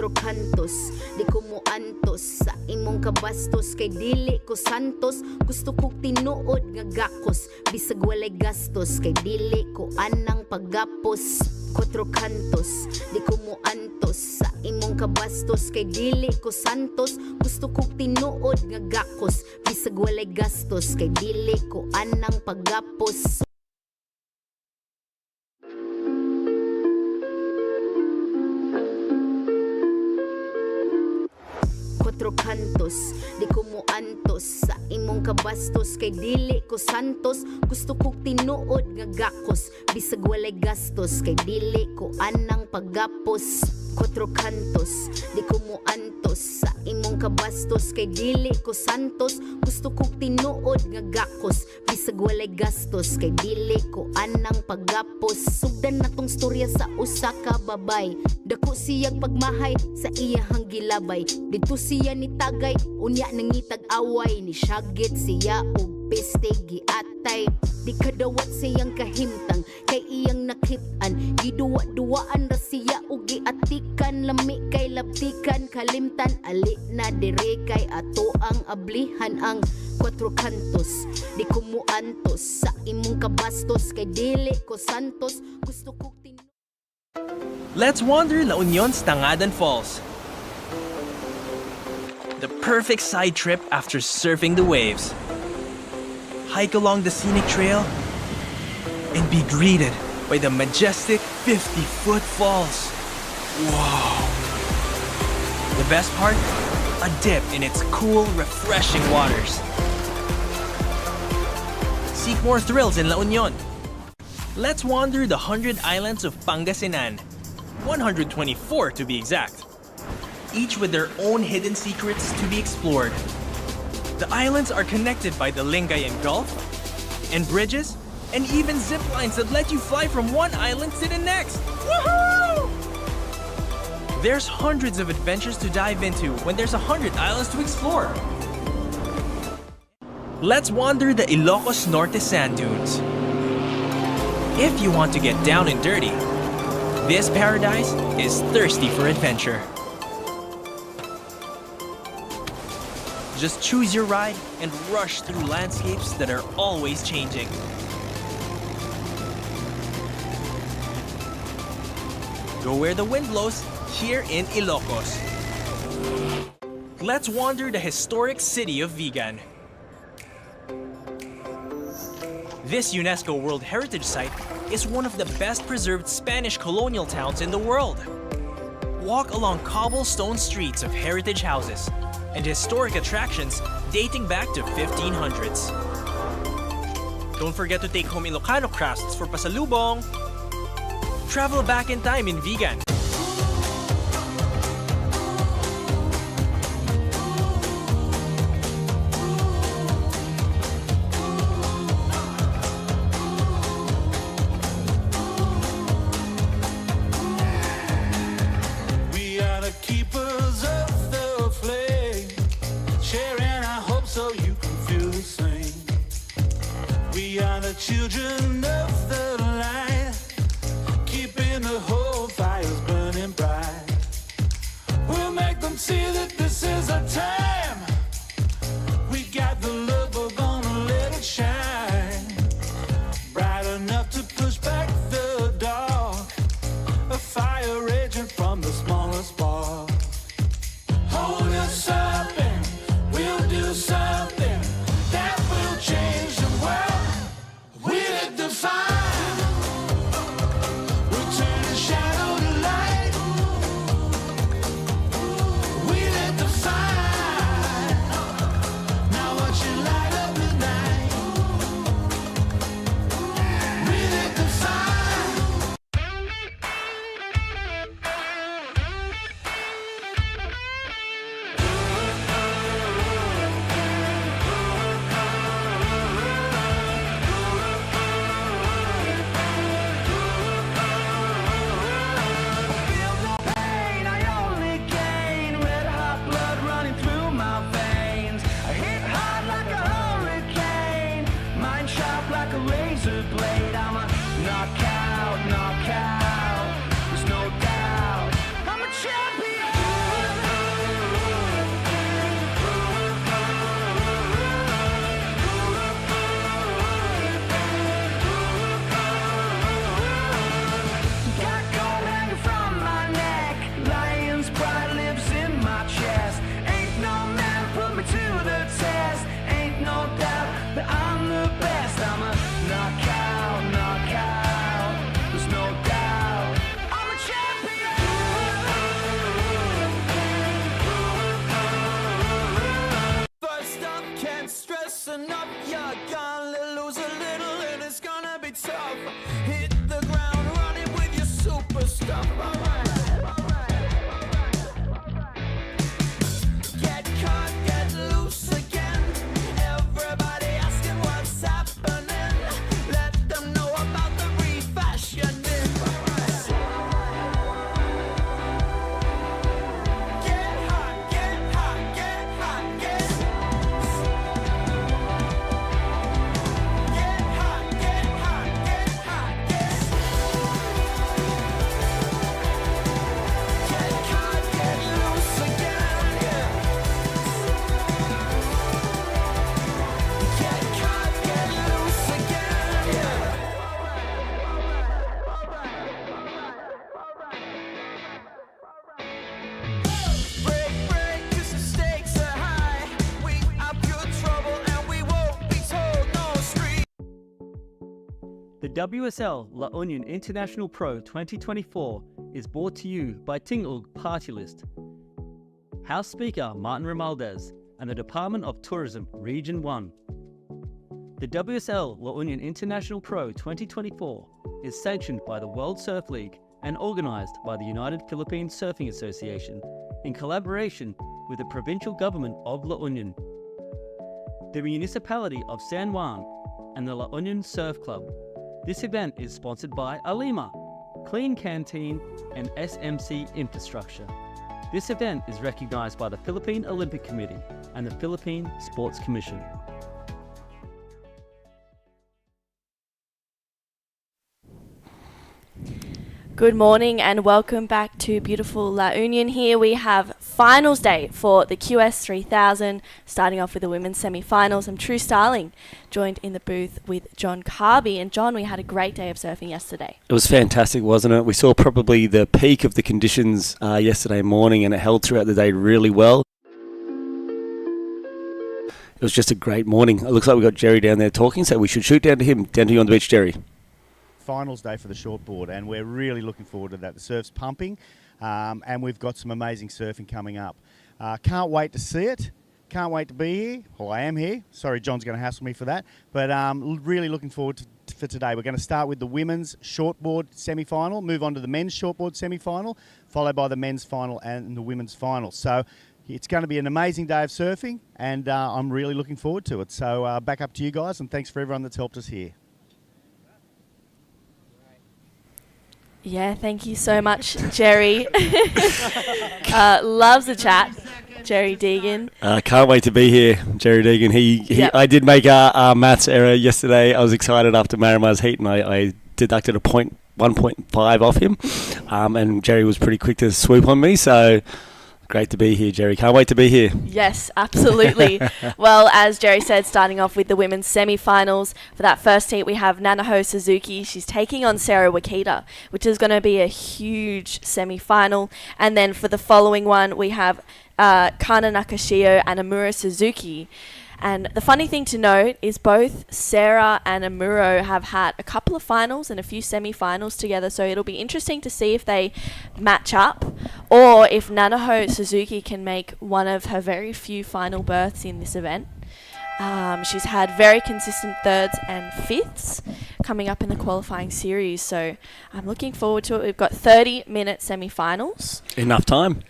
Quatro kantos, di ko mo antos sa imong kabastos, kay dili ko santos. Gusto kong tinuod nga gakos, bisag walay gastos, kay dili ko anang paggapos. Quatro kantos, di ko mo antos sa imong kabastos, kay dili ko santos. Gusto kong tinuod nga gakos, bisag walay gastos, kay dili ko anang paggapos. Quatro kantos, di ko mo antos sa imong kabastos, kay dili ko santos. Gusto kong tinuod nga gakos, bisag walay gastos, kay dili ko anang paggapos. Quatro kantos, di ko mo antos sa imong kabastos, kay dili ko santos. Gusto kong tinuod nga gakos, bisag walay gastos, kay dili ko anang paggapos. Sugdan na tong storya sa usa ka babay, dako siyang pagmahay sa iyahang gilabay. Dito siya ni tagay, unya nangitag away, ni syagit siya og peste giatay. Di kadawat siyang kahimtang, kay iyang nakitaan. Giduwa-duwaan ra siya og giatikan. Lami kay labtikan, kalimtan ali na dire kay ato ang ablihan. Ang quatro kantos, di ko mo antos sa imong kabastos, kay dili ko santos. Gusto ko Let's wander La Union's Tangadan Falls. The perfect side trip after surfing the waves. Hike along the scenic trail and be greeted by the majestic 50-foot falls. Whoa! The best part? A dip in its cool, refreshing waters. Seek more thrills in La Union. Let's wander the 100 islands of Pangasinan, 124 to be exact, each with their own hidden secrets to be explored. The islands are connected by the Lingayen Gulf, and bridges, and even zip lines that let you fly from one island to the next. Woohoo! There's hundreds of adventures to dive into when there's 100 islands to explore. Let's wander the Ilocos Norte sand dunes. If you want to get down and dirty, this paradise is thirsty for adventure. Just choose your ride and rush through landscapes that are always changing. Go where the wind blows, here in Ilocos. Let's wander the historic city of Vigan. This UNESCO World Heritage Site is one of the best preserved Spanish colonial towns in the world. Walk along cobblestone streets of heritage houses and historic attractions dating back to 1500s. Don't forget to take home Ilocano crafts for pasalubong. Travel back in time in Vigan. Children of the light, keeping the whole fires burning bright. We'll make them see that this is our time. We got the love, we're gonna let it shine. Bright enough to push back the dark, a fire raging from the smallest spark. Hold us up and we'll do something that will change the world. We lit the fire, we'll turn the shadow to light. We lit the fire, now watch it light up the night. We lit the fire. Knockout, there's no doubt, I'm a champion. loosen up, you're gonna lose a little and it's gonna be tough. Hit the ground running with your super stuff. Get caught, get loose again. Everybody asking what's happening. Let them know about the refashioning. Get hot, get hot, get hot, get hot, get hot, get hot, get caught, get loose again, yeah. Get caught, get loose again, yeah. Break, break, 'cause the stakes are high. We are pure trouble and we won't be told no street. The WSL La Union International Pro 2024 is brought to you by Tingog Party List, House Speaker Martin Romualdez, and the Department of Tourism Region 1. The WSL La Union International Pro 2024 is sanctioned by the World Surf League and organised by the United Philippine Surfing Association in collaboration with the provincial government of La Union, the municipality of San Juan, and the La Union Surf Club. This event is sponsored by Alima, Clean Canteen, and SMC Infrastructure. This event is recognised by the Philippine Olympic Committee and the Philippine Sports Commission. Good morning and welcome back to beautiful La Union. Here we have finals day for the QS 3000, starting off with the women's semi-finals. I'm True Starling, joined in the booth with John Carby. And John, we had a great day of surfing yesterday. It was fantastic, wasn't it? We saw probably the peak of the conditions yesterday morning, and it held throughout the day really well. It was just a great morning. It looks like we've got Jerry down there talking, so we should shoot down to him. Down to you on the beach, Jerry. Finals day for the shortboard, and we're really looking forward to that. The surf's pumping, and we've got some amazing surfing coming up. Can't wait to see it. Can't wait to be here. Well, I am here. Sorry, John's going to hassle me for that. But really looking forward for today. We're going to start with the women's shortboard semi-final, move on to the men's shortboard semi-final, followed by the men's final and the women's final. So it's going to be an amazing day of surfing, and I'm really looking forward to it. So back up to you guys, and thanks for everyone that's helped us here. Yeah, thank you so much, Jerry. Loves the chat, Jerry Deegan. Can't wait to be here, Jerry Deegan. Yep. I did make a maths error yesterday. I was excited after Marimar's heat, and I deducted 1.5 off him. And Jerry was pretty quick to swoop on me, so great to be here, Jerry. Can't wait to be here. Yes, absolutely. Well, as Jerry said, starting off with the women's semi-finals. For that first heat, we have Nakashio Suzuki. She's taking on Sarah Wakita, which is going to be a huge semi-final. And then for the following one, we have Kana Nakashio and Amuro Suzuki. And the funny thing to note is both Sarah and Amuro have had a couple of finals and a few semi-finals together, so it'll be interesting to see if they match up or if Nakashio Suzuki can make one of her very few final berths in this event. She's had very consistent thirds and fifths coming up in the qualifying series, so I'm looking forward to it. We've got 30-minute semi-finals. Enough time,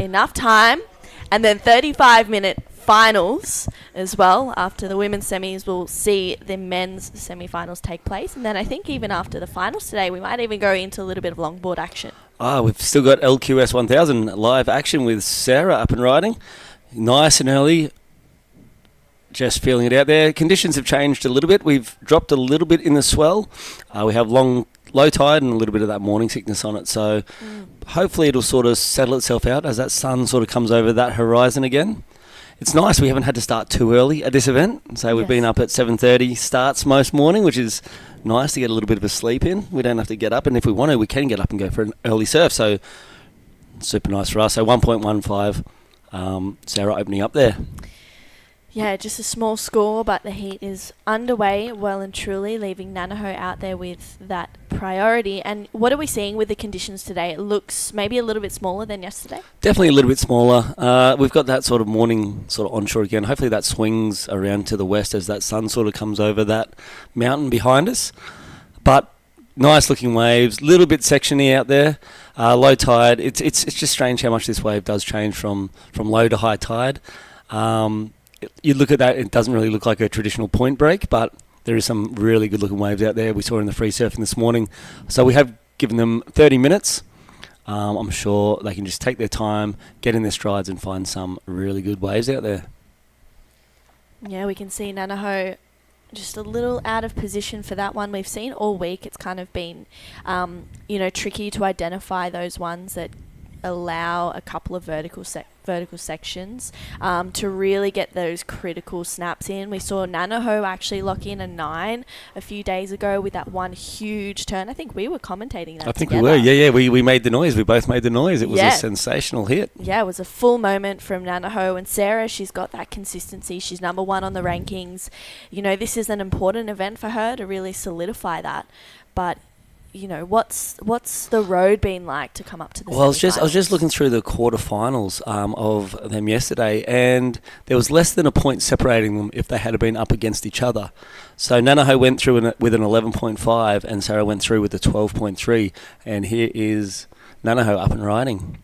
and then 35-minute finals as well. After the women's semis, we'll see the men's semi-finals take place, and then I think even after the finals today, we might even go into a little bit of longboard action. We've still got LQS 1000 live action with Sarah up and riding. Nice and early. Just feeling it out there. Conditions have changed a little bit. We've dropped a little bit in the swell. We have low tide and a little bit of that morning sickness on it. So hopefully it'll sort of settle itself out as that sun sort of comes over that horizon again. It's nice we haven't had to start too early at this event. So we've been up at 7:30 starts most morning, which is nice to get a little bit of a sleep in. We don't have to get up, and if we want to, we can get up and go for an early surf. So super nice for us. So 1.15, Sarah opening up there. Yeah, just a small score, but the heat is underway well and truly, leaving Nanaho out there with that priority. And what are we seeing with the conditions today? It looks maybe a little bit smaller than yesterday. Definitely a little bit smaller. We've got that sort of morning sort of onshore again. Hopefully that swings around to the west as that sun sort of comes over that mountain behind us. But nice looking waves, little bit sectiony out there. Low tide. It's just strange how much this wave does change from low to high tide. You look at that, it doesn't really look like a traditional point break, but there is some really good looking waves out there. We saw in the free surfing this morning. So we have given them 30 minutes. I'm sure they can just take their time, get in their strides and find some really good waves out there. Yeah, we can see Nanaho just a little out of position for that one. We've seen all week it's kind of been, tricky to identify those ones that allow a couple of vertical sections to really get those critical snaps in. We saw Nanaho actually lock in a 9 a few days ago with that one huge turn. I think we were commentating that I think together. we were. Yeah. We made the noise. We both made the noise. It was Yeah. a sensational hit. Yeah, it was a full moment from Nanaho. And Sarah, she's got that consistency. She's number 1 on the rankings. This is an important event for her to really solidify that. But what's the road been like to come up to the Well, I was just semi-finals? looking through the quarterfinals of them yesterday, and there was less than a point separating them if they had been up against each other. So Nanaho went through with an 11.5, and Sarah went through with a 12.3, and here is Nanaho up and riding.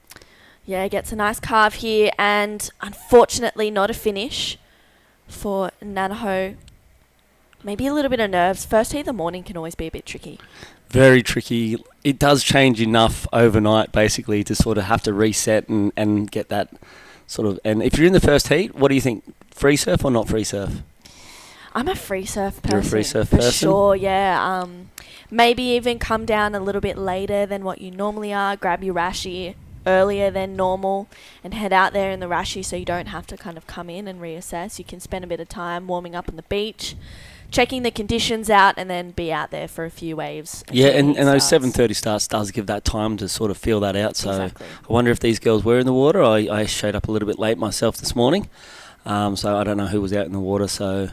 Yeah, gets a nice carve here, and unfortunately not a finish for Nanaho. Maybe a little bit of nerves. First heat of the morning can always be a bit tricky. Very tricky. It does change enough overnight, basically, to sort of have to reset and get that sort of... And if you're in the first heat, what do you think? Free surf or not free surf? I'm a free surf person. You're a free surf for person? sure, yeah. Maybe even come down a little bit later than what you normally are. Grab your rashi earlier than normal and head out there in the rashi so you don't have to kind of come in and reassess. You can spend a bit of time warming up on the beach, checking the conditions out, and then be out there for a few waves. Yeah, until and the heat those starts. 7:30 starts does give that time to sort of feel that out. So Exactly. I wonder if these girls were in the water. I showed up a little bit late myself this morning, so I don't know who was out in the water. So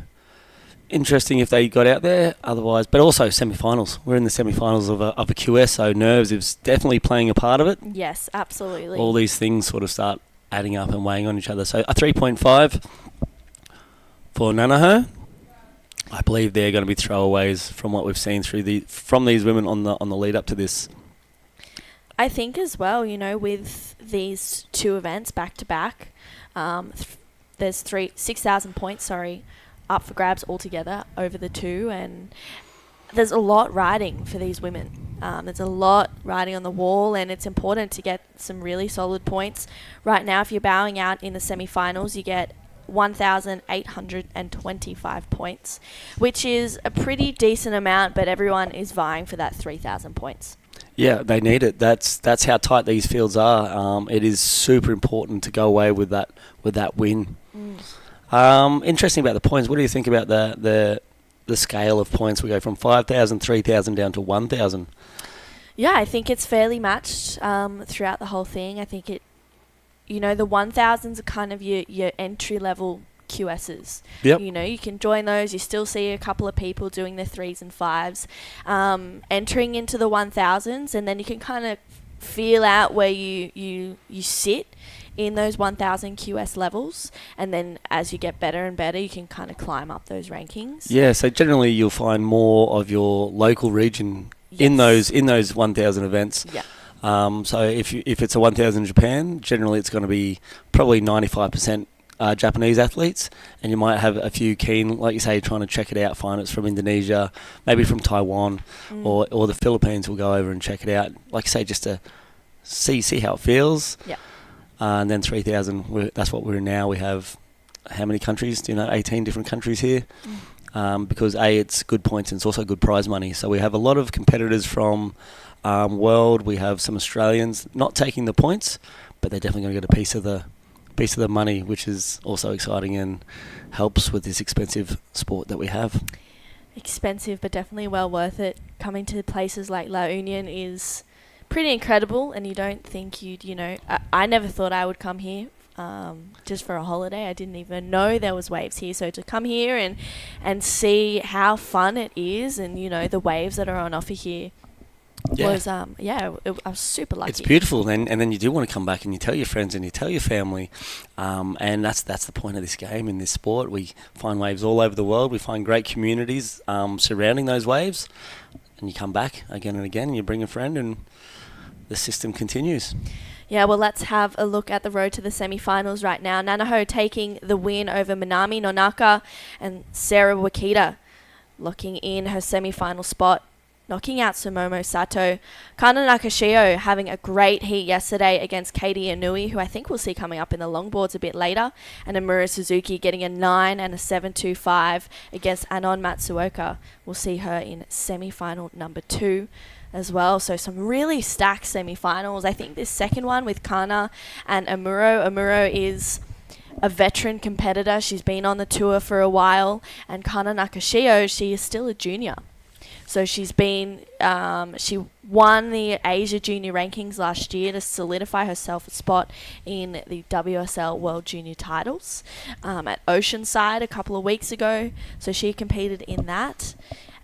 interesting if they got out there. Otherwise, but also semi-finals. We're in the semi-finals of a QS, so nerves is definitely playing a part of it. Yes, absolutely. All these things sort of start adding up and weighing on each other. So a 3.5 for Nanaho. I believe they're going to be throwaways from what we've seen from these women on the lead up to this. I think as well, with these two events back to back, there's 6,000 points, up for grabs altogether over the two, and there's a lot riding for these women. There's a lot riding on the wall, and it's important to get some really solid points. Right now, if you're bowing out in the semi-finals, you get 1,825 points, which is a pretty decent amount, but everyone is vying for that 3,000 points. Yeah, they need it. That's how tight these fields are. It is super important to go away with that win. Interesting about the points. What do you think about the scale of points? We go from 5,000, 3,000 down to 1,000. Yeah, I think it's fairly matched throughout the whole thing. I think the 1,000s are kind of your entry-level QSs. Yep. You can join those. You still see a couple of people doing their 3s and 5s, entering into the 1,000s, and then you can kind of feel out where you sit in those 1,000 QS levels, and then as you get better and better, you can kind of climb up those rankings. Yeah, so generally you'll find more of your local region in Yes. those 1,000 events. Yeah. So if it's a 1,000 in Japan, generally it's going to be probably 95% Japanese athletes, and you might have a few keen, like you say, trying to check it out, find it's from Indonesia, maybe from Taiwan, or the Philippines will go over and check it out. Like you say, just to see how it feels. Yeah. And then 3,000, that's what we're in now. We have, how many countries? Do you know? 18 different countries here. Because it's good points and it's also good prize money. So we have a lot of competitors from world. We have some Australians not taking the points, but they're definitely going to get a piece of the money, which is also exciting and helps with this expensive sport that we have. Expensive, but definitely well worth it. Coming to places like La Union is pretty incredible, and you don't think I never thought I would come here just for a holiday. I didn't even know there was waves here. So to come here and see how fun it is, and the waves that are on offer here. Was I was super lucky. It's beautiful, and then you do want to come back and you tell your friends and you tell your family, and that's the point of this game, in this sport. We find waves all over the world. We find great communities surrounding those waves, and you come back again and again, and you bring a friend, and the system continues. Yeah, well, let's have a look at the road to the semi-finals right now. Nanaho taking the win over Minami Nonaka, and Sarah Wakita locking in her semi-final spot, knocking out Sumomo Sato. Kana Nakashio having a great heat yesterday against Katie Inui, who I think we'll see coming up in the longboards a bit later. And Amura Suzuki getting a 9 and a 7.25 against Anon Matsuoka. We'll see her in semi-final number 2 as well. So some really stacked semi-finals. I think this second one with Kana and Amuro. Amuro is a veteran competitor. She's been on the tour for a while. And Kana Nakashio, she is still a junior. So she's been, she won the Asia Junior rankings last year to solidify herself a spot in the WSL World Junior titles at Oceanside a couple of weeks ago. So she competed in that.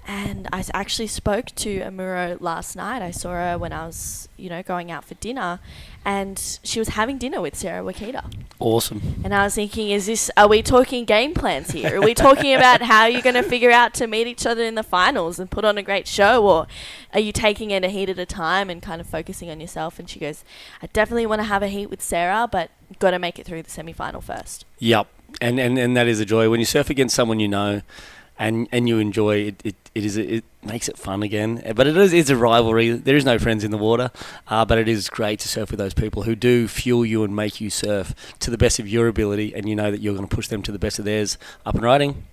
And I actually spoke to Amuro last night. I saw her when I was, going out for dinner, and she was having dinner with Sarah Wakita. Awesome. And I was thinking, are we talking game plans here? Are we talking about how you're going to figure out to meet each other in the finals and put on a great show? Or are you taking it a heat at a time and kind of focusing on yourself? And she goes, I definitely want to have a heat with Sarah, but got to make it through the semi-final first. Yep. And that is a joy. When you surf against someone you know, and you enjoy it, it makes it fun again. But it's a rivalry. There is no friends in the water, but it is great to surf with those people who do fuel you and make you surf to the best of your ability, and you know that you're going to push them to the best of theirs. Up and riding.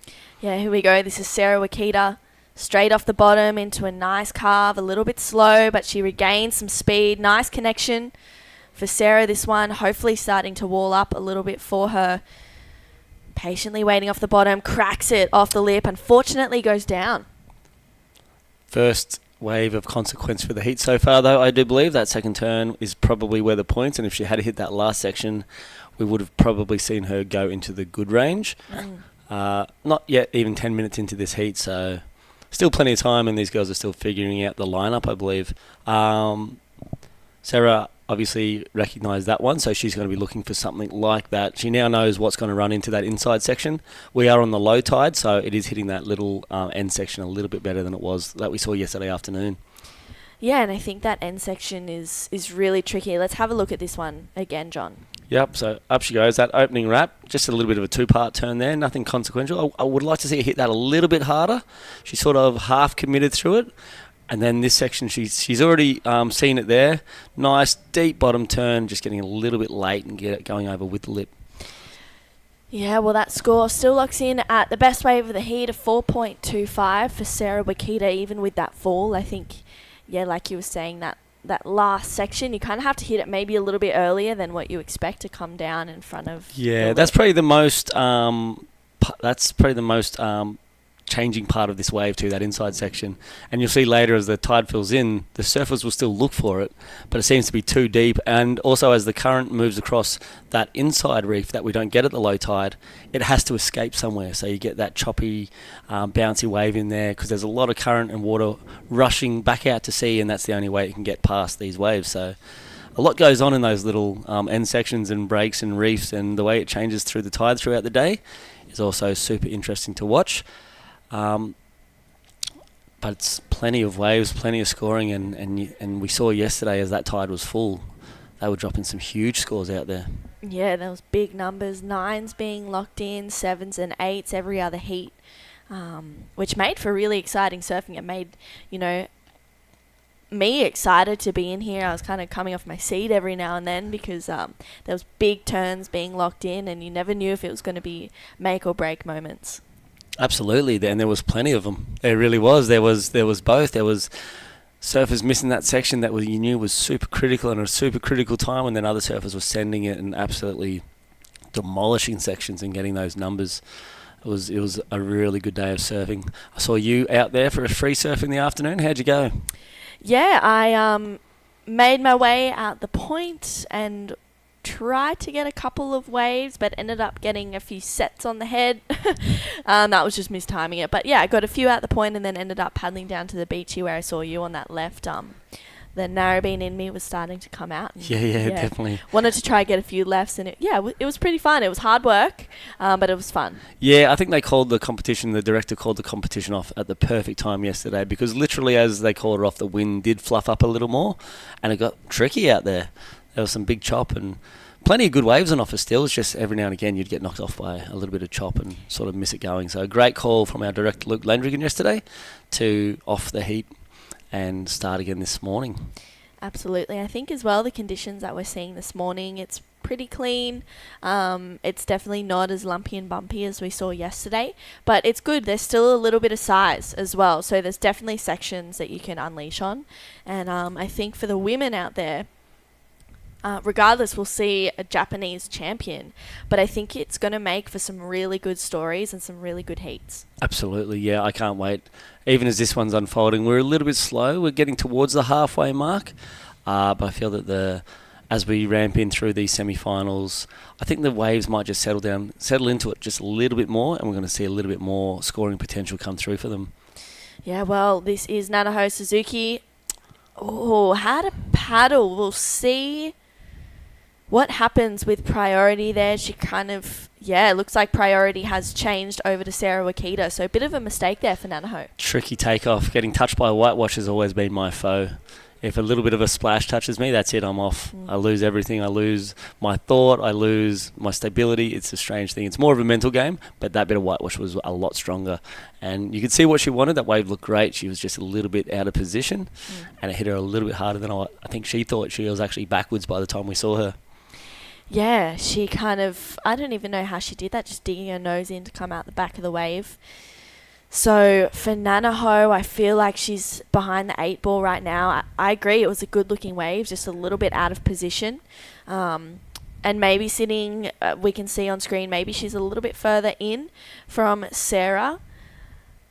Yeah, here we go. This is Sarah Wakita, straight off the bottom into a nice carve, a little bit slow, but she regains some speed. Nice connection for Sarah, this one. Hopefully starting to wall up a little bit for her. Patiently waiting off the bottom, cracks it off the lip, unfortunately goes down. First wave of consequence for the heat so far, though. I do believe that second turn is probably where the points, and if she had hit that last section, we would have probably seen her go into the good range. Not yet even 10 minutes into this heat, so still plenty of time, and these girls are still figuring out the lineup, I believe. Sarah obviously recognised that one, so she's going to be looking for something like that. She now knows what's going to run into that inside section. We are on the low tide, so it is hitting that little end section a little bit better than it was that we saw yesterday afternoon. Yeah, and I think that end section is really tricky. Let's have a look at this one again, John. Yep, so up she goes, that opening wrap, just a little bit of a two-part turn there, nothing consequential. I would like to see her hit that a little bit harder. She sort of half committed through it. And then this section, she's already seen it there. Nice, deep bottom turn, just getting a little bit late and get it going over with the lip. Yeah, well, that score still locks in at the best wave of the heat of 4.25 for Sarah Wakita, even with that fall. I think, yeah, like you were saying, that last section, you kind of have to hit it maybe a little bit earlier than what you expect to come down in front of. Yeah, that's probably the most. Changing part of this wave too, that inside section. And you'll see later as the tide fills in, the surfers will still look for it, but it seems to be too deep. And also as the current moves across that inside reef that we don't get at the low tide, it has to escape somewhere. So you get that choppy, bouncy wave in there because there's a lot of current and water rushing back out to sea, and that's the only way it can get past these waves. So a lot goes on in those little end sections and breaks and reefs, and the way it changes through the tide throughout the day is also super interesting to watch. But it's plenty of waves, plenty of scoring, and we saw yesterday as that tide was full, they were dropping some huge scores out there. Yeah, there was big numbers, 9s being locked in, 7s and 8s every other heat, which made for really exciting surfing. It made, me excited to be in here. I was kind of coming off my seat every now and then because there was big turns being locked in, and you never knew if it was going to be make or break moments. Absolutely, and there was plenty of them. There really was. There was both. There was surfers missing that section that you knew was super critical and a super critical time, and then other surfers were sending it and absolutely demolishing sections and getting those numbers. It was a really good day of surfing. I saw you out there for a free surf in the afternoon. How'd you go? Yeah, I made my way out the point and tried to get a couple of waves, but ended up getting a few sets on the head. That was just mistiming it. But yeah, I got a few at the point and then ended up paddling down to the beachy where I saw you on that left. The narrowbean in me was starting to come out. And Yeah, definitely. Wanted to try get a few lefts, and it was pretty fun. It was hard work, but it was fun. Yeah, I think they called the competition, the director called the competition off at the perfect time yesterday, because literally as they called it off, the wind did fluff up a little more and it got tricky out there. There was some big chop and plenty of good waves on offer still. It's just every now and again you'd get knocked off by a little bit of chop and sort of miss it going. So a great call from our director Luke Landrigan yesterday to off the heat and start again this morning. Absolutely. I think as well the conditions that we're seeing this morning, it's pretty clean. It's definitely not as lumpy and bumpy as we saw yesterday, but it's good. There's still a little bit of size as well, so there's definitely sections that you can unleash on. And I think for the women out there, regardless, we'll see a Japanese champion, but I think it's going to make for some really good stories and some really good heats. Absolutely, yeah, I can't wait. Even as this one's unfolding, we're a little bit slow. We're getting towards the halfway mark, but I feel that as we ramp in through these semi-finals, I think the waves might just settle into it just a little bit more, and we're going to see a little bit more scoring potential come through for them. Yeah, well, this is Nakashio Suzuki. Oh, how to paddle. We'll see what happens with priority there. She kind of, it looks like priority has changed over to Sarah Wakita. So a bit of a mistake there for Nakashio. Tricky takeoff. Getting touched by a whitewash has always been my foe. If a little bit of a splash touches me, that's it, I'm off. I lose everything. I lose my thought. I lose my stability. It's a strange thing. It's more of a mental game, but that bit of whitewash was a lot stronger. And you could see what she wanted. That wave looked great. She was just a little bit out of position, and it hit her a little bit harder than I think she thought. She was actually backwards by the time we saw her. Yeah, she kind of, I don't even know how she did that, just digging her nose in to come out the back of the wave. So for Nakashio, I feel like she's behind the 8 ball right now. I agree, it was a good looking wave, just a little bit out of position. And maybe sitting, we can see on screen, maybe she's a little bit further in from Sarah.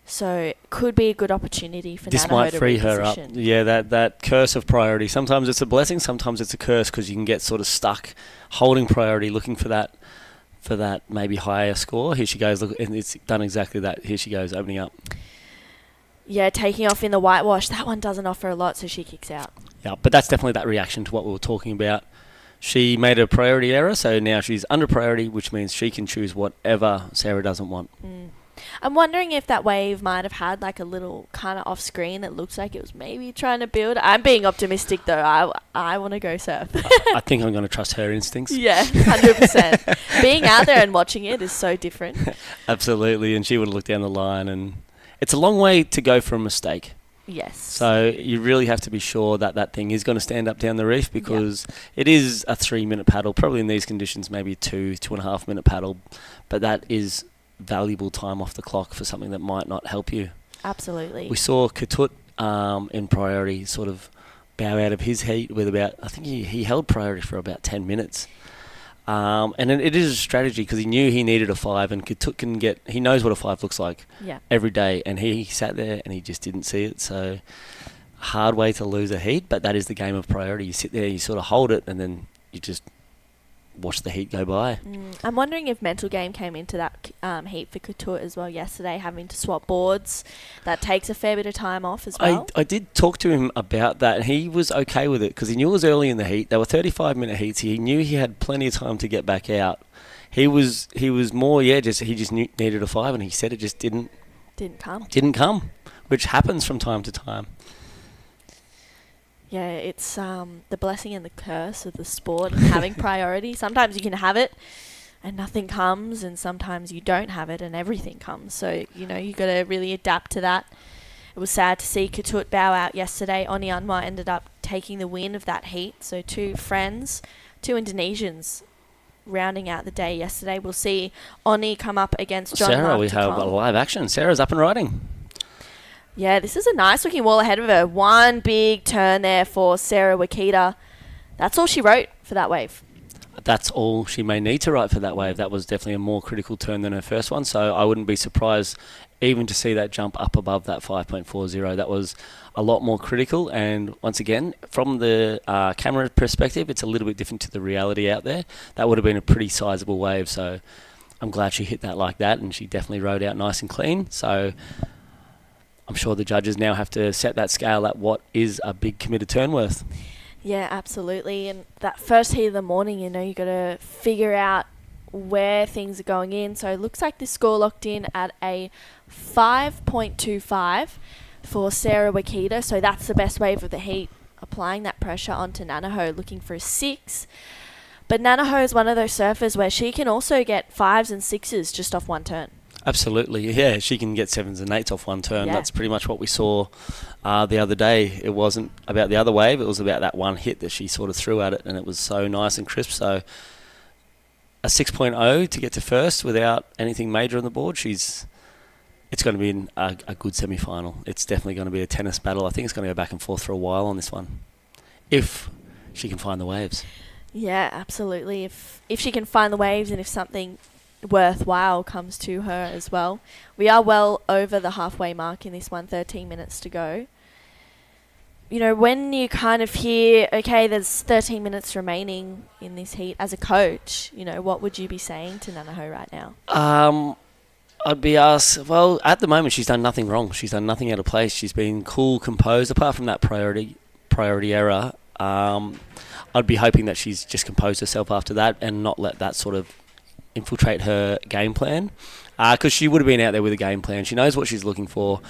So it could be a good opportunity for Nakashio to This might free her up. reposition. Yeah, that curse of priority. Sometimes it's a blessing, sometimes it's a curse, because you can get sort of stuck holding priority, looking for that maybe higher score. Here she goes, look, and it's done exactly that. Here she goes, opening up. Yeah, taking off in the whitewash. That one doesn't offer a lot, so she kicks out. Yeah, but that's definitely that reaction to what we were talking about. She made a priority error, so now she's under priority, which means she can choose whatever Sarah doesn't want. I'm wondering if that wave might have had like a little kind of off screen that looks like it was maybe trying to build. I'm being optimistic though. I want to go surf. I think I'm going to trust her instincts. Yeah, 100%. Being out there and watching it is so different. Absolutely, and she would have looked down the line, and it's a long way to go for a mistake. Yes. So you really have to be sure that thing is going to stand up down the reef, because it is a 3-minute paddle, probably in these conditions maybe 2.5 minute paddle, but that is valuable time off the clock for something that might not help you. Absolutely. We saw Katut in priority sort of bow out of his heat with about, I think he held priority for about 10 minutes. And it is a strategy, because he knew he needed a 5, and Katut he knows what a 5 looks like every day, and he sat there and he just didn't see it. So hard way to lose a heat, but that is the game of priority. You sit there, you sort of hold it, and then you just watch the heat go by. I'm wondering if mental game came into that heat for Couture as well yesterday, having to swap boards. That takes a fair bit of time off as well. I did talk to him about that, and he was okay with it, because he knew it was early in the heat. They were 35-minute heats. He knew he had plenty of time to get back out. He was more, he just needed a 5, and he said it just didn't come, which happens from time to time. Yeah, it's the blessing and the curse of the sport and having priority. Sometimes you can have it and nothing comes, and sometimes you don't have it and everything comes. So, you got to really adapt to that. It was sad to see Katut bow out yesterday. Oni Anwar ended up taking the win of that heat. So 2 friends, 2 Indonesians rounding out the day yesterday. We'll see Oni come up against John Sarah, Mark we have a live action. Sarah's up and riding. Yeah, this is a nice looking wall ahead of her. One big turn there for Sarah Wakita. That's all she wrote for that wave. that's all she may need to ride for that wave. That was definitely a more critical turn than her first one, so I wouldn't be surprised even to see that jump up above that 5.40. That was a lot more critical, and once again, from the camera perspective, it's a little bit different to the reality out there. That would have been a pretty sizable wave, so I'm glad she hit that like that, and she definitely rode out nice and clean. So I'm sure the judges now have to set that scale at what is a big committed turn worth. Yeah, absolutely. And that first heat of the morning, you got to figure out where things are going in. So it looks like the score locked in at a 5.25 for Sarah Wakita. So that's the best wave of the heat, applying that pressure onto Nanaho, looking for a 6. But Nanaho is one of those surfers where she can also get 5s and 6s just off one turn. Absolutely, yeah. She can get 7s and 8s off one turn. Yeah. That's pretty much what we saw the other day. It wasn't about the other wave. It was about that one hit that she sort of threw at it, and it was so nice and crisp. So a 6.0 to get to first without anything major on the board. It's going to be a good semi-final. It's definitely going to be a tennis battle. I think it's going to go back and forth for a while on this one, if she can find the waves. Yeah, absolutely. If she can find the waves, and if something worthwhile comes to her as well. We are well over the halfway mark in this one, 13 minutes to go. When you kind of hear, okay, there's 13 minutes remaining in this heat, as a coach, what would you be saying to Nanaho right now? I'd be asked, well, at the moment she's done nothing wrong. She's done nothing out of place. She's been cool, composed, apart from that priority error. I'd be hoping that she's just composed herself after that and not let that sort of infiltrate her game plan, because she would have been out there with a game plan. She knows what she's looking for.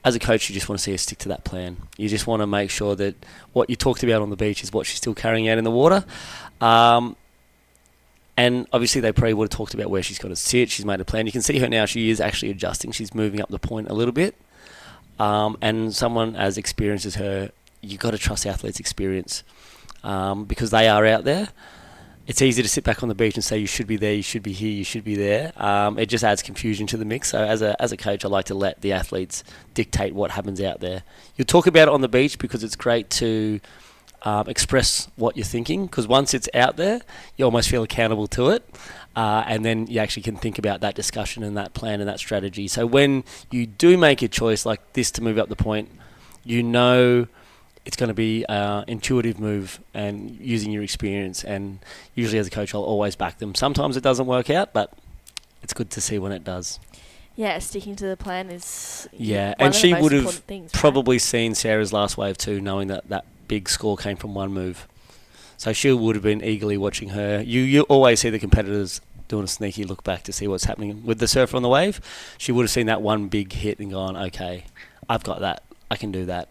As a coach, you just want to see her stick to that plan. You just want to make sure that what you talked about on the beach is what she's still carrying out in the water. And obviously they probably would have talked about where she's got to sit. She's made a plan. You can see her now. She is actually adjusting. She's moving up the point a little bit. And someone as experienced as her, you've got to trust athletes' experience, because they are out there. It's easy to sit back on the beach and say you should be there, you should be here, you should be there. It just adds confusion to the mix. So as a coach, I like to let the athletes dictate what happens out there. You talk about it on the beach because it's great to express what you're thinking, because once it's out there, you almost feel accountable to it. And then you actually can think about that discussion and that plan and that strategy. So when you do make a choice like this to move up the point, it's going to be an intuitive move and using your experience. And usually as a coach, I'll always back them. Sometimes it doesn't work out, but it's good to see when it does. Yeah, sticking to the plan is one and of she the most would have things, probably seen Sarah's last wave too, knowing that big score came from one move. So she would have been eagerly watching her. You always see the competitors doing a sneaky look back to see what's happening with the surfer on the wave. She would have seen that one big hit and gone, okay, I've got that. I can do that.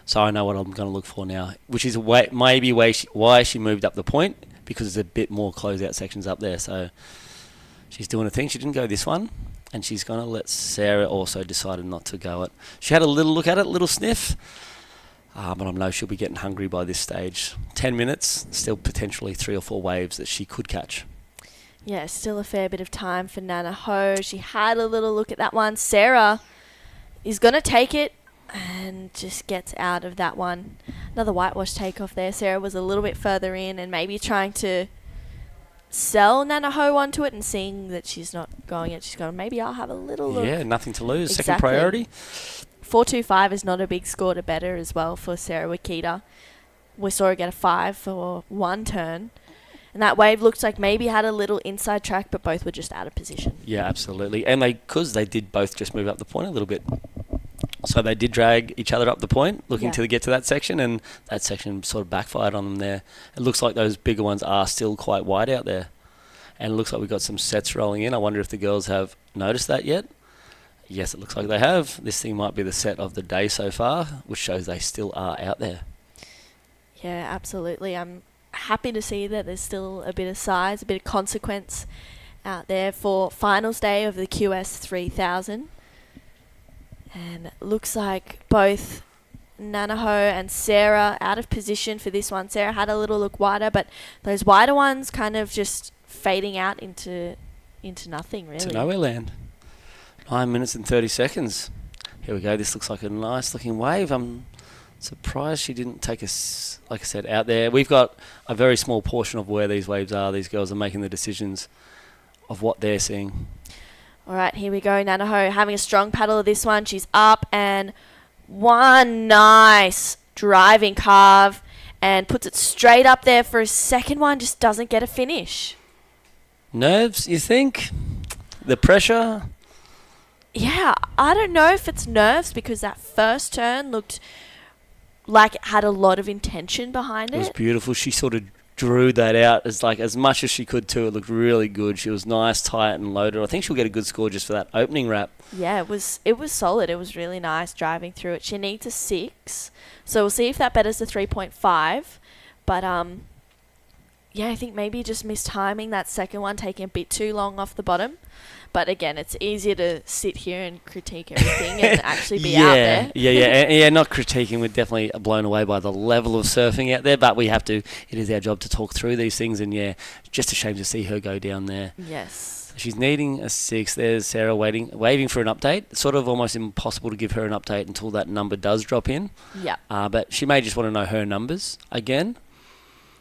So I know what I'm going to look for now, which is maybe why she moved up the point, because there's a bit more closeout sections up there. So she's doing a thing. She didn't go this one, and she's going to let Sarah also decided not to go it. She had a little look at it, a little sniff, but I know she'll be getting hungry by this stage. 10 minutes, still potentially 3 or 4 waves that she could catch. Yeah, still a fair bit of time for Nanaho. She had a little look at that one. Sarah is going to take it and just gets out of that one. Another whitewash takeoff there. Sarah was a little bit further in and maybe trying to sell Nanaho onto it, and seeing that she's not going it, she's going, maybe I'll have a little look. Yeah, nothing to lose. Exactly. Second priority. 4.25 is not a big score to better as well for Sarah Wakita. We saw her get a 5 for one turn. And that wave looks like maybe had a little inside track, but both were just out of position. Yeah, absolutely. And because they did both just move up the point a little bit. So they did drag each other up the point, looking to get to that section, and that section sort of backfired on them there. It looks like those bigger ones are still quite wide out there. And it looks like we've got some sets rolling in. I wonder if the girls have noticed that yet. Yes, it looks like they have. This thing might be the set of the day so far, which shows they still are out there. Yeah, absolutely. I'm happy to see that there's still a bit of size, a bit of consequence out there for finals day of the QS 3000. And it looks like both Nanaho and Sarah out of position for this one. Sarah had a little look wider, but those wider ones kind of just fading out into nothing, really. To nowhere land. 9 minutes and 30 seconds. Here we go. This looks like a nice looking wave. I'm Surprised she didn't take us, like I said, out there. We've got a very small portion of where these waves are. These girls are making the decisions of what they're seeing. All right, here we go. Nanaho having a strong paddle of this one. She's up and one nice driving carve and puts it straight up there for a second one. Just doesn't get a finish. Nerves, you think? The pressure? Yeah, I don't know if it's nerves because that first turn looked like it had a lot of intention behind It was it. beautiful. She sort of drew that out as much as she could too. It looked really good. She was nice, tight and loaded. I think she'll get a good score just for that opening wrap. Yeah, it was solid. It was really nice driving through it. She needs a 6, so we'll see if that betters the 3.5. But yeah, I think maybe just mistiming that second one, taking a bit too long off the bottom. But again, it's easier to sit here and critique everything and actually be out there. Yeah. Not critiquing. We're definitely blown away by the level of surfing out there, but we have to. It is our job to talk through these things, and yeah, just a shame to see her go down there. Yes. She's needing a 6. There's Sarah waving for an update. It's sort of almost impossible to give her an update until that number does drop in. Yeah. But she may just want to know her numbers again.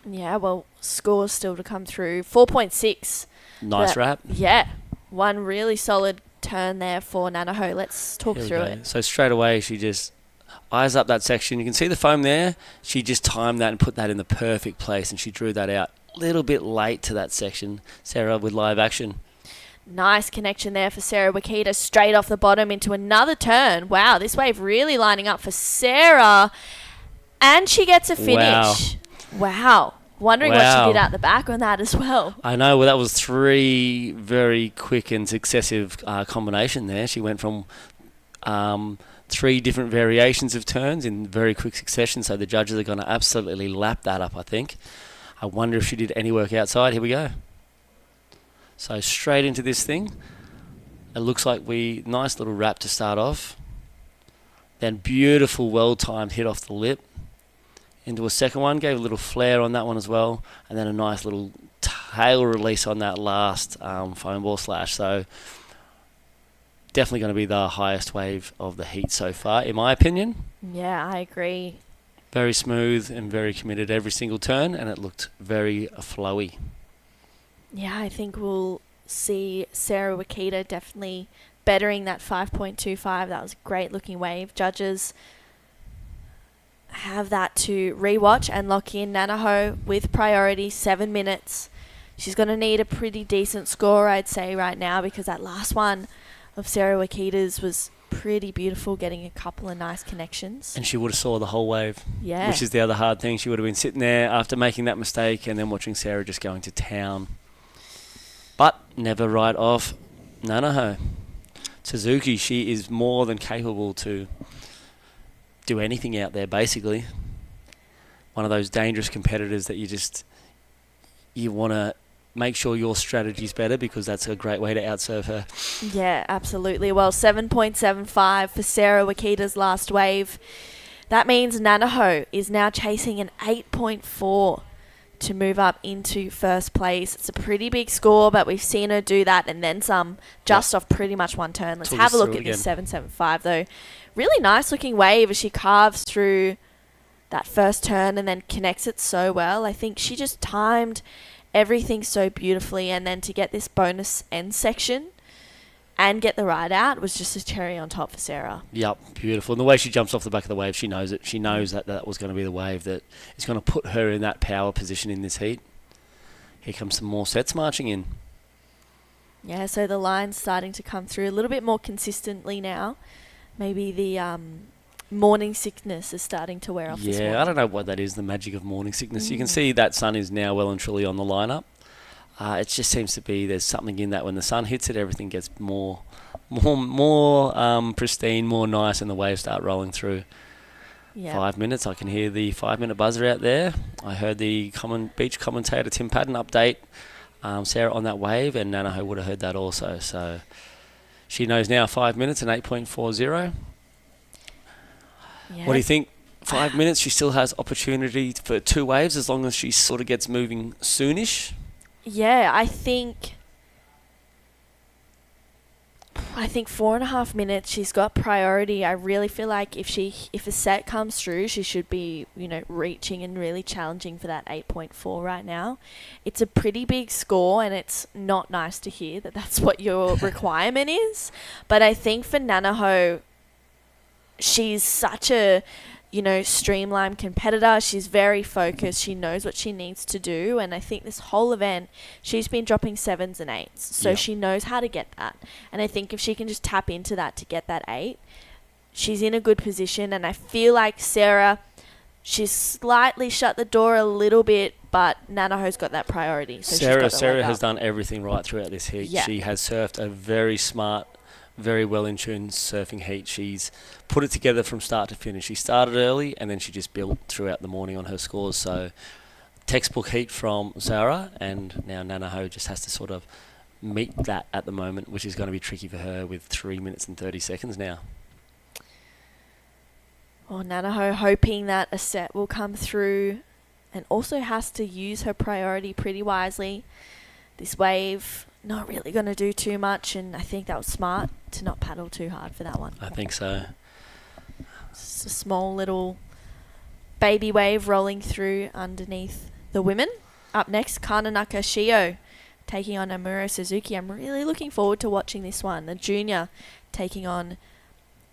Yeah, well, scores still to come through. 4.6. Nice wrap. Yeah. One really solid turn there for Nanaho. Let's talk Here we through go. it. So straight away, she just eyes up that section. You can see the foam there. She just timed that and put that in the perfect place, and she drew that out a little bit late to that section. Sarah with live action. Nice connection there for Sarah Wakita, straight off the bottom into another turn. Wow, this wave really lining up for Sarah. And she gets a finish. Wow. Wondering what she did at the back on that as well. I know. Well, that was 3 very quick and successive combination there. She went from 3 different variations of turns in very quick succession, so the judges are going to absolutely lap that up, I think. I wonder if she did any work outside. Here we go. So straight into this thing. It looks like nice little wrap to start off. Then beautiful, well-timed hit off the lip. Into a second one, gave a little flare on that one as well, and then a nice little tail release on that last foam ball slash. So definitely going to be the highest wave of the heat so far, in my opinion. Yeah, I agree. Very smooth and very committed every single turn, and it looked very flowy. Yeah, I think we'll see Sarah Wakita definitely bettering that 5.25. That was a great looking wave. Judges have that to rewatch and lock in. Nanaho with priority, 7 minutes. She's going to need a pretty decent score, I'd say, right now, because that last one of Sarah Wakita's was pretty beautiful, getting a couple of nice connections. And she would have saw the whole wave, Yeah. which is the other hard thing. She would have been sitting there after making that mistake and then watching Sarah just going to town. But never write off Nanaho. Suzuki, she is more than capable to do anything out there, basically. One of those dangerous competitors that you want to make sure your strategy's better, because that's a great way to outserve her. Yeah, absolutely. Well, 7.75 for Sarah Wakita's last wave. That means Nanaho is now chasing an 8.4 to move up into first place. It's a pretty big score, but we've seen her do that and then some just off pretty much one turn. Let's have a look at this 7.75 though. Really nice looking wave as she carves through that first turn and then connects it so well. I think she just timed everything so beautifully, and then to get this bonus end section and get the ride out was just a cherry on top for Sarah. Yep, beautiful. And the way she jumps off the back of the wave, she knows it. She knows that was going to be the wave that is going to put her in that power position in this heat. Here comes some more sets marching in. Yeah, so the line's starting to come through a little bit more consistently now. Maybe the morning sickness is starting to wear off this morning. Yeah, I don't know what that is, the magic of morning sickness. You can see that sun is now well and truly on the lineup. It just seems to be there's something in that when the sun hits it, everything gets more pristine, more nice, and the waves start rolling through. Yeah. 5 minutes. I can hear the 5-minute buzzer out there. I heard the beach commentator Tim Patton update Sarah on that wave, and Nanaho would have heard that also. So she knows now 5 minutes and 8.40. Yeah. What do you think? 5 minutes, she still has opportunity for 2 waves as long as she sort of gets moving soonish. Yeah, I think I think 4.5 minutes, she's got priority. I really feel like if a set comes through, she should be, reaching and really challenging for that 8.4 right now. It's a pretty big score, and it's not nice to hear that that's what your requirement is. But I think for Nanaho, she's such a, streamlined competitor. She's very focused. She knows what she needs to do. And I think this whole event, she's been dropping 7s and 8s. So she knows how to get that. And I think if she can just tap into that to get that 8, she's in a good position. And I feel like Sarah, she's slightly shut the door a little bit, but Nanaho's got that priority. So Sarah has done everything right throughout this heat. Yeah. She has surfed a very smart, very well in tune surfing heat. She's put it together from start to finish. She started early and then she just built throughout the morning on her scores. So textbook heat from Sarah, and now Nanaho just has to sort of meet that at the moment, which is going to be tricky for her with 3 minutes and 30 seconds now. Well, Nanaho hoping that a set will come through, and also has to use her priority pretty wisely. This wave, not really going to do too much, and I think that was smart to not paddle too hard for that one. I think so. Just a small little baby wave rolling through underneath the women. Up next, Kana Nakashio taking on Amuro Suzuki. I'm really looking forward to watching this one. The junior taking on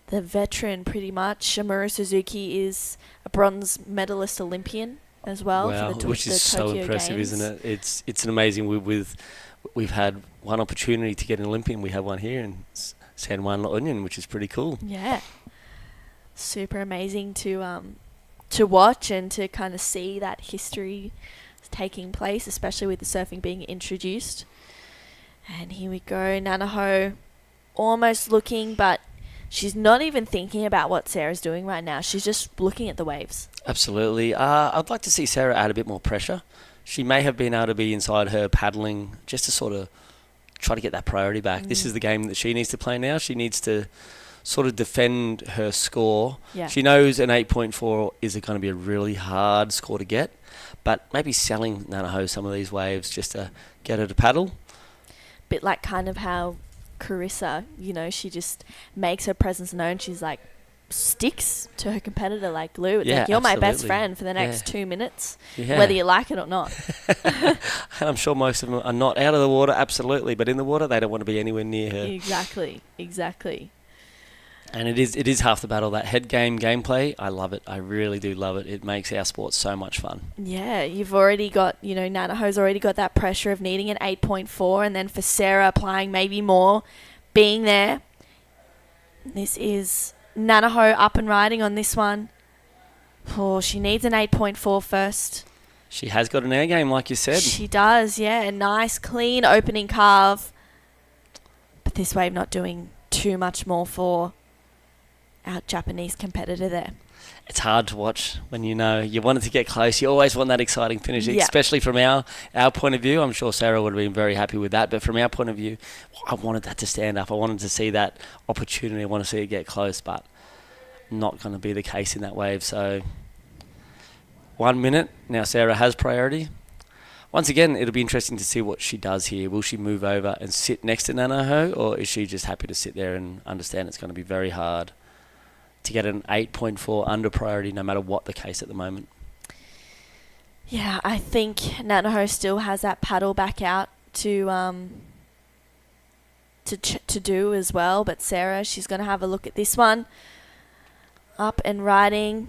the veteran pretty much. Amuro Suzuki is a bronze medalist Olympian as well. Wow, for the which is so Tokyo impressive, Games. isn't it? It's an amazing. We've had one opportunity to get an Olympian. We have one here in San Juan La Union, which is pretty cool. Yeah. Super amazing to watch and to kind of see that history taking place, especially with the surfing being introduced. And here we go, Nanaho almost looking, but she's not even thinking about what Sarah's doing right now. She's just looking at the waves. Absolutely. I'd like to see Sarah add a bit more pressure. She may have been able to be inside her paddling just to sort of try to get that priority back. This is the game that she needs to play now. She needs to sort of defend her score. Yeah. She knows an 8.4 is going to be a really hard score to get, but maybe selling Nanaho some of these waves just to get her to paddle. Bit like kind of how Carissa, she just makes her presence known. She's like, sticks to her competitor like glue. It's like, you're my best absolutely. friend for the next 2 minutes, Yeah. whether you like it or not. And I'm sure most of them are not out of the water, absolutely, but in the water they don't want to be anywhere near her. Exactly. And it is half the battle, that head game gameplay. I love it. I really do love it. It makes our sport so much fun. Yeah, you've already got, Nanaho's already got that pressure of needing an 8.4, and then for Sarah applying maybe more, being there. This is Nanaho up and riding on this one. Oh, she needs an 8.4 first. She has got an air game, like you said. She does, yeah. A nice, clean opening carve. But this wave not doing too much more for our Japanese competitor there. It's hard to watch when you want it to get close. You always want that exciting finish, especially from our point of view. I'm sure Sarah would have been very happy with that. But from our point of view, I wanted that to stand up. I wanted to see that opportunity. I want to see it get close, but not going to be the case in that wave. So 1 minute. Now Sarah has priority. Once again, it'll be interesting to see what she does here. Will she move over and sit next to Nanaho, or is she just happy to sit there and understand it's going to be very hard to get an 8.4 under priority no matter what the case at the moment? Yeah, I think Nanaho still has that paddle back out to do as well, but Sarah, she's going to have a look at this one. Up and riding.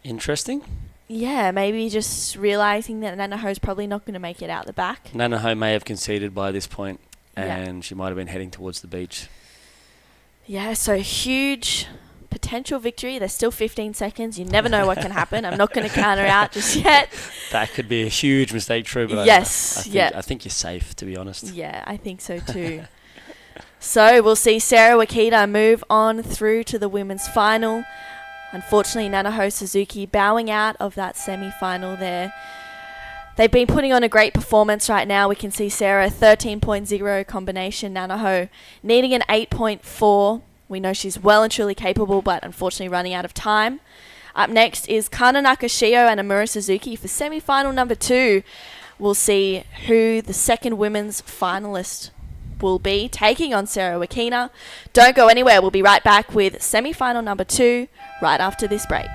Interesting. Yeah, maybe just realising that Nanaho's probably not going to make it out the back. Nanaho may have conceded by this point, and she might have been heading towards the beach. Yeah, so huge potential victory. There's still 15 seconds. You never know what can happen. I'm not going to counter out just yet. That could be a huge mistake, true, but yes, I think you're safe, to be honest. Yeah, I think so too. So we'll see Sarah Wakita move on through to the women's final. Unfortunately, Nanaho Suzuki bowing out of that semi-final there. They've been putting on a great performance right now. We can see Sarah 13.0 combination, Nanaho needing an 8.4. We know she's well and truly capable, but unfortunately running out of time. Up next is Kana Nakashio and Amuro Suzuki for semi-final number 2. We'll see who the second women's finalist will be taking on Sarah Wakita. Don't go anywhere. We'll be right back with semi-final number 2 right after this break.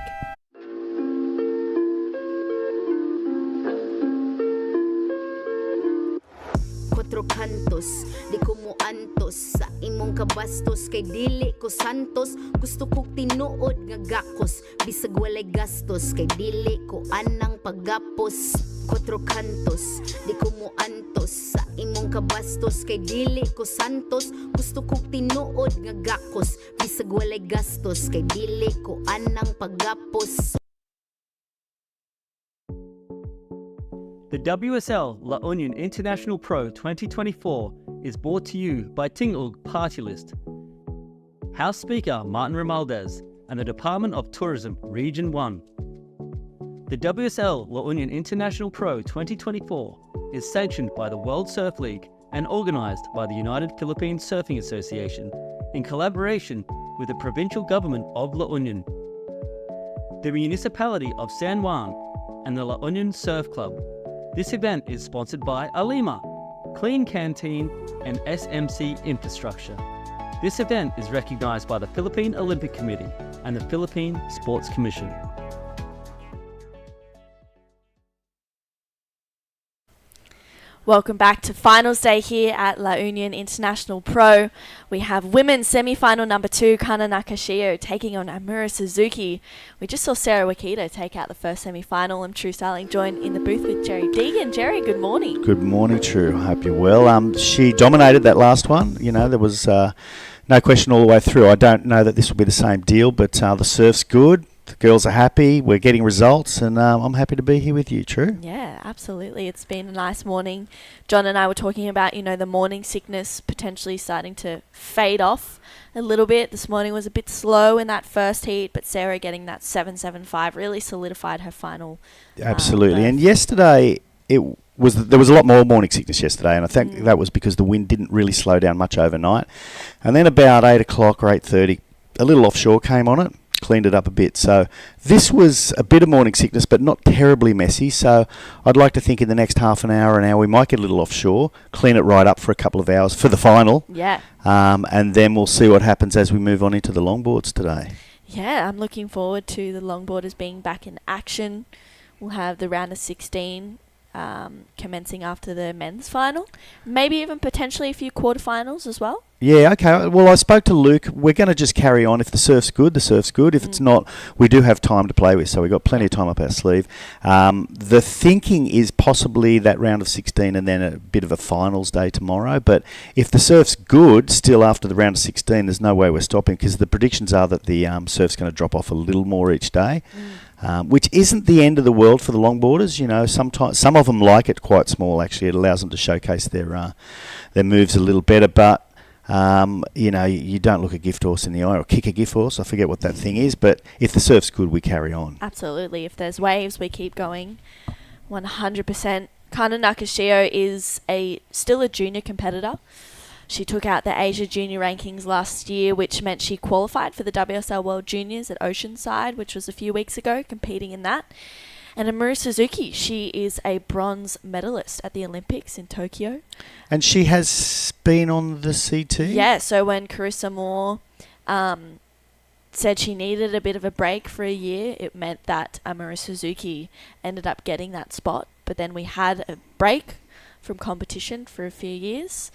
Quatro kantos, di ko mo antos sa imong kabastos kay dili ko santos. Gusto kong tinuod nga gakos, bisag walay gastos kay dili ko anang paggapos. Quatro kantos, di ko mo antos sa imong kabastos kay dili ko santos. Gusto kong tinuod nga gakos, bisag walay gastos kay dili ko anang paggapos. The WSL La Union International Pro 2024 is brought to you by Tingog Party List, House Speaker Martin Romualdez, and the Department of Tourism Region 1. The WSL La Union International Pro 2024 is sanctioned by the World Surf League and organised by the United Philippine Surfing Association in collaboration with the provincial government of La Union, the municipality of San Juan, and the La Union Surf Club. This event is sponsored by Alima, Clean Canteen, and SMC Infrastructure. This event is recognised by the Philippine Olympic Committee and the Philippine Sports Commission. Welcome back to finals day here at La Union International Pro. We have women's semi-final number 2, Kana Nakashio, taking on Amura Suzuki. We just saw Sarah Wakita take out the first semi-final. I'm True Starling, joined in the booth with Jerry Deegan. Jerry, good morning. Good morning, True. I hope you're well. She dominated that last one. You know, there was no question all the way through. I don't know that this will be the same deal, but the surf's good. The girls are happy. We're getting results, and I'm happy to be here with you, True. Yeah, absolutely. It's been a nice morning. John and I were talking about, the morning sickness potentially starting to fade off a little bit. This morning was a bit slow in that first heat, but Sarah getting that 7.75 really solidified her final. Absolutely. And yesterday, there was a lot more morning sickness yesterday, and I think that was because the wind didn't really slow down much overnight. And then about 8 o'clock or 8:30, a little offshore came on it. Cleaned it up a bit. So this was a bit of morning sickness, but not terribly messy. So I'd like to think in the next half an hour, we might get a little offshore, clean it right up for a couple of hours for the final. Yeah. And then we'll see what happens as we move on into the longboards today. Yeah, I'm looking forward to the longboarders being back in action. We'll have the round of 16 commencing after the men's final. Maybe even potentially a few quarterfinals as well. Yeah, okay. Well, I spoke to Luke. We're going to just carry on. If the surf's good, the surf's good. If it's not, we do have time to play with, so we've got plenty of time up our sleeve. The thinking is possibly that round of 16 and then a bit of a finals day tomorrow. But if the surf's good still after the round of 16, there's no way we're stopping, because the predictions are that the surf's going to drop off a little more each day. Which isn't the end of the world for the longboarders. Sometimes some of them like it quite small. Actually, it allows them to showcase their moves a little better. But you don't look a gift horse in the eye or kick a gift horse. I forget what that thing is. But if the surf's good, we carry on. Absolutely. If there's waves, we keep going. 100%. Kana Nakashio is still a junior competitor. She took out the Asia Junior rankings last year, which meant she qualified for the WSL World Juniors at Oceanside, which was a few weeks ago, competing in that. And Amura Suzuki, she is a bronze medalist at the Olympics in Tokyo. And she has been on the CT? Yeah, so when Carissa Moore said she needed a bit of a break for a year, it meant that Amura Suzuki ended up getting that spot. But then we had a break from competition for a few years.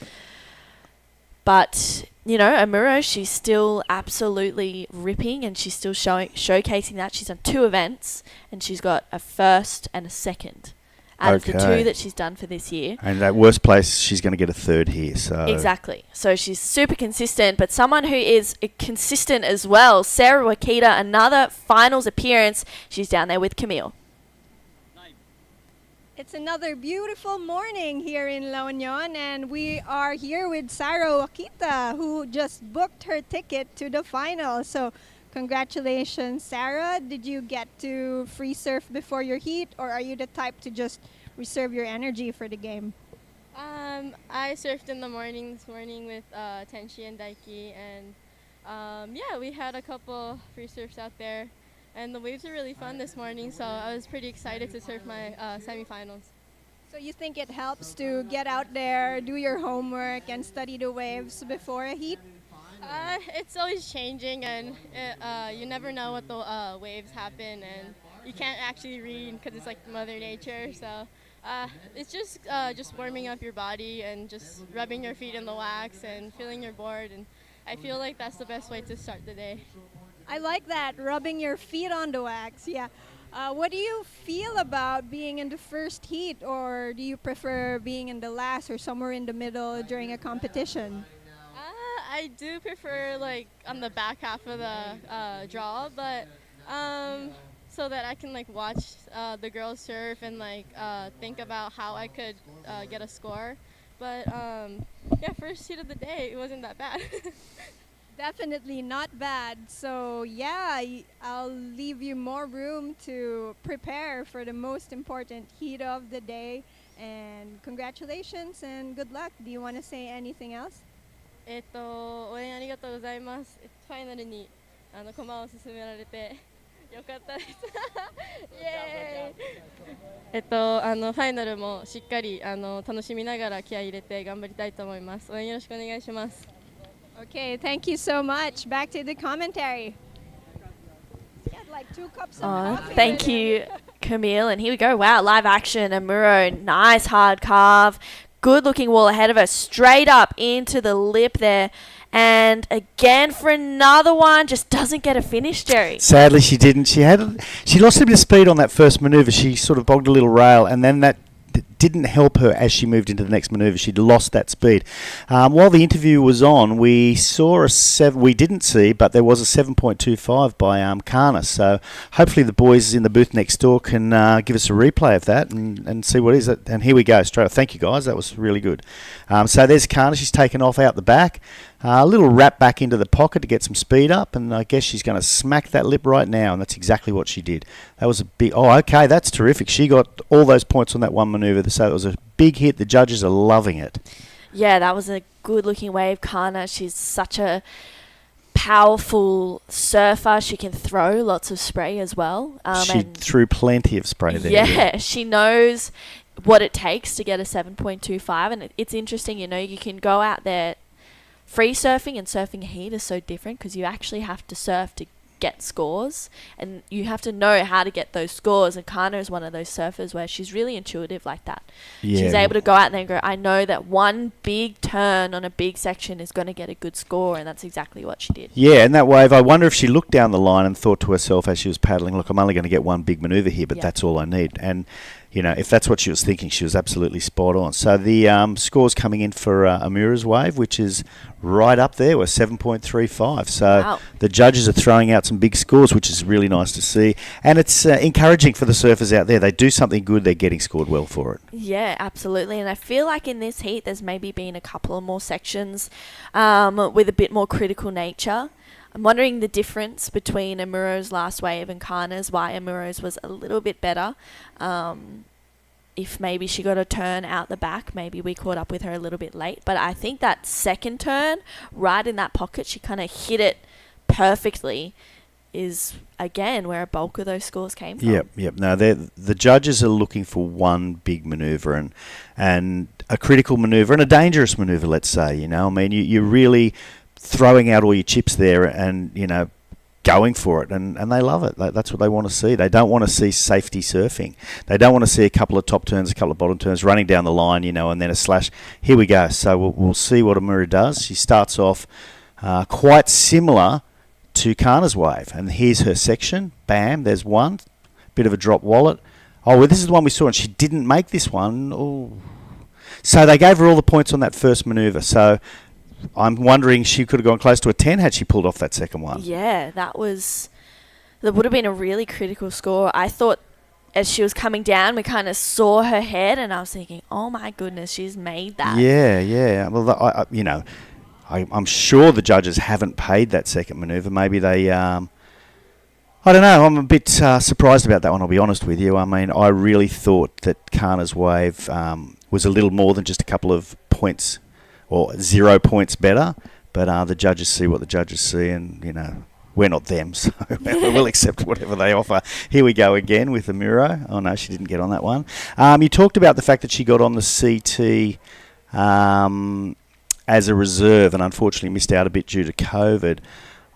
But, Amura, she's still absolutely ripping, and she's still showcasing that. She's done 2 events, and she's got a first and a second out of the 2 that she's done for this year. And at worst place, she's going to get a 3rd here. So exactly. So she's super consistent, but someone who is consistent as well, Sarah Wakita, another finals appearance. She's down there with Camille. It's another beautiful morning here in La Union, and we are here with Sarah Wakita, who just booked her ticket to the final. So congratulations, Sarah. Did you get to free surf before your heat, or are you the type to just reserve your energy for the game? I surfed in the morning this morning with Tenshi and Daiki, and we had a couple free surfs out there. And the waves are really fun this morning, so I was pretty excited to surf my semifinals. So you think it helps to get out there, do your homework, and study the waves before a heat? It's always changing, and you never know what the waves happen, and you can't actually read because it's like Mother Nature. So it's just warming up your body and just rubbing your feet in the wax and feeling your board, and I feel like that's the best way to start the day. I like that, rubbing your feet on the wax. Yeah. What do you feel about being in the first heat, or do you prefer being in the last or somewhere in the middle during a competition? I do prefer like on the back half of the draw, but so that I can like watch the girls surf and like think about how I could get a score. But yeah, first heat of the day, it wasn't that bad. Definitely not bad. So yeah, I'll leave you more room to prepare for the most important heat of the day. And congratulations and good luck. Do you want to say anything else? 応援ありがとうございます。ファイナルに駒を進められてよかったです。イエーイ。ファイナルもしっかり楽しみながら気合い入れて頑張りたいと思います。応援よろしくお願いします。Okay, thank you so much. Back to the commentary. She had like 2 cups of coffee. Thank you, Camille. And here we go. Wow, live action. Amuro, nice hard carve. Good looking wall ahead of her. Straight up into the lip there. And again for another one. Just doesn't get a finish, Jerry. Sadly, she didn't. She lost a bit of speed on that first manoeuvre. She sort of bogged a little rail, and then that didn't help her as she moved into the next manoeuvre. She'd lost that speed. While the interview was on, we saw we didn't see, but there was a 7.25 by Kana. So hopefully the boys in the booth next door can give us a replay of that and see what is it. And here we go. Straight. Thank you, guys. That was really good. So there's Kana. She's taken off out the back. A little wrap back into the pocket to get some speed up, and I guess she's going to smack that lip right now, and that's exactly what she did. That was a big... Oh, okay, that's terrific. She got all those points on that one manoeuvre, so it was a big hit. The judges are loving it. Yeah, that was a good-looking wave. Kana, she's such a powerful surfer. She can throw lots of spray as well. She threw plenty of spray there. Yeah, she knows what it takes to get a 7.25, and it's interesting, you can go out there. Free surfing and surfing heat is so different because you actually have to surf to get scores, and you have to know how to get those scores. And Kana is one of those surfers where she's really intuitive like that. Yeah. She's able to go out there and go, I know that one big turn on a big section is going to get a good score, and that's exactly what she did. Yeah, and that wave, I wonder if she looked down the line and thought to herself as she was paddling, look, I'm only going to get one big manoeuvre here, but that's all I need. And if that's what she was thinking, she was absolutely spot on. So the scores coming in for Amura's wave, which is right up there, were 7.35. So The judges are throwing out some big scores, which is really nice to see. And it's encouraging for the surfers out there. They do something good, they're getting scored well for it. Yeah, absolutely. And I feel like in this heat, there's maybe been a couple of more sections with a bit more critical nature. I'm wondering the difference between Amuro's last wave and Kana's, why Amuro's was a little bit better. If maybe she got a turn out the back, maybe we caught up with her a little bit late. But I think that second turn, right in that pocket, she kind of hit it perfectly, is, again, where a bulk of those scores came from. Yep. No, the judges are looking for one big manoeuvre and a critical manoeuvre and a dangerous manoeuvre, let's say. You're really throwing out all your chips there and, going for it, and they love it. That's what they want to see. They don't want to see safety surfing. They don't want to see a couple of top turns, a couple of bottom turns, running down the line, and then a slash. Here we go. So we'll see what Amura does. She starts off quite similar to Kana's wave, and here's her section. Bam, there's one. Bit of a drop wallet. Oh, well, this is the one we saw, and she didn't make this one. Oh. So they gave her all the points on that first manoeuvre. So I'm wondering she could have gone close to a 10 had she pulled off that second one. Yeah, that would have been a really critical score. I thought as she was coming down, we kind of saw her head, and I was thinking, oh my goodness, she's made that. Yeah. Well, I'm sure the judges haven't paid that second manoeuvre. Maybe they... I don't know. I'm a bit surprised about that one, I'll be honest with you. I really thought that Kana's wave was a little more than just a couple of points or 0 points better, but the judges see what the judges see, and we're not them, so we'll accept whatever they offer. Here we go again with the Miro. Oh, no, she didn't get on that one. You talked about the fact that she got on the CT as a reserve and unfortunately missed out a bit due to COVID.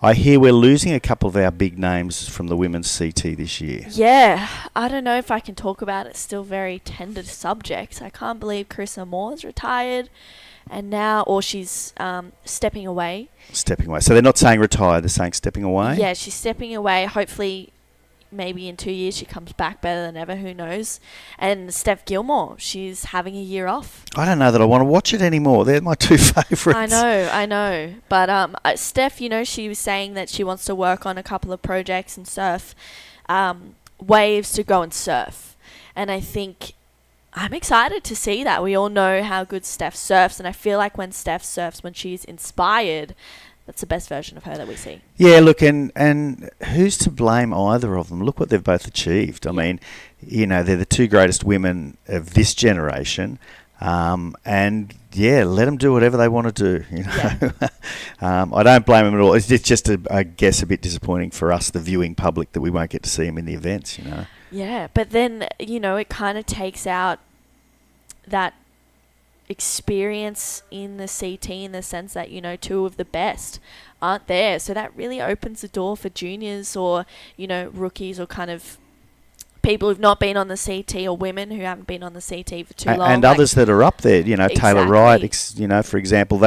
I hear we're losing a couple of our big names from the women's CT this year. Yeah, I don't know if I can talk about it. Still very tender subject. I can't believe Carissa Moore's retired, and now, or she's stepping away. Stepping away. So they're not saying retired, they're saying stepping away? Yeah, she's stepping away. Hopefully, maybe in 2 years she comes back better than ever. Who knows? And Steph Gilmore, she's having a year off. I don't know that I want to watch it anymore. They're my two favourites. I know. But Steph, you know, she was saying that she wants to work on a couple of projects and surf waves to go and surf. And I think I'm excited to see that. We all know how good Steph surfs, and I feel like when Steph surfs, when she's inspired, that's the best version of her that we see. Yeah, look, and who's to blame either of them? Look what they've both achieved. I mean, you know, they're the two greatest women of this generation. And yeah, let them do whatever they want to do. You know, I don't blame them at all. It's just, I guess, a bit disappointing for us, the viewing public, that we won't get to see them in the events. You know. Yeah, but then it kind of takes out that experience in the CT in the sense that two of the best aren't there, so that really opens the door for juniors or rookies or kind of people who've not been on the CT or women who haven't been on the CT for too long. And others that are up there, Taylor Wright, for example.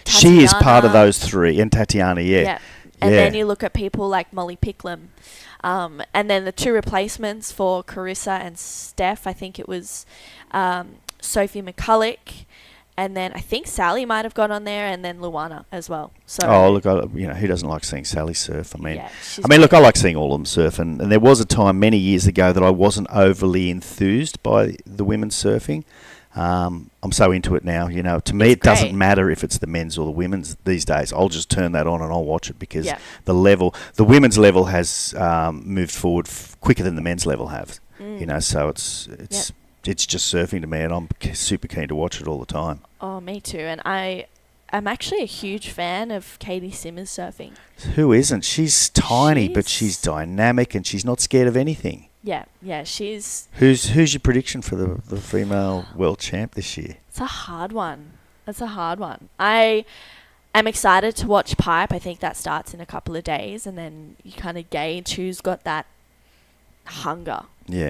She is part of those three, and Tatiana, And then you look at people like Molly Picklum. And then the two replacements for Carissa and Steph, I think it was Sophie McCulloch, and then I think Sally might have got on there, and then Luana as well. So look, who doesn't like seeing Sally surf? I mean, I like seeing all of them surf, and there was a time many years ago that I wasn't overly enthused by the women's surfing. I'm so into it now. To me, it doesn't matter if it's the men's or the women's these days. I'll just turn that on and I'll watch it because the women's level has moved forward quicker than the men's level have. So it's just surfing to me, and I'm super keen to watch it all the time. Oh, me too. And I'm actually a huge fan of Katie Simmers surfing. Who isn't? She's tiny, but she's dynamic, and she's not scared of anything. Yeah, she's... Who's your prediction for the female world champ this year? It's a hard one. I am excited to watch Pipe. I think that starts in a couple of days, and then you kind of gauge who's got that hunger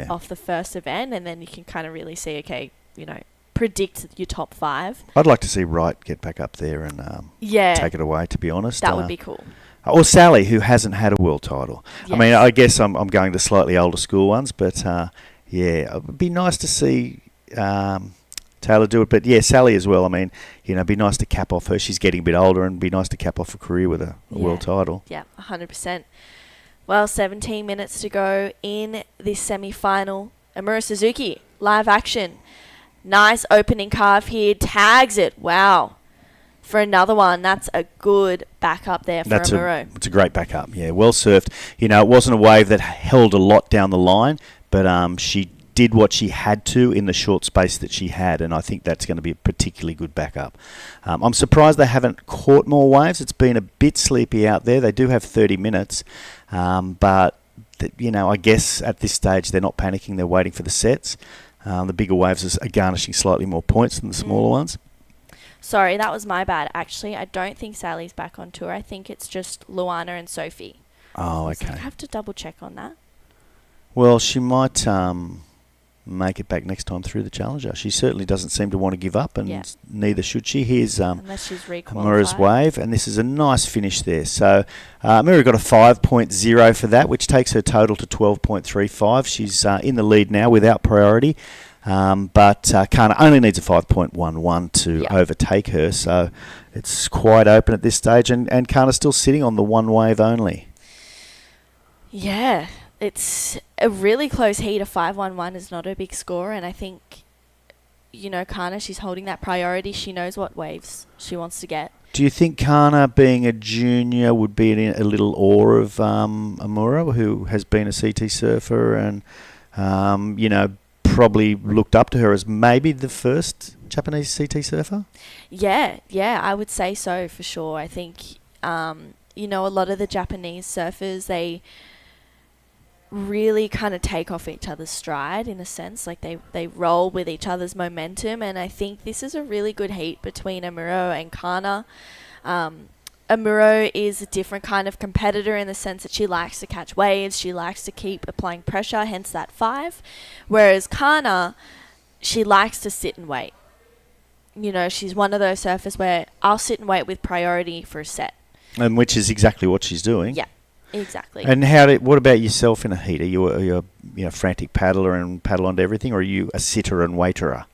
off the first event, and then you can kind of really see, predict your top five. I'd like to see Wright get back up there and take it away, to be honest. That would be cool. Or Sally, who hasn't had a world title. Yes. I mean, I guess I'm going to slightly older school ones, but it would be nice to see Taylor do it. But yeah, Sally as well. I mean, it'd be nice to cap off her. She's getting a bit older, and be nice to cap off a career with a world title. Yeah, 100%. Well, 17 minutes to go in this semi-final. Amura Suzuki, live action. Nice opening carve here. Tags it. Wow. For another one, that's a good backup there for Amuro. It's a great backup, yeah. Well surfed. It wasn't a wave that held a lot down the line, but she did what she had to in the short space that she had, and I think that's going to be a particularly good backup. I'm surprised they haven't caught more waves. It's been a bit sleepy out there. They do have 30 minutes, but I guess at this stage they're not panicking. They're waiting for the sets. The bigger waves are garnishing slightly more points than the smaller ones. Sorry, that was my bad. Actually, I don't think Sally's back on tour. I think it's just Luana and Sophie. Oh, okay. So I have to double check on that. Well, she might make it back next time through the Challenger. She certainly doesn't seem to want to give up, and neither should she. Here's unless she's Amura's wave, and this is a nice finish there. So Amura got a 5.0 for that, which takes her total to 12.35. She's in the lead now without priority. But Kana only needs a 5.11 to overtake her, so it's quite open at this stage, and Kana's still sitting on the one wave only. Yeah, it's a really close heat. A 5.11 is not a big score, and I think, Kana, she's holding that priority. She knows what waves she wants to get. Do you think Kana, being a junior, would be in a little awe of Amura, who has been a CT surfer and, probably looked up to her as maybe the first Japanese CT surfer? Yeah, I would say so for sure. I think you know, a lot of the Japanese surfers, they really kind of take off each other's stride in a sense. Like they roll with each other's momentum, and I think this is a really good heat between Amuro and Kana. Amuro is a different kind of competitor in the sense that she likes to catch waves, she likes to keep applying pressure, hence that 5. Whereas Kana, she likes to sit and wait. You know, she's one of those surfers where I'll sit and wait with priority for a set. And which is exactly what she's doing. Yeah, exactly. And what about yourself in a heat? Are you a frantic paddler and paddle onto everything, or are you a sitter and waiterer?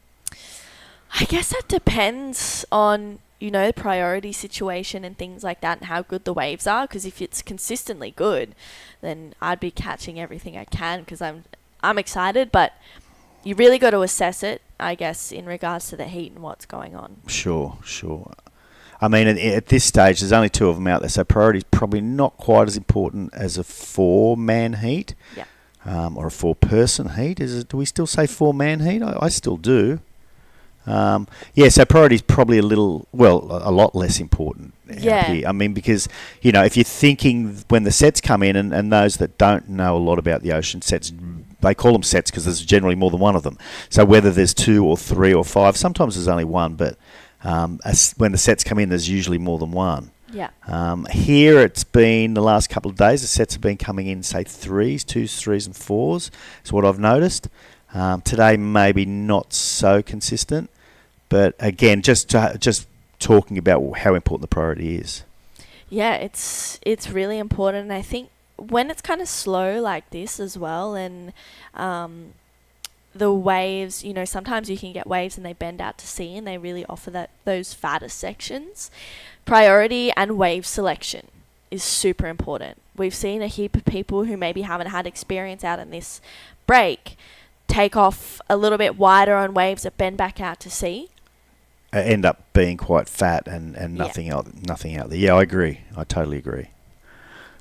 I guess that depends on, you know, the priority situation and things like that and how good the waves are. Because if it's consistently good, then I'd be catching everything I can because I'm excited. But you really got to assess it, I guess, in regards to the heat and what's going on. Sure. I mean, at this stage, there's only 2 of them out there, so priority is probably not quite as important as a 4-man heat, or a 4-person heat. Do we still say 4-man heat? I still do. So priority is probably a lot less important out here. I mean, because, you know, if you're thinking when the sets come in, and those that don't know a lot about the ocean, sets, they call them sets because there's generally more than one of them. So whether there's 2 or 3 or 5, sometimes there's only one, but when the sets come in, there's usually more than one. Here it's been the last couple of days, the sets have been coming in, say, 3s, 2s, 3s and 4s. That's what I've noticed. Today maybe not so consistent, but again, just talking about how important the priority is. Yeah, it's really important. And I think when it's kind of slow like this as well, and the waves, you know, sometimes you can get waves and they bend out to sea and they really offer those fatter sections. Priority and wave selection is super important. We've seen a heap of people who maybe haven't had experience out in this break take off a little bit wider on waves that bend back out to sea. End up being quite fat and nothing out there. Yeah, I agree. I totally agree.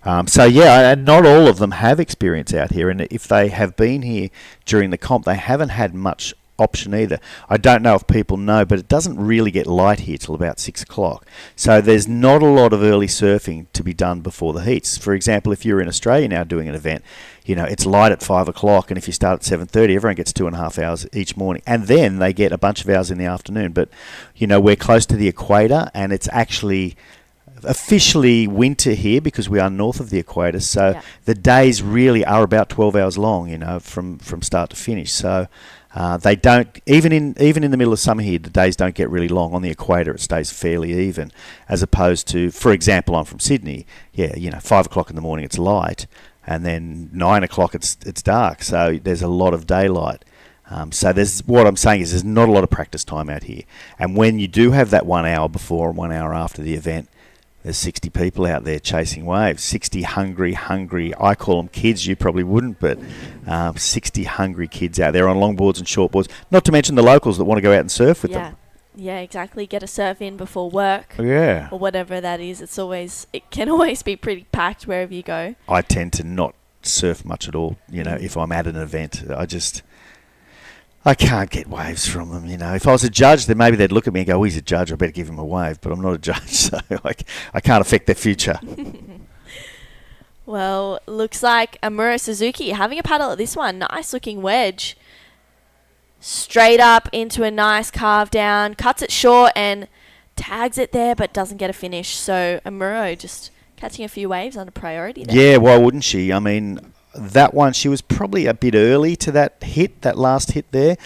And not all of them have experience out here, and if they have been here during the comp, they haven't had much option either. I don't know if people know, but it doesn't really get light here till about 6 o'clock. So there's not a lot of early surfing to be done before the heats. For example, if you're in Australia now doing an event, you know, it's light at 5 o'clock, and if you start at 7:30, everyone gets 2.5 hours each morning, and then they get a bunch of hours in the afternoon. But, you know, we're close to the equator, and it's actually officially winter here because we are north of the equator, so the days really are about 12 hours long, you know, from start to finish. So they don't, even in the middle of summer here, the days don't get really long. On the equator it stays fairly even, as opposed to, for example, I'm from Sydney, 5 o'clock in the morning it's light, and then 9 o'clock it's dark, so there's a lot of daylight. So what I'm saying is there's not a lot of practice time out here, and when you do have that 1 hour before and 1 hour after the event, there's 60 people out there chasing waves. 60 hungry, I call them kids, you probably wouldn't, but 60 hungry kids out there on longboards and shortboards, not to mention the locals that want to go out and surf with them. Yeah, exactly. Get a surf in before work. Yeah. Or whatever that is. It can always be pretty packed wherever you go. I tend to not surf much at all, you know, if I'm at an event. I can't get waves from them, you know. If I was a judge, then maybe they'd look at me and go, he's a judge, I better give him a wave. But I'm not a judge, so I can't affect their future. Well, looks like Amuro Suzuki having a paddle at this one. Nice looking wedge. Straight up into a nice carve down. Cuts it short and tags it there, but doesn't get a finish. So Amuro just catching a few waves under priority there. Yeah, why wouldn't she? I mean, that one, she was probably a bit early to that last hit there.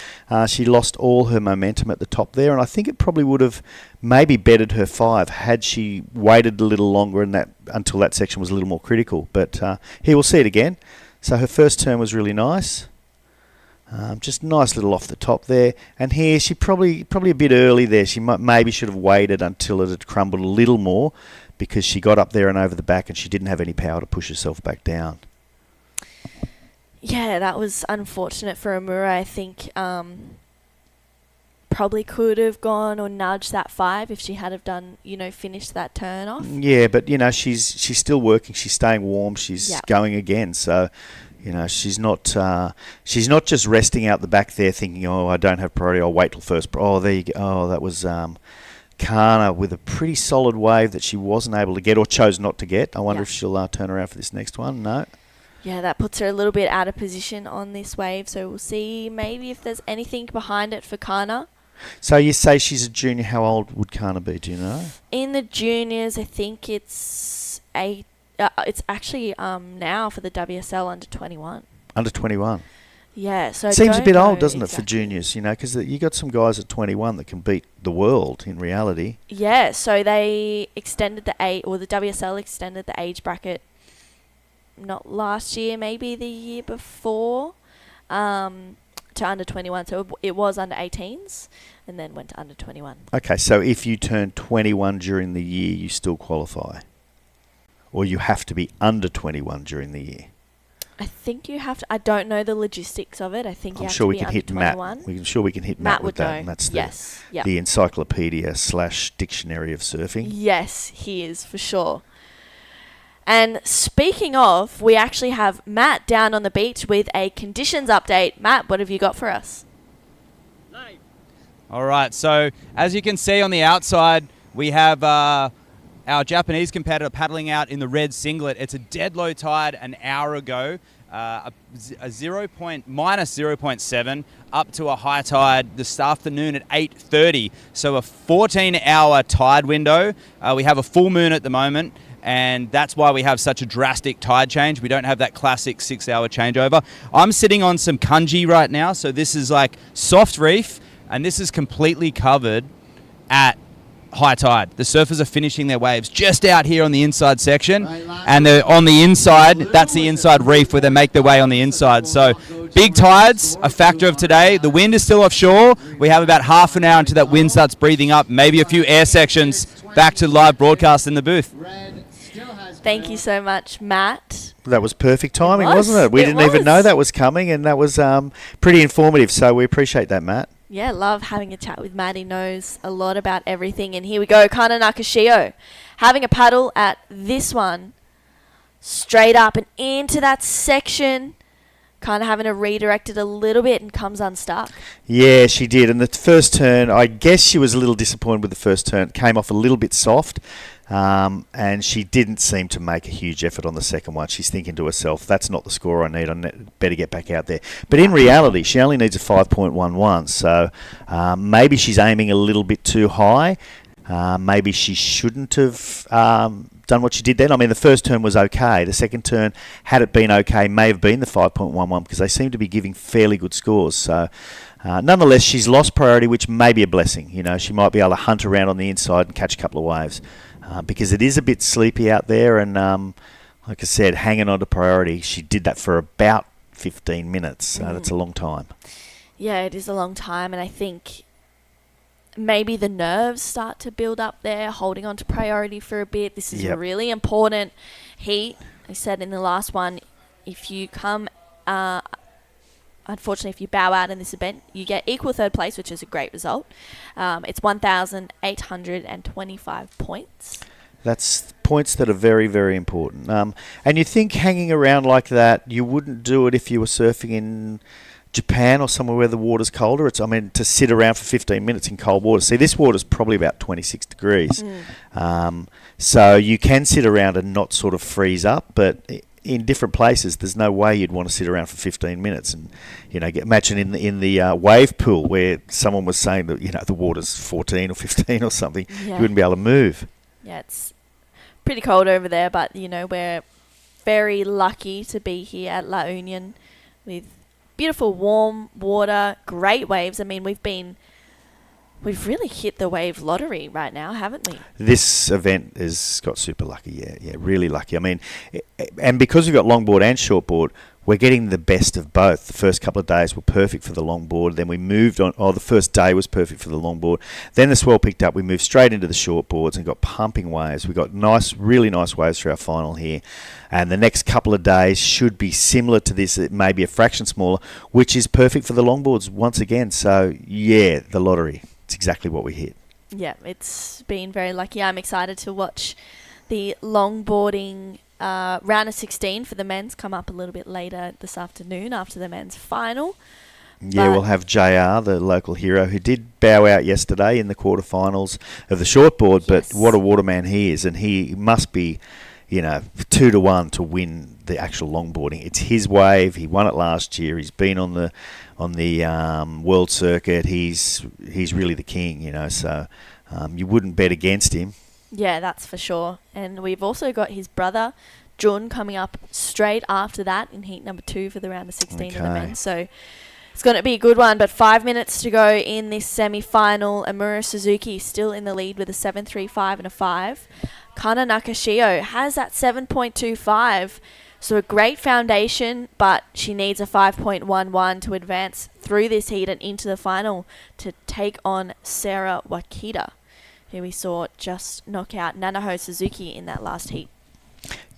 She lost all her momentum at the top there, and I think it probably would have maybe bettered her 5 had she waited a little longer until that section was a little more critical. But here we'll see it again. So her first turn was really nice. Just nice little off the top there. And here she probably a bit early there. She maybe should have waited until it had crumbled a little more, because she got up there and over the back and she didn't have any power to push herself back down. Yeah, that was unfortunate for Amuro. I think probably could have gone or nudged that 5 if she had have done, you know, finished that turn off. Yeah, but, you know, she's still working. She's staying warm. She's going again. So, you know, she's not just resting out the back there thinking, oh, I don't have priority, I'll wait till first. Oh, there you go. Oh, that was Kana with a pretty solid wave that she wasn't able to get or chose not to get. I wonder Yeah. if she'll turn around for this next one. No. Yeah, that puts her a little bit out of position on this wave, so we'll see maybe if there's anything behind it for Kana. So you say she's a junior. How old would Kana be? Do you know? In the juniors, I think it's actually now for the WSL under 21. Under 21. Yeah, so I Seems a don't bit old, know doesn't it, for exactly. juniors? You know, because you got some guys at 21 that can beat the world in reality. Yeah, so they extended the WSL extended the age bracket. Not last year, maybe the year before, to under 21. So it was under 18s, and then went to under 21. Okay, so if you turn 21 during the year, you still qualify, or you have to be under 21 during the year. I think you have to. I don't know the logistics of it. I think you I'm have sure to we be can under hit Matt. 21. I'm sure we can hit Matt with would that. know. And that's Yes. Yep. the encyclopedia / dictionary of surfing. Yes, he is for sure. And speaking of, we actually have Matt down on the beach with a conditions update. Matt, what have you got for us? All right, so as you can see on the outside, we have our Japanese competitor paddling out in the red singlet. It's a dead low tide an hour ago, minus 0.7, up to a high tide this afternoon at 8:30. So a 14-hour tide window. We have a full moon at the moment, and that's why we have such a drastic tide change. We don't have that classic 6-hour changeover. I'm sitting on some kanji right now, so this is like soft reef, and this is completely covered at high tide. The surfers are finishing their waves just out here on the inside section, and they're on the inside. That's the inside reef where they make their way on the inside. So big tides, a factor of today. The wind is still offshore. We have about half an hour until that wind starts breathing up, maybe a few air sections. Back to live broadcast in the booth. Thank you so much, Matt. That was perfect timing, was. wasn't it? We It didn't even was. know that was coming, and that was pretty informative. So we appreciate that, Matt. Yeah, love having a chat with Matt. He knows a lot about everything. And here we go, Kana Nakashio. Having a paddle at this one. Straight up and into that section. Kind of having to redirect it a little bit and comes unstuck. Yeah, she did. And the first turn, I guess she was a little disappointed with the first turn. It came off a little bit soft. And she didn't seem to make a huge effort on the second one. She's thinking to herself, that's not the score I need. Better get back out there. But in reality, she only needs a 5.11. So maybe she's aiming a little bit too high. Maybe she shouldn't have done what she did then. I mean, the first turn was okay. The second turn, had it been okay, may have been the 5.11 because they seem to be giving fairly good scores. So nonetheless, she's lost priority, which may be a blessing. You know, she might be able to hunt around on the inside and catch a couple of waves. Because it is a bit sleepy out there, and like I said, hanging on to priority. She did that for about 15 minutes, so that's a long time. Yeah, it is a long time, and I think maybe the nerves start to build up there, holding on to priority for a bit. This is a really important heat. I said in the last one, if you come... unfortunately, if you bow out in this event, you get equal third place, which is a great result. It's 1,825 points. That's points that are very, very important. And you think hanging around like that, you wouldn't do it if you were surfing in Japan or somewhere where the water's colder. To sit around for 15 minutes in cold water. See, this water's probably about 26 degrees. So you can sit around and not sort of freeze up, but... in different places, there's no way you'd want to sit around for 15 minutes and, imagine in the wave pool where someone was saying that, the water's 14 or 15 or something, you wouldn't be able to move. Yeah, it's pretty cold over there, but, we're very lucky to be here at La Union with beautiful warm water, great waves. I mean, we've really hit the wave lottery right now, haven't we? This event has got super lucky, yeah, really lucky. I mean, and because we've got longboard and shortboard, we're getting the best of both. The first couple of days were perfect for the longboard. Then we moved on. The first day was perfect for the longboard. Then the swell picked up. We moved straight into the shortboards and got pumping waves. We got really nice waves for our final here. And the next couple of days should be similar to this, maybe a fraction smaller, which is perfect for the longboards once again. So, yeah, the lottery. It's exactly what we hit. Yeah, it's been very lucky. I'm excited to watch the longboarding round of 16 for the men's come up a little bit later this afternoon after the men's final. Yeah, we'll have JR, the local hero, who did bow out yesterday in the quarterfinals of the shortboard, but what a waterman he is, and he must be, 2-1 to win the actual longboarding. It's his wave. He won it last year. He's been on the world circuit. He's really the king, so you wouldn't bet against him. Yeah, that's for sure. And we've also got his brother, Jun, coming up straight after that in heat number 2 for the round of 16 of the men. So it's going to be a good one, but 5 minutes to go in this semi-final. Amura Suzuki still in the lead with a 7.35 and a 5. Kana Nakashio has that 7.25, so a great foundation, but she needs a 5.11 to advance through this heat and into the final to take on Sarah Wakita, who we saw just knock out Nanaho Suzuki in that last heat.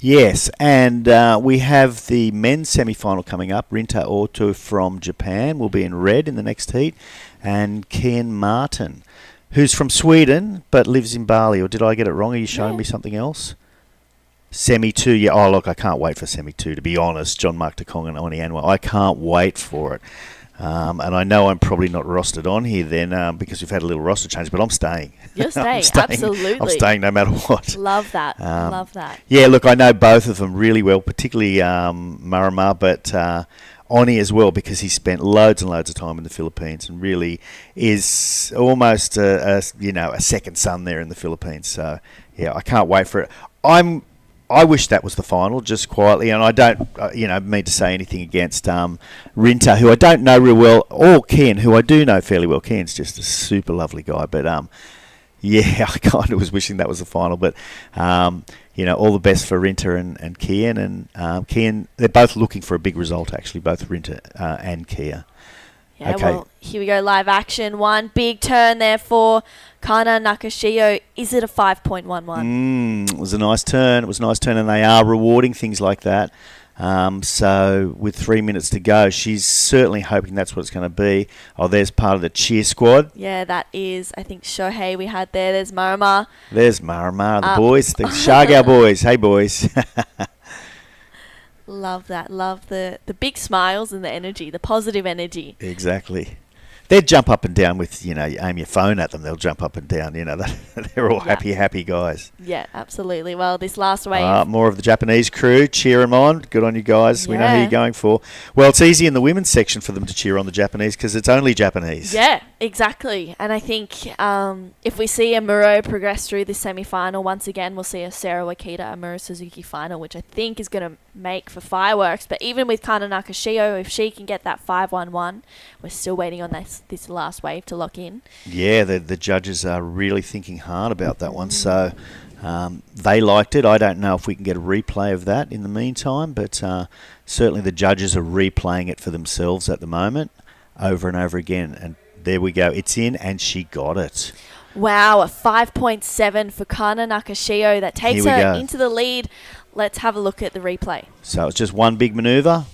Yes, and we have the men's semi-final coming up. Rinta Oto from Japan will be in red in the next heat, and Ken Martin, who's from Sweden but lives in Bali. Or did I get it wrong? Are you showing me something else? Semi 2, yeah. Oh, look, I can't wait for Semi 2, to be honest. John Mark Tokong and Oni Anwar. I can't wait for it. And I know I'm probably not rostered on here then because we've had a little roster change, but I'm staying. You're staying, absolutely. I'm staying no matter what. Love that. Love that. Yeah, look, I know both of them really well, particularly Marama, but Oni as well, because he spent loads and loads of time in the Philippines and really is almost a second son there in the Philippines. So, yeah, I can't wait for it. I wish that was the final, just quietly, and I don't, mean to say anything against Rinta, who I don't know real well, or Ken, who I do know fairly well. Ken's just a super lovely guy, but yeah, I kind of was wishing that was the final, but all the best for Rinta and Kian, and Kian, they're both looking for a big result, actually, both Rinta and Kia. Yeah, okay. Well, here we go, live action. One big turn there for Kana Nakashio. Is it a 5.11? It was a nice turn. It was a nice turn, and they are rewarding things like that. So with 3 minutes to go, she's certainly hoping that's what it's going to be. Oh, there's part of the cheer squad. Yeah, that is, I think, Shohei we had there. There's Marama. There's Marama, the boys. The Shargao boys. Hey, boys. Love that. Love the big smiles and the energy, the positive energy. Exactly. They'd jump up and down with, you aim your phone at them. They'll jump up and down. They're all happy guys. Yeah, absolutely. Well, this last wave. More of the Japanese crew. Cheer them on. Good on you guys. Yeah. We know who you're going for. Well, it's easy in the women's section for them to cheer on the Japanese because it's only Japanese. Yeah, exactly. And I think if we see Amuro progress through this semi-final, once again, we'll see a Sarah Wakita, Amuro Suzuki final, which I think is going to make for fireworks. But even with Kana Nakashio, if she can get that 5.11, we're still waiting on this last wave to lock in. Yeah, the judges are really thinking hard about that one. So they liked it. I don't know if we can get a replay of that in the meantime, but certainly the judges are replaying it for themselves at the moment over and over again. And there we go. It's in, and she got it. Wow, a 5.7 for Kana Nakashio. That takes her into the lead. Let's have a look at the replay. So it's just one big manoeuvre,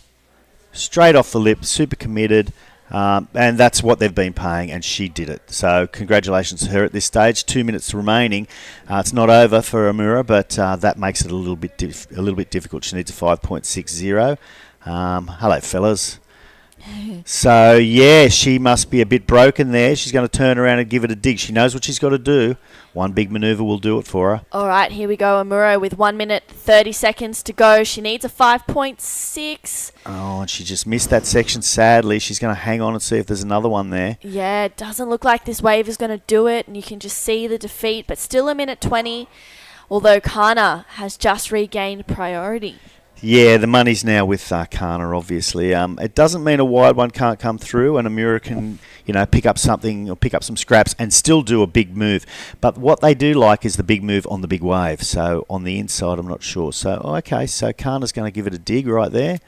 straight off the lip, super committed. And that's what they've been paying, and she did it. So congratulations to her at this stage. 2 minutes remaining. It's not over for Amura, but that makes it a little bit difficult. She needs a 5.60. Hello, fellas. So, yeah, she must be a bit broken there. She's going to turn around and give it a dig. She knows what she's got to do. One big manoeuvre will do it for her. All right, here we go. Amuro with 1 minute, 30 seconds to go. She needs a 5.6. Oh, and she just missed that section, sadly. She's going to hang on and see if there's another one there. Yeah, it doesn't look like this wave is going to do it, and you can just see the defeat, but still a minute 20, although Kana has just regained priority. Yeah, the money's now with Kana, obviously. It doesn't mean a wide one can't come through and Amura can, pick up something or pick up some scraps and still do a big move. But what they do like is the big move on the big wave. So on the inside, I'm not sure. So, okay, so Kana's going to give it a dig right there.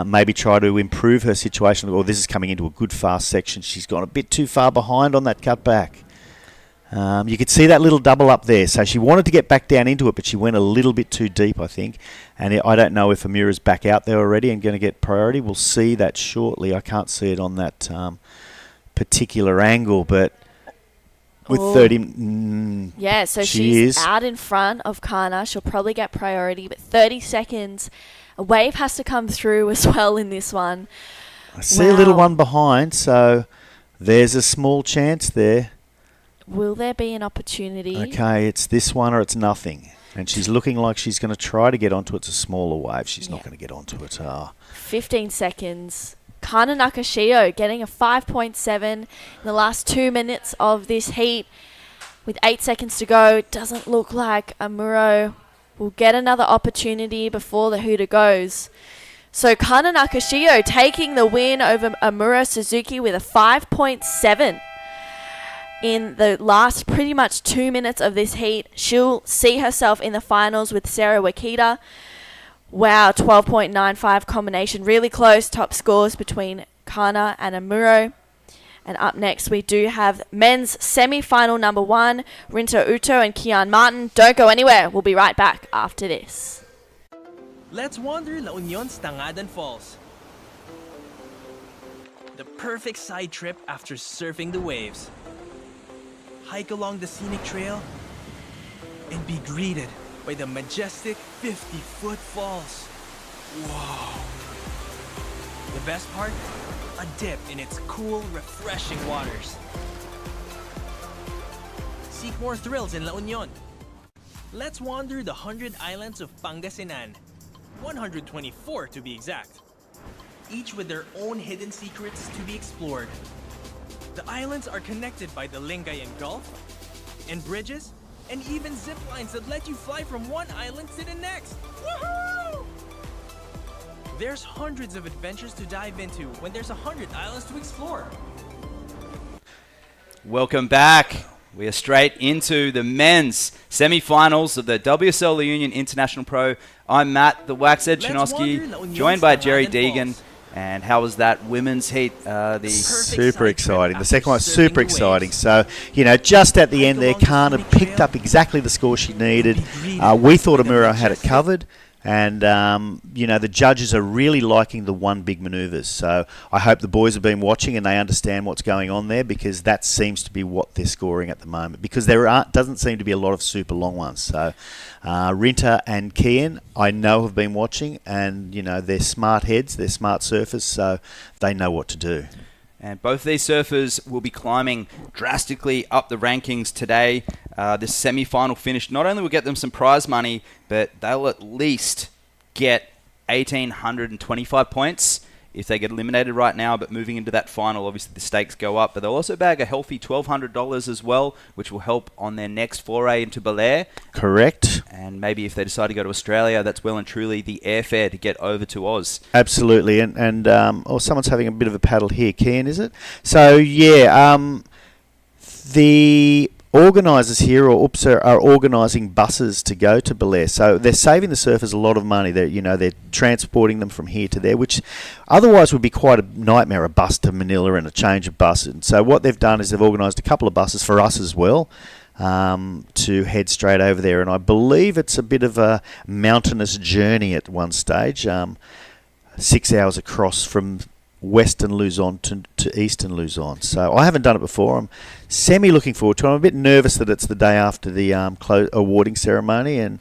Maybe try to improve her situation. Well, this is coming into a good fast section. She's gone a bit too far behind on that cutback. You could see that little double up there. So she wanted to get back down into it, but she went a little bit too deep, I think. And I don't know if Amura's back out there already and going to get priority. We'll see that shortly. I can't see it on that particular angle, but with 30... yeah, so she's out in front of Kana. She'll probably get priority, but 30 seconds. A wave has to come through as well in this one. I see a little one behind, so there's a small chance there. Will there be an opportunity? Okay, it's this one or it's nothing. And she's looking like she's going to try to get onto it. It's a smaller wave. She's not going to get onto it. 15 seconds. Kana Nakashio getting a 5.7 in the last 2 minutes of this heat. With 8 seconds to go, it doesn't look like Amuro will get another opportunity before the hooter goes. So Kana Nakashio taking the win over Amuro Suzuki with a 5.7 in the last pretty much 2 minutes of this heat. She'll see herself in the finals with Sarah Wakita. Wow, 12.95 combination. Really close top scores between Kana and Amuro. And up next, we do have men's semi-final number 1, Rinta Uto and Kian Martin. Don't go anywhere. We'll be right back after this. Let's wander La Union's Tangadan Falls. The perfect side trip after surfing the waves. Hike along the scenic trail and be greeted by the majestic 50-foot falls. Whoa! The best part? A dip in its cool, refreshing waters. Seek more thrills in La Union. Let's wander the 100 islands of Pangasinan. 124 to be exact. Each with their own hidden secrets to be explored. The islands are connected by the Lingayen Gulf, and bridges, and even zip lines that let you fly from one island to the next. Woohoo! There's hundreds of adventures to dive into when there's 100 islands to explore. Welcome back. We are straight into the men's semi-finals of the WSL La Union International Pro. I'm Matt, the Waxhead Chinoski, joined by Jerry Deegan. And how was that women's heat? Super exciting. The second one, super exciting. So, just at the end there, Khan had picked up exactly the score she needed. We thought Amuro had it covered. And, the judges are really liking the one big manoeuvres. So I hope the boys have been watching and they understand what's going on there, because that seems to be what they're scoring at the moment. Because there doesn't seem to be a lot of super long ones. So Rinta and Kian, I know, have been watching, and, they're smart heads, they're smart surfers, so they know what to do. And both these surfers will be climbing drastically up the rankings today. This semi-final finish not only will get them some prize money, but they'll at least get 1,825 points if they get eliminated right now. But moving into that final, obviously the stakes go up. But they'll also bag a healthy $1,200 as well, which will help on their next foray into Belair. Correct. And maybe if they decide to go to Australia, that's well and truly the airfare to get over to Oz. Absolutely. And someone's having a bit of a paddle here. Kian, is it? So, yeah, the organisers here are organising buses to go to Belair, so they're saving the surfers a lot of money. They're transporting them from here to there, which otherwise would be quite a nightmare, a bus to Manila and a change of bus. And so what they've done is they've organised a couple of buses for us as well, to head straight over there. And I believe it's a bit of a mountainous journey at one stage, 6 hours across from Western Luzon to Eastern Luzon. So I haven't done it before. I'm looking forward to it. I'm a bit nervous that it's the day after the awarding ceremony, and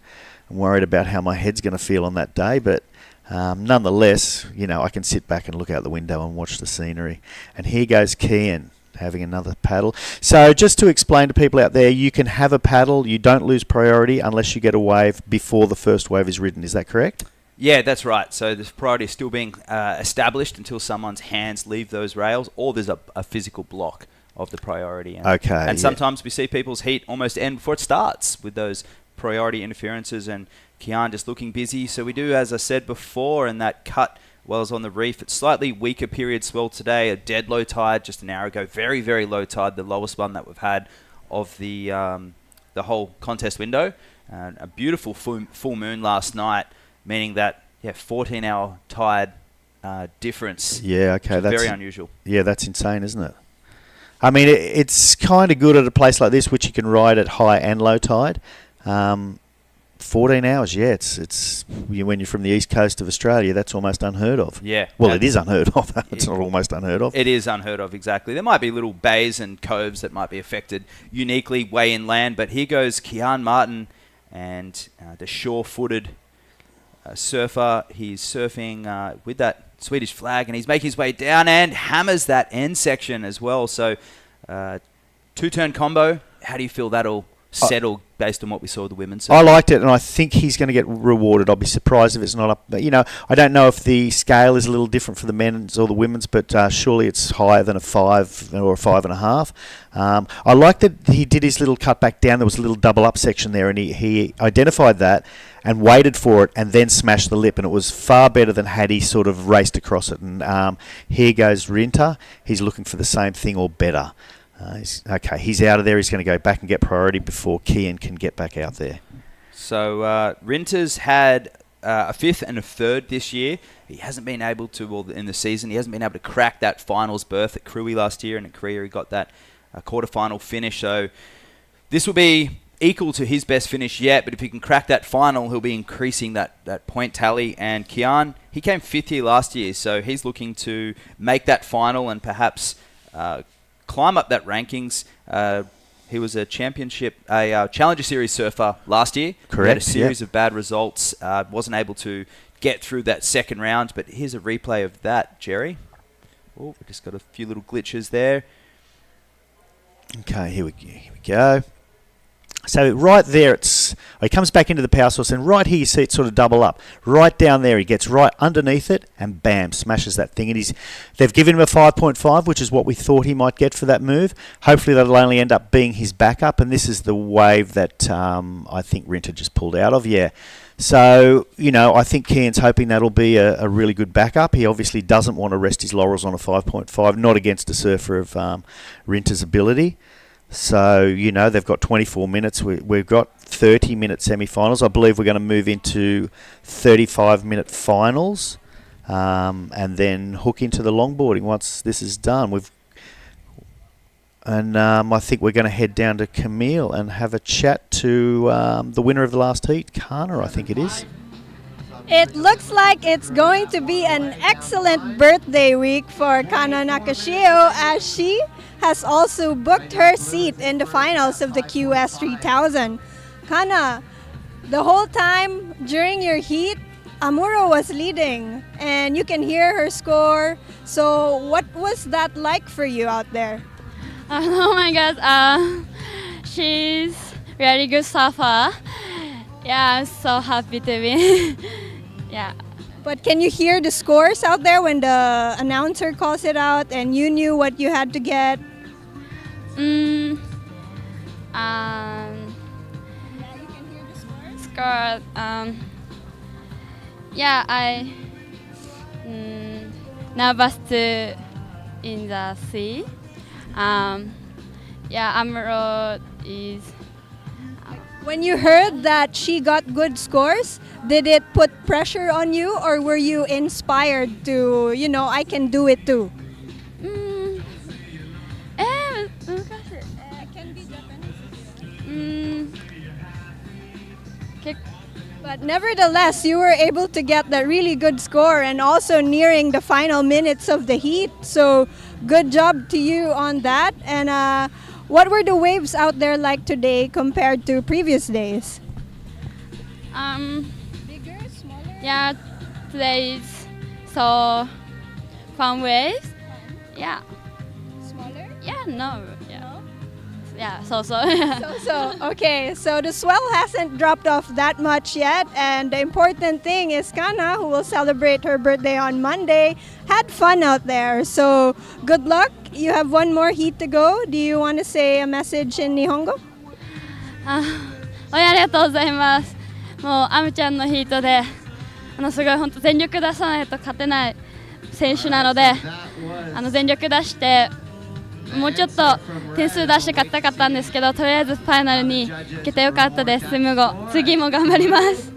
I'm worried about how my head's going to feel on that day. But nonetheless, I can sit back and look out the window and watch the scenery. And here goes Kian having another paddle. So just to explain to people out there, you can have a paddle. You don't lose priority unless you get a wave before the first wave is ridden. Is that correct? Yeah, that's right. So the priority is still being established until someone's hands leave those rails, or there's a physical block of the priority. And sometimes we see people's heat almost end before it starts with those priority interferences, and Kian just looking busy. So we do, as I said before, in that cut wells on the reef, it's slightly weaker period swell today, a dead low tide just an hour ago, very, very low tide, the lowest one that we've had of the whole contest window. A beautiful full moon last night, meaning that 14-hour tide difference. Yeah, okay, that's very unusual. Yeah, that's insane, isn't it? I mean, it's kind of good at a place like this, which you can ride at high and low tide. 14 hours, yeah, it's when you're from the east coast of Australia, that's almost unheard of. Yeah. Well, it is unheard of. It's not almost unheard of. It is unheard of, exactly. There might be little bays and coves that might be affected uniquely way inland, but here goes Kian Martin and the sure-footed surfer. He's surfing with that Swedish flag, and he's making his way down and hammers that end section as well. So, two-turn combo. How do you feel that'll settle based on what we saw with the women's surf? I liked it, and I think he's going to get rewarded. I'll be surprised if it's not up. But, I don't know if the scale is a little different for the men's or the women's, but surely it's higher than a 5 or a 5.5. I like that he did his little cut back down. There was a little double up section there, and he identified that and waited for it and then smashed the lip, and it was far better than had he sort of raced across it. And here goes Rinta. He's looking for the same thing or better. He's out of there. He's going to go back and get priority before Kian can get back out there. So Rinta's had a 5th and a 3rd this year. He hasn't been able to, in the season, he hasn't been able to crack that finals berth at Krui last year, and at Korea he got that quarterfinal finish. So this will be equal to his best finish yet, but if he can crack that final, he'll be increasing that point tally. And Kian, he came 5th here last year, so he's looking to make that final and perhaps climb up that rankings. He was a Challenger Series surfer last year. Correct. He had a series of bad results. Wasn't able to get through that second round, but here's a replay of that, Jerry. Oh, we just got a few little glitches there. Okay, here we go. So right there, he comes back into the power source, and right here you see it sort of double up. Right down there, he gets right underneath it, and bam, smashes that thing. And they've given him a 5.5, which is what we thought he might get for that move. Hopefully that'll only end up being his backup, and this is the wave that I think Rinta just pulled out of, yeah. So, I think Kian's hoping that'll be a really good backup. He obviously doesn't want to rest his laurels on a 5.5, not against a surfer of Rinta's ability. So, they've got 24 minutes. We've got 30-minute semi-finals. I believe we're going to move into 35-minute finals and then hook into the longboarding once this is done. I think we're going to head down to Camille and have a chat to the winner of the last heat, Kana, I think it is. It looks like it's going to be an excellent birthday week for Kana Nakashio, as she has also booked her seat in the finals of the QS 3000. Kana, the whole time during your heat, Amuro was leading, and you can hear her score. So what was that like for you out there? Oh my God, she's really good surfer. Yeah, I'm so happy to win. Yeah. But can you hear the scores out there when the announcer calls it out and you knew what you had to get? Yeah, you can hear the scores? Score, yeah, I nervous to in the sea. Yeah, Amuro is... When you heard that she got good scores, did it put pressure on you, or were you inspired to, I can do it too? Can be Japanese. But nevertheless, you were able to get that really good score and also nearing the final minutes of the heat. So good job to you on that. And what were the waves out there like today compared to previous days? Bigger, smaller? Yeah, today's so fun waves. Yeah. Smaller? Yeah, no. Yeah. No? Yeah, so. Okay, so the swell hasn't dropped off that much yet, and the important thing is Kana, who will celebrate her birthday on Monday, had fun out there. So good luck. You have one more heat to go. Do you want to say a message in Nihongo? ありがとうございます。もうアムちゃんのヒートですごい本当全力出さないと勝てない選手なので、全力出してもうちょっと点数出して勝ちたかったんですけど、とりあえずファイナルに行けてよかったです。次も頑張ります。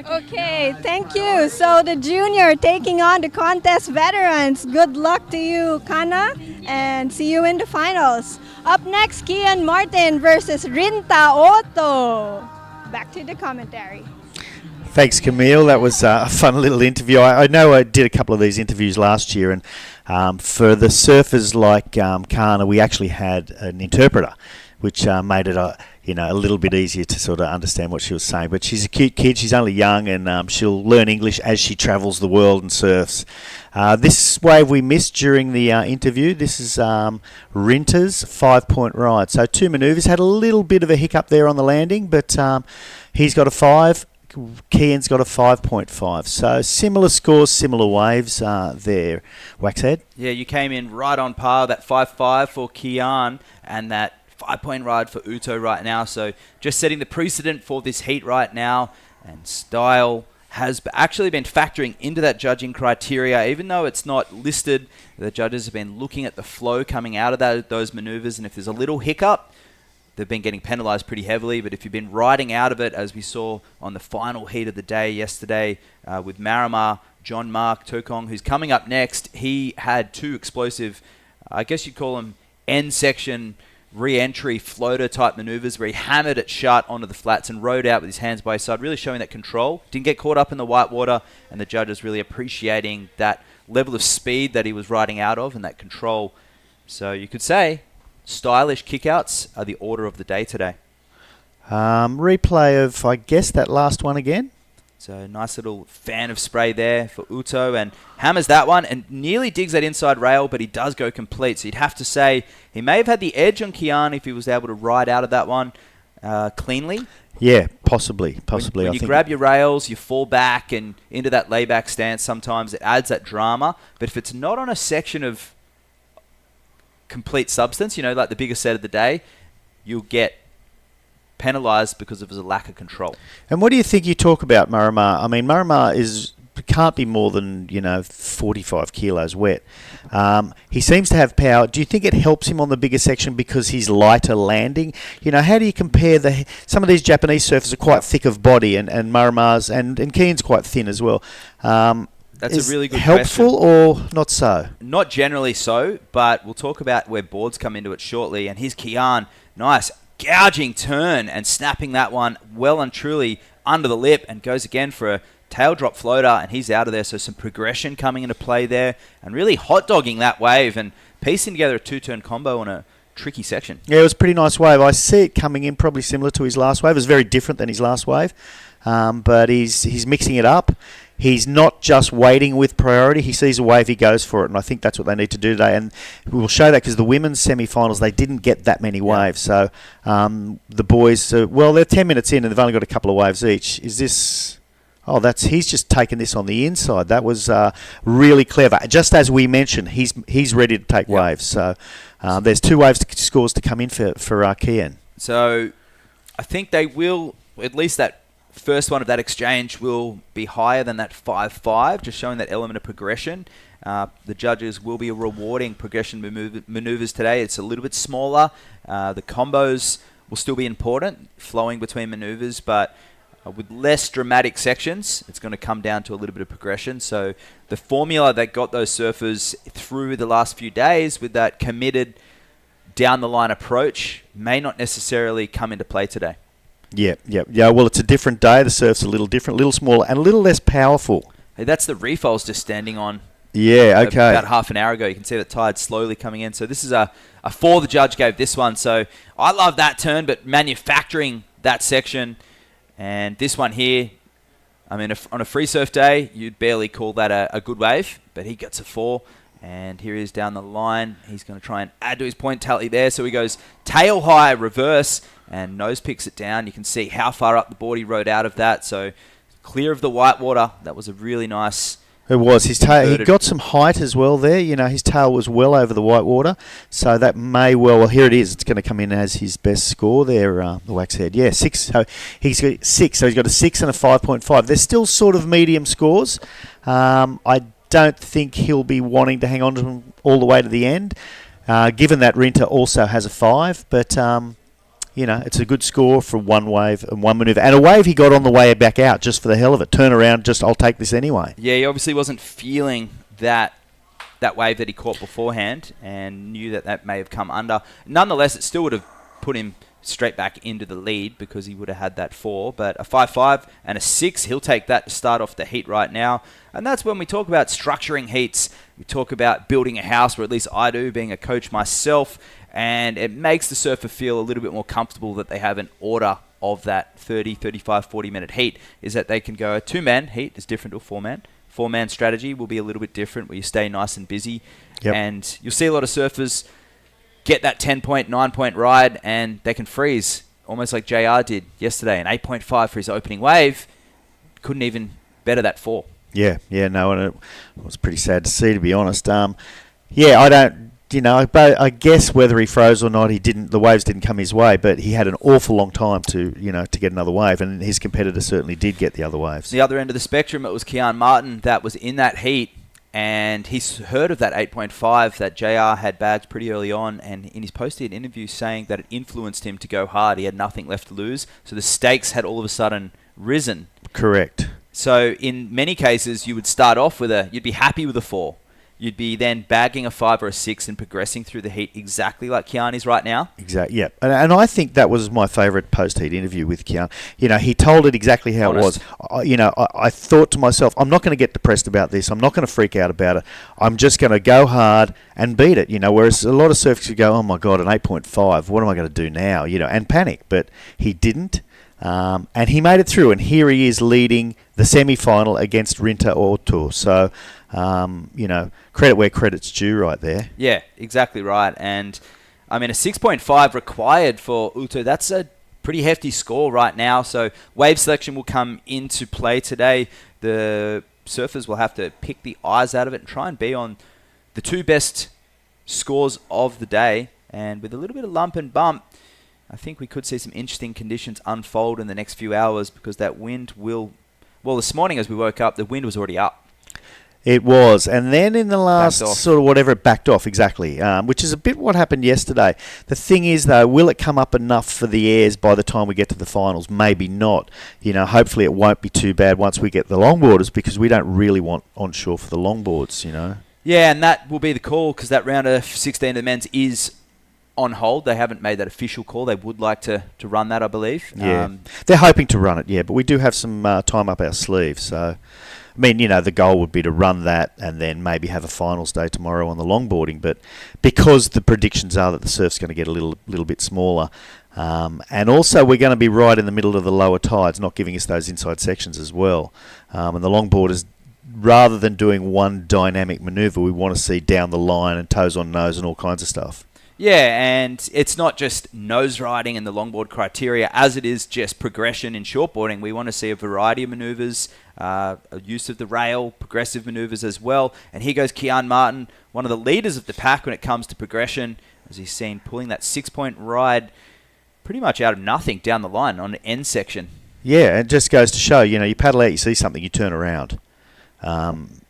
Okay, thank you. So the junior taking on the contest veterans. Good luck to you, Kana, and see you in the finals. Up next, Kian Martin versus Rinta Otto. Back to the commentary. Thanks, Camille. That was a fun little interview. I know I did a couple of these interviews last year, and for the surfers like Kana, we actually had an interpreter, which made it a little bit easier to sort of understand what she was saying. But she's a cute kid. She's only young, and she'll learn English as she travels the world and surfs. This wave we missed during the interview. This is Rinter's 5-point ride. So 2 manoeuvres. Had a little bit of a hiccup there on the landing, but he's got a 5. Kian's got a 5.5. So similar scores, similar waves there. Waxhead? Yeah, you came in right on par, that 5.5 for Kian and that 5-point ride for Uto right now. So just setting the precedent for this heat right now, and style has actually been factoring into that judging criteria. Even though it's not listed, the judges have been looking at the flow coming out of those maneuvers, and if there's a little hiccup, they've been getting penalised pretty heavily. But if you've been riding out of it, as we saw on the final heat of the day yesterday with Marimar, John Mark, Tokong, who's coming up next, he had 2 explosive, I guess you'd call them end section re-entry floater type maneuvers where he hammered it shut onto the flats and rode out with his hands by his side, really showing that control. Didn't get caught up in the white water, and the judges really appreciating that level of speed that he was riding out of and that control. So you could say stylish kickouts are the order of the day today. Replay of, I guess, that last one again. So nice little fan of spray there for Uto, and hammers that one and nearly digs that inside rail, but he does go complete. So you'd have to say he may have had the edge on Kian if he was able to ride out of that one cleanly. Yeah, possibly. When you grab your rails, you fall back and into that layback stance, sometimes it adds that drama. But if it's not on a section of complete substance, like the biggest set of the day, you'll get penalised because of his lack of control. And what do you think you talk about Marimar? I mean, Marimar can't be more than 45 kilos wet. He seems to have power. Do you think it helps him on the bigger section because he's lighter landing? How do you compare some of these Japanese surfers are quite thick of body, and Marimar's and Kian's quite thin as well. That's a really good helpful question. Or not so? Not generally so, but we'll talk about where boards come into it shortly. And here's Kian, nice gouging turn and snapping that one well and truly under the lip, and goes again for a tail drop floater, and he's out of there. So some progression coming into play there, and really hot dogging that wave and piecing together a 2-turn combo on a tricky section. Yeah, it was a pretty nice wave. I see it coming in probably similar to his last wave. It was very different than his last wave, but he's mixing it up. He's not just waiting with priority. He sees a wave, he goes for it, and I think that's what they need to do today. And we'll show that because the women's semi-finals, they didn't get that many waves. So the boys, they're 10 minutes in and they've only got a couple of waves each. Is this... Oh, he's just taken this on the inside. That was really clever. Just as we mentioned, he's ready to take waves. So there's 2 waves scores to come in for Kian. So I think they will, at least that first one of that exchange will be higher than that 5.5, just showing that element of progression. The judges will be rewarding progression maneuvers today. It's a little bit smaller. The combos will still be important, flowing between maneuvers, but with less dramatic sections, it's going to come down to a little bit of progression. So the formula that got those surfers through the last few days with that committed down-the-line approach may not necessarily come into play today. Yeah. Well, it's a different day. The surf's a little different, a little smaller, and a little less powerful. Hey, that's the reef I was just standing on. Yeah, okay. About half an hour ago. You can see the tide slowly coming in. So this is a 4 the judge gave this one. So I love that turn, but manufacturing that section. And this one here, I mean, on a free surf day, you'd barely call that a good wave, but he gets a 4. And here he is down the line. He's going to try and add to his point tally there. So he goes tail high, reverse, and nose picks it down. You can see how far up the board he rode out of that. So clear of the white water. That was a really nice... It was. His tail. He got some height as well there. His tail was well over the white water. So that may well here it is. It's going to come in as his best score there, the Waxhead. Yeah, 6. So he's got 6. So he's got a 6 and a 5.5. They're still sort of medium scores. I don't think he'll be wanting to hang on to them all the way to the end, given that Rinter also has a 5. But, it's a good score for one wave and one manoeuvre. And a wave he got on the way back out just for the hell of it. Turn around, I'll take this anyway. Yeah, he obviously wasn't feeling that wave that he caught beforehand and knew that may have come under. Nonetheless, it still would have put him straight back into the lead because he would have had that 4. But a 5.5 and a 6, he'll take that to start off the heat right now. And that's when we talk about structuring heats. We talk about building a house, or at least I do, being a coach myself. and it makes the surfer feel a little bit more comfortable that they have an order of that 30, 35, 40-minute heat, is that they can go a 2-man heat is different to a 4-man. 4-man strategy will be a little bit different, where you stay nice and busy. Yep. And you'll see a lot of surfers get that 10-point, 9-point ride, and they can freeze, almost like JR did yesterday, an 8.5 for his opening wave. Couldn't even better that 4. Yeah, no, and it was pretty sad to see, to be honest. Yeah, I don't, but I guess whether he froze or not, the waves didn't come his way, but he had an awful long time to get another wave, and his competitor certainly did get the other waves. The other end of the spectrum, it was Kian Martin that was in that heat, and he's heard of that 8.5 that JR had bagged pretty early on, and in his post-heat interview saying that it influenced him to go hard. He had nothing left to lose, so the stakes had all of a sudden risen. Correct. So in many cases, you would start off with you'd be happy with a 4. You'd be then bagging a 5 or a 6 and progressing through the heat exactly like Kian is right now. Exactly, yeah. And I think that was my favourite post-heat interview with Kian. He told it exactly how Honest. it was. I thought to myself, I'm not going to get depressed about this. I'm not going to freak out about it. I'm just going to go hard and beat it. Whereas a lot of surfers could go, oh my God, an 8.5. What am I going to do now? And panic. But he didn't. And he made it through, and here he is leading the semi-final against Rinta Orto. So, credit where credit's due right there. Yeah, exactly right. And, a 6.5 required for Uto, that's a pretty hefty score right now. So, wave selection will come into play today. The surfers will have to pick the eyes out of it and try and be on the 2 best scores of the day. And with a little bit of lump and bump, I think we could see some interesting conditions unfold in the next few hours, because that wind will... Well, this morning as we woke up, the wind was already up. It was. And then in the last Backed off. it backed off, exactly, which is a bit what happened yesterday. The thing is, though, will it come up enough for the airs by the time we get to the finals? Maybe not. Hopefully it won't be too bad once we get the longboarders, because we don't really want onshore for the longboards, Yeah, and that will be the call, because that round of 16 of the men's is on hold. They haven't made that official call. They would like to run that, I believe. Yeah, they're hoping to run it, yeah, but we do have some time up our sleeve. So, the goal would be to run that and then maybe have a finals day tomorrow on the longboarding. But because the predictions are that the surf's going to get a little bit smaller, and also we're going to be right in the middle of the lower tides, not giving us those inside sections as well. And the longboarders, rather than doing one dynamic manoeuvre, we want to see down the line and toes on nose and all kinds of stuff. Yeah, and it's not just nose riding and the longboard criteria as it is just progression in shortboarding. We want to see a variety of manoeuvres, use of the rail, progressive manoeuvres as well. And here goes Kian Martin, one of the leaders of the pack when it comes to progression, as he's seen pulling that 6-point ride pretty much out of nothing down the line on the end section. Yeah, it just goes to show, you paddle out, you see something, you turn around.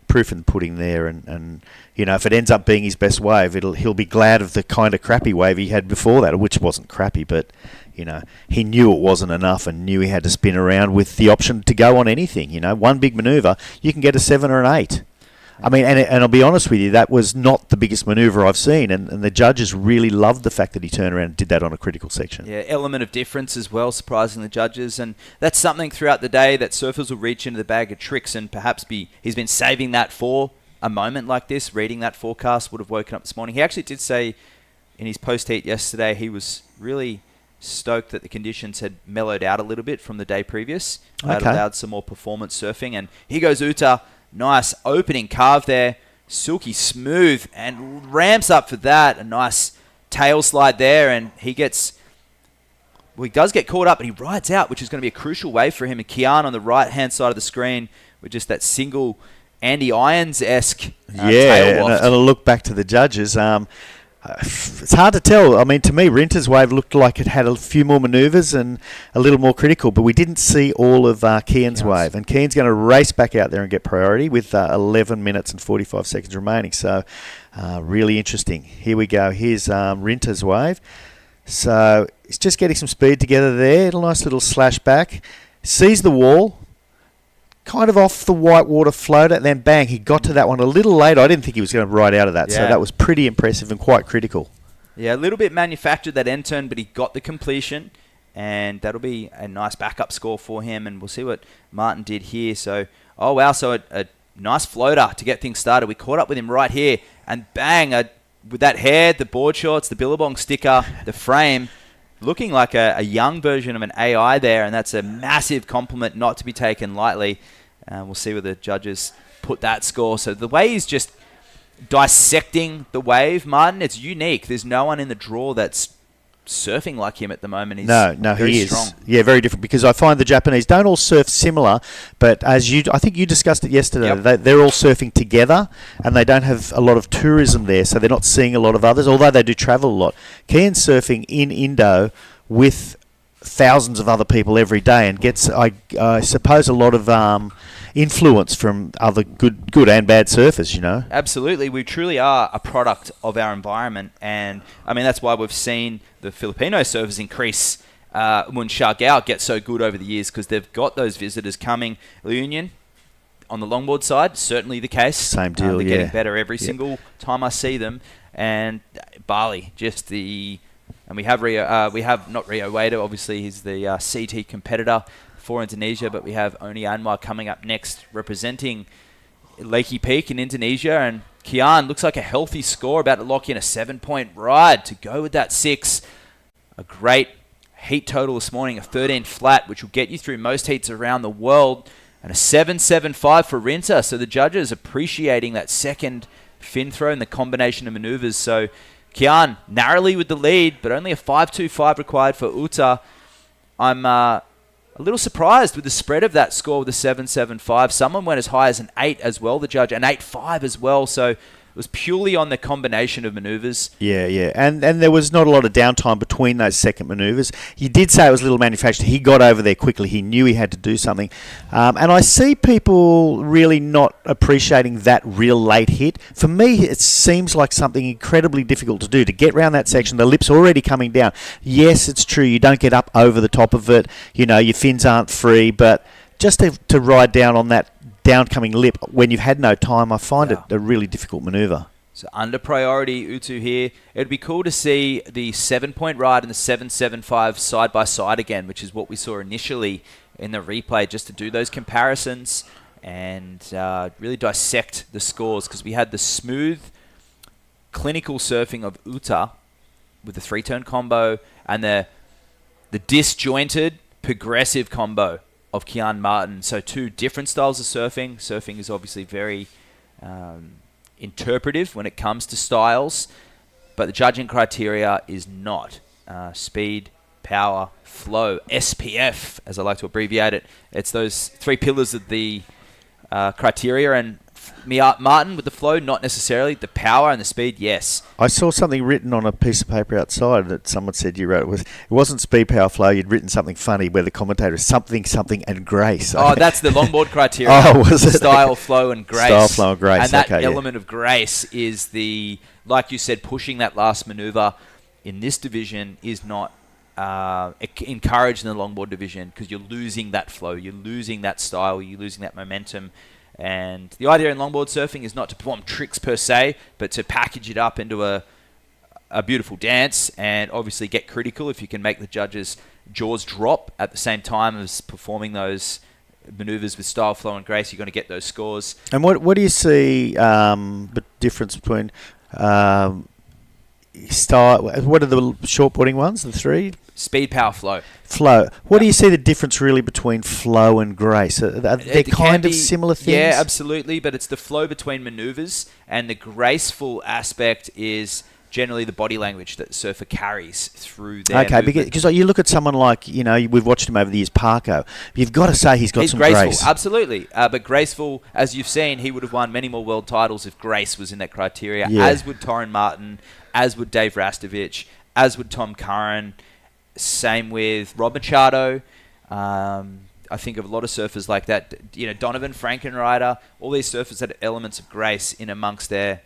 Proof in the pudding there, and if it ends up being his best wave, he'll be glad of the kind of crappy wave he had before that, which wasn't crappy, but he knew it wasn't enough and knew he had to spin around with the option to go on anything. One big manoeuvre, you can get a 7 or an 8. And I'll be honest with you, that was not the biggest manoeuvre I've seen, and the judges really loved the fact that he turned around and did that on a critical section. Yeah, element of difference as well, surprising the judges, and that's something throughout the day that surfers will reach into the bag of tricks and perhaps he's been saving that for a moment like this. Reading that forecast, would have woken up this morning. He actually did say in his post-heat yesterday he was really stoked that the conditions had mellowed out a little bit from the day previous. That allowed some more performance surfing, and here goes Uta. Nice opening carve there. Silky smooth and ramps up for that. A nice tail slide there, and he does get caught up, and he rides out, which is going to be a crucial wave for him. And Kian on the right-hand side of the screen with just that single Andy Irons-esque tail waft. And a look back to the judges. It's hard to tell. To me, Rinta's wave looked like it had a few more manoeuvres and a little more critical, but we didn't see all of Kian's wave. And Kian's going to race back out there and get priority with 11 minutes and 45 seconds remaining. So, really interesting. Here we go. Here's Rinta's wave. So, he's just getting some speed together there. A nice little slash back. Sees the wall. Kind of off the whitewater floater, and then bang, he got to that one a little late. I didn't think he was going to ride out of that, so that was pretty impressive and quite critical. Yeah, a little bit manufactured that end turn, but he got the completion, and that'll be a nice backup score for him, and we'll see what Martin did here. So, a nice floater to get things started. We caught up with him right here, and bang, a with that hair, the board shorts, the Billabong sticker, the frame, looking like a young version of an AI there, and that's a massive compliment not to be taken lightly. We'll see where the judges put that score. So the way he's just dissecting the wave, Martin, it's unique. There's no one in the draw that's surfing like him at the moment. He's no, very he is. strong. Yeah, very different, because I find the Japanese don't all surf similar, but I think you discussed it yesterday, they're all surfing together, and they don't have a lot of tourism there, so they're not seeing a lot of others, although they do travel a lot. Kian's surfing in Indo with thousands of other people every day, and gets, I suppose, a lot of influence from other good and bad surfers, you know. Absolutely. We truly are a product of our environment, and I mean that's why we've seen the Filipino surfers increase when Siargao gets so good over the years, because they've got those visitors coming. La Union, on the longboard side, certainly the case. Same deal, They're yeah. getting better every single time I see them. And Bali, and we have not Rio Waida, obviously he's the CT competitor for Indonesia, but we have Oni Anwar coming up next, representing Lakey Peak in Indonesia, and Kian looks like a healthy score, about to lock in a 7-point ride to go with that 6. A great heat total this morning, a 13 flat, which will get you through most heats around the world, and a 7.75 for Rinta. So the judges appreciating that second fin throw and the combination of maneuvers. So Kian narrowly with the lead, but only a 5.25 required for Uta. I'm a little surprised with the spread of that score with a 7.75. Someone went as high as an 8 as well, the judge, an 8.5 as well. So it was purely on the combination of maneuvers. Yeah. And there was not a lot of downtime between those second maneuvers. He did say it was a little manufactured. He got over there quickly. He knew he had to do something. And I see people really not appreciating that real late hit. For me, it seems like something incredibly difficult to do, to get around that section. The lip's already coming down. Yes, it's true. You don't get up over the top of it. You know, your fins aren't free. But just to ride down on that downcoming lip when you've had no time, I find it a really difficult manoeuvre. So under priority, Utu here. It'd be cool to see the 7-point ride and the 7.75 side by side again, which is what we saw initially in the replay, just to do those comparisons and really dissect the scores, because we had the smooth, clinical surfing of Uta with the 3-turn combo and the disjointed, progressive combo of Kian Martin. So 2 different styles of surfing. Surfing is obviously very interpretive when it comes to styles, but the judging criteria is not. Speed, power, flow, SPF, as I like to abbreviate it. It's those 3 pillars of the criteria, and Martin with the flow, not necessarily. The power and the speed, yes. I saw something written on a piece of paper outside that someone said you wrote. It wasn't speed, power, flow. You'd written something funny where the commentator is something, and grace. Oh, that's the longboard criteria. Oh, was it? Style, flow, and grace. Style, flow, and grace. And that element of grace is the, like you said, pushing that last maneuver in this division is not encouraged in the longboard division, because you're losing that flow, you're losing that style, you're losing that momentum. And the idea in longboard surfing is not to perform tricks per se, but to package it up into a beautiful dance, and obviously get critical if you can make the judges' jaws drop at the same time as performing those maneuvers with style, flow, and grace. You're going to get those scores. And what do you see the difference between style? What are the shortboarding ones? The 3? Speed, power, flow. Flow. What do you see the difference really between flow and grace? They're kind of similar things? Yeah, absolutely, but it's the flow between maneuvers, and the graceful aspect is generally the body language that the surfer carries through their movement. Because you look at someone like, we've watched him over the years, Parko. You've got to say he's got some graceful, grace. Absolutely. But graceful, as you've seen, he would have won many more world titles if grace was in that criteria, as would Torren Martin, as would Dave Rastovich, as would Tom Curran. Same with Rob Machado. I think of a lot of surfers like that. Donovan Frankenreiter. All these surfers had elements of grace in amongst their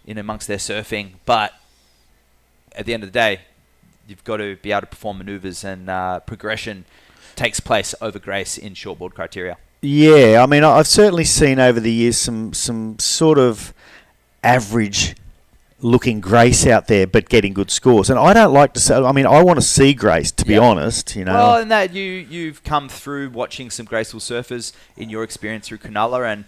surfing. But at the end of the day, you've got to be able to perform maneuvers, and progression takes place over grace in shortboard criteria. Yeah, I mean, I've certainly seen over the years some sort of average looking grace out there, but getting good scores. And I don't like to say, I want to see grace, to be honest, Well, and that you've come through watching some graceful surfers in your experience through Cronulla, and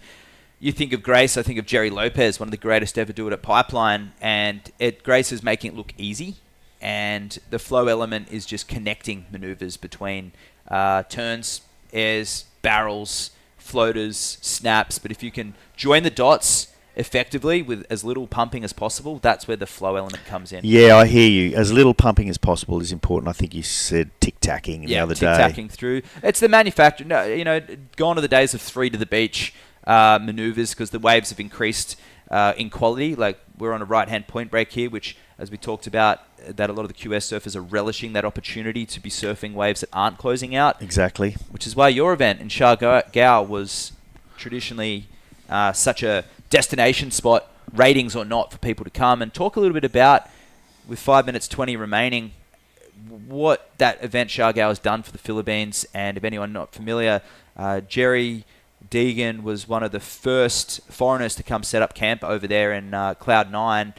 you think of Grace, I think of Jerry Lopez, one of the greatest to ever do it at Pipeline, and Grace is making it look easy, and the flow element is just connecting maneuvers between turns, airs, barrels, floaters, snaps. But if you can join the dots effectively with as little pumping as possible, that's where the flow element comes in. Yeah, I hear you. As little pumping as possible is important. I think you said tic-tacking the other day. Yeah, tic-tacking through. It's the manufacturer. No, gone are the days of 3 to the beach maneuvers, because the waves have increased in quality. Like, we're on a right-hand point break here, which, as we talked about, that a lot of the QS surfers are relishing that opportunity to be surfing waves that aren't closing out. Exactly. Which is why your event in Siargao was traditionally such a destination spot, ratings or not, for people to come. And talk a little bit about, with 5 minutes 20 remaining, what that event Siargao has done for the Philippines. And if anyone not familiar, Jerry Deegan was one of the first foreigners to come set up camp over there in Cloud 9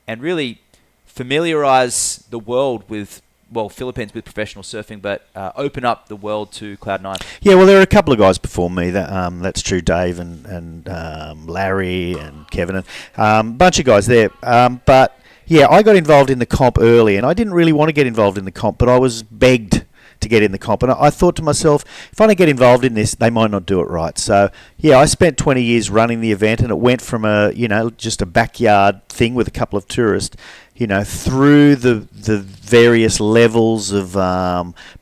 and really familiarize the world with, well, Philippines with professional surfing, but open up the world to Cloud 9. Yeah, well, there are a couple of guys before me. That's true, Dave and Larry and Kevin, and bunch of guys there. But yeah, I got involved in the comp early, and I didn't really want to get involved in the comp, but I was begged to get in the comp, and I thought to myself, if I don't get involved in this, they might not do it right. So yeah, I spent 20 years running the event, and it went from just a backyard thing with a couple of tourists, through the various levels of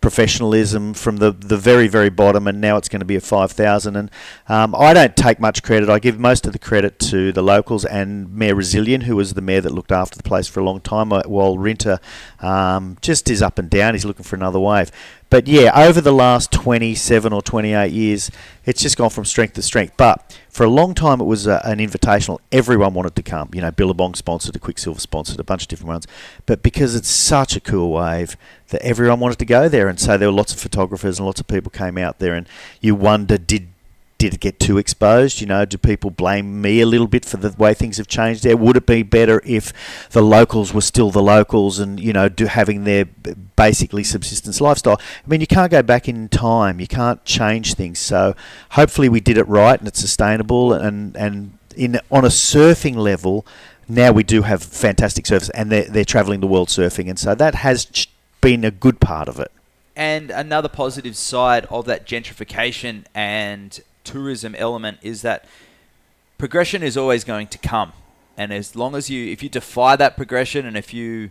professionalism from the very, very bottom, and now it's going to be a 5,000. And I don't take much credit. I give most of the credit to the locals and Mayor Resilient, who was the mayor that looked after the place for a long time, while Rinter just is up and down. He's looking for another wave. But yeah, over the last 27 or 28 years, it's just gone from strength to strength. But for a long time, it was an invitational. Everyone wanted to come. Billabong sponsored, a Quicksilver sponsored, a bunch of different ones. But because it's such a cool wave, that everyone wanted to go there. And so there were lots of photographers and lots of people came out there. And you wonder, did it get too exposed? Do people blame me a little bit for the way things have changed there? Would it be better if the locals were still the locals and, having their basically subsistence lifestyle? I mean, you can't go back in time. You can't change things. So hopefully we did it right and it's sustainable. And on a surfing level, now we do have fantastic surfers, and they're travelling the world surfing. And so that has been a good part of it. And another positive side of that gentrification and tourism element is that progression is always going to come, and as long as if you defy that progression and if you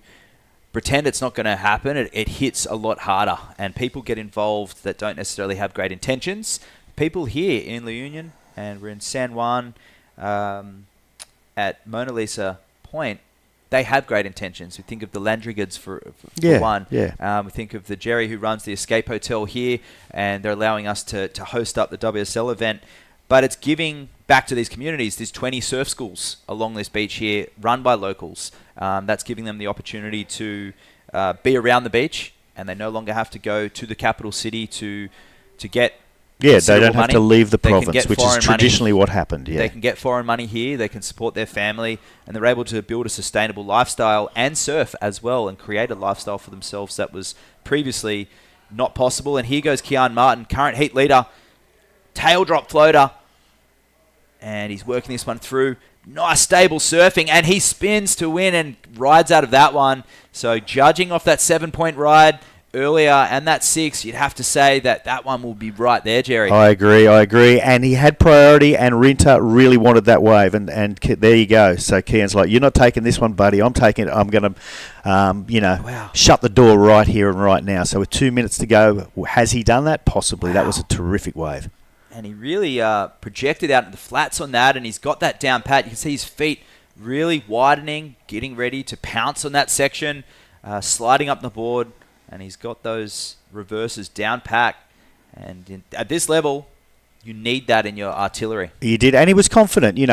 pretend it's not going to happen, it hits a lot harder, and people get involved that don't necessarily have great intentions. People here in La Union, and we're in San Juan at Mona Lisa Point, they have great intentions. We think of the Landrigans for one. Yeah. We think of the Jerry who runs the Escape Hotel here, and they're allowing us to host up the WSL event. But it's giving back to these communities. There's 20 surf schools along this beach here run by locals. That's giving them the opportunity to be around the beach, and they no longer have to go to the capital city to get Yeah, they don't have money. to leave the They can province, get which is foreign traditionally money. what happened. Yeah. They can get foreign money here, they can support their family, and they're able to build a sustainable lifestyle and surf as well and create a lifestyle for themselves that was previously not possible. And here goes Kian Martin, current heat leader, tail drop floater, and he's working this one through. Nice stable surfing, and he spins to win and rides out of that one. So judging off that 7-point ride earlier and that 6, you'd have to say that one will be right there, Jerry. I agree. And he had priority, and Rinter really wanted that wave, and there you go. So Kian's like, you're not taking this one, buddy. I'm taking it. I'm going to, shut the door right here and right now. So with 2 minutes to go, has he done that? Possibly. Wow. That was a terrific wave. And he really projected out into the flats on that, and he's got that down pat. You can see his feet really widening, getting ready to pounce on that section, sliding up the board. And he's got those reverses down pat. And at this level, you need that in your artillery. He did, and he was confident. He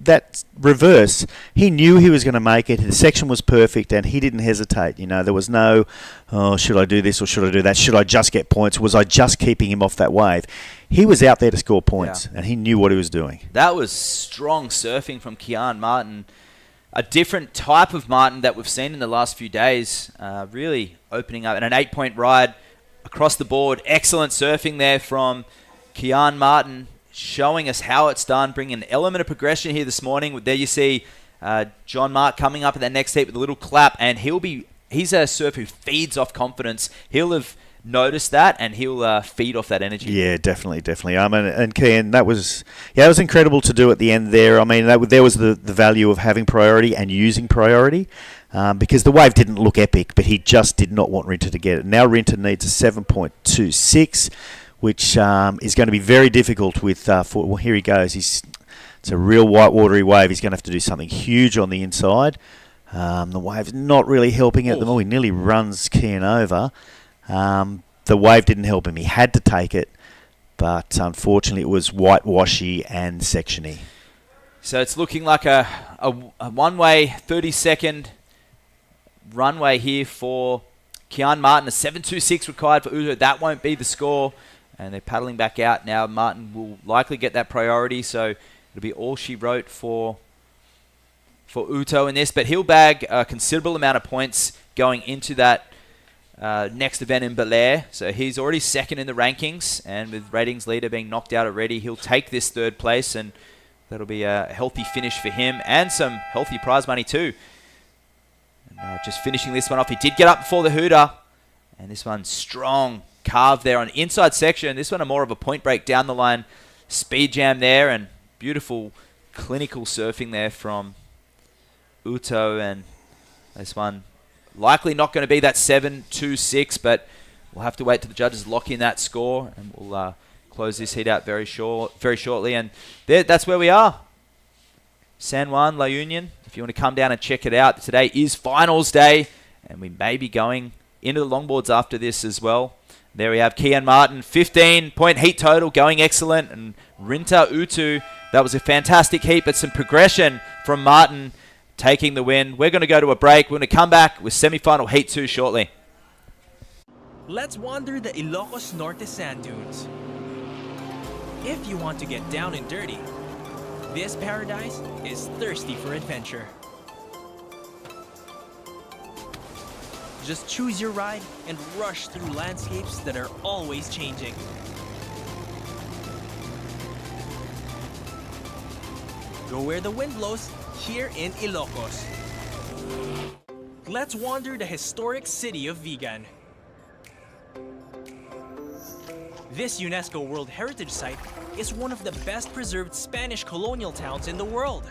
that reverse, he knew he was going to make it. The section was perfect, and he didn't hesitate. There was no, should I do this or should I do that? Should I just get points? Was I just keeping him off that wave? He was out there to score points, and he knew what he was doing. That was strong surfing from Kian Martin. A different type of Martin that we've seen in the last few days, really opening up. And an 8-point ride across the board. Excellent surfing there from Kian Martin. showing us how it's done, bringing an element of progression here this morning. There you see John Mark coming up in that next heat with a little clap, and he's a surfer who feeds off confidence. He'll have noticed that, and he'll feed off that energy. Yeah, definitely. And Kian, it was incredible to do at the end there. I mean, there was the value of having priority and using priority, because the wave didn't look epic, but he just did not want Rinter to get it. Now Rinter needs a 7.26, which is going to be very difficult with. Well, here he goes. It's a real white watery wave. He's going to have to do something huge on the inside. The wave's not really helping at the moment. He nearly runs Kian over. The wave didn't help him. He had to take it, but unfortunately it was whitewashy and sectiony. So it's looking like a one-way 30-second runway here for Kian Martin. A 7.26 required for Uto. That won't be the score, and they're paddling back out now. Martin will likely get that priority, so it'll be all she wrote for Uto in this, but he'll bag a considerable amount of points going into that next event in Belair. So he's already second in the rankings, and with ratings leader being knocked out already, he'll take this third place, and that'll be a healthy finish for him and some healthy prize money too. And just finishing this one off, he did get up before the hooter, and this one strong carve there on the inside section. This one more of a point break down the line, speed jam there, and beautiful clinical surfing there from Uto, and this one likely not going to be that 7.26, but we'll have to wait till the judges lock in that score, and we'll close this heat out very shortly. And that's where we are. San Juan, La Union. If you want to come down and check it out, today is finals day, and we may be going into the longboards after this as well. There we have Kian Martin, 15-point heat total, going excellent, and Rinter Utu. That was a fantastic heat, but some progression from Martin, taking the win. We're going to go to a break. We're going to come back with semi-final Heat 2 shortly. Let's wander the Ilocos Norte sand dunes. If you want to get down and dirty, this paradise is thirsty for adventure. Just choose your ride and rush through landscapes that are always changing. Go where the wind blows, here in Ilocos. Let's wander the historic city of Vigan. This UNESCO World Heritage Site is one of the best preserved Spanish colonial towns in the world.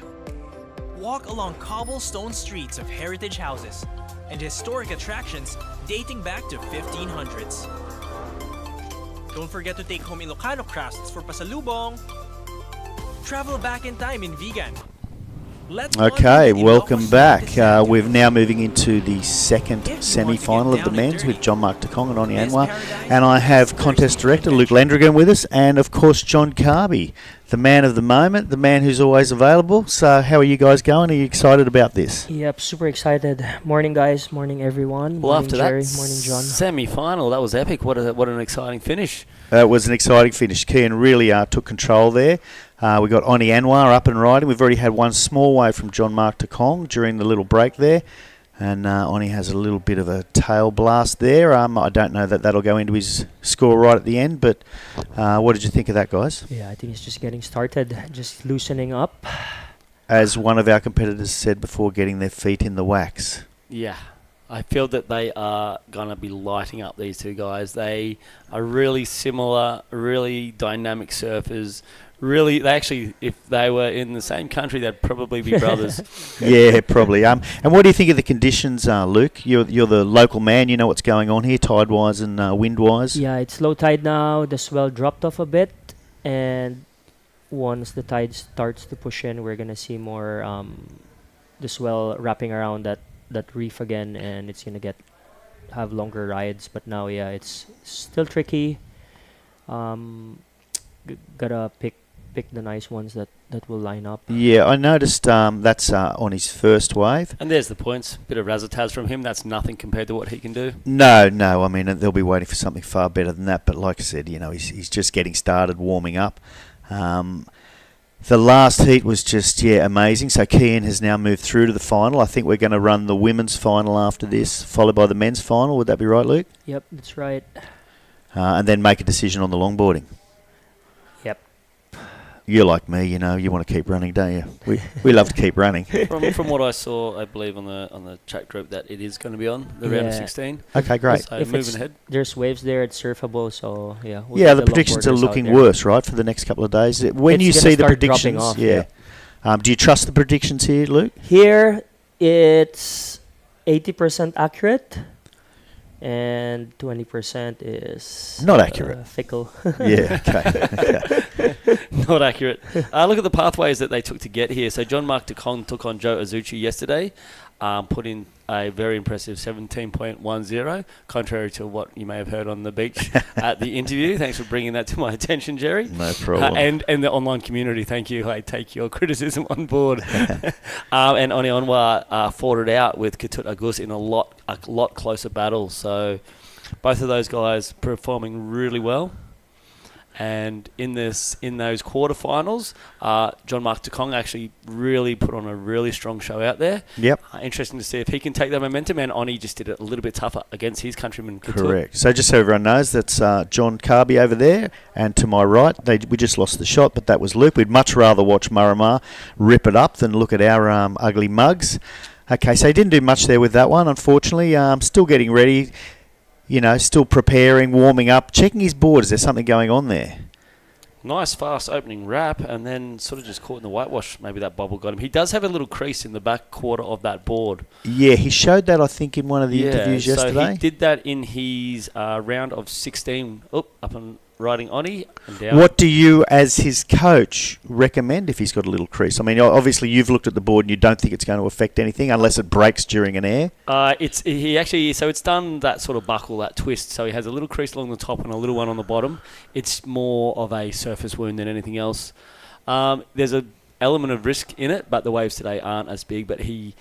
Walk along cobblestone streets of heritage houses and historic attractions dating back to 1500s. Don't forget to take home Ilocano crafts for pasalubong. Travel back in time in Vigan. Okay, welcome back. We're now moving into the second semi-final of the men's with John Mark Tokong and Oni Anwar. And I have contest director Luke Landrigan with us, and of course John Carby, the man of the moment, the man who's always available. So how are you guys going? Are you excited about this? Yep, super excited. Morning guys, morning everyone. Well, morning after Jerry, that morning John. semi-final, that was epic. What an exciting finish. It was an exciting finish. Kian really took control there. We got Oni Anwar up and riding. We've already had one small wave from John Mark Tokong during the little break there. And Oni has a little bit of a tail blast there. I don't know that that'll go into his score right at the end, but what did you think of that, guys? Yeah, I think it's just getting started, just loosening up. As one of our competitors said before, getting their feet in the wax. Yeah, I feel that they are going to be lighting up, these two guys. They are really similar, really dynamic surfers. Really, they actually, if they were in the same country, they'd probably be brothers. Yeah, probably. And what do you think of the conditions, Luke? You're the local man. You know what's going on here, tide-wise and wind-wise. Yeah, it's low tide now. The swell dropped off a bit, and once the tide starts to push in, we're gonna see more the swell wrapping around that reef again, and it's gonna have longer rides. But now, yeah, it's still tricky. Gotta pick the nice ones that will line up. Yeah, I noticed that's on his first wave. And there's the points. Bit of razzmatazz from him. That's nothing compared to what he can do. No. I mean, they'll be waiting for something far better than that. But like I said, he's just getting started, warming up. The last heat was just, amazing. So Kian has now moved through to the final. I think we're going to run the women's final after this, followed by the men's final. Would that be right, Luke? Yep, that's right. And then make a decision on the longboarding. Yep. you're like me, you know, you want to keep running, don't you? We love to keep running. From what I saw, I believe on the chat group that it is going to be on the round of Yeah. 16. Okay, great. So If moving ahead. there's waves there, it's surfable. So yeah. we'll Yeah, get the predictions are longboarders out looking there. worse, right, for the next couple of days. When It's you gonna see the start dropping predictions, off, yeah. Do you trust the predictions here, Luke? Here, it's 80% accurate, and 20% is Not accurate. fickle. Yeah, okay. Not accurate. Look at the pathways that they took to get here. So John Mark Tokong took on Joe Azuchi yesterday, put in a very impressive 17.10, contrary to what you may have heard on the beach at the interview. Thanks for bringing that to my attention, Jerry. No problem. And the online community, thank you. I take your criticism on board. And Oni Onwa fought it out with Ketut Agus in a lot closer battle. So both of those guys performing really well. And in those quarterfinals, John Mark Tokong actually really put on a really strong show out there. Yep. Interesting to see if he can take that momentum. And Oni just did it a little bit tougher against his countryman. Correct. So just so everyone knows, that's John Carby over there, and to my right, we just lost the shot, but that was Luke. We'd much rather watch Marama rip it up than look at our ugly mugs. Okay, so he didn't do much there with that one, unfortunately. Still getting ready. You know, still preparing, warming up, checking his board. Is there something going on there? Nice, fast opening wrap, and then sort of just caught in the whitewash. Maybe that bobble got him. He does have a little crease in the back quarter of that board. Yeah, he showed that, I think, in one of the interviews yesterday. So he did that in his round of 16. Up and riding Oni and down. What do you, as his coach, recommend if he's got a little crease? I mean, obviously you've looked at the board and you don't think it's going to affect anything unless it breaks during an air. It's done that sort of buckle, that twist. So he has a little crease along the top and a little one on the bottom. It's more of a surface wound than anything else. There's an element of risk in it, but the waves today aren't as big. But he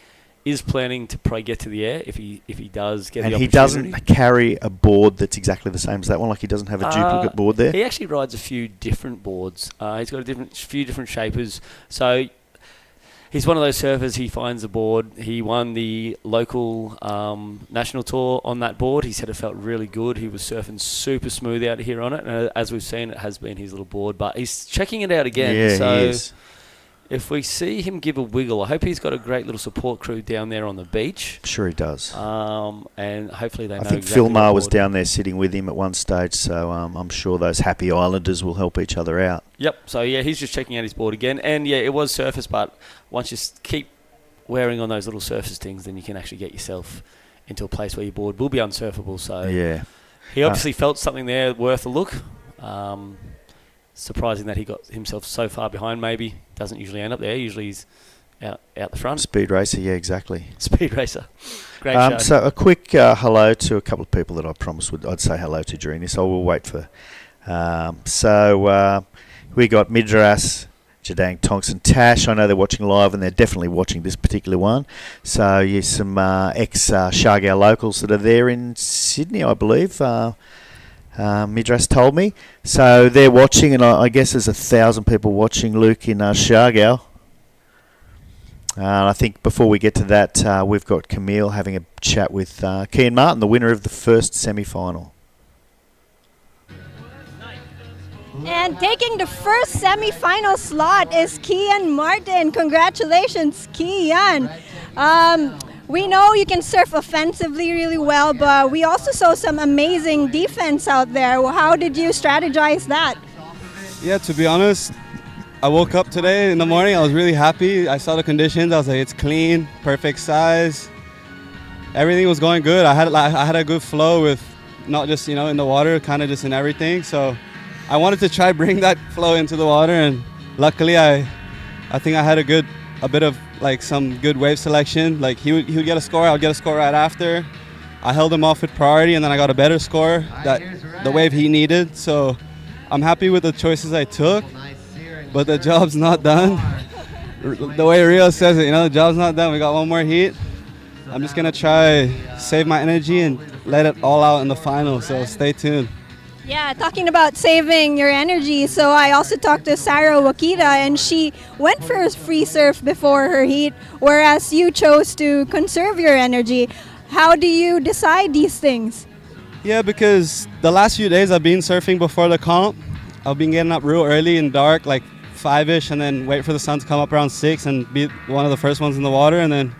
is planning to probably get to the air if he does get the opportunity. And he doesn't carry a board that's exactly the same as that one, like he doesn't have a duplicate board there? He actually rides a few different boards. He's got a few different shapers. So he's one of those surfers, he finds a board. He won the local national tour on that board. He said it felt really good. He was surfing super smooth out here on it. And as we've seen, it has been his little board. But he's checking it out again. Yeah, so he is. if we see him give a wiggle, I hope he's got a great little support crew down there on the beach. Sure he does. And hopefully they know I think exactly Phil Maher what was board. down there sitting with him at one stage, so I'm sure those happy islanders will help each other out. Yep. So, yeah, he's just checking out his board again. And, yeah, it was surface, but once you keep wearing on those little surface things, then you can actually get yourself into a place where your board will be unsurfable. So Yeah. he obviously felt something there worth a look. Surprising that he got himself so far behind, maybe. Doesn't usually end up there. Usually he's out the front. Speed racer, yeah, exactly. Speed racer. Great show. So a quick hello to a couple of people that I promised I'd say hello to during this. I will wait for... we got Midras, Jadang, Tonks and Tash. I know they're watching live and they're definitely watching this particular one. So, yeah, some ex-Shargow locals that are there in Sydney, I believe. Midras told me. So they're watching, and I guess there's 1,000 people watching Luke in Shargow. I think before we get to that, we've got Camille having a chat with Kian Martin, the winner of the first semi-final. And taking the first semi-final slot is Kian Martin. Congratulations, Kian. We know you can surf offensively really well, but we also saw some amazing defense out there. How did you strategize that? Yeah, to be honest, I woke up today in the morning, I was really happy. I saw the conditions, I was like, it's clean, perfect size. Everything was going good. I had a good flow with not just, in the water, kind of just in everything. So I wanted to try bring that flow into the water, and luckily I think I had a bit of some good wave selection. Like he would get a score, I would get a score right after. I held him off with priority, and then I got a better score, the wave he needed. So I'm happy with the choices I took, but the job's not done. The way Rio says it, the job's not done. We got one more heat. I'm just gonna try save my energy and let it all out in the final. So stay tuned. Yeah, talking about saving your energy, so I also talked to Sarah Wakita, and she went for a free surf before her heat, whereas you chose to conserve your energy. How do you decide these things? Yeah, because the last few days I've been surfing before the comp. I've been getting up real early and dark, like 5-ish and then wait for the sun to come up around 6 and be one of the first ones in the water. And then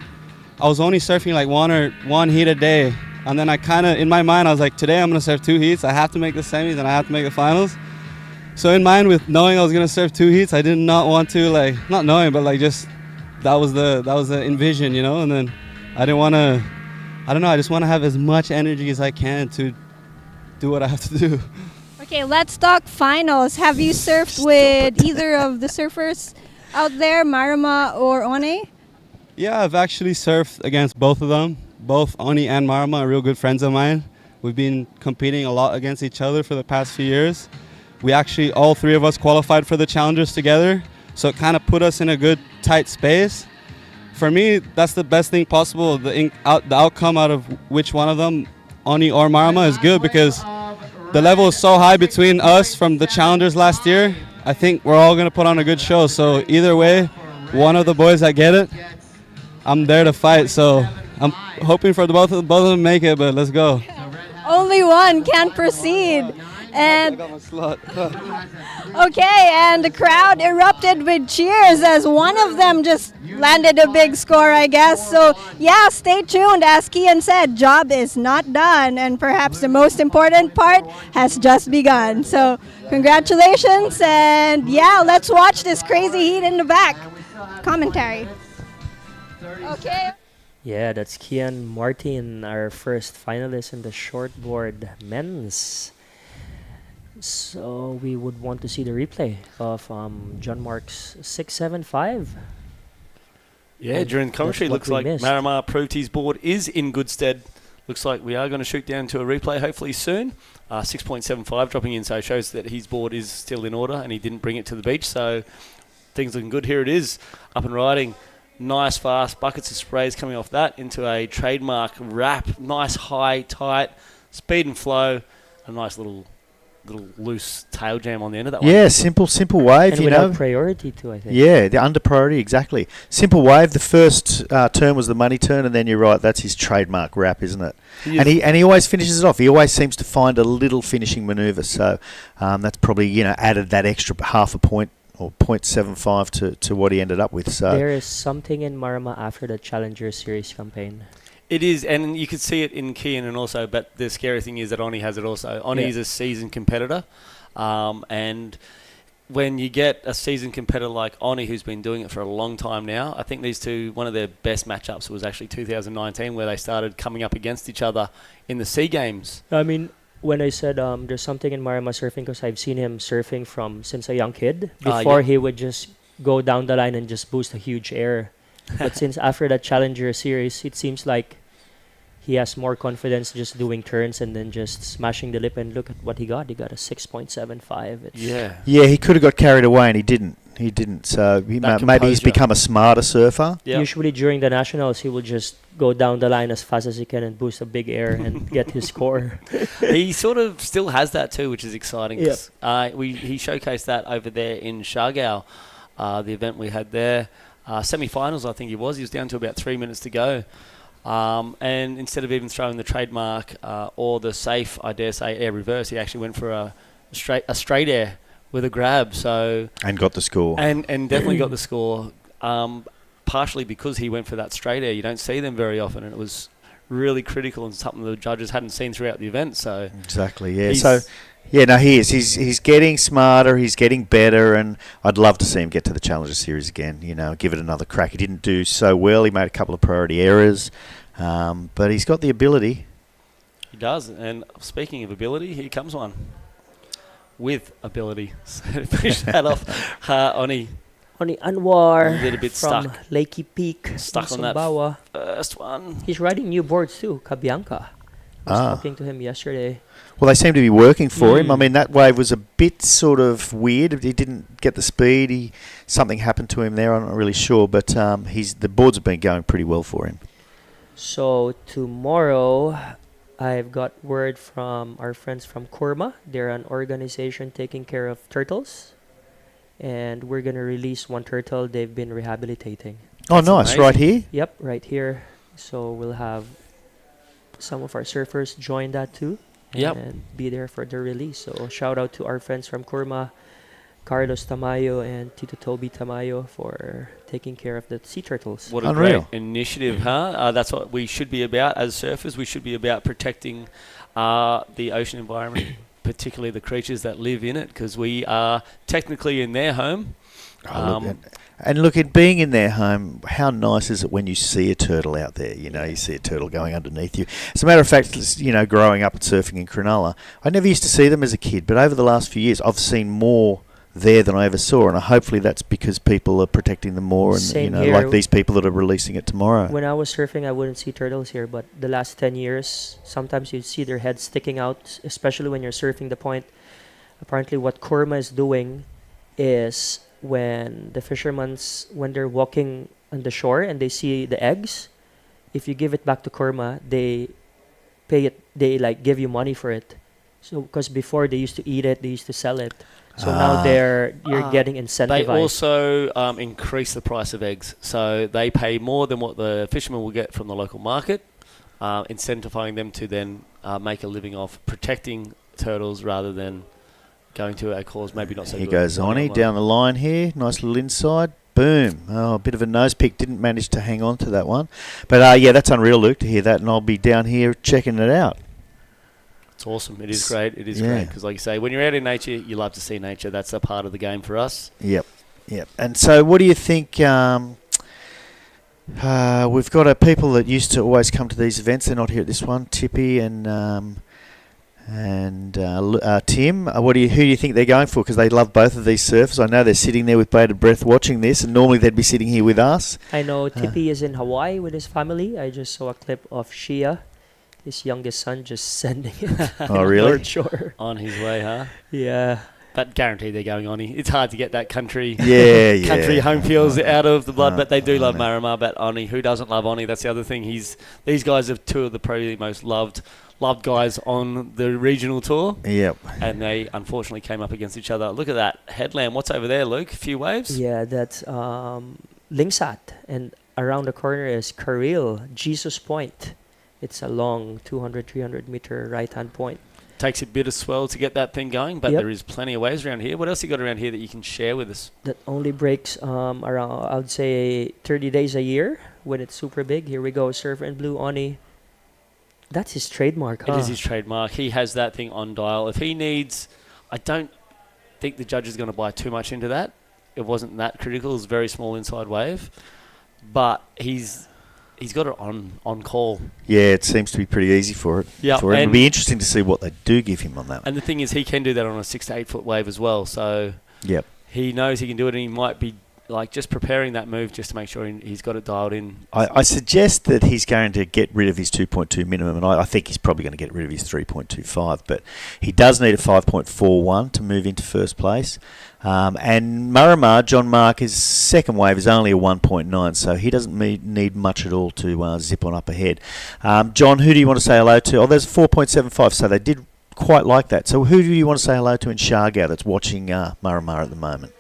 I was only surfing like one heat a day. And then I kind of, in my mind, I was like, today I'm going to surf 2 heats. I have to make the semis and I have to make the finals. So in mind, with knowing I was going to surf 2 heats, I did not want to, like, not knowing, but like just, that was the envision, you know? And then I didn't want to, I don't know, I just want to have as much energy as I can to do what I have to do. Okay, let's talk finals. Have you surfed with either of the surfers out there, Marama or One? Yeah, I've actually surfed against both of them. Both Oni and Marama are real good friends of mine. We've been competing a lot against each other for the past few years. We actually, all 3 of us qualified for the Challengers together, so it kind of put us in a good, tight space. For me, that's the best thing possible. The outcome out of which one of them, Oni or Marama, is good because the level is so high between us from the Challengers last year. I think we're all going to put on a good show. So either way, one of the boys that get it, I'm there to fight. So I'm hoping for both of them to make it, but let's go. Only one can proceed. And I got my slot. okay, and the crowd erupted with cheers as one of them just landed a big score, I guess. So yeah, stay tuned. As Kian said, job is not done, and perhaps the most important part has just begun. So congratulations, and yeah, let's watch this crazy heat in the back. Commentary. Okay. Yeah, that's Kian Martin, our first finalist in the shortboard men's. So we would want to see the replay of John Mark's 675. Yeah, And during the commentary, that's what looks we like missed. Maramar proved his board is in good stead. Looks like we are going to shoot down to a replay hopefully soon. 6.75 dropping in, so it shows that his board is still in order and he didn't bring it to the beach. So things looking good. Here it is, up and riding. Nice, fast, buckets of sprays coming off that into a trademark wrap. Nice, high, tight, speed and flow. A nice little loose tail jam on the end of that one. Yeah, simple wave, And you without know. priority too, I think. Yeah, the under priority, exactly. Simple wave. The first turn was the money turn, and then you're right, that's his trademark wrap, isn't it? And he always finishes it off. He always seems to find a little finishing manoeuvre. So that's probably added that extra half a point or 0.75 to what he ended up with. So There is something in Marama after the Challenger Series campaign. It is, and you could see it in Kian and also, but the scary thing is that Oni has it also. Oni is a seasoned competitor, and when you get a seasoned competitor like Oni, who's been doing it for a long time now, I think these two, one of their best matchups was actually 2019, where they started coming up against each other in the SEA Games. I mean, when I said there's something in Marama surfing, because I've seen him surfing since a young kid. Before he would just go down the line and just boost a huge air. But since after that Challenger Series, it seems like he has more confidence just doing turns and then just smashing the lip. And look at what he got. He got a 6.75. Yeah, he could have got carried away, and he didn't. So maybe he's become a smarter surfer. Yep. Usually during the Nationals, he will just go down the line as fast as he can and boost a big air and get his score. He sort of still has that too, which is exciting. Yep. He showcased that over there in Shargao, the event we had there. Semi-finals, I think he was down to about 3 minutes to go. And instead of even throwing the trademark or the safe, I dare say, air reverse, he actually went for a straight air with a grab. So And got the score. and definitely got the score. Partially because he went for that straight air. You don't see them very often, and it was really critical and something the judges hadn't seen throughout the event. So Exactly, yeah. So, he is. He's getting smarter. He's getting better, and I'd love to see him get to the Challenger Series again. Give it another crack. He didn't do so well. He made a couple of priority errors, but he's got the ability. he does. And speaking of ability, here comes one with ability. So to finish that off, Oni. Oni Anwar A little bit from stuck. Lakey Peak, Stuck on that Sumbawa. first one. He's riding new boards too, Cabianca. I was talking to him yesterday. Well, they seem to be working for him. I mean, that wave was a bit sort of weird. He didn't get the speed. Something happened to him there. I'm not really sure, but the boards have been going pretty well for him. So tomorrow, I've got word from our friends from Kurma. They're an organization taking care of turtles. And we're going to release one turtle they've been rehabilitating. Oh, nice. amazing. Right here? Yep, right here. So we'll have some of our surfers join that too. Yep. And be there for the release. So shout out to our friends from Kurma. Carlos Tamayo and Tito Toby Tamayo for taking care of the sea turtles. What a Unreal. great initiative, huh? That's what we should be about as surfers. We should be about protecting the ocean environment, particularly the creatures that live in it, because we are technically in their home. And look, at being in their home, how nice is it when you see a turtle out there? You know, you see a turtle going underneath you. As a matter of fact, you know, growing up and surfing in Cronulla, I never used to see them as a kid, but over the last few years, I've seen more there than I ever saw, and hopefully that's because people are protecting them more, and Same you know, here. like these people that are releasing it tomorrow. When I was surfing, I wouldn't see turtles here, but the last 10 years, sometimes you see their heads sticking out, especially when you're surfing the point. Apparently, what Kurma is doing is when the fishermen's, when they're walking on the shore and they see the eggs, if you give it back to Kurma, they pay it, they like give you money for it. So, because before they used to eat it, they used to sell it. So now you're getting incentivized. They also increase the price of eggs. So they pay more than what the fishermen will get from the local market, incentivizing them to then make a living off protecting turtles rather than going to a cause maybe not so Here good. goes Oni down the line here. Nice little inside. Boom. Oh, a bit of a nose pick. Didn't manage to hang on to that one. But yeah, that's unreal, Luke, to hear that. And I'll be down here checking it out. It's awesome. It is great. It is great. Because like you say, when you're out in nature, you love to see nature. That's a part of the game for us. Yep. And so what do you think... we've got people that used to always come to these events. They're not here at this one. Tippy and Tim. Who do you think they're going for? Because they love both of these surfers. I know they're sitting there with bated breath watching this, and normally they'd be sitting here with us. I know Tippy is in Hawaii with his family. I just saw a clip of Shia, his youngest son, just sending it. Oh, really? North Shore. On his way, huh? Yeah. But guaranteed they're going on. It's hard to get that country country home feels out of the blood, but they do love Marama. But Oni, who doesn't love Oni? That's the other thing. These guys are two of the probably most loved guys on the regional tour. Yep. And they unfortunately came up against each other. Look at that headland. What's over there, Luke? A few waves? Yeah, that's Lingsat. And around the corner is Kareel, Jesus Point. It's a long 200, 300 meter right-hand point. Takes a bit of swell to get that thing going, but Yep. there is plenty of waves around here. What else you got around here that you can share with us? That only breaks around, I would say, 30 days a year when it's super big. Here we go, Surfer and Blue Oni. That's his trademark, huh? It is his trademark. He has that thing on dial. If he needs... I don't think the judge is going to buy too much into that. It wasn't that critical. It was a very small inside wave. But he's got it on call. Yeah, it seems to be pretty easy for it. Yeah, It'll be interesting to see what they do give him on that one. And the thing is, he can do that on a 6 to 8 foot wave as well. So Yep. he knows he can do it, and he might be like just preparing that move just to make sure he's got it dialed in. I suggest that he's going to get rid of his 2.2 minimum, and I think he's probably going to get rid of his 3.25, but he does need a 5.41 to move into first place. And Marama, John Mark, his second wave is only a 1.9, so he doesn't need much at all to zip on up ahead. John, who do you want to say hello to? Oh, there's 4.75, so they did quite like that. So who do you want to say hello to in Shargau that's watching Marama at the moment?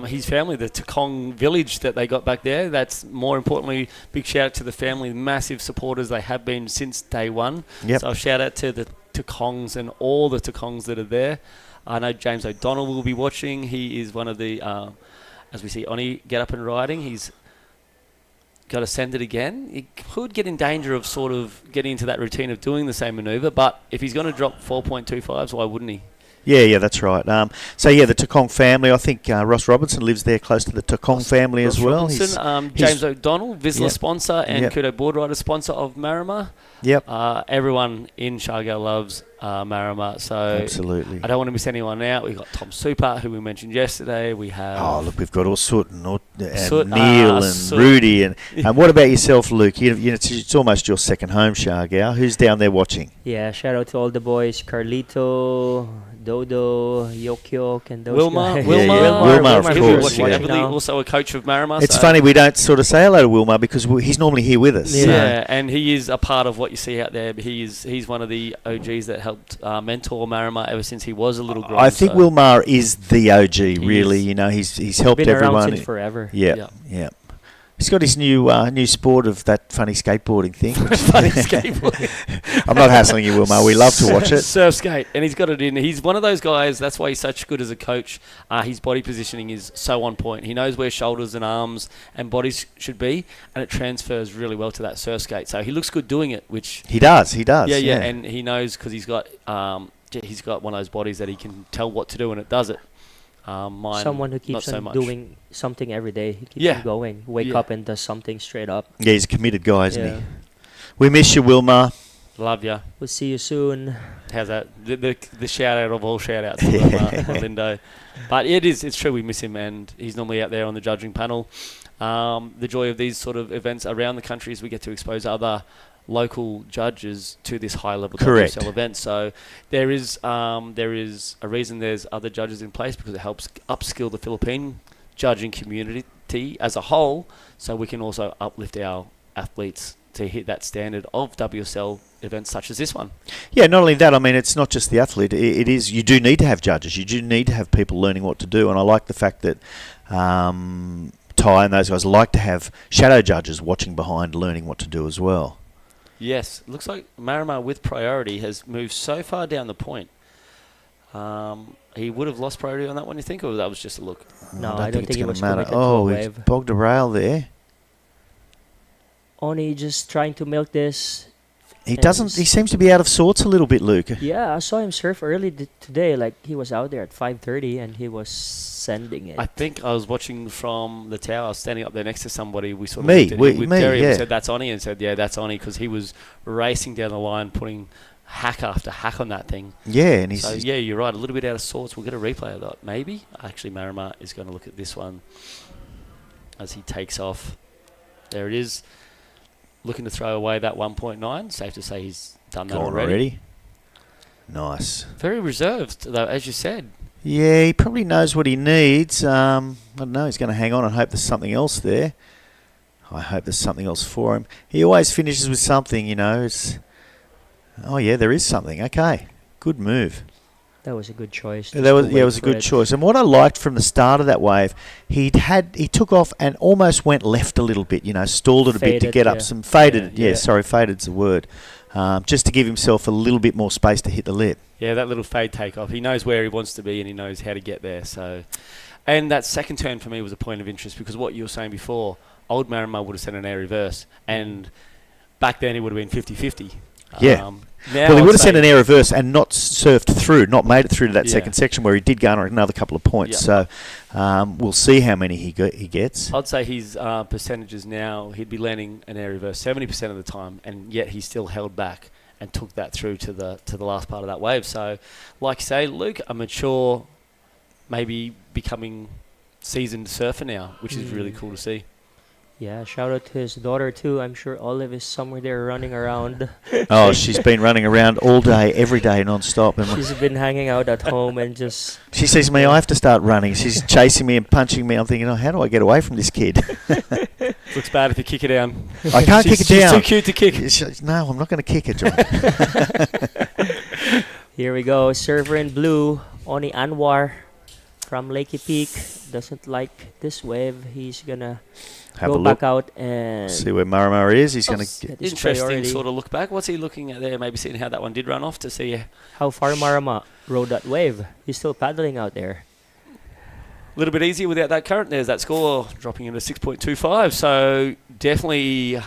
His family, the Tokong village that they got back there. That's more importantly, big shout out to the family, massive supporters. They have been since day one. Yep. So shout out to the Tokongs and all the Tokongs that are there. I know James O'Donnell will be watching. He is one of the, as we see Oni get up and riding, he's got to send it again. He could get in danger of sort of getting into that routine of doing the same manoeuvre, but if he's going to drop 4.25s, why wouldn't he? Yeah, that's right. So yeah, the Tokong family. I think Ross Robinson lives there, close to the Tokong family as well. Robinson, James O'Donnell, Vizsla sponsor and Yep. Kudo board rider sponsor of Marama. Yep. Everyone in Shargau loves Marama, so Absolutely. I don't want to miss anyone out. We've got Tom Super, who we mentioned yesterday. We have Look, we've got all Soot and Soot, Neil and Soot. Rudy. And what about yourself, Luke? It's almost your second home, Shargau. Who's down there watching? Yeah, shout out to all the boys, Carlito, Dodo, Yokyok, and those Wilma, guys. Wilma, of he'll be course. watching Yeah. heavily. Also a coach of Marama. It's so funny we don't sort of say hello to Wilma because he's normally here with us. Yeah, and he is a part of what you see out there. He's one of the OGs that helped mentor Marama ever since he was a little girl. I think Wilmar is the OG, really. is. He's helped Been around everyone. since forever. Yeah. He's got his new sport of that funny skateboarding thing. Funny skateboarding. I'm not hassling you, Wilmar. We love to watch it. Surf skate, and he's got it in. He's one of those guys. That's why he's such good as a coach. His body positioning is so on point. He knows where shoulders and arms and bodies should be, and it transfers really well to that surf skate. So he looks good doing it. Which he does. Yeah, and he knows because he's got one of those bodies that he can tell what to do, and it does it. Mine, someone who keeps on doing something every day. He keeps on going. Wake up and does something straight up. Yeah, he's a committed guy, isn't he? We miss you, Wilmar. Love ya. We'll see you soon. How's that? The shout out of all shout outs to Wilmar and Lindo. But it's true, we miss him, and he's normally out there on the judging panel. The joy of these sort of events around the country is we get to expose other local judges to this high level WSL event. So there is a reason there's other judges in place, because it helps upskill the Philippine judging community as a whole, so we can also uplift our athletes to hit that standard of WSL events such as this one. Yeah, not only that, I mean, it's not just the athlete. It is, you do need to have judges. You do need to have people learning what to do, and I like the fact that Ty and those guys like to have shadow judges watching behind, learning what to do as well. Yes, looks like Marama with priority has moved so far down the point. He would have lost priority on that one, you think, or that was just a look? No, I don't think it was matter. Oh, he's bogged a rail there. Oni just trying to milk this. He doesn't. He seems to be out of sorts a little bit, Luke. Yeah, I saw him surf early today. Like, he was out there at 5:30 and he was sending it. I think I was watching from the tower. I was standing up there next to somebody. We sort of me, looked at him with me, Terry, yeah. and said that's Oni, and said that's Oni, because he was racing down the line, putting hack after hack on that thing. Yeah, and so you're right. A little bit out of sorts. We'll get a replay of that. Maybe actually, Marama is going to look at this one as he takes off. There it is. Looking to throw away that 1.9. Safe to say he's done that already. Nice. Very reserved, though, as you said. Yeah, he probably knows what he needs. I don't know. He's going to hang on and hope there's something else there. I hope there's something else for him. He always finishes with something, you know. Oh, yeah, there is something. Okay. Good move. That was a good choice. It was a good choice. And what I liked from the start of that wave, he took off and almost went left a little bit, you know, stalled it a bit to get up some... Faded, faded's the word. Just to give himself a little bit more space to hit the lip. Yeah, that little fade takeoff. He knows where he wants to be and he knows how to get there. So, and that second turn for me was a point of interest, because what you were saying before, old Marama would have sent an air reverse, and back then it would have been 50-50. Yeah. Well, he would have sent an air reverse and not surfed through, not made it through to that second section, where he did garner another couple of points. So we'll see how many he gets. I'd say his percentages now, he'd be landing an air reverse 70% of the time, and yet he still held back and took that through to the last part of that wave. So, like you say, Luke, a mature, maybe becoming seasoned surfer now, which is really cool to see. Yeah, shout out to his daughter too. I'm sure Olive is somewhere there running around. Oh, she's been running around all day, every day, non-stop. She's been hanging out at home and just... She says to me, I have to start running. She's chasing me and punching me. I'm thinking, how do I get away from this kid? Looks bad if you kick it down. I can't kick it down. She's too cute to kick. No, I'm not going to kick it, John. Here we go. Server in blue, Oni Anwar from Lakey Peak. Doesn't like this wave. He's going to... go back out and see where Marama is. He's going to get interesting sort of look back. What's he looking at there? Maybe seeing how that one did run off to see how far Marama rode that wave. He's still paddling out there. A little bit easier without that current. There's that score dropping into 6.25. So definitely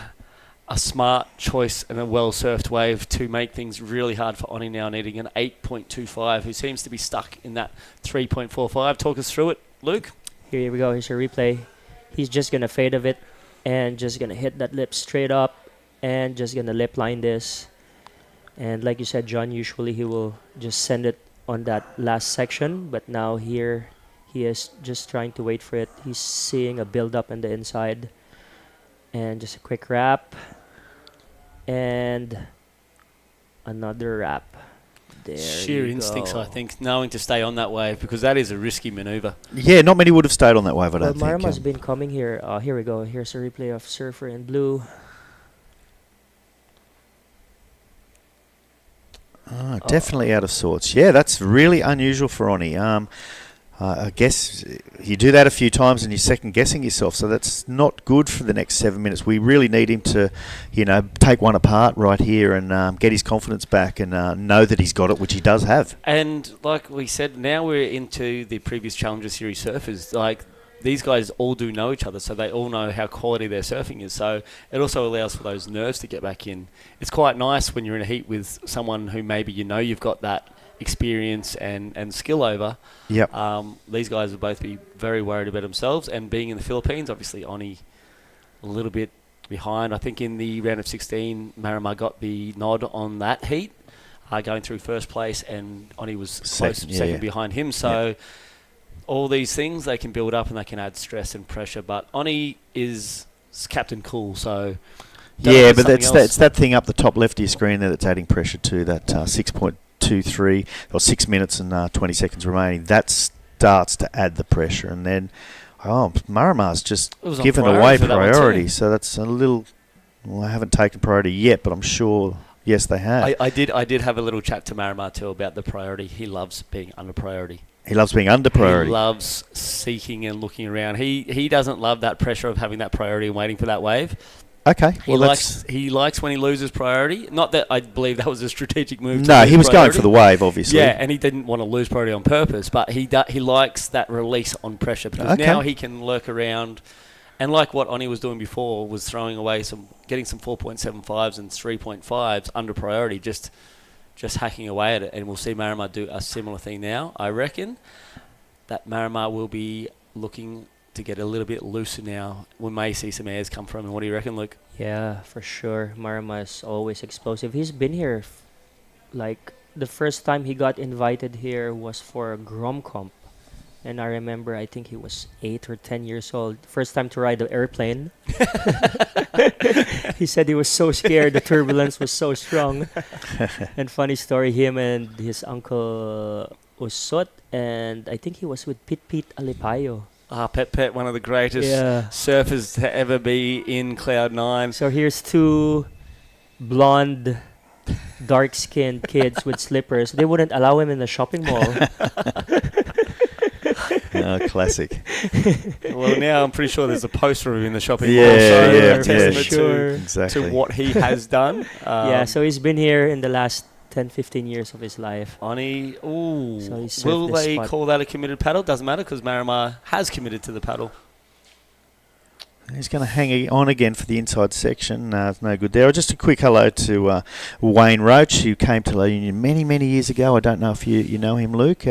a smart choice and a well-surfed wave to make things really hard for Oni now, needing an 8.25, who seems to be stuck in that 3.45. Talk us through it, Luke. Here we go. Here's a replay. He's just going to fade of it and just going to hit that lip straight up and just going to lip line this. And like you said, John, usually he will just send it on that last section. But now here he is just trying to wait for it. He's seeing a build up on the inside. And just a quick wrap. And another wrap. There sheer instincts, I think, knowing to stay on that wave, because that is a risky maneuver. Yeah, not many would have stayed on that wave, I don't think. Marama's been coming here. Here we go. Here's a replay of Surfer in blue. Definitely out of sorts. Yeah, that's really unusual for Oni. I guess you do that a few times and you're second guessing yourself, so that's not good for the next 7 minutes. We really need him to, take one apart right here and get his confidence back and know that he's got it, which he does have. And like we said, now we're into the previous Challenger Series surfers. Like, these guys all do know each other, so they all know how quality their surfing is. So it also allows for those nerves to get back in. It's quite nice when you're in a heat with someone who maybe you've got that experience and skill over. Yep. These guys will both be very worried about themselves, and being in the Philippines, obviously Oni a little bit behind. I think in the round of 16, Marama got the nod on that heat, going through first place, and Oni was second behind him. So all these things, they can build up and they can add stress and pressure. But Oni is Captain Cool, so... Yeah, but it's that thing up the top left of your screen there that's adding pressure to that 6.23 or 6 minutes and 20 seconds remaining. That starts to add the pressure, and then Marama's just given away priority, so that's a little. Well, I haven't taken priority yet, but I'm sure yes they have. I did have a little chat to Marama too about the priority. He loves being under priority. He loves being under priority. He loves seeking and looking around. He doesn't love that pressure of having that priority and waiting for that wave. Okay. He likes when he loses priority. Not that I believe that was a strategic move. No, he was going for the wave, obviously. Yeah, and he didn't want to lose priority on purpose, but he likes that release on pressure because now he can lurk around, and like what Oni was doing before, was throwing away getting some 4.75s and 3.5s under priority, just hacking away at it. And we'll see Marama do a similar thing now. I reckon that Marama will be looking to get a little bit looser now. We may see some airs come from him. What do you reckon, Luke? Yeah, for sure. Marama is always explosive. He's been here, like, the first time he got invited here was for a Grom Comp. And I remember, I think he was 8 or 10 years old. First time to ride the airplane. He said he was so scared. The turbulence was so strong. And funny story, him and his uncle Usot, and I think he was with Pit Alipayo. Pet, one of the greatest surfers to ever be in Cloud9. So here's two blonde, dark-skinned kids with slippers. They wouldn't allow him in the shopping mall. Classic. Well, now I'm pretty sure there's a poster of him in the shopping mall. Yeah, to what he has done. So he's been here in the last 10-15 years of his life. Oni, So will they call that a committed paddle? Doesn't matter because Marama has committed to the paddle. He's going to hang on again for the inside section. It's no good there. Just a quick hello to Wayne Roach, who came to La Union many, many years ago. I don't know if you know him, Luke.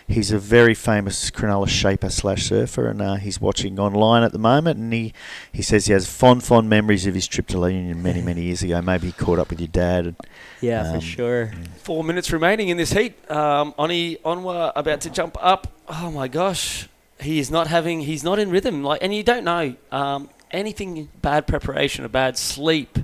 He's a very famous Cronulla shaper / surfer, and he's watching online at the moment. And he says he has fond memories of his trip to La Union many, many years ago. Maybe he caught up with your dad. For sure. 4 minutes remaining in this heat. Oni Onwa about to jump up. Oh my gosh. He's not in rhythm. And you don't know anything, bad preparation, a bad sleep.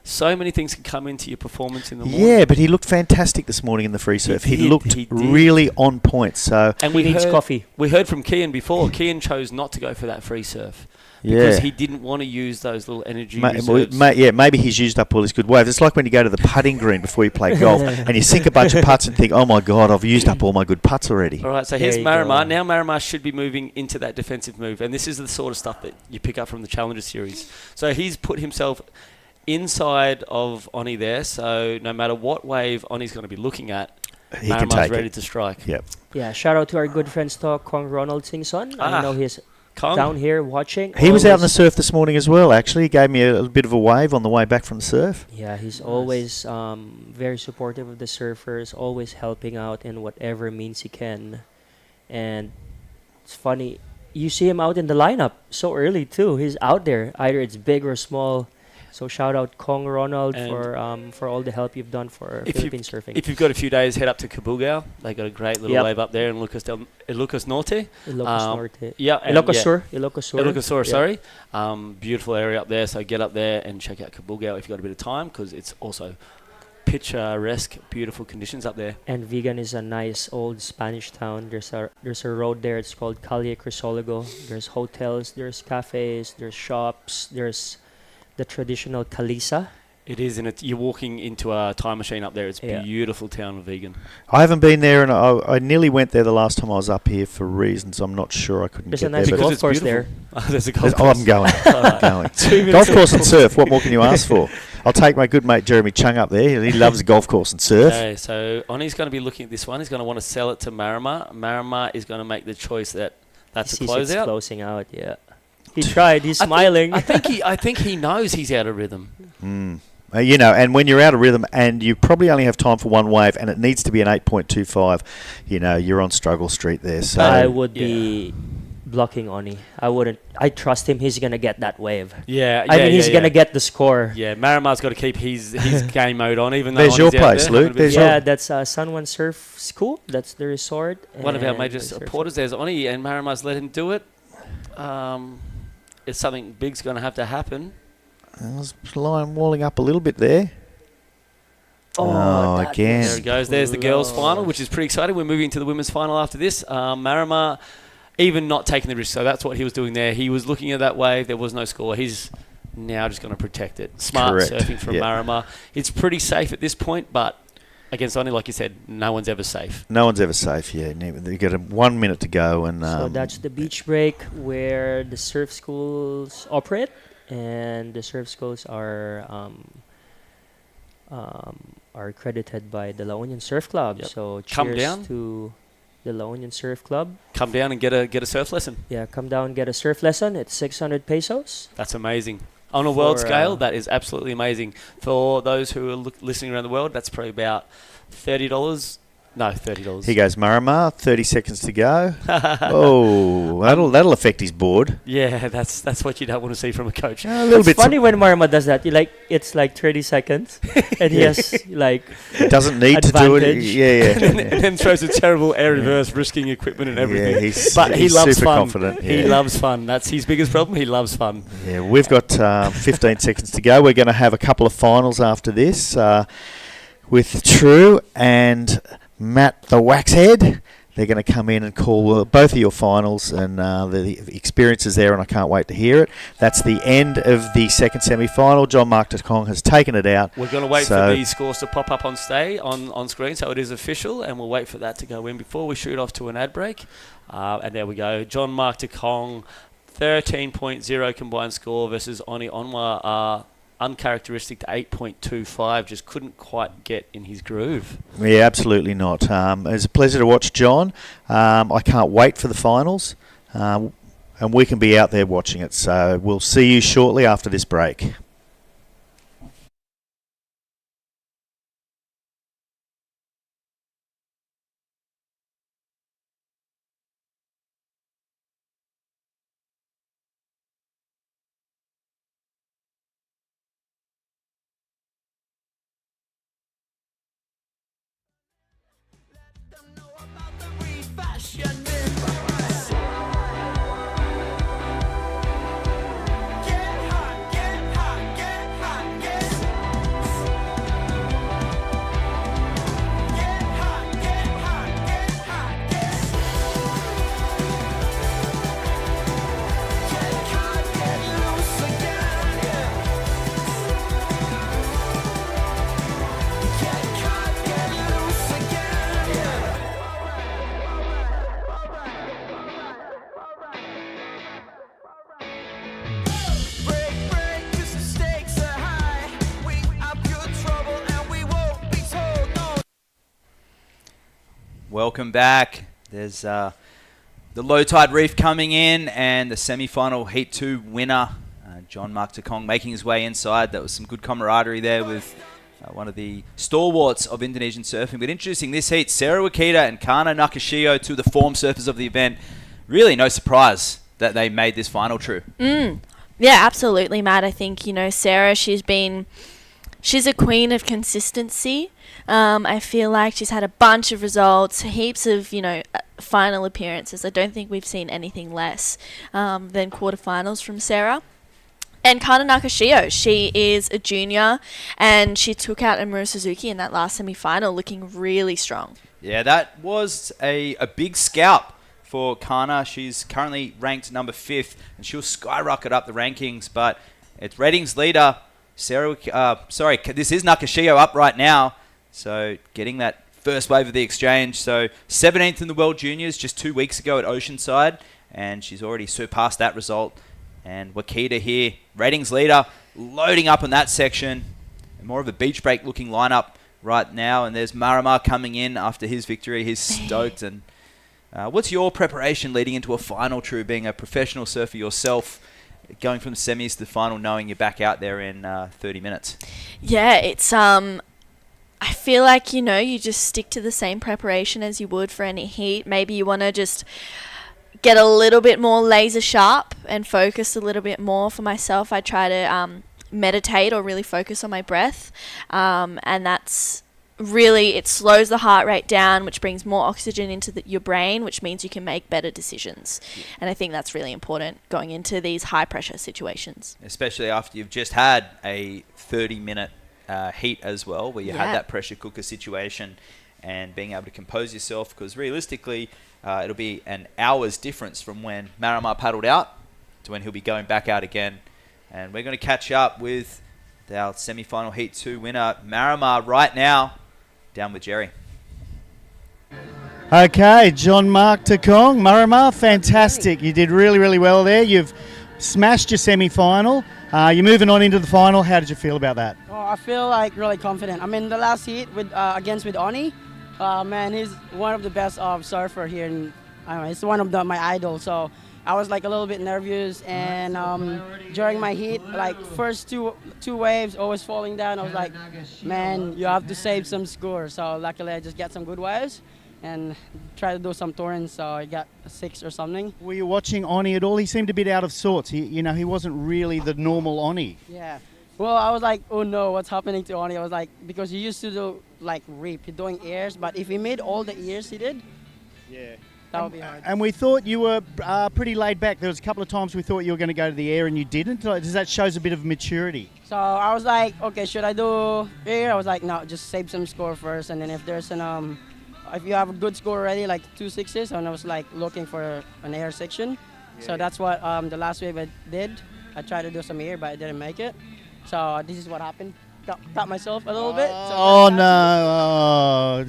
So many things can come into your performance in the morning. Yeah, but he looked fantastic this morning in the free surf. He looked really on point. So and he needs coffee. We heard from Kian before. Kian chose not to go for that free surf. Because he didn't want to use those little energy reserves. Maybe he's used up all his good waves. It's like when you go to the putting green before you play golf and you sink a bunch of putts and think, oh my God, I've used up all my good putts already. All right, so here's Marama. Now Marama should be moving into that defensive move. And this is the sort of stuff that you pick up from the Challenger Series. So he's put himself inside of Oni there. So no matter what wave Oni's going to be looking at, Marama's ready to strike. Yep. Yeah, shout out to our good friends Tokong Ronald Singson. I know he's down here watching. He was out on the surf this morning as well, actually. He gave me a bit of a wave on the way back from the surf. Yeah, he's always very supportive of the surfers, always helping out in whatever means he can. And it's funny, you see him out in the lineup so early too. He's out there, either it's big or small. So shout out Kong Ronald for all the help you've done for Philippine surfing. If you've got a few days, head up to Cabugao. They got a great little wave up there in Ilocos Norte. Ilocos Sur, sorry. Beautiful area up there. So get up there and check out Cabugao if you've got a bit of time, because it's also picturesque, beautiful conditions up there. And Vigan is a nice old Spanish town. There's a road there. It's called Calle Crisologo. There's hotels, there's cafes, there's shops, there's the traditional kalisa, It is, and you're walking into a time machine up there. It's a beautiful town of Vegan. I haven't been there, and I nearly went there the last time I was up here for reasons I'm not sure. I couldn't There's get a nice there. golf course there. There's a golf course. I'm going. I'm going. Golf course and surf. What more can you ask for? I'll take my good mate Jeremy Chung up there. He loves a golf course and surf. Okay, so Oni's going to be looking at this one. He's going to want to sell it to Marama. Marama is going to make the choice that's a closeout. Closing out, yeah. He tried. He's smiling. I think he knows he's out of rhythm. You know, and when you're out of rhythm and you probably only have time for one wave and it needs to be an 8.25, you know, you're on struggle street there. So I would be blocking Oni. I wouldn't. I trust him. He's going to get that wave. Yeah. I mean, he's going to get the score. Yeah, Marama's got to keep his game mode on, even though there's your place, Luke. That's San Juan Surf School. That's the resort. One of our major supporters there's Oni, and Marama's let him do it. It's something big's going to have to happen. I was walling up a little bit there. Again. There it goes. There's the girls' final, which is pretty exciting. We're moving to the women's final after this. Marama, even not taking the risk. So that's what he was doing there. He was looking at that wave. There was no score. He's now just going to protect it. Smart surfing from Marama. It's pretty safe at this point, but against Oni, like you said, no one's ever safe. No one's ever safe, yeah. You've got 1 minute to go. And so that's the beach break where the surf schools operate. And the surf schools are accredited by the La Union Surf Club. Yep. So come cheers down to the La Union Surf Club. Come down and get a surf lesson. Yeah, come down and get a surf lesson. It's 600 pesos. That's amazing. On a world scale, that is absolutely amazing. For those who are listening around the world, that's probably about $30. No, $30. Here goes Marama. 30 seconds to go. That'll affect his board. Yeah, that's what you don't want to see from a coach. A little bit. Funny when Marama does that. It's like 30 seconds, and he has like doesn't need to do it. Yeah. and then throws a terrible air reverse, risking equipment and everything. Yeah, he loves super fun. Confident. He loves fun. That's his biggest problem. He loves fun. Yeah, we've got 15 seconds to go. We're going to have a couple of finals after this with True and Matt the Waxhead. They're going to come in and call both of your finals, and the experience is there, and I can't wait to hear it. That's the end of the second semi-final. John Mark Tokong has taken it out. We're going to wait for these scores to pop up on screen, so it is official, and we'll wait for that to go in before we shoot off to an ad break. And there we go. John Mark Tokong, 13.0 combined score versus Oni Onwa. Uncharacteristic to 8.25, just couldn't quite get in his groove. Yeah, absolutely not. It's a pleasure to watch John. I can't wait for the finals, and we can be out there watching it. So we'll see you shortly after this break. Welcome back. There's the low tide reef coming in, and the semi-final Heat 2 winner, John Mark Tokong, making his way inside. That was some good camaraderie there with one of the stalwarts of Indonesian surfing. But introducing this heat, Sarah Wakita and Kana Nakashio, two of the form surfers of the event. Really no surprise that they made this final, True. Yeah, absolutely, Matt. I think, Sarah, she's a queen of consistency. I feel like she's had a bunch of results, heaps of, final appearances. I don't think we've seen anything less than quarterfinals from Sarah. And Kana Nakashio, she is a junior, and she took out Amuro Suzuki in that last semi-final, looking really strong. Yeah, that was a big scalp for Kana. She's currently ranked number 5th, and she'll skyrocket up the rankings, but its ratings leader This is Nakashio up right now. So getting that first wave of the exchange. So 17th in the World Juniors just 2 weeks ago at Oceanside. And she's already surpassed that result. And Wakita here, ratings leader, loading up in that section. And more of a beach break looking lineup right now. And there's Marama coming in after his victory. He's stoked. And what's your preparation leading into a final, True, being a professional surfer yourself, going from the semis to the final, knowing you're back out there in 30 minutes? Yeah, it's I feel like, you just stick to the same preparation as you would for any heat. Maybe you want to just get a little bit more laser sharp and focus a little bit more. For myself, I try to meditate or really focus on my breath, and that's really, it slows the heart rate down, which brings more oxygen into your brain, which means you can make better decisions. And I think that's really important going into these high pressure situations, especially after you've just had a 30-minute heat as well, where you had that pressure cooker situation, and being able to compose yourself, because realistically it'll be an hour's difference from when Marama paddled out to when he'll be going back out again. And we're going to catch up with our semi-final Heat 2 winner, Marama, right now, down with Jerry. Okay, John Mark Tokong, Marama, fantastic. You did really, really well there. You've smashed your semi-final. You're moving on into the final. How did you feel about that? Oh, I feel like really confident. I mean, the last heat with Oni, man, he's one of the best surfer here. And he's one of my idols. So I was like a little bit nervous, and during my heat, like first two waves, always falling down. I was like, man, you have to save some score. So luckily, I just got some good waves and try to do some torrents. So I got a 6 or something. Were you watching Oni at all? He seemed a bit out of sorts. He wasn't really the normal Oni. Yeah. Well, I was like, oh no, what's happening to Oni? I was like, because he used to do like rip, he's doing airs, but if he made all the airs he did, yeah, that would be hard. And we thought you were pretty laid back. There was a couple of times we thought you were going to go to the air and you didn't. Does that shows a bit of maturity? So I was like, okay, should I do air? I was like, no, just save some score first, and then if there's an if you have a good score already, like 2 6s, and I was like looking for an air section. Yeah. So that's what the last wave I did. I tried to do some air, but I didn't make it. So this is what happened. Cut myself a little bit. So oh no!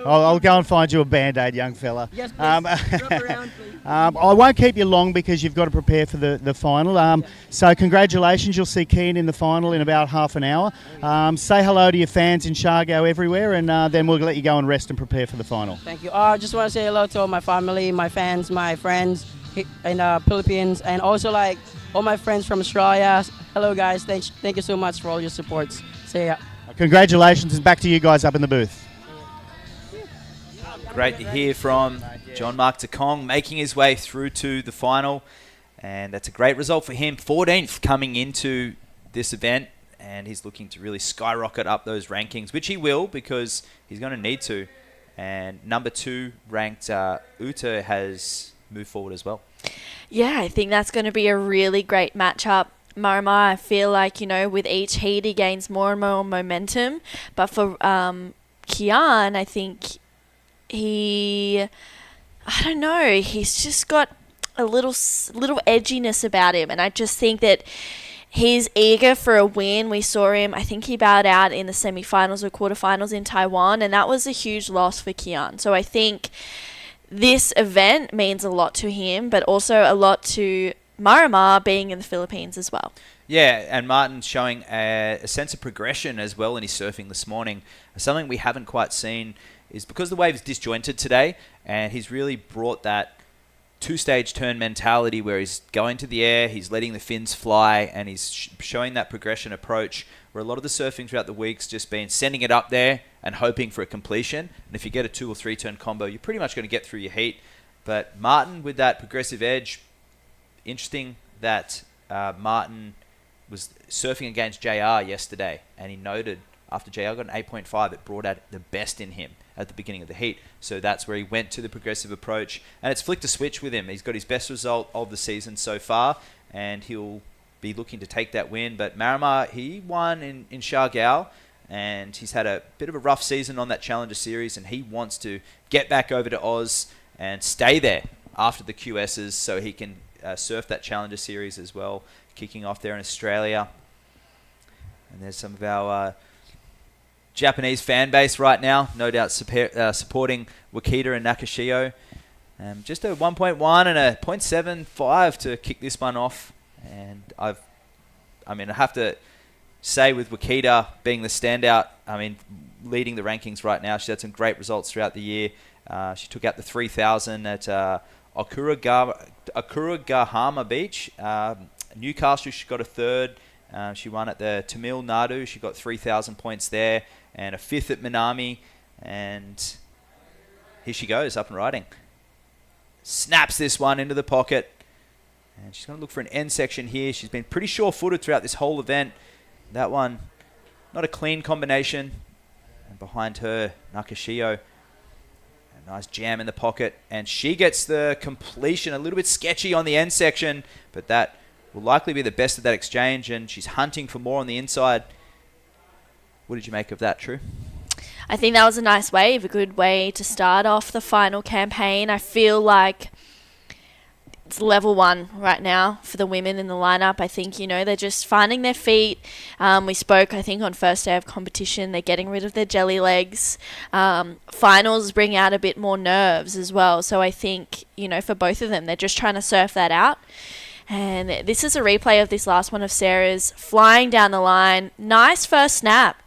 I'll go and find you a Band-Aid, young fella. Yes, please. Rub around, please. I won't keep you long because you've got to prepare for the final. So congratulations, you'll see Keen in the final in about half an hour. Say hello to your fans in Siargao everywhere, and then we'll let you go and rest and prepare for the final. Thank you. I just want to say hello to all my family, my fans, my friends in the Philippines, and also like all my friends from Australia. Hello guys, thank you so much for all your supports. See ya. Congratulations, and back to you guys up in the booth. Great to hear from John Mark Tokong, making his way through to the final, and that's a great result for him. 14th coming into this event, and he's looking to really skyrocket up those rankings, which he will, because he's going to need to. And number 2 ranked Uta has moved forward as well. Yeah, I think that's going to be a really great matchup. Marama, I feel like, with each heat he gains more and more momentum. But for Kian, I think I don't know, he's just got a little edginess about him. And I just think that he's eager for a win. We saw him, I think he bowed out in the semi-finals or quarterfinals in Taiwan, and that was a huge loss for Kian. So I think this event means a lot to him, but also a lot to Marama being in the Philippines as well. Yeah, and Martin's showing a sense of progression as well in his surfing this morning. Something we haven't quite seen is because the wave is disjointed today, and he's really brought that 2-stage turn mentality where he's going to the air, he's letting the fins fly, and he's showing that progression approach where a lot of the surfing throughout the week's just been sending it up there and hoping for a completion. And if you get a 2 or 3 turn combo, you're pretty much going to get through your heat. But Martin with that progressive edge, interesting that Martin was surfing against JR yesterday, and he noted after JR got an 8.5, it brought out the best in him at the beginning of the heat. So that's where he went to the progressive approach, and it's flicked a switch with him. He's got his best result of the season so far, and he'll be looking to take that win. But Marama, he won in Siargao, and he's had a bit of a rough season on that Challenger Series, and he wants to get back over to Oz and stay there after the QSs so he can surf that Challenger Series as well, kicking off there in Australia. And there's some of our Japanese fan base right now, no doubt supporting Wakita and Nakashio. Just a 1.1 and a 0.75 to kick this one off. And I have to say, with Wakita being the standout, leading the rankings right now, she had some great results throughout the year. She took out the 3,000 at Akuragahama Beach. Newcastle, she got a third. She won at the Tamil Nadu. She got 3,000 points there. And a fifth at Minami. And here she goes, up and riding. Snaps this one into the pocket. And she's going to look for an end section here. She's been pretty sure-footed throughout this whole event. That one, not a clean combination. And behind her, Nakashio. A nice jam in the pocket. And she gets the completion. A little bit sketchy on the end section. But that will likely be the best of that exchange. And she's hunting for more on the inside. What did you make of that, True? I think that was a nice wave, a good way to start off the final campaign. I feel like it's level 1 right now for the women in the lineup. I think, they're just finding their feet. We spoke, I think, on first day of competition. They're getting rid of their jelly legs. Finals bring out a bit more nerves as well. So I think, for both of them, they're just trying to surf that out. And this is a replay of this last one of Sarah's flying down the line. Nice first snap.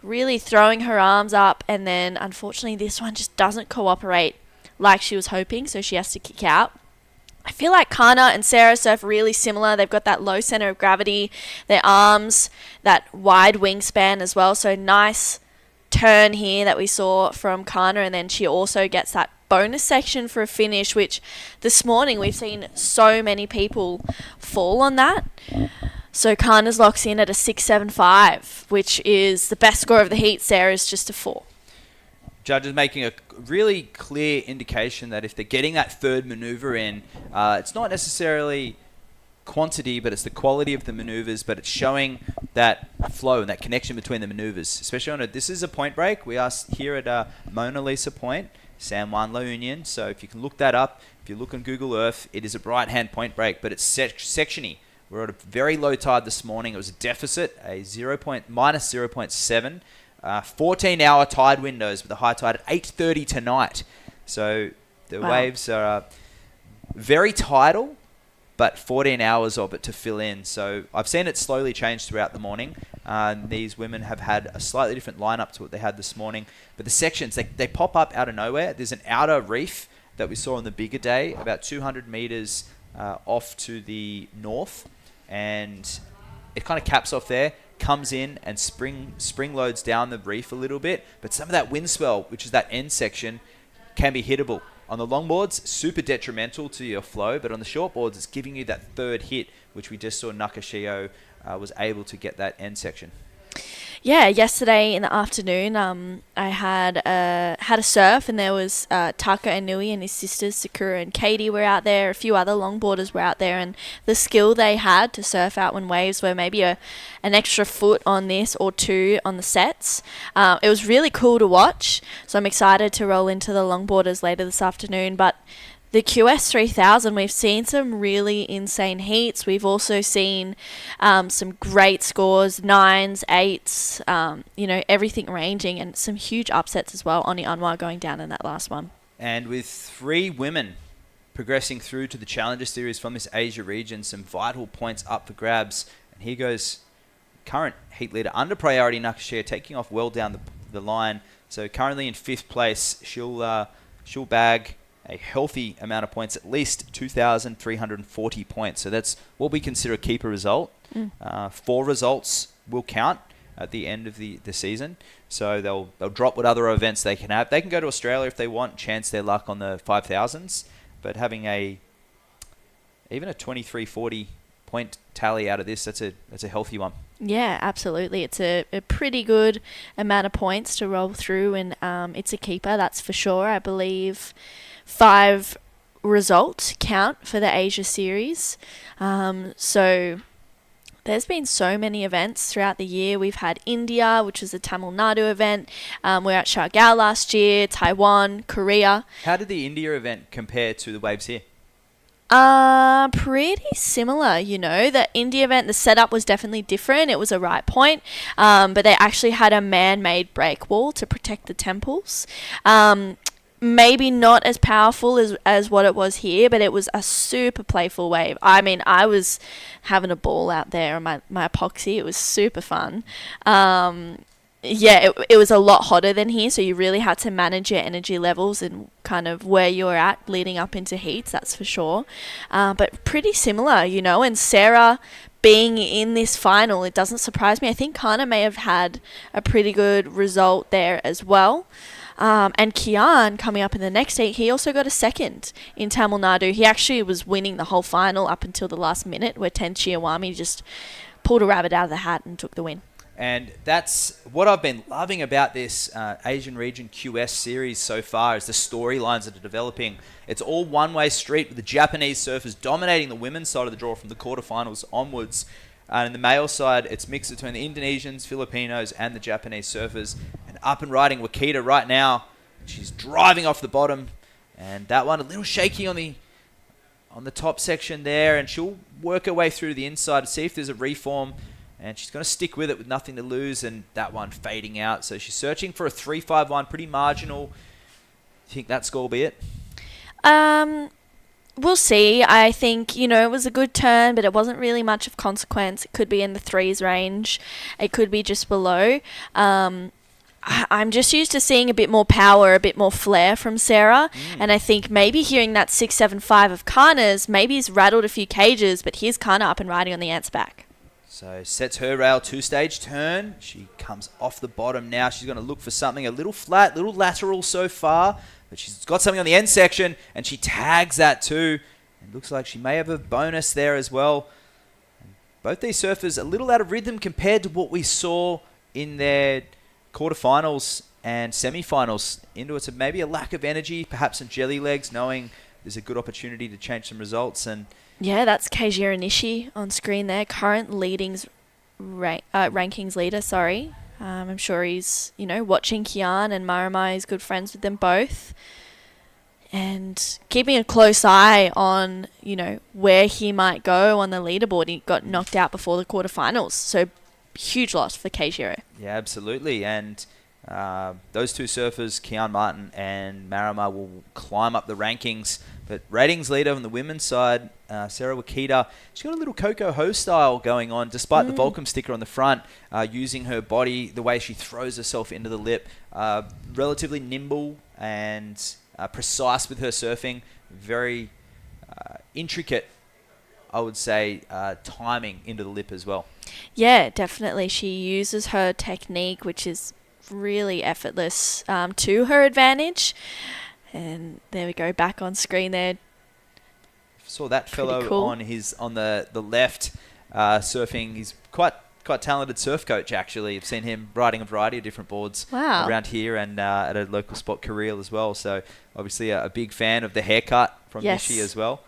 Really throwing her arms up, and then unfortunately this one just doesn't cooperate like she was hoping, so she has to kick out. I feel like Kana and Sarah surf really similar. They've got that low center of gravity, their arms, that wide wingspan as well. So nice turn here that we saw from Kana, and then she also gets that bonus section for a finish, which this morning we've seen so many people fall on that. So Kana's locks in at a 6.75, which is the best score of the heat. Sarah's just a 4. Judges making a really clear indication that if they're getting that third maneuver in, it's not necessarily quantity, but it's the quality of the maneuvers, but it's showing that flow and that connection between the maneuvers. Especially on this is a point break. We are here at Mona Lisa Point, San Juan La Union. So if you can look that up, if you look on Google Earth, it is a right-hand point break, but it's sectiony. We're at a very low tide this morning. It was a deficit, a minus 0.7. 14-hour tide windows with a high tide at 8:30 tonight. So the waves are very tidal, but 14 hours of it to fill in. So I've seen it slowly change throughout the morning. These women have had a slightly different lineup to what they had this morning. But the sections, they pop up out of nowhere. There's an outer reef that we saw on the bigger day, about 200 meters off to the north. And it kind of caps off there, comes in and spring loads down the reef a little bit. But some of that wind swell, which is that end section, can be hittable. On the longboards, super detrimental to your flow, but on the shortboards, it's giving you that third hit, which we just saw Nakashio was able to get that end section. Yeah, yesterday in the afternoon, I had a surf, and there was Taka Inui and his sisters Sakura and Katie were out there. A few other longboarders were out there, and the skill they had to surf out when waves were maybe an extra foot on this or 2 on the sets. It was really cool to watch, so I'm excited to roll into the longboarders later this afternoon. But the QS 3000, we've seen some really insane heats. We've also seen some great scores, 9s, 8s, everything ranging, and some huge upsets as well. Oni Anwar going down in that last one. And with 3 women progressing through to the Challenger Series from this Asia region, some vital points up for grabs. And here goes current heat leader under priority, Nakashio, taking off well down the line. So currently in 5th place, she'll bag a healthy amount of points, at least 2,340 points. So that's what we consider a keeper result. 4 results will count at the end of the season. So they'll drop what other events they can have. They can go to Australia if they want, chance their luck on the 5,000s. But having even a 2340 point tally out of this, that's a healthy one. Yeah, absolutely. It's a pretty good amount of points to roll through, and it's a keeper, that's for sure. I believe 5 results count for the Asia Series. So there's been so many events throughout the year. We've had India, which was a Tamil Nadu event. We were at Siargao last year, Taiwan, Korea. How did the India event compare to the waves here? Pretty similar, you know. The Indy event, the setup was definitely different. It was a right point, but they actually had a man-made break wall to protect the temples. Maybe not as powerful as what it was here, but it was a super playful wave. I mean, I was having a ball out there on my epoxy. It was super fun. Yeah, it was a lot hotter than here, so you really had to manage your energy levels and kind of where you're at leading up into heats, that's for sure. But pretty similar, you know, and Sarah being in this final, it doesn't surprise me. I think Kana may have had a pretty good result there as well. And Kian, coming up in the next heat, he also got a second in Tamil Nadu. He actually was winning the whole final up until the last minute, where Tenchi Iwami just pulled a rabbit out of the hat and took the win. And that's what I've been loving about this Asian Region QS series so far, is the storylines that are developing. It's all one-way street, with the Japanese surfers dominating the women's side of the draw from the quarterfinals onwards. And in the male side, it's mixed between the Indonesians, Filipinos, and the Japanese surfers. And up and riding Wakita right now. She's driving off the bottom, and that one a little shaky on the top section there. And she'll work her way through to the inside to see if there's a reform. And she's going to stick with it with nothing to lose, and that one fading out. So she's searching for a 3.51, pretty marginal. Do you think that score will be it? We'll see. I think, you know, it was a good turn, but it wasn't really much of consequence. It could be in the 3s range. It could be just below. I'm just used to seeing a bit more power, a bit more flair from Sarah. And I think maybe hearing that 6.75 of Kana's, maybe he's rattled a few cages, but here's Kana up and riding on the ant's back. So sets her rail, 2-stage turn. She comes off the bottom now. She's going to look for something a little flat, little lateral so far. But she's got something on the end section, and she tags that too. It looks like she may have a bonus there as well. And both these surfers a little out of rhythm compared to what we saw in their quarterfinals and semi-finals. Into it, so maybe a lack of energy, perhaps some jelly legs, knowing there's a good opportunity to change some results. And yeah, that's Keijiro Nishi on screen there. Current rankings leader, sorry. I'm sure he's, you know, watching Kian and Maramai. He's good friends with them both. And keeping a close eye on, you know, where he might go on the leaderboard. He got knocked out before the quarterfinals. So huge loss for Keijiro. yeah, absolutely. And those two surfers, Kian Martin and Maramai, will climb up the rankings. But ratings leader on the women's side, Sarah Wakita, she's got a little Coco Ho style going on, despite the Volcom sticker on the front, using her body, the way she throws herself into the lip. Relatively nimble and precise with her surfing. Very intricate, I would say, timing into the lip as well. Yeah, definitely. She uses her technique, which is really effortless, to her advantage. And there we go, back on screen there. Saw that fellow cool. on the left surfing. He's quite talented surf coach, actually. I've seen him riding a variety of different boards around here and at a local spot, Korea as well. So obviously a big fan of the haircut from Nishi as well.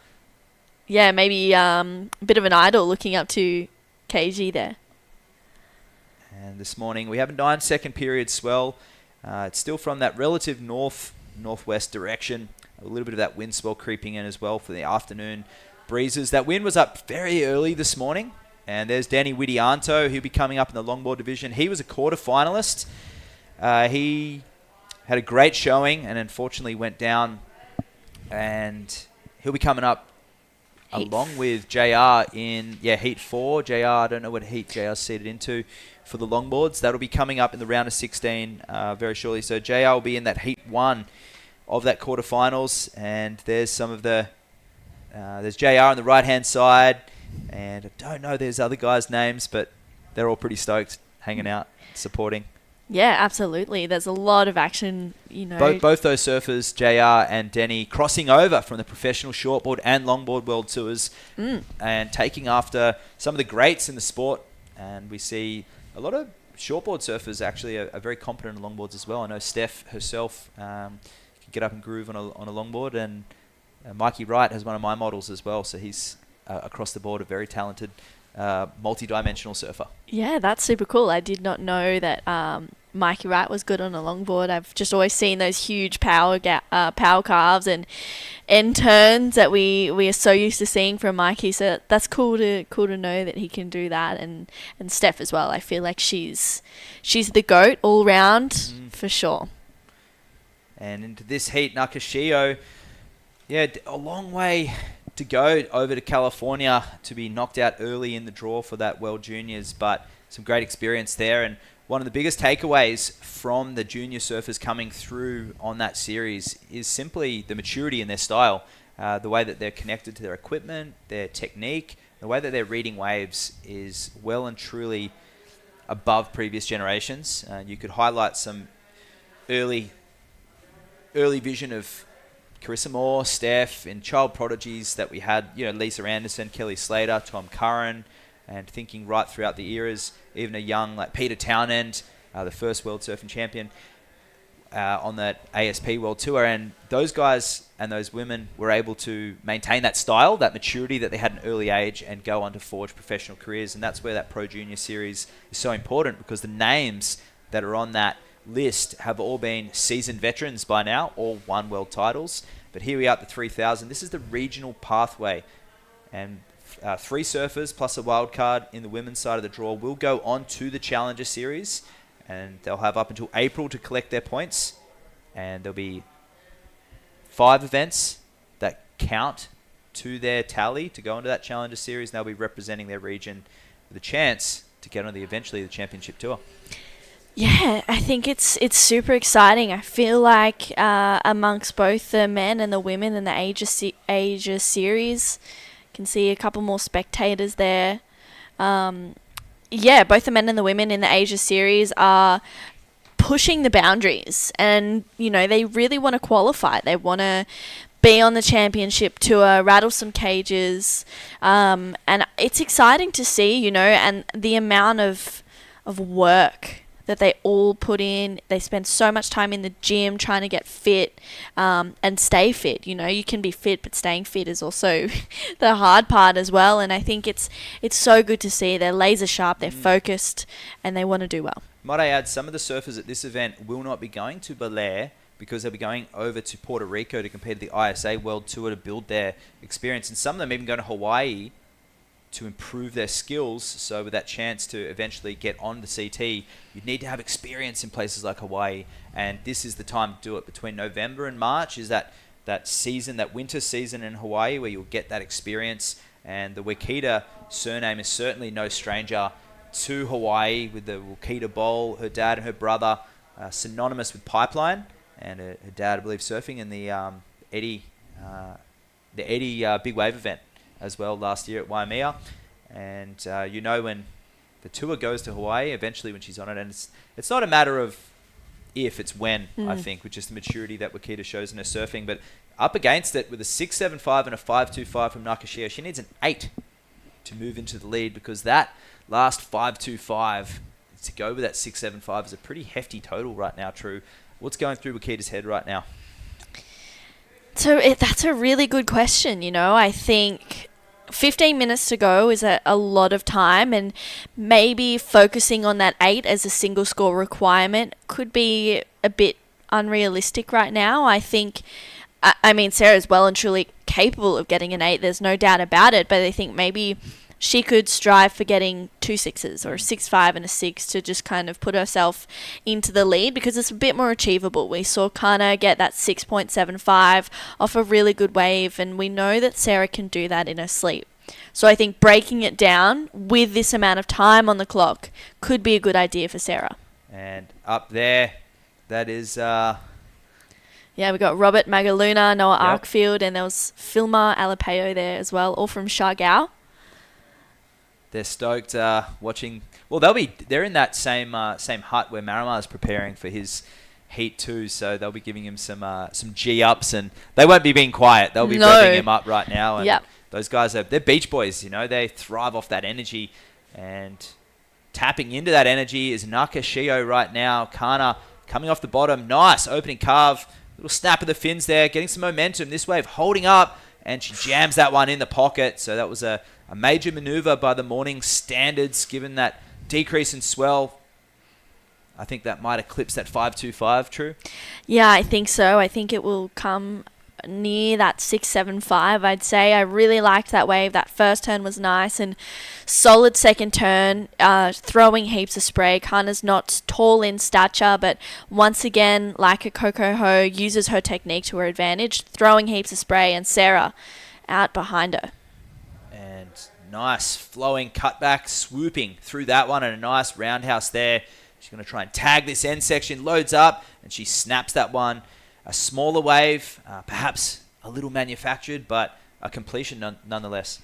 Yeah, maybe a bit of an idol looking up to KG there. And this morning we have a 9-second period swell. It's still from that relative northwest direction. A little bit of that wind swell creeping in as well for the afternoon breezes. That wind was up very early this morning. And there's Danny Widianto. He'll be coming up in the longboard division. He was a quarterfinalist. He had a great showing and unfortunately went down. And he'll be coming up along with JR in Heat 4. JR, I don't know what heat JR's seated into for the longboards. That'll be coming up in the round of 16 very shortly. So JR will be in that Heat 1 of that quarterfinals. And there's some of the... there's JR on the right-hand side. And I don't know there's other guys' names, but they're all pretty stoked, hanging out, supporting. Yeah, absolutely. There's a lot of action, you know. Both those surfers, JR and Denny, crossing over from the professional shortboard and longboard world tours and taking after some of the greats in the sport. And we see a lot of shortboard surfers actually are very competent in longboards as well. I know Steph herself can get up and groove on a longboard, and Mikey Wright has one of my models as well. So he's across the board a very talented multi-dimensional surfer. Yeah, that's super cool. I did not know that Mikey Wright was good on a longboard. I've just always seen those huge power carves and end turns that we are so used to seeing from Mikey. So that's cool to know that he can do that. And Steph as well. I feel like she's the GOAT all round for sure. And into this heat, Nakashio, a long way to go over to California to be knocked out early in the draw for that World Juniors, but some great experience there. And one of the biggest takeaways from the junior surfers coming through on that series is simply the maturity in their style, the way that they're connected to their equipment, their technique, the way that they're reading waves is well and truly above previous generations. You could highlight some early vision of Carissa Moore, Steph, and child prodigies that we had, Lisa Anderson, Kelly Slater, Tom Curran, and thinking right throughout the eras, even a young like Peter Townend, the first World Surfing Champion on that ASP World Tour. And those guys and those women were able to maintain that style, that maturity that they had at an early age and go on to forge professional careers. And that's where that Pro Junior Series is so important, because the names that are on that list have all been seasoned veterans by now, all won world titles. But here we are at the 3000. This is the regional pathway, and 3 surfers plus a wild card in the women's side of the draw will go on to the Challenger Series, and they'll have up until April to collect their points. And there'll be 5 events that count to their tally to go into that Challenger Series, and they'll be representing their region with a chance to get on eventually the championship tour. Yeah, I think it's super exciting. I feel like amongst both the men and the women in the Asia Series, can see a couple more spectators there. Both the men and the women in the Asia Series are pushing the boundaries, and they really want to qualify. They want to be on the championship tour, rattle some cages, and it's exciting to see, and the amount of work that they all put in. They spend so much time in the gym trying to get fit and stay fit. You can be fit, but staying fit is also the hard part as well. And I think it's so good to see. They're laser sharp, they're focused, and they want to do well. Might I add, some of the surfers at this event will not be going to Belair because they'll be going over to Puerto Rico to compete at the ISA World Tour to build their experience. And some of them even going to Hawaii to improve their skills. So with that chance to eventually get on the CT, you'd need to have experience in places like Hawaii. And this is the time to do it. Between November and March is that season, that winter season in Hawaii, where you'll get that experience. And the Wakita surname is certainly no stranger to Hawaii, with the Wakita Bowl, her dad and her brother, synonymous with pipeline. And her dad, I believe, surfing in the Eddie Big Wave event as well last year at Waimea. And when the tour goes to Hawaii, eventually when she's on it, and it's not a matter of if, it's when, I think, which is the maturity that Wakita shows in her surfing. But up against it with a 6.75 and a 5.25 from Nakashio, she needs an 8 to move into the lead, because that last 5.25 to go with that 6.75 is a pretty hefty total right now. True. What's going through Wakita's head right now? So that's a really good question. I think 15 minutes to go is a lot of time, and maybe focusing on that 8 as a single score requirement could be a bit unrealistic right now. I think, Sarah's well and truly capable of getting an 8. There's no doubt about it, but I think maybe she could strive for getting 2 6s or a 6.5 and a 6 to just kind of put herself into the lead, because it's a bit more achievable. We saw Kana get that 6.75 off a really good wave, and we know that Sarah can do that in her sleep. So I think breaking it down with this amount of time on the clock could be a good idea for Sarah. And up there, that is... we got Robert Magaluna, Noah Arkfield, and there was Filma Alapeo there as well, all from Shargao. They're stoked watching. Well, they're in that same hut where Marimar is preparing for his heat too. So they'll be giving him some G ups, and they won't be being quiet. They'll be revving him up right now. And those guys they're beach boys. They thrive off that energy, and tapping into that energy is Nakashio right now. Kana coming off the bottom, nice opening carve, little snap of the fins there, getting some momentum. This wave holding up, and she jams that one in the pocket. So that was a major maneuver by the morning standards, given that decrease in swell. I think that might eclipse that 5.25, true? Yeah, I think so. I think it will come near that 6.75, I'd say. I really liked that wave. That first turn was nice and solid second turn, throwing heaps of spray. Kana's not tall in stature, but once again, like a Coco Ho, uses her technique to her advantage, throwing heaps of spray, and Sarah out behind her. And nice flowing cutback, swooping through that one, and a nice roundhouse there. She's going to try and tag this end section, loads up, and she snaps that one. A smaller wave, perhaps a little manufactured, but a completion nonetheless.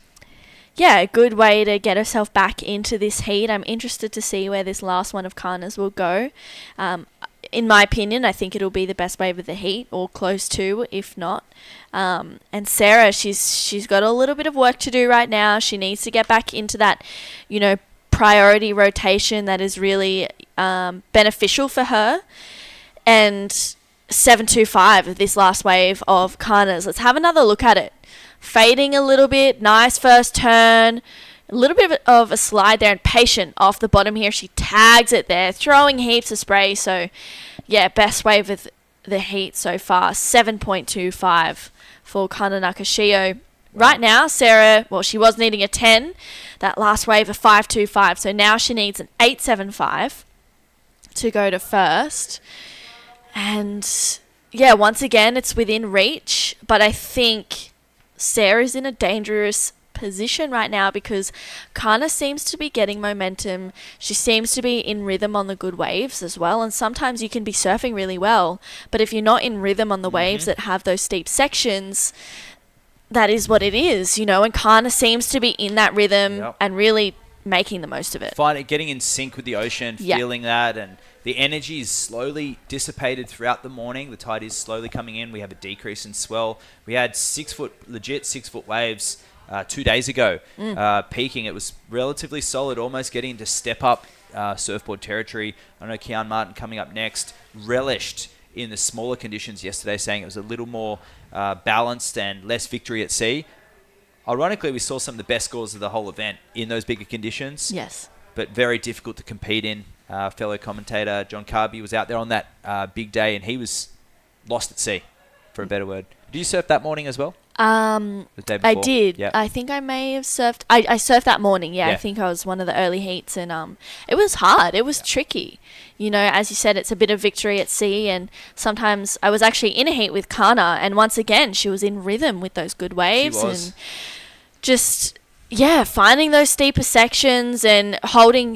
Yeah, a good way to get herself back into this heat. I'm interested to see where this last one of Kana's will go. In my opinion, I think it'll be the best wave of the heat, or close to, if not. And Sarah, she's got a little bit of work to do right now. She needs to get back into that, priority rotation that is really beneficial for her. And 7.25, this last wave of Kana's. Let's have another look at it. Fading a little bit, nice first turn, a little bit of a slide there, and patient off the bottom here. She tags it there, throwing heaps of spray. So, yeah, best wave of the heat so far, 7.25 for Kana Nakashio. Right now, Sarah, she was needing a 10, that last wave of 5.25. So now she needs an 8.75 to go to first. And, yeah, once again, it's within reach. But I think Sarah's in a dangerous position right now because Kana seems to be getting momentum. She seems to be in rhythm on the good waves as well. And sometimes you can be surfing really well. But if you're not in rhythm on the waves that have those steep sections, that is what it is, And Kana seems to be in that rhythm and really making the most of it. Getting in sync with the ocean, feeling that, and the energy is slowly dissipated throughout the morning. The tide is slowly coming in. We have a decrease in swell. We had 6 foot waves 2 days ago, peaking. It was relatively solid, almost getting into step up surfboard territory. I know Kian Martin coming up next relished in the smaller conditions yesterday, saying it was a little more balanced and less victory at sea. Ironically, we saw some of the best scores of the whole event in those bigger conditions. Yes. But very difficult to compete in. Fellow commentator John Carby was out there on that big day, and he was lost at sea, for a better word. Did you surf that morning as well? The day before? I did. Yep. I think I may have surfed. I surfed that morning. Yeah, I think I was one of the early heats, and it was hard. It was tricky. As you said, it's a bit of victory at sea, and sometimes I was actually in a heat with Kana, and once again she was in rhythm with those good waves, and just finding those steeper sections and holding.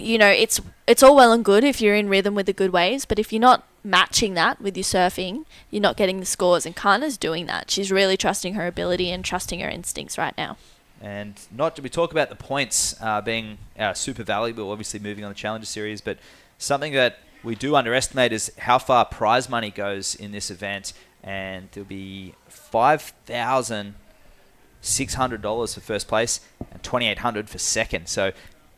It's all well and good if you're in rhythm with the good waves, but if you're not matching that with your surfing, you're not getting the scores. And Kana's doing that. She's really trusting her ability and trusting her instincts right now. And we talk about the points being super valuable, obviously moving on the Challenger Series, but something that we do underestimate is how far prize money goes in this event. And there'll be $5,600 for first place and $2,800 for second. So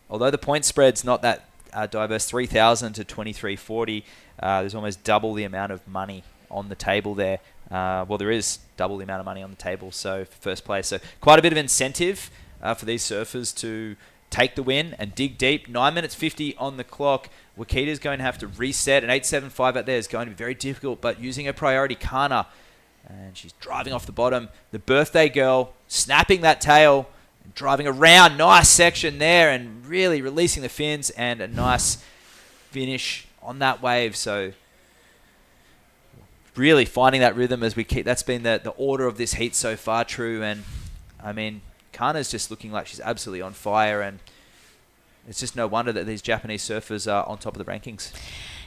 although the point spread's not that diverse, 3,000 to 2,340, there's almost double the amount of money on the table there. There is double the amount of money on the table, so for first place. So quite a bit of incentive for these surfers to take the win and dig deep. 9 minutes 50 on the clock. Wakita's going to have to reset. An 8.75 out there is going to be very difficult, but using her priority, Kana, and she's driving off the bottom. The birthday girl snapping that tail, driving around, nice section there, and really releasing the fins, and a nice finish on that wave. So really finding that rhythm as we keep. That's been the order of this heat so far, True. And I mean, Kana's just looking like she's absolutely on fire, and it's just no wonder that these Japanese surfers are on top of the rankings.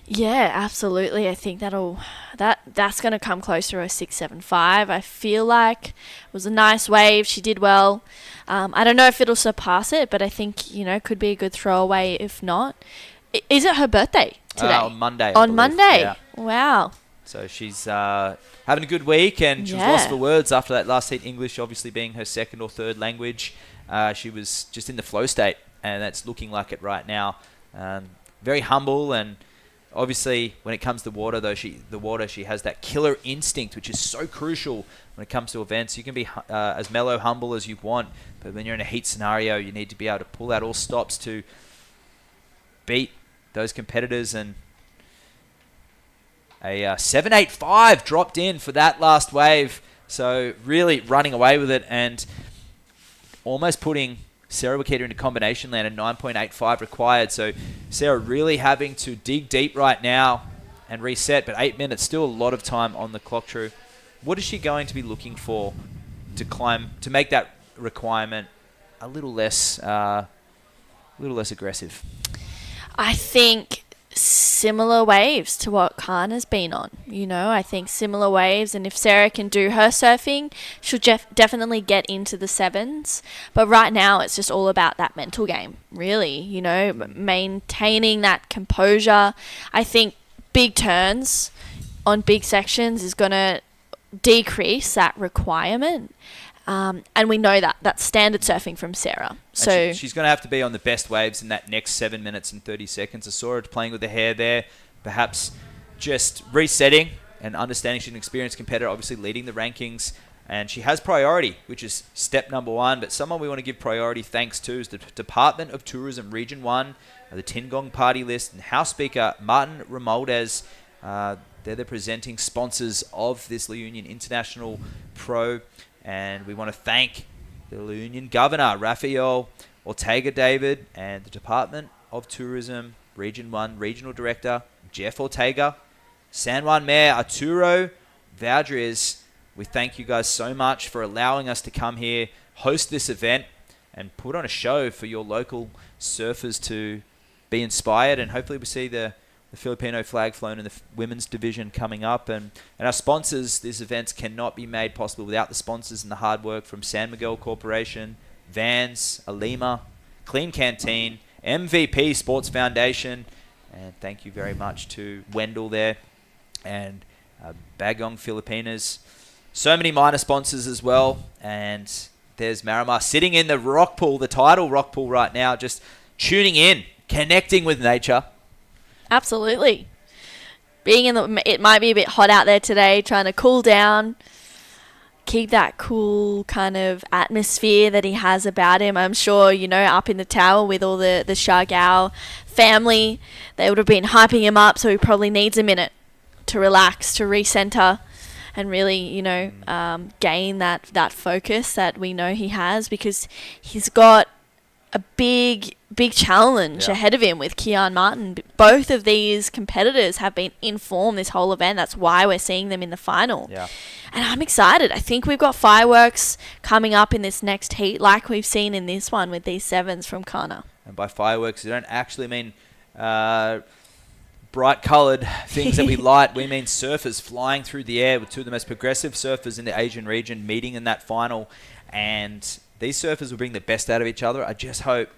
Yeah, absolutely. I think that's going to come close to a 6.75. I feel like it was a nice wave. She did well. I don't know if it'll surpass it, but I think, could be a good throwaway if not. Is it her birthday today? On Monday. On Monday? Yeah. Wow. So she's having a good week, and she was lost for words after that last heat. English obviously being her second or third language. She was just in the flow state, and that's looking like it right now. Very humble, and obviously when it comes to water, though, she has that killer instinct, which is so crucial when it comes to events. You can be as mellow, humble as you want, but when you're in a heat scenario, you need to be able to pull out all stops to beat those competitors. And A 7.85 dropped in for that last wave. So really running away with it and almost putting Sarah Wakita into combination land at 9.85 required. So Sarah really having to dig deep right now and reset, but 8 minutes, still a lot of time on the clock, True. What is she going to be looking for to climb, to make that requirement a little less aggressive? I think similar waves to what Kana's been on. I think similar waves, and if Sarah can do her surfing, she'll definitely get into the sevens. But right now, it's just all about that mental game, really. Maintaining that composure. I think big turns on big sections is going to decrease that requirement. And we know that. That's standard surfing from Sarah. So she's going to have to be on the best waves in that next 7 minutes and 30 seconds. I saw her playing with the hair there, perhaps just resetting and understanding she's an experienced competitor, obviously leading the rankings. And she has priority, which is step number one. But someone we want to give priority thanks to is the Department of Tourism Region 1, the Tingog Party List, and House Speaker Martin Romualdez. They're the presenting sponsors of this La Union International Pro. And we want to thank the La Union Governor, Rafael Ortega David, and the Department of Tourism, Region 1 Regional Director, Jeff Ortega, San Juan Mayor, Arturo Valdres. We thank you guys so much for allowing us to come here, host this event, and put on a show for your local surfers to be inspired. And hopefully we see the Filipino flag flown in the women's division coming up. And our sponsors, these events cannot be made possible without the sponsors and the hard work from San Miguel Corporation, Vans, Alima, Clean Canteen, MVP Sports Foundation, and thank you very much to Wendell there, and Bagong Filipinas. So many minor sponsors as well. And there's Marimar sitting in the rock pool, the tidal rock pool right now, just tuning in, connecting with nature. Absolutely. It might be a bit hot out there today, trying to cool down, keep that cool kind of atmosphere that he has about him. I'm sure, up in the tower with all the Shargao family, they would have been hyping him up, so he probably needs a minute to relax, to recenter, and really, gain that focus that we know he has, because he's got a big challenge ahead of him with Kian Martin. Both of these competitors have been in form this whole event. That's why we're seeing them in the final. Yeah. And I'm excited. I think we've got fireworks coming up in this next heat, like we've seen in this one with these sevens from Kana. And by fireworks, we don't actually mean bright-coloured things that we light. We mean surfers flying through the air with two of the most progressive surfers in the Asian region meeting in that final. And these surfers will bring the best out of each other. I just hope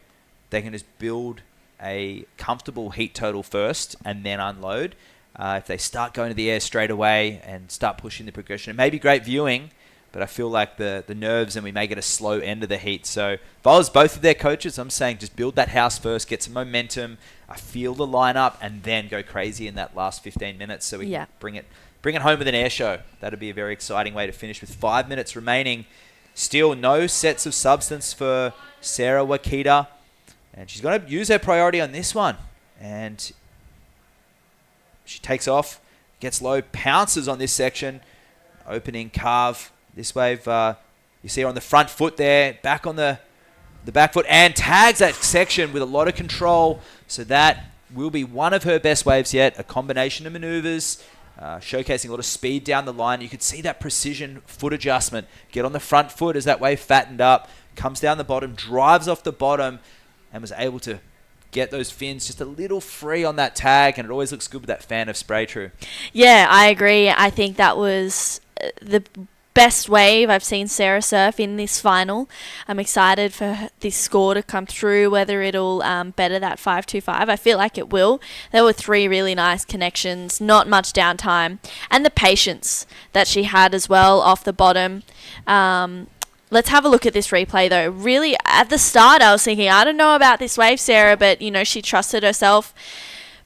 they can just build a comfortable heat total first and then unload. If they start going to the air straight away and start pushing the progression, it may be great viewing, but I feel like the nerves, and we may get a slow end of the heat. So if I was both of their coaches, I'm saying just build that house first, get some momentum, feel the lineup, and then go crazy in that last 15 minutes so we can bring it home with an air show. That'd be a very exciting way to finish with 5 minutes remaining. Still no sets of substance for Sarah Wakita. And she's going to use her priority on this one. And she takes off, gets low, pounces on this section. Opening carve. This wave, you see her on the front foot there, back on the back foot, and tags that section with a lot of control. So that will be one of her best waves yet. A combination of maneuvers. Showcasing a lot of speed down the line. You could see that precision foot adjustment. Get on the front foot as that wave fattened up, comes down the bottom, drives off the bottom, and was able to get those fins just a little free on that tag, and it always looks good with that fan of spray, True. Yeah, I agree. I think that was the best wave I've seen Sarah surf in this final. I'm excited for this score to come through, whether it'll better that 5.25. I feel like it will. There were 3 really nice connections, not much downtime, and the patience that she had as well off the bottom. Let's have a look at this replay, though. Really, at the start, I was thinking, I don't know about this wave, Sarah, but, she trusted herself.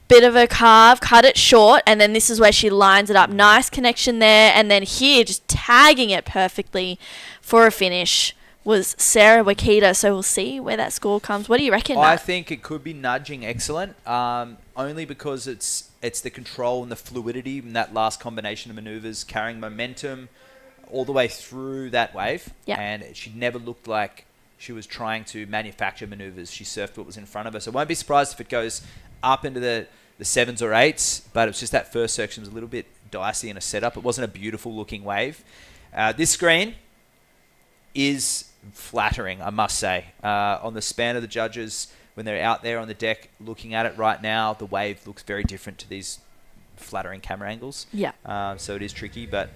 Bit of a carve, cut it short, and then this is where she lines it up. Nice connection there, and then here, just tagging it perfectly for a finish was Sarah Wakita. So we'll see where that score comes. What do you reckon, I Matt? think it could be nudging excellent, only because it's the control and the fluidity in that last combination of maneuvers, carrying momentum all the way through that wave. Yeah. And she never looked like she was trying to manufacture maneuvers. She surfed what was in front of her. So I won't be surprised if it goes up into the 7s or 8s, but it was just that first section was a little bit dicey in a setup. It wasn't a beautiful looking wave. This screen is flattering, I must say. On the span of the judges, when they're out there on the deck looking at it right now, the wave looks very different to these flattering camera angles. Yeah. So it is tricky, but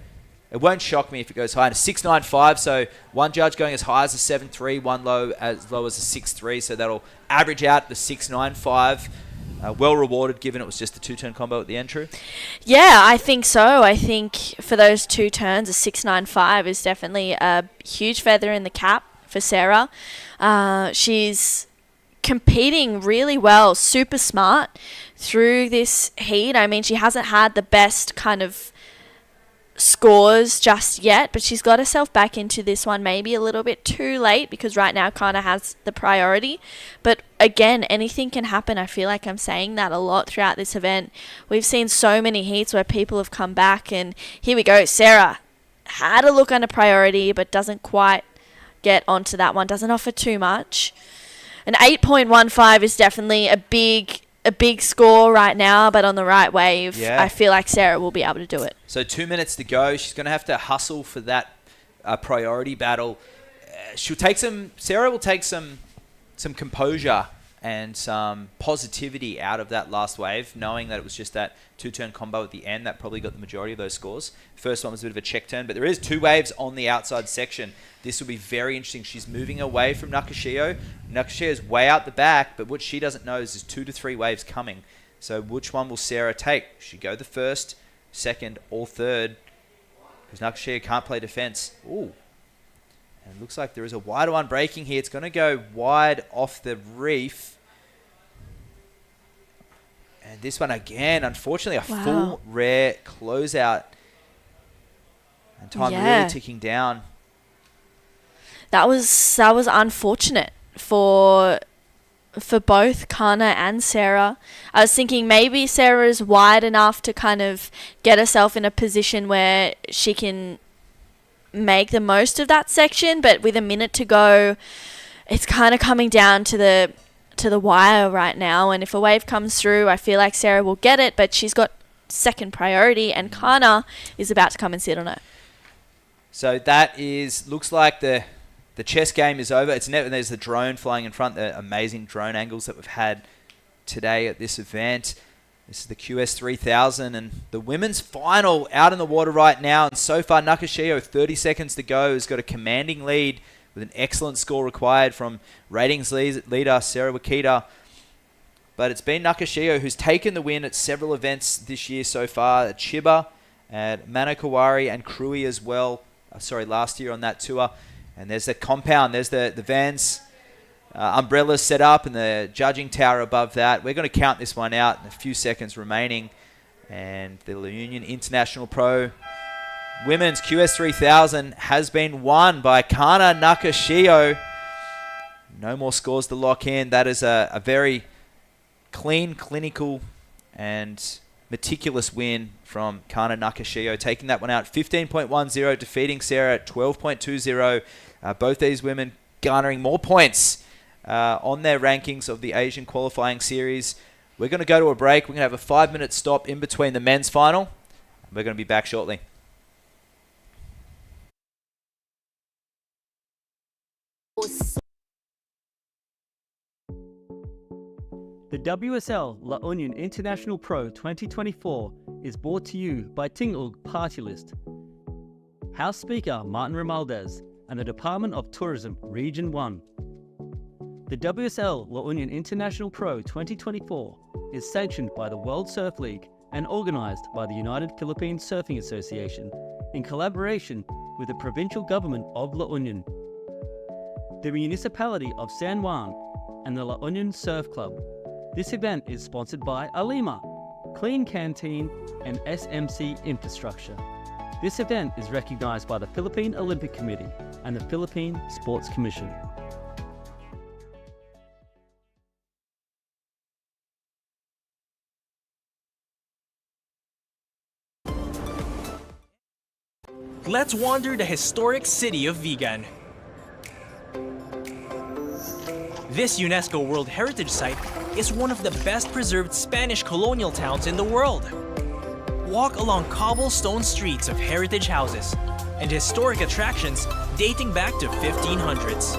it won't shock me if it goes high. And a 6.95, so one judge going as high as a 7.3, one as low as a 6.3, so that'll average out the 6.95. Well rewarded, given it was just a 2-turn combo at the end, True? Yeah, I think so. I think for those 2 turns, a 6.95 is definitely a huge feather in the cap for Sarah. She's competing really well, super smart through this heat. I mean, she hasn't had the best kind of scores just yet, but she's got herself back into this one maybe a little bit too late, because right now Kana has the priority. But again, anything can happen. I feel like I'm saying that a lot throughout this event. We've seen so many heats where people have come back, and here we go. Sarah had a look under priority, but doesn't quite get onto that one, doesn't offer too much. An 8.15 is definitely a big score right now, but on the right wave, Yeah. I feel like Sarah will be able to do it. So 2 minutes to go. She's going to have to hustle for that priority battle. Sarah will take some composure and some positivity out of that last wave, knowing that it was just that 2-turn combo at the end that probably got the majority of those scores. First one was a bit of a check turn, but there is 2 waves on the outside section. This will be very interesting. She's moving away from Nakashio. Nakashio's way out the back, but what she doesn't know is there's 2 to 3 waves coming. So which one will Sarah take? Should she go the first, second, or third? Because Nakashio can't play defense. Ooh. And it looks like there is a wider one breaking here. It's going to go wide off the reef. And this one again, unfortunately, a full rare closeout. And time really ticking down. That was unfortunate for both Kana and Sarah. I was thinking maybe Sarah is wide enough to kind of get herself in a position where she can make the most of that section, but with a minute to go, it's kind of coming down to the wire right now. And if a wave comes through, I feel like Sarah will get it, but she's got second priority, and Kana is about to come and sit on it. So that looks like the chess game is over. There's the drone flying in front, the amazing drone angles that we've had today at this event. This is the QS 3000 and the women's final out in the water right now. And so far, Nakashio, 30 seconds to go, has got a commanding lead with an excellent score required from ratings leader Sarah Wakita. But it's been Nakashio who's taken the win at several events this year so far. At Chiba, at Manokawari and Krui as well. Last year on that tour. And there's the compound. There's the Vans umbrellas set up and the judging tower above that. We're going to count this one out in a few seconds remaining. And the La Union International Pro Women's QS 3000 has been won by Kana Nakashio. No more scores to lock in. That is a very clean, clinical, and meticulous win from Kana Nakashio, taking that one out 15.10, defeating Sarah at 12.20. Both these women garnering more points on their rankings of the Asian qualifying series. We're going to go to a break. We're going to have a 5-minute stop in between the men's final. We're going to be back shortly. The WSL La Union International Pro 2024 is brought to you by Tingog Party List, House Speaker Martin Romualdez, and the Department of Tourism Region 1. The WSL La Union International Pro 2024 is sanctioned by the World Surf League and organized by the United Philippine Surfing Association in collaboration with the provincial government of La Union, the municipality of San Juan, and the La Union Surf Club. This event is sponsored by Alima, Clean Canteen, and SMC Infrastructure. This event is recognized by the Philippine Olympic Committee and the Philippine Sports Commission. Let's wander the historic city of Vigan. This UNESCO World Heritage Site is one of the best preserved Spanish colonial towns in the world. Walk along cobblestone streets of heritage houses and historic attractions dating back to 1500s.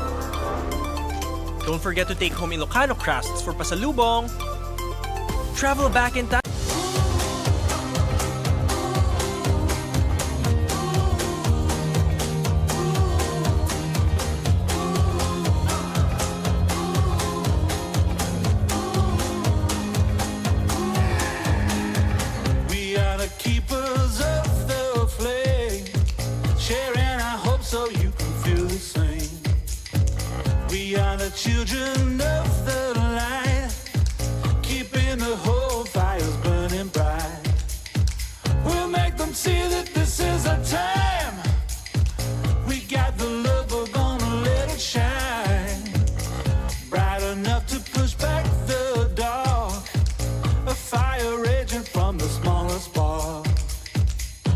Don't forget to take home Ilocano crafts for pasalubong. Travel back in time. We are the keepers of the flame, sharing our hope so you can feel the same. We are the children of the light, keeping the whole fires burning bright. We'll make them see that this is our time. We got the love, we're gonna let it shine, bright enough to push back the dark, a fire raging from the smallest spark.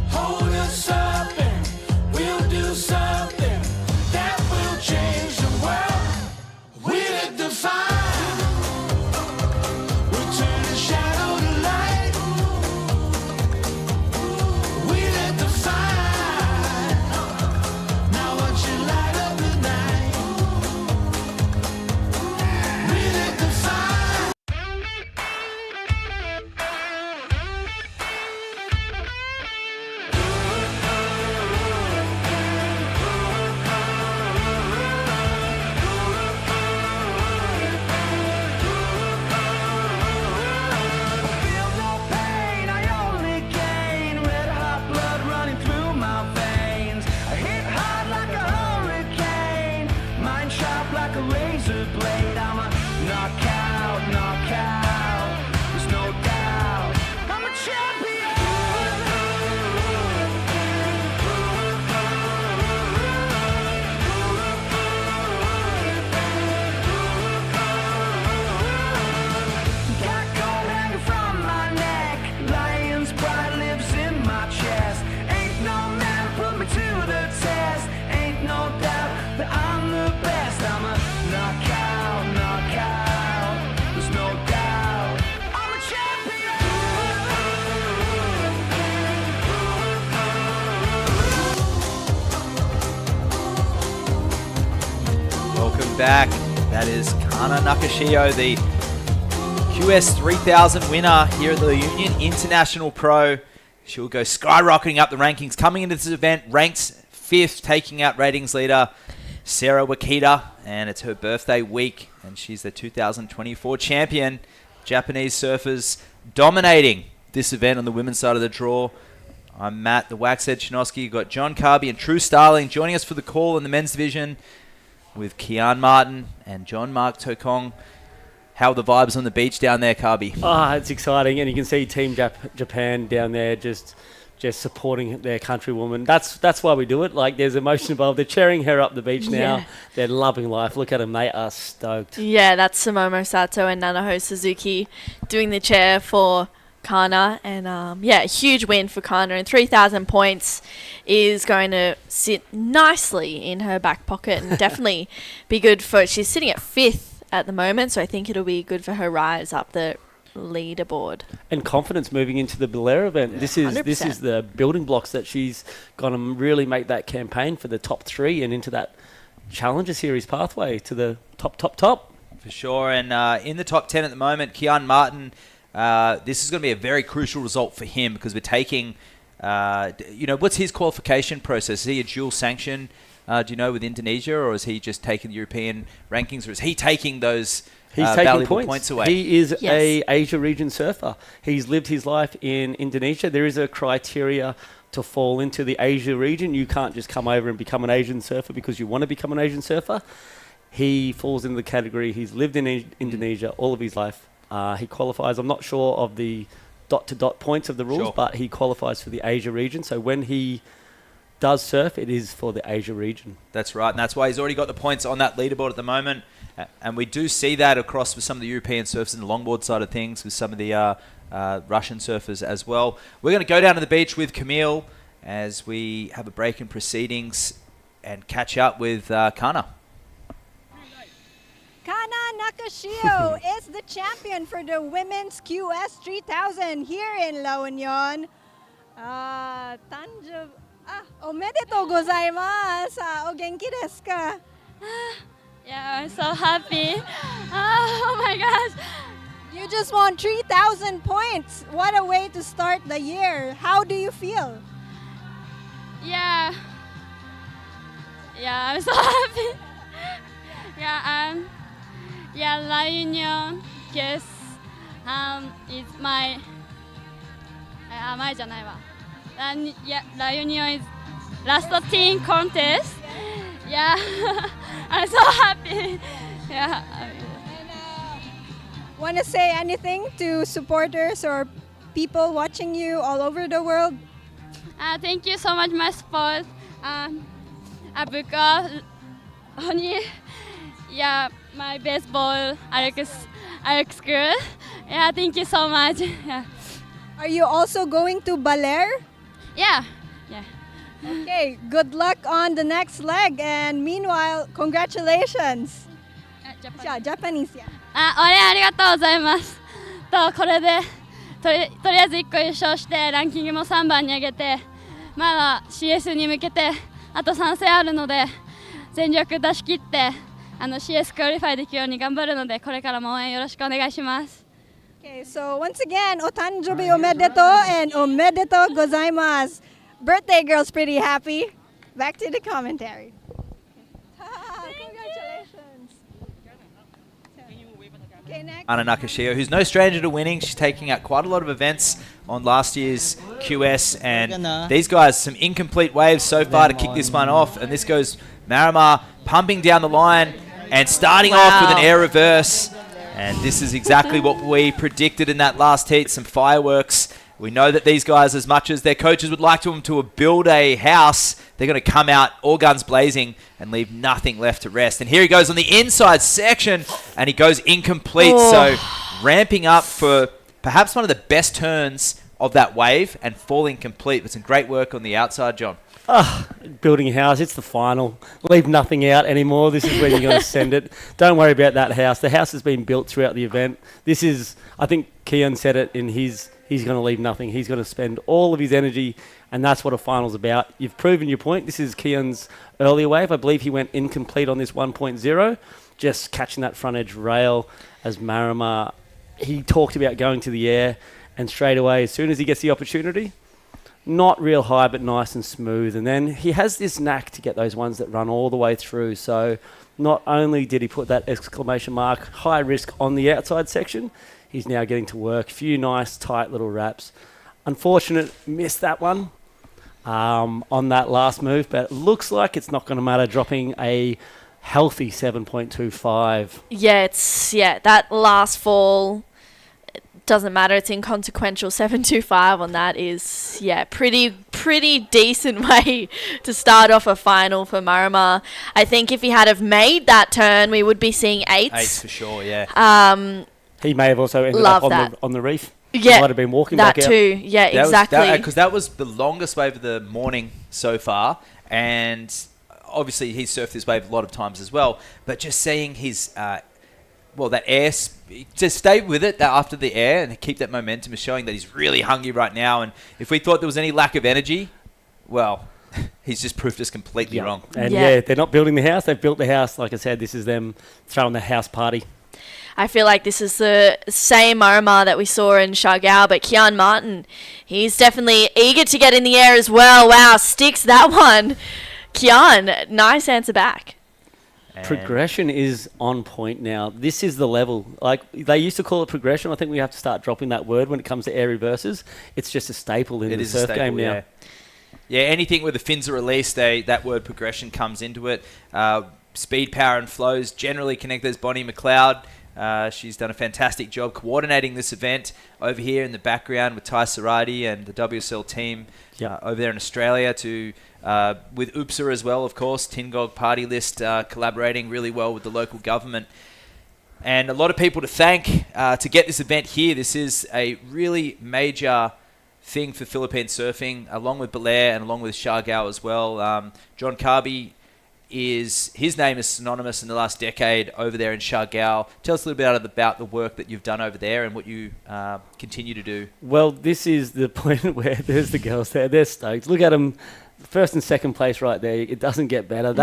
Hold us up and we'll do something that will change the world. We'll define. We'll turn the shadow to light. We'll define. Now watch you light up the night. We'll define. Feel no pain, I only gain red hot blood running through my veins. I hit hard like a hurricane, mind sharp like a razor blade. I'm a knockout, knockout. There's no doubt. I'm a champion. Got gold hanging from my neck, lion's pride lives in my chest. Ain't no man put me to the test. Ain't no doubt that I'm the best. I'm a knockout, knockout. There's no doubt. I'm a champion. Welcome back. That is Kana Nakashio, the QS 3000 winner here at the Union International Pro. She'll go skyrocketing up the rankings. Coming into this event, ranked 5th, taking out ratings leader Sarah Wakita. And it's her birthday week, and she's the 2024 champion. Japanese surfers dominating this event on the women's side of the draw. I'm Matt, the Waxhead Chinosky. You've got John Carby and True Starling joining us for the call in the men's division with Kian Martin and John Mark Tokong. How are the vibes on the beach down there, Carby? It's exciting, and you can see Team Japan down there just supporting their countrywoman. That's why we do it. Like, there's emotion involved. They're cheering her up the beach now. Yeah. They're loving life. Look at them. They are stoked. Yeah, that's Sumomo Sato and Nanaho Suzuki doing the chair for Kana. And a huge win for Kana. And 3,000 points is going to sit nicely in her back pocket and definitely be good for... She's sitting at 5th at the moment, so I think it'll be good for her rise up the leaderboard. And confidence moving into the Belair event. Yeah, This is 100%. the building blocks that she's going to really make that campaign for the top 3 and into that Challenger Series pathway to the top. For sure. And in the top 10 at the moment, Kian Martin, this is going to be a very crucial result for him because we're taking, what's his qualification process? Is he a dual sanction, do you know, with Indonesia, or is he just taking the European rankings, or is he taking those He's taking valuable points away? He is a Asia region surfer. He's lived his life in Indonesia. There is a criteria to fall into the Asia region. You can't just come over and become an Asian surfer because you want to become an Asian surfer. He falls into the category. He's lived in Indonesia all of his life. He qualifies. I'm not sure of the dot-to-dot points of the rules, Sure. but he qualifies for the Asia region. So when he does surf, it is for the Asia region. That's right, and that's why he's already got the points on that leaderboard at the moment. And we do see that across with some of the European surfers and the longboard side of things, with some of the Russian surfers as well. We're going to go down to the beach with Camille as we have a break in proceedings and catch up with Kana. Kana Nakashio is the champion for the women's QS 3000 here in La Union. Omedetou gozaimasu. O genki desu ka? Yeah, I'm so happy. Oh my gosh. You just won 3,000 points. What a way to start the year. How do you feel? Yeah. Yeah, I'm so happy. Yeah, La Union, yes, it's my, 前じゃないわ。Yeah, La Union is last teen contest. Yeah, I'm so happy. Yeah. Want to say anything to supporters or people watching you all over the world? Thank you so much, my support. Abuka, Oni, yeah, my baseball, Alex girl. Yeah, thank you so much. Yeah. Are you also going to Baler? Yeah. Okay, good luck on the next leg, and meanwhile, congratulations. Japanese. ありがとうございます。これでとりあえず1個優勝してランキングも3番に上げて、まだ CS に向けてあと3戦あるので全力出し切ってCS クオリファイできるように頑張るのでこれからも応援よろしくお願いします。Okay, so once again, otanjobi omedetou and omedetou gozaimasu. Birthday girl's pretty happy. Back to the commentary. Congratulations. Okay, next. Kana Nakashio, who's no stranger to winning. She's taking out quite a lot of events on last year's QS, and these guys, some incomplete waves so far to kick this one off, and this goes Marama pumping down the line and starting off with an air reverse, and this is exactly what we predicted in that last heat, some fireworks. We know that these guys, as much as their coaches would like them to build a house, they're going to come out all guns blazing and leave nothing left to rest. And here he goes on the inside section, and he goes incomplete. So ramping up for perhaps one of the best turns of that wave and falling complete. But some great work on the outside, John. Building a house, it's the final. Leave nothing out anymore. This is where you're going to send it. Don't worry about that house. The house has been built throughout the event. This is, I think Kian said it in his... He's going to leave nothing. He's going to spend all of his energy, and that's what a final's about. You've proven your point. This is Kian's earlier wave. I believe he went incomplete on this 1.0, just catching that front edge rail as Marama. He talked about going to the air, and straight away, as soon as he gets the opportunity, not real high, but nice and smooth. And then he has this knack to get those ones that run all the way through. So not only did he put that exclamation mark, high risk on the outside section, he's now getting to work. A few nice, tight little wraps. Unfortunate, missed that one on that last move, but it looks like it's not going to matter, dropping a healthy 7.25. Yeah, that last fall, it doesn't matter. It's inconsequential. 7.25 on that is, pretty decent way to start off a final for Marama. I think if he had have made that turn, we would be seeing eights. Eights for sure, yeah. He may have also ended up on the reef. Yeah, he might have been walking back out. That too. Yeah, exactly. Because that was the longest wave of the morning so far, and obviously he's surfed this wave a lot of times as well. But just seeing his, that air, just stay with it after the air and keep that momentum is showing that he's really hungry right now. And if we thought there was any lack of energy, well, he's just proved us completely wrong. And they're not building the house. They've built the house. Like I said, this is them throwing the house party. I feel like this is the same Marama that we saw in Shargao, but Kian Martin, he's definitely eager to get in the air as well. Wow, sticks that one. Kian, nice answer back. Progression is on point now. This is the level. Like, they used to call it progression. I think we have to start dropping that word when it comes to air reverses. It's just a staple in the surf game now. Yeah, anything where the fins are released, that word progression comes into it. Speed, power, and flows generally connect. There's Bonnie McLeod. She's done a fantastic job coordinating this event over here in the background with Ty Sarati and the WSL team over there in Australia with UPSA as well, of course. Tingog Party List collaborating really well with the local government. And a lot of people to thank to get this event here. This is a really major thing for Philippine surfing, along with Belair and along with Siargao as well. John Carby, his name is synonymous in the last decade over there in Siargao. Tell us a little bit about the work that you've done over there and what you continue to do. Well, this is the point where there's the girls there. They're stoked. Look at them. First and second place right there. It doesn't get better.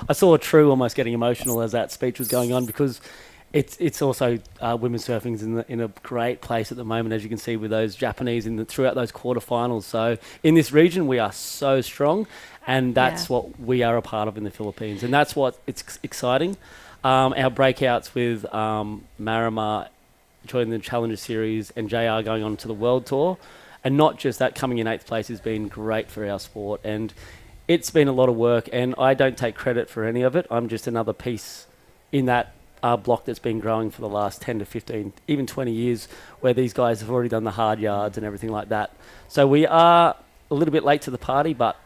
I saw True almost getting emotional as that speech was going on, because it's also women's surfing's in a great place at the moment, as you can see with those Japanese throughout those quarterfinals. So in this region, we are so strong, and that's what we are a part of in the Philippines, and that's what it's exciting. Our breakouts with Marama joining the Challenger Series and JR going on to the World Tour, and not just that, coming in 8th place has been great for our sport, and it's been a lot of work, and I don't take credit for any of it. I'm just another piece in that block that's been growing for the last 10 to 15, even 20 years, where these guys have already done the hard yards and everything like that. So we are a little bit late to the party, but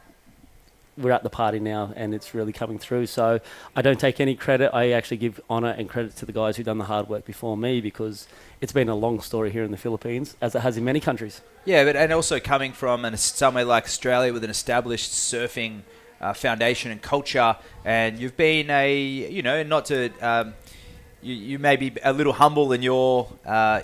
we're at the party now, and it's really coming through. So I don't take any credit. I actually give honour and credit to the guys who've done the hard work before me, because it's been a long story here in the Philippines, as it has in many countries. Yeah, and also coming from somewhere like Australia with an established surfing foundation and culture, and you've been you may be a little humble in your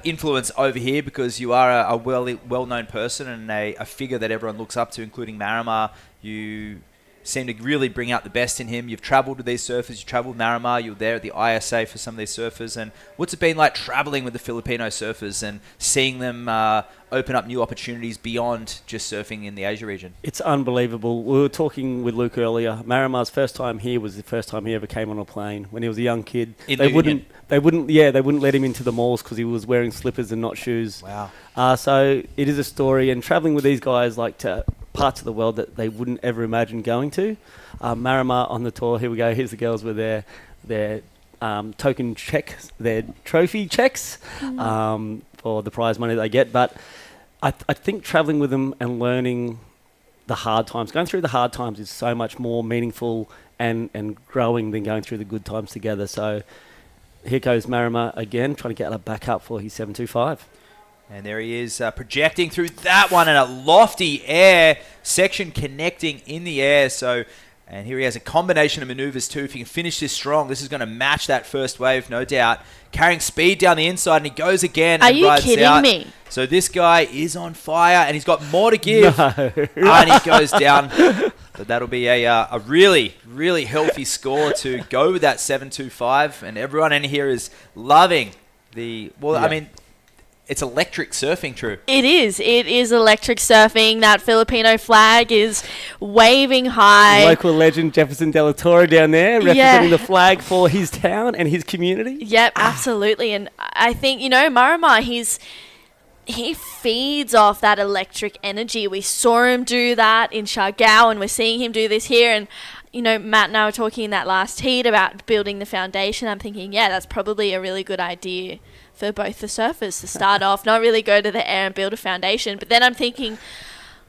influence over here, because you are a well-known person and a figure that everyone looks up to, including Marama. You seem to really bring out the best in him. You've travelled with these surfers. You travelled with Marama. You were there at the ISA for some of these surfers. And what's it been like travelling with the Filipino surfers and seeing them open up new opportunities beyond just surfing in the Asia region? It's unbelievable. We were talking with Luke earlier. Marama's first time here was the first time he ever came on a plane when he was a young kid. They wouldn't let him into the malls because he was wearing slippers and not shoes. Wow. So it is a story, and travelling with these guys to parts of the world that they wouldn't ever imagine going to. Marama on the tour. Here we go. Here's the girls with their token checks, their trophy checks for the prize money they get. But I think travelling with them and learning the hard times, going through the hard times, is so much more meaningful and growing than going through the good times together. So here goes Marama again, trying to get a back up for his 725. And there he is, projecting through that one in a lofty air section, connecting in the air. And here he has a combination of maneuvers too. If he can finish this strong, this is going to match that first wave, no doubt. Carrying speed down the inside, and he goes again. Are you kidding me? So this guy is on fire, and he's got more to give. No. And he goes down. But that'll be a really, really healthy score to go with that 7.25. And everyone in here is loving I mean, it's electric surfing, True. It is. It is electric surfing. That Filipino flag is waving high. Local legend Jefferson De La Torre down there, representing the flag for his town and his community. Yep, absolutely. And I think, Marama, he feeds off that electric energy. We saw him do that in Siargao, and we're seeing him do this here. And, Matt and I were talking in that last heat about building the foundation. I'm thinking, that's probably a really good idea for both the surfers to start off, not really go to the air and build a foundation. But then I'm thinking,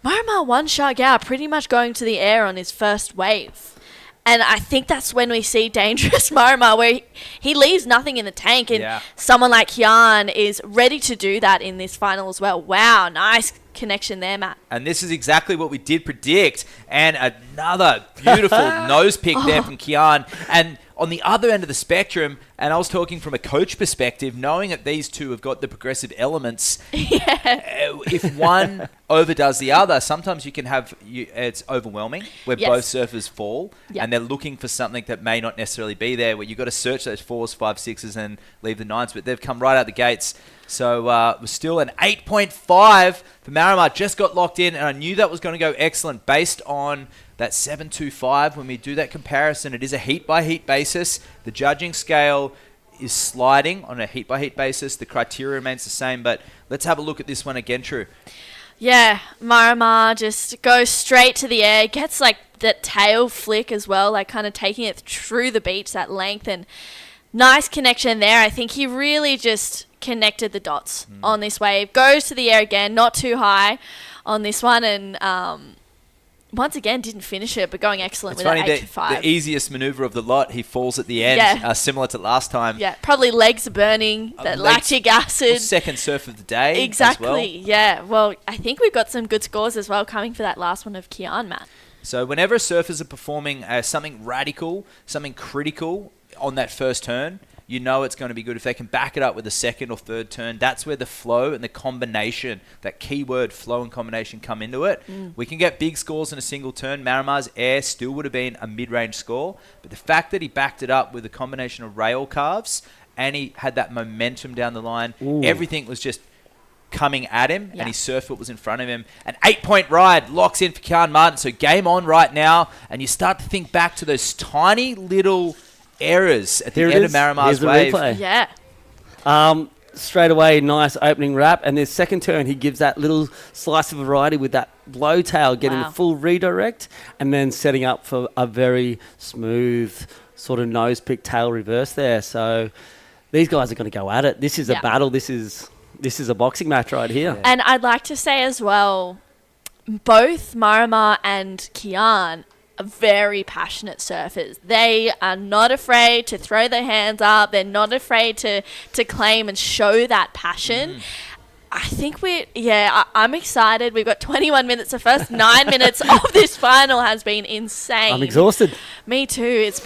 Marama won Siargao pretty much going to the air on his first wave. And I think that's when we see dangerous Marama, where he leaves nothing in the tank. And someone like Kian is ready to do that in this final as well. Wow, nice connection there, Matt. And this is exactly what we did predict. And another beautiful nose pick there from Kian. And on the other end of the spectrum, and I was talking from a coach perspective, knowing that these two have got the progressive elements, if one overdoes the other, sometimes you can have, it's overwhelming, where both surfers fall, and they're looking for something that may not necessarily be there, where you've got to search those 4s, 5s, 6s, and leave the 9s, but they've come right out the gates. So we're still an 8.5 for Marama, just got locked in, and I knew that was going to go excellent based on that 7.25. When we do that comparison, it is a heat-by-heat basis. The judging scale is sliding on a heat-by-heat basis. The criteria remains the same, but let's have a look at this one again, True. Yeah, Marama just goes straight to the air, gets like that tail flick as well, like kind of taking it through the beach, that length, and nice connection there. I think he really just connected the dots on this wave. Goes to the air again, not too high on this one, and once again didn't finish it, but going excellent It's with funny, that 8-5. the easiest maneuver of the lot, he falls at the end, Yeah. similar to last time. Yeah, probably legs are burning, that legs- lactic acid. Second surf of the day Exactly, as well. yeah. Well, I think we've got some good scores as well coming for that last one of Kian, Matt. So whenever surfers are performing something radical, something critical on that first turn, you know it's going to be good. If they can back it up with a second or third turn, that's where the flow and the combination, that key word flow and combination, come into it. We can get big scores in a single turn. Marimar's air still would have been a mid-range score, but the fact that he backed it up with a combination of rail carves and he had that momentum down the line, everything was just coming at him, and his surf foot was in front of him. An 8-point ride locks in for Kian Martin, so game on right now, and you start to think back to those tiny little errors at the end of Marimar's wave. Replay. Yeah. Straight away, nice opening wrap, and this second turn he gives that little slice of variety with that blow tail, getting Wow. the full redirect, and then setting up for a very smooth sort of nose pick tail reverse there. So these guys are going to go at it. This is a battle. This is a boxing match right here. And I'd like to say as well, both Marimar and Kian are very passionate surfers. They are not afraid to throw their hands up. They're not afraid to claim and show that passion. I think I'm excited. We've got 21 minutes. The first 9 minutes of this final has been insane. I'm exhausted. Me too. It's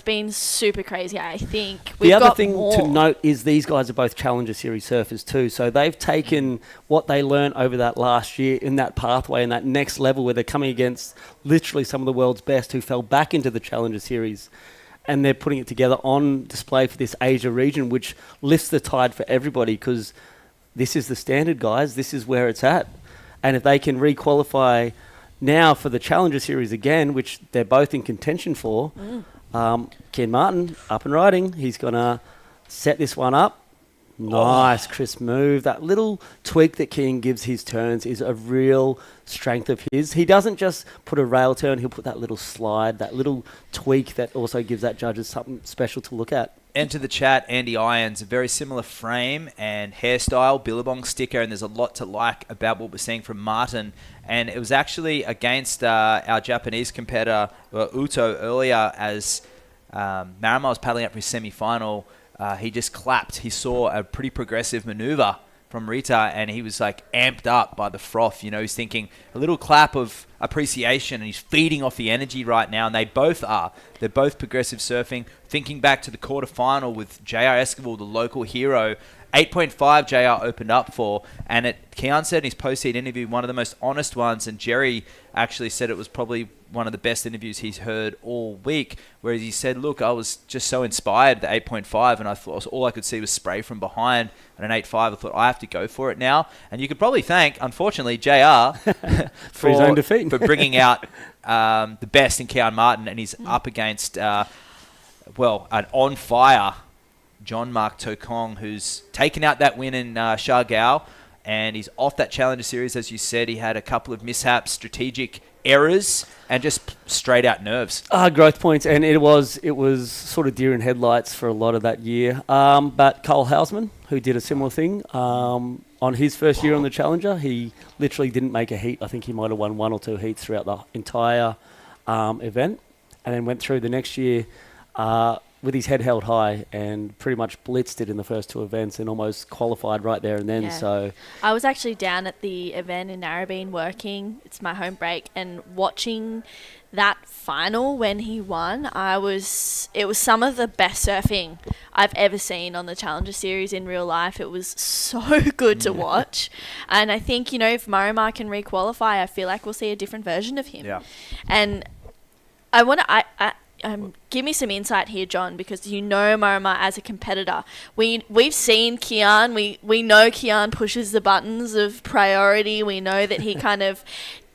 been super crazy. I think The other thing to note is these guys are both Challenger Series surfers too. So they've taken what they learned over that last year in that pathway and that next level where they're coming against literally some of the world's best who fell back into the Challenger Series. And they're putting it together on display for this Asia region, which lifts the tide for everybody because this is the standard, guys. This is where it's at. And if they can re-qualify now for the Challenger Series again, which they're both in contention for, Ken Martin, up and riding. He's going to set this one up. Nice, crisp move. That little tweak that King gives his turns is a real strength of his. He doesn't just put a rail turn. He'll put that little slide, that little tweak that also gives that judges something special to look at. Enter the chat, Andy Irons, a very similar frame and hairstyle, Billabong sticker, and there's a lot to like about what we're seeing from Martin. And it was actually against our Japanese competitor, Uto, earlier as Marimar was paddling up for his semi-final. He just clapped. He saw a pretty progressive maneuver from Rita, and he was like amped up by the froth. You know, he's thinking a little clap of appreciation, and he's feeding off the energy right now, and they both are. They're both progressive surfing. Thinking back to the quarterfinal with J.R. Esquivel, the local hero, 8.5 JR opened up for, and Kian said in his post-heat interview, one of the most honest ones, and Jerry actually said it was probably one of the best interviews he's heard all week, whereas he said, look, I was just so inspired at 8.5, and I thought all I could see was spray from behind at an 8.5. I thought, I have to go for it now. And you could probably thank, unfortunately, JR for his own defeat. for bringing out the best in Kian Martin, and he's up against, an on-fire John Mark Tokong, who's taken out that win in Shargao, and he's off that Challenger Series. As you said, he had a couple of mishaps, strategic errors, and just straight out nerves. Growth points, and it was sort of deer in headlights for a lot of that year. But Cole Hausman, who did a similar thing on his first year on the Challenger, he literally didn't make a heat. I think he might have won one or two heats throughout the entire event, and then went through the next year with his head held high and pretty much blitzed it in the first two events and almost qualified right there and then. Yeah. So I was actually down at the event in Narrabeen working. It's my home break, and watching that final when he won, it was some of the best surfing I've ever seen on the Challenger Series in real life. It was so good to watch. And I think, if Marimar can re-qualify, I feel like we'll see a different version of him. Yeah. And I want to... give me some insight here, John, because Marimar as a competitor. We've seen Kian. We know Kian pushes the buttons of priority. We know that he kind of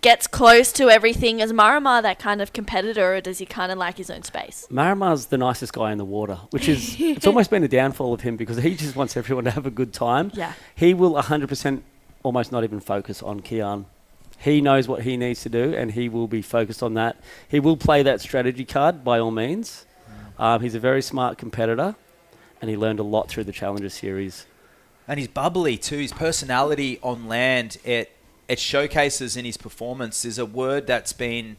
gets close to everything. Is Marimar that kind of competitor, or does he kind of like his own space? Marimar's the nicest guy in the water, which is it's almost been a downfall of him because he just wants everyone to have a good time. Yeah. He will 100% almost not even focus on Kian. He knows what he needs to do, and he will be focused on that. He will play that strategy card by all means, He's a very smart competitor, and he learned a lot through the Challenger Series. And he's bubbly too. His personality on land, it showcases in his performance. Is a word that's been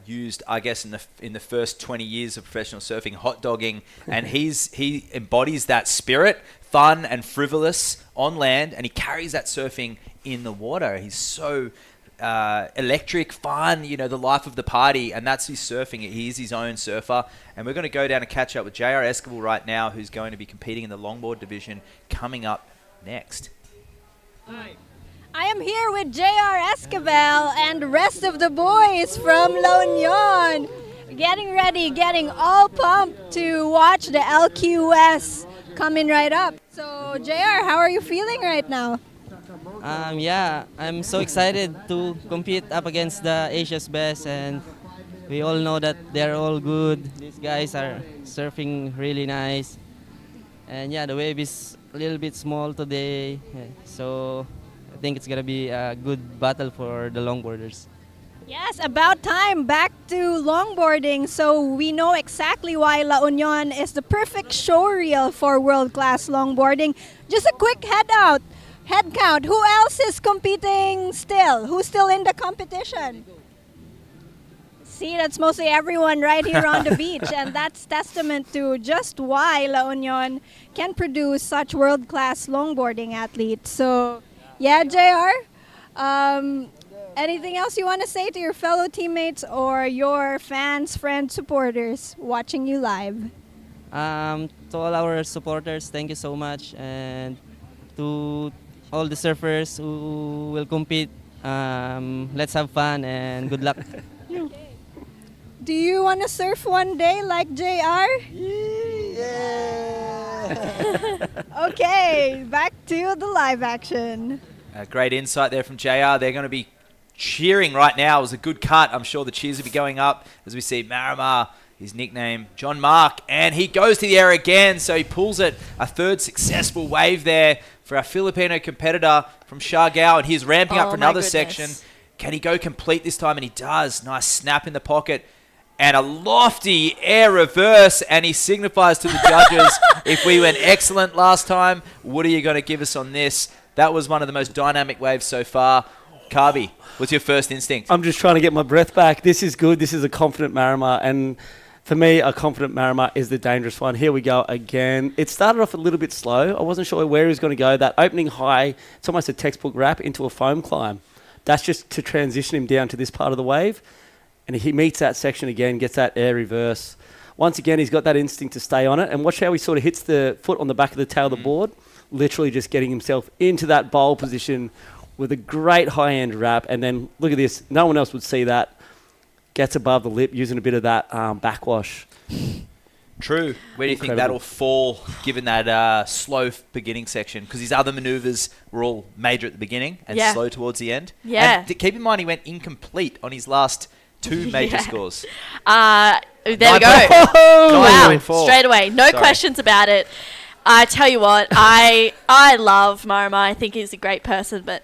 used, I guess, in the first 20 years of professional surfing, hot dogging, and he embodies that spirit, fun and frivolous on land, and he carries that surfing in the water. He's so electric, fun, you know, the life of the party, and that's his surfing. He is his own surfer, and we're going to go down and catch up with JR Esquivel right now, who's going to be competing in the longboard division coming up next. I am here with JR Esquivel and the rest of the boys from La Union, getting ready, getting all pumped to watch the LQS coming right up. So JR, how are you feeling right now? Yeah, I'm so excited to compete up against the Asia's best, and we all know that they're all good. These guys are surfing really nice, and yeah, the wave is a little bit small today, so I think it's gonna be a good battle for the longboarders. Yes, about time. Back to longboarding. So we know exactly why La Union is the perfect showreel for world-class longboarding. Just a quick head count. Who else is competing still? Who's still in the competition? See, that's mostly everyone right here on the beach, and that's testament to just why La Union can produce such world-class longboarding athletes. So, yeah, JR, anything else you want to say to your fellow teammates or your fans, friends, supporters watching you live? To all our supporters, thank you so much, and to all the surfers who will compete, let's have fun and good luck. Do you want to surf one day like JR? Yeah! Okay, back to the live action. Great insight there from JR. They're going to be cheering right now. It was a good cut. I'm sure the cheers will be going up as we see Marimar, his nickname, John Mark, and he goes to the air again, so he pulls it. A third successful wave there for our Filipino competitor from Siargao, and he's ramping up for another section. Can he go complete this time? And he does. Nice snap in the pocket. And a lofty air reverse, and he signifies to the judges, if we went excellent last time, what are you going to give us on this? That was one of the most dynamic waves so far. Carby, what's your first instinct? I'm just trying to get my breath back. This is good. This is a confident Marimar, and for me, a confident Marimar is the dangerous one. Here we go again. It started off a little bit slow. I wasn't sure where he was going to go. That opening high, it's almost a textbook wrap into a foam climb. That's just to transition him down to this part of the wave. And he meets that section again, gets that air reverse. Once again, he's got that instinct to stay on it. And watch how he sort of hits the foot on the back of the tail of the board, literally just getting himself into that bowl position with a great high-end wrap. And then look at this. No one else would see that. Gets above the lip, using a bit of that backwash. True. Where do you think that'll fall, given that slow beginning section? Because his other manoeuvres were all major at the beginning and slow towards the end. Yeah. And keep in mind, he went incomplete on his last two major scores. There we go. 9.4. Wow, straight away. No questions about it. I tell you what, I love Marimar. I think he's a great person, but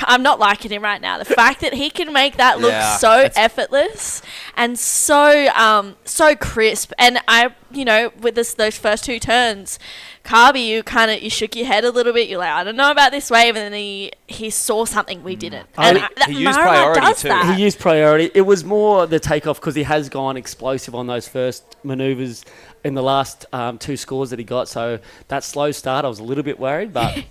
I'm not liking him right now. The fact that he can make that look so effortless and so crisp, and with those first two turns, Carby, you shook your head a little bit. You're like, I don't know about this wave, and then he saw something we didn't. And he used priority too. That. He used priority. It was more the takeoff because he has gone explosive on those first manoeuvres in the last two scores that he got. So that slow start, I was a little bit worried, but.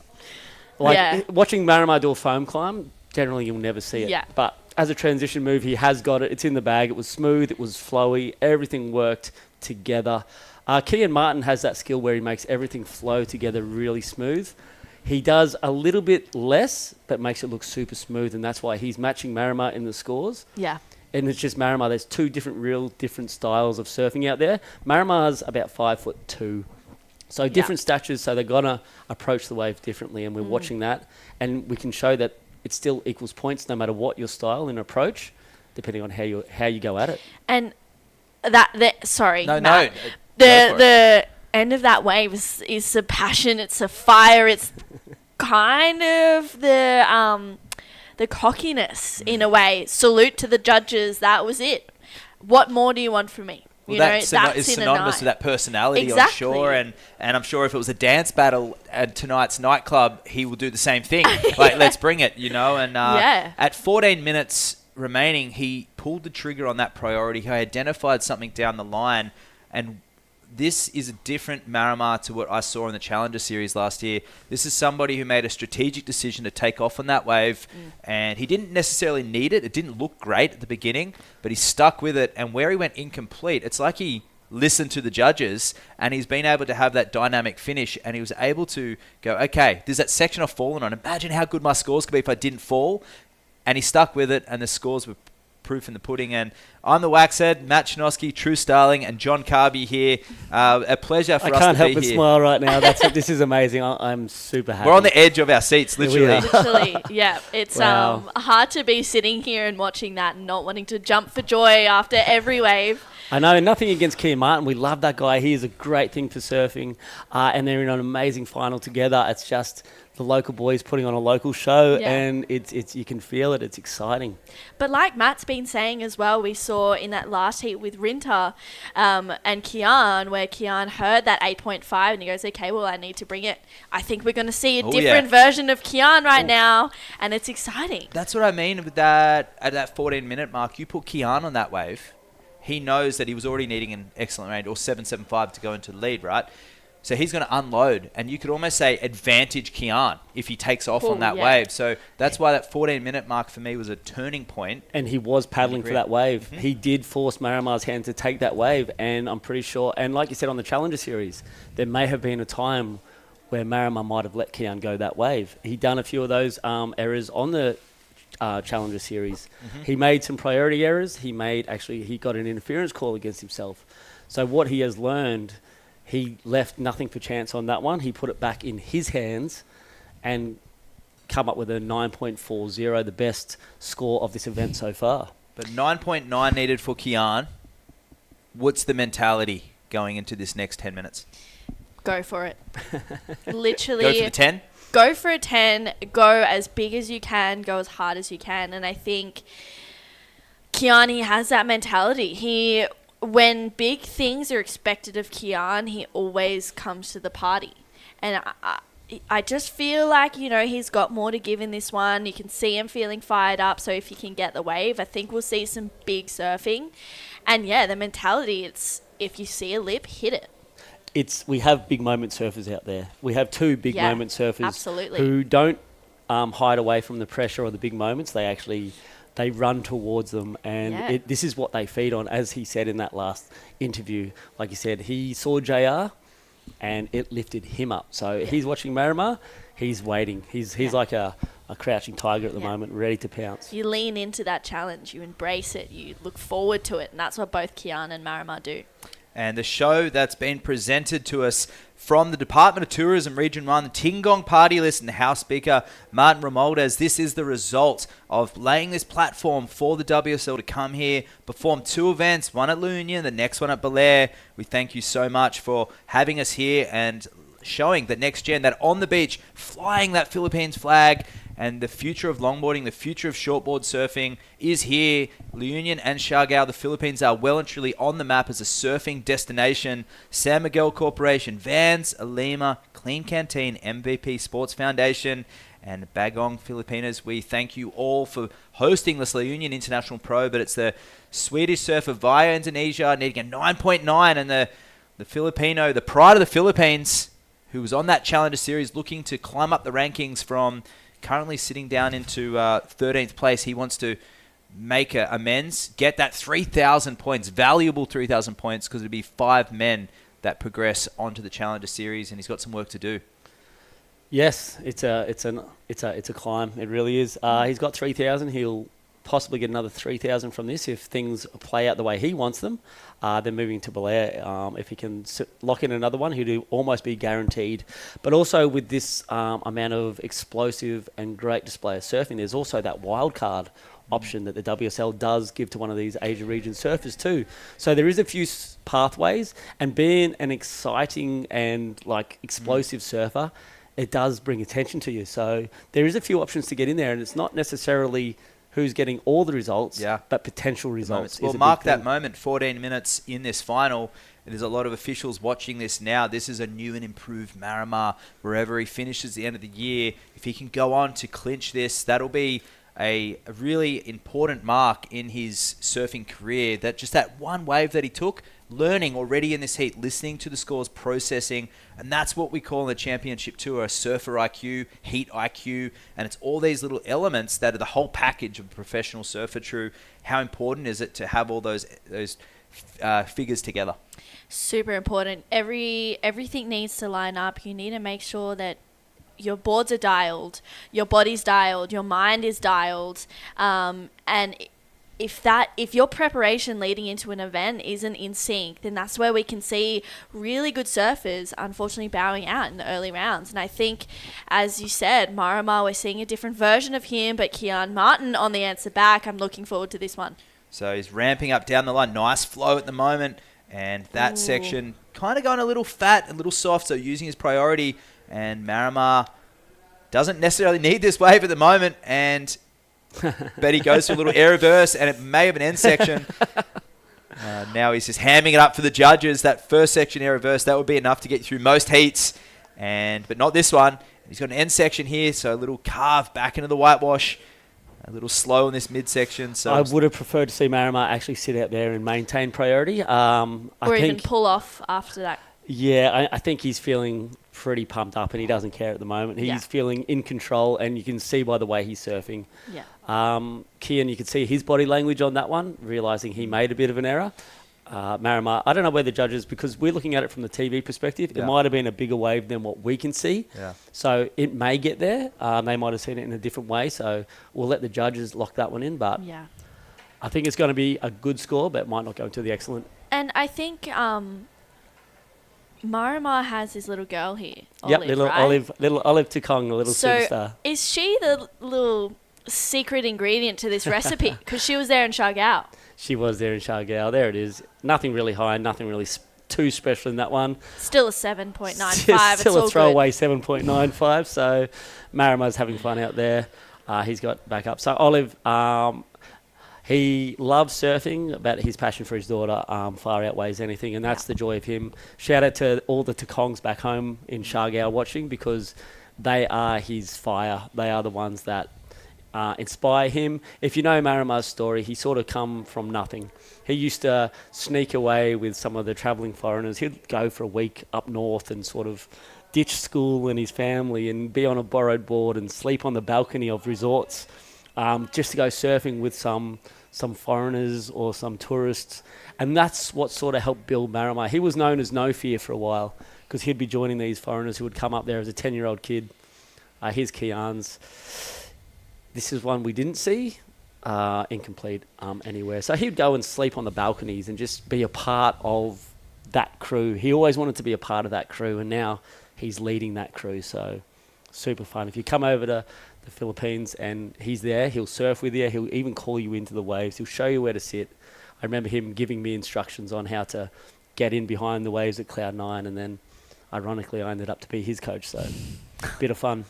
Watching Marimar do a foam climb, generally you'll never see it. Yeah. But as a transition move, he has got it. It's in the bag. It was smooth. It was flowy. Everything worked together. Kian Martin has that skill where he makes everything flow together really smooth. He does a little bit less, but makes it look super smooth, and that's why he's matching Marimar in the scores. Yeah. And it's just Marimar. There's two different styles of surfing out there. Marimar's about 5'2". So different statures, so they're going to approach the wave differently, and we're watching that. And we can show that it still equals points no matter what your style and approach, depending on how you go at it. And sorry, Matt. No. The end of that wave is a passion, it's a fire, it's kind of the cockiness in a way. Salute to the judges, that was it. What more do you want from me? You Well, know, is that's in a synonymous night. to that personality, Exactly. I'm sure. And I'm sure if it was a dance battle at tonight's nightclub, he will do the same thing. Like, let's bring it, you know. And Yeah. at 14 minutes remaining, he pulled the trigger on that priority. He identified something down the line, and this is a different Marimar to what I saw in the Challenger Series last year. This is somebody who made a strategic decision to take off on that wave, and he didn't necessarily need it. It didn't look great at the beginning, but he stuck with it, and where he went incomplete, it's like he listened to the judges, and he's been able to have that dynamic finish, and he was able to go, okay, there's that section I've fallen on. Imagine how good my scores could be if I didn't fall. And he stuck with it, and the scores were proof in the pudding. And I'm the Waxhead, Matt Chinoski, True Starling, and John Carby here. A pleasure for us to be here. I can't help but smile right now. This is amazing. I'm super happy. We're on the edge of our seats, literally. Literally, yeah. It's Wow. hard to be sitting here and watching that and not wanting to jump for joy after every wave. I know, nothing against Keir Martin. We love that guy. He is a great thing for surfing. And they're in an amazing final together. It's just the local boys putting on a local show, Yeah. and it's you can feel it. It's exciting. But like Matt's been saying as well, we saw in that last heat with Rinta and Kian, where Kian heard that 8.5 and he goes, okay, well, I need to bring it. I think we're going to see a different version of Kian right now, and it's exciting. That's what I mean with that. At that 14-minute mark, you put Kian on that wave. He knows that he was already needing an excellent range, or 7.75 to go into the lead, right? So he's going to unload, and you could almost say advantage Kian if he takes off on that wave. So that's why that 14-minute mark for me was a turning point. And he was paddling for that wave. He did force Marimar's hand to take that wave, and I'm pretty sure, and like you said on the Challenger Series, there may have been a time where Marimar might have let Kian go that wave. He'd done a few of those errors on the Challenger Series. He made some priority errors. He got an interference call against himself. So what he has learned, he left nothing for chance on that one. He put it back in his hands and come up with a 9.40, the best score of this event so far. But 9.9 needed for Kian. What's the mentality going into this next 10 minutes? Go for it. Literally. Go for the 10? Go for a 10. Go as big as you can. Go as hard as you can. And I think Kiani has that mentality. When big things are expected of Kian, he always comes to the party. And I just feel like, he's got more to give in this one. You can see him feeling fired up. So if he can get the wave, I think we'll see some big surfing. And yeah, the mentality, it's if you see a lip, hit it. We have big moment surfers out there. We have two big moment surfers absolutely. Who don't hide away from the pressure or the big moments. They run towards them, and this is what they feed on. As he said in that last interview, like he said, he saw JR, and it lifted him up. So he's watching Marimar. He's waiting. He's like a crouching tiger at the moment, ready to pounce. You lean into that challenge. You embrace it. You look forward to it, and that's what both Kian and Marimar do. And the show that's been presented to us from the Department of Tourism Region 1, the Tingog Party List, and House Speaker Martin Romualdez. This is the result of laying this platform for the WSL to come here, perform two events, one at La Union, the next one at Belair. We thank you so much for having us here and showing the next gen that on the beach, flying that Philippines flag, and the future of longboarding, the future of shortboard surfing is here. La Union and Siargao, the Philippines are well and truly on the map as a surfing destination. San Miguel Corporation, Vans, Alima, Clean Canteen, MVP Sports Foundation, and Bagong Filipinas. We thank you all for hosting this La Union International Pro, but it's the Swedish surfer via Indonesia needing a 9.9, and the Filipino, the pride of the Philippines, who was on that Challenger Series looking to climb up the rankings from currently sitting down into 13th place. He wants to make amends, get that 3,000 points, valuable 3,000 points, because it'll be 5 men that progress onto the Challenger Series, and he's got some work to do. Yes, it's a climb. It really is. He's got 3,000. He'll possibly get another 3,000 from this if things play out the way he wants them. Then moving to Belair, if he can lock in another one, he'd almost be guaranteed. But also with this amount of explosive and great display of surfing, there's also that wild card option that the WSL does give to one of these Asia region surfers too. So there is a few pathways, and being an exciting and explosive surfer, it does bring attention to you. So there is a few options to get in there, and it's not necessarily who's getting all the results, Yeah. but potential results. Well, is a mark big that thing. moment, 14 minutes in this final. There's a lot of officials watching this now. This is a new and improved Marama. Wherever he finishes the end of the year, if he can go on to clinch this, that'll be a really important mark in his surfing career. That just that one wave that he took, learning already in this heat, listening to the scores, processing, and that's what we call in the championship tour a surfer IQ, heat IQ, and it's all these little elements that are the whole package of a professional surfer. True, how important is it to have all those figures together? Super important. Everything needs to line up. You need to make sure that your boards are dialed, your body's dialed, your mind is dialed, and if your preparation leading into an event isn't in sync, then that's where we can see really good surfers unfortunately bowing out in the early rounds. And I think, as you said, Marama, we're seeing a different version of him, but Kian Martin on the answer back. I'm looking forward to this one. So he's ramping up down the line. Nice flow at the moment. And that section kind of going a little fat, a little soft, so using his priority. And Marama doesn't necessarily need this wave at the moment. And but he goes to a little air reverse, and it may have an end section. Now he's just hamming it up for the judges. That first section air reverse, that would be enough to get through most heats. But not this one. He's got an end section here, so a little carve back into the whitewash. A little slow in this midsection. So I would have preferred to see Marama actually sit out there and maintain priority. Or even pull off after that. Yeah, I think he's feeling pretty pumped up, and he doesn't care at the moment. He's feeling in control, and you can see by the way he's surfing. Yeah. Kian, you could see his body language on that one, realising he made a bit of an error. Marama, I don't know where the judges, because we're looking at it from the TV perspective, it might have been a bigger wave than what we can see. Yeah. So it may get there. They might have seen it in a different way, so we'll let the judges lock that one in. But I think it's going to be a good score, but it might not go into the excellent. And I think Marama has his little girl here. Yep, Olive, little Olive Tokong, the little superstar. So is she the little secret ingredient to this recipe? Because she was there in Shargao. She was there in Shargao. There it is. Nothing really high, nothing really too special in that one. Still a 7.95. Still it's a throwaway 7.95. So Marama's having fun out there. He's got back up. So Olive, he loves surfing, but his passion for his daughter far outweighs anything, and that's the joy of him. Shout out to all the Tokongs back home in Shargao watching, because they are his fire. They are the ones that inspire him. If you know Marama's story, he sort of come from nothing. He used to sneak away with some of the travelling foreigners. He'd go for a week up north and sort of ditch school and his family and be on a borrowed board and sleep on the balcony of resorts just to go surfing with some foreigners or some tourists. And that's what sort of helped build Marama. He was known as No Fear for a while, because he'd be joining these foreigners who would come up there as a 10-year-old kid. Here's Kian's. This is one we didn't see, incomplete anywhere. So he'd go and sleep on the balconies and just be a part of that crew. He always wanted to be a part of that crew, and now he's leading that crew. So super fun. If you come over to the Philippines and he's there, he'll surf with you. He'll even call you into the waves. He'll show you where to sit. I remember him giving me instructions on how to get in behind the waves at Cloud 9, and then ironically I ended up to be his coach. So bit of fun.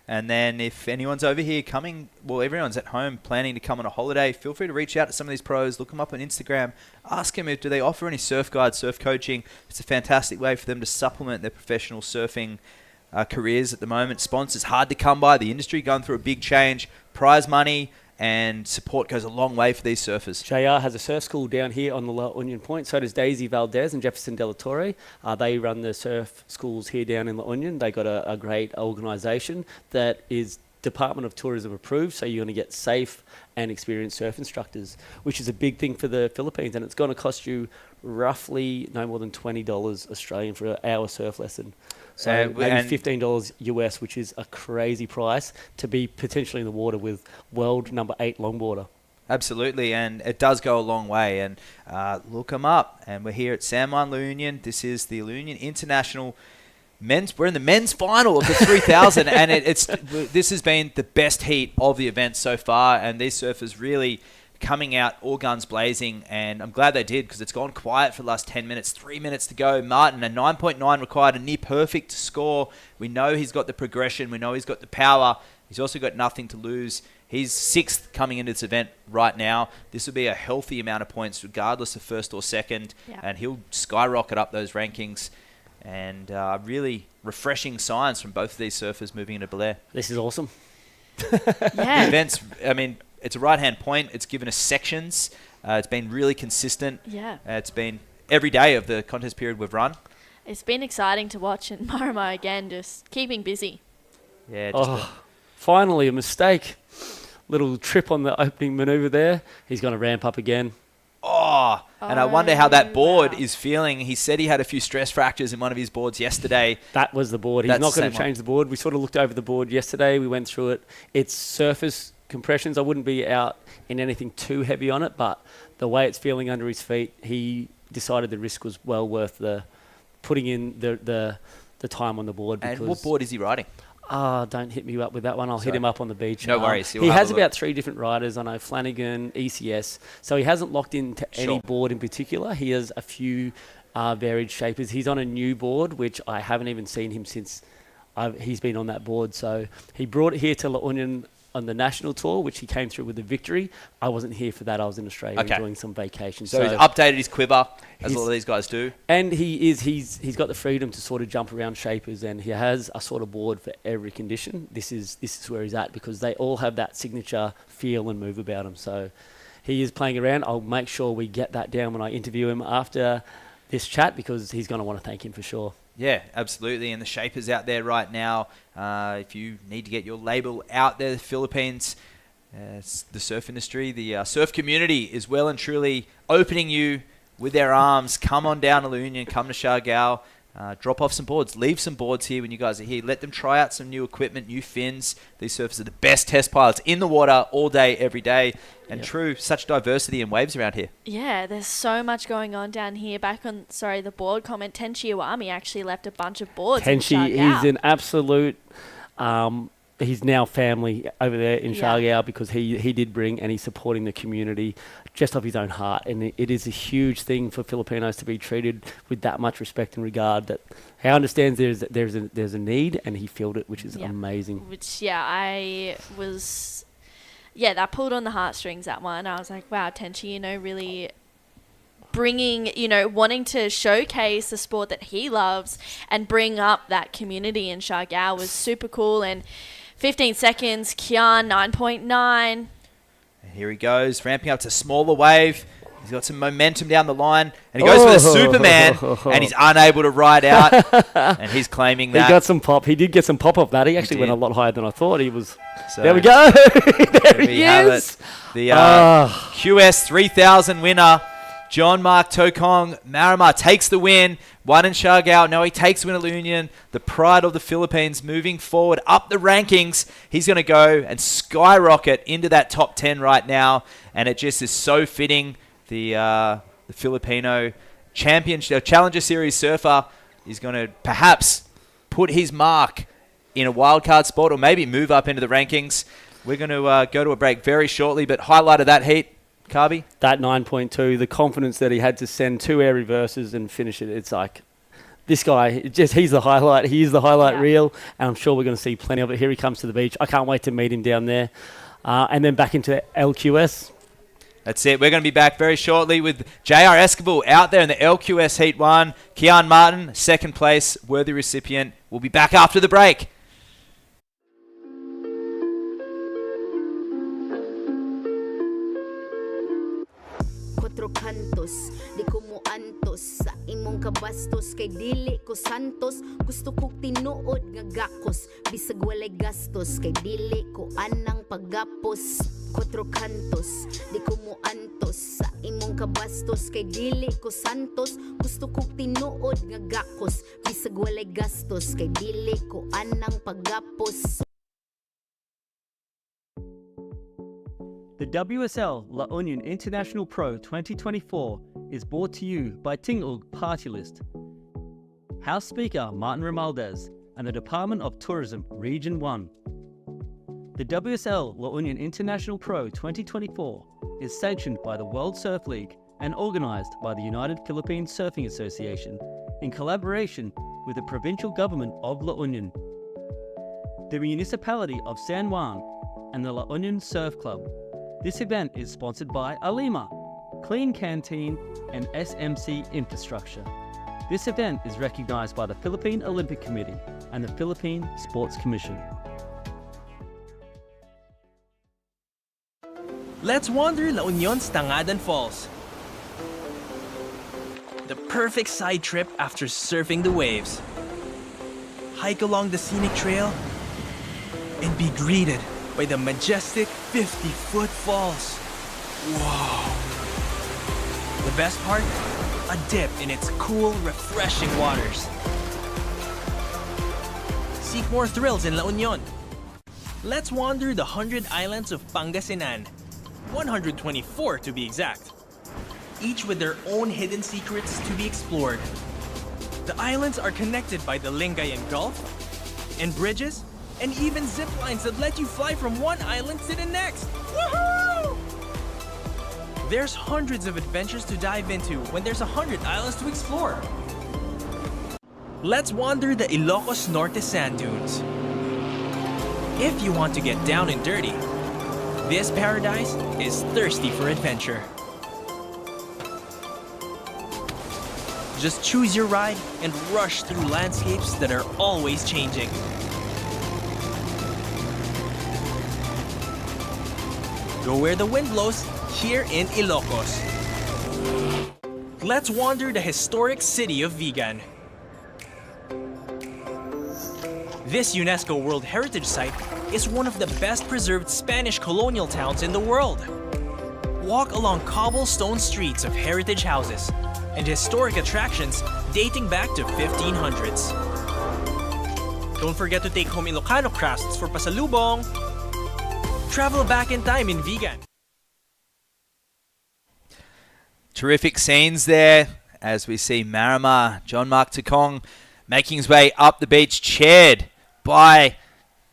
And then if anyone's over here coming, well, everyone's at home planning to come on a holiday, feel free to reach out to some of these pros, look them up on Instagram, ask them do they offer any surf guides, surf coaching. It's a fantastic way for them to supplement their professional surfing careers at the moment. Sponsors hard to come by, the industry going through a big change, prize money and support goes a long way for these surfers. JR has a surf school down here on the La Union Point. So does Daisy Valdez and Jefferson De La Torre. They run the surf schools here down in La Union. They got a great organisation that is Department of Tourism approved. So you're going to get safe and experienced surf instructors, which is a big thing for the Philippines. And it's going to cost you roughly no more than $20 Australian for an hour surf lesson. So maybe $15 US, which is a crazy price to be potentially in the water with world number 8 longboarder. Absolutely, and it does go a long way. And look them up. And we're here at San Juan La Union. This is the La Union International Men's. We're in the men's final of the 3000, and this has been the best heat of the event so far. And these surfers really coming out all guns blazing, and I'm glad they did, because it's gone quiet for the last 10 minutes. 3 minutes to go. Martin, a 9.9 required, a near perfect to score. We know he's got the progression. We know he's got the power. He's also got nothing to lose. He's 6th coming into this event right now. This will be a healthy amount of points regardless of first or second, and he'll skyrocket up those rankings. And really refreshing signs from both of these surfers moving into Belair. This is awesome. Yeah. The events, I mean, it's a right-hand point. It's given us sections. It's been really consistent. Yeah. It's been every day of the contest period we've run. It's been exciting to watch, and Marama again just keeping busy. Yeah. Finally a mistake. Little trip on the opening manoeuvre there. He's going to ramp up again. And I wonder how that board is feeling. He said he had a few stress fractures in one of his boards yesterday. That was the board. He's not going to change the board. We sort of looked over the board yesterday. We went through it. It's surface compressions. I wouldn't be out in anything too heavy on it, but the way it's feeling under his feet, he decided the risk was well worth the putting in the time on the board. And what board is he riding? Don't hit me up with that one. I'll hit him up on the beach. No worries. He has about 3 different riders. I know Flanagan, ECS. So he hasn't locked into any board in particular. He has a few varied shapers. He's on a new board, which I haven't even seen him since he's been on that board. So he brought it here to La Union on the national tour, which he came through with a victory. I wasn't here for that. I was in Australia enjoying some vacation. So he's updated his quiver, as all of these guys do. And he's got the freedom to sort of jump around shapers, and he has a sort of board for every condition. This is where he's at, because they all have that signature feel and move about him. So he is playing around. I'll make sure we get that down when I interview him after this chat, because he's going to want to thank him for sure. Yeah, absolutely. And the shapers out there right now, if you need to get your label out there, the Philippines, the surf industry, the surf community is well and truly opening you with their arms. Come on down to La Union, come to Siargao, drop off some boards, leave some boards here when you guys are here. Let them try out some new equipment, new fins. These surfers are the best test pilots in the water all day, every day. And true, such diversity in waves around here. Yeah, there's so much going on down here. Back on, the board comment, Tenchi Iwami actually left a bunch of boards in Tenchi Siargao. is an absolute... he's now family over there in Siargao, because he did bring, and he's supporting the community just off his own heart. And it is a huge thing for Filipinos to be treated with that much respect and regard. That he understands there's a need, and he filled it, which is amazing. Which, I was... Yeah, that pulled on the heartstrings, that one. I was like, wow, Tenchi, really bringing, wanting to showcase the sport that he loves and bring up that community in Siargao was super cool. And 15 seconds, Kian, 9.9. And here he goes, ramping up to smaller wave. He's got some momentum down the line, and he goes for the Superman, and he's unable to ride out, and he's claiming that. He got some pop. He did get some pop off that. He actually went a lot higher than I thought he was. So there we go. There he is. The QS 3000 winner, John Mark Tokong Marama, takes the win. Won in Siargao. No, he takes the win at La Union. The pride of the Philippines moving forward up the rankings. He's going to go and skyrocket into that top 10 right now, and it just is so fitting. The Filipino Challenger Series surfer is going to perhaps put his mark in a wildcard spot, or maybe move up into the rankings. We're going to go to a break very shortly, but highlight of that heat, Carby? That 9.2, the confidence that he had to send 2 air reverses and finish it. It's like, this guy, he's the highlight. He is the highlight reel, and I'm sure we're going to see plenty of it. Here he comes to the beach. I can't wait to meet him down there. And then back into LQS. That's it. We're going to be back very shortly with JR Esquivel out there in the LQS Heat 1. Kian Martin, second place, worthy recipient. We'll be back after the break. Quatro cantos, di ko mo antos sa imong kabastos, kay dili ko santos. Gusto kong tinuod nga gakos, bisag walay gastos, kay dili ko anang paggapos. Quatro cantos, di ko mo antos sa imong kabastos, kay dili ko santos. Gusto kong tinuod nga gakos, bisag walay gastos, kay dili ko anang paggapos. The WSL La Union International Pro 2024 is brought to you by Tingog Party List, House Speaker Martin Romualdez, and the Department of Tourism Region 1. The WSL La Union International Pro 2024 is sanctioned by the World Surf League and organized by the United Philippine Surfing Association in collaboration with the provincial government of La Union, the municipality of San Juan, and the La Union Surf Club. This event is sponsored by Alima, Clean Canteen, and SMC Infrastructure. This event is recognized by the Philippine Olympic Committee and the Philippine Sports Commission. Let's wander La Union's Tangadan Falls. The perfect side trip after surfing the waves. Hike along the scenic trail and be greeted by the majestic 50-foot falls. Whoa! The best part? A dip in its cool, refreshing waters. Seek more thrills in La Union. Let's wander the 100 islands of Pangasinan, 124 to be exact, each with their own hidden secrets to be explored. The islands are connected by the Lingayen Gulf, and bridges, and even zip lines that let you fly from one island to the next. Woohoo! There's hundreds of adventures to dive into when there's 100 islands to explore. Let's wander the Ilocos Norte sand dunes. If you want to get down and dirty, this paradise is thirsty for adventure. Just choose your ride and rush through landscapes that are always changing. Go where the wind blows, here in Ilocos. Let's wander the historic city of Vigan. This UNESCO World Heritage Site is one of the best preserved Spanish colonial towns in the world. Walk along cobblestone streets of heritage houses and historic attractions dating back to 1500s. Don't forget to take home Ilocano crafts for pasalubong. Travel back in time in Vigan. Terrific scenes there as we see Marama, John Mark Tokong, making his way up the beach, chaired by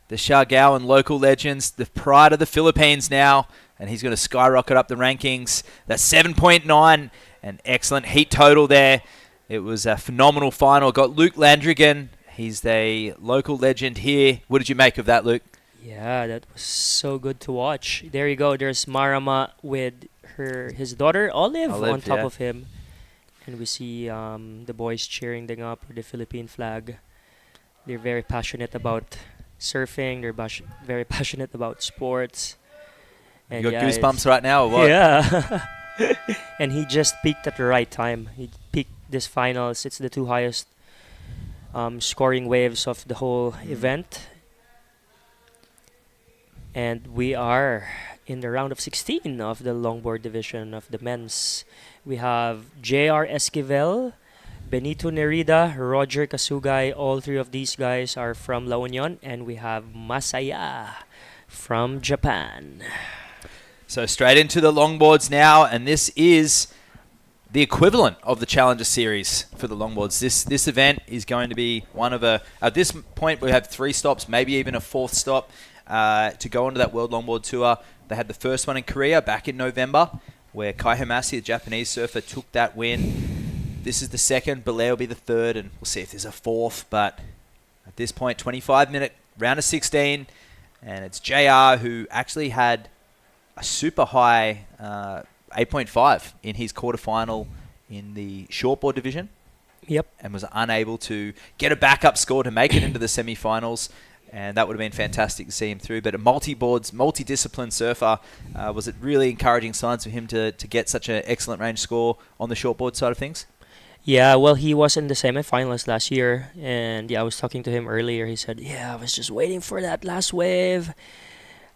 the Siargaoan local legends, the pride of the Philippines now, and he's going to skyrocket up the rankings. That's 7.9, an excellent heat total there. It was a phenomenal final. Got Luke Landrigan. He's the local legend here. What did you make of that, Luke? Yeah, that was so good to watch. There you go. There's Marama with his daughter Olive on top of him, and we see the boys cheering them up with the Philippine flag. They're very passionate about surfing. They're very passionate about sports. And You got goosebumps right now, or what? Yeah. And he just peaked at the right time. He peaked this finals. It's the two highest scoring waves of the whole event. And we are in the round of 16 of the longboard division of the men's. We have J.R. Esquivel, Benito Nerida, Roger Kasugay. All three of these guys are from La Union. And we have Masaya from Japan. So straight into the longboards now, and this is the equivalent of the Challenger Series for the longboards. This event is going to be one of at this point we have 3 stops, maybe even a 4th stop to go onto that World Longboard Tour. They had the first one in Korea back in November, where Kai Hamasi, the Japanese surfer, took that win. This is the second, Belay will be the third, and we'll see if there's a 4th, but at this point, 25-minute round of 16, and it's JR who actually had a super high 8.5 in his quarterfinal in the shortboard division. Yep. And was unable to get a backup score to make it into the semifinals. And that would have been fantastic to see him through. But a multi-boards, multi-discipline surfer, was it really encouraging signs for him to get such an excellent range score on the shortboard side of things? Yeah, well, he was in the semifinals last year. And yeah, I was talking to him earlier. He said, I was just waiting for that last wave.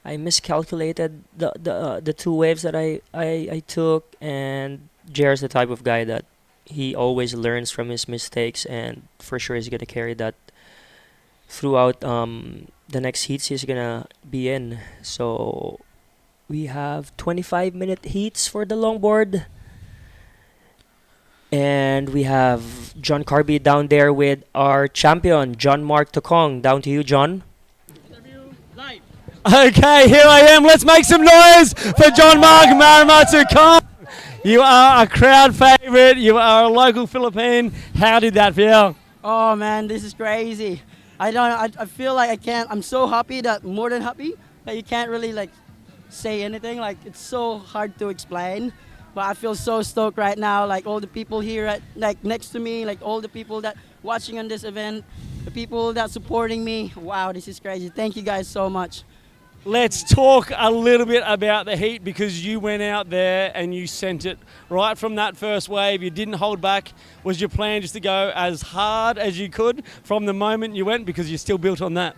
I miscalculated the 2 waves that I took, and Jer's the type of guy that he always learns from his mistakes, and for sure he's gonna carry that throughout the next heats he's gonna be in. So we have 25-minute heats for the longboard, and we have John Carby down there with our champion John Mark Tokong. Down to you, John. Okay, here I am. Let's make some noise for John Mark Marama Tokong. You are a crowd favorite. You are a local Philippine. How did that feel? Oh man, this is crazy. I feel like I can't. I'm so happy, that more than happy, Like, you can't really like say anything. Like, it's so hard to explain. But I feel so stoked right now. Like, all the people here at like next to me, like all the people that watching on this event, the people that supporting me. Wow, this is crazy. Thank you guys so much. Let's talk a little bit about the Heat, because you went out there and you sent it right from that first wave. You didn't hold back. Was your plan just to go as hard as you could from the moment you went, because you're still built on that?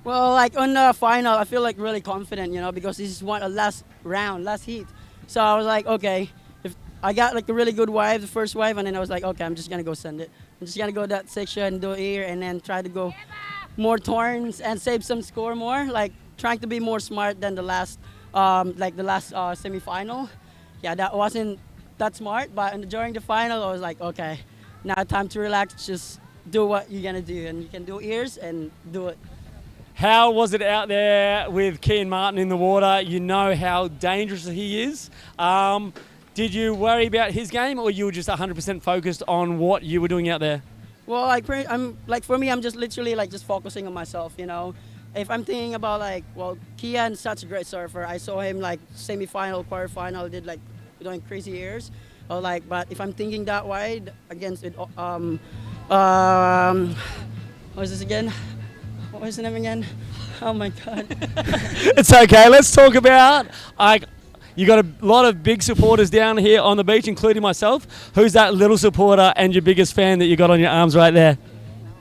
Well, like on the final, I feel like really confident, you know, because this is last round, last heat. So I was like, okay, if I got like a really good wave, the first wave, and then I was like, okay, I'm just gonna go send it. I'm just gonna go that section, do here, and then try to go more turns and save some score more. Like, trying to be more smart than the last, semi-final. Yeah, that wasn't that smart, but during the final, I was like, okay, now time to relax, just do what you're gonna do, and you can do ears and do it. How was it out there with Kean Martin in the water? You know how dangerous he is. Did you worry about his game, or you were just 100% focused on what you were doing out there? Well, like, for me, I'm just literally like just focusing on myself, you know. If I'm thinking about like, well, Kian's such a great surfer. I saw him like semi-final, quarterfinal, did like doing crazy airs. Or like, but if I'm thinking that wide against it, what was this again? What was the name again? Oh my God. It's okay. Let's talk about, you got a lot of big supporters down here on the beach, including myself. Who's that little supporter and your biggest fan that you got on your arms right there?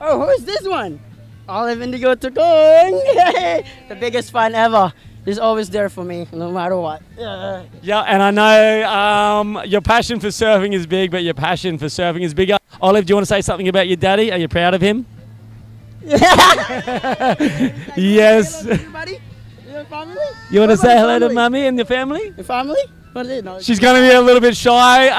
Oh, who's this one? Olive Indigo Tokong. The biggest fan ever. He's always there for me, no matter what. Yeah, and I know your passion for surfing is big, but your passion for surfing is bigger. Olive, do you want to say something about your daddy? Are you proud of him? Yes. Hello, everybody. Your family? You want to say hello to Mummy and your family? Your family? What is it? No, She's going to be a little bit shy.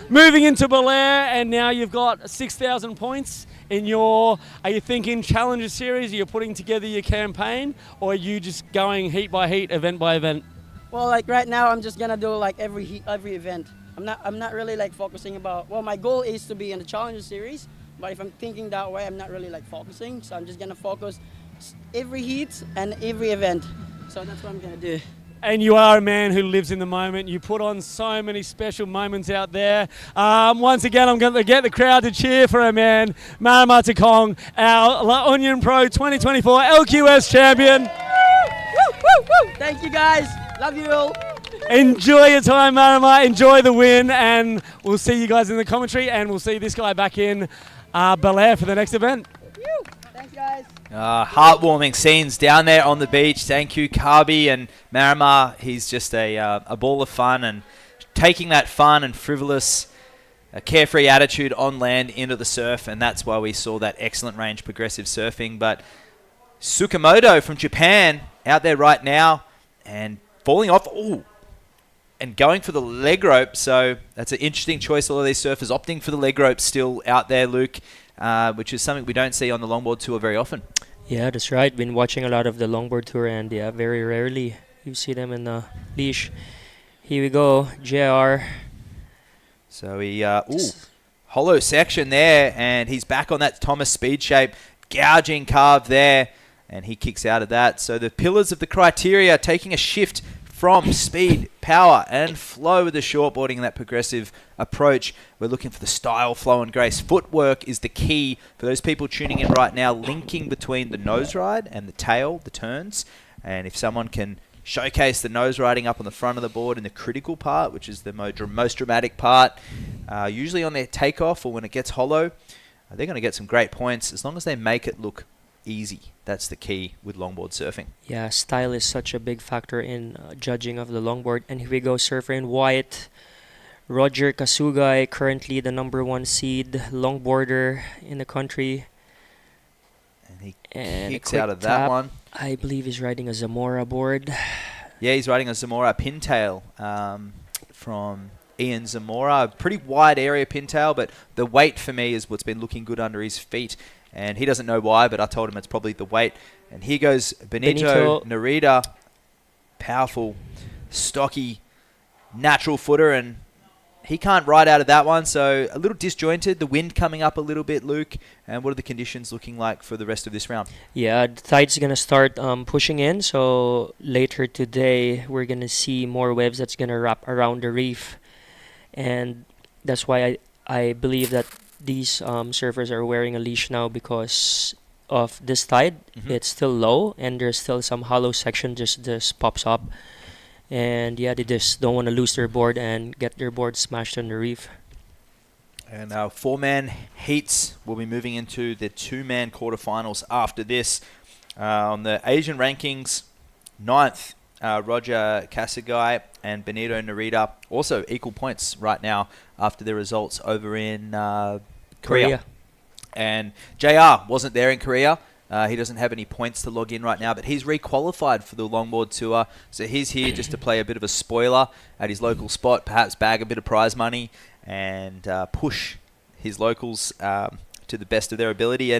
Moving into Belair, and now you've got 6,000 points in your. Are you thinking Challenger Series? Are you putting together your campaign, or are you just going heat by heat, event by event? Well, like right now, I'm just gonna do like every event. I'm not really like focusing about. Well, my goal is to be in the Challenger Series, but if I'm thinking that way, I'm not really like focusing. So I'm just gonna focus every heat and every event. So that's what I'm gonna do. And you are a man who lives in the moment. You put on so many special moments out there. Once again, I'm going to get the crowd to cheer for a man, Marama Tokong, our La Union Pro 2024 LQS champion. Woo, woo, woo. Thank you, guys. Love you all. Enjoy your time, Marama. Enjoy the win, and we'll see you guys in the commentary, and we'll see this guy back in Belair for the next event. Thanks, guys. Heartwarming scenes down there on the beach. Thank you, Kabi and Marama. He's just a ball of fun, and taking that fun and frivolous, carefree attitude on land into the surf, and that's why we saw that excellent range progressive surfing. But Tsukamoto from Japan out there right now and falling off. Ooh. And going for the leg rope. So that's an interesting choice. All of these surfers opting for the leg rope still out there, Luke, which is something we don't see on the longboard tour very often. Yeah, that's right. Been watching a lot of the longboard tour, and yeah, very rarely you see them in the leash. Here we go, JR. So he, hollow section there, and he's back on that Thomas speed shape, gouging carve there, and he kicks out of that. So the pillars of the criteria taking a shift from speed, power, and flow with the shortboarding and that progressive approach. We're looking for the style, flow, and grace. Footwork is the key for those people tuning in right now, linking between the nose ride and the tail, the turns. And if someone can showcase the nose riding up on the front of the board in the critical part, which is the most dramatic part, usually on their takeoff or when it gets hollow, they're going to get some great points as long as they make it look easy. That's the key with longboard surfing. Yeah, style is such a big factor in judging of the longboard. And here we go, surfer in white. Roger Kasugai, currently the #1 seed longboarder in the country. And he kicks out of that one. I believe he's riding a Zamora board. Yeah, he's riding a Zamora pintail from Ian Zamora. Pretty wide area pintail, but the weight for me is what's been looking good under his feet. And he doesn't know why, but I told him it's probably the weight. And here goes Benito Narita. Powerful, stocky, natural footer. And he can't ride out of that one, so a little disjointed. The wind coming up a little bit, Luke. And what are the conditions looking like for the rest of this round? Yeah, the tide's gonna start pushing in. So later today, we're gonna see more waves that's gonna wrap around the reef, and that's why I believe that these surfers are wearing a leash now because of this tide. It's still low, and there's still some hollow section just pops up. And yeah, they just don't want to lose their board and get their board smashed on the reef. And our 4-man heats will be moving into the 2-man quarterfinals after this. On the Asian rankings, 9th, Roger Kasagai and Benito Narita, also equal points right now after their results over in Korea. And JR wasn't there in Korea. He doesn't have any points to log in right now, but he's re-qualified for the Longboard Tour. So he's here just to play a bit of a spoiler at his local spot, perhaps bag a bit of prize money and push his locals to the best of their ability.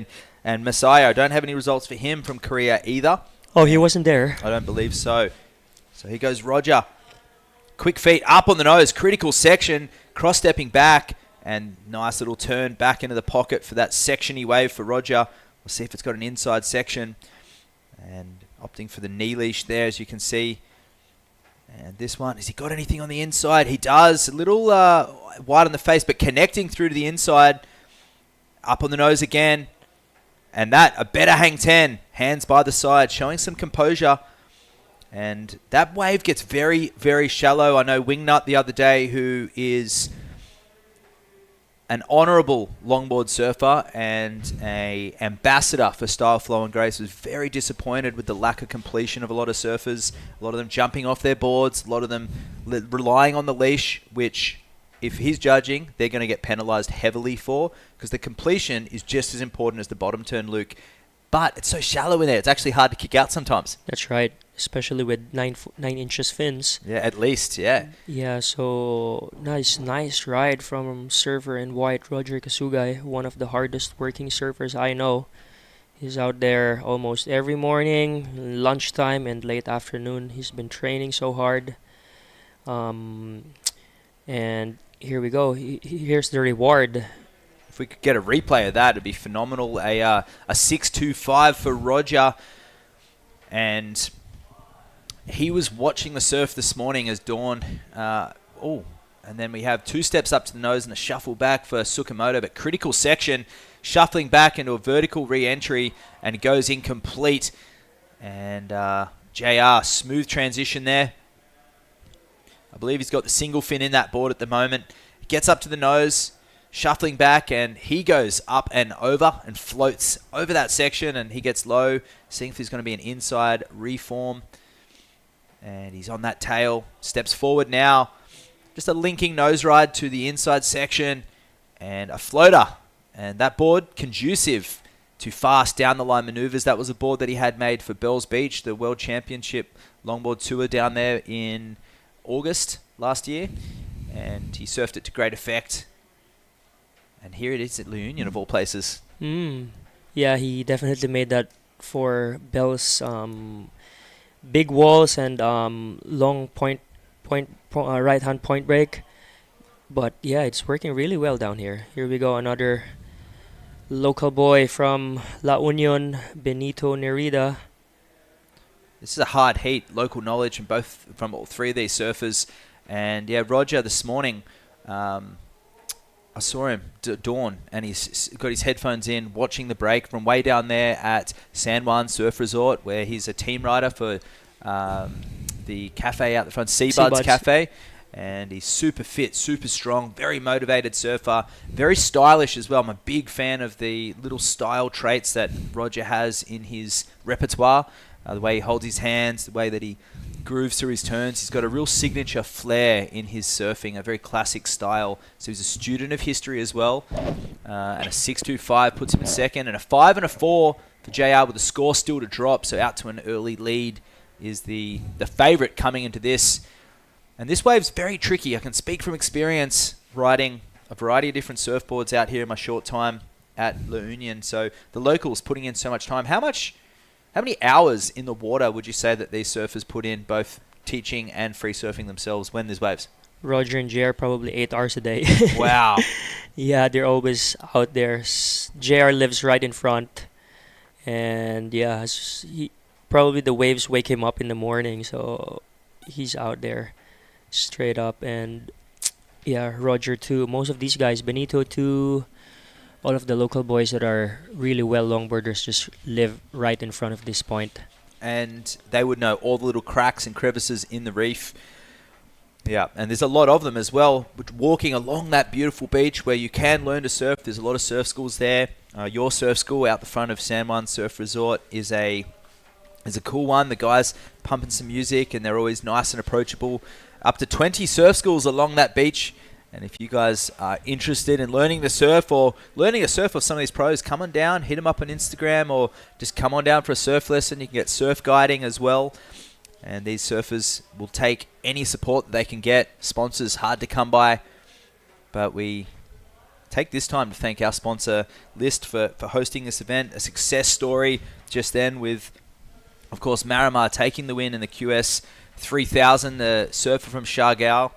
And Messiah, I don't have any results for him from Korea either. Oh, he wasn't there. I don't believe so. So here goes Roger. Quick feet up on the nose, critical section, cross-stepping back, and nice little turn back into the pocket for that sectiony wave for Roger. We'll see if it's got an inside section. And opting for the knee leash there, as you can see. And this one, has he got anything on the inside? He does. A little wide on the face, but connecting through to the inside. Up on the nose again. And that, a better hang 10. Hands by the side, showing some composure. And that wave gets very, very shallow. I know Wingnut the other day, who is an honourable longboard surfer and a ambassador for Style, Flow and Grace, was very disappointed with the lack of completion of a lot of surfers. A lot of them jumping off their boards, a lot of them relying on the leash, which, if he's judging, they're going to get penalised heavily for, because the completion is just as important as the bottom turn, Luke. But it's so shallow in there, it's actually hard to kick out sometimes. That's right, especially with 9 inches fins. Yeah, at least, yeah. Yeah, so nice ride from surfer in white Roger Kasugai, one of the hardest working surfers I know. He's out there almost every morning, lunchtime, and late afternoon. He's been training so hard. And here we go. Here's the reward. If we could get a replay of that, it'd be phenomenal. A 6.25 for Roger. And he was watching the surf this morning as Dawn. And then we have 2 steps up to the nose and a shuffle back for Tsukamoto. But critical section, shuffling back into a vertical re-entry, and it goes incomplete. And JR, smooth transition there. I believe he's got the single fin in that board at the moment. Gets up to the nose, shuffling back, and he goes up and over and floats over that section, and he gets low, seeing if there's going to be an inside reform. And he's on that tail, steps forward now. Just a linking nose ride to the inside section and a floater. And that board, conducive to fast down the line maneuvers. That was a board that he had made for Bells Beach, the World Championship Longboard Tour down there in August last year. And he surfed it to great effect. And here it is at La Union, of all places. Yeah, he definitely made that for Bell's big walls and long right-hand point break. But yeah, it's working really well down here. Here we go, another local boy from La Union, Benito Nerida. This is a hard heat, local knowledge from all 3 of these surfers. And yeah, Roger this morning, I saw him dawn, and he's got his headphones in, watching the break from way down there at San Juan Surf Resort, where he's a team rider for the cafe out the front, Seabuds Cafe. And he's super fit, super strong, very motivated surfer, very stylish as well. I'm a big fan of the little style traits that Roger has in his repertoire. The way he holds his hands, the way that he grooves through his turns. He's got a real signature flair in his surfing, a very classic style. So he's a student of history as well. And a 6.25 puts him in second. And a 5 and a 4 for JR with the score still to drop. So out to an early lead is the favourite coming into this. And this wave's very tricky. I can speak from experience riding a variety of different surfboards out here in my short time at La Union. So the locals putting in so much time. How many hours in the water would you say that these surfers put in, both teaching and free surfing themselves when there's waves? Roger and JR probably 8 hours a day. Wow. Yeah, they're always out there. JR lives right in front, and yeah, probably the waves wake him up in the morning, so he's out there straight up. And yeah, Roger too. Most of these guys, Benito too, all of the local boys that are really well longboarders just live right in front of this point. And they would know all the little cracks and crevices in the reef. Yeah, and there's a lot of them as well. Walking along that beautiful beach where you can learn to surf. There's a lot of surf schools there. Your surf school out the front of San Juan Surf Resort is a cool one. The guys pumping some music, and they're always nice and approachable. Up to 20 surf schools along that beach. And if you guys are interested in learning to surf or learning to surf with some of these pros, come on down, hit them up on Instagram, or just come on down for a surf lesson. You can get surf guiding as well. And these surfers will take any support that they can get. Sponsors, hard to come by. But we take this time to thank our sponsor, List, for hosting this event. A success story just then with, of course, Marimar taking the win in the QS 3000, the surfer from Siargao.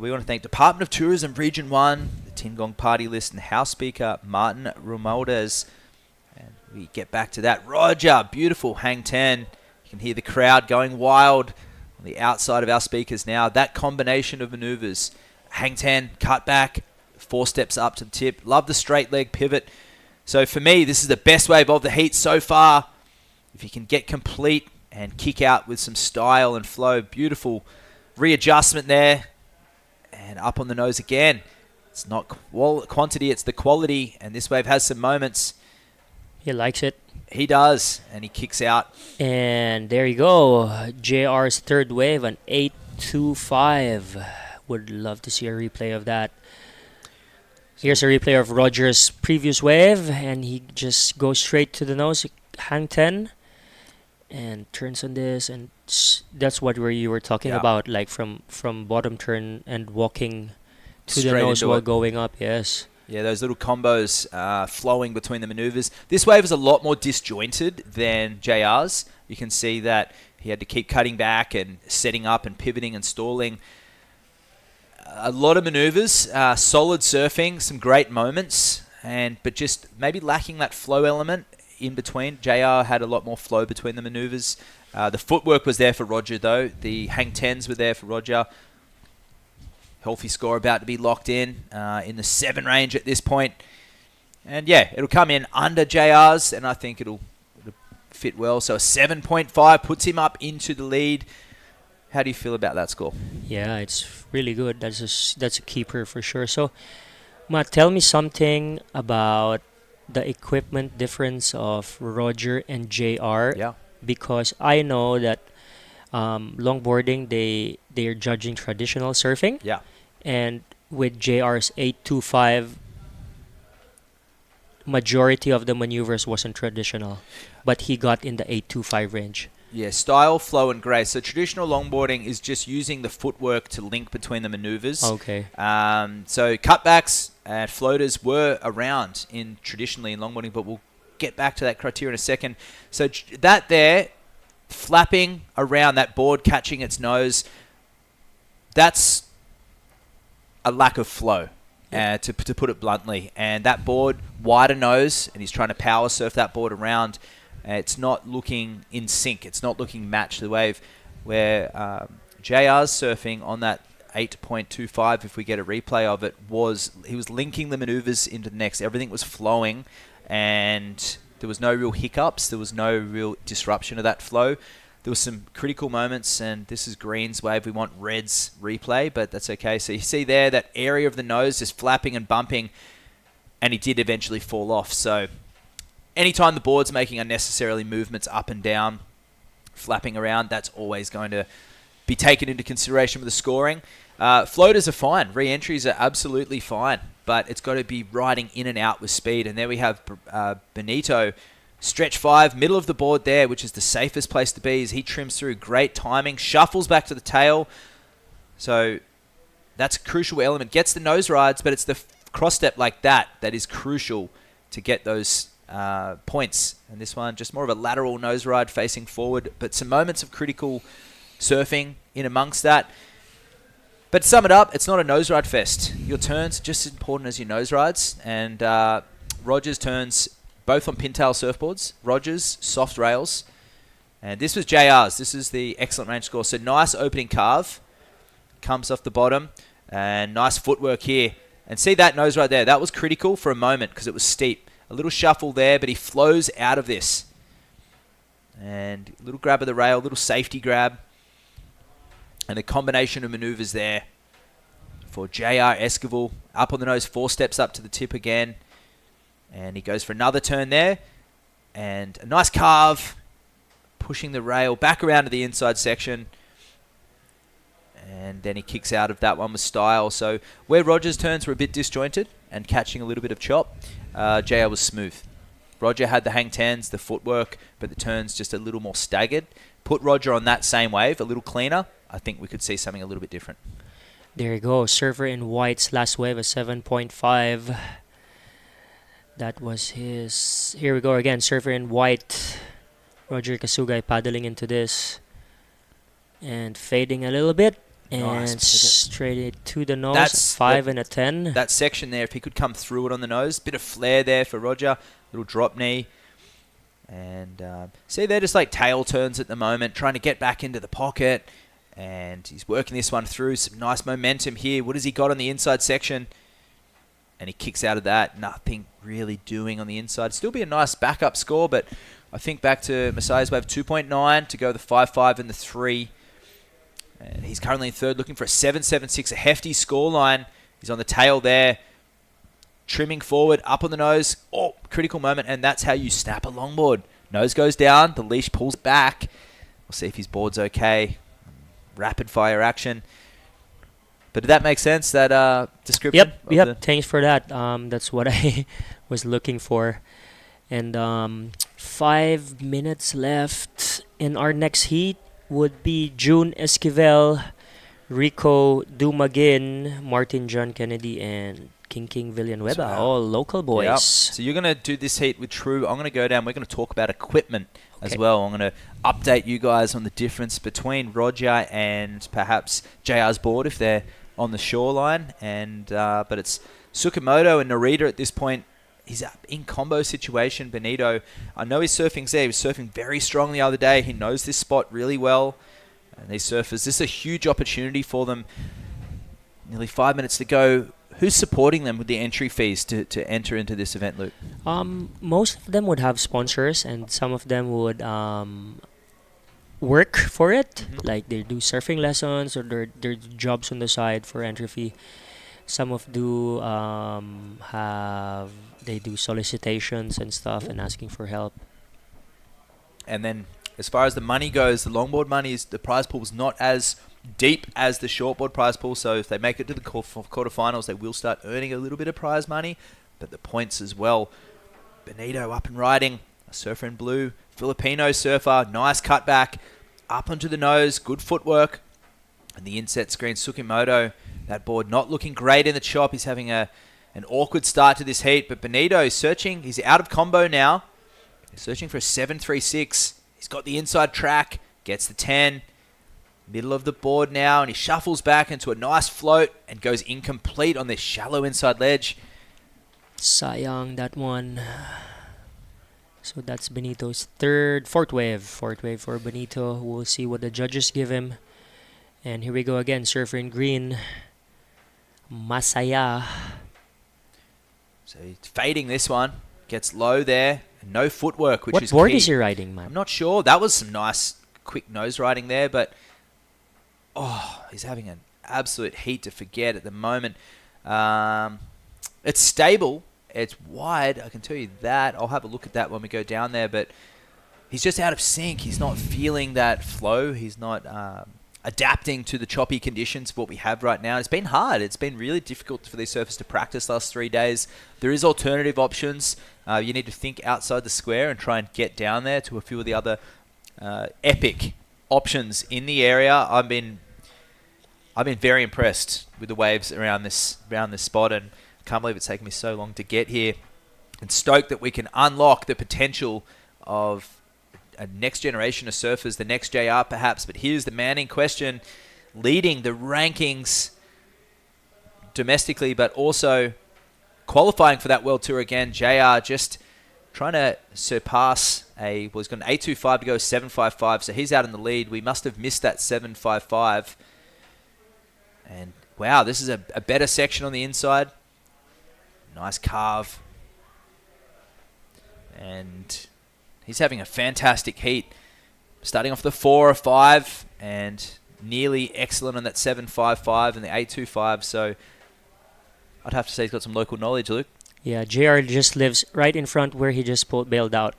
We want to thank Department of Tourism Region 1, the Tingog Party List, and house speaker Martin Romualdez. And we get back to that. Roger, beautiful hang 10. You can hear the crowd going wild on the outside of our speakers now. That combination of maneuvers, hang 10, cut back, 4 steps up to the tip. Love the straight leg pivot. So for me, this is the best wave of the heat so far. If you can get complete and kick out with some style and flow, beautiful readjustment there. And up on the nose again. It's not quantity, it's the quality. And this wave has some moments. He likes it. He does. And he kicks out. And there you go. JR's third wave, an 8.25. Would love to see a replay of that. Here's a replay of Roger's previous wave. And he just goes straight to the nose, hang 10. And turns on this, and that's what you were talking about, like from bottom turn and walking to Straight the nose while it. going up. Yes. Yeah, those little combos flowing between the maneuvers. This wave is a lot more disjointed than JR's. You can see that he had to keep cutting back and setting up and pivoting and stalling. A lot of maneuvers, solid surfing, some great moments, but just maybe lacking that flow element in between. JR had a lot more flow between the maneuvers. The footwork was there for Roger, though. The hang 10s were there for Roger. Healthy score about to be locked in the 7 range at this point. And yeah, it'll come in under JR's, and I think it'll fit well. So a 7.5 puts him up into the lead. How do you feel about that score? Yeah, it's really good. That's a keeper for sure. So, Matt, tell me something about the equipment difference of Roger and JR. Yeah. Because I know that longboarding, they are judging traditional surfing. Yeah. And with JR's 8.25, majority of the maneuvers wasn't traditional, but he got in the 8.25 range. Yeah, style, flow, and grace. So traditional longboarding is just using the footwork to link between the maneuvers. Okay. So cutbacks and floaters were around traditionally in longboarding, but we'll get back to that criteria in a second. So that there, flapping around that board, catching its nose, that's a lack of flow, to put it bluntly. And that board, wider nose, and he's trying to power surf that board around. It's not looking in sync. It's not looking matched to the wave. Where JR's surfing on that 8.25, if we get a replay of it, he was linking the maneuvers into the next. Everything was flowing, and there was no real hiccups. There was no real disruption of that flow. There was some critical moments, and this is Green's wave. We want Red's replay, but that's okay. So you see there that area of the nose just flapping and bumping, and he did eventually fall off. So anytime the board's making unnecessarily movements up and down, flapping around, that's always going to be taken into consideration with the scoring. Floaters are fine. Re-entries are absolutely fine, but it's got to be riding in and out with speed. And there we have Benito, stretch 5, middle of the board there, which is the safest place to be as he trims through. Great timing, shuffles back to the tail. So that's a crucial element. Gets the nose rides, but it's the cross step like that is crucial to get those points. And this one, just more of a lateral nose ride facing forward, but some moments of critical surfing in amongst that. But to sum it up, it's not a nose ride fest. Your turns are just as important as your nose rides. And Rogers' turns both on pintail surfboards. Rogers, soft rails. And this was JR's. This is the excellent range score. So nice opening carve. Comes off the bottom. And nice footwork here. And see that nose ride there. That was critical for a moment because it was steep. A little shuffle there, but he flows out of this. And a little grab of the rail, little safety grab. And a combination of maneuvers there for JR Esquivel. Up on the nose, 4 steps up to the tip again. And he goes for another turn there. And a nice carve. Pushing the rail back around to the inside section. And then he kicks out of that one with style. So where Rogers' turns were a bit disjointed and catching a little bit of chop, JR was smooth. Roger had the hang tens, the footwork, but the turns just a little more staggered. Put Roger on that same wave, a little cleaner. I think we could see something a little bit different. There you go. Surfer in White's last wave, a 7.5. That was his... Here we go again. Surfer in White. Roger Kasugay paddling into this. And fading a little bit. And Nice. straight to the nose. 5 and a 10. That section there, if he could come through it on the nose, bit of flare there for Roger. Little drop knee. And see, they're just like tail turns at the moment, trying to get back into the pocket. And he's working this one through. Some nice momentum here. What has he got on the inside section? And he kicks out of that. Nothing really doing on the inside. Still be a nice backup score, but I think back to Masai's wave 2.9 to go the 5.5 and the 3. And he's currently in third, looking for a 7.76, a hefty scoreline. He's on the tail there. Trimming forward, up on the nose. Oh, critical moment, and that's how you snap a longboard. Nose goes down, the leash pulls back. We'll see if his board's okay. Rapid fire action. But did that make sense, that description? Yep. Thanks for that. That's what I was looking for. And 5 minutes left. In our next heat would be June Esquivel, Rico Dumagin, Martin John Kennedy, and King Villanueva, all local boys. Yep. So you're going to do this heat with True. I'm going to go down. We're going to talk about equipment as well. I'm going to update you guys on the difference between Roger and perhaps JR's board if they're on the shoreline. And but it's Tsukamoto and Narita at this point. He's in combo situation. Benito, I know he's surfing there. He was surfing very strong the other day. He knows this spot really well. And these surfers, this is a huge opportunity for them. Nearly 5 minutes to go. Who's supporting them with the entry fees to enter into this event, Luke? Most of them would have sponsors, and some of them would work for it. Like they do surfing lessons or their jobs on the side for entry fee. Some of do they do solicitations and stuff and asking for help. And then as far as the money goes, the longboard money is the prize pool is not as deep as the shortboard prize pool. So if they make it to the quarterfinals, they will start earning a little bit of prize money, but the points as well. Benito up and riding, a surfer in blue, Filipino surfer, nice cutback, up onto the nose, good footwork. And the inset screen, Tsukimoto, that board not looking great in the chop. He's having an awkward start to this heat, but Benito is searching. He's out of combo now. He's searching for a 7.36. He's got the inside track, gets the 10. Middle of the board now, and he shuffles back into a nice float and goes incomplete on this shallow inside ledge. Sayang, that one. So that's Benito's fourth wave for Benito. We'll see what the judges give him. And here we go again, surfer in green, Masaya. So he's fading this one, gets low there, and no footwork, which is What board key. is he riding, man? I'm not sure. That was some nice, quick nose riding there, but he's having an absolute heat to forget at the moment. It's stable. It's wide. I can tell you that. I'll have a look at that when we go down there, but he's just out of sync. He's not feeling that flow. He's not adapting to the choppy conditions of what we have right now. It's been hard. It's been really difficult for these surfers to practice last 3 days. There is alternative options. You need to think outside the square and try and get down there to a few of the other epic options in the area. I've been very impressed with the waves around this spot, and can't believe it's taken me so long to get here. And stoked that we can unlock the potential of a next generation of surfers, the next JR perhaps. But here's the man in question, leading the rankings domestically, but also qualifying for that World Tour again. JR just trying to surpass he's got an 8.25 to go 7.55, so he's out in the lead. We must have missed that 7.55. And wow, this is a better section on the inside. Nice carve. And he's having a fantastic heat. Starting off the 4 or 5 and nearly excellent on that 7.55 and the 8.25. So I'd have to say he's got some local knowledge, Luke. Yeah, JR just lives right in front where he just bailed out.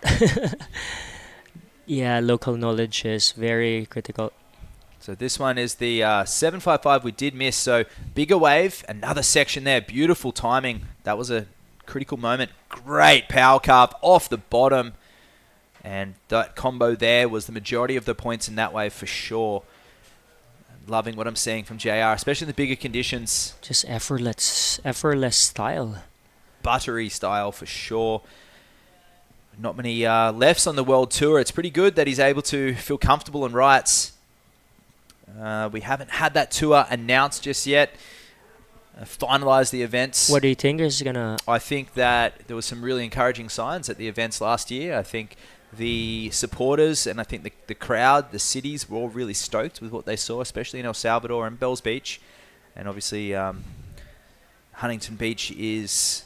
Yeah, local knowledge is very critical. So this one is the 7.55 we did miss. So bigger wave, another section there. Beautiful timing. That was a critical moment. Great power carve off the bottom. And that combo there was the majority of the points in that wave for sure. Loving what I'm seeing from JR, especially in the bigger conditions. Just effortless style. Buttery style for sure. Not many lefts on the World Tour. It's pretty good that he's able to feel comfortable and rights. We haven't had that tour announced just yet. Finalise the events. What do you think is gonna? I think that there was some really encouraging signs at the events last year. I think the supporters and I think the crowd, the cities were all really stoked with what they saw, especially in El Salvador and Bells Beach. And obviously Huntington Beach is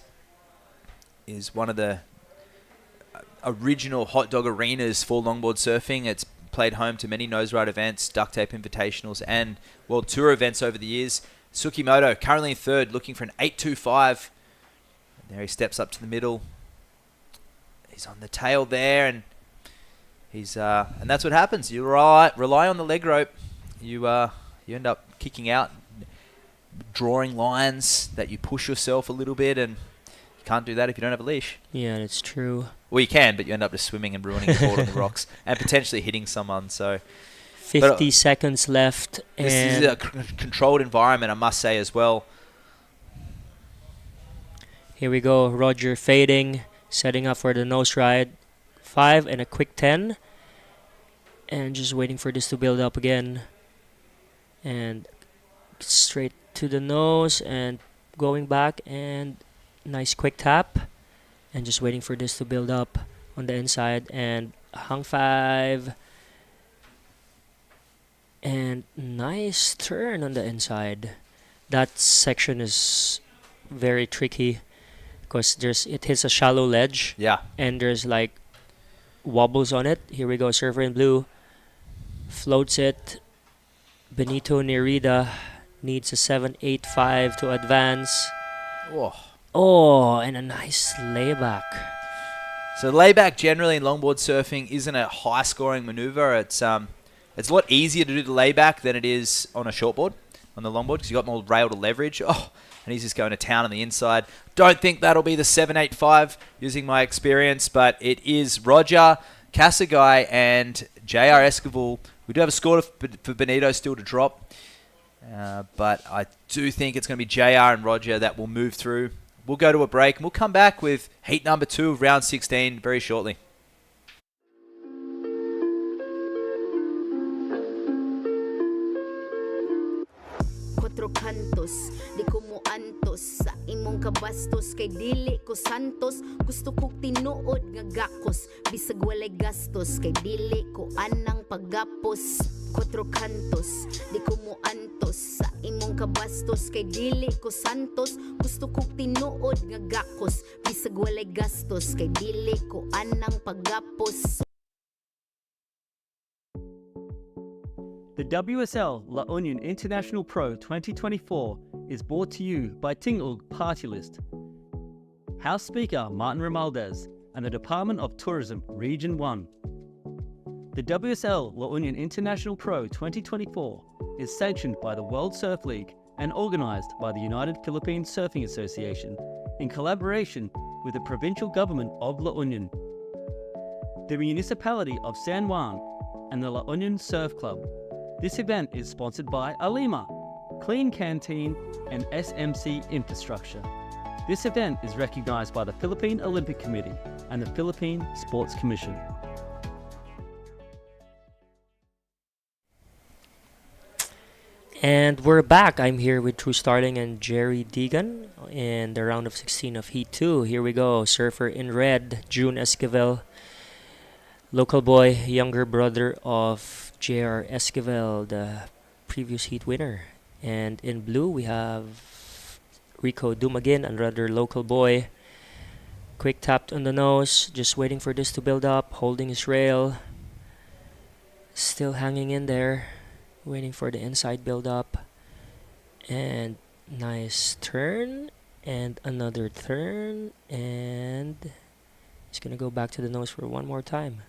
one of the original hot dog arenas for longboard surfing. It's played home to many nose ride events, duct tape invitationals, and World Tour events over the years. Tsukimoto currently in third, looking for an 8.25. There he steps up to the middle. He's on the tail there, and he's and that's what happens. You rely on the leg rope. You end up kicking out, drawing lines that you push yourself a little bit, and you can't do that if you don't have a leash. Yeah, that's true. Well, you can, but you end up just swimming and ruining the board on the rocks and potentially hitting someone. So 50 seconds left. This and is a controlled environment, I must say, as well. Here we go. Roger fading, setting up for the nose ride. 5 and a quick 10. And just waiting for this to build up again. And straight to the nose and going back and nice quick tap. And just waiting for this to build up on the inside. And hung 5. And nice turn on the inside. That section is very tricky because it hits a shallow ledge. Yeah. And there's like wobbles on it. Here we go, surfer in blue. Floats it. Benito Nerida needs a 7.85 to advance. Oh, and a nice layback. So layback generally in longboard surfing isn't a high-scoring maneuver. It's a lot easier to do the layback than it is on a shortboard, on the longboard, because you've got more rail to leverage. Oh, and he's just going to town on the inside. Don't think that'll be the 7.85 using my experience, but it is Roger, Casagai, and JR Esquivel. We do have a score for Benito still to drop, but I do think it's going to be JR and Roger that will move through. We'll go to a break, and we'll come back with heat number 2 of round 16 very shortly. Quatro cantos, di ko mo antos sa imong kabastos kay dili ko santos. Gusto kong tinuod nga gakos, bisag walay gastos kay dili ko anang paggapos. Quatro cantos, di ko mo antos sa imong kabastos kay dili ko santos. Gusto kong tinuod nga gakos, bisag walay gastos kay dili ko anang paggapos. The WSL La Union International Pro 2024 is brought to you by Tingog Party List, House Speaker Martin Romualdez, and the Department of Tourism Region 1. The WSL La Union International Pro 2024 is sanctioned by the World Surf League and organized by the United Philippine Surfing Association in collaboration with the provincial government of La Union, the municipality of San Juan, and the La Union Surf Club. This event is sponsored by Alima, Clean Canteen, and SMC Infrastructure. This event is recognized by the Philippine Olympic Committee and the Philippine Sports Commission. And we're back. I'm here with True Starling and Jerry Deegan in the round of 16 of Heat 2. Here we go. Surfer in red, June Esquivel. Local boy, younger brother of JR Esquivel, the previous Heat winner. And in blue, we have Rico Dumagin, another local boy. Quick tap on the nose, just waiting for this to build up, holding his rail. Still hanging in there, waiting for the inside build up. And nice turn, and another turn, and he's gonna go back to the nose for one more time.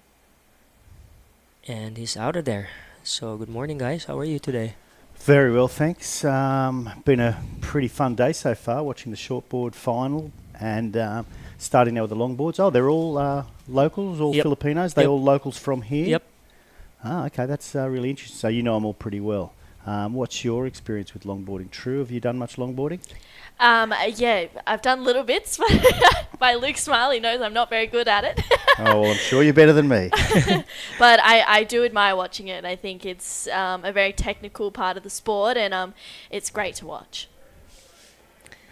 And he's out of there. So good morning, guys. How are you today? Very well, thanks. Been a pretty fun day so far, watching the shortboard final and starting now with the longboards. Oh, they're all locals, all Yep. Filipinos. They Yep. all locals from here. Yep. Ah, okay, that's really interesting. So you know them all pretty well. What's your experience with longboarding? True, have you done much longboarding? Yeah, I've done little bits, but by Luke Smiley knows I'm not very good at it. Oh, well, I'm sure you're better than me. But I do admire watching it. I think it's a very technical part of the sport, and it's great to watch.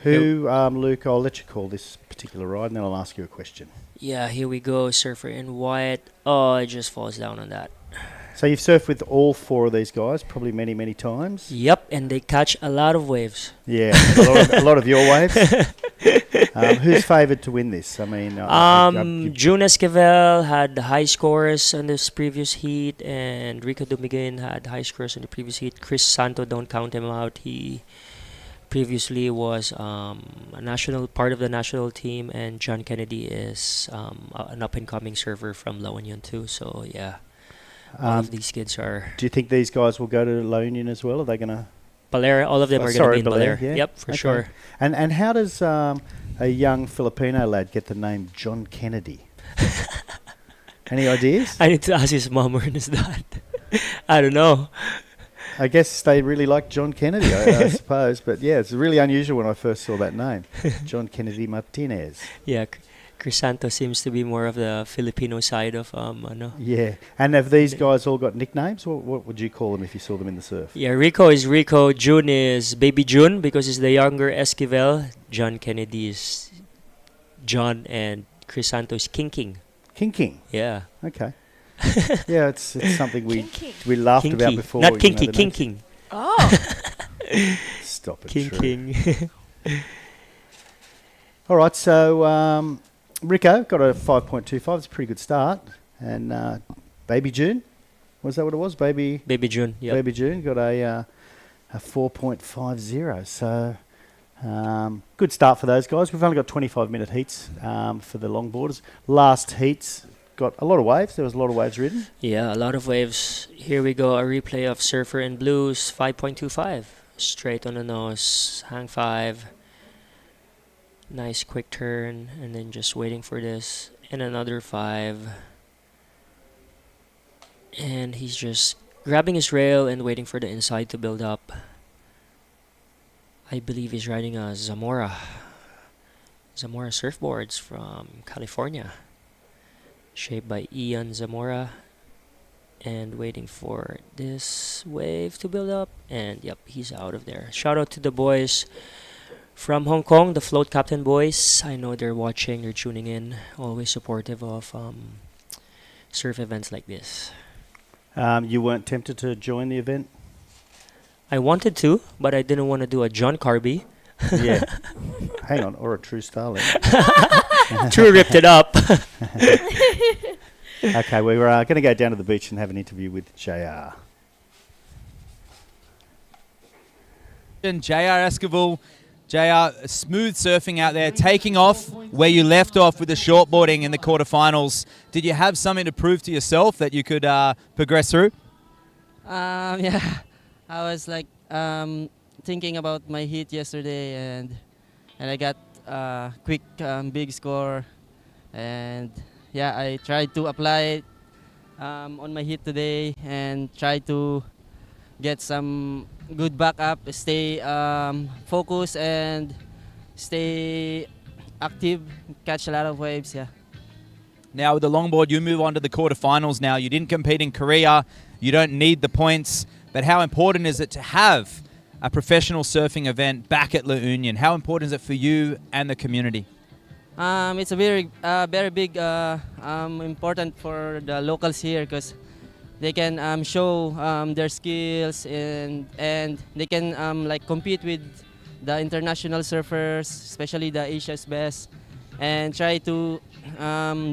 Who, Luke, I'll let you call this particular ride and then I'll ask you a question. Yeah, here we go. Surfer in white. Oh, it just falls down on that. So you've surfed with all four of these guys, probably many, many times. Yep, and they catch a lot of waves. Yeah, a lot of your waves. Who's favoured to win this? I mean, June Esquivel had high scores on this previous heat, and Rico Dumigin had high scores in the previous heat. Chris Santo, don't count him out. He previously was a national part of the national team, and John Kennedy is an up-and-coming surfer from La Union too. So yeah. All of these kids are. Do you think these guys will go to La Union as well? Are they going to? Balair, all of them are going to be in Balair. Yeah? Yep, for sure. And how does a young Filipino lad get the name John Kennedy? Any ideas? I need to ask his mom or his dad. I don't know. I guess they really like John Kennedy, I suppose. But yeah, it's really unusual when I first saw that name. John Kennedy Martinez. Yeah, Crisanto seems to be more of the Filipino side of ano. Yeah, and have these guys all got nicknames? What would you call them if you saw them in the surf? Yeah, Rico is Rico. June is Baby June because he's the younger Esquivel. John Kennedy is John, and Crisanto is King King. King King? Yeah. Okay. Yeah, it's something we laughed Kinky. about before. Not Kinky, King King. Oh. Stop it, King True. King. All right, so Rico got a 5.25. It's a pretty good start. And Baby June, was that what it was? Baby June, yep. Baby June got a 4.50. So good start for those guys. We've only got 25-minute heats for the longboarders. Last heats got a lot of waves. There was a lot of waves ridden. Yeah, a lot of waves. Here we go. A replay of Surfer in Blues, 5.25. Straight on the nose, hang 5. Nice quick turn, and then just waiting for this. And another 5. And he's just grabbing his rail and waiting for the inside to build up. I believe he's riding a Zamora surfboards from California. Shaped by Ian Zamora. And waiting for this wave to build up. And yep, he's out of there. Shout out to the boys from Hong Kong, the Float Captain boys. I know they're watching, they're tuning in. Always supportive of surf events like this. You weren't tempted to join the event? I wanted to, but I didn't want to do a John Carby. Yeah. Hang on, or a True Starling. True ripped it up. Okay, we're going to go down to the beach and have an interview with JR. And JR Esquivel, JR, smooth surfing out there, taking off where you left off with the shortboarding in the quarterfinals. Did you have something to prove to yourself that you could progress through? Yeah, I was like thinking about my heat yesterday, and I got a quick big score, and yeah, I tried to apply it on my heat today and try to get some good backup, stay focused and stay active, catch a lot of waves, yeah. Now with the longboard, you move on to the quarterfinals now. You didn't compete in Korea. You don't need the points. But how important is it to have a professional surfing event back at La Union. How important is it for you and the community? It's a very big important for the locals here because they can show their skills and they can like compete with the international surfers, especially the Asia's best, and try to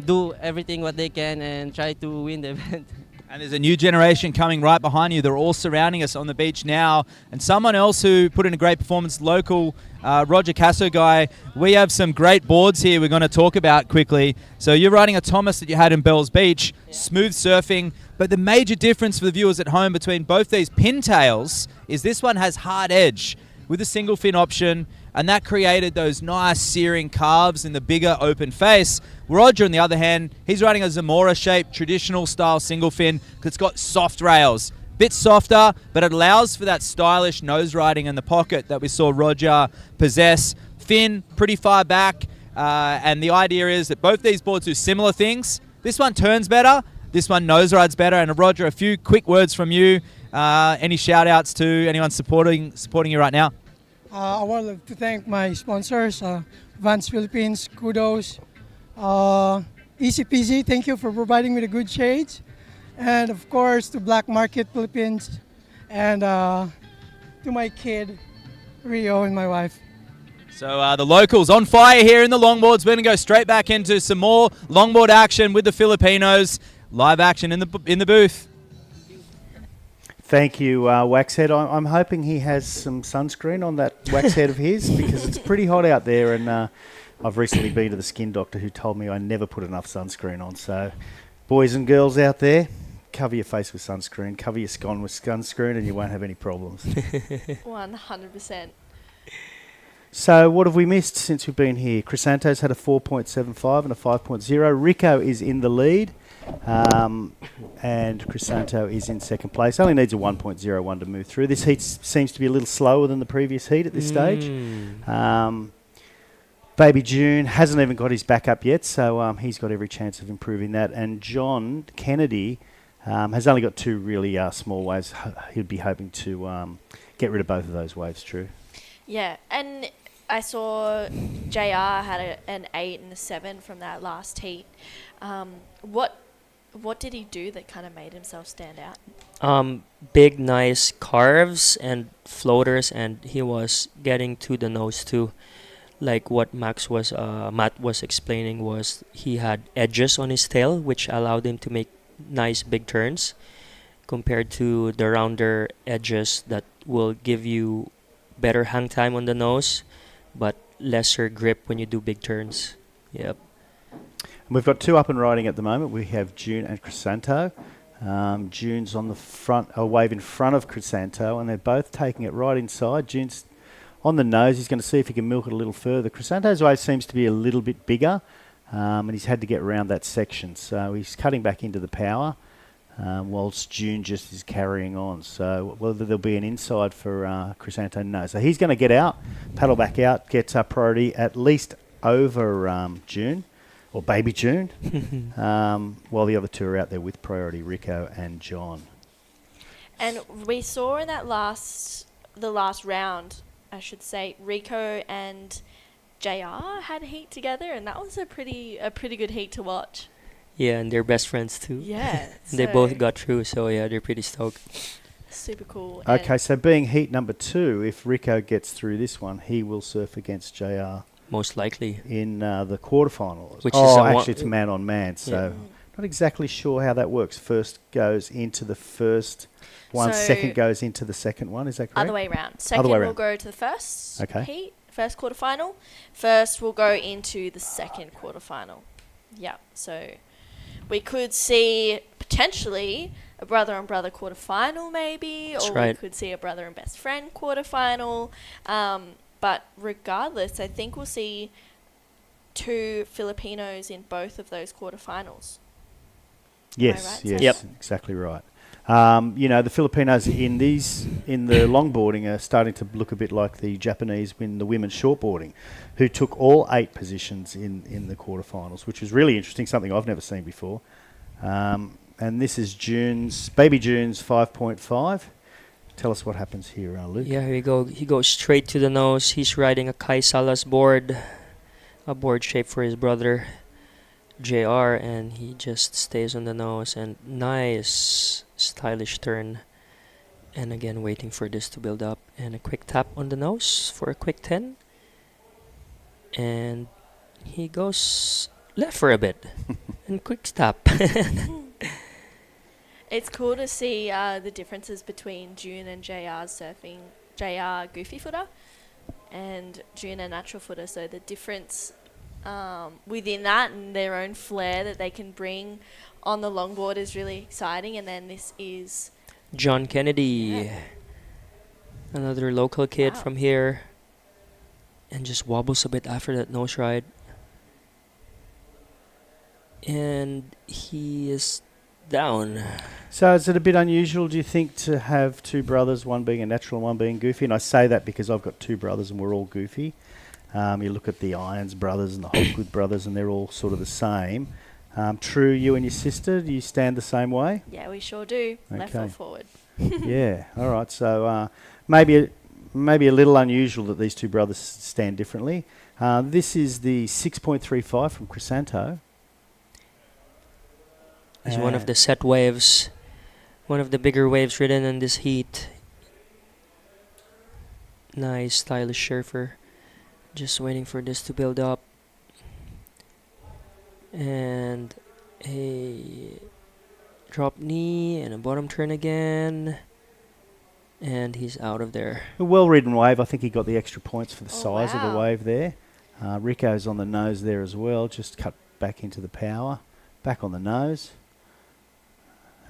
do everything what they can and try to win the event. And there's a new generation coming right behind you. They're all surrounding us on the beach now. And someone else who put in a great performance, local Roger Casso guy. We have some great boards here we're going to talk about quickly. So you're riding a Thomas that you had in Bells Beach, smooth surfing. But the major difference for the viewers at home between both these pintails is this one has hard edge with a single fin option, and that created those nice searing calves in the bigger open face. Roger, on the other hand, he's riding a Zamora-shaped traditional style single fin because it's got soft rails. Bit softer, but it allows for that stylish nose riding in the pocket that we saw Roger possess. Fin pretty far back, and the idea is that both these boards do similar things. This one turns better, this one nose rides better. And Roger, a few quick words from you. Any shout outs to anyone supporting you right now? I would like to thank my sponsors, Vans Philippines, kudos, Easy Peasy, thank you for providing me the good shades, and of course to Black Market Philippines, and to my kid, Rio, and my wife. So the locals on fire here in the longboards. We're going to go straight back into some more longboard action with the Filipinos. Live action in the booth. Thank you, Waxhead. I'm hoping he has some sunscreen on that Waxhead of his because it's pretty hot out there, and I've recently been to the skin doctor who told me I never put enough sunscreen on. So, boys and girls out there, cover your face with sunscreen, cover your skin with sunscreen, and you won't have any problems. 100%. So what have we missed since we've been here? Crisanto's had a 4.75 and a 5.0. Rico is in the lead. And Crisanto is in second place. Only needs a 1.01 to move through. This heat seems to be a little slower than the previous heat at this stage. Baby June hasn't even got his back up yet, so he's got every chance of improving that. And John Kennedy has only got two really small waves. He'd be hoping to get rid of both of those waves, True. Yeah, and I saw JR had an 8 and a 7 from that last heat. What did he do that kind of made himself stand out? Big, nice carves and floaters, and he was getting to the nose too. Like what Matt was explaining was he had edges on his tail, which allowed him to make nice big turns compared to the rounder edges that will give you better hang time on the nose, but lesser grip when you do big turns. Yep. We've got two up and riding at the moment. We have June and Crisanto. June's on the front, a wave in front of Crisanto, and they're both taking it right inside. June's on the nose. He's going to see if he can milk it a little further. Crisanto's wave seems to be a little bit bigger, and he's had to get around that section. So he's cutting back into the power, whilst June just is carrying on. So whether there'll be an inside for Crisanto, no. So he's going to get out, paddle back out, get priority at least over June. Or Baby June, while the other two are out there with priority, Rico and John. And we saw in the last round, I should say, Rico and JR had heat together, and that was a pretty good heat to watch. Yeah, and they're best friends too. Yeah. They both got through, so yeah, they're pretty stoked. Super cool. Okay, so being heat number 2, if Rico gets through this one, he will surf against JR. Most likely. In the quarterfinals. Which actually it's man on man, so not exactly sure how that works. First goes into the first one, So second goes into the second one, is that correct? Other way round. Second will go to the first heat, first quarterfinal. First will go into the second quarterfinal. Yeah, so we could see potentially a brother and brother quarterfinal maybe, That's or right. we could see a brother and best friend quarterfinal. But regardless, I think we'll see 2 Filipinos in both of those quarterfinals. Yes, right, yes, exactly right. The Filipinos in the longboarding are starting to look a bit like the Japanese in the women's shortboarding, who took all 8 positions in the quarterfinals, which was really interesting, something I've never seen before. And this is Baby June's 5.5. Tell us what happens here, Luke. Yeah, here we go. He goes straight to the nose. He's riding a Kai Salas board, a board shaped for his brother, JR, and he just stays on the nose. And nice, stylish turn. And again, waiting for this to build up. And a quick tap on the nose for a quick 10. And he goes left for a bit. And quick stop. It's cool to see the differences between June and JR's surfing. JR goofy footer and June a natural footer. So the difference within that and their own flair that they can bring on the longboard is really exciting. And then this is John Kennedy, another local kid from here, and just wobbles a bit after that nose ride. And he is down. So is it a bit unusual, do you think, to have two brothers, one being a natural and one being goofy? And I say that because I've got two brothers and we're all goofy. You look at the Irons brothers and the Hopgood brothers and they're all sort of the same. True, you and your sister, do you stand the same way? Yeah, we sure do. Left Okay. foot forward. Yeah, all right. So maybe a little unusual that these two brothers stand differently. This is the 6.35 from Crisanto. It's one of the set waves, one of the bigger waves ridden in this heat. Nice, stylish surfer. Just waiting for this to build up. And a drop knee and a bottom turn again. And he's out of there. A well-ridden wave. I think he got the extra points for the size of the wave there. Rico's on the nose there as well. Just cut back into the power. Back on the nose.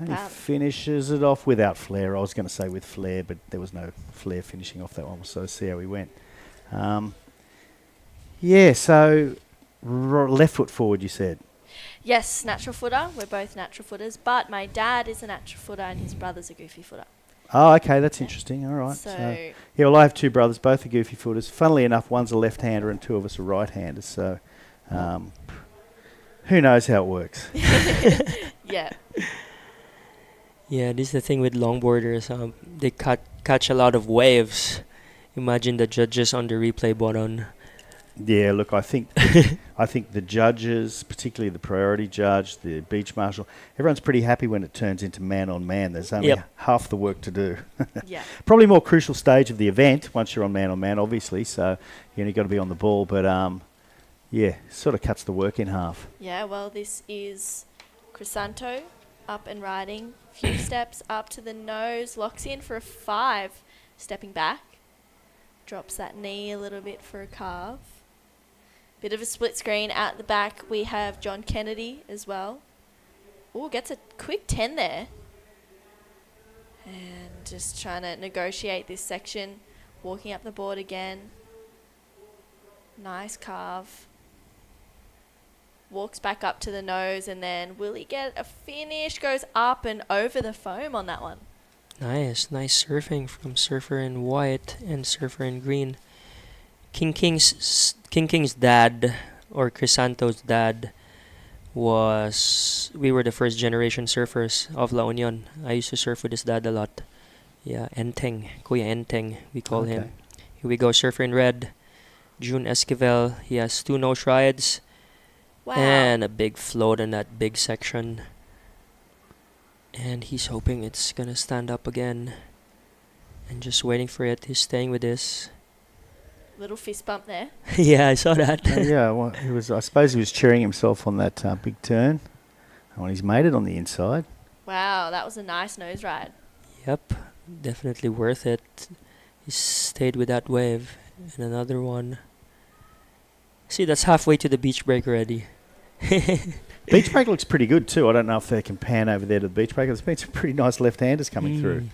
And he finishes it off without flare. I was going to say with flare, but there was no flare finishing off that one. So see how he went. Yeah, so left foot forward, you said. Yes, natural footer. We're both natural footers, but my dad is a natural footer and his brother's a goofy footer. Oh, okay, that's interesting. All right. So yeah, well, I have two brothers, both are goofy footers. Funnily enough, one's a left-hander and two of us are right-handers. So who knows how it works? Yeah. Yeah, this is the thing with longboarders. They catch a lot of waves. Imagine the judges on the replay button. Yeah, look, I think the judges, particularly the priority judge, the beach marshal, everyone's pretty happy when it turns into man-on-man. There's only half the work to do. Yeah. Probably more crucial stage of the event once you're on man-on-man, obviously. So you've got to be on the ball. But, yeah, sort of cuts the work in half. Yeah, well, this is Crisanto up and riding. Few steps up to the nose. Locks in for a 5. Stepping back. Drops that knee a little bit for a carve. Bit of a split screen at the back. We have John Kennedy as well. Oh, gets a quick 10 there. And just trying to negotiate this section. Walking up the board again. Nice carve. Walks back up to the nose, and then will he get a finish? Goes up and over the foam on that one. Nice surfing from Surfer in white and Surfer in green. King King's dad, or Crisanto's dad, we were the first generation surfers of La Union. I used to surf with his dad a lot. Yeah, Enteng, Kuya Enteng, we call him. Here we go, Surfer in red. June Esquivel, he has 2 nose rides. Wow. And a big float in that big section. And he's hoping it's gonna stand up again. And just waiting for it. He's staying with this. Little fist bump there. Yeah, I saw that. Yeah, well, I suppose he was cheering himself on that big turn. And he's made it on the inside. Wow, that was a nice nose ride. Yep, definitely worth it. He stayed with that wave. And another one. See, that's halfway to the beach break already. Beach break looks pretty good too. I don't know if they can pan over there to the beach break. There's been some pretty nice left-handers coming through.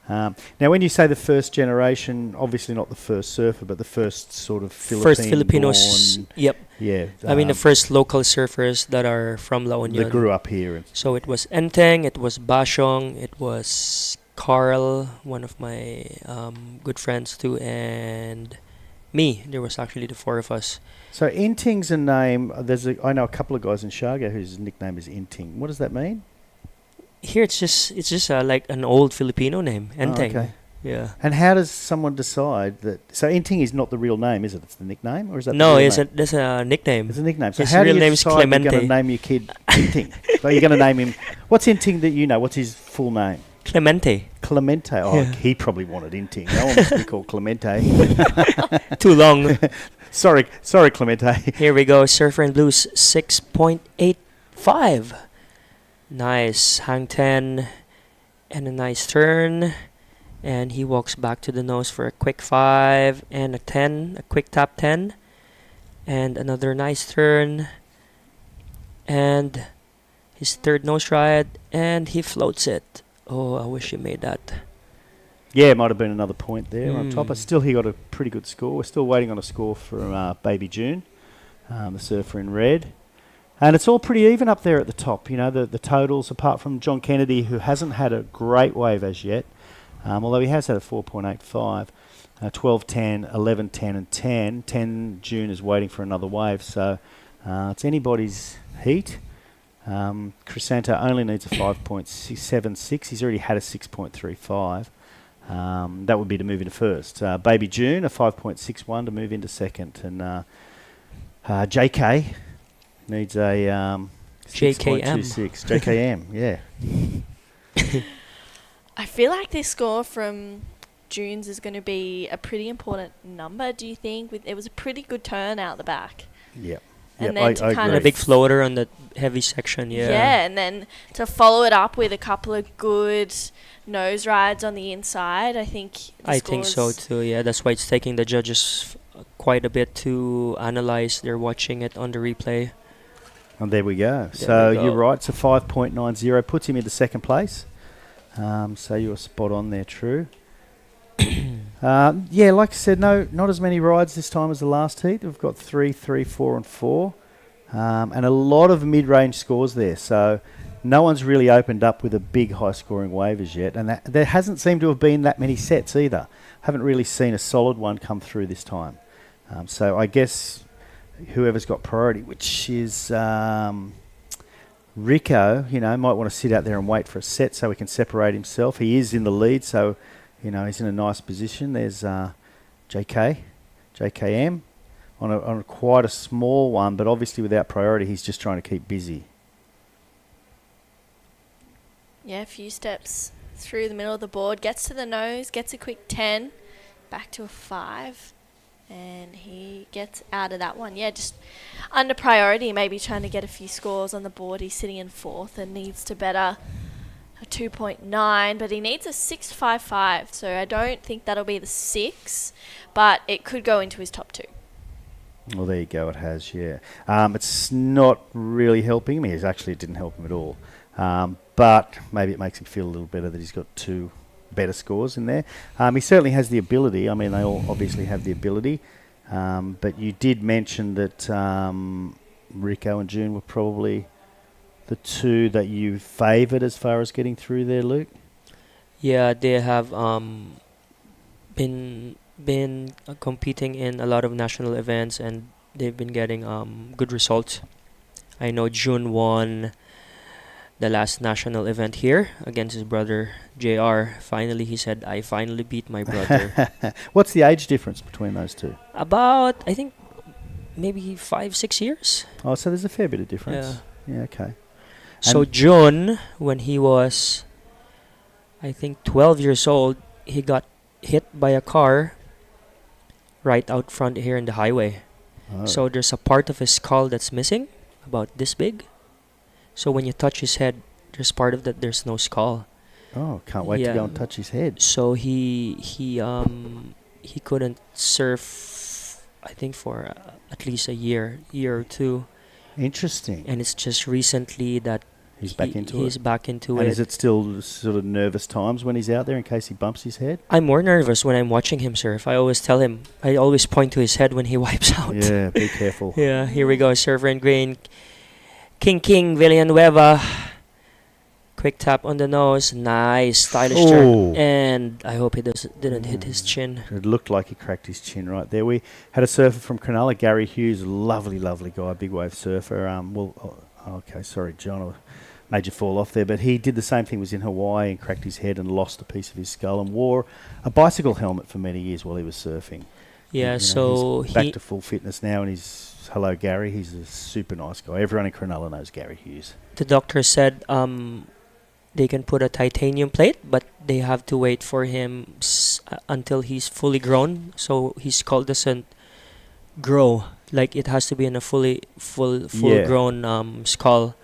Now, when you say the first generation, obviously not the first surfer, but the first sort of Filipinos. Yep. Yeah. I mean, the first local surfers that are from La Union. That grew up here. So it was Enteng, it was Bashong, it was Carl, one of my good friends too, and me. There was actually the 4 of us. So Inting's a name. I know a couple of guys in Shargo whose nickname is Inting. What does that mean? Here it's just like an old Filipino name, Enteng. Oh, okay. Yeah. And how does someone decide that? So Inting is not the real name, is it? It's the nickname, or is that No, the real it's name? That's a nickname. It's a nickname. So His how do real you name is decide you're going Clemente. to name your kid Inting? So you're going to name him. What's Inting that you know? What's his full name? Clemente. Clemente. Oh, Yeah. he probably wanted Inting. No one wants to be called Clemente. Too long. Sorry, Clemente. Here we go. Surfer and Blues 6.85. Nice hang 10 and a nice turn. And he walks back to the nose for a quick 5 and a 10, a quick tap 10. And another nice turn. And his third nose ride. And he floats it. Oh, I wish he made that. Yeah, it might have been another point there on top. Mm. Still, he got a pretty good score. We're still waiting on a score from Baby June, the surfer in red. And it's all pretty even up there at the top. You know, the totals, apart from John Kennedy, who hasn't had a great wave as yet, although he has had a 4.85, 12, 10, 11, 10, and 10. 10 June is waiting for another wave. So it's anybody's heat. Crisanto only needs a 5.76. He's already had a 6.35. That would be to move into first. Baby June, a 5.61 to move into second. And JK needs a JKM. 6.26. JKM, yeah. I feel like this score from June's is going to be a pretty important number, do you think? It was a pretty good turn out the back. Yep. And Yep, then I to kind And a of big floater on the heavy section, yeah. Yeah, and then to follow it up with a couple of good nose rides on the inside, I think. I think so too, yeah. That's why it's taking the judges quite a bit to analyze. They're watching it on the replay. And there we go. There So we go. you're right. It's a 5.90. Puts him into second place. So you're spot on there, True. Yeah, like I said, not as many rides this time as the last heat. We've got 3, 3, 4, and 4. And a lot of mid-range scores there. So no one's really opened up with a big high-scoring wave as yet. And there hasn't seemed to have been that many sets either. Haven't really seen a solid one come through this time. So I guess whoever's got priority, which is Rico, might want to sit out there and wait for a set so he can separate himself. He is in the lead, so, he's in a nice position. There's JKM on quite a small one, but obviously without priority, he's just trying to keep busy. Yeah, a few steps through the middle of the board, gets to the nose, gets a quick 10, back to a 5, and he gets out of that one. Yeah, just under priority, maybe trying to get a few scores on the board. He's sitting in 4th and needs to better a 2.9, but he needs a 6.55, so I don't think that'll be the 6, but it could go into his top 2. Well, there you go, it has, yeah. It's not really helping him. It didn't help him at all. But maybe it makes him feel a little better that he's got 2 better scores in there. He certainly has the ability. I mean, they all obviously have the ability. But you did mention that Rico and June were probably the 2 that you favoured as far as getting through there, Luke? Yeah, they have been competing in a lot of national events, and they've been getting good results. I know June won the last national event here against his brother JR. Finally, he said, I finally beat my brother. What's the age difference between those 2? About, I think, maybe 5-6 years. Oh, so there's a fair bit of difference. Yeah, okay. So June, when he was, I think, 12 years old, he got hit by a car right out front here in the highway. Oh. So there's a part of his skull that's missing, about this big. So when you touch his head, there's part of that, there's no skull. Oh, can't wait to go and touch his head. So he couldn't surf, I think, for at least a year or 2. Interesting. And it's just recently that he's back into it. And is it still sort of nervous times when he's out there in case he bumps his head? I'm more nervous when I'm watching him surf. I always tell him, I always point to his head when he wipes out. Yeah, be careful. Yeah, here we go, surfer in green. King Villanueva. Quick tap on the nose. Nice, stylish turn. And I hope he didn't hit his chin. It looked like he cracked his chin right there. We had a surfer from Cronulla, Gary Hughes, lovely guy, big wave surfer. Okay, sorry, John. major fall off there. But he did the same thing, was in Hawaii and cracked his head and lost a piece of his skull and wore a bicycle helmet for many years while he was surfing. Yeah, he's back to full fitness now, and hello Gary, he's a super nice guy. Everyone in Cronulla knows Gary Hughes. The doctor said they can put a titanium plate, but they have to wait for him until he's fully grown. So his skull doesn't grow. Like, it has to be in a full grown skull.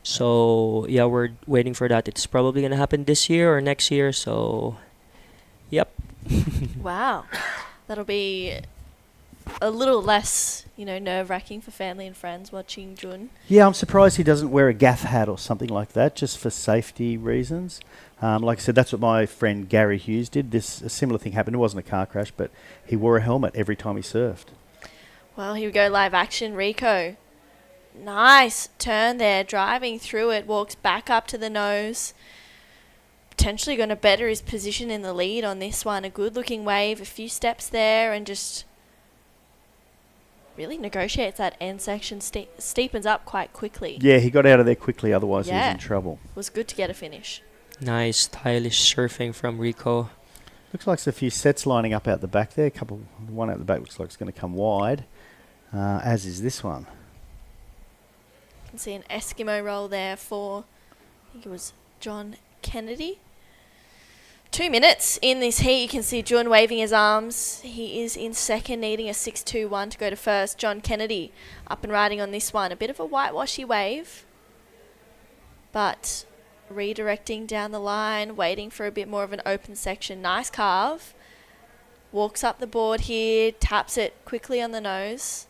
So yeah, we're waiting for that. It's probably gonna happen this year or next year. So, yep. Wow, that'll be a little less, nerve-wracking for family and friends watching Jun. Yeah, I'm surprised he doesn't wear a gaff hat or something like that, just for safety reasons. Like I said, that's what my friend Gary Hughes did. A similar thing happened. It wasn't a car crash, but he wore a helmet every time he surfed. Well, here we go, live action. Rico. Nice turn there, driving through it, walks back up to the nose. Potentially going to better his position in the lead on this one. A good-looking wave, a few steps there, and just really negotiates that end section, steepens up quite quickly. Yeah, he got out of there quickly, otherwise he was in trouble. It was good to get a finish. Nice, stylish surfing from Rico. Looks like there's a few sets lining up out the back there. One out the back looks like it's going to come wide, as is this one. You can see an Eskimo roll there for, I think it was John Kennedy. 2 minutes in this heat. You can see Jun waving his arms. He is in second, needing a 6-2-1 to go to first. John Kennedy up and riding on this one. A bit of a whitewashy wave, but redirecting down the line, waiting for a bit more of an open section. Nice carve. Walks up the board here, taps it quickly on the nose.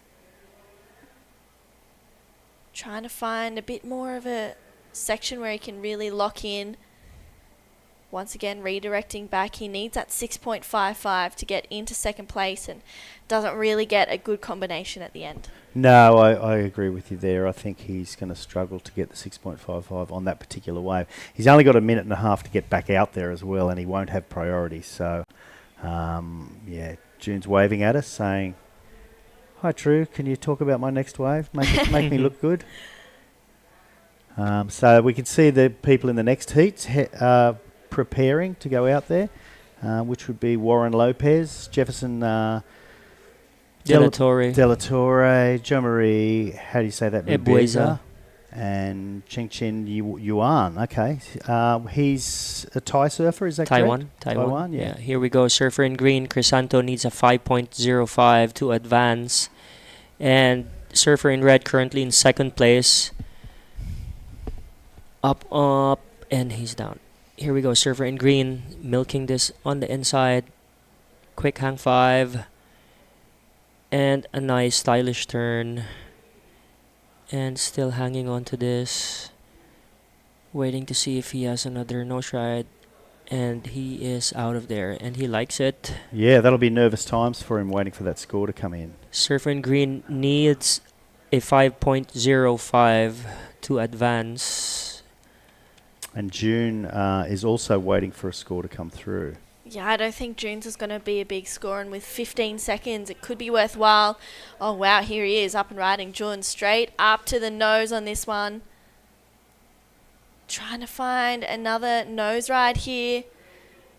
Trying to find a bit more of a section where he can really lock in. Once again, redirecting back. He needs that 6.55 to get into second place and doesn't really get a good combination at the end. No, I agree with you there. I think he's going to struggle to get the 6.55 on that particular wave. He's only got a minute and a half to get back out there as well, and he won't have priority. So, yeah, June's waving at us saying, "Hi, True, can you talk about my next wave? Make me look good." So we can see the people in the next heats preparing to go out there, which would be Warren Lopez, Jefferson De La Torre, Jo Marie, how do you say that? Ebueza. And Ching Chin Yuan. Okay. He's a Thai surfer, is that correct? Taiwan, yeah. Here we go. Surfer in green. Crisanto needs a 5.05 to advance. And surfer in red currently in second place. Up, and he's down. Here we go. Surfer in green, milking this on the inside. Quick hang 5. And a nice stylish turn. And still hanging on to this. Waiting to see if he has another nose ride. And he is out of there. And he likes it. Yeah, that'll be nervous times for him waiting for that score to come in. Surfer in green needs a 5.05 to advance. And June is also waiting for a score to come through. Yeah, I don't think June's is going to be a big score, and with 15 seconds, it could be worthwhile. Oh, wow, here he is, up and riding. June straight up to the nose on this one. Trying to find another nose ride here.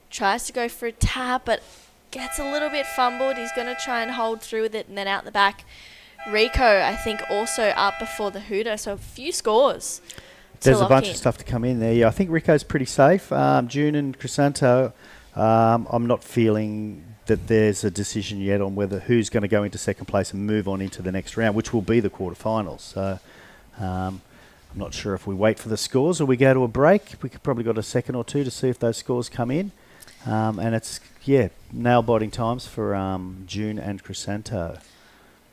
Tries to go for a tap, but gets a little bit fumbled. He's going to try and hold through with it, and then out the back. Rico, I think, also up before the Hooter, so a few scores. There's a bunch of stuff to come in there. Yeah, I think Rico's pretty safe. June and Crisanto, I'm not feeling that there's a decision yet on who's going to go into second place and move on into the next round, which will be the quarterfinals. So I'm not sure if we wait for the scores or we go to a break. We could probably got a second or two to see if those scores come in. And it's, nail-biting times for June and Crisanto.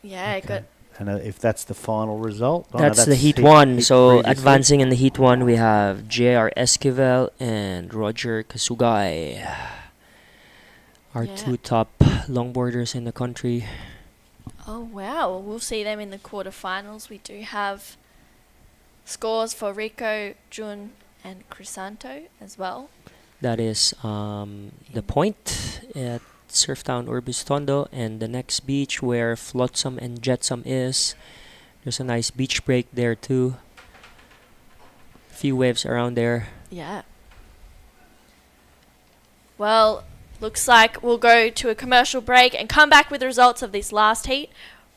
Yeah, okay. And if that's the final result? That's the Heat 1. So advancing in the Heat 1, we have J.R. Esquivel and Roger Kasugai. Our two top longboarders in the country. Oh, wow. Well, we'll see them in the quarterfinals. We do have scores for Rico, Jun, and Crisanto as well. That is the point at Surftown Urbistondo, and the next beach where Flotsam and Jetsam is. There's a nice beach break there too. few waves around there. Yeah. Well, looks like we'll go to a commercial break and come back with the results of this last heat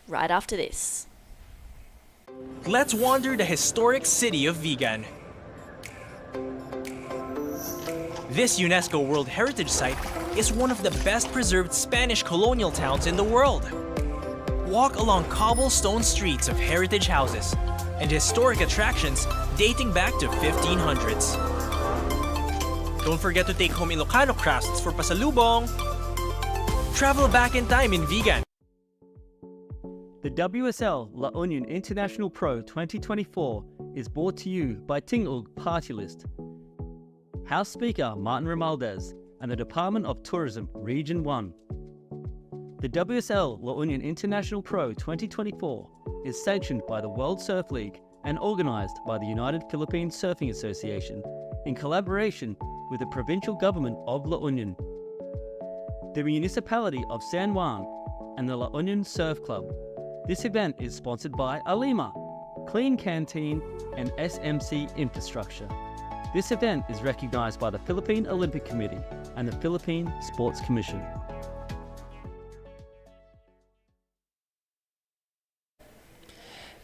right after this. Let's wander the historic city of Vigan. This UNESCO World Heritage Site is one of the best preserved Spanish colonial towns in the world. Walk along cobblestone streets of heritage houses and historic attractions dating back to 1500s. Don't forget to take home Ilocano crafts for pasalubong. Travel back in time in Vigan. The WSL La Union International Pro 2024 is brought to you by Tingog Party List, House Speaker Martin Romualdez, and the Department of Tourism Region 1. The WSL La Union International Pro 2024 is sanctioned by the World Surf League and organized by the United Philippine Surfing Association in collaboration with the provincial government of La Union, the municipality of San Juan, and the La Union Surf Club. This event is sponsored by Alima, Clean Canteen, and SMC Infrastructure. This event is recognized by the Philippine Olympic Committee and the Philippine Sports Commission.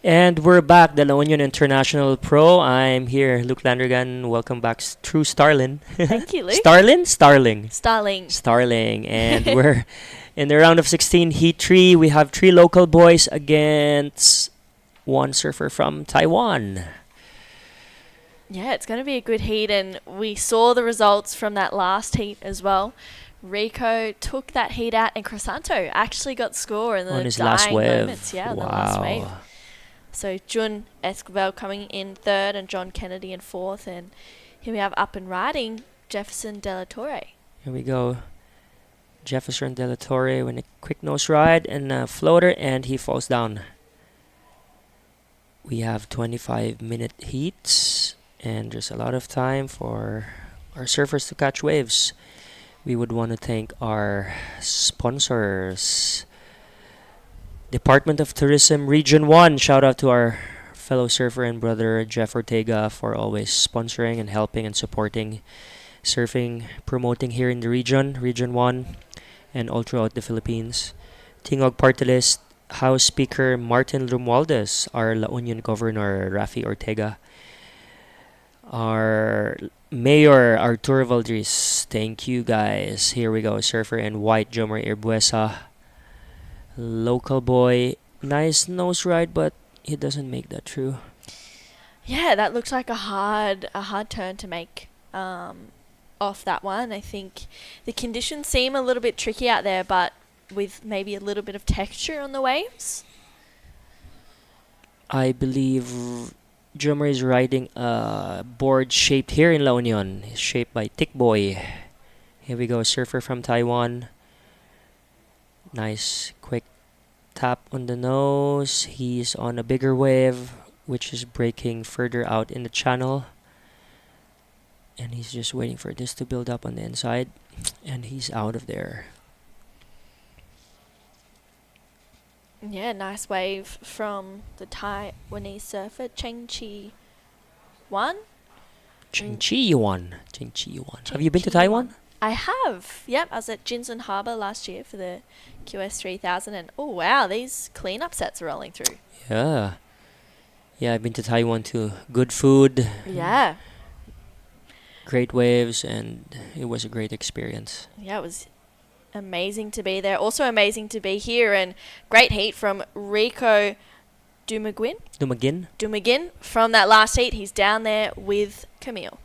And we're back, the La Union International Pro. I'm here, Luke Landergan. Welcome back through Starlin. Thank you, Luke. Starlin? Starling. Starling. And we're in the round of 16, Heat 3. We have 3 local boys against 1 surfer from Taiwan. Yeah, it's going to be a good heat, and we saw the results from that last heat as well. Rico took that heat out, and Crisanto actually got score in the On his dying last wave. moments. Yeah, on the last wave. So Jun Esquivel coming in 3rd and John Kennedy in 4th. And here we have up and riding Jefferson De La Torre. Here we go. Jefferson De La Torre with a quick nose ride and a floater, and he falls down. We have 25-minute heats, and there's a lot of time for our surfers to catch waves. We would want to thank our sponsors. Department of Tourism Region 1. Shout out to our fellow surfer and brother Jeff Ortega for always sponsoring and helping and supporting surfing, promoting here in the Region 1, and all throughout the Philippines. Tingog Party List, House Speaker Martin Romualdez, our La Union Governor Rafi Ortega, our Mayor Arturo Valdez. Thank you guys. Here we go. Surfer in white, Jomar Irbuesa. Local boy, nice nose ride, but he doesn't make that through. Yeah, that looks like a hard turn to make off that one. I think the conditions seem a little bit tricky out there, but with maybe a little bit of texture on the waves. I believe Jomar is riding a board shaped here in La Union. It's shaped by Tick Boy. Here we go, surfer from Taiwan. Nice quick tap on the nose. He's on a bigger wave, which is breaking further out in the channel. And he's just waiting for this to build up on the inside. And he's out of there. Yeah, nice wave from the Taiwanese surfer, Cheng Chi Wan. Cheng Chi Yuan. Have you been to Taiwan? I have. Yep, I was at Jinsun Harbour last year for the QS 3000, and oh wow, these cleanup sets are rolling through. Yeah, I've been to Taiwan too. Good food. Yeah. Great waves, and it was a great experience. Yeah, it was amazing to be there. Also amazing to be here, and great heat from Rico Dumagin from that last heat. He's down there with Camille.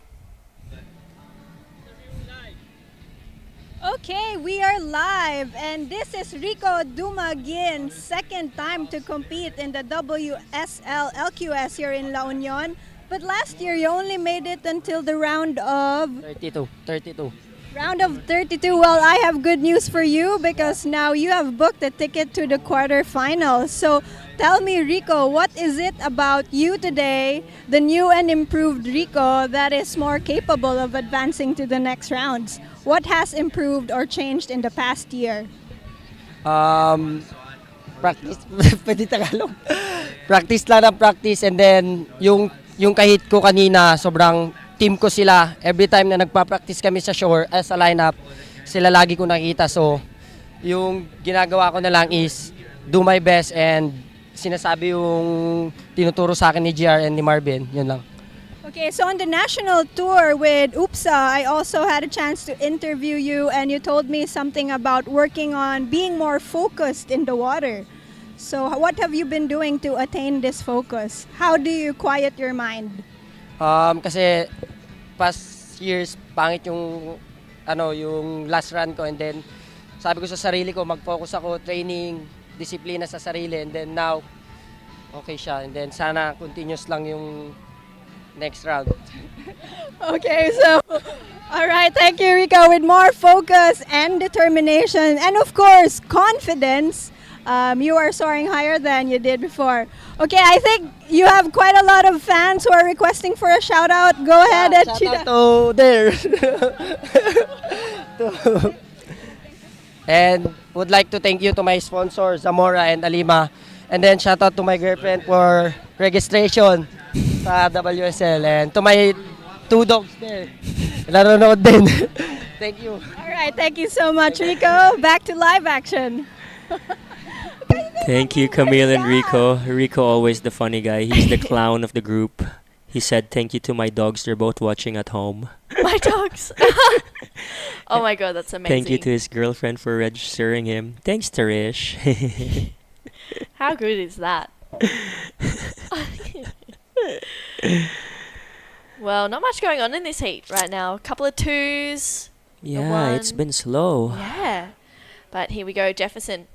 Okay, we are live, and this is Rico Dumagin's second time to compete in the WSL LQS here in La Union. But last year, you only made it until the round of 32. Round of 32. Well, I have good news for you because now you have booked a ticket to the quarterfinals. So tell me, Rico, what is it about you today, the new and improved Rico, that is more capable of advancing to the next rounds? What has improved or changed in the past year? Practice. Pwede Tagalog. Practice lang ng practice, and then yung yung kahit ko kanina, sobrang team ko sila. Every time na nagpa-practice kami sa shore as a lineup, sila lagi ko nakita. So, yung ginagawa ko na lang is do my best and sinasabi yung tinuturo sa akin ni GR and ni Marvin. Yun lang. Okay, so on the national tour with UPSA, I also had a chance to interview you, and you told me something about working on being more focused in the water. So what have you been doing to attain this focus? How do you quiet your mind? Kasi past years, pangit yung yung last run ko, and then sabi ko sa sarili ko, mag-focus ako, training, disiplina sa sarili, and then now, okay siya. And then sana continuous lang yung next round. Okay, so, all right, thank you, Rico. With more focus and determination, and of course, confidence, you are soaring higher than you did before. Okay, I think you have quite a lot of fans who are requesting for a shout out. Go ahead and shout out to there. And would like to thank you to my sponsors, Zamora and Alima. And then shout out to my girlfriend for registration sa WSL. And to my 2 dogs there. Nanonood din. Thank you. All right, thank you so much, Rico. Back to live action. Thank you, Camille and Rico. Rico always the funny guy. He's the clown of the group. He said thank you to my dogs. They're both watching at home. My dogs. Oh my god, that's amazing. Thank you to his girlfriend for registering him. Thanks, Tarish. How good is that? Well, not much going on in this heat right now. A couple of twos. Yeah, it's been slow. Yeah. But here we go, Jefferson.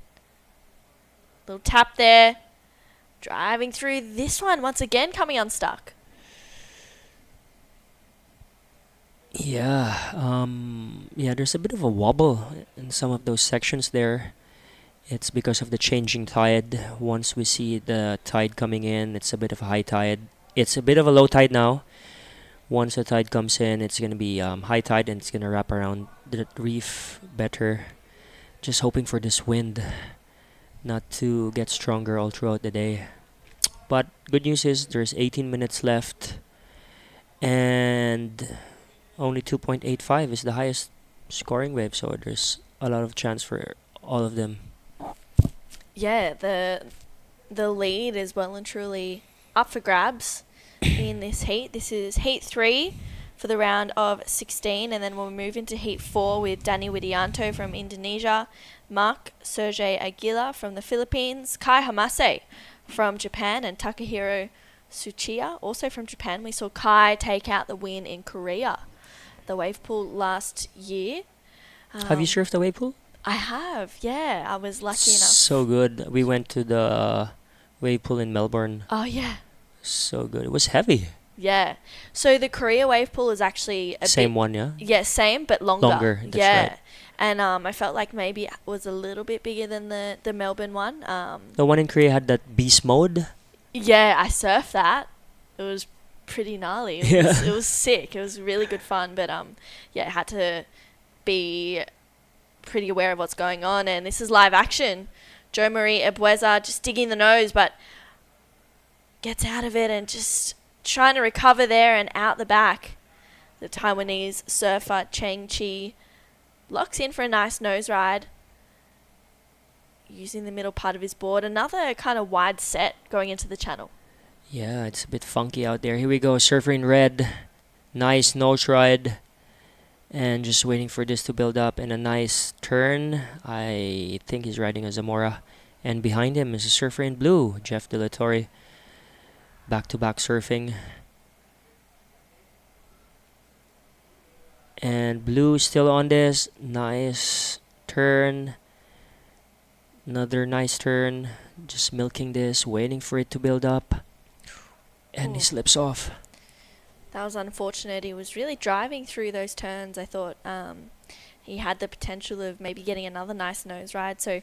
Little tap there. Driving through this one once again, coming unstuck. Yeah, there's a bit of a wobble in some of those sections there. It's because of the changing tide. Once we see the tide coming in, it's a bit of a high tide. It's a bit of a low tide now. Once the tide comes in, it's going to be high tide, and it's going to wrap around the reef better. Just hoping for this wind not to get stronger all throughout the day. But good news is there's 18 minutes left, and only 2.85 is the highest scoring wave, so there's a lot of chance for all of them. Yeah, the lead is well and truly up for grabs in this heat. This is heat 3 for the round of 16, and then we'll move into heat 4 with Danny Widianto from Indonesia, Mark Sergey Aguila from the Philippines, Kai Hamase from Japan, and Takahiro Tsuchiya also from Japan. We saw Kai take out the win in Korea, the wave pool last year. Have you surfed the wave pool? I have, yeah. I was lucky enough. So good. We went to the wave pool in Melbourne. Oh, yeah. So good. It was heavy. Yeah. So the Korea wave pool is actually a same bit, one, yeah? Yeah, same, but longer. Longer, that's yeah. right. And I felt like maybe it was a little bit bigger than the Melbourne one. The one in Korea had that beast mode. Yeah, I surfed that. It was pretty gnarly. It was sick. It was really good fun, but yeah, I had to be pretty aware of what's going on. And this is live action. Jo Marie Ebueza just digging the nose, but gets out of it and just trying to recover there and out the back. The Taiwanese surfer Cheng Chi locks in for a nice nose ride, using the middle part of his board. Another kind of wide set going into the channel. Yeah, it's a bit funky out there. Here we go, surfer in red. Nice nose ride. And just waiting for this to build up, and a nice turn. I think he's riding a Zamora. And behind him is a surfer in blue, Jeff De La Torre. Back-to-back surfing. And blue still on this. Nice turn. Another nice turn. Just milking this, waiting for it to build up. And he slips off. That was unfortunate. He was really driving through those turns. I thought he had the potential of maybe getting another nice nose ride. So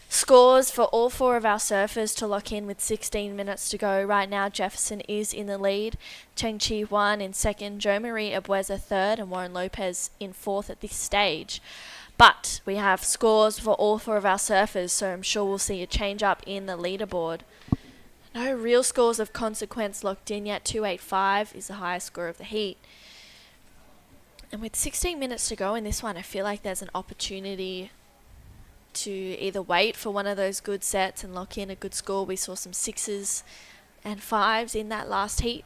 scores for all 4 of our surfers to lock in with 16 minutes to go. Right now, Jefferson is in the lead. Cheng Chi 1 in second. Jo Marie Ebueza 3rd. And Warren Lopez in 4th at this stage. But we have scores for all 4 of our surfers, so I'm sure we'll see a change up in the leaderboard. No real scores of consequence locked in yet. 285 is the highest score of the heat. And with 16 minutes to go in this one, I feel like there's an opportunity to either wait for one of those good sets and lock in a good score. We saw some 6s and 5s in that last heat.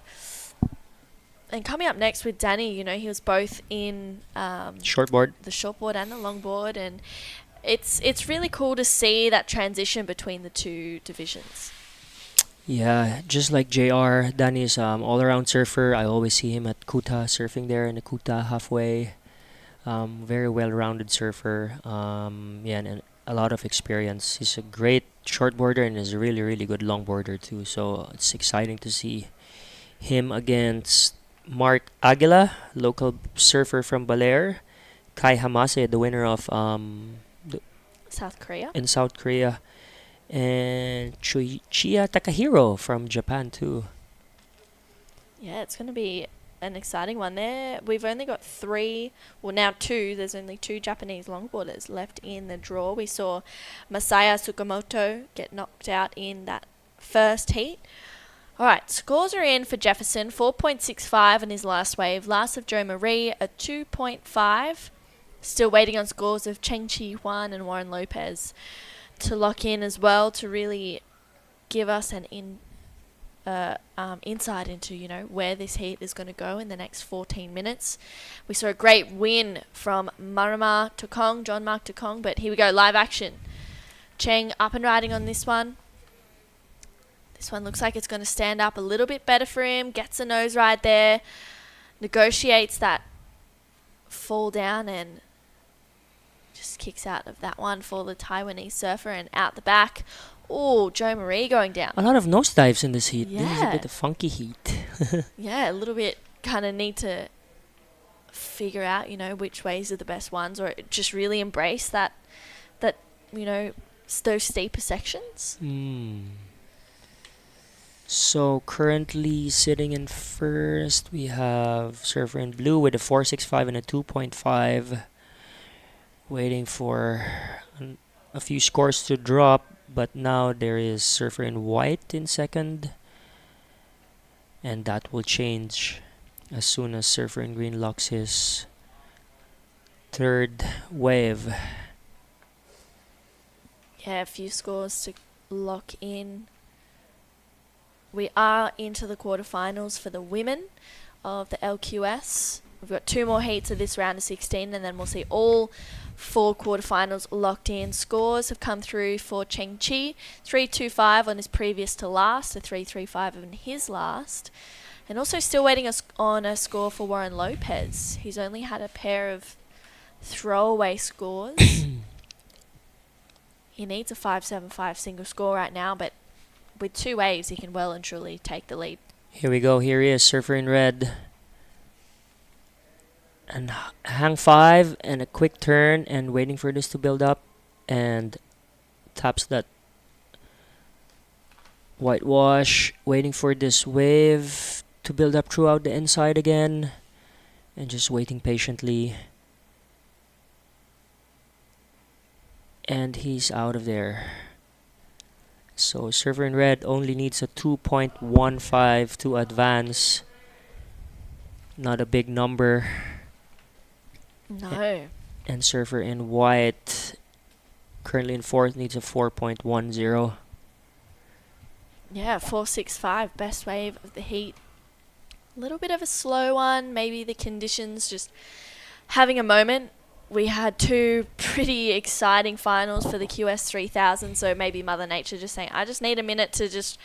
And coming up next with Danny, you know, he was both in Shortboard. the shortboard and the longboard, and it's really cool to see that transition between the two divisions. Yeah, just like JR, Danny is all-around surfer. I always see him at Kuta, surfing there in the Kuta halfway. Very well-rounded surfer. Yeah, and a lot of experience. He's a great shortboarder and is a really, really good longboarder too. So it's exciting to see him against Mark Aguila, local surfer from Balair. Kai Hamase, the winner of South Korea. in South Korea. And Chuichiya Takahiro from Japan too. Yeah, it's going to be an exciting one there. We've only got 3, well now 2, there's only 2 Japanese longboarders left in the draw. We saw Masaya Tsukamoto get knocked out in that first heat. Alright, scores are in for Jefferson, 4.65 in his last wave. Last of Joe Marie, a 2.5. Still waiting on scores of Cheng Chi Huan and Warren Lopez to lock in as well, to really give us an insight into, you know, where this heat is going to go in the next 14 minutes. We saw a great win from Marama Tokong, John Mark Tokong, but here we go, live action. Cheng up and riding on this one. This one looks like it's going to stand up a little bit better for him. Gets a nose ride there. Negotiates that fall down and just kicks out of that one for the Taiwanese surfer and out the back. Oh, Joe Marie going down. A lot of nosedives in this heat. This is a Yeah. bit of funky heat. Yeah, a little bit kind of need to figure out, you know, which ways are the best ones, or just really embrace that you know, those steeper sections. So currently sitting in first, we have Surfer in Blue with a 4.65 and a 2.5. Waiting for a few scores to drop, but now there is Surfer in White in second. And that will change as soon as Surfer in Green locks his third wave. Yeah, a few scores to lock in. We are into the quarterfinals for the women of the LQS. We've got 2 more heats of this round of 16, and then we'll see all 4 quarterfinals locked in. Scores have come through for Cheng Chi, 3.25 on his previous to last, a 3.35 on his last. And also still waiting on a score for Warren Lopez. He's only had a pair of throwaway scores. He needs a 5.75 single score right now, but with 2 waves, he can well and truly take the lead. Here we go. Here he is, Surfer in Red. And hang 5 and a quick turn and waiting for this to build up. And taps that whitewash. Waiting for this wave to build up throughout the inside again. And just waiting patiently. And he's out of there. So Surfer in Red only needs a 2.15 to advance. Not a big number. No. And Surfer in White, currently in fourth, needs a 4.10. Yeah, 4.65, best wave of the heat. A little bit of a slow one. Maybe the conditions just having a moment. We had 2 pretty exciting finals for the QS 3000, so maybe Mother Nature just saying, I just need a minute to just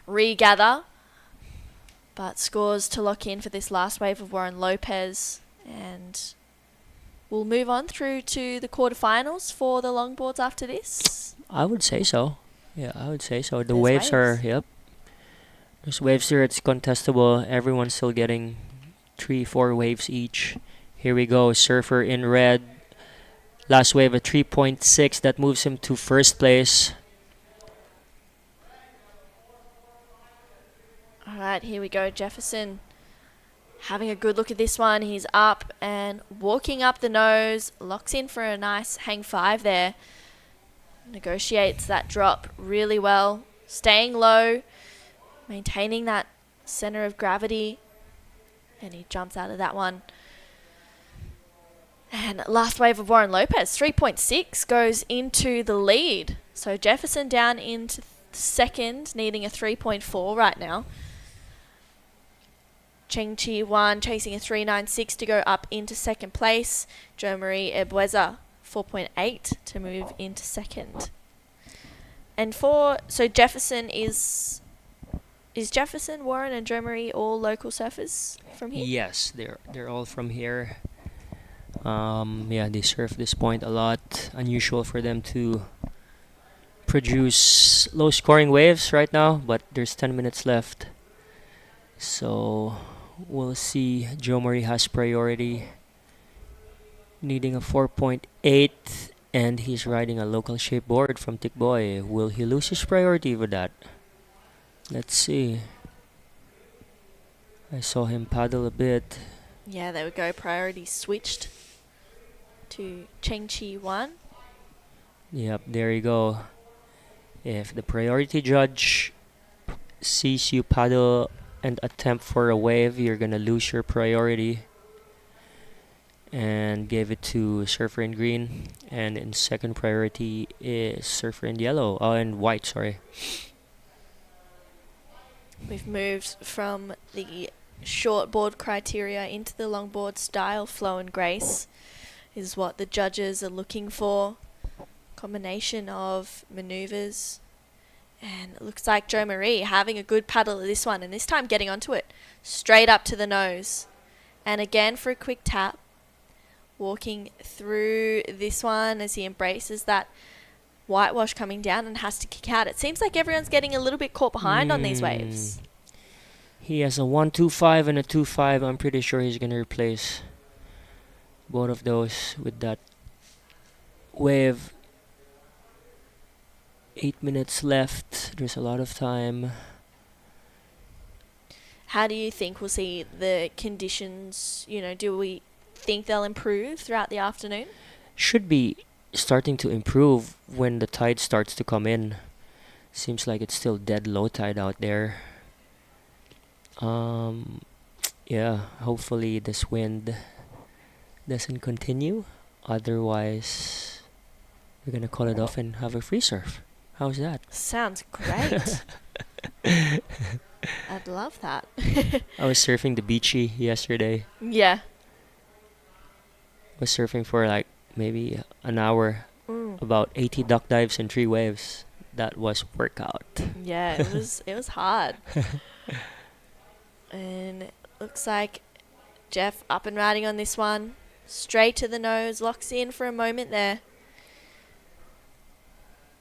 regather. But scores to lock in for this last wave of Warren Lopez, and we'll move on through to the quarterfinals for the longboards after this. I would say so. Yeah, I would say so. The There's waves are, waves. yep. There's waves here, it's contestable. Everyone's still getting 3-4 waves each. Here we go, Surfer in Red. Last wave a 3.6 that moves him to first place. Alright, here we go, Jefferson. Having a good look at this one. He's up and walking up the nose. Locks in for a nice hang 5 there. Negotiates that drop really well. Staying low. maintaining that center of gravity. And he jumps out of that one. And last wave of Warren Lopez, 3.6, goes into the lead. So Jefferson down into second, needing a 3.4 right now. Cheng Chi Wan chasing a 3.96 to go up into second place. Jo Marie Ebueza, 4.8 to move into second. And so Jefferson is Jefferson, Warren, and Jo Marie all local surfers from here? Yes, they're all from here. Yeah, they surf this point a lot. Unusual for them to produce low-scoring waves right now, but there's 10 minutes left. So we'll see. Jo Marie has priority, needing a 4.8, and he's riding a local shape board from Tick Boy. Will he lose his priority with that? Let's see. I saw him paddle a bit. Yeah, there we go. Priority switched to Cheng Chi Wan. Yep, there you go. If the priority judge sees you paddle and attempt for a wave, you're gonna lose your priority. And gave it to Surfer in Green. And in second priority is Surfer in Yellow. Oh, and White, sorry. We've moved from the short board criteria into the longboard style. Flow and grace is what the judges are looking for. Combination of maneuvers. And it looks like Jo Marie having a good paddle at this one, and this time getting onto it. Straight up to the nose. And again for a quick tap. Walking through this one as he embraces that whitewash coming down and has to kick out. It seems like everyone's getting a little bit caught behind on these waves. He has a 1.25 and a 2.5. I'm pretty sure he's going to replace both of those with that wave. 8 minutes left. There's a lot of time. How do you think we'll see the conditions? Do we think they'll improve throughout the afternoon? Should be starting to improve when the tide starts to come in. Seems like it's still dead low tide out there. Yeah, hopefully this wind doesn't continue. Otherwise, we're gonna call it off and have a free surf. How's that? Sounds great. I'd love that. I was surfing the beachy yesterday. Yeah. Was surfing for like maybe an hour. About 80 duck dives and 3 waves. That was workout. Yeah, it was hard. And it looks like Jeff up and riding on this one. Straight to the nose, locks in for a moment there.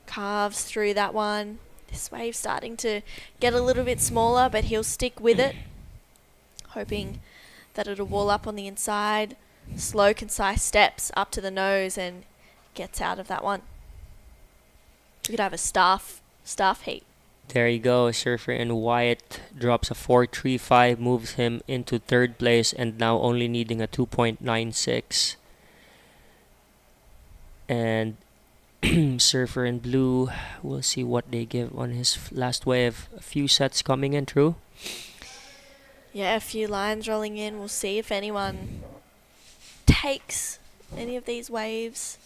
Carves through that one. This wave's starting to get a little bit smaller, but he'll stick with it. Hoping that it'll wall up on the inside. Slow, concise steps up to the nose and gets out of that one. We could have a staff heat. There you go. Surfer in white drops a 4.35, moves him into third place, and now only needing a 2.96. And Surfer in blue, we'll see what they give on his last wave. A few sets coming in, true? Yeah, a few lines rolling in. We'll see if anyone takes any of these waves.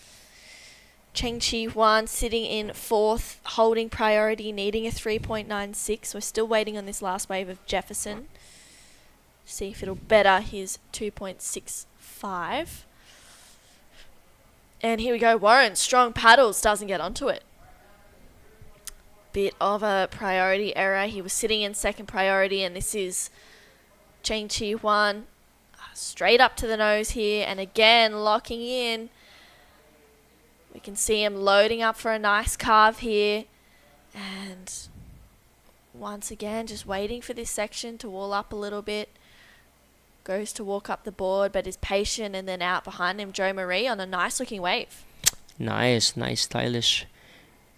Cheng Chi Wan sitting in fourth, holding priority, needing a 3.96. We're still waiting on this last wave of Jefferson. See if it'll better his 2.65. And here we go. Warren, strong paddles, doesn't get onto it. Bit of a priority error. He was sitting in second priority, and this is Cheng Chi Wan. Straight up to the nose here, and again locking in. We can see him loading up for a nice carve here, and once again just waiting for this section to wall up a little bit. Goes to walk up the board, but is patient, and then out behind him Jo Marie on a nice looking wave. Nice, stylish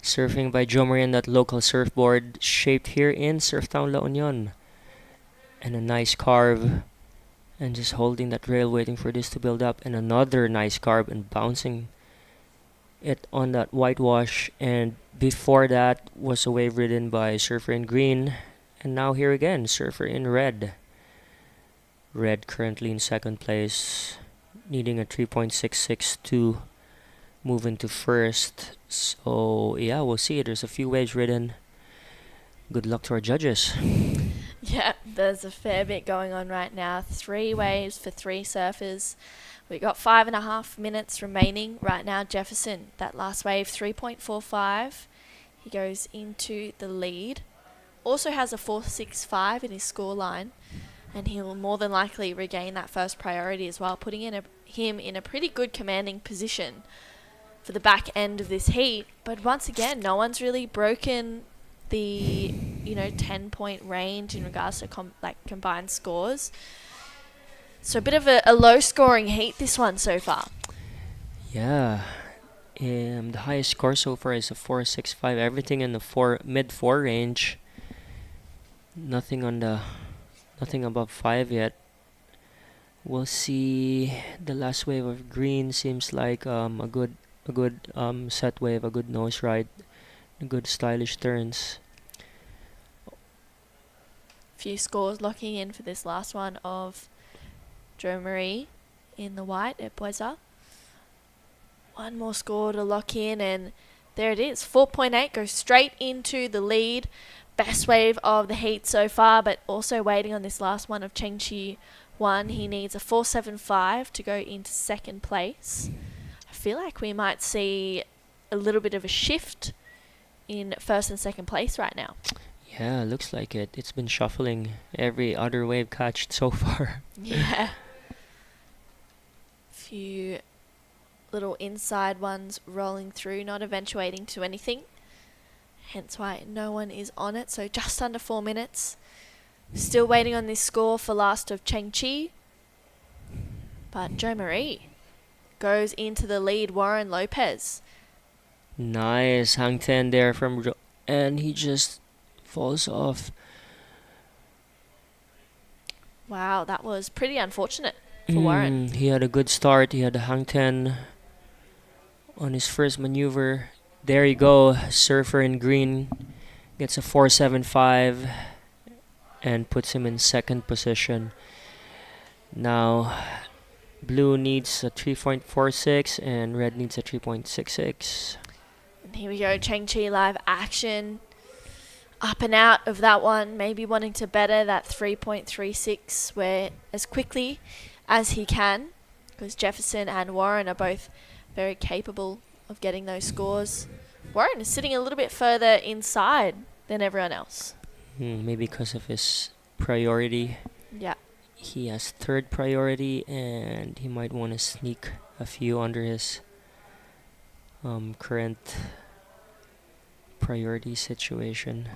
surfing by Jo Marie on that local surfboard shaped here in Surftown La Union. And a nice carve. And just holding that rail, waiting for this to build up. And another nice carve and bouncing it on that whitewash. And before that was a wave ridden by Surfer in Green. And now here again, surfer in red. Red currently in second place, needing a 3.66 to move into first. So yeah, we'll see. There's a few waves ridden. Good luck to our judges. Yeah, there's a fair bit going on right now. 3 waves for 3 surfers. We got 5.5 minutes remaining right now. Jefferson, that last wave, 3.45. He goes into the lead. Also has a 4.65 in his scoreline, and he'll more than likely regain that first priority as well, putting him in a pretty good commanding position for the back end of this heat. But once again, no one's really broken the 10-point range in regards to combined scores. So a bit of a low-scoring heat, this one so far. Yeah. The highest score so far is a 4.65. Everything in the mid-4 range. Nothing above 5 yet. We'll see. The last wave of green seems like a good set wave, a good nose ride, good stylish turns. Few scores locking in for this last one of Jo Marie in the white at Boisa. One more score to lock in, and there it is. 4.8 goes straight into the lead. Best wave of the heat so far, but also waiting on this last one of Cheng Chi 1. He needs a 4.75 to go into second place. I feel like we might see a little bit of a shift in first and second place right now. Yeah, looks like it. It's been shuffling every other wave catched so far. Yeah. Few little inside ones rolling through, not eventuating to anything. Hence why no one is on it. So just under 4 minutes. Still waiting on this score for last of Cheng Chi. But Jo Marie goes into the lead. Warren Lopez. Nice hang 10 there from and he just falls off. Wow, that was pretty unfortunate for Warren. He had a good start. He had a hang 10 on his first maneuver. There you go. Surfer in green gets a 4.75 and puts him in second position. Now blue needs a 3.46 and red needs a 3.66. And here we go, Cheng Chi live action. Up and out of that one, maybe wanting to better that 3.36 where as quickly as he can, because Jefferson and Warren are both very capable of getting those scores. Warren is sitting a little bit further inside than everyone else. Maybe because of his priority. Yeah. He has third priority and he might want to sneak a few under his current priority situation.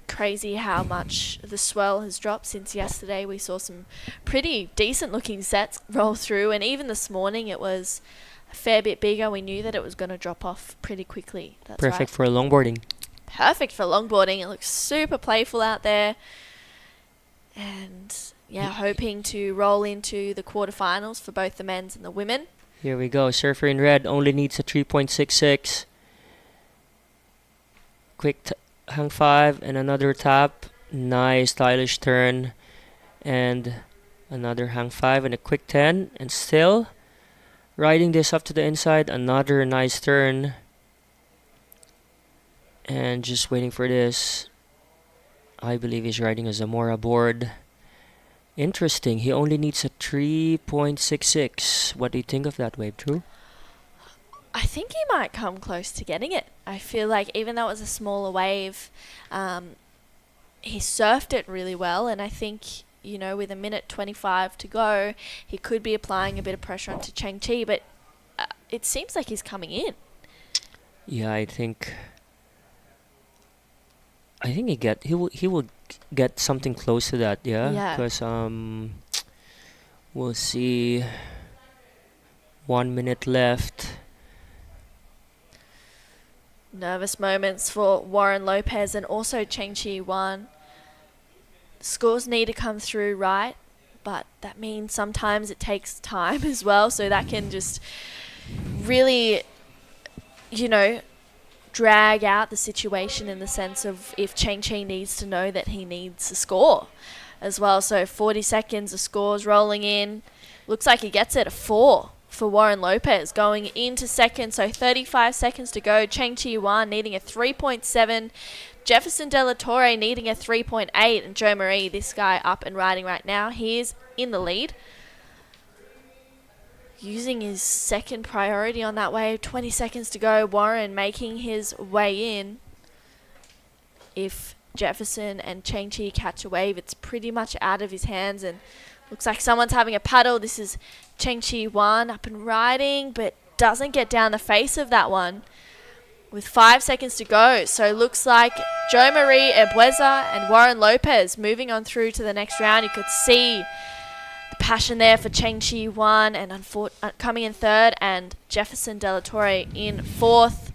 Crazy how much the swell has dropped since yesterday. We saw some pretty decent looking sets roll through, and even this morning it was a fair bit bigger. We knew that it was going to drop off pretty quickly. That's Perfect right. for longboarding. Perfect for longboarding. It looks super playful out there. And yeah, hoping to roll into the quarterfinals for both the men's and the women. Here we go. Surfer in red only needs a 3.66. Quick hang 5 and another tap. Nice stylish turn. And another hang 5 and a quick 10. And still riding this up to the inside. Another nice turn. And just waiting for this. I believe he's riding a Zamora board. Interesting. He only needs a 3.66. What do you think of that wave, Drew? I think he might come close to getting it. I feel like even though it was a smaller wave, he surfed it really well. And I think, you know, with 1:25 to go, he could be applying a bit of pressure onto Cheng Chi. But it seems like he's coming in. Yeah, I think he will get something close to that. Yeah. Because we'll see. 1 minute left. Nervous moments for Warren Lopez and also Cheng Chi 1. Scores need to come through right, but that means sometimes it takes time as well, so that can just really, you know, drag out the situation in the sense of if Cheng Chi needs to know that he needs a score as well. So 40 seconds, the score's rolling in. Looks like he gets it, a 4 for Warren Lopez going into second. So 35 seconds to go. Cheng Chi Yuan needing a 3.7. Jefferson De La Torre needing a 3.8. And Joe Marie, this guy up and riding right now, he is in the lead. Using his second priority on that wave. 20 seconds to go. Warren making his way in. If Jefferson and Cheng Chi catch a wave, it's pretty much out of his hands, and looks like someone's having a paddle. This is Cheng Chi Yuan up and riding, but doesn't get down the face of that one with 5 seconds to go. So looks like Joe Marie Ebueza and Warren Lopez moving on through to the next round. You could see the passion there for Cheng Chi Yuan and coming in third, and Jefferson De La Torre in fourth.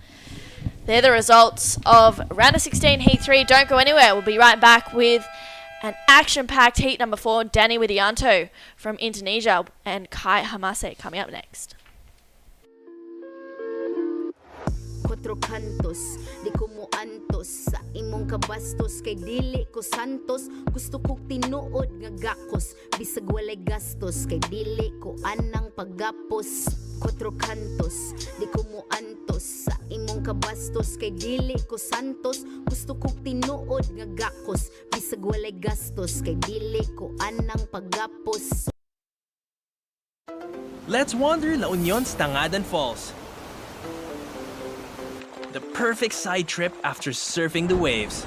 They're the results of round of 16, heat 3. Don't go anywhere. We'll be right back with an action-packed heat number 4. Danny Widianto from Indonesia and Kai Hamase coming up next. Quatro cantos, di ko mo antos sa imong kabastos kay dili ko santos. Gusto kong tinuod nga gakos, bisag walay gastos kay dili ko anang paggapos. Quatro cantos, di ko mo antos sa imong kabastos kay dili ko santos. Gusto kong tinuod nga gakos, bisag walay gastos kay dili ko anang paggapos. Let's wander La Union's Tangadan Falls. The perfect side trip after surfing the waves.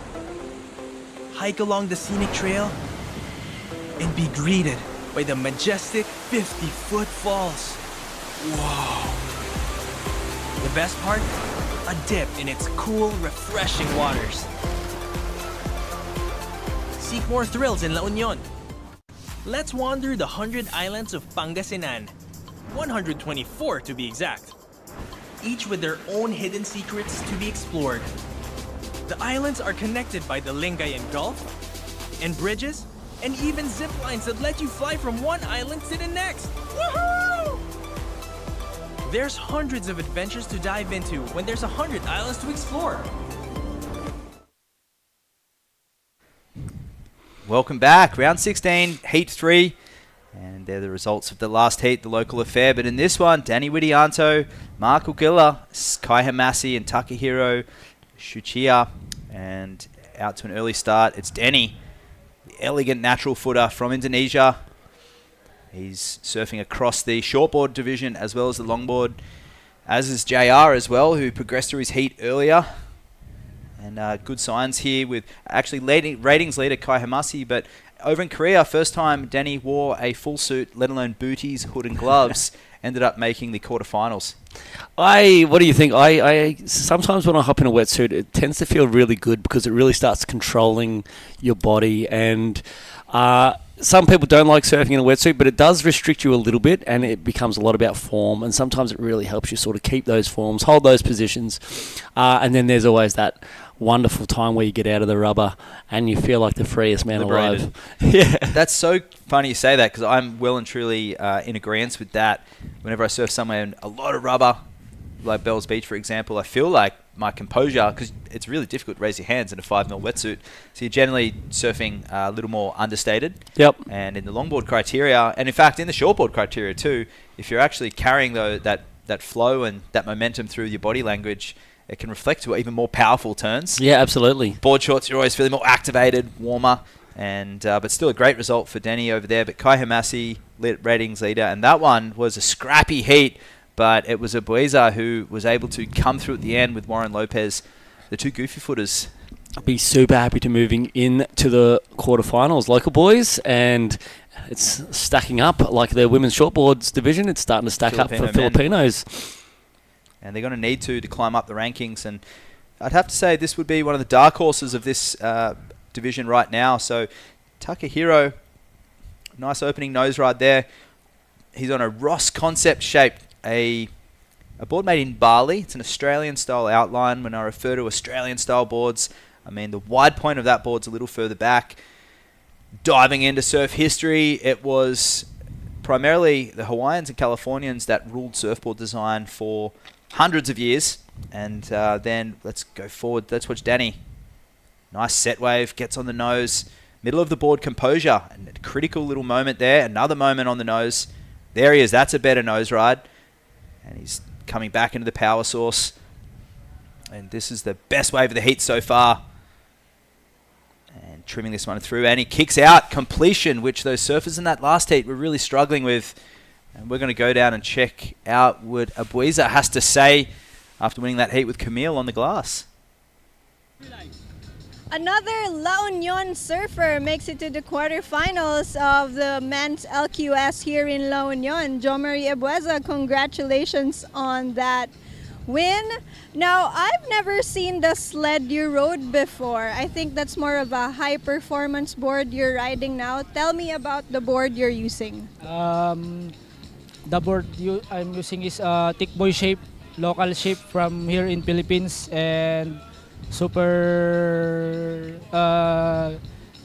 Hike along the scenic trail and be greeted by the majestic 50-foot falls. Whoa! The best part? A dip in its cool, refreshing waters. Seek more thrills in La Union. Let's wander the 100 islands of Pangasinan. 124 to be exact. Each with their own hidden secrets to be explored. The islands are connected by the Lingayen Gulf, and bridges, and even zip lines that let you fly from one island to the next. Woohoo! There's hundreds of adventures to dive into when there's 100 islands to explore. Welcome back. Round 16, Heat 3. And they're the results of the last heat, the local affair. But in this one, Danny Widianto, Mark Ugilla, Kai Hamasi, and Takahiro Shuchiya. And out to an early start, it's Danny, the elegant natural footer from Indonesia. He's surfing across the shortboard division as well as the longboard, as is JR as well, who progressed through his heat earlier. And good signs here with actually ratings leader Kai Hamasi, but over in Korea, first time Danny wore a full suit, let alone booties, hood and gloves, ended up making the quarterfinals. What do you think? I sometimes when I hop in a wetsuit, it tends to feel really good because it really starts controlling your body. And some people don't like surfing in a wetsuit, but it does restrict you a little bit, and it becomes a lot about form. And sometimes it really helps you sort of keep those forms, hold those positions. And then there's always that wonderful time where you get out of the rubber and you feel like the freest man alive. Yeah, that's so funny you say that, because I'm well and truly in agreement with that. Whenever I surf somewhere in a lot of rubber, like Bells Beach, for example, I feel like my composure, because it's really difficult to raise your hands in a 5mm wetsuit, so you're generally surfing a little more understated. Yep. And in the longboard criteria, and in fact in the shortboard criteria too, if you're actually carrying that flow and that momentum through your body language, it can reflect to even more powerful turns. Yeah, absolutely. Board shorts, you're always feeling more activated, warmer, and but still a great result for Denny over there. But Kai Hamasi, ratings leader, and that one was a scrappy heat, but it was Ebueza who was able to come through at the end with Warren Lopez, the two goofy footers. I'll be super happy to moving in to the quarterfinals, local boys, and it's stacking up like the women's shortboards division. It's starting to stack up for Filipinos. And they're going to need to climb up the rankings. And I'd have to say this would be one of the dark horses of this division right now. So Takahiro, nice opening nose ride there. He's on a Ross concept shape, a board made in Bali. It's an Australian style outline. When I refer to Australian style boards, I mean the wide point of that board's a little further back. Diving into surf history, it was primarily the Hawaiians and Californians that ruled surfboard design for hundreds of years. And then let's go forward. Let's watch Danny. Nice set wave, gets on the nose. Middle of the board composure. And a critical little moment there. Another moment on the nose. There he is. That's a better nose ride. And he's coming back into the power source. And this is the best wave of the heat so far. And trimming this one through. And he kicks out completion, which those surfers in that last heat were really struggling with. And we're going to go down and check out what Abuiza has to say after winning that heat with Camille on the glass. Another La Union surfer makes it to the quarterfinals of the men's LQS here in La Union. Jo Marie Abuiza, congratulations on that win. Now, I've never seen the sled you rode before. I think that's more of a high performance board you're riding now. Tell me about the board you're using. The board I'm using is thick boy shape, local shape from here in Philippines, and super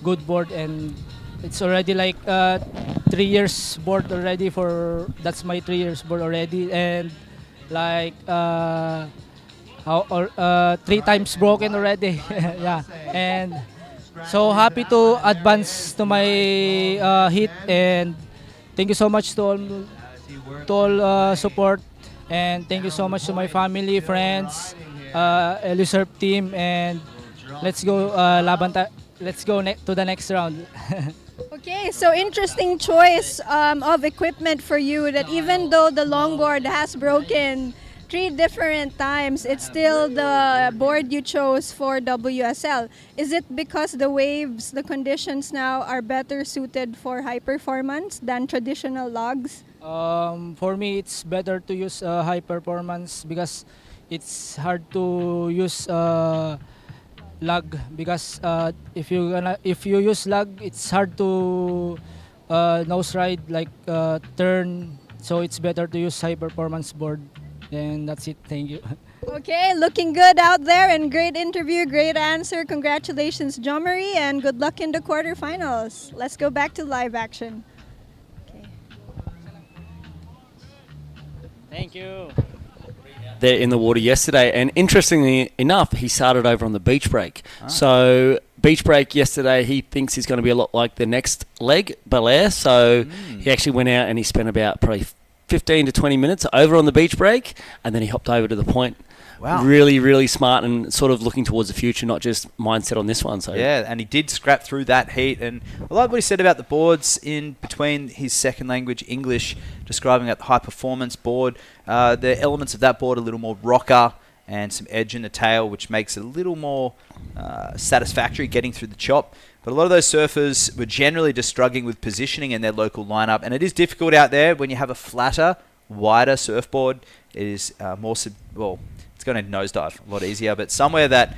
good board, and it's already like 3 years board already that's my 3 years board already, and like 3 times broken already. Yeah, and so happy to advance to my heat, and thank you so much to all support, and thank you so much to my family, friends, Elusurf team, and let's go to the next round. Okay, so interesting choice of equipment for you, that even though the longboard has broken 3 different times, it's still the board you chose for WSL. Is it because the waves, the conditions now are better suited for high performance than traditional logs? For me, it's better to use high performance because it's hard to use lug, because if you use lug, it's hard to nose ride, like turn. So it's better to use high performance board. And that's it. Thank you. Okay, looking good out there, and great interview, great answer. Congratulations, Jo Marie, and good luck in the quarterfinals. Let's go back to live action. Thank you. There in the water yesterday, and interestingly enough, he started over on the beach break. So beach break yesterday, he thinks he's going to be a lot like the next leg, Belair. So he actually went out and he spent about probably 15 to 20 minutes over on the beach break, and then he hopped over to the point. Wow. Really, really smart, and sort of looking towards the future, not just mindset on this one. So yeah, and he did scrap through that heat. And I like what he said about the boards in between his second language, English, describing that high performance board. The elements of that board are a little more rocker and some edge in the tail, which makes it a little more satisfactory getting through the chop. But a lot of those surfers were generally just struggling with positioning in their local lineup. And it is difficult out there when you have a flatter, wider surfboard. It is it's going to nosedive a lot easier. But somewhere that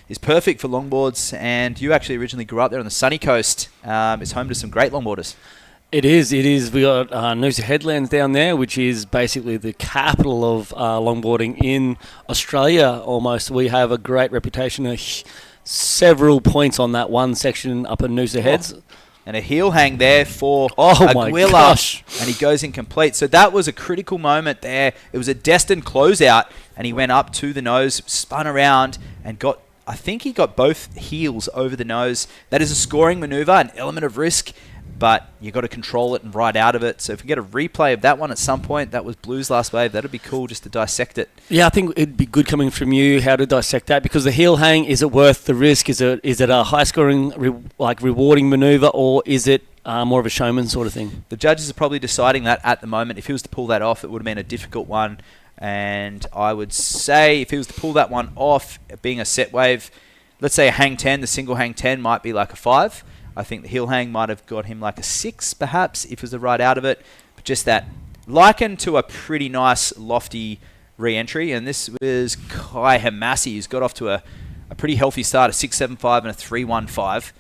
is perfect for longboards, and you actually originally grew up there on the sunny coast. It's home to some great longboarders. It is. We got Noosa Headlands down there, which is basically the capital of longboarding in Australia almost. We have a great reputation, several points on that one section up in Noosa Heads. And a heel hang there for my Aguila. gosh. And he goes incomplete. So that was a critical moment there. It was a destined closeout, and he went up to the nose, spun around, and I think he got both heels over the nose. That is a scoring maneuver, an element of risk, but you got to control it and ride out of it. So if we get a replay of that one at some point, that was Blue's last wave, that'd be cool just to dissect it. Yeah, I think it'd be good coming from you how to dissect that, because the heel hang, is it worth the risk? Is it a high scoring rewarding maneuver, or is it more of a showman sort of thing? The judges are probably deciding that at the moment. If he was to pull that off, it would have been a difficult one. And I would say if he was to pull that one off, being a set wave, let's say a hang 10, the single hang 10 might be like a 5. I think the heel hang might have got him like a 6, perhaps, if it was the right out of it. But just that, likened to a pretty nice, lofty re-entry. And this was Kai Hamasi, who's got off to a pretty healthy start, a 6.75 and a 3.15.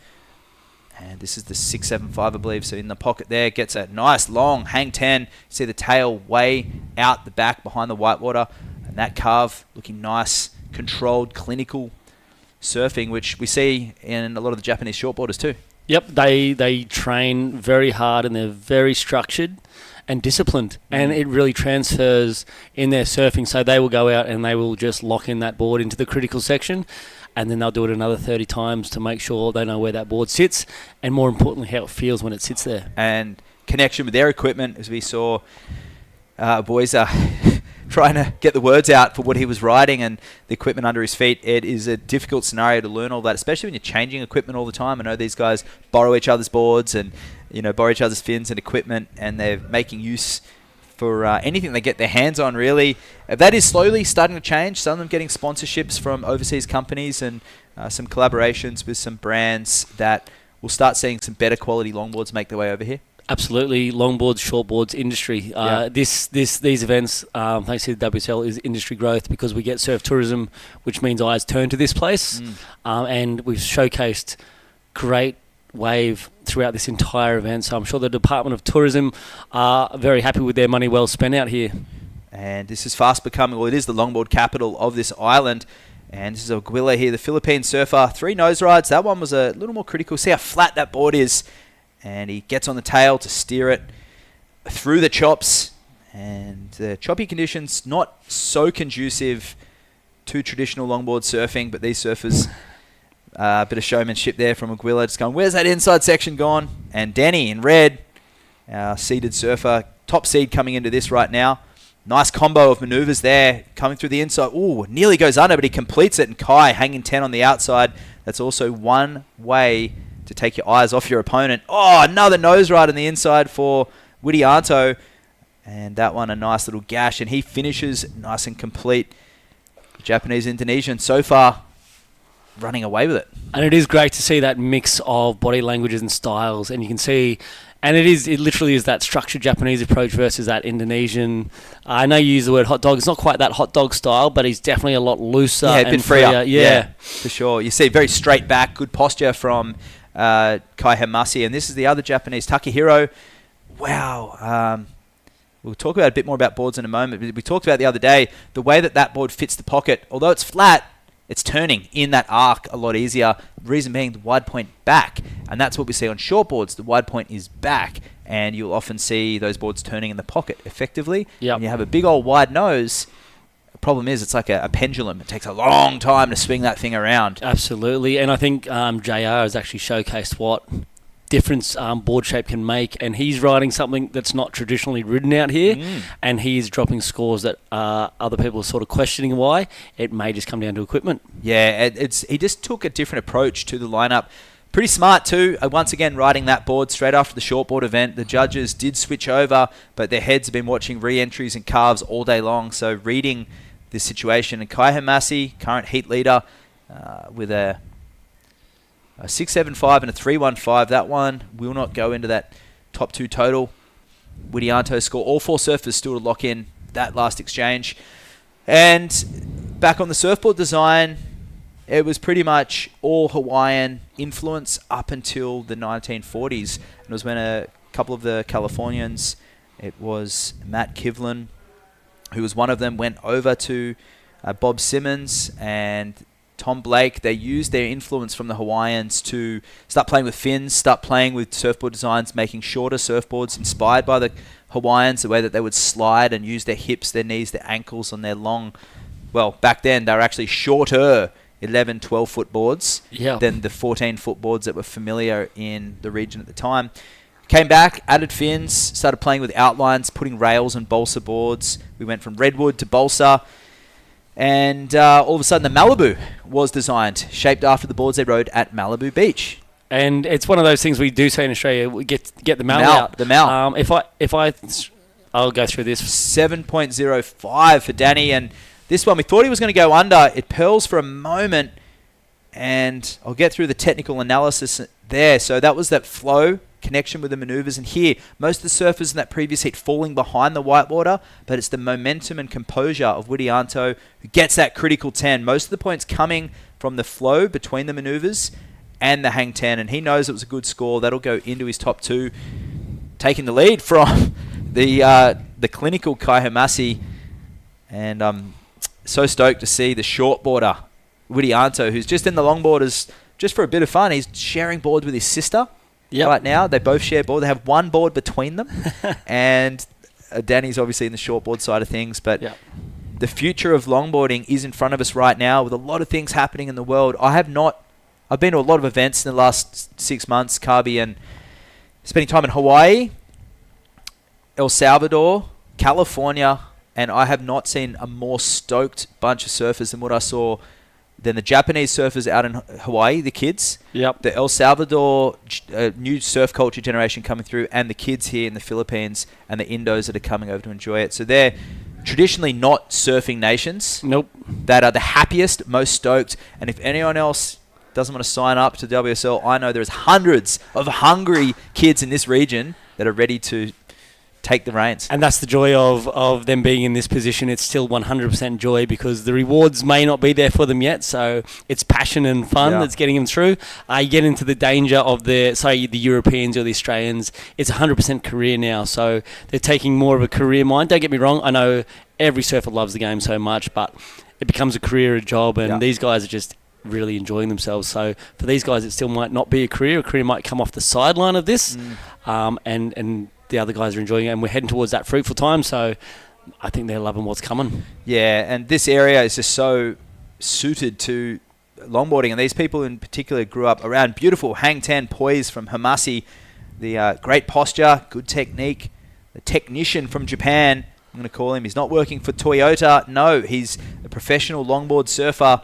And this is the 6.75, I believe. So in the pocket there, gets a nice long hang 10. See the tail way out the back behind the whitewater. And that carve looking nice, controlled, clinical surfing, which we see in a lot of the Japanese shortboarders too. Yep, they train very hard and they're very structured and disciplined, and it really transfers in their surfing. So they will go out and they will just lock in that board into the critical section, and then they'll do it another 30 times to make sure they know where that board sits, and more importantly, how it feels when it sits there. And connection with their equipment, as we saw boys are trying to get the words out for what he was riding and the equipment under his feet. It is a difficult scenario to learn all that, especially when you're changing equipment all the time. I know these guys borrow each other's boards and borrow each other's fins and equipment, and they're making use for anything they get their hands on, really. That is slowly starting to change. Some of them getting sponsorships from overseas companies and some collaborations with some brands that will start seeing some better quality longboards make their way over here. Absolutely, longboards, shortboards industry. These events, thanks to the WSL, is industry growth because we get surf tourism, which means eyes turn to this place, and we've showcased great wave throughout this entire event. So I'm sure the Department of Tourism are very happy with their money well spent out here. And this is fast becoming, well, it is the longboard capital of this island. And this is Aguila here, the Philippine surfer. 3 nose rides. That one was a little more critical. See how flat that board is. And he gets on the tail to steer it through the chops. And the choppy conditions, not so conducive to traditional longboard surfing, but these surfers, a bit of showmanship there from Aguila, just going, where's that inside section gone? And Danny in red, our seeded surfer, top seed coming into this right now. Nice combo of maneuvers there, coming through the inside. Ooh, nearly goes under, but he completes it. And Kai hanging 10 on the outside. That's also one way to take your eyes off your opponent. Oh, another nose ride on the inside for Widianto. And that one, a nice little gash. And he finishes nice and complete. The Japanese-Indonesian so far running away with it. And it is great to see that mix of body languages and styles. And you can see... And it literally is that structured Japanese approach versus that Indonesian. I know you use the word hot dog. It's not quite that hot dog style, but he's definitely a lot looser. Yeah, a bit freer. Yeah, for sure. You see very straight back, good posture from Kai Hamasi. And this is the other Japanese, Takahiro. Wow. We'll talk about a bit more about boards in a moment. But we talked about the other day, the way that board fits the pocket. Although it's flat, it's turning in that arc a lot easier. The reason being the wide point back. And that's what we see on shortboards. The wide point is back. And you'll often see those boards turning in the pocket effectively. Yep. When you have a big old wide nose, the problem is it's like a pendulum. It takes a long time to swing that thing around. Absolutely. And I think JR has actually showcased what difference board shape can make, and he's riding something that's not traditionally ridden out here, and he's dropping scores that other people are sort of questioning why. It may just come down to equipment. Yeah, he just took a different approach to the lineup. Pretty smart too. Once again, riding that board straight after the shortboard event. The judges did switch over, but their heads have been watching re-entries and carves all day long, so reading this situation. And Kai Hamasi, current heat leader, with a 6.75 and a 3.15. That one will not go into that top 2 total. Widianto score. All 4 surfers still to lock in that last exchange. And back on the surfboard design, it was pretty much all Hawaiian influence up until the 1940s. It was when a couple of the Californians, it was Matt Kivlin, who was one of them, went over to Bob Simmons and Tom Blake. They used their influence from the Hawaiians to start playing with fins, start playing with surfboard designs, making shorter surfboards inspired by the Hawaiians, the way that they would slide and use their hips, their knees, their ankles on their long, well, back then they were actually shorter 11, 12-foot boards than the 14-foot boards that were familiar in the region at the time. Came back, added fins, started playing with outlines, putting rails and balsa boards. We went from redwood to balsa. And all of a sudden, the Malibu was designed, shaped after the boards they rode at Malibu Beach. And it's one of those things we do say in Australia. We get the Mal out. The Mal. I'll go through this. 7.05 for Danny, and this one we thought he was going to go under. It pearls for a moment, and I'll get through the technical analysis there. So that was that flow connection with the maneuvers, and here most of the surfers in that previous heat falling behind the whitewater, but it's the momentum and composure of Widianto who gets that critical 10. Most of the points coming from the flow between the maneuvers and the hang 10, and he knows it was a good score. That'll go into his top 2, taking the lead from the clinical Kai Hamasi. And I'm so stoked to see the shortboarder Widianto, who's just in the longboarders just for a bit of fun. He's sharing boards with his sister right now. They both share board. They have one board between them. And Danny's obviously in the shortboard side of things. But the future of longboarding is in front of us right now with a lot of things happening in the world. I've been to a lot of events in the last 6 months, Carby, and spending time in Hawaii, El Salvador, California, and I have not seen a more stoked bunch of surfers than what I saw than the Japanese surfers out in Hawaii, the kids. Yep. The El Salvador new surf culture generation coming through, and the kids here in the Philippines and the Indos that are coming over to enjoy it. So they're traditionally not surfing nations. Nope. That are the happiest, most stoked. And if anyone else doesn't want to sign up to WSL, I know there's hundreds of hungry kids in this region that are ready to take the reins. And that's the joy of them being in this position. It's still 100% joy because the rewards may not be there for them yet. So it's passion and fun that's getting them through. You get into the danger of the Europeans or the Australians. It's 100% career now. So they're taking more of a career mind. Don't get me wrong. I know every surfer loves the game so much, but it becomes a career, a job, and these guys are just really enjoying themselves. So for these guys, it still might not be a career. A career might come off the sideline of this, and the other guys are enjoying it, and we're heading towards that fruitful time. So I think they're loving what's coming. Yeah, and this area is just so suited to longboarding, and these people in particular grew up around beautiful hang 10 poise from Hamasi, the great posture, good technique, the technician from Japan. I'm going to call him. He's not working for Toyota. No, he's a professional longboard surfer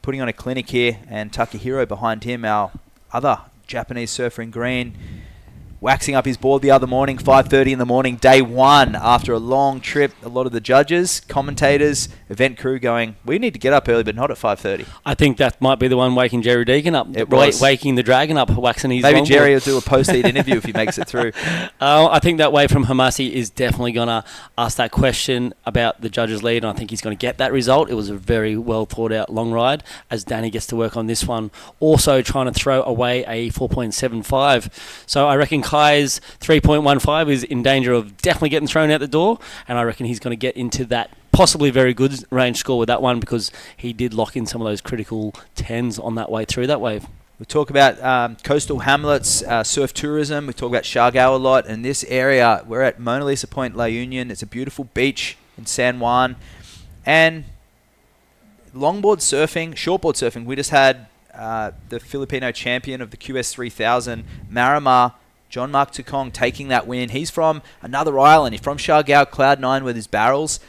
putting on a clinic here, and Takahiro behind him, our other Japanese surfer in green, waxing up his board the other morning, 5:30 in the morning, day one, after a long trip. A lot of the judges, commentators, event crew going, we need to get up early, but not at 5:30. I think that might be the one waking Jerry Deegan up. Waking the Dragon up, waxing his Maybe longboard. Jerry will do a post-heat interview if he makes it through. I think that wave from Hamasi is definitely going to ask that question about the judges' lead, and I think he's going to get that result. It was a very well thought out long ride as Danny gets to work on this one. Also trying to throw away a 4.75. So I reckon Kai's 3.15 is in danger of definitely getting thrown out the door, and I reckon he's going to get into that possibly very good range score with that one because he did lock in some of those critical 10s on that way through that wave. We talk about coastal hamlets, surf tourism. We talk about Siargao a lot. And this area, we're at Mona Lisa Point, La Union. It's a beautiful beach in San Juan. And longboard surfing, shortboard surfing, we just had the Filipino champion of the QS 3000, Marimar, John Mark Tokong, taking that win. He's from another island. He's from Siargao, Cloud 9 with his barrels.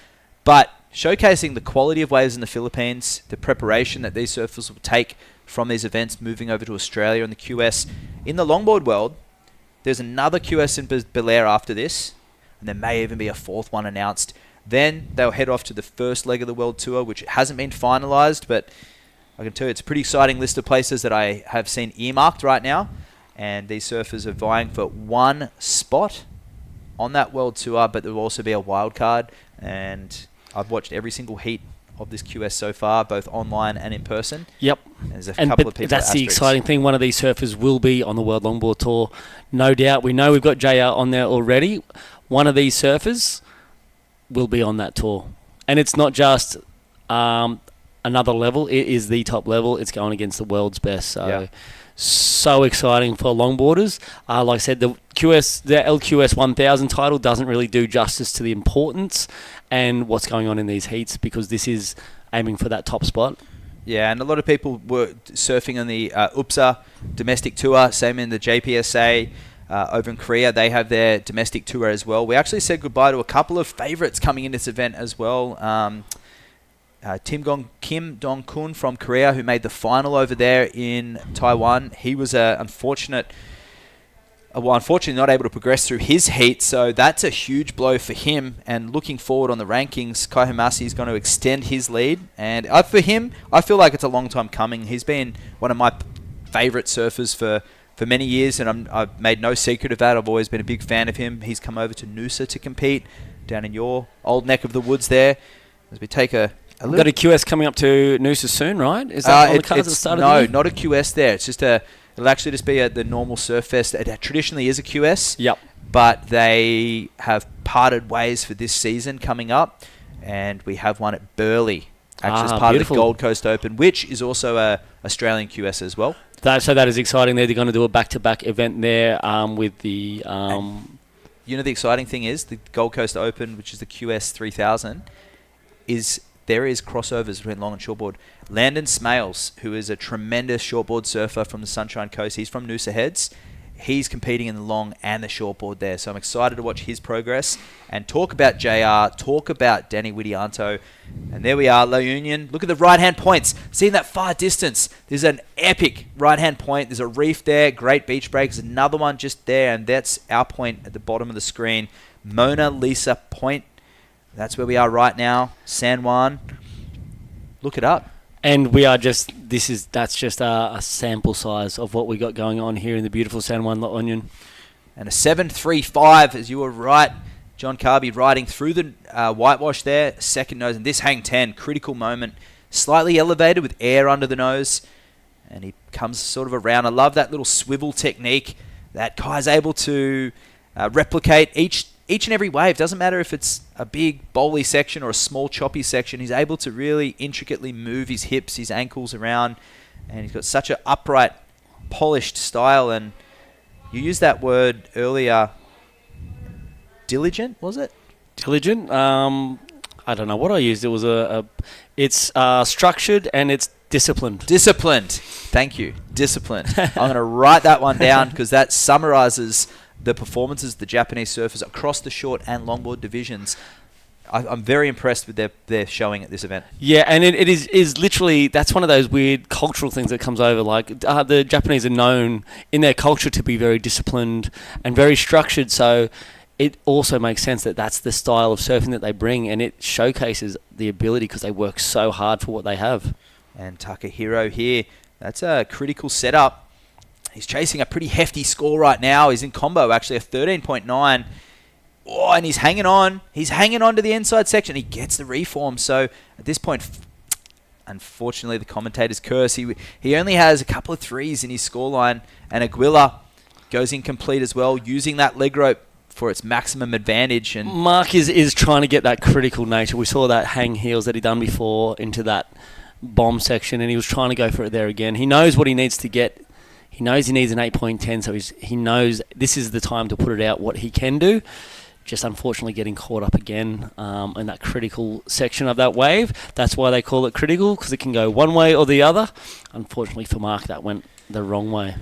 But showcasing the quality of waves in the Philippines, the preparation that these surfers will take from these events moving over to Australia and the QS. In the longboard world, there's another QS in Belair after this, and there may even be a fourth one announced. Then they'll head off to the first leg of the World Tour, which hasn't been finalised, but I can tell you it's a pretty exciting list of places that I have seen earmarked right now. And these surfers are vying for one spot on that World Tour, but there will also be a wild card. And I've watched every single heat of this QS so far, both online and in person. Yep. And there's a couple of people. That's the exciting thing. One of these surfers will be on the World Longboard Tour, no doubt. We know we've got JR on there already. One of these surfers will be on that tour, and it's not just another level. It is the top level. It's going against the world's best. So exciting for longboarders. Like I said, the LQS 1000 title doesn't really do justice to the importance and what's going on in these heats because this is aiming for that top spot. Yeah, and a lot of people were surfing on the UPSA domestic tour, same in the JPSA. Over in Korea, they have their domestic tour as well. We actually said goodbye to a couple of favourites coming in this event as well. Kim Dong-kun from Korea, who made the final over there in Taiwan. He was unfortunately not able to progress through his heat, so that's a huge blow for him. And looking forward on the rankings, Kai Hamasi is going to extend his lead. And for him, I feel like it's a long time coming. He's been one of my favourite surfers for many years, and I've made no secret of that. I've always been a big fan of him. He's come over to Noosa to compete down in your old neck of the woods there. As we take We've got a QS coming up to Noosa soon, right? Is that on the cards at the start of the year? No, not a QS there. It's just it'll actually just be at the normal surf fest. It traditionally is a QS. Yep. But they have parted ways for this season coming up, and we have one at Burleigh, actually as part of the Gold Coast Open, which is also a Australian QS as well. So that is exciting. They're going to do a back-to-back event there with the... You know, the exciting thing is the Gold Coast Open, which is the QS 3000, there is crossovers between long and shortboard. Landon Smales, who is a tremendous shortboard surfer from the Sunshine Coast, he's from Noosa Heads. He's competing in the long and the shortboard there. So I'm excited to watch his progress and talk about JR, talk about Danny Widianto. And there we are, La Union. Look at the right-hand points. Seeing that far distance. There's an epic right-hand point. There's a reef there. Great beach break. There's another one just there. And that's our point at the bottom of the screen. Mona Lisa Point. That's where we are right now. San Juan. Look it up. And we are that's just a sample size of what we got going on here in the beautiful San Juan La Union. And a 7.35, as you were right. John Carby riding through the whitewash there. Second nose, and this hang 10, critical moment. Slightly elevated with air under the nose. And he comes sort of around. I love that little swivel technique that Kai's able to replicate each and every wave. Doesn't matter if it's a big bowly section or a small choppy section. He's able to really intricately move his hips, his ankles around, and he's got such an upright, polished style. And you used that word earlier, diligent, was it? Diligent? I don't know what I used. It was it's structured and it's disciplined. Disciplined. Thank you. Disciplined. I'm going to write that one down because that summarizes the performances of the Japanese surfers across the short and longboard divisions. I'm very impressed with their showing at this event. Yeah, and it is literally, that's one of those weird cultural things that comes over. Like the Japanese are known in their culture to be very disciplined and very structured, so it also makes sense that that's the style of surfing that they bring, and it showcases the ability because they work so hard for what they have. And Takahiro here, that's a critical setup. He's chasing a pretty hefty score right now. He's in combo, actually, a 13.9. Oh, and he's hanging on. He's hanging on to the inside section. He gets the reform. So at this point, unfortunately, the commentator's curse. He only has a couple of threes in his scoreline. And Aguila goes incomplete as well, using that leg rope for its maximum advantage. And Mark is trying to get that critical nature. We saw that hang heels that he done before into that bomb section, and he was trying to go for it there again. He knows what he needs to get. He knows he needs an 8.10, so he knows this is the time to put it out what he can do. Just unfortunately getting caught up again in that critical section of that wave. That's why they call it critical, because it can go one way or the other. Unfortunately for Mark, that went the wrong way.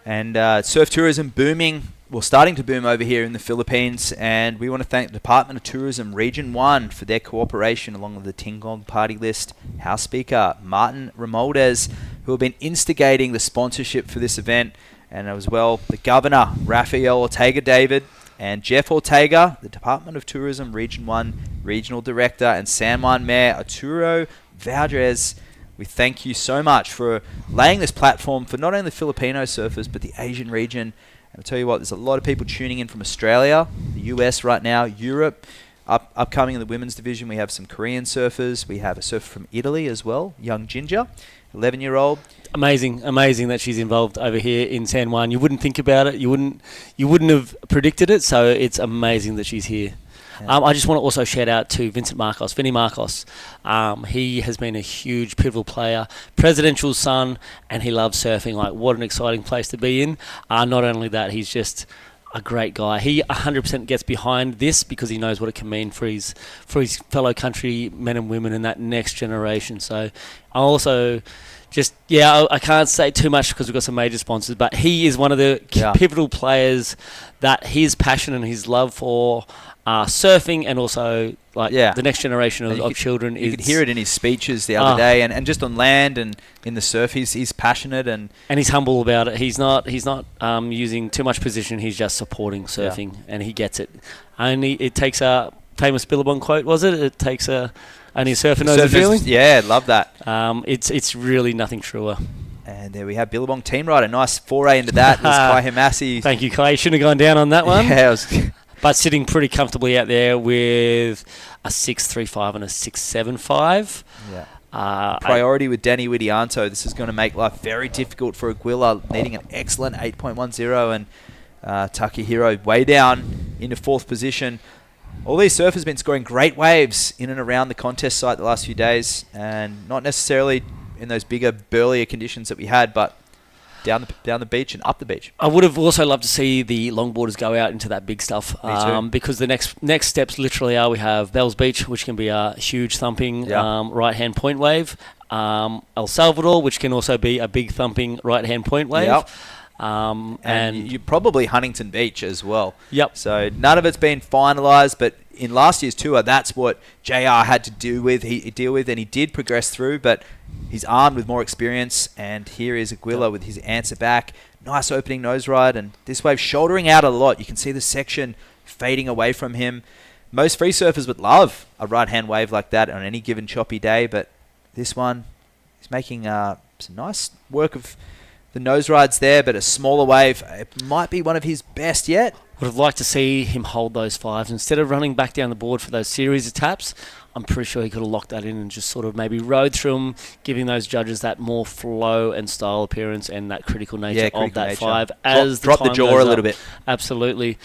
And surf tourism booming, well, starting to boom over here in the Philippines. And we want to thank the Department of Tourism Region 1 for their cooperation along with the Tingog Party List House Speaker Martin Romualdez, who have been instigating the sponsorship for this event. And as well, the Governor, Rafael Ortega David, and Jeff Ortega, the Department of Tourism Region 1 Regional Director, and San Juan Mayor Arturo Valdez. We thank you so much for laying this platform for not only Filipino surfers, but the Asian region. And I'll tell you what, there's a lot of people tuning in from Australia, the US right now, Europe. Upcoming in the women's division, we have some Korean surfers. We have a surfer from Italy as well, young Ginger, 11-year-old. Amazing that she's involved over here in San Juan. You wouldn't think about it. You wouldn't have predicted it. So it's amazing that she's here. Yeah. I just want to also shout out to Vincent Marcos, Vinny Marcos. He has been a huge pivotal player, presidential son, and he loves surfing. Like, what an exciting place to be in. Not only that, he's just a great guy. He 100% gets behind this because he knows what it can mean for his fellow country men and women in that next generation. So I also I can't say too much because we've got some major sponsors, but he is one of the pivotal players that his passion and his love for surfing and also the next generation of children. You could hear it in his speeches the other day, and just on land and in the surf, he's passionate and he's humble about it. He's not using too much position. He's just supporting surfing, and he gets it. It takes a famous Billabong quote, was it? It takes only a surfer knows the feeling. Yeah, love that. It's really nothing truer. And there we have Billabong team rider. Nice foray into that. Was Kai Himasi. Thank you, Kai. You shouldn't have gone down on that one. Yeah, it was but sitting pretty comfortably out there with a 6.35 and a 6.75. Yeah. Priority with Danny Widianto. This is going to make life very difficult for Aguila, needing an excellent 8.10, and Takahiro way down into fourth position. All these surfers have been scoring great waves in and around the contest site the last few days, and not necessarily in those bigger, burlier conditions that we had, but down the beach and up the beach. I would have also loved to see the longboarders go out into that big stuff. Me too. Because the next steps literally are we have Bells Beach, which can be a huge thumping right-hand point wave. El Salvador, which can also be a big thumping right-hand point wave. Yep. And you probably Huntington Beach as well. Yep. So none of it's been finalised, but in last year's tour, that's what JR had to deal with, and he did progress through, but he's armed with more experience, and here is Aguila with his answer back. Nice opening nose ride, and this wave shouldering out a lot. You can see the section fading away from him. Most free surfers would love a right-hand wave like that on any given choppy day, but this one, he's making some nice work of the nose rides there, but a smaller wave. It might be one of his best yet. Would have liked to see him hold those fives. Instead of running back down the board for those series of taps, I'm pretty sure he could have locked that in and just sort of maybe rode through them, giving those judges that more flow and style appearance and that critical nature of that five. As drop the jaw a little bit. Absolutely.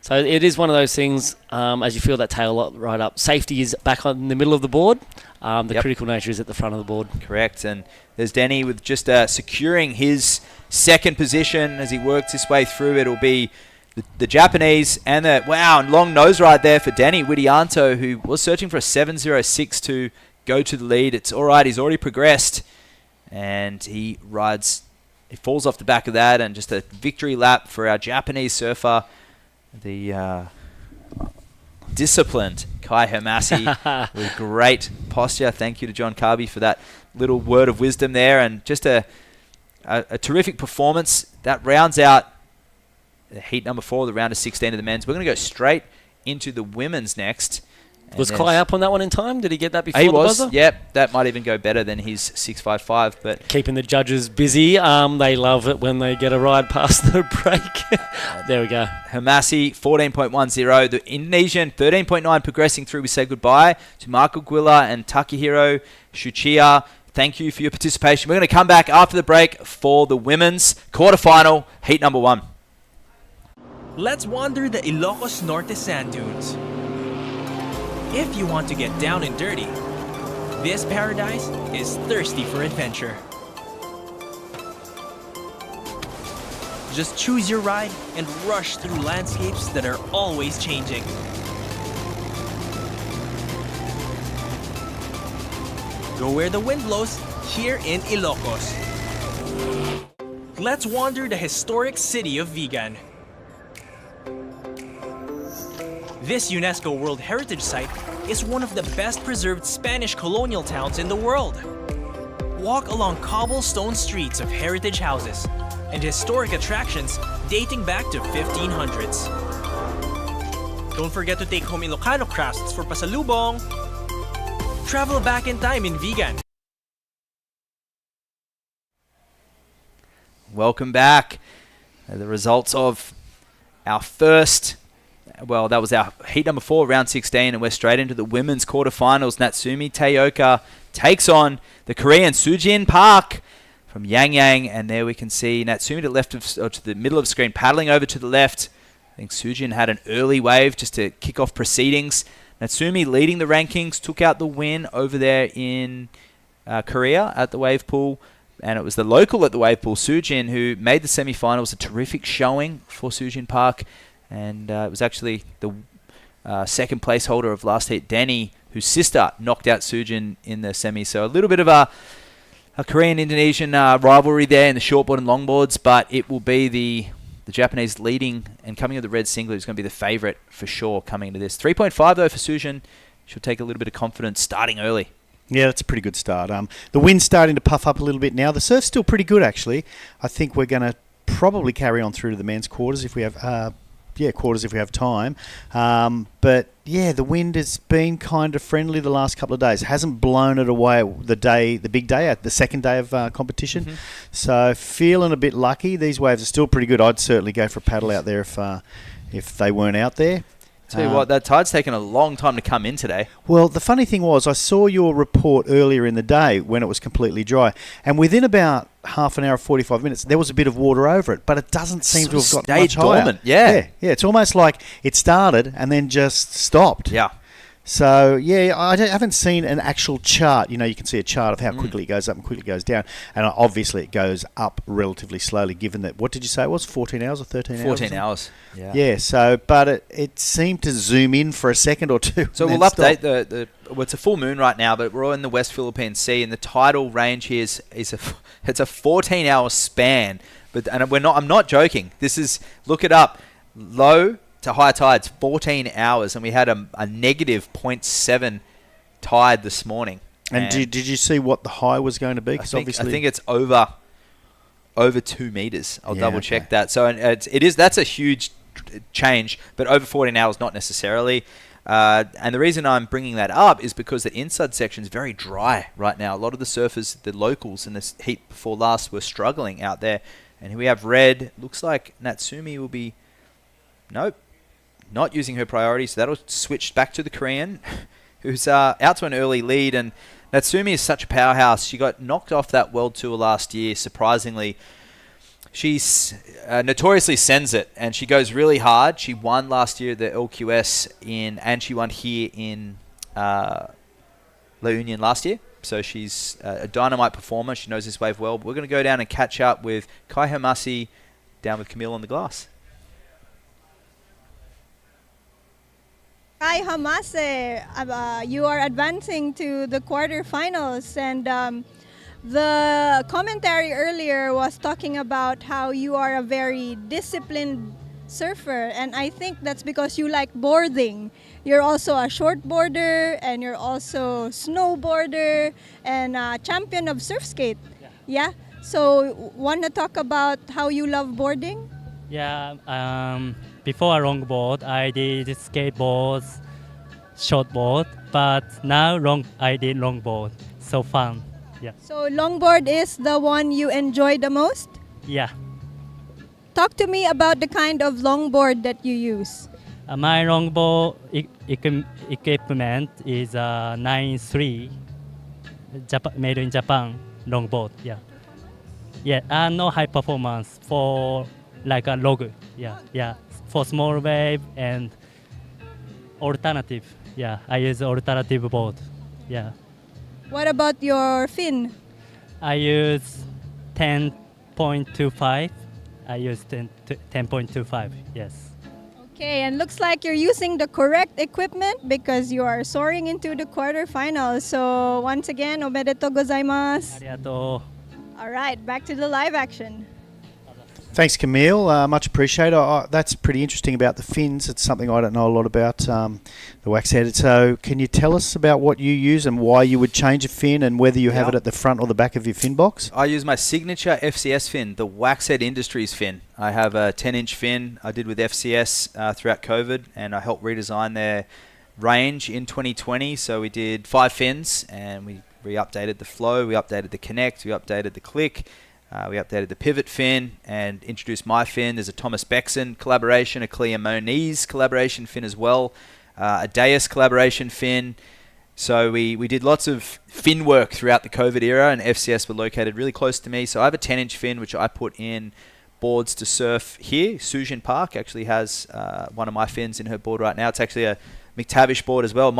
So it is one of those things, as you feel that tail right up. Safety is back on in the middle of the board. The critical nature is at the front of the board. Correct. And there's Denny with just securing his second position as he works his way through. It'll be the Japanese and long nose ride there for Denny Widianto, who was searching for a 7.06 to go to the lead. It's all right. He's already progressed. And he falls off the back of that, and just a victory lap for our Japanese surfer, the disciplined Kai Hermasi with great posture. Thank you to John Carby for that little word of wisdom there, and just a terrific performance. That rounds out the heat number 4, the round of 16 of the men's. We're going to go straight into the women's next. Was Kai up on that one in time? Did he get that before the buzzer? Yep, that might even go better than his 6.55. But keeping the judges busy. They love it when they get a ride past the break. There we go. Hermasi, 14.10. The Indonesian, 13.9, progressing through. We say goodbye to Marco Aguila and Takahiro Shuchiya. Thank you for your participation. We're going to come back after the break for the women's quarterfinal, heat number 1. Let's wander the Ilocos Norte sand dunes. If you want to get down and dirty, this paradise is thirsty for adventure. Just choose your ride and rush through landscapes that are always changing. Go where the wind blows, here in Ilocos. Let's wander the historic city of Vigan. This UNESCO World Heritage Site is one of the best preserved Spanish colonial towns in the world. Walk along cobblestone streets of heritage houses and historic attractions dating back to 1500s. Don't forget to take home Ilocano crafts for pasalubong. Travel back in time in Vigan. Welcome back. The results of our first... Well, that was our heat number 4, round 16, and we're straight into the women's quarterfinals. Natsumi Teioka takes on the Korean Sujin Park from Yang Yang, and there we can see Natsumi to the middle of the screen, paddling over to the left. I think Sujin had an early wave just to kick off proceedings. Natsumi leading the rankings, took out the win over there in Korea at the wave pool, and it was the local at the wave pool, Sujin, who made the semi-finals. A terrific showing for Sujin Park. And it was actually the second placeholder of last heat, Denny, whose sister knocked out Sujin in the semi. So a little bit of a Korean-Indonesian rivalry there in the shortboard and longboards, but it will be the Japanese leading and coming with the red singlet who's going to be the favourite for sure coming into this. 3.5 though for Sujin. She'll take a little bit of confidence starting early. Yeah, that's a pretty good start. The wind's starting to puff up a little bit now. The surf's still pretty good, actually. I think we're going to probably carry on through to the men's quarters if we have... quarters if we have time. But yeah, the wind has been kind of friendly the last couple of days. It hasn't blown it away the big day, the second day of competition. Mm-hmm. So feeling a bit lucky. These waves are still pretty good. I'd certainly go for a paddle out there if they weren't out there. Tell you what, that tide's taken a long time to come in today. Well, the funny thing was, I saw your report earlier in the day when it was completely dry, and within about half an hour, 45 minutes, there was a bit of water over it, but it doesn't seem to have got much higher. Dormant. Yeah. It's almost like it started and then just stopped. Yeah. So, yeah, I haven't seen an actual chart. You know, you can see a chart of how quickly it goes up and quickly it goes down. And obviously it goes up relatively slowly, given that, what did you say it was, 14 hours or 13 hours? 14 hours, yeah. Yeah, so, but it seemed to zoom in for a second or two. So we'll update well, it's a full moon right now, but we're all in the West Philippine Sea, and the tidal range here it's a 14-hour span. I'm not joking. This is, look it up, low to high tides, 14 hours, and we had a negative 0.7 tide this morning. And did you see what the high was going to be? I think it's over 2 meters. I'll double check that. So that's a huge change, but over 14 hours, not necessarily. And the reason I'm bringing that up is because the inside section is very dry right now. A lot of the surfers, the locals in this heat before last, were struggling out there. And here we have red. Looks like Natsumi will be, nope, not using her priority. So that'll switch back to the Korean, who's out to an early lead. And Natsumi is such a powerhouse. She got knocked off that World Tour last year, surprisingly. She's notoriously sends it, and she goes really hard. She won last year at the LQS and she won here in La Union last year. So she's a dynamite performer. She knows this wave well. But we're going to go down and catch up with Kai Hamasi down with Camille on the glass. Kai Hamase, you are advancing to the quarterfinals, and the commentary earlier was talking about how you are a very disciplined surfer, and I think that's because you like boarding. You're also a shortboarder, and you're also snowboarder, and a champion of surf skate. Yeah? So, want to talk about how you love boarding? Yeah, before longboard, I did skateboards, shortboard, but now I did longboard. So fun. Yeah. So longboard is the one you enjoy the most? Yeah. Talk to me about the kind of longboard that you use. My longboard equipment is 9.3, made in Japan longboard. Yeah. Yeah, no high performance for like a log. Yeah. For small wave and alternative. Yeah, I use alternative board. Yeah. What about your fin? I use 10.25. I use 10.25, yes. Okay, and looks like you're using the correct equipment because you are soaring into the quarterfinals. So once again, omedetou gozaimasu. Arigatou. All right, back to the live action. Thanks, Camille. Much appreciated. That's pretty interesting about the fins. It's something I don't know a lot about, the wax head. So can you tell us about what you use and why you would change a fin and whether you have it at the front or the back of your fin box? I use my signature FCS fin, the Waxhead Industries fin. I have a 10-inch fin I did with FCS throughout COVID, and I helped redesign their range in 2020. So we did 5 fins, and we re-updated the flow, we updated the connect, we updated the click. We updated the pivot fin and introduced my fin. There's a Thomas Bexon collaboration, a Clea Moniz collaboration fin as well, a Deus collaboration fin. So we did lots of fin work throughout the COVID era, and FCS were located really close to me. So I have a 10-inch fin, which I put in boards to surf here. Sujin Park actually has one of my fins in her board right now. It's actually a McTavish board as well.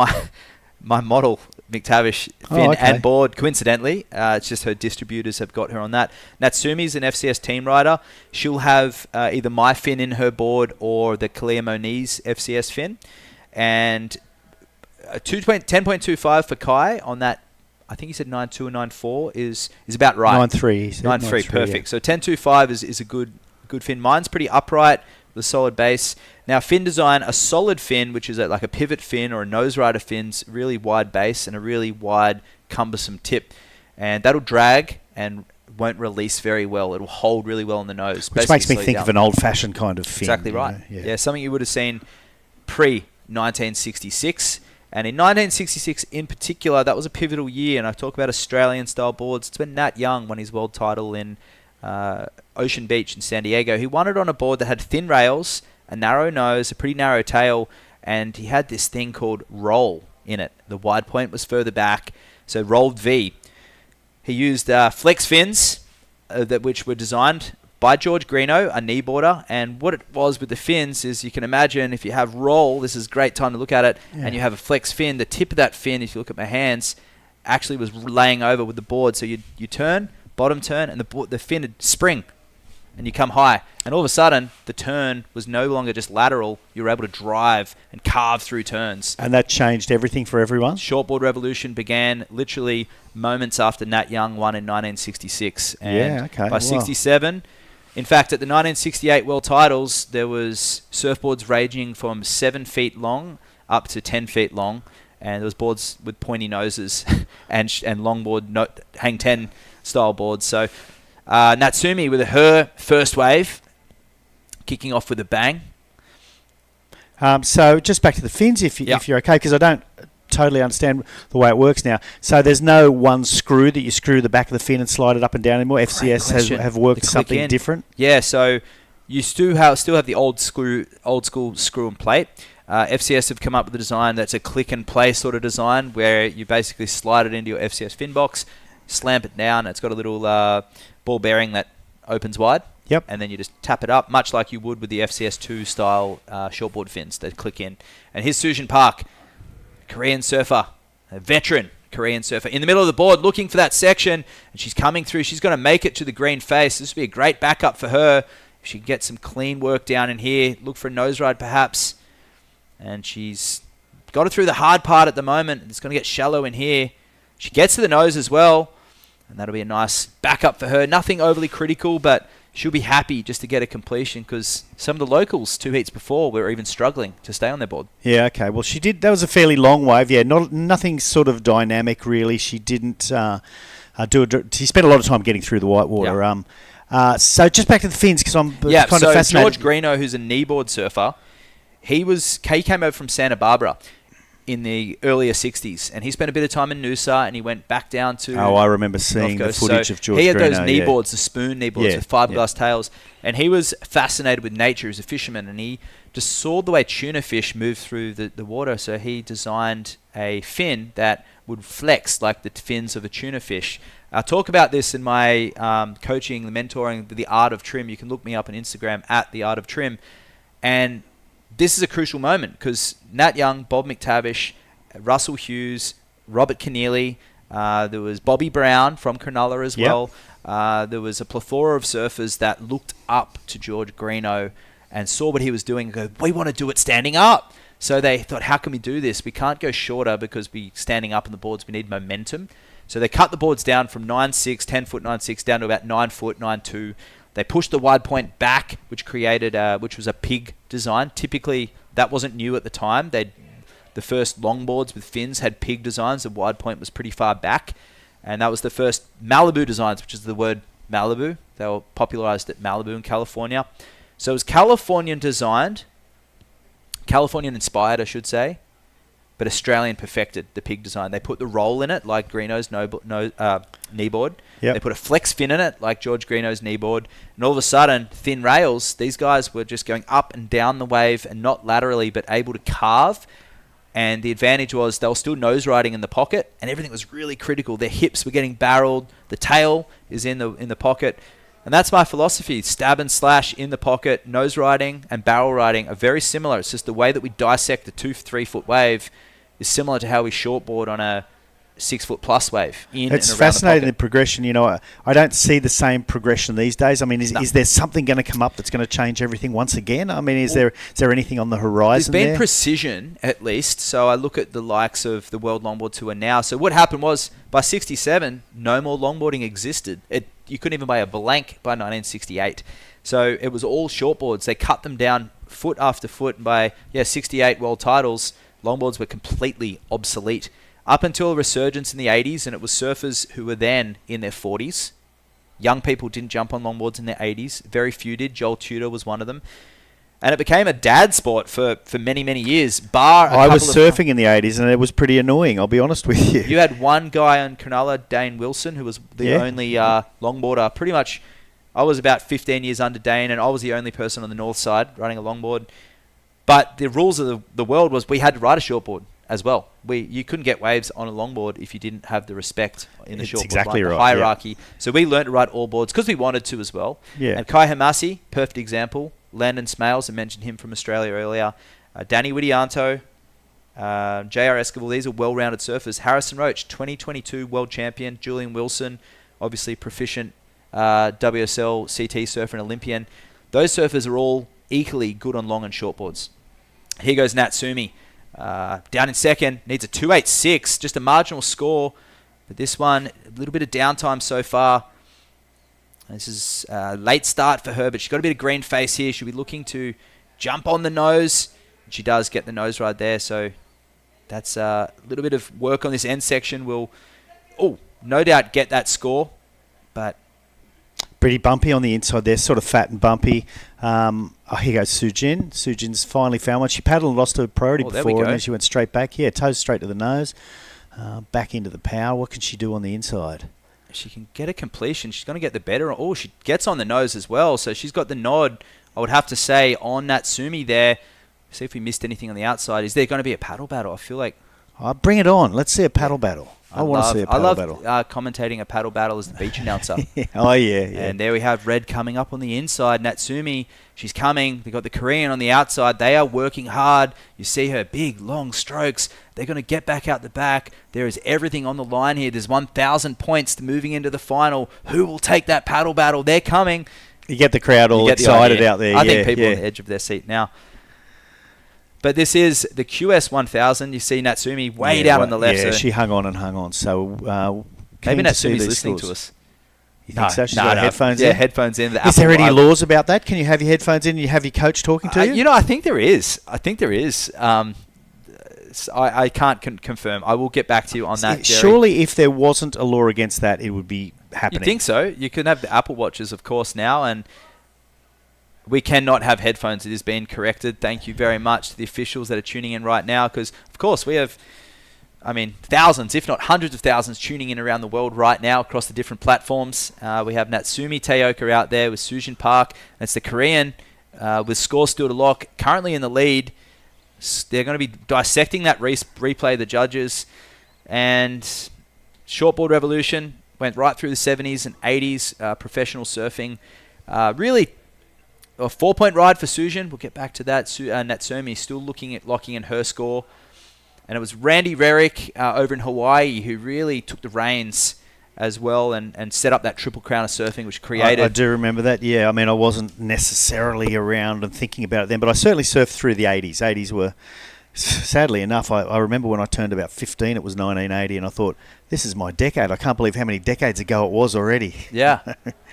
My model, McTavish, fin and board, coincidentally. It's just her distributors have got her on that. Natsumi's an FCS team rider. She'll have either my fin in her board or the Clea Moniz FCS fin. And 10.25 for Kai on that. I think he said 9.2 or 9.4 is about right. 9.3. 9.3, perfect. Yeah. So 10.25 is a good fin. Mine's pretty upright with a solid base. Now, fin design, a solid fin, which is like a pivot fin or a nose rider fin's really wide base and a really wide, cumbersome tip. And that'll drag and won't release very well. It'll hold really well on the nose. Which makes me think of an old-fashioned kind of fin. Exactly right. Yeah, something you would have seen pre-1966. And in 1966 in particular, that was a pivotal year. And I talk about Australian-style boards. It's when Nat Young won his world title in Ocean Beach in San Diego. He won it on a board that had thin rails, a narrow nose, a pretty narrow tail, and he had this thing called roll in it. The wide point was further back, so rolled V. He used flex fins, which were designed by George Greeno, a kneeboarder. And what it was with the fins is, you can imagine if you have roll, this is a great time to look at it, and you have a flex fin, the tip of that fin, if you look at my hands, actually was laying over with the board. So you turn, bottom turn, and the fin would spring, and you come high. And all of a sudden, the turn was no longer just lateral. You were able to drive and carve through turns. And that changed everything for everyone? Shortboard revolution began literally moments after Nat Young won in 1966. And by 67... In fact, at the 1968 World Titles, there was surfboards ranging from 7 feet long up to 10 feet long, and there was boards with pointy noses and longboard hang 10 style boards. So Natsumi with her first wave, kicking off with a bang. So just back to the fins, if you're okay, because I don't totally understand the way it works now. So there's no one screw that you screw the back of the fin and slide it up and down anymore. FCS have worked something different. Yeah, so you still have the old school screw and plate. FCS have come up with a design that's a click and play sort of design, where you basically slide it into your FCS fin box, slamp it down. It's got a little ball bearing that opens wide. Yep. And then you just tap it up, much like you would with the FCS2 style shortboard fins that click in. And here's Sujin Park, Korean surfer, a veteran Korean surfer, in the middle of the board looking for that section, and she's coming through. She's going to make it to the green face. This would be a great backup for her. If she can get some clean work down in here, look for a nose ride perhaps. And she's got it through the hard part at the moment. It's going to get shallow in here. She gets to the nose as well, and that'll be a nice backup for her. Nothing overly critical, but she'll be happy just to get a completion, because some of the locals 2 heats before were even struggling to stay on their board. Yeah, okay. Well, she did. That was a fairly long wave. Yeah, nothing sort of dynamic really. She didn't she spent a lot of time getting through the white water. Yeah. So just back to the fins, because I'm kind of so fascinated. George Greeno, who's a kneeboard surfer, he came over from Santa Barbara in the earlier 60s, and he spent a bit of time in Noosa, and he went back down to... Oh, I remember seeing the footage of George Greeno. He had those kneeboards, the spoon kneeboards with fiberglass tails, and he was fascinated with nature as a fisherman, and he just saw the way tuna fish move through the water, so he designed a fin that would flex like the fins of a tuna fish. I talk about this in my coaching, the mentoring, the Art of Trim. You can look me up on Instagram at the Art of Trim, and this is a crucial moment, because Nat Young, Bob McTavish, Russell Hughes, Robert Keneally, there was Bobby Brown from Cronulla as well. There was a plethora of surfers that looked up to George Greeno and saw what he was doing and go, we want to do it standing up. So they thought, how can we do this? We can't go shorter because we standing up on the boards, we need momentum. So they cut the boards down from 9.6, 10 foot 9.6 down to about 9 foot 9.2. They pushed the wide point back, which created which was a pig design. Typically, that wasn't new at the time. The first longboards with fins had pig designs. The wide point was pretty far back, and that was the first Malibu designs, which is the word Malibu. They were popularized at Malibu in California. So it was Californian designed, Californian inspired, I should say, but Australian perfected the pig design. They put the roll in it, like Greeno's kneeboard. They put a flex fin in it, like George Greeno's kneeboard. And all of a sudden, thin rails, these guys were just going up and down the wave, and not laterally, but able to carve. And the advantage was they were still nose riding in the pocket, and everything was really critical. Their hips were getting barreled. The tail is in the pocket. And that's my philosophy. Stab and slash in the pocket, nose riding and barrel riding are very similar. It's just the way that we dissect a 2-3 foot wave is similar to how we shortboard on a 6 foot plus wave. It's fascinating, the progression. You know, I don't see the same progression these days. I mean, is there something going to come up that's going to change everything once again? I mean, is there anything on the horizon? There's been precision, at least. So I look at the likes of the World Longboard Tour now. So what happened was, by 67, no more longboarding existed. You couldn't even buy a blank by 1968. So it was all shortboards. They cut them down foot after foot. And by 68 world titles, longboards were completely obsolete. Up until a resurgence in the 80s, and it was surfers who were then in their 40s. Young people didn't jump on longboards in their 80s. Very few did. Joel Tudor was one of them. And it became a dad sport for many, many years. I was surfing in the 80s, and it was pretty annoying, I'll be honest with you. You had one guy on Cronulla, Dane Wilson, who was the only longboarder. Pretty much, I was about 15 years under Dane, and I was the only person on the north side riding a longboard. But the rules of the world was we had to ride a shortboard. as well. You couldn't get waves on a longboard if you didn't have the respect in the It's shortboard exactly the right, hierarchy. yeah. So we learned to ride all boards because we wanted to as well. Yeah. And Kai Hamasi, perfect example. Landon Smales, I mentioned him from Australia earlier. Danny Widianto, J.R. Esquivel, these are well-rounded surfers. Harrison Roach, 2022 world champion. Julian Wilson, obviously proficient WSL CT surfer and Olympian. Those surfers are all equally good on long and short boards. Here goes Natsumi. Down in second, needs a 2.86, just a marginal score. But this one, a little bit of downtime so far. This is a late start for her, but she's got a bit of green face here. She'll be looking to jump on the nose. She does get the nose ride there, so that's a little bit of work on this end section. Will, no doubt get that score, but pretty bumpy on the inside there, sort of fat and bumpy. Here goes Sujin. Sujin's finally found one. She paddled and lost her priority before, and then she went straight back. Yeah, toes straight to the nose, back into the power. What can she do on the inside? She can get a completion. She's going to get the better. Oh, she gets on the nose as well, so she's got the nod, I would have to say, on Natsumi there. See if we missed anything on the outside. Is there going to be a paddle battle? I feel like... bring it on. Let's see a paddle battle. I want to see a paddle battle. I love commentating a paddle battle as the beach announcer. Oh, yeah. And there we have Red coming up on the inside. Natsumi, she's coming. They've got the Korean on the outside. They are working hard. You see her big, long strokes. They're going to get back out the back. There is everything on the line here. There's 1,000 points moving into the final. Who will take that paddle battle? They're coming. You get the crowd all excited out there. I think people are on the edge of their seat now. But this is the QS 1000. You see Natsumi way down on the left. Yeah, so she hung on and hung on. So maybe Natsumi's listening to us. You think so? She's got headphones in? Yeah, headphones in. Is there any laws about that? Can you have your headphones in and you have your coach talking to you? You know, I think there is. I can't confirm. I will get back to you on that, Jerry. Surely if there wasn't a law against that, it would be happening. You think so? You can have the Apple Watches, of course, now, and we cannot have headphones. It has been corrected. Thank you very much to the officials that are tuning in right now because, of course, we have, thousands, if not hundreds of thousands tuning in around the world right now across the different platforms. We have Natsumi Teoka out there with Sujin Park. That's the Korean with score still to lock, currently in the lead. They're going to be dissecting that replay, the judges. And Shortboard Revolution went right through the 70s and 80s, professional surfing. Really, a 4-point ride for Sujin. We'll get back to that. Natsumi still looking at locking in her score. And it was Randy Rerick over in Hawaii who really took the reins as well and set up that Triple Crown of surfing, which created... I do remember that, yeah. I wasn't necessarily around and thinking about it then, but I certainly surfed through the 80s. 80s were, sadly enough, I remember when I turned about 15, it was 1980, and I thought, this is my decade. I can't believe how many decades ago it was already. Yeah.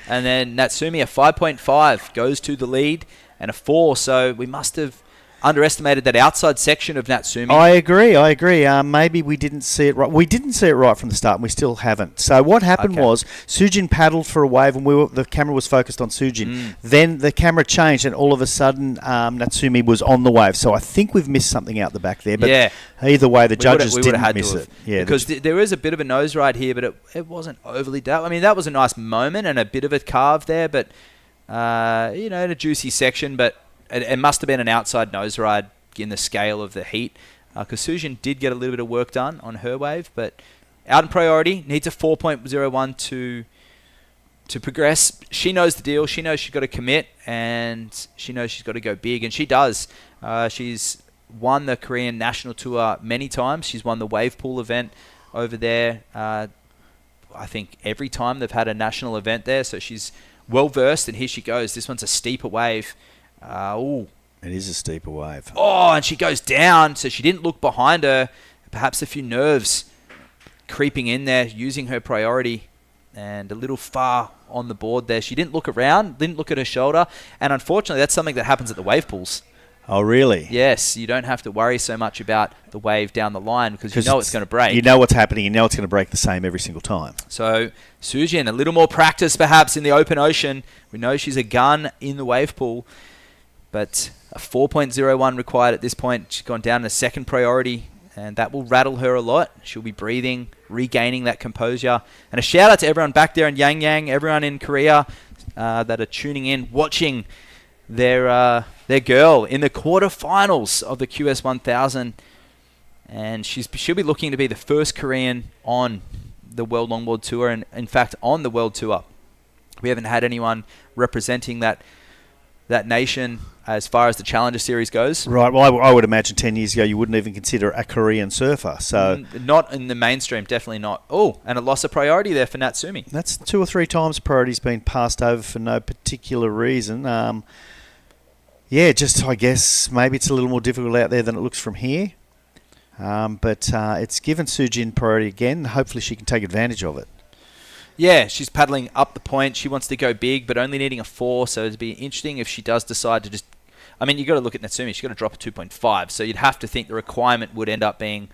And then Natsumi, a 5.5, goes to the lead, and a 4, so we must have underestimated that outside section of Natsumi. I agree. Maybe we didn't see it right. We didn't see it right from the start, and we still haven't. So what happened was Sujin paddled for a wave, and the camera was focused on Sujin. Then the camera changed, and all of a sudden Natsumi was on the wave. So I think we've missed something out the back there. But either way, the judges didn't miss it. Yeah, because there is a bit of a nose ride here, but it wasn't overly dark. That was a nice moment and a bit of a carve there, but in a juicy section, but it must have been an outside nose ride in the scale of the heat. Because Sujin did get a little bit of work done on her wave, but out in priority, needs a 4.01 to progress. She knows the deal. She knows she's got to commit, and she knows she's got to go big, and she does. She's won the Korean National Tour many times. She's won the wave pool event over there. I think every time they've had a national event there, so she's well versed, and here she goes. This one's a steeper wave. It is a steeper wave. Oh, and she goes down, so she didn't look behind her. Perhaps a few nerves creeping in there, using her priority, and a little far on the board there. She didn't look around, didn't look at her shoulder, and unfortunately that's something that happens at the wave pools. Oh, really? Yes, you don't have to worry so much about the wave down the line because you know it's going to break. You know what's happening. You know it's going to break the same every single time. So Sujin, a little more practice perhaps in the open ocean. We know she's a gun in the wave pool. But a 4.01 required at this point. She's gone down to second priority, and that will rattle her a lot. She'll be breathing, regaining that composure. And a shout out to everyone back there in Yangyang, everyone in Korea that are tuning in, watching their girl in the quarterfinals of the QS 1000. And she'll be looking to be the first Korean on the World Longboard Tour, and in fact on the World Tour. We haven't had anyone representing that nation as far as the Challenger Series goes. Right. Well, I would imagine 10 years ago you wouldn't even consider a Korean surfer. So Not in the mainstream, definitely not. Oh, and a loss of priority there for Natsumi. That's 2 or 3 times priority's been passed over for no particular reason. Just I guess maybe it's a little more difficult out there than it looks from here. But it's given Sujin priority again. Hopefully she can take advantage of it. Yeah, she's paddling up the point. She wants to go big, but only needing a 4. So it'd be interesting if she does decide to just... I mean, you've got to look at Natsumi. She's got to drop a 2.5. So you'd have to think the requirement would end up being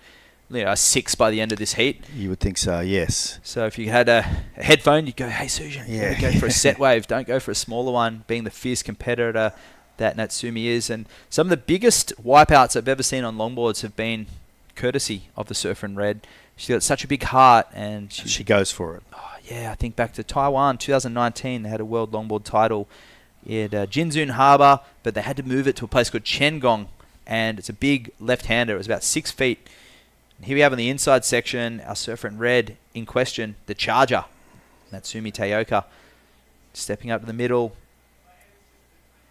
a 6 by the end of this heat. You would think so, yes. So if you had a headphone, you'd go, hey, Sujin, go for a set wave. Don't go for a smaller one, being the fierce competitor that Natsumi is. And some of the biggest wipeouts I've ever seen on longboards have been courtesy of the surfer in red. She's got such a big heart, and she goes for it. Yeah, I think back to Taiwan, 2019, they had a world longboard title at Jinzun Harbour, but they had to move it to a place called Chengong, and it's a big left-hander. It was about 6 feet. And here we have on the inside section, our surfer in red in question, the Charger, Natsumi Tayoka, stepping up to the middle.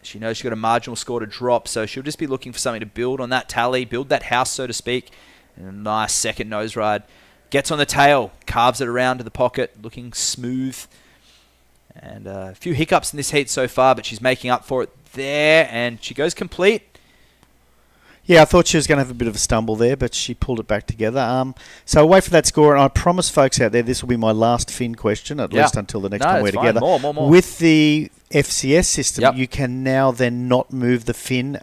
She knows she's got a marginal score to drop, so she'll just be looking for something to build on that tally, build that house, so to speak, and a nice second nose ride. Gets on the tail, carves it around to the pocket, looking smooth. And a few hiccups in this heat so far, but she's making up for it there, and she goes complete. Yeah, I thought she was going to have a bit of a stumble there, but she pulled it back together. So I'll wait for that score, and I promise folks out there this will be my last fin question, at least until the next time we're together. More. With the FCS system, you can now then not move the fin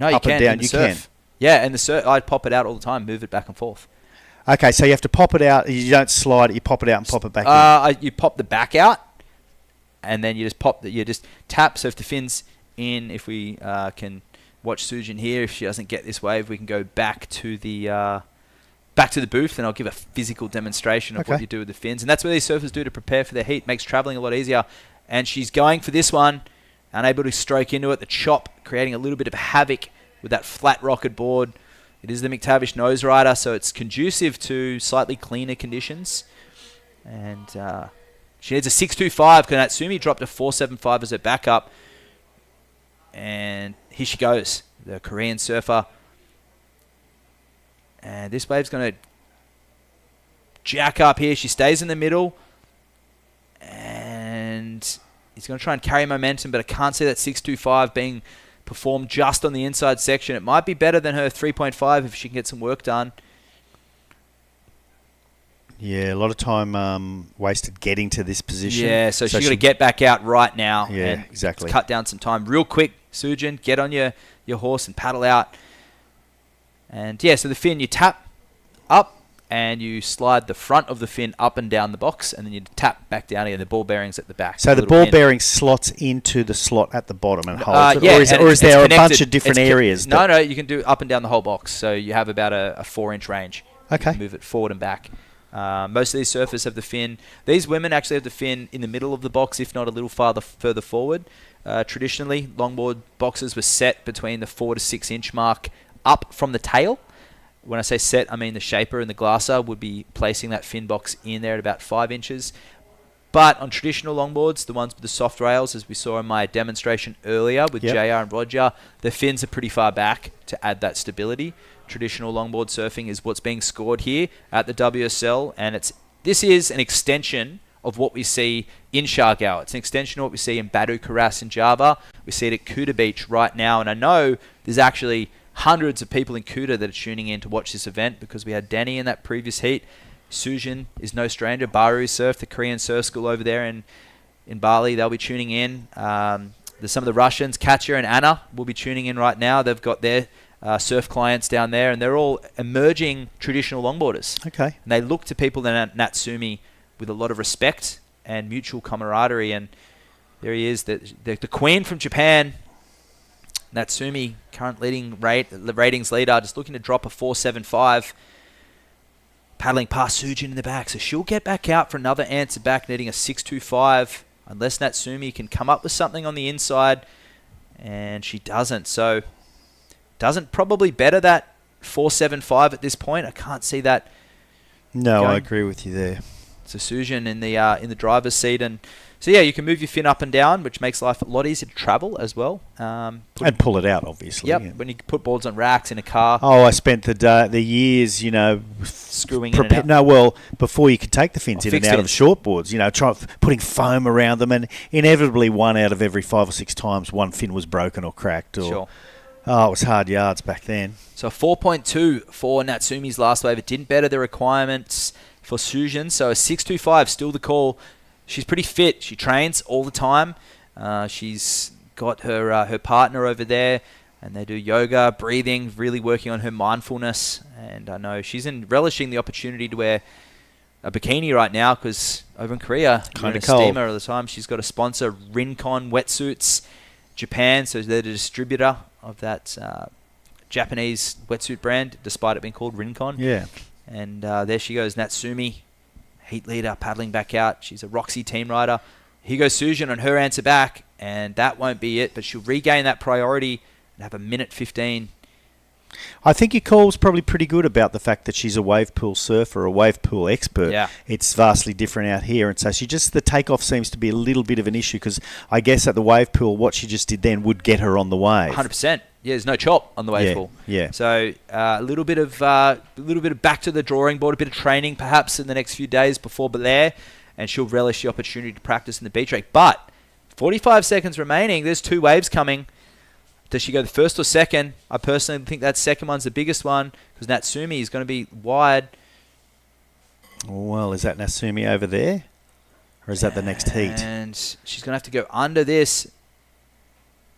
up and down. You can. Yeah, and the surf, I'd pop it out all the time, move it back and forth. Okay, so you have to pop it out. You don't slide it. You pop it out and pop it back in. You pop the back out, and then you just tap. So if the fin's in, if we can watch Sujin here, if she doesn't get this wave, we can go back to the booth, and I'll give a physical demonstration of what you do with the fins. And that's what these surfers do to prepare for their heat. Makes traveling a lot easier. And she's going for this one, unable to stroke into it. The chop creating a little bit of havoc with that flat rocket board. It is the McTavish nose rider, so it's conducive to slightly cleaner conditions. And she needs a 6.25 because Natsumi dropped a 4.75 as her backup. And here she goes, the Korean surfer. And this wave's going to jack up here. She stays in the middle. And he's going to try and carry momentum, but I can't see that 6.25 being performed just on the inside section. It might be better than her 3.5 if she can get some work done. Yeah, a lot of time wasted getting to this position. Yeah, so she's got to get back out right now. Yeah, and exactly. Cut down some time real quick. Sujin, get on your horse and paddle out. And yeah, so the fin, you tap up and you slide the front of the fin up and down the box, and then you tap back down again. The ball bearings at the back. So the ball bearing slots into the slot at the bottom and holds it? Or is there a bunch of different areas? No, you can do up and down the whole box. So you have about a 4-inch range. Okay. You can move it forward and back. Most of these surfers have the fin. These women actually have the fin in the middle of the box, if not a little further forward. Traditionally, longboard boxes were set between the 4 to 6 inch mark up from the tail. When I say set, I mean the shaper and the glasser would be placing that fin box in there at about 5 inches. But on traditional longboards, the ones with the soft rails, as we saw in my demonstration earlier with JR and Roger, the fins are pretty far back to add that stability. Traditional longboard surfing is what's being scored here at the WSL, and this is an extension of what we see in Siargao. It's an extension of what we see in Batu Karas in Java. We see it at Kuta Beach right now, and I know there's actually hundreds of people in Kuta that are tuning in to watch this event because we had Danny in that previous heat. Sujin is no stranger. Baru Surf, the Korean surf school over there in Bali, they'll be tuning in. There's some of the Russians, Katya and Anna, will be tuning in right now. They've got their surf clients down there, and they're all emerging traditional longboarders. Okay. And they look to people like Natsumi with a lot of respect and mutual camaraderie. And there he is, the queen from Japan, Natsumi, current the ratings leader, just looking to drop a 4.75. Paddling past Sujin in the back. So she'll get back out for another answer back, needing a 6.25, unless Natsumi can come up with something on the inside. And she doesn't. So doesn't probably better that 4.75 at this point. I can't see that. No, going. I agree with you there. So Susan in the driver's seat, and so yeah, you can move your fin up and down, which makes life a lot easier to travel as well. And pull it out, obviously. Yep. Yeah. When you put boards on racks in a car. Oh, I spent the years, screwing in and out. No, well, before you could take the fins in and fixed out of fins. shortboards, putting foam around them, and inevitably 1 out of every 5 or 6 times one fin was broken or cracked. Or, Sure. Oh, it was hard yards back then. So 4.2 for Natsumi's last wave. It didn't better the requirements for Susan. So a 6.25 still the call. She's pretty fit. She trains all the time. She's got her partner over there, and they do yoga, breathing, really working on her mindfulness. And I know she's relishing the opportunity to wear a bikini right now because over in Korea, Kind you're of in a cold. steamer all the time. She's got a sponsor, Rincon Wetsuits Japan, so they're the distributor of that Japanese wetsuit brand, despite it being called Rincon. Yeah. And there she goes, Natsumi, heat leader, paddling back out. She's a Roxy team rider. Here goes Susan on her answer back, and that won't be it, but she'll regain that priority and have a minute 15. I think your call was probably pretty good about the fact that she's a wave pool surfer, a wave pool expert. Yeah. It's vastly different out here, and so the takeoff seems to be a little bit of an issue because I guess at the wave pool, what she just did then would get her on the wave. 100%. Yeah, there's no chop on the wave pool. Yeah. So a little bit of back to the drawing board, a bit of training perhaps in the next few days before Belair, and she'll relish the opportunity to practice in the beach rake. But 45 seconds remaining. There's 2 waves coming. Does she go the first or second? I personally think that second one's the biggest one because Natsumi is going to be wide. Well, is that Natsumi over there? Or is that the next heat? And she's going to have to go under this.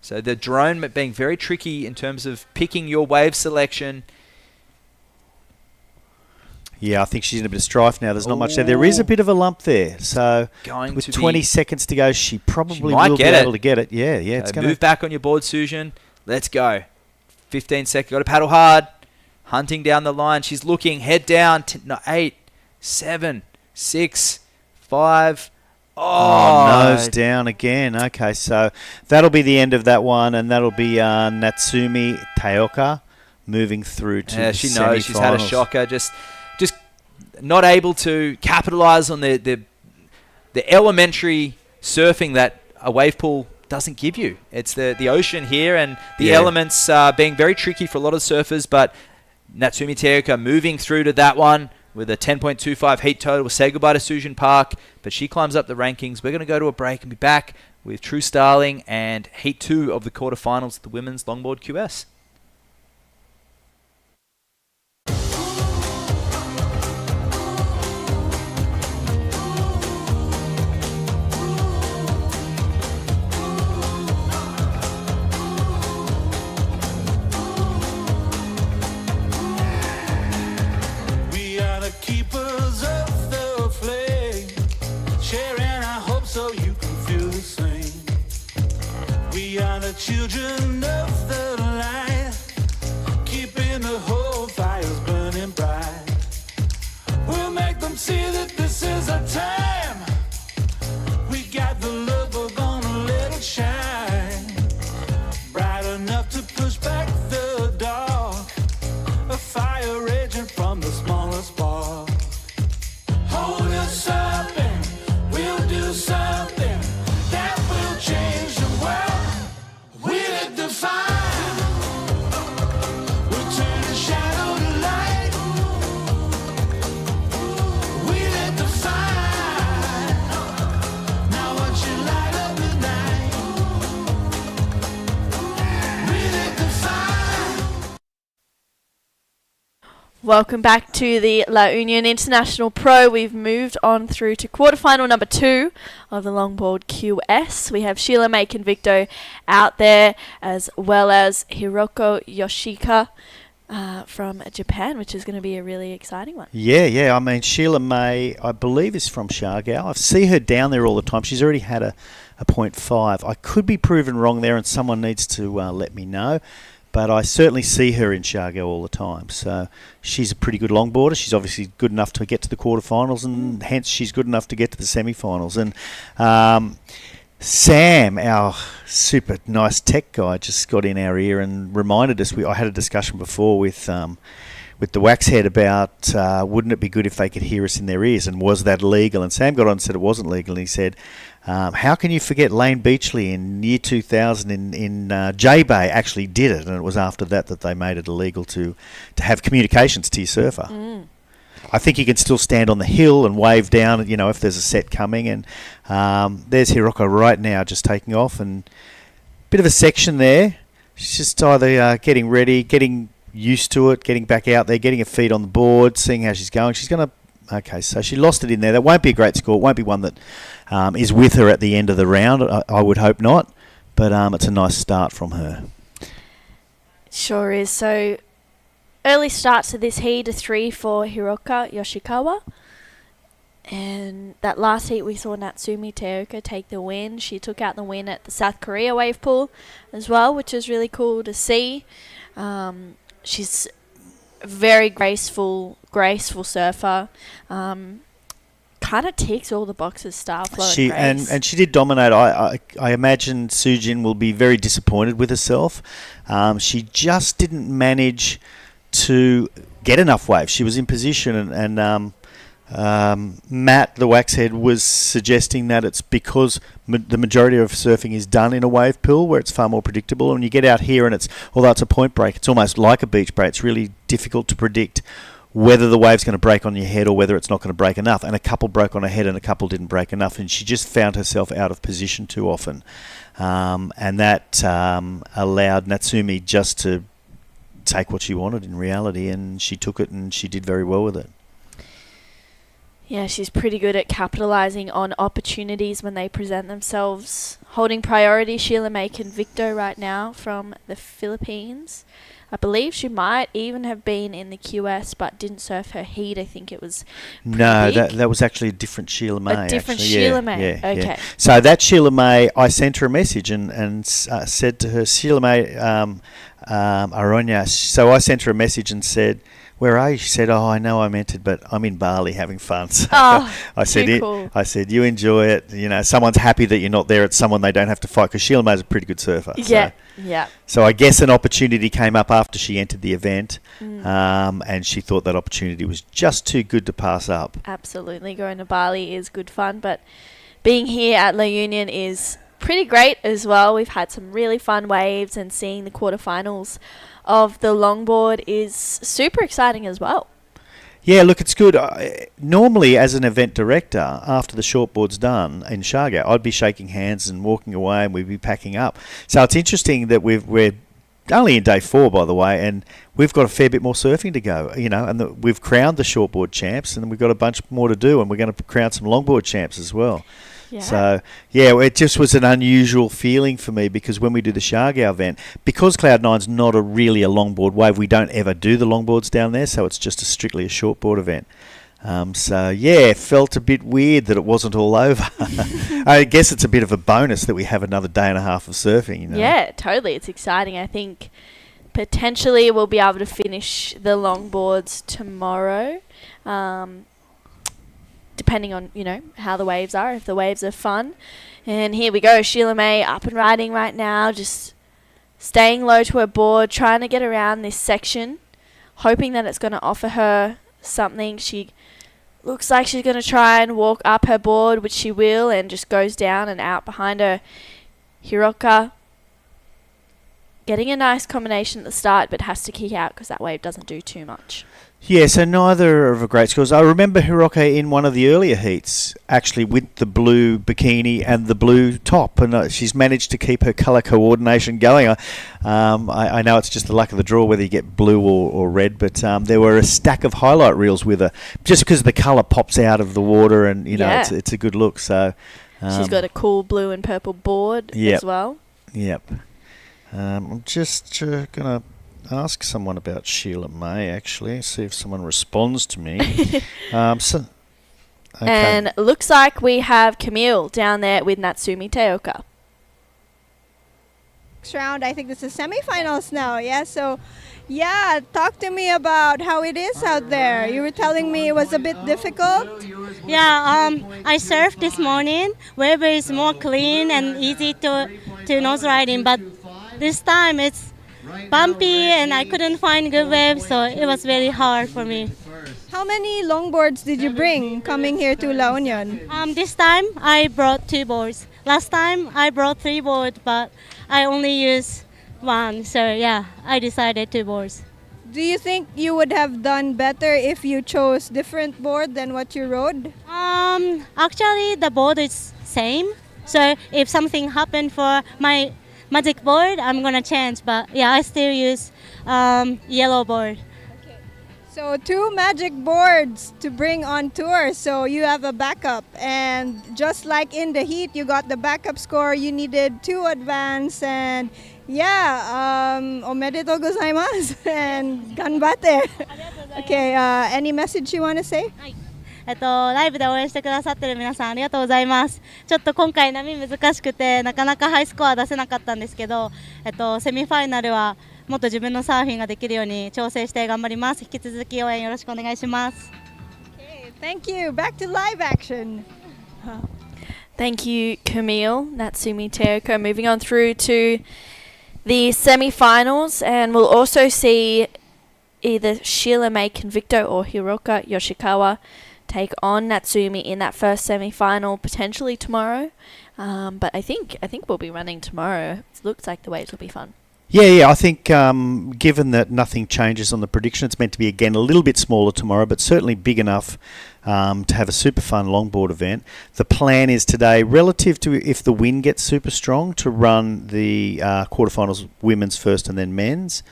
So the drone being very tricky in terms of picking your wave selection. Yeah, I think she's in a bit of strife now. There's not much there. There is a bit of a lump there. So Going with to 20 be- seconds to go, she probably might will be get able it. to get it. Yeah, it's So going move back on your board, Susan. Let's go. 15 seconds. Got to paddle hard. Hunting down the line. She's looking. Head down. 8, 7, 6, 5. nose down again. Okay, so that'll be the end of that one, and that'll be Natsumi Taoka moving through to the she knows she's had a semi-finals. shocker. Just not able to capitalize on the elementary surfing that a wave pool doesn't give you. It's the ocean here and the elements being very tricky for a lot of surfers, but Natsumi Taoka moving through to that one with a 10.25 heat total. We'll say goodbye to Susan Park, but she climbs up the rankings. We're going to go to a break and be back with True Starling and Heat 2 of the quarterfinals of the Women's Longboard QS. We are the keepers of the flame, sharing our hope so you can feel the same. We are the children of the light, keeping the whole fires burning bright. We'll make them see that this is our time. We got the love, we're gonna let it shine, bright enough to push back the dark, a fire raging from the smallest spark. Hold us up and we'll do something that will change the world. We'll define. We'll turn the shadow to light. We'll define. Now watch you light up the night. We'll define. Welcome back to the La Union International Pro. We've moved on through to quarterfinal number 2 of the Longboard QS. We have Sheila May Convicto out there, as well as Hiroko Yoshika from Japan, which is going to be a really exciting one. Yeah. I mean, Sheila May, I believe, is from Shargao. I see her down there all the time. She's already had a 0.5. I could be proven wrong there, and someone needs to let me know. But I certainly see her in Shargo all the time. So she's a pretty good longboarder. She's obviously good enough to get to the quarterfinals, and hence she's good enough to get to the semi-finals. And Sam, our super nice tech guy, just got in our ear and reminded us. I had a discussion before with the Waxhead about wouldn't it be good if they could hear us in their ears, and was that legal? And Sam got on and said it wasn't legal, and he said, how can you forget Lane Beachley in year 2000 in J-Bay actually did it, and it was after that they made it illegal to have communications to your surfer. I think you can still stand on the hill and wave down, if there's a set coming. And there's Hiroko right now just taking off, and bit of a section there. She's just either getting ready, getting used to it, getting back out there, getting her feet on the board, seeing how she's going. She's going to... Okay, so she lost it in there. That won't be a great score. It won't be one that is with her at the end of the round. I would hope not. But it's a nice start from her. Sure is. So... early start to this heat, a 3 for Hiroka Yoshikawa. And that last heat we saw Natsumi Teoka take the win. She took out the win at the South Korea wave pool as well, which is really cool to see. She's a very graceful surfer. Kind of ticks all the boxes, style, flow, and grace. And she did dominate. I imagine Sujin will be very disappointed with herself. She just didn't manage to get enough waves. She was in position, and Matt, the Waxhead, was suggesting that it's because the majority of surfing is done in a wave pool where it's far more predictable. And you get out here, and although it's a point break, it's almost like a beach break. It's really difficult to predict whether the wave's going to break on your head or whether it's not going to break enough. And a couple broke on her head and a couple didn't break enough, and she just found herself out of position too often. And that allowed Natsumi just to take what she wanted in reality, and she took it and she did very well with it. Yeah, she's pretty good at capitalising on opportunities when they present themselves. Holding priority, Sheila May Convicto right now from the Philippines. I believe she might even have been in the QS but didn't surf her heat. I think it was No, big. that was actually a different Sheila May. A different actually. Sheila May. Yeah, Okay. yeah. So that Sheila May, I sent her a message and said to her, Sheila May Aronia. So I sent her a message and said, where are you? She said, I know I meant it, but I'm in Bali having fun. So I said, cool. I said, you enjoy it. Someone's happy that you're not there. It's someone they don't have to fight, because Sheila May's a pretty good surfer. Yeah, yeah. So I guess an opportunity came up after she entered the event, and she thought that opportunity was just too good to pass up. Absolutely. Going to Bali is good fun, but being here at La Union is pretty great as well. We've had some really fun waves, and seeing the quarterfinals of the longboard is super exciting as well. Yeah, look, it's good. Normally, as an event director, after the shortboard's done in Sharga, I'd be shaking hands and walking away, and we'd be packing up. So it's interesting that we're only in day 4, by the way, and we've got a fair bit more surfing to go, and we've crowned the shortboard champs, and we've got a bunch more to do, and we're going to crown some longboard champs as well. Yeah. So, yeah, it just was an unusual feeling for me, because when we do the Shargau event, because Cloud9's not really a longboard wave, we don't ever do the longboards down there, so it's just strictly a shortboard event. So, yeah, it felt a bit weird that it wasn't all over. I guess it's a bit of a bonus that we have another day and a half of surfing, Yeah, totally. It's exciting. I think potentially we'll be able to finish the longboards tomorrow. Depending on, how the waves are, if the waves are fun. And here we go, Sheila May up and riding right now, just staying low to her board, trying to get around this section, hoping that it's going to offer her something. She looks like she's going to try and walk up her board, which she will, and just goes down and out behind her. Hiroka getting a nice combination at the start, but has to kick out because that wave doesn't do too much. Yeah, so neither of a great scores. I remember Hiroka in one of the earlier heats, actually with the blue bikini and the blue top, and she's managed to keep her colour coordination going. I know it's just the luck of the draw whether you get blue or red, but there were a stack of highlight reels with her, just because the colour pops out of the water, and it's a good look. So she's got a cool blue and purple board as well. Yep. I'm just going to ask someone about Sheila May, actually, see if someone responds to me. Okay. And looks like we have Camille down there with Natsumi Teoka. Next round, I think this is semifinals now. Yeah, so Yeah, talk to me about how it is out there. You were telling me it was a bit difficult. Yeah, I surfed this morning. Wave is more clean and easy to nose riding, but this time it's bumpy and I couldn't find good waves, so it was very hard for me. How many longboards did you bring coming here to La Union? This time I brought 2 boards. Last time I brought 3 boards, but I only used 1. So yeah, I decided 2 boards. Do you think you would have done better if you chose different board than what you rode? Actually, the board is same. So if something happened for my magic board, I'm gonna change. But yeah, I still use yellow board. So 2 magic boards to bring on tour, so you have a backup. And just like in the heat, you got the backup score, you needed 2 advance, and yeah, omedetou gozaimasu and ganbatte. Okay, any message you want to say? ライブで応援してくださってる皆さんありがとうございます。ちょっと今回波難しくてなかなかハイスコア出せなかったんですけど、セミファイナルはもっと自分のサーフィンができるように調整して頑張ります。引き続き応援よろしくお願いします。Thank you. Back to live action. Thank you, Camille, Natsumi Teoko. Moving on through to the semi-finals, and we'll also see either Sheila May Convicto or Hiroka Yoshikawa take on Natsumi in that first semi-final, potentially tomorrow. But I think we'll be running tomorrow. It looks like the waves will be fun. Yeah. I think given that nothing changes on the prediction, it's meant to be again a little bit smaller tomorrow, but certainly big enough to have a super fun longboard event. The plan is today, relative to if the wind gets super strong, to run the quarterfinals women's first and then men's.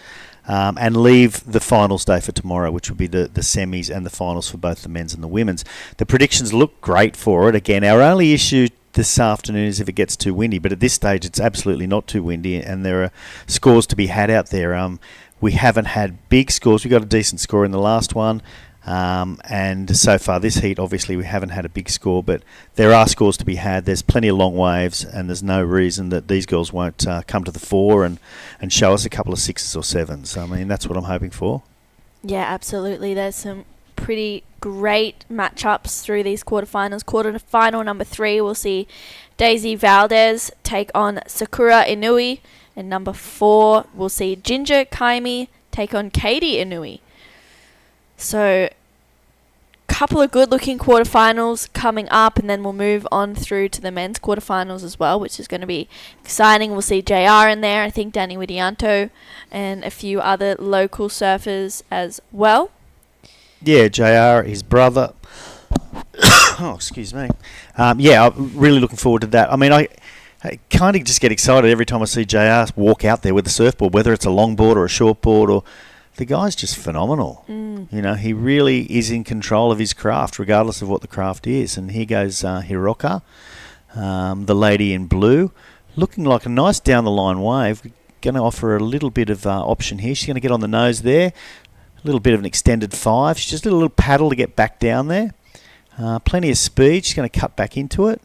And leave the finals day for tomorrow, which will be the semis and the finals for both the men's and the women's. The predictions look great for it. Again, our only issue this afternoon is if it gets too windy, but at this stage it's absolutely not too windy, and there are scores to be had out there. We haven't had big scores. We got a decent score in the last one, and so far this heat, obviously, we haven't had a big score, but there are scores to be had. There's plenty of long waves, and there's no reason that these girls won't come to the fore and show us a couple of 6s or 7s. I mean, that's what I'm hoping for. Yeah, absolutely. There's some pretty great matchups through these quarterfinals. Quarterfinal number 3, we'll see Daisy Valdez take on Sakura Inui, and number 4, we'll see Ginger Kaimi take on Katie Inui. So, couple of good-looking quarterfinals coming up, and then we'll move on through to the men's quarterfinals as well, which is going to be exciting. We'll see JR in there, I think Danny Widianto, and a few other local surfers as well. Yeah, JR, his brother. Oh, excuse me. Yeah, I'm really looking forward to that. I mean, I kind of just get excited every time I see JR walk out there with the surfboard, whether it's a longboard or a shortboard, or the guy's just phenomenal. You know, he really is in control of his craft, regardless of what the craft is. And here goes Hiroka, the lady in blue, looking like a nice down-the-line wave. Going to offer a little bit of option here. She's going to get on the nose there. A little bit of an extended 5. She's just a little paddle to get back down there. Plenty of speed. She's going to cut back into it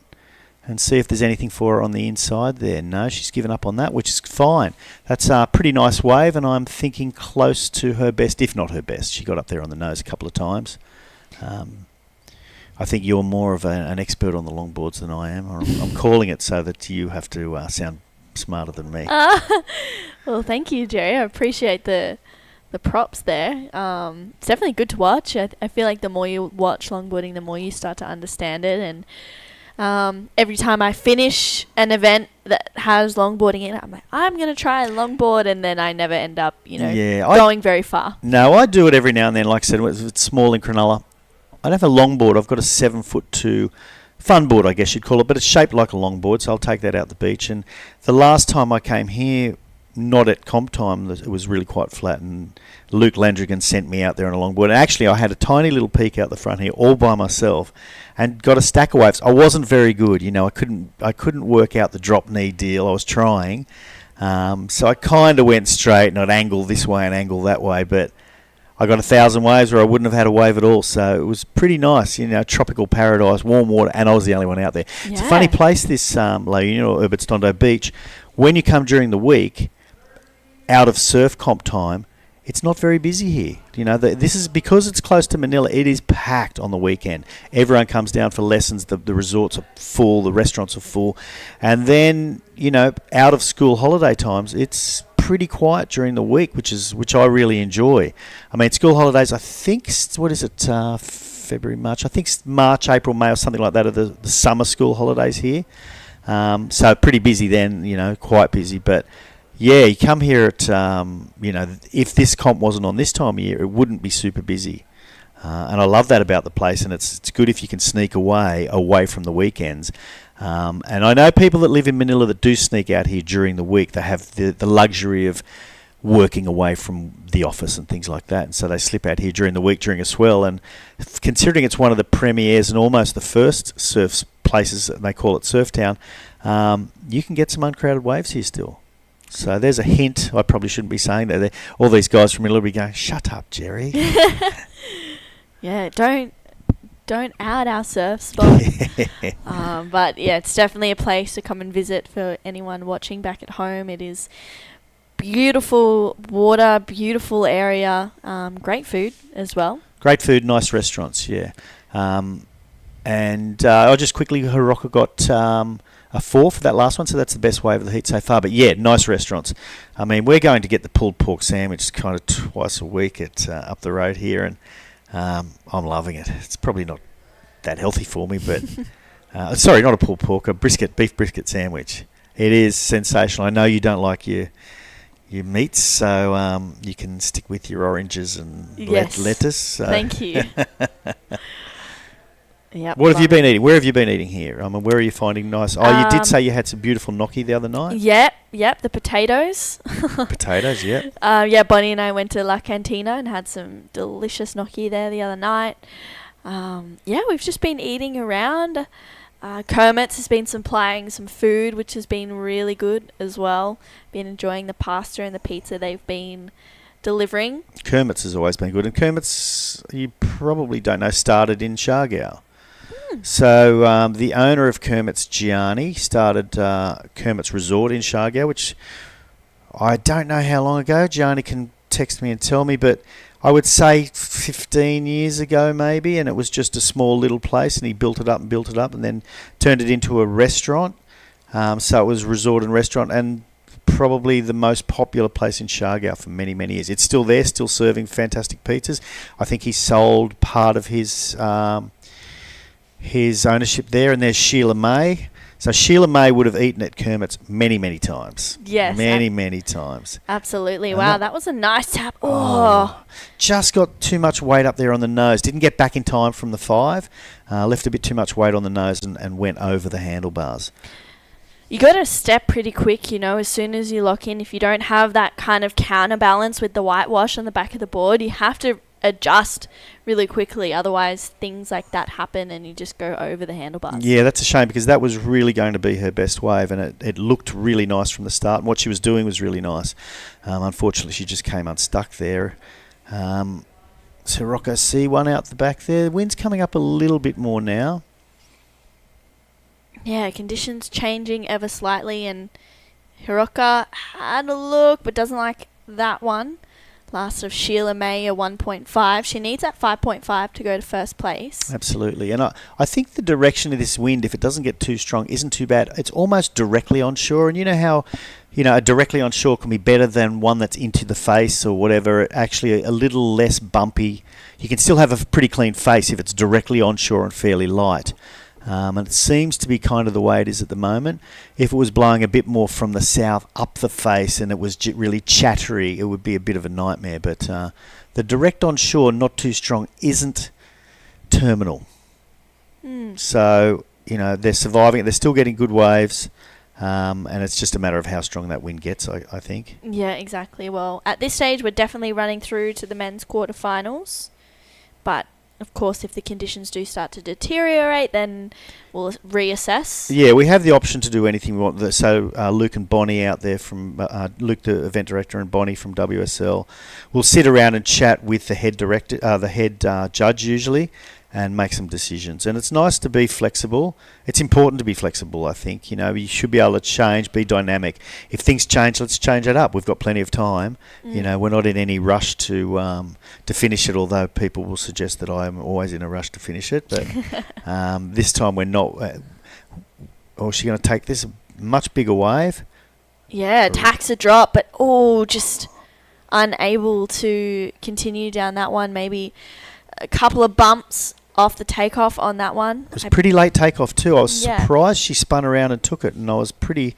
and see if there's anything for her on the inside there. No, she's given up on that, which is fine. That's a pretty nice wave, and I'm thinking close to her best, if not her best. She got up there on the nose a couple of times. I think you're more of an expert on the longboards than I am. I'm calling it so that you have to sound smarter than me. Well, thank you, Jerry. I appreciate the props there. It's definitely good to watch. I feel like the more you watch longboarding, the more you start to understand it. And every time I finish an event that has longboarding in it, I'm like, I'm going to try a longboard, and then I never end up, going very far. No, I do it every now and then. Like I said, it's small in Cronulla. I don't have a longboard. I've got a 7'2" fun board, I guess you'd call it, but it's shaped like a longboard, so I'll take that out the beach. And the last time I came here, not at comp time, it was really quite flat, and Luke Landrigan sent me out there on a longboard. And actually, I had a tiny little peak out the front here, all by myself, and got a stack of waves. I wasn't very good, I couldn't work out the drop knee deal. I was trying, so I kind of went straight, and I'd angle this way and angle that way, but I got 1,000 waves where I wouldn't have had a wave at all. So it was pretty nice, tropical paradise, warm water, and I was the only one out there. Yeah. It's a funny place, this La Union or Urbertstondo Beach. When you come during the week, out of surf comp time, it's not very busy here. You know, this is because it's close to Manila. It is packed on the weekend. Everyone comes down for lessons. The resorts are full. The restaurants are full. And then, you know, out of school holiday times, it's pretty quiet during the week, which I really enjoy. I mean, school holidays, I think, what is it, February, March? I think March, April, May or something like that are the summer school holidays here. So pretty busy then, you know, quite busy. But yeah, you come here at, you know, if this comp wasn't on this time of year, it wouldn't be super busy. And I love that about the place, and it's good if you can sneak away from the weekends. And I know people that live in Manila that do sneak out here during the week. They have the luxury of working away from the office and things like that, and so they slip out here during the week during a swell. And considering it's one of the premiers and almost the first surf places, they call it Surf Town, you can get some uncrowded waves here still. So there's a hint. I probably shouldn't be saying that. All these guys from Manila will be going, "Shut up, Jerry." Yeah, don't out our surf spot. But yeah, it's definitely a place to come and visit for anyone watching back at home. It is beautiful water, beautiful area, great food as well. Great food, nice restaurants, yeah. And I just quickly, Hirooka got a 4 for that last one, so that's the best wave of the heat so far. But yeah, nice restaurants. I mean, we're going to get the pulled pork sandwich kind of twice a week at up the road here, and I'm loving it. It's probably not that healthy for me, but sorry, not a pulled pork, a beef brisket sandwich. It is sensational. I know you don't like your meats, so you can stick with your oranges and lettuce. So. Thank you. Yep, what have you been eating? Where have you been eating here? I mean, where are you finding nice? Oh, you did say you had some beautiful gnocchi the other night. Yep, the potatoes. Potatoes, yep. Yeah, Bonnie and I went to La Cantina and had some delicious gnocchi there the other night. Yeah, we've just been eating around. Kermit's has been supplying some food, which has been really good as well. Been enjoying the pasta and the pizza they've been delivering. Kermit's has always been good, and Kermit's, you probably don't know, started in Siargao. So the owner of Kermit's, Gianni, started Kermit's Resort in Siargao, which I don't know how long ago. Gianni can text me and tell me, but I would say 15 years ago maybe, and it was just a small little place, and he built it up and then turned it into a restaurant. So it was resort and restaurant, and probably the most popular place in Siargao for many, many years. It's still there, still serving fantastic pizzas. I think he sold part of his ownership there, and there's Sheila May. So Sheila May would have eaten at Kermit's many, many times. Yes. Many times. Absolutely. And wow, that was a nice tap. Oh. Just got too much weight up there on the nose. Didn't get back in time from the 5. Left a bit too much weight on the nose and went over the handlebars. You got to step pretty quick, you know, as soon as you lock in. If you don't have that kind of counterbalance with the whitewash on the back of the board, you have to adjust really quickly. Otherwise, things like that happen and you just go over the handlebars. Yeah, that's a shame, because that was really going to be her best wave, and it looked really nice from the start, and what she was doing was really nice. Unfortunately, she just came unstuck there. So Rocco C1 out the back there. The wind's coming up a little bit more now. Yeah, conditions changing ever slightly, and Hirooka had a look but doesn't like that one. Last of Sheila May, a 1.5. She needs that 5.5 to go to first place. Absolutely. And I think the direction of this wind, if it doesn't get too strong, isn't too bad. It's almost directly onshore, and you know how, you know, a directly onshore can be better than one that's into the face or whatever. Actually, a little less bumpy. You can still have a pretty clean face if it's directly onshore and fairly light. And it seems to be kind of the way it is at the moment. If it was blowing a bit more from the south up the face and it was really chattery, it would be a bit of a nightmare. But the direct onshore, not too strong, isn't terminal. So, you know, they're surviving it. They're still getting good waves. And it's just a matter of how strong that wind gets, I think. Yeah, exactly. Well, at this stage, we're definitely running through to the men's quarterfinals. But of course, if the conditions do start to deteriorate, then we'll reassess. Yeah, we have the option to do anything we want. So Luke and Bonnie out there from Luke, the event director, and Bonnie from WSL, will sit around and chat with the head director, the head judge usually, and make some decisions. And it's nice to be flexible. It's important to be flexible, I think. You know, you should be able to change, be dynamic. If things change, let's change it up. We've got plenty of time. You know, we're not in any rush to finish it, although people will suggest that I am always in a rush to finish it. But this time we're not. Or is she going to take this much bigger wave? Yeah, tax a drop, but just unable to continue down that one. Maybe a couple of bumps off the takeoff on that one. It was pretty late takeoff too. I was surprised she spun around and took it, and I was pretty,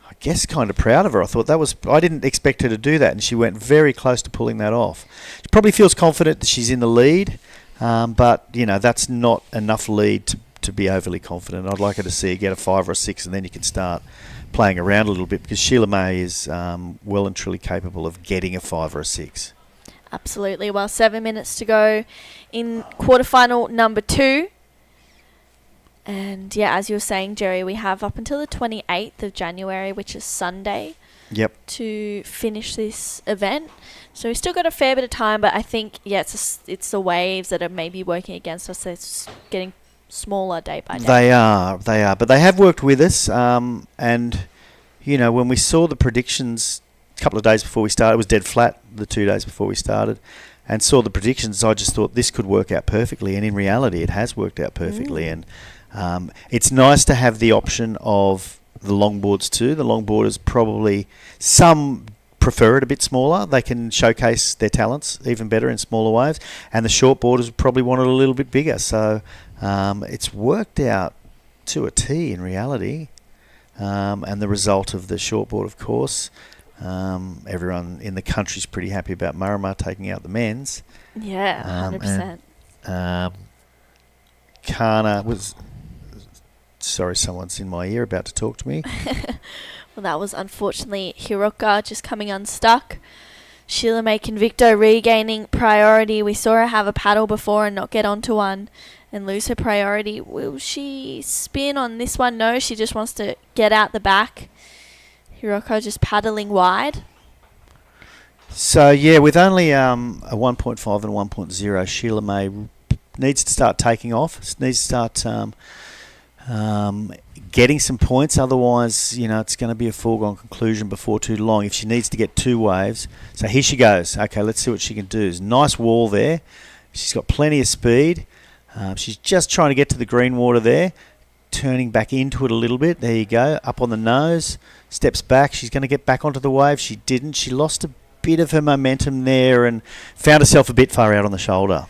I guess, kind of proud of her. I thought I didn't expect her to do that, and she went very close to pulling that off. She probably feels confident that she's in the lead, but you know, that's not enough lead to be overly confident. I'd like her to see her get a 5 or a 6, and then you can start playing around a little bit, because Sheila May is well and truly capable of getting a 5 or a 6. Absolutely. Well, 7 minutes to go in quarterfinal number 2. And yeah, as you were saying, Jerry, we have up until the 28th of January, which is Sunday, to finish this event. So we've still got a fair bit of time, but I think, it's the waves that are maybe working against us. It's getting smaller day by day. They are. But they have worked with us. And, you know, when we saw the predictions a couple of days before we started, it was dead flat the 2 days before we started, and saw the predictions, I just thought this could work out perfectly. And in reality, it has worked out perfectly. And it's nice to have the option of the longboards too. The longboarders probably, some prefer it a bit smaller. They can showcase their talents even better in smaller waves. And the shortboarders probably want it a little bit bigger. So it's worked out to a T in reality. And the result of the shortboard, of course, everyone in the country's pretty happy about Marama taking out the men's. Yeah, 100%. Kana was... Sorry, someone's in my ear about to talk to me. Well, that was unfortunately Hiroka just coming unstuck. Sheila May Convicto regaining priority. We saw her have a paddle before and not get onto one and lose her priority. Will she spin on this one? No, she just wants to get out the back. Hiroka just paddling wide. So, yeah, with only a 1.5 and a 1.0, Sheila May needs to start taking off. Needs to start getting some points. Otherwise, you know, it's going to be a foregone conclusion before too long if she needs to get 2 waves. So here she goes. Okay, let's see what she can do. There's a nice wall there. She's got plenty of speed. She's just trying to get to the green water there. Turning back into it a little bit. There you go. Up on the nose. Steps back. She's going to get back onto the wave. She didn't. She lost a bit of her momentum there and found herself a bit far out on the shoulder.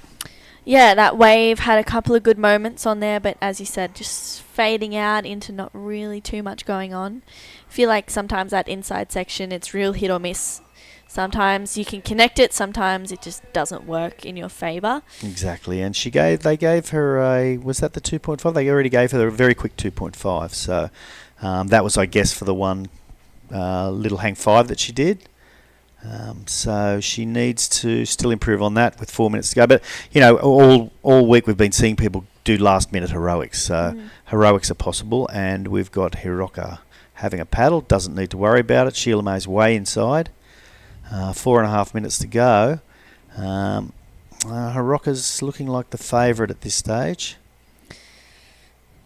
Yeah, that wave had a couple of good moments on there, but as you said, just fading out into not really too much going on. I feel like sometimes that inside section, it's real hit or miss. Sometimes you can connect it, sometimes it just doesn't work in your favour. Exactly, and they gave her a, was that the 2.5? They already gave her a very quick 2.5, so that was, I guess, for the one little hang 5 that she did. So she needs to still improve on that with 4 minutes to go. But, you know, all week we've been seeing people do last-minute heroics. So heroics are possible, and we've got Hiroka having a paddle. Doesn't need to worry about it. Sheila May's way inside. 4.5 minutes to go. Hiroka's looking like the favourite at this stage.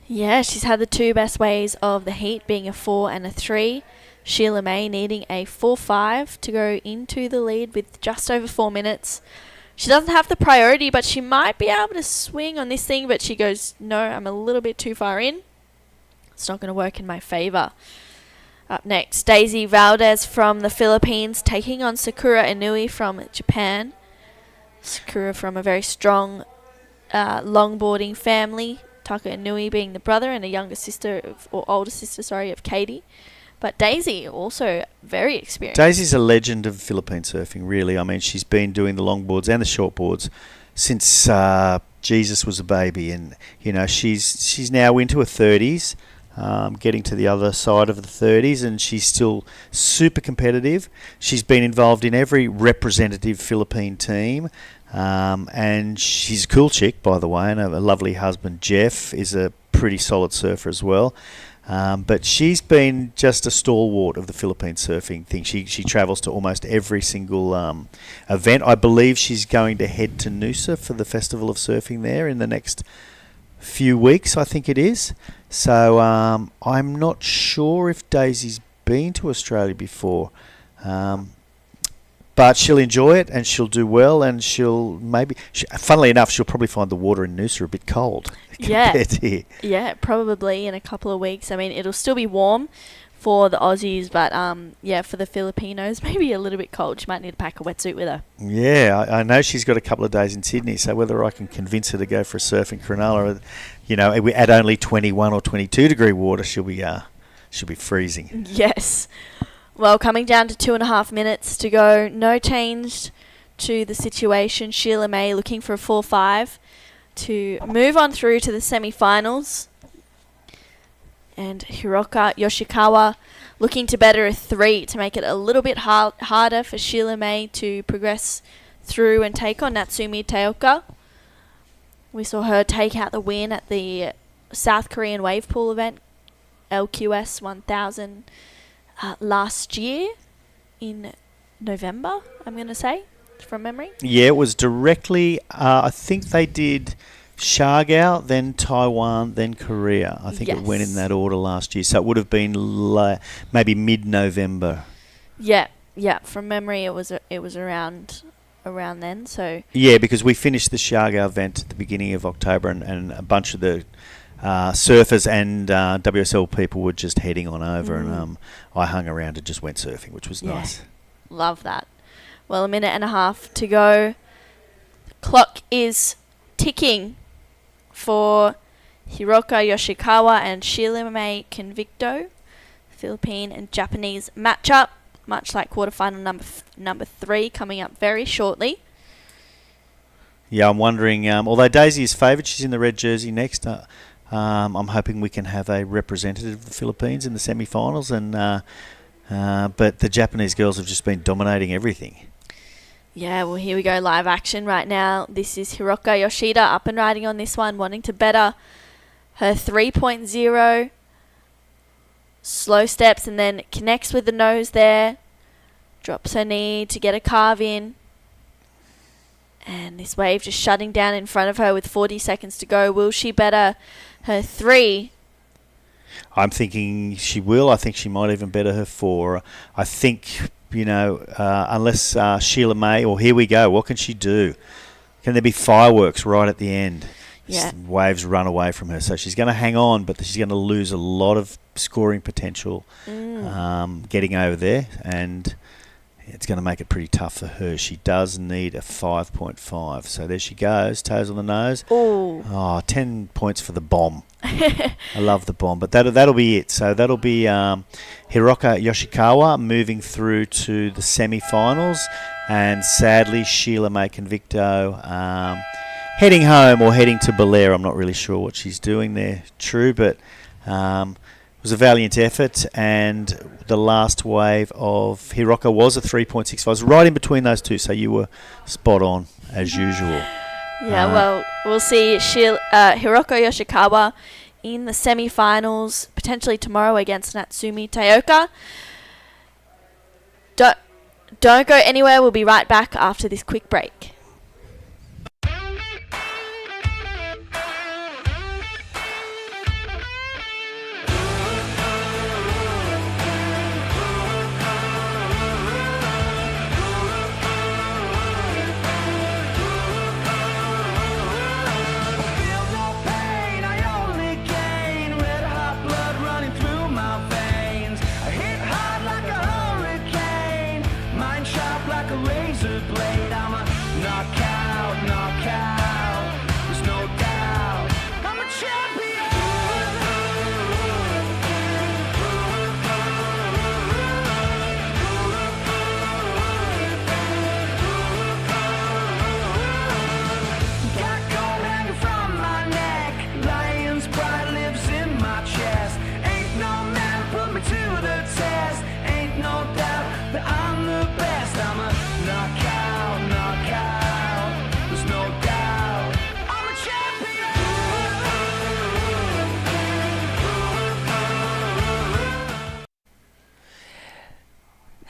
Yeah, she's had the 2 best ways of the heat, being a 4 and a 3. Sheila May needing a 4.5 to go into the lead with just over 4 minutes. She doesn't have the priority, but she might be able to swing on this thing, but she goes, no, I'm a little bit too far in. It's not going to work in my favour. Up next, Daisy Valdez from the Philippines taking on Sakura Inui from Japan. Sakura from a very strong longboarding family. Taka Inui being the brother and a older sister of Katie. But Daisy also very experienced. Daisy's a legend of Philippine surfing, really. I mean, she's been doing the longboards and the shortboards since Jesus was a baby, and you know she's now into her 30s, getting to the other side of the 30s, and she's still super competitive. She's been involved in every representative Philippine team, and she's a cool chick, by the way, and her lovely husband Jeff is a pretty solid surfer as well. But she's been just a stalwart of the Philippine surfing thing. She travels to almost every single event. I believe she's going to head to Noosa for the Festival of Surfing there in the next few weeks, I think it is. So I'm not sure if Daisy's been to Australia before. But she'll enjoy it and she'll do well, and funnily enough, she'll probably find the water in Noosa a bit cold compared to here. Yeah, probably in a couple of weeks. I mean, it'll still be warm for the Aussies, but for the Filipinos, maybe a little bit cold. She might need to pack a wetsuit with her. Yeah, I know she's got a couple of days in Sydney, so whether I can convince her to go for a surf in Cronulla, at only 21 or 22 degree water, she'll be freezing. Yes. Well, coming down to 2.5 minutes to go, no change to the situation. Sheila May looking for a 4-5 to move on through to the semi-finals. And Hiroka Yoshikawa looking to better a 3 to make it a little bit harder for Sheila May to progress through and take on Natsumi Teoka. We saw her take out the win at the South Korean wave pool event, LQS 1000. Last year in November, I'm going to say, from memory. Yeah, it was directly, I think they did Siargao, then Taiwan, then Korea. I think it went in that order last year. So it would have been maybe mid-November. Yeah, from memory it was around then. So yeah, because we finished the Siargao event at the beginning of October, and a bunch of the surfers and WSL people were just heading on over, and I hung around and just went surfing, which was nice. Love that. Well, 1.5 minutes to go. The clock is ticking for Hiroka Yoshikawa and Sheila May Convicto. Philippine and Japanese matchup, much like quarterfinal number 3 coming up very shortly. Yeah, I'm wondering, although Daisy is favoured, she's in the red jersey next. I'm hoping we can have a representative of the Philippines in the semi-finals, but the Japanese girls have just been dominating everything. Yeah, well, here we go, live action right now. This is Hiroka Yoshida up and riding on this one, wanting to better her 3.0. Slow steps and then connects with the nose there. Drops her knee to get a carve in. And this wave just shutting down in front of her with 40 seconds to go. Will she better her 3? I'm thinking she will. I think she might even better her 4. I think, unless Sheila May, here we go, what can she do? Can there be fireworks right at the end? Yeah. Waves run away from her. So she's going to hang on, but she's going to lose a lot of scoring potential getting over there, and it's going to make it pretty tough for her. She does need a 5.5. So there she goes, toes on the nose. Oh, 10 points for the bomb. I love the bomb, but that'll be it. So that'll be Hiroka Yoshikawa moving through to the semi-finals, and sadly Sheila May Convicto heading home or heading to Belair. I'm not really sure what she's doing there, True, but it was a valiant effort, and the last wave of Hiroka was a 3.65. It was right in between those two, so you were spot on as usual. Yeah, well, we'll see Hiroka Yoshikawa in the semi-finals, potentially tomorrow against Natsumi Teoka. Don't go anywhere. We'll be right back after this quick break. Like a razor blade, I'm a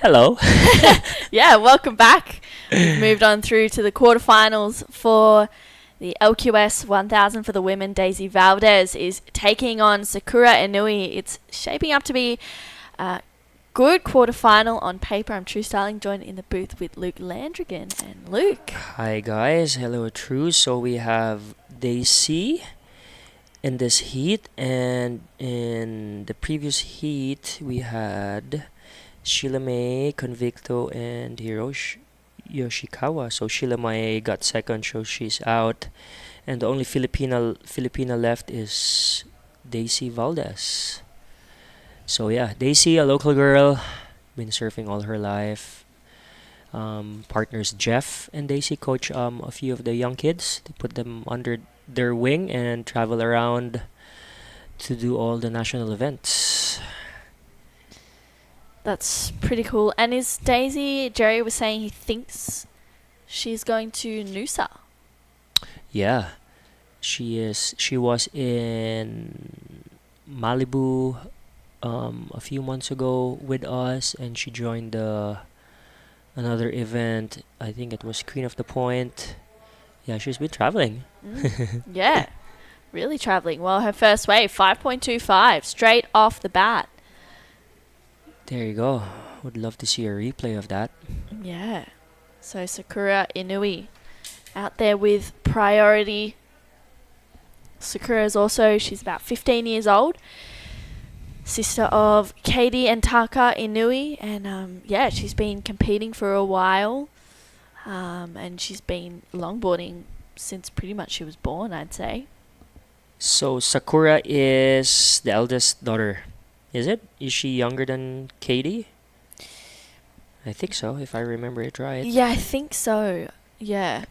Hello. Yeah, welcome back. We've moved on through to the quarterfinals for the LQS 1000 for the women. Daisy Valdez is taking on Sakura Inui. It's shaping up to be a good quarterfinal on paper. I'm True Starling, joined in the booth with Luke Landrigan. And Luke. Hi guys, hello True. So we have Daisy in this heat, and in the previous heat we had Sheila May, Convicto, and Hiroshi Yoshikawa. So Sheila May got second, so she's out, and the only Filipina left is Daisy Valdez. So yeah, Daisy, a local girl, been surfing all her life. Partners Jeff and Daisy coach a few of the young kids. They put them under their wing and travel around to do all the national events. That's pretty cool. And is Daisy, Jerry was saying he thinks she's going to Noosa. Yeah, she is. She was in Malibu a few months ago with us, and she joined another event. I think it was Queen of the Point. Yeah, she's been traveling. Yeah, really traveling. Well, her first wave, 5.25, straight off the bat. There you go. Would love to see a replay of that. Yeah. So Sakura Inui out there with priority. Sakura is also, she's about 15 years old. Sister of Katie and Taka Inui. And yeah, she's been competing for a while. And she's been longboarding since pretty much she was born, I'd say. So Sakura is the eldest daughter. Is it? Is she younger than Katie? I think so, if I remember it right. Yeah, I think so. Yeah.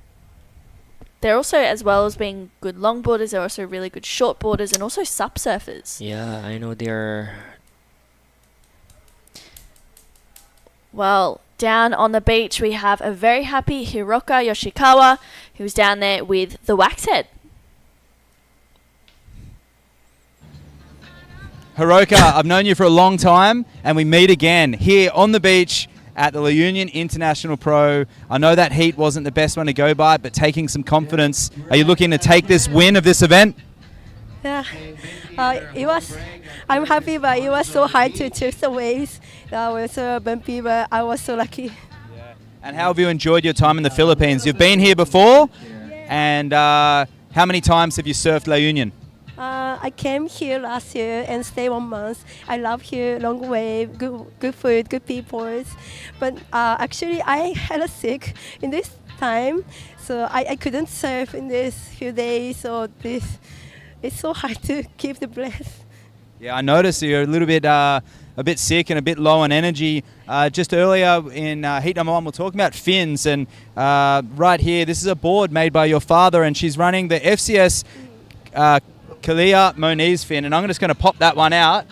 They're also, as well as being good longboarders, they're also really good shortboarders and also sup surfers. Yeah, I know they're... Well, down on the beach we have a very happy Hiroka Yoshikawa, who's down there with the Waxhead. Hiroka, I've known you for a long time, and we meet again here on the beach at the La Union International Pro. I know that heat wasn't the best one to go by, but taking some confidence. Are you looking to take this win of this event? Yeah, I'm happy, but it was so hard to choose the waves. That was so bumpy, but I was so lucky. And how have you enjoyed your time in the Philippines? You've been here before, and how many times have you surfed La Union? I came here last year and stayed 1 month. I love here, long wave, good food, good people. But actually, I had a sick in this time, so I couldn't surf in this few days. So it's so hard to keep the breath. Yeah, I noticed you're a bit sick and a bit low on energy. Just earlier in heat number 1, we're talking about fins, and right here, this is a board made by your father, and she's running the FCS Kalia Moniz fin, and I'm just going to pop that one out.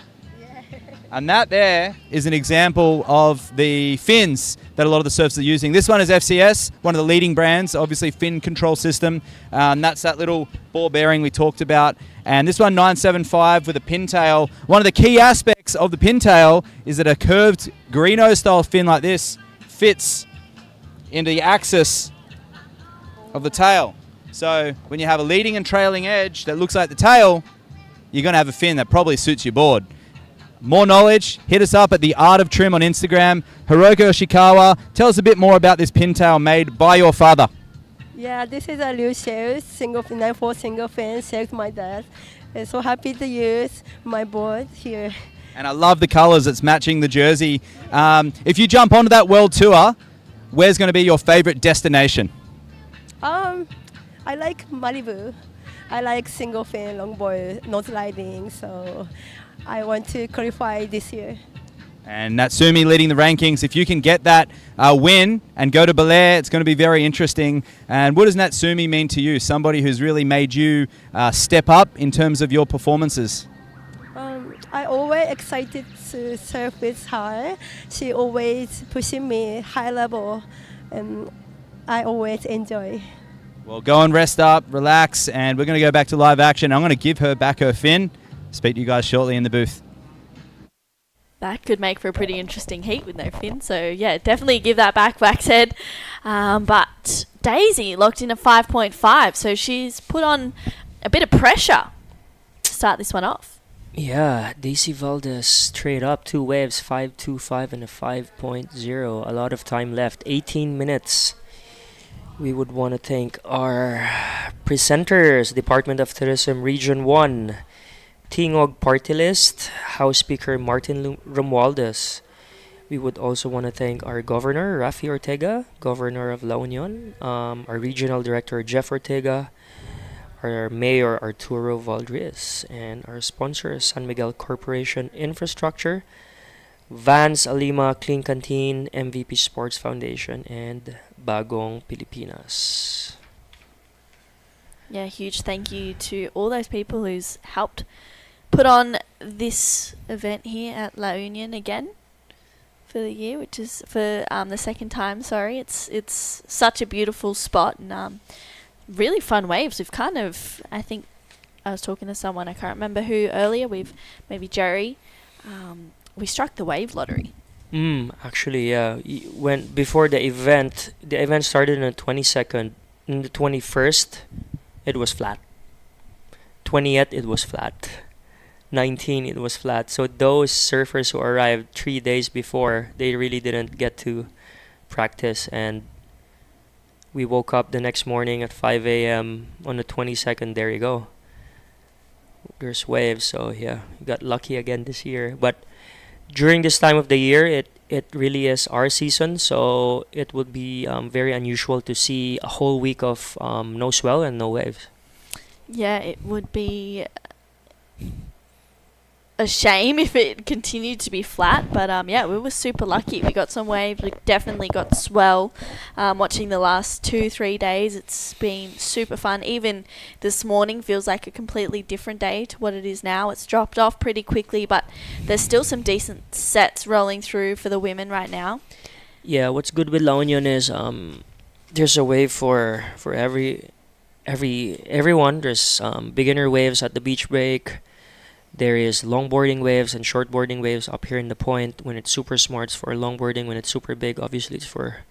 And that there is an example of the fins that a lot of the surfers are using. This one is FCS, one of the leading brands, obviously fin control system. And that's that little ball bearing we talked about. And this one, 975 with a pintail. One of the key aspects of the pintail is that a curved Greeno style fin like this fits into the axis of the tail. So when you have a leading and trailing edge that looks like the tail, you're going to have a fin that probably suits your board. More knowledge, hit us up at The Art of Trim on Instagram. Hiroka Yoshikawa, tell us a bit more about this pintail made by your father. Yeah, this is a new shell, single fin, 9/4 single fin, shaped my dad. I'm so happy to use my board here. And I love the colours, it's matching the jersey. If you jump onto that world tour, where's going to be your favourite destination? I like Malibu. I like single fin, longboard, no sliding, so I want to qualify this year. And Natsumi leading the rankings. If you can get that win and go to Belair, it's going to be very interesting. And what does Natsumi mean to you? Somebody who's really made you step up in terms of your performances. I always excited to surf with her. She always pushing me high level, and I always enjoy. Well, go and rest up, relax, and we're going to go back to live action. I'm going to give her back her fin. Speak to you guys shortly in the booth. That could make for a pretty interesting heat with no fin. So, yeah, definitely give that back's head. But Daisy locked in a 5.5. So she's put on a bit of pressure to start this one off. Yeah, Daisy Valdez straight up 2 waves, 5.25 and a 5.0. A lot of time left, 18 minutes. We would want to thank our presenters, Department of Tourism Region 1, Tingog Party List, House Speaker Martin Romualdez. We would also want to thank our Governor, Rafi Ortega, Governor of La Union, our Regional Director, Jeff Ortega, our Mayor, Arturo Valdez, and our sponsor, San Miguel Corporation Infrastructure, Vans Alima Clean Canteen, MVP Sports Foundation, and Bagong Pilipinas. Yeah, huge thank you to all those people who's helped put on this event here at La Union again for the year, which is for the second time. Sorry, it's such a beautiful spot and really fun waves. We've kind of, I think, I was talking to someone, I can't remember who earlier. Maybe Jerry. We struck the wave lottery. Actually, yeah. When before the event started on the 22nd. On the 21st, it was flat. 20th, it was flat. 19, it was flat. So those surfers who arrived 3 days before, they really didn't get to practice. And we woke up the next morning at 5 a.m. on the 22nd. There you go. There's waves. So yeah, we got lucky again this year. But during this time of the year, it really is our season. So it would be very unusual to see a whole week of no swell and no waves. Yeah, it would be a shame if it continued to be flat, but yeah, we were super lucky. We got some waves, we definitely got swell. Watching the last 2-3 days, it's been super fun. Even this morning feels like a completely different day to what it is now. It's dropped off pretty quickly, but there's still some decent sets rolling through for the women right now. Yeah, what's good with La Union is there's a wave for everyone. There's beginner waves at the beach break. There is longboarding waves and shortboarding waves up here in the point. When it's super smart, it's for longboarding. When it's super big, obviously it's for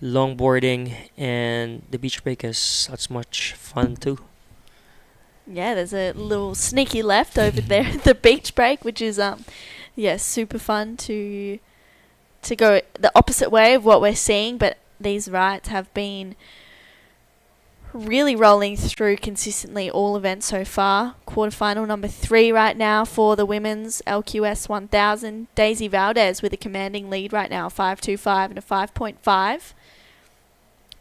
longboarding. And the beach break is as much fun too. Yeah, there's a little sneaky left over there at the beach break, which is super fun to go the opposite way of what we're seeing. But these rides have been really rolling through consistently all events so far. Quarterfinal number 3 right now for the women's LQS 1000. Daisy Valdez with a commanding lead right now, 5.25 and a 5.5.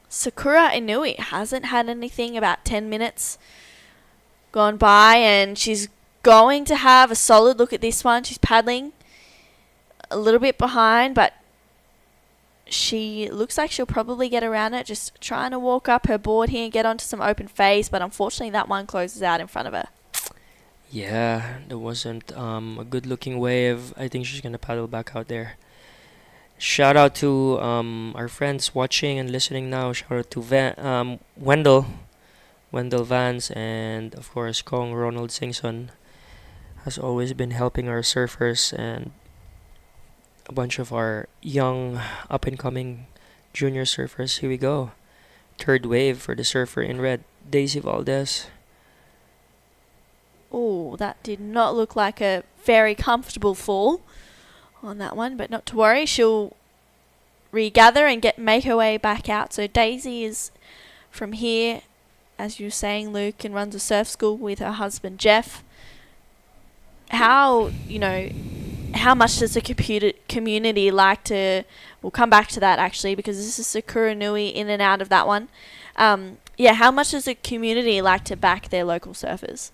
Sakura Inui hasn't had anything, about 10 minutes gone by, and she's going to have a solid look at this one. She's paddling a little bit behind, but she looks like she'll probably get around it, just trying to walk up her board here and get onto some open face, but unfortunately that one closes out in front of her. Yeah, there wasn't a good looking wave. I think she's gonna paddle back out there. Shout out to our friends watching and listening now. Shout out to Wendell Vance, and of course Kong Ronald Singson has always been helping our surfers and a bunch of our young up-and-coming junior surfers. Here we go. Third wave for the surfer in red, Daisy Valdez. Oh, that did not look like a very comfortable fall on that one, but not to worry. She'll regather and make her way back out. So Daisy is from here, as you were saying, Luke, and runs a surf school with her husband Jeff. How much does the community like to... We'll come back to that, actually, because this is Sakura Nui in and out of that one. How much does the community like to back their local surfers?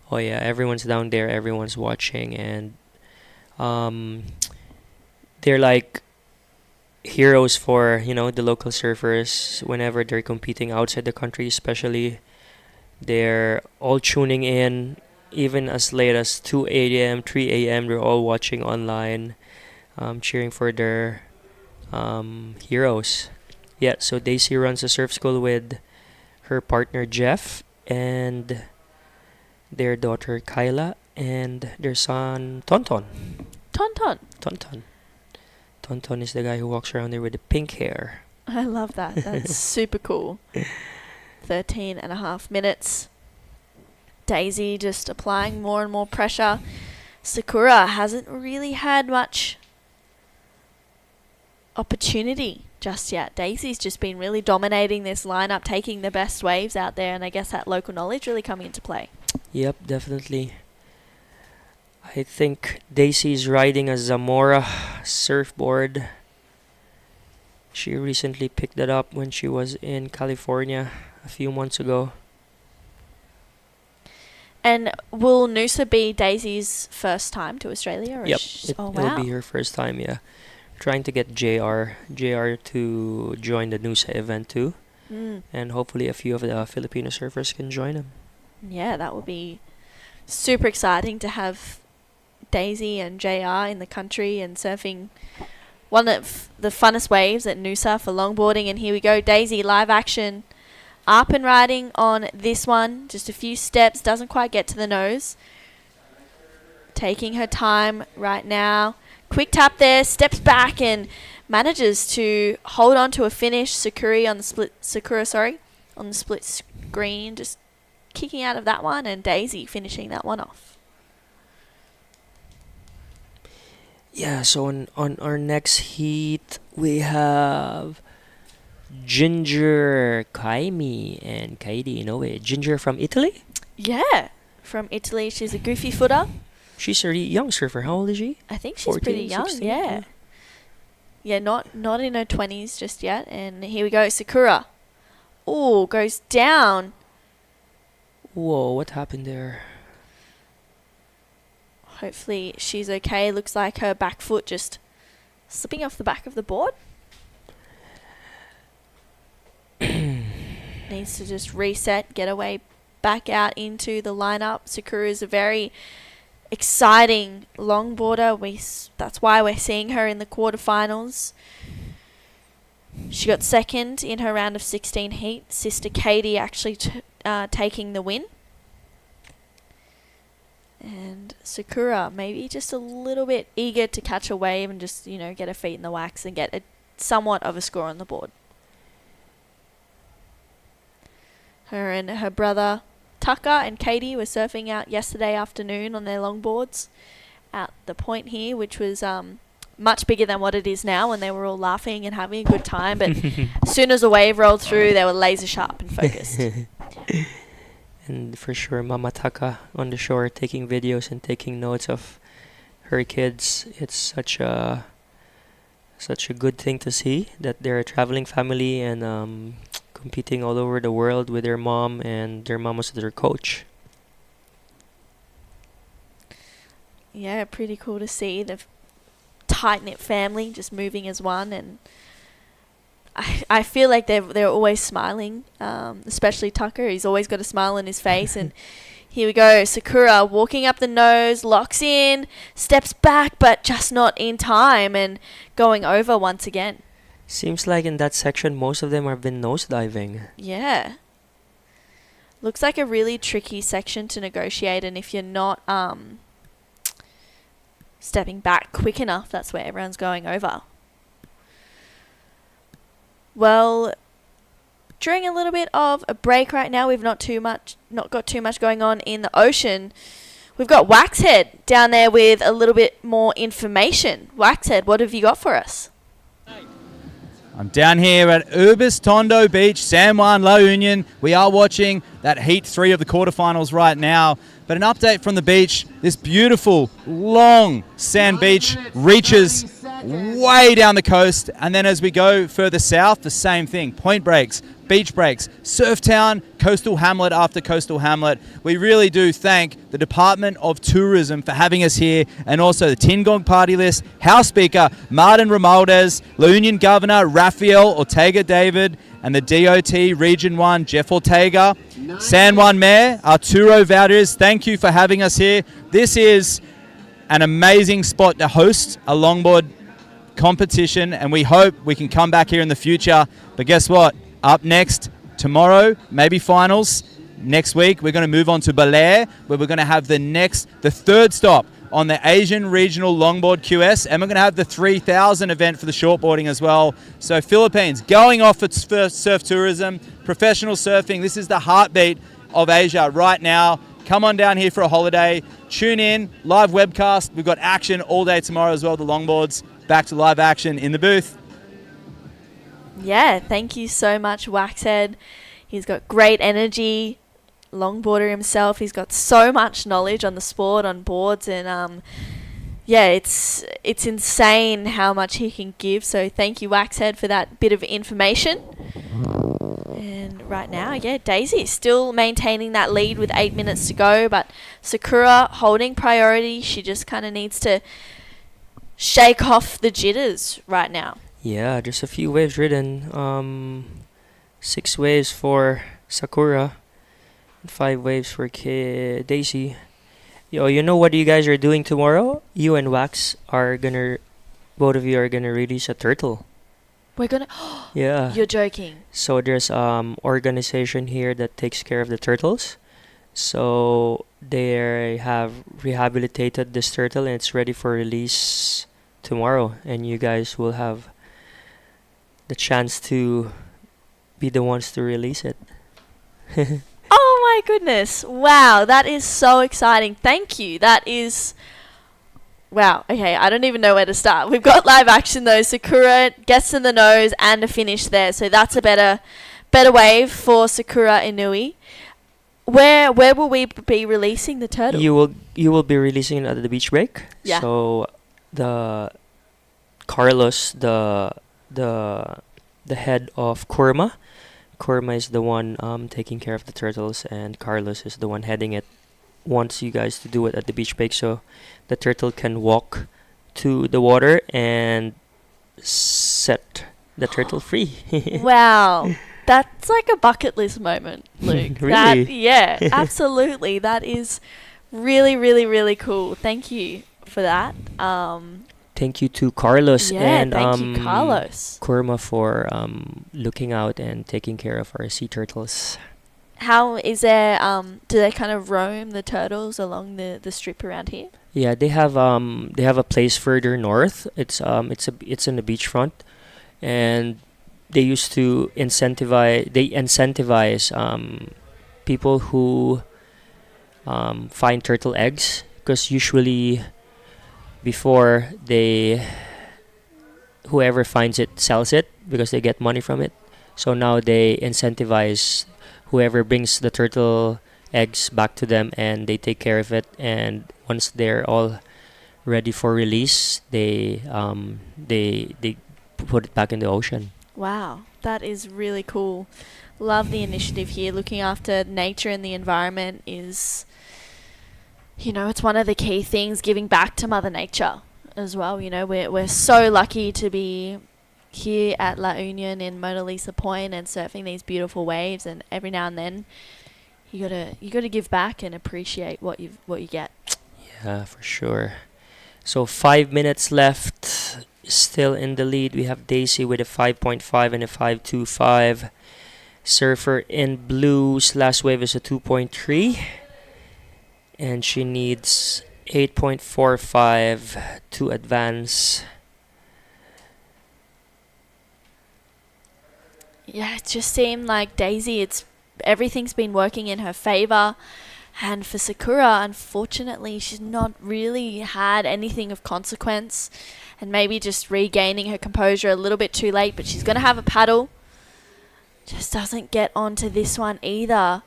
Oh, yeah, everyone's down there. Everyone's watching, and they're like heroes for, the local surfers whenever they're competing outside the country, especially. They're all tuning in. Even as late as 2 a.m., 3 a.m., they're all watching online, cheering for their heroes. Yeah, so Daisy runs a surf school with her partner Jeff and their daughter Kyla and their son Tonton. Tonton? Tonton. Tonton is the guy who walks around there with the pink hair. I love that. That's super cool. 13.5 minutes. Daisy just applying more and more pressure. Sakura hasn't really had much opportunity just yet. Daisy's just been really dominating this lineup, taking the best waves out there, and I guess that local knowledge really coming into play. Yep, definitely. I think Daisy's riding a Zamora surfboard. She recently picked that up when she was in California a few months ago. And will Noosa be Daisy's first time to Australia? Or Yep, oh, wow. it'll be her first time, yeah. Trying to get JR to join the Noosa event too. And hopefully a few of the Filipino surfers can join him. Yeah, that would be super exciting to have Daisy and JR in the country and surfing one of the funnest waves at Noosa for longboarding. And here we go, Daisy, live action. Up and riding on this one. Just a few steps. Doesn't quite get to the nose. Taking her time right now. Quick tap there. Steps back and manages to hold on to a finish. Sakura on the split screen. Just kicking out of that one. And Daisy finishing that one off. Yeah, so on our next heat, we have Ginger Kaimi and Kaidi Inoue. Ginger from Italy? Yeah, from Italy. She's a goofy footer. She's a young surfer. How old is she? I think she's 14, pretty young, 16? yeah. Yeah, not in her 20s just yet. And here we go, Sakura. Oh, goes down. Whoa, what happened there? Hopefully she's okay. Looks like her back foot just slipping off the back of the board. Needs to just reset, get away back out into the lineup. Sakura is a very exciting longboarder. That's why we're seeing her in the quarterfinals. She got second in her round of 16 heat. Sister Katie actually taking the win. And Sakura maybe just a little bit eager to catch a wave and just, get her feet in the wax and get somewhat of a score on the board. Her and her brother Tucker and Katie were surfing out yesterday afternoon on their longboards at the point here, which was much bigger than what it is now, and they were all laughing and having a good time. But as soon as a wave rolled through, they were laser sharp and focused. And for sure, Mama Taka on the shore taking videos and taking notes of her kids. It's such a good thing to see that they're a traveling family and competing all over the world with their mom, and their mom was their coach. Yeah, pretty cool to see the tight-knit family just moving as one, and I feel like they're always smiling, especially Tucker. He's always got a smile on his face. And here we go, Sakura walking up the nose, locks in, steps back, but just not in time, and going over once again. Seems like in that section, most of them have been nosediving. Yeah. Looks like a really tricky section to negotiate, and if you're not stepping back quick enough, that's where everyone's going over. Well, during a little bit of a break right now, we've not got too much going on in the ocean. We've got Waxhead down there with a little bit more information. Waxhead, what have you got for us? I'm down here at Ubis Tondo Beach, San Juan, La Union. We are watching that Heat 3 of the quarterfinals right now. But an update from the beach, this beautiful, long sand beach reaches way down the coast. And then as we go further south, the same thing. Point breaks, beach breaks, surf town, coastal hamlet after coastal hamlet. We really do thank the Department of Tourism for having us here, and also the Tingog Party List, House Speaker Martin Romualdez, La Union Governor Rafael Ortega David, and the DOT Region 1 Jeff Ortega. San Juan Mayor Arturo Valdez, thank you for having us here. This is an amazing spot to host a longboard competition, and we hope we can come back here in the future. But guess what? Up next, tomorrow, maybe finals. Next week, we're going to move on to Belair, where we're going to have the third stop on the Asian Regional Longboard QS, and we're going to have the 3000 event for the shortboarding as well. So Philippines going off its first surf tourism, professional surfing. This is the heartbeat of Asia right now. Come on down here for a holiday. Tune in, live webcast. We've got action all day tomorrow as well, the longboards. Back to live action in the booth. Yeah, thank you so much, Waxhead. He's got great energy, longboarder himself. He's got so much knowledge on the sport, on boards, and yeah, it's insane how much he can give. So thank you, Waxhead, for that bit of information. And right now, yeah, Daisy still maintaining that lead with 8 minutes to go, but Sakura holding priority. She just kind of needs to shake off the jitters right now. Yeah, there's a few waves ridden. 6 waves for Sakura, 5 waves for Daisy. Yo, you know what you guys are doing tomorrow? You and Wax both of you are gonna release a turtle. We're gonna. Yeah. You're joking. So there's organization here that takes care of the turtles. So they have rehabilitated this turtle and it's ready for release tomorrow. And you guys will have the chance to be the ones to release it. Oh my goodness! Wow, that is so exciting. Thank you. That is. Wow, okay, I don't even know where to start. We've got live action though. Sakura gets in the nose and a finish there. So that's a better wave for Sakura Inui. Where will we be releasing the turtle? You will be releasing it at the beach break. Yeah. So the Carlos, the head of Kurma is the one taking care of the turtles, and Carlos is the one heading it. Wants you guys to do it at the beach break so the turtle can walk to the water and set the turtle free. Wow. That's like a bucket list moment, Luke. Really? Yeah, absolutely. That is really, really, really cool. Thank you for that. Thank you to Carlos and thank you, Carlos. Kurma for looking out and taking care of our sea turtles. How is there? Do they kind of roam the turtles along the strip around here? Yeah, they have a place further north. It's in the beachfront, and they used to incentivize people who find turtle eggs, because usually before whoever finds it sells it because they get money from it. So now they incentivize whoever brings the turtle eggs back to them, and they take care of it. And once they're all ready for release, they put it back in the ocean. Wow, that is really cool. Love the initiative here. Looking after nature and the environment is, it's one of the key things. Giving back to Mother Nature as well. We're so lucky to be here at La Union in Mona Lisa Point and surfing these beautiful waves, and every now and then you gotta give back and appreciate what you get. Yeah, for sure. So 5 minutes left. Still in the lead, we have Daisy with a 5.5 and a 5.25. Surfer in blue's last wave is a 2.3, and she needs 8.45 to advance. Yeah, it just seemed like Daisy, everything's been working in her favor. And for Sakura, unfortunately, she's not really had anything of consequence, and maybe just regaining her composure a little bit too late, but she's going to have a paddle. Just doesn't get onto this one either.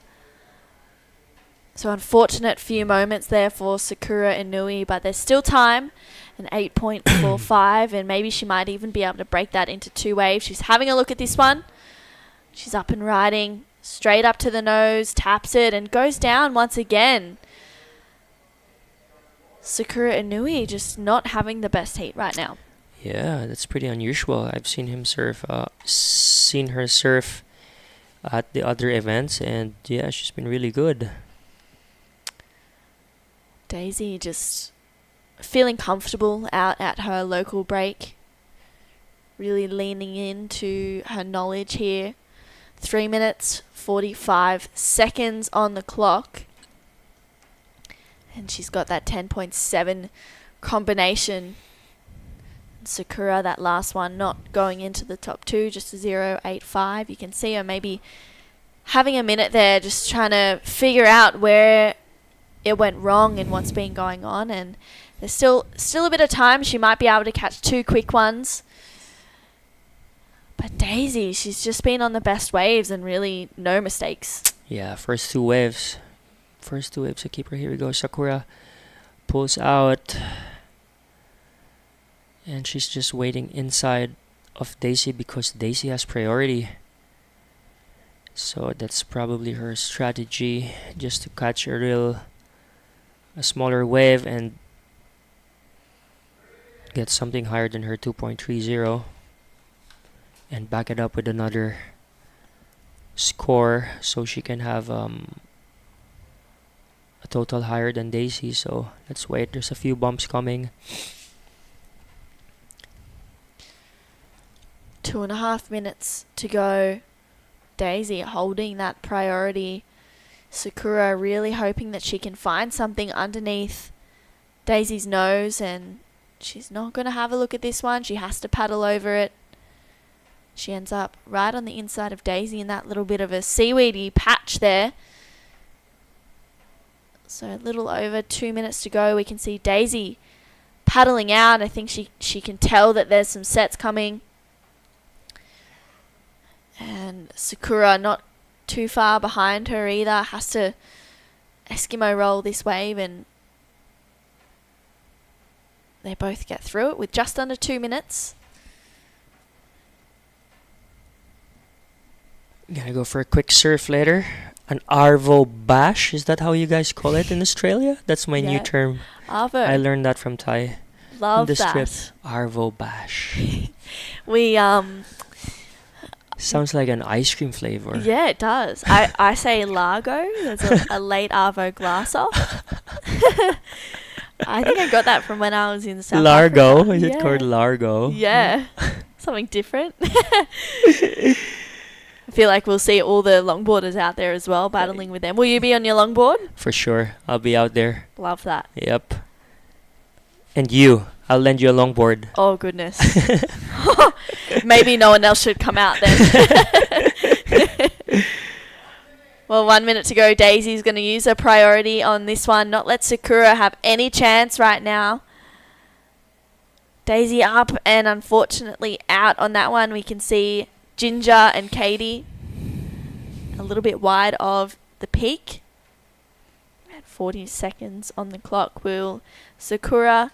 So unfortunate few moments there for Sakura Inui, but there's still time. An 8.45, and maybe she might even be able to break that into 2 waves. She's having a look at this one. She's up and riding. Straight up to the nose, taps it, and goes down once again. Sakura Inui just not having the best heat right now. Yeah, that's pretty unusual. I've seen her surf at the other events, and yeah, she's been really good. Daisy just feeling comfortable out at her local break. Really leaning into her knowledge here. 3 minutes, 45 seconds on the clock. And she's got that 10.7 combination. Sakura, that last one, not going into the top two, just a 0.85. You can see her maybe having a minute there, just trying to figure out where it went wrong and what's been going on. And there's still a bit of time. She might be able to catch two quick ones. But Daisy, she's just been on the best waves and really no mistakes. Yeah, first two waves. First two waves, a keeper. Here we go. Sakura pulls out. And she's just waiting inside of Daisy because Daisy has priority. So that's probably her strategy, just to catch a smaller wave and get something higher than her 2.30 and back it up with another score so she can have a total higher than Daisy. So let's wait. There's a few bumps coming. 2.5 minutes to go. Daisy holding that priority. Sakura really hoping that she can find something underneath Daisy's nose, and she's not going to have a look at this one. She has to paddle over it. She ends up right on the inside of Daisy in that little bit of a seaweedy patch there. So a little over 2 minutes to go. We can see Daisy paddling out. I think she can tell that there's some sets coming. And Sakura not too far behind her either. Has to Eskimo roll this wave, and they both get through it with just under 2 minutes. Gonna go for a quick surf later. An Arvo bash. Is that how you guys call it in Australia? That's my new term. Arvo. I learned that from Thai. Love in the that. strip. Arvo bash. We Sounds like an ice cream flavor. Yeah, it does. I say Largo. There's a late Arvo glass off. I think I got that from when I was in South Largo. Africa. Is it called Largo? Yeah. Something different. I feel like we'll see all the longboarders out there as well, battling with them. Will you be on your longboard? For sure. I'll be out there. Love that. Yep. And you. I'll lend you a longboard. Oh, goodness. Maybe no one else should come out then. Well, 1 minute to go. Daisy's going to use her priority on this one. Not let Sakura have any chance right now. Daisy up and unfortunately out on that one. We can see Ginger and Katie a little bit wide of the peak. At 40 seconds on the clock. Will Sakura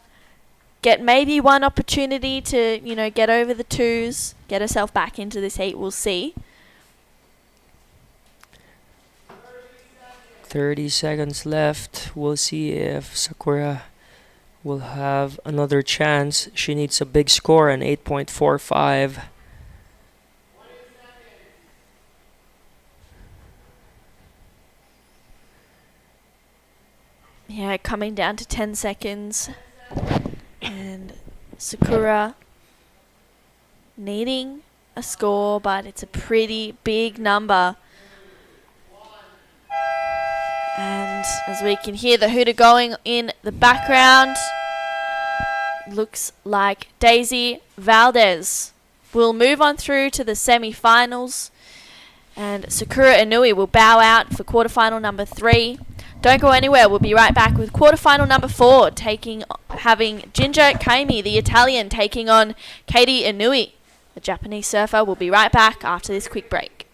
get maybe one opportunity to, get over the twos, get herself back into this heat? We'll see. 30 seconds left. We'll see if Sakura will have another chance. She needs a big score, an 8.45. Yeah, coming down to 10 seconds. And Sakura needing a score, but it's a pretty big number. And as we can hear the hooter going in the background, looks like Daisy Valdez will move on through to the semi-finals. And Sakura Inui will bow out for quarterfinal number 3. Don't go anywhere. We'll be right back with quarterfinal number 4, having Ginger Kaimi, the Italian, taking on Katie Inui, the Japanese surfer. We'll be right back after this quick break.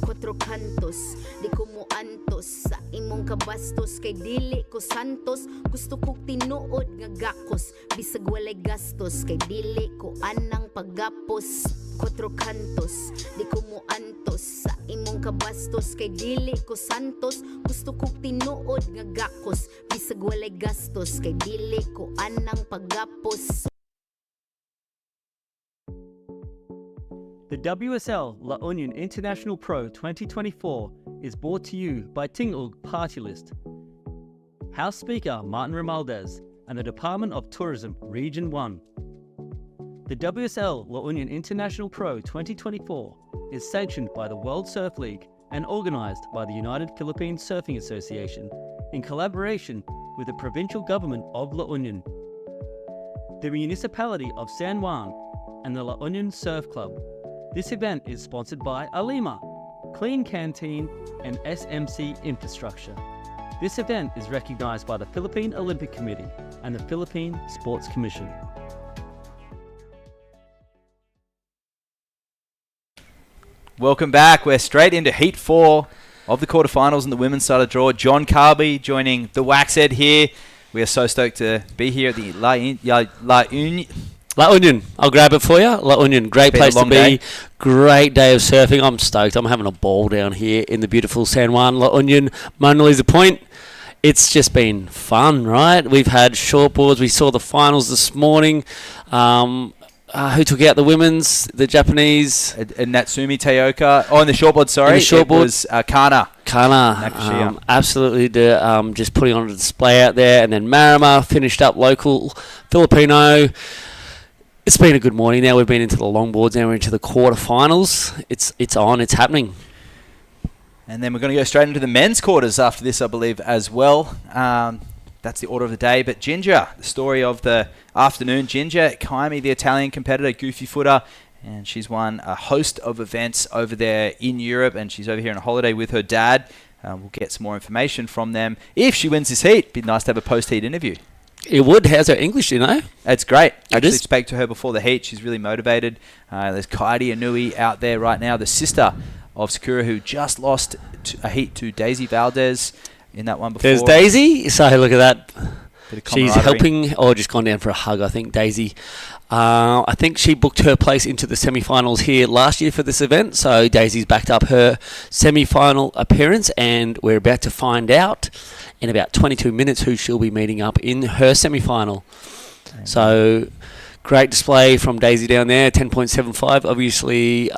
Quatro cantos, di ko mo antos sa imong kabastos, kay dili ko santos. Gusto kong tinuod nga gakos, bisag walay gastos, kay dili ko anang paggapos. Quatro cantos, di ko mo antos sa imong kabastos, kay dili ko santos. Gusto kong tinuod nga gakos, bisag walay gastos, kay dili ko anang paggapos. The WSL La Union International Pro 2024 is brought to you by Tingog Party List. House Speaker Martin Romualdez and the Department of Tourism Region 1. The WSL La Union International Pro 2024 is sanctioned by the World Surf League and organised by the United Philippine Surfing Association in collaboration with the provincial government of La Union, the municipality of San Juan, and the La Union Surf Club. This event is sponsored by Alima, Clean Canteen, and SMC Infrastructure. This event is recognised by the Philippine Olympic Committee and the Philippine Sports Commission. Welcome back. We're straight into Heat 4 of the quarterfinals in the women's side of the draw. John Carby joining the Waxhead here. We are so stoked to be here at the La Union. I'll grab it for you. La Union, great Been a place to long be. day. Great day of surfing. I'm stoked. I'm having a ball down here in the beautiful San Juan, La Union, Mona Lisa Point. It's just been fun, right? We've had shortboards. We saw the finals this morning. Who took out the women's? The Japanese. Natsumi Teoka. Oh, in the shortboard, sorry. In the shortboard. It was Kana. Nakashio. Absolutely just putting on a display out there. And then Marima finished up local Filipino. It's been a good morning. Now we've been into the longboards. Now we're into the quarterfinals. It's on. It's happening. And then we're going to go straight into the men's quarters after this, I believe, as well. That's the order of the day. But Ginger, the story of the afternoon. Ginger Kaimi, the Italian competitor, goofy footer. And she's won a host of events over there in Europe. And she's over here on a holiday with her dad. We'll get some more information from them. If she wins this heat, it'd be nice to have a post-heat interview. It would. How's her English, you know? It's great. It Actually is. spoke to her before the heat. She's really motivated. There's Kaidi Inui out there right now, the sister of Sakura, who just lost a heat to Daisy Valdez in that one before. There's Daisy. So look at that. Bit of She's camaraderie. helping, just gone down for a hug, I think, Daisy. I think she booked her place into the semi-finals here last year for this event. So Daisy's backed up her semi-final appearance, and we're about to find out in about 22 minutes who she'll be meeting up in her semi-final. So great display from Daisy down there, 10.75. Obviously,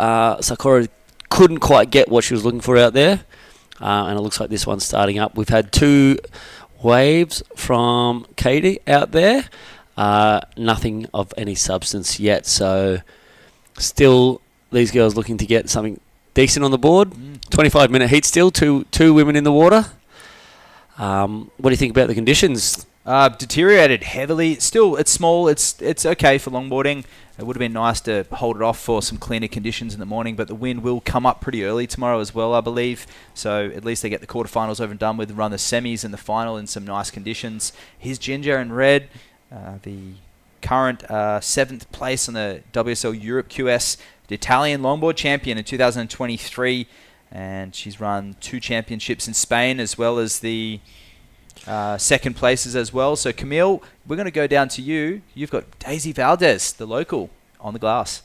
Sakura couldn't quite get what she was looking for out there. And it looks like this one's starting up. We've had 2 waves from Katie out there. Nothing of any substance yet. So still these girls looking to get something decent on the board. 25-minute heat still, two women in the water. What do you think about the conditions? Deteriorated heavily. Still, it's small. It's okay for longboarding. It would have been nice to hold it off for some cleaner conditions in the morning, but the wind will come up pretty early tomorrow as well, I believe. So at least they get the quarterfinals over and done with, run the semis and the final in some nice conditions. Here's Ginger in red, the current 7th place on the WSL Europe QS, the Italian longboard champion in 2023, and she's run 2 championships in Spain as well as the second places as well. So Camille, we're going to go down to you. You've got Daisy Valdez, the local, on the glass.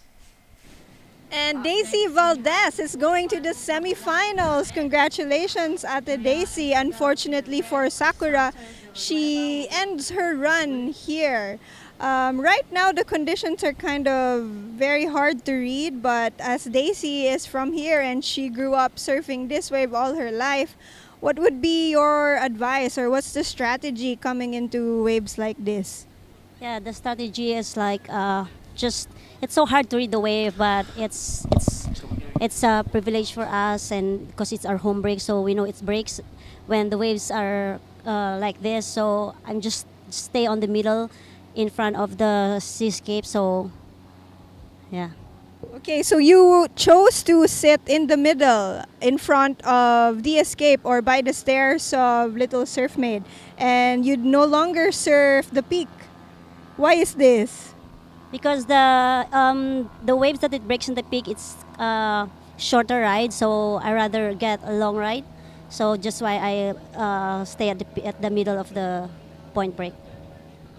And Daisy Valdez is going to the semifinals. Congratulations, Ate Daisy. Unfortunately for Sakura, she ends her run here. Right now, the conditions are kind of very hard to read, but as Daisy is from here and she grew up surfing this wave all her life, what would be your advice, or what's the strategy coming into waves like this? Yeah, the strategy is like just it's so hard to read the wave, but it's a privilege for us, and because it's our home break, so we know it breaks when the waves are like this. So I'm just stay on the middle, in front of the seascape. So yeah. Okay, so you chose to sit in the middle, in front of the escape or by the stairs of Little Surf Maid, and you'd no longer surf the peak. Why is this? Because the waves that it breaks in the peak, it's shorter ride, so I rather get a long ride. So just why I stay at the middle of the point break.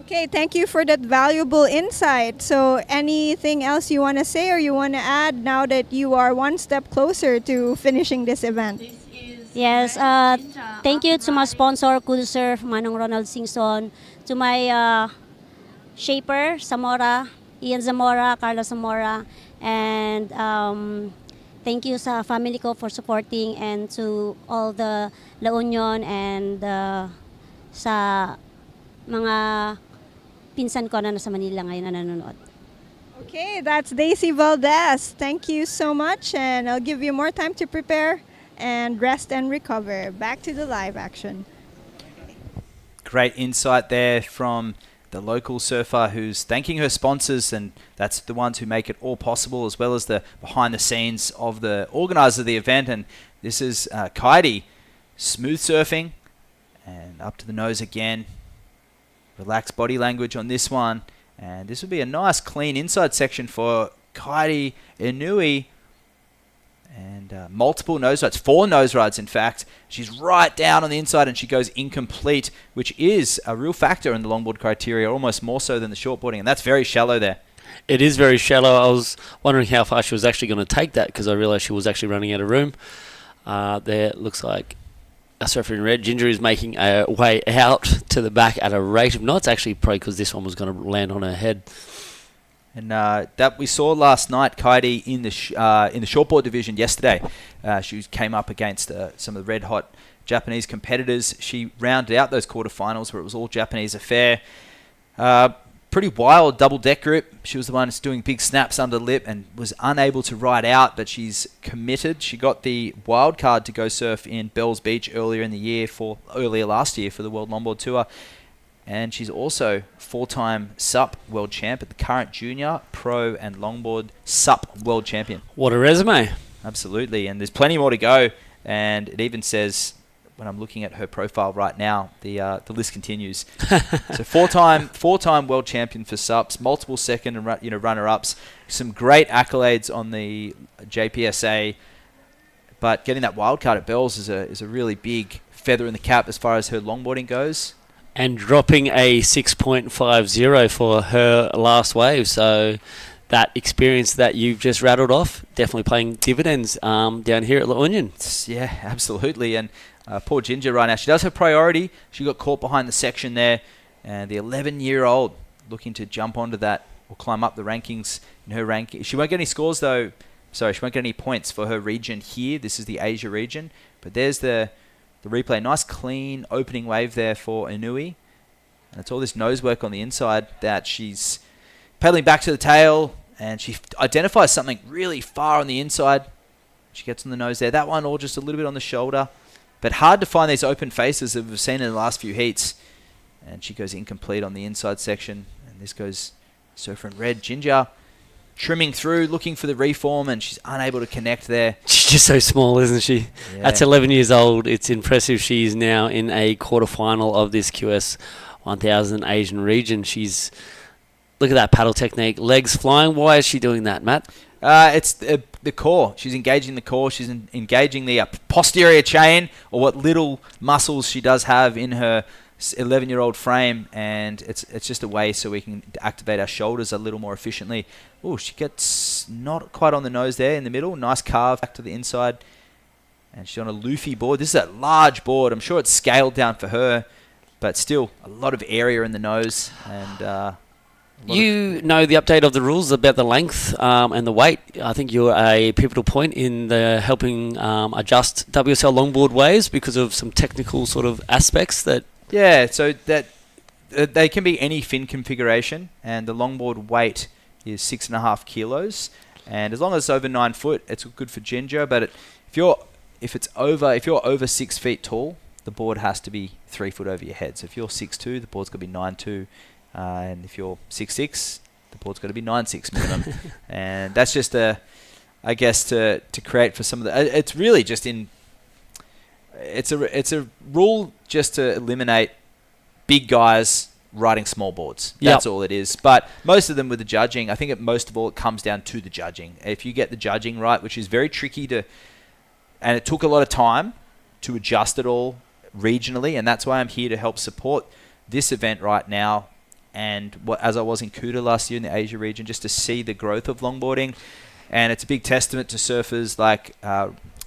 Okay, thank you for that valuable insight. So anything else you want to say or you want to add now that you are one step closer to finishing this event? Yes, thank you to my sponsor, Cool Surf, Manong Ronald Singson, to my shaper, Zamora, Ian Zamora, Carlos Zamora, and thank you sa family ko for supporting, and to all the La Union and sa mga pinsan ko na nasa Manila ngayon na nanonood. Okay, that's Daisy Valdez. Thank you so much, and I'll give you more time to prepare and rest and recover. Back to the live action. Great insight there from the local surfer who's thanking her sponsors, and that's the ones who make it all possible, as well as the behind the scenes of the organizer of the event. And this is Kaidi, smooth surfing and up to the nose again. Relaxed body language on this one. And this would be a nice clean inside section for Kaidi Inui. And multiple nose rides, 4 nose rides in fact. She's right down on the inside and she goes incomplete, which is a real factor in the longboard criteria, almost more so than the shortboarding. And that's very shallow there. It is very shallow. I was wondering how far she was actually going to take that because I realised she was actually running out of room. There looks like a surfer in red. Ginger is making a way out to the back at a rate of knots, actually probably because this one was going to land on her head. And that we saw last night, Kaidi in the shortboard division yesterday. She came up against some of the red hot Japanese competitors. She rounded out those quarterfinals where it was all Japanese affair. Pretty wild double deck grip. She was the one that's doing big snaps under the lip and was unable to ride out, but she's committed. She got the wild card to go surf in Bells Beach earlier last year for the World Longboard Tour. And she's also 4-time SUP world champ at the current junior, pro, and longboard SUP world champion. What a resume. Absolutely. And there's plenty more to go. And it even says, when I'm looking at her profile right now, the list continues. So 4-time world champion for SUPs, multiple second and runner-ups, some great accolades on the JPSA. But getting that wild card at Bells is a really big feather in the cap as far as her longboarding goes. And dropping a 6.50 for her last wave. So that experience that you've just rattled off, definitely paying dividends down here at La Union. Yeah, absolutely. And poor Ginger right now, she does have priority. She got caught behind the section there. And the 11-year-old looking to jump onto that or climb up the rankings in her ranking. She won't get any scores though. Sorry, she won't get any points for her region here. This is the Asia region. But there's the replay. Nice clean opening wave there for Inui. And it's all this nose work on the inside that she's pedaling back to the tail, and she identifies something really far on the inside. She gets on the nose there. That one all just a little bit on the shoulder. But hard to find these open faces that we've seen in the last few heats. And she goes incomplete on the inside section. And this goes surfer in red. Ginger trimming through, looking for the reform, and she's unable to connect there. She's just so small, isn't she? Yeah. At 11 years old, it's impressive. She's now in a quarterfinal of this QS 1000 Asian region. Look at that paddle technique, legs flying. Why is she doing that, Matt? It's the core. She's engaging the core. She's engaging the posterior chain, or what little muscles she does have in her 11-year-old frame, and it's just a way so we can activate our shoulders a little more efficiently. Oh, she gets not quite on the nose there in the middle. Nice carve back to the inside, and she's on a Luffy board. This is a large board. I'm sure it's scaled down for her, but still a lot of area in the nose. And you know the update of the rules about the length and the weight. I think you're a pivotal point in the helping adjust WSL longboard waves because of some technical sort of aspects that. Yeah, so that they can be any fin configuration, and the longboard weight is 6.5 kilos, and as long as it's over 9 foot, it's good for Ginger. But if you're over 6 feet tall, the board has to be 3 foot over your head. So if you're 6'2", the board's got to be 9'2", and if you're 6'6", the board's got to be 9'6" minimum. And that's just I guess to create for some of the. It's really just in. It's a rule just to eliminate big guys riding small boards. That's all it is. But most of them with the judging, I think most of all it comes down to the judging. If you get the judging right, which is very tricky and it took a lot of time to adjust it all regionally, and that's why I'm here to help support this event right now. And as I was in Kuta last year in the Asia region, just to see the growth of longboarding. And it's a big testament to surfers like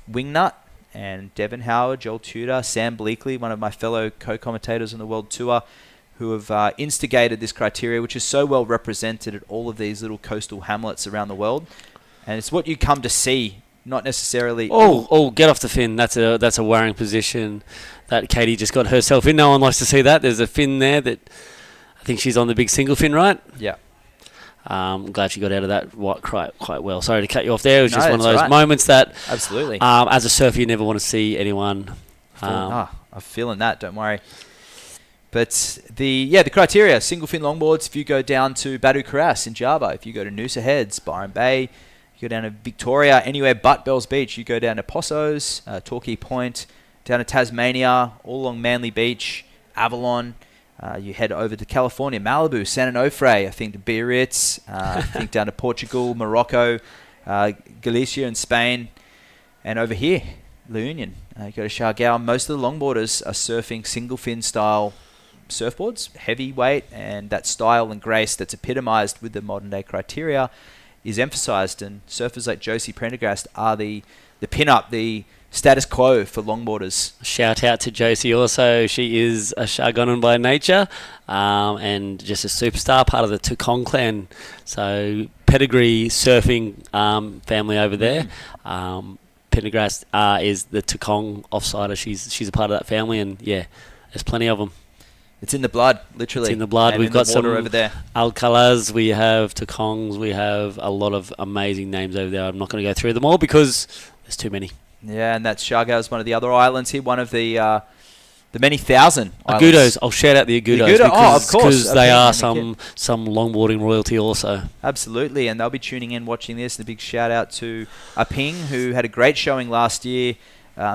Wingnut and Devon Howard, Joel Tudor, Sam Bleakley, one of my fellow co-commentators on the World Tour, who have instigated this criteria, which is so well represented at all of these little coastal hamlets around the world. And it's what you come to see, not necessarily... Oh, get off the fin. That's a worrying position that Katie just got herself in. No one likes to see that. There's a fin there that... I think she's on the big single fin, right? Yeah. I'm glad she got out of that quite well. Sorry to cut you off there. It was No, just one of that's those right. moments that, Absolutely. as a surfer, you never want to see anyone. I'm feeling that. Don't worry. But the criteria: single fin longboards. If you go down to Batu Keras in Java, if you go to Noosa Heads, Byron Bay, you go down to Victoria, anywhere but Bells Beach. You go down to Possos, Torquay Point, down to Tasmania, all along Manly Beach, Avalon. You head over to California, Malibu, San Onofre, I think to Biarritz, I think down to Portugal, Morocco, Galicia and Spain, and over here, La Union. You go to Siargao. Most of the longboarders are surfing single fin style surfboards, heavyweight, and that style and grace that's epitomized with the modern day criteria is emphasized, and surfers like Josie Prendergast are the pin-up, the status quo for longboarders. Shout out to Josie also. She is a Shargonan by nature, and just a superstar, part of the Tokong clan. So pedigree surfing family over there. Pendergrass is the Tokong offsider. She's a part of that family, and yeah, there's plenty of them. It's in the blood, literally. It's in the blood. And We've in got the water some over there. Alcalas, we have Tokongs, we have a lot of amazing names over there. I'm not going to go through them all because there's too many. Yeah, and that's Siargao is one of the other islands here, one of the many thousand Agudos. islands. I'll shout out the Agudos. Agudo, of course. Because they are some longboarding royalty also. Absolutely, and they'll be tuning in, watching this. And a big shout out to Aping, who had a great showing last year,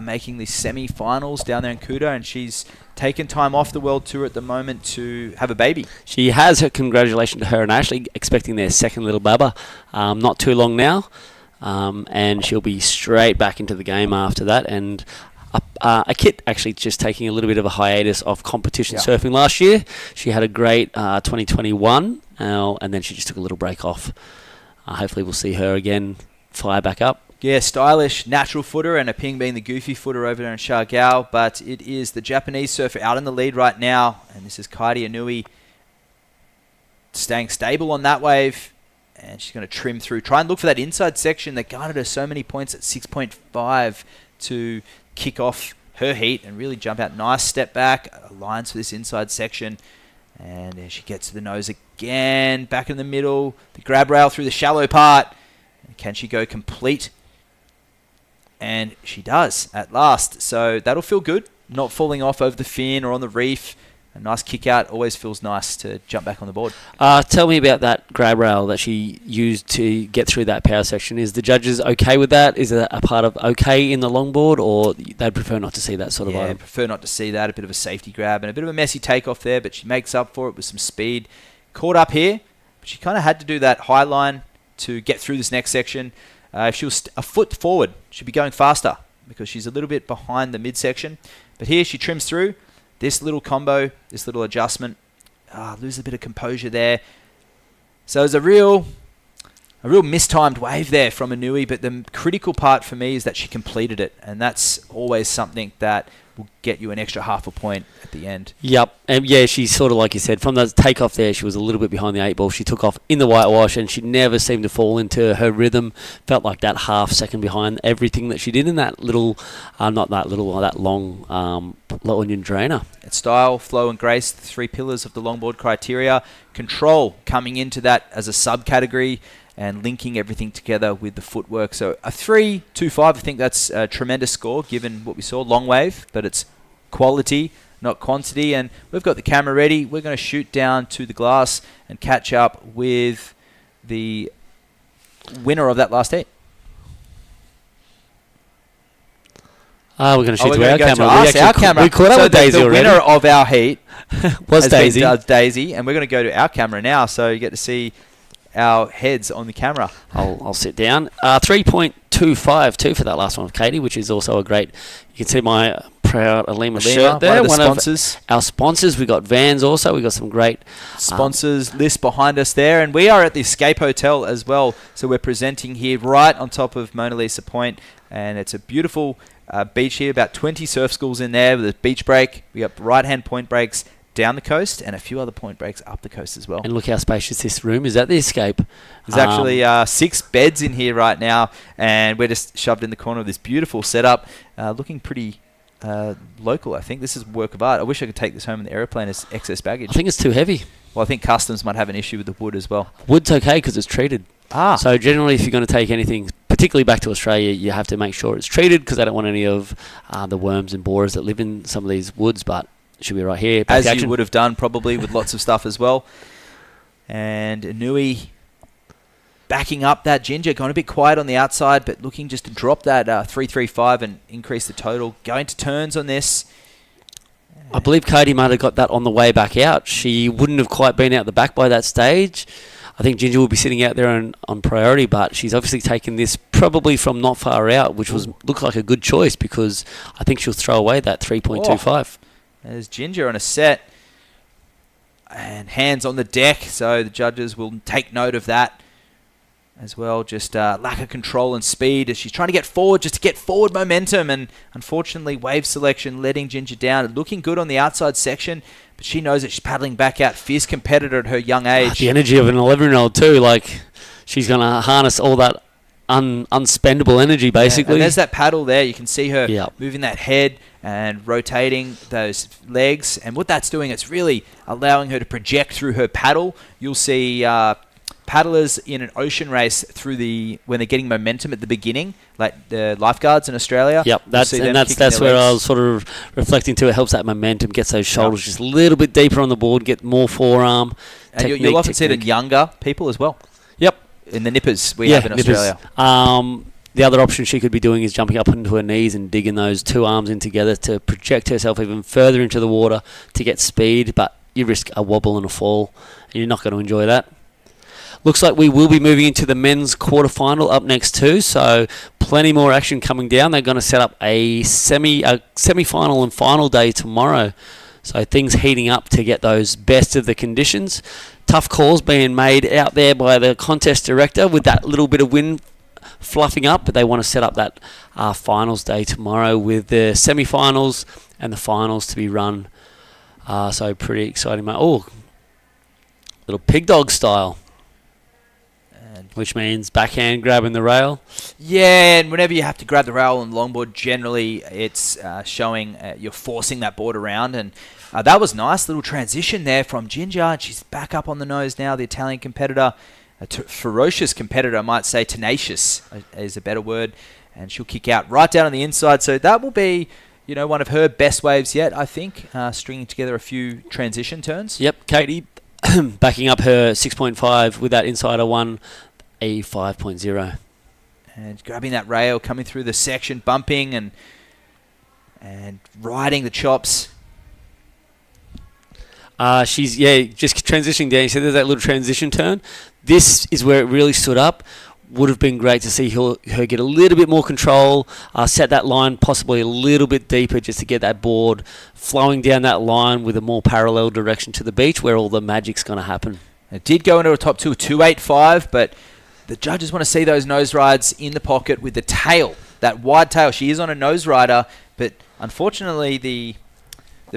making the semi-finals down there in Kuta, and she's taken time off the World Tour at the moment to have a baby. She has. Congratulations to her and Ashley, expecting their second little baba not too long now. And she'll be straight back into the game after that. And a Kit actually just taking a little bit of a hiatus of competition surfing last year. She had a great 2021, and then she just took a little break off. Hopefully we'll see her again fire back up. Yeah, stylish, natural footer, and Aping being the goofy footer over there in Siargao. But it is the Japanese surfer out in the lead right now, and this is Kairi Inui staying stable on that wave. And she's going to trim through. Try and look for that inside section that garnered her so many points at 6.5 to kick off her heat and really jump out. Nice step back. Lines for this inside section. And there she gets to the nose again. Back in the middle. The grab rail through the shallow part. Can she go complete? And she does at last. So that'll feel good. Not falling off over the fin or on the reef. A nice kick out. Always feels nice to jump back on the board. Tell me about that grab rail that she used to get through that power section. Is the judges okay with that? Is it a part of okay in the longboard, or they'd prefer not to see that sort of item? Yeah, prefer not to see that. A bit of a safety grab and a bit of a messy takeoff there, but she makes up for it with some speed. Caught up here, but she kind of had to do that high line to get through this next section. If she was a foot forward, she'd be going faster because she's a little bit behind the midsection. But here she trims through. This little combo, this little adjustment, lose a bit of composure there. So it's a real mistimed wave there from Inui, but the critical part for me is that she completed it, and that's always something that will get you an extra half a point at the end. Yep, and yeah, she sort of, like you said, from the takeoff there, she was a little bit behind the 8 ball. She took off in the whitewash, and she never seemed to fall into her rhythm. Felt like that half second behind everything that she did in that little, that long La Union drainer. It's style, flow, and grace, the 3 pillars of the longboard criteria. Control coming into that as a subcategory, and linking everything together with the footwork. So a 3.25, I think that's a tremendous score given what we saw. Long wave, but it's quality, not quantity. And we've got the camera ready. We're going to shoot down to the glass and catch up with the winner of that last heat. We're going to shoot to our camera. We caught up with Daisy the already. winner of our heat was Daisy. Daisy, and we're going to go to our camera now, so you get to see our heads on the camera. I'll sit down. 3.252 for that last one of Katie, which is also a great. You can see my proud Alima shirt there. One of the sponsors. Our sponsors. We got Vans also. We got some great sponsors list behind us there, and we are at the Escape Hotel as well. So we're presenting here right on top of Mona Lisa Point, and it's a beautiful beach here. About 20 surf schools in there with a beach break. We got right-hand point breaks down the coast and a few other point breaks up the coast as well. And look how spacious this room is at the Escape. There's actually 6 beds in here right now, and we're just shoved in the corner of this beautiful setup, looking pretty local. I think this is a work of art. I wish I could take this home in the aeroplane as excess baggage. I think it's too heavy. Well, I think Customs might have an issue with the wood as well. Wood's okay because it's treated. So generally, if you're going to take anything, particularly back to Australia, you have to make sure it's treated because they don't want any of the worms and borers that live in some of these woods. But it should be right here. As you would have done probably with lots of stuff as well. And Inui backing up that Ginger, going a bit quiet on the outside, but looking just to drop that 3.35 and increase the total. Going to turns on this. I believe Cody might have got that on the way back out. She wouldn't have quite been out the back by that stage. I think Ginger will be sitting out there on priority, but she's obviously taken this probably from not far out, which looked like a good choice because I think she'll throw away that 3.25. There's Ginger on a set. And hands on the deck, so the judges will take note of that as well. Just lack of control and speed as she's trying to get forward, just to get forward momentum. And unfortunately, wave selection letting Ginger down. Looking good on the outside section, but she knows that she's paddling back out. Fierce competitor at her young age. The energy of an 11-year-old too. Like, she's going to harness all that unspendable energy, basically. And there's that paddle there. You can see her moving that head and rotating those legs. And what that's doing, it's really allowing her to project through her paddle. You'll see paddlers in an ocean race when they're getting momentum at the beginning, like the lifeguards in Australia. Yep, that's where I was sort of reflecting to. It helps that momentum, gets those shoulders just a little bit deeper on the board, get more forearm. And you'll often see it in younger people as well. Yep. In the nippers we have in Australia. The other option she could be doing is jumping up into her knees and digging those two arms in together to project herself even further into the water to get speed, but you risk a wobble and a fall, and you're not going to enjoy that. Looks like we will be moving into the men's quarterfinal up next too, so plenty more action coming down. They're going to set up a semi-final and final day tomorrow. So things heating up to get those best of the conditions. Tough calls being made out there by the contest director with that little bit of wind fluffing up, but they want to set up that finals day tomorrow with the semi-finals and the finals to be run. So pretty exciting, mate. Oh, little pig dog style, which means backhand grabbing the rail. Yeah, and whenever you have to grab the rail on longboard, generally it's showing you're forcing that board around. And that was nice little transition there from Ginger. And she's back up on the nose now, the Italian competitor. A ferocious competitor, I might say. Tenacious is a better word. And she'll kick out right down on the inside. So that will be, one of her best waves yet, I think. Stringing together a few transition turns. Yep, Katie backing up her 6.5 with that insider one, a 5.0. And grabbing that rail, coming through the section, bumping and riding the chops. She's just transitioning down. You said there's that little transition turn. This is where it really stood up. Would have been great to see her get a little bit more control, set that line possibly a little bit deeper just to get that board flowing down that line with a more parallel direction to the beach where all the magic's going to happen. It did go into a top 2.85, but the judges want to see those nose rides in the pocket with the tail, that wide tail. She is on a nose rider, but unfortunately the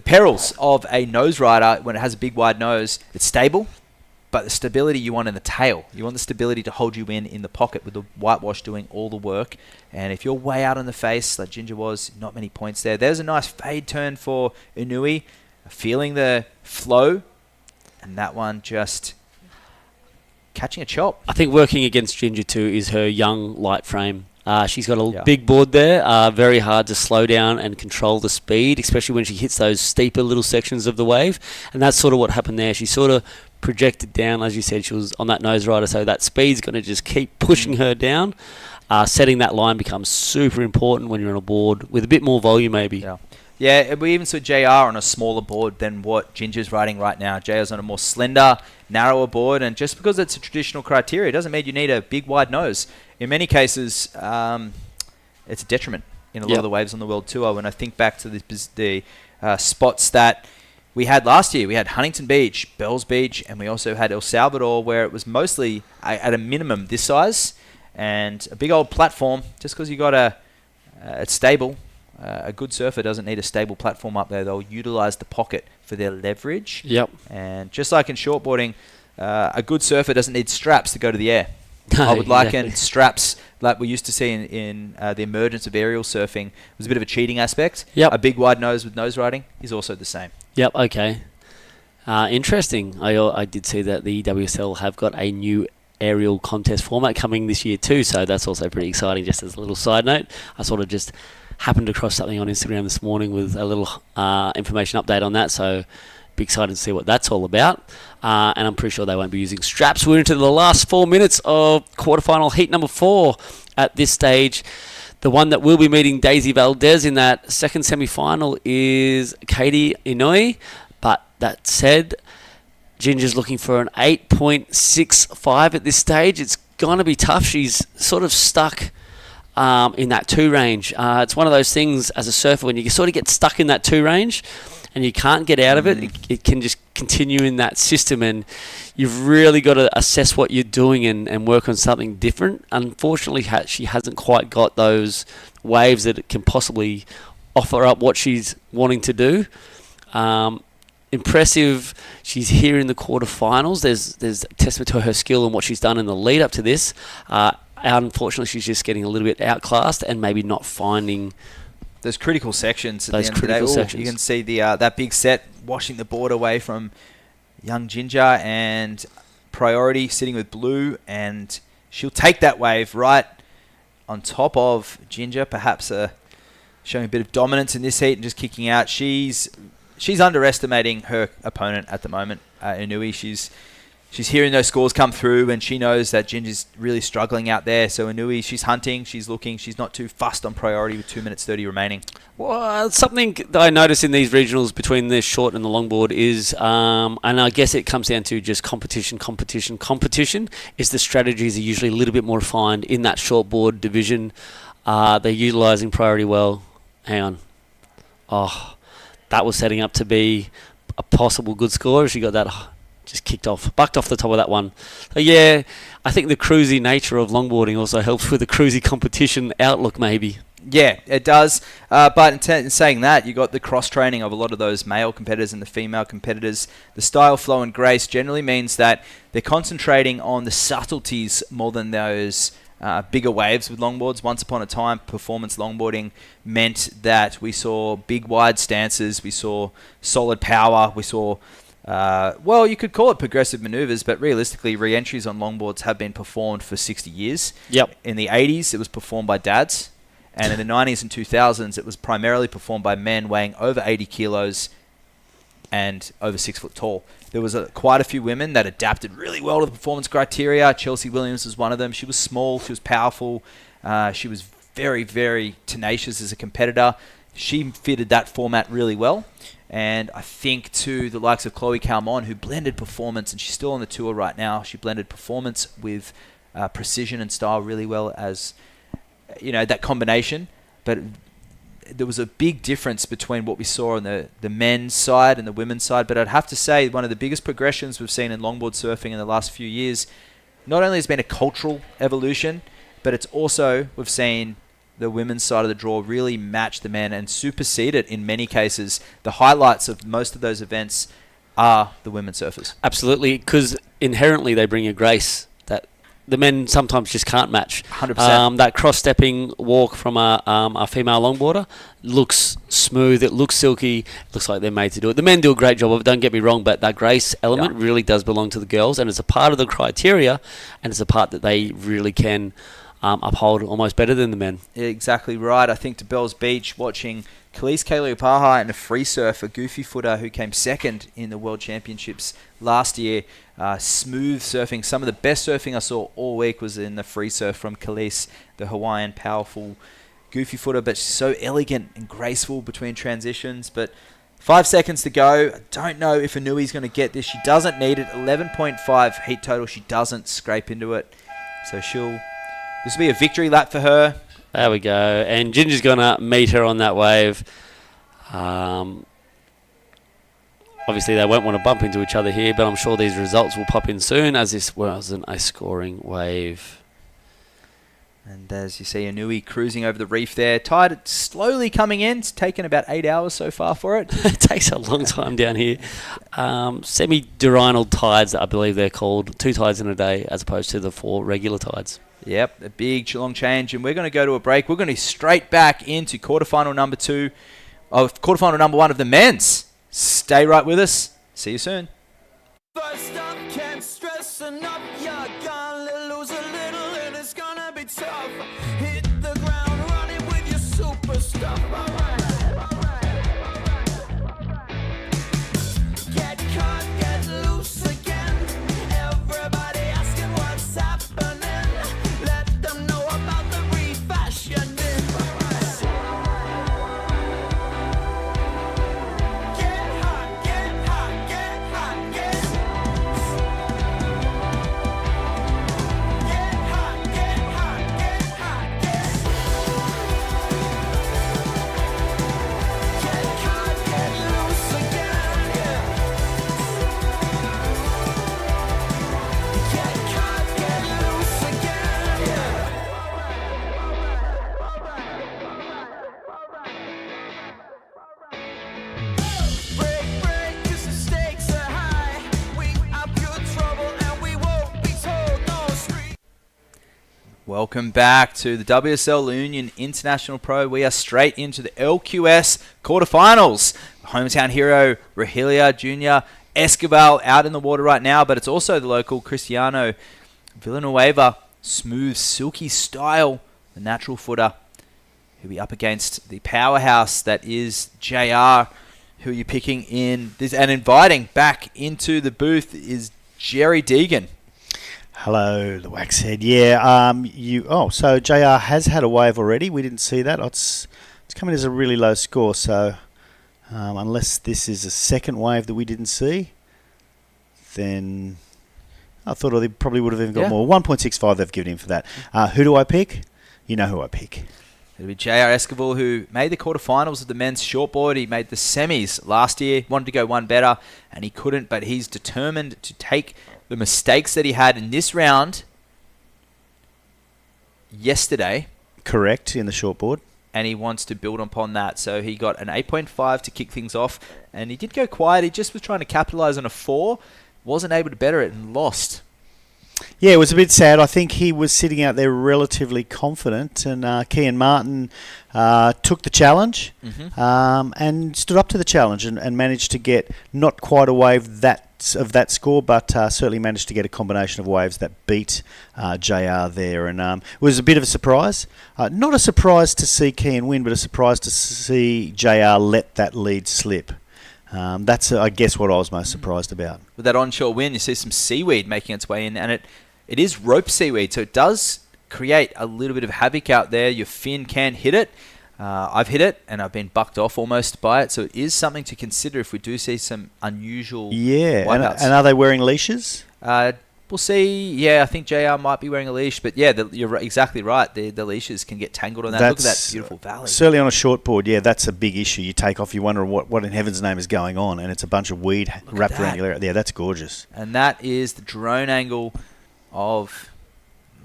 perils of a nose rider when it has a big wide nose, it's stable, but the stability you want in the tail. You want the stability to hold you in the pocket with the whitewash doing all the work. And if you're way out on the face, like Ginger was, not many points there. There's a nice fade turn for Inui, feeling the flow, and that one just catching a chop. I think working against Ginger too is her young light frame. She's got a big board there, very hard to slow down and control the speed, especially when she hits those steeper little sections of the wave. And that's sort of what happened there. She sort of projected down, as you said, she was on that nose rider, so that speed's going to just keep pushing her down. Setting that line becomes super important when you're on a board with a bit more volume maybe. Yeah, we even saw JR on a smaller board than what Ginger's riding right now. JR's on a more slender, narrower board, and just because it's a traditional criteria doesn't mean you need a big, wide nose. In many cases, it's a detriment in a lot of the waves on the World Tour. When I think back to the spots that we had last year, we had Huntington Beach, Bells Beach, and we also had El Salvador, where it was mostly at a minimum this size and a big old platform. Just because you got it's stable. A good surfer doesn't need a stable platform up there. They'll utilize the pocket for their leverage. Yep. And just like in shortboarding, a good surfer doesn't need straps to go to the air. I would liken straps like we used to see in the emergence of aerial surfing. It was a bit of a cheating aspect. Yep. A big wide nose with nose riding is also the same. Yep, okay. Interesting. I did see that the WSL have got a new aerial contest format coming this year too, so that's also pretty exciting. Just as a little side note, I sort of just happened across something on Instagram this morning with a little information update on that, so be excited to see what that's all about. And I'm pretty sure they won't be using straps. We're into the last 4 minutes of quarterfinal heat number 4 at this stage. The one that will be meeting Daisy Valdez in that second semi-final is Katie Inouye. But that said, Ginger's looking for an 8.65 at this stage. It's going to be tough. She's sort of stuck in that 2 range. It's one of those things as a surfer, when you sort of get stuck in that 2 range and you can't get out of it, it can just continue in that system, and you've really got to assess what you're doing and work on something different. Unfortunately, she hasn't quite got those waves that can possibly offer up what she's wanting to do. Impressive. She's here in the quarterfinals. There's a testament to her skill and what she's done in the lead up to this. Unfortunately, she's just getting a little bit outclassed and maybe not finding those critical sections. At those the end critical of the day. sections. You can see the that big set washing the board away from young Ginger, and Priority sitting with Blue, and she'll take that wave right on top of Ginger, perhaps showing a bit of dominance in this heat and just kicking out. She's underestimating her opponent at the moment, Inouye. She's hearing those scores come through, and she knows that Ginger's really struggling out there. So Inouye, she's hunting, she's looking, she's not too fussed on Priority with 2 minutes 30 remaining. Well, something that I notice in these regionals between the short and the longboard is, and I guess it comes down to just competition, is the strategies are usually a little bit more refined in that shortboard division. They're utilising Priority well. Hang on. Oh, that was setting up to be a possible good score. She got that just bucked off the top of that one. So yeah, I think the cruisy nature of longboarding also helps with the cruisy competition outlook maybe. Yeah, it does. But in saying that, you got the cross-training of a lot of those male competitors and the female competitors. The style, flow, and grace generally means that they're concentrating on the subtleties more than those bigger waves with longboards. Once upon a time, performance longboarding meant that we saw big, wide stances, we saw solid power, we saw well, you could call it progressive maneuvers, but realistically, re-entries on longboards have been performed for 60 years. Yep. In the 80s, it was performed by dads, and in the 90s and 2000s, it was primarily performed by men weighing over 80 kilos and over 6 foot tall. There was quite a few women that adapted really well to the performance criteria. Chelsea Williams was one of them. She was small, she was powerful, she was very, very tenacious as a competitor. She fitted that format really well. And I think to the likes of Chloe Calmon, who blended performance, and she's still on the tour right now, she blended performance with precision and style really well as, that combination. But there was a big difference between what we saw on the men's side and the women's side. But I'd have to say one of the biggest progressions we've seen in longboard surfing in the last few years, not only has been a cultural evolution, but it's also, we've seen the women's side of the draw really match the men and supersede it in many cases. The highlights of most of those events are the women surfers. Absolutely, because inherently they bring a grace that the men sometimes just can't match. 100%. That cross-stepping walk from a female longboarder looks smooth, it looks silky, it looks like they're made to do it. The men do a great job of it, don't get me wrong, but that grace element really does belong to the girls, and it's a part of the criteria, and it's a part that they really can uphold almost better than the men. Yeah, exactly right. I think to Bells Beach, watching Khalees Kaliupaha and a free surfer, goofy footer, who came second in the World Championships last year, smooth surfing. Some of the best surfing I saw all week was in the free surf from Khalees, the Hawaiian powerful goofy footer, but she's so elegant and graceful between transitions. But 5 seconds to go. I don't know if Inouye's going to get this. She doesn't need it. 11.5 heat total. She doesn't scrape into it. So this will be a victory lap for her. There we go. And Ginger's going to meet her on that wave. Obviously, they won't want to bump into each other here, but I'm sure these results will pop in soon, as this wasn't a scoring wave. And as you see, Inouye cruising over the reef there. Tide slowly coming in. It's taken about 8 hours so far for it. It takes a long time down here. Semi-diurnal tides, I believe they're called. 2 tides in a day as opposed to the 4 regular tides. Yep, a big Geelong change, and we're going to go to a break. We're going to be straight back into quarterfinal number 1 of the men's. Stay right with us. See you soon. Welcome back to the WSL Union International Pro. We are straight into the LQS quarterfinals. Hometown hero Rogelia Jr. Escobar out in the water right now, but it's also the local Cristiano Villanueva. Smooth, silky style, the natural footer. He'll be up against the powerhouse that is JR, who you're picking in this, and inviting back into the booth is Jerry Deegan. Hello, the Waxhead. Yeah, so JR has had a wave already. We didn't see that. It's coming as a really low score, so unless this is a second wave that we didn't see, then I thought they probably would have even got more. 1.65 they've given him for that. Who do I pick? You know who I pick. It'll be JR Esquivel, who made the quarterfinals of the men's shortboard. He made the semis last year, wanted to go one better, and he couldn't, but he's determined to take the mistakes that he had in this round yesterday. Correct, in the shortboard. And he wants to build upon that. So he got an 8.5 to kick things off, and he did go quiet. He just was trying to capitalize on a 4, wasn't able to better it, and lost. Yeah, it was a bit sad. I think he was sitting out there relatively confident, and Kian Martin took the challenge and stood up to the challenge and managed to get not quite a wave of that score, but certainly managed to get a combination of waves that beat JR there. And it was a bit of a surprise. Not a surprise to see Kian win, but a surprise to see JR let that lead slip. That's, I guess, what I was most surprised about. With that onshore wind, you see some seaweed making its way in, and it is rope seaweed, so it does create a little bit of havoc out there. Your fin can hit it. I've hit it, and I've been bucked off almost by it, so it is something to consider if we do see some unusual wipeouts. And are they wearing leashes? We'll see. Yeah, I think JR might be wearing a leash, but yeah, you're exactly right. The leashes can get tangled on that. Look at that beautiful valley. Certainly on a shortboard, yeah, that's a big issue. You take off, you wonder what in heaven's name is going on, and it's a bunch of weed wrapped around your area. Yeah, that's gorgeous. And that is the drone angle of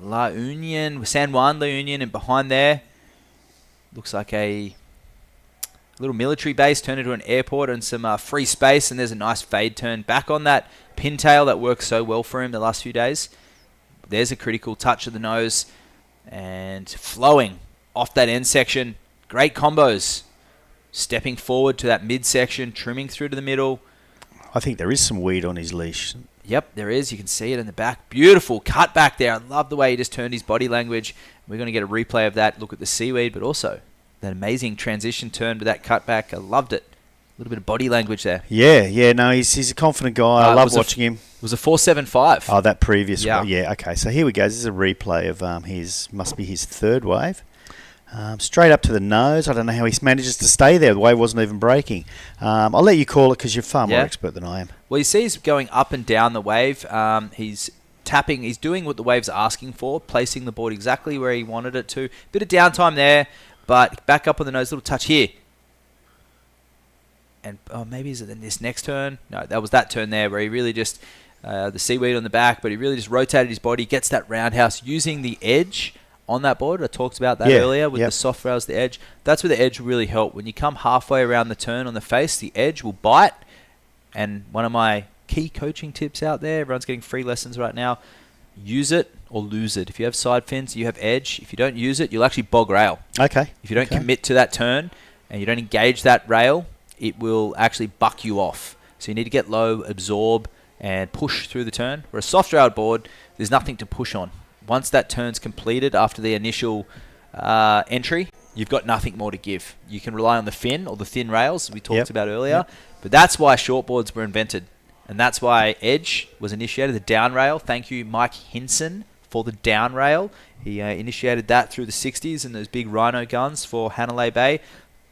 La Union, San Juan La Union, and behind there looks like a little military base turned into an airport and some free space, and there's a nice fade turn back on that pintail that worked so well for him the last few days. There's a critical touch of the nose and flowing off that end section. Great combos. Stepping forward to that midsection, trimming through to the middle. I think there is some weed on his leash. Yep, there is. You can see it in the back. Beautiful cut back there. I love the way he just turned his body language. We're going to get a replay of that. Look at the seaweed, but also that amazing transition turn to that cutback. I loved it. A little bit of body language there. Yeah, no, he's a confident guy. I love watching him. It was a 4.75. Oh, that previous one. Yeah, okay. So here we go. This is a replay of must be his third wave. Straight up to the nose. I don't know how he manages to stay there. The wave wasn't even breaking. I'll let you call it because you're far more expert than I am. Well, you see he's going up and down the wave. He's tapping. He's doing what the wave's asking for, placing the board exactly where he wanted it to. Bit of downtime there, but back up on the nose. Little touch here. And maybe is it in this next turn? No, that was that turn there where he really just, the seaweed on the back, but he really just rotated his body, gets that roundhouse using the edge on that board. I talked about that earlier with the soft rails, the edge. That's where the edge will really help. When you come halfway around the turn on the face, the edge will bite. And one of my key coaching tips out there, everyone's getting free lessons right now, use it or lose it. If you have side fins, you have edge. If you don't use it, you'll actually bog rail. Okay. If you don't commit to that turn and you don't engage that rail, it will actually buck you off. So you need to get low, absorb, and push through the turn. Where a soft railed board, there's nothing to push on. Once that turn's completed after the initial entry, you've got nothing more to give. You can rely on the fin or the thin rails we talked about earlier, but that's why shortboards were invented. And that's why edge was initiated, the down rail. Thank you, Mike Hinson, for the down rail. He initiated that through the 60s and those big rhino guns for Hanalei Bay.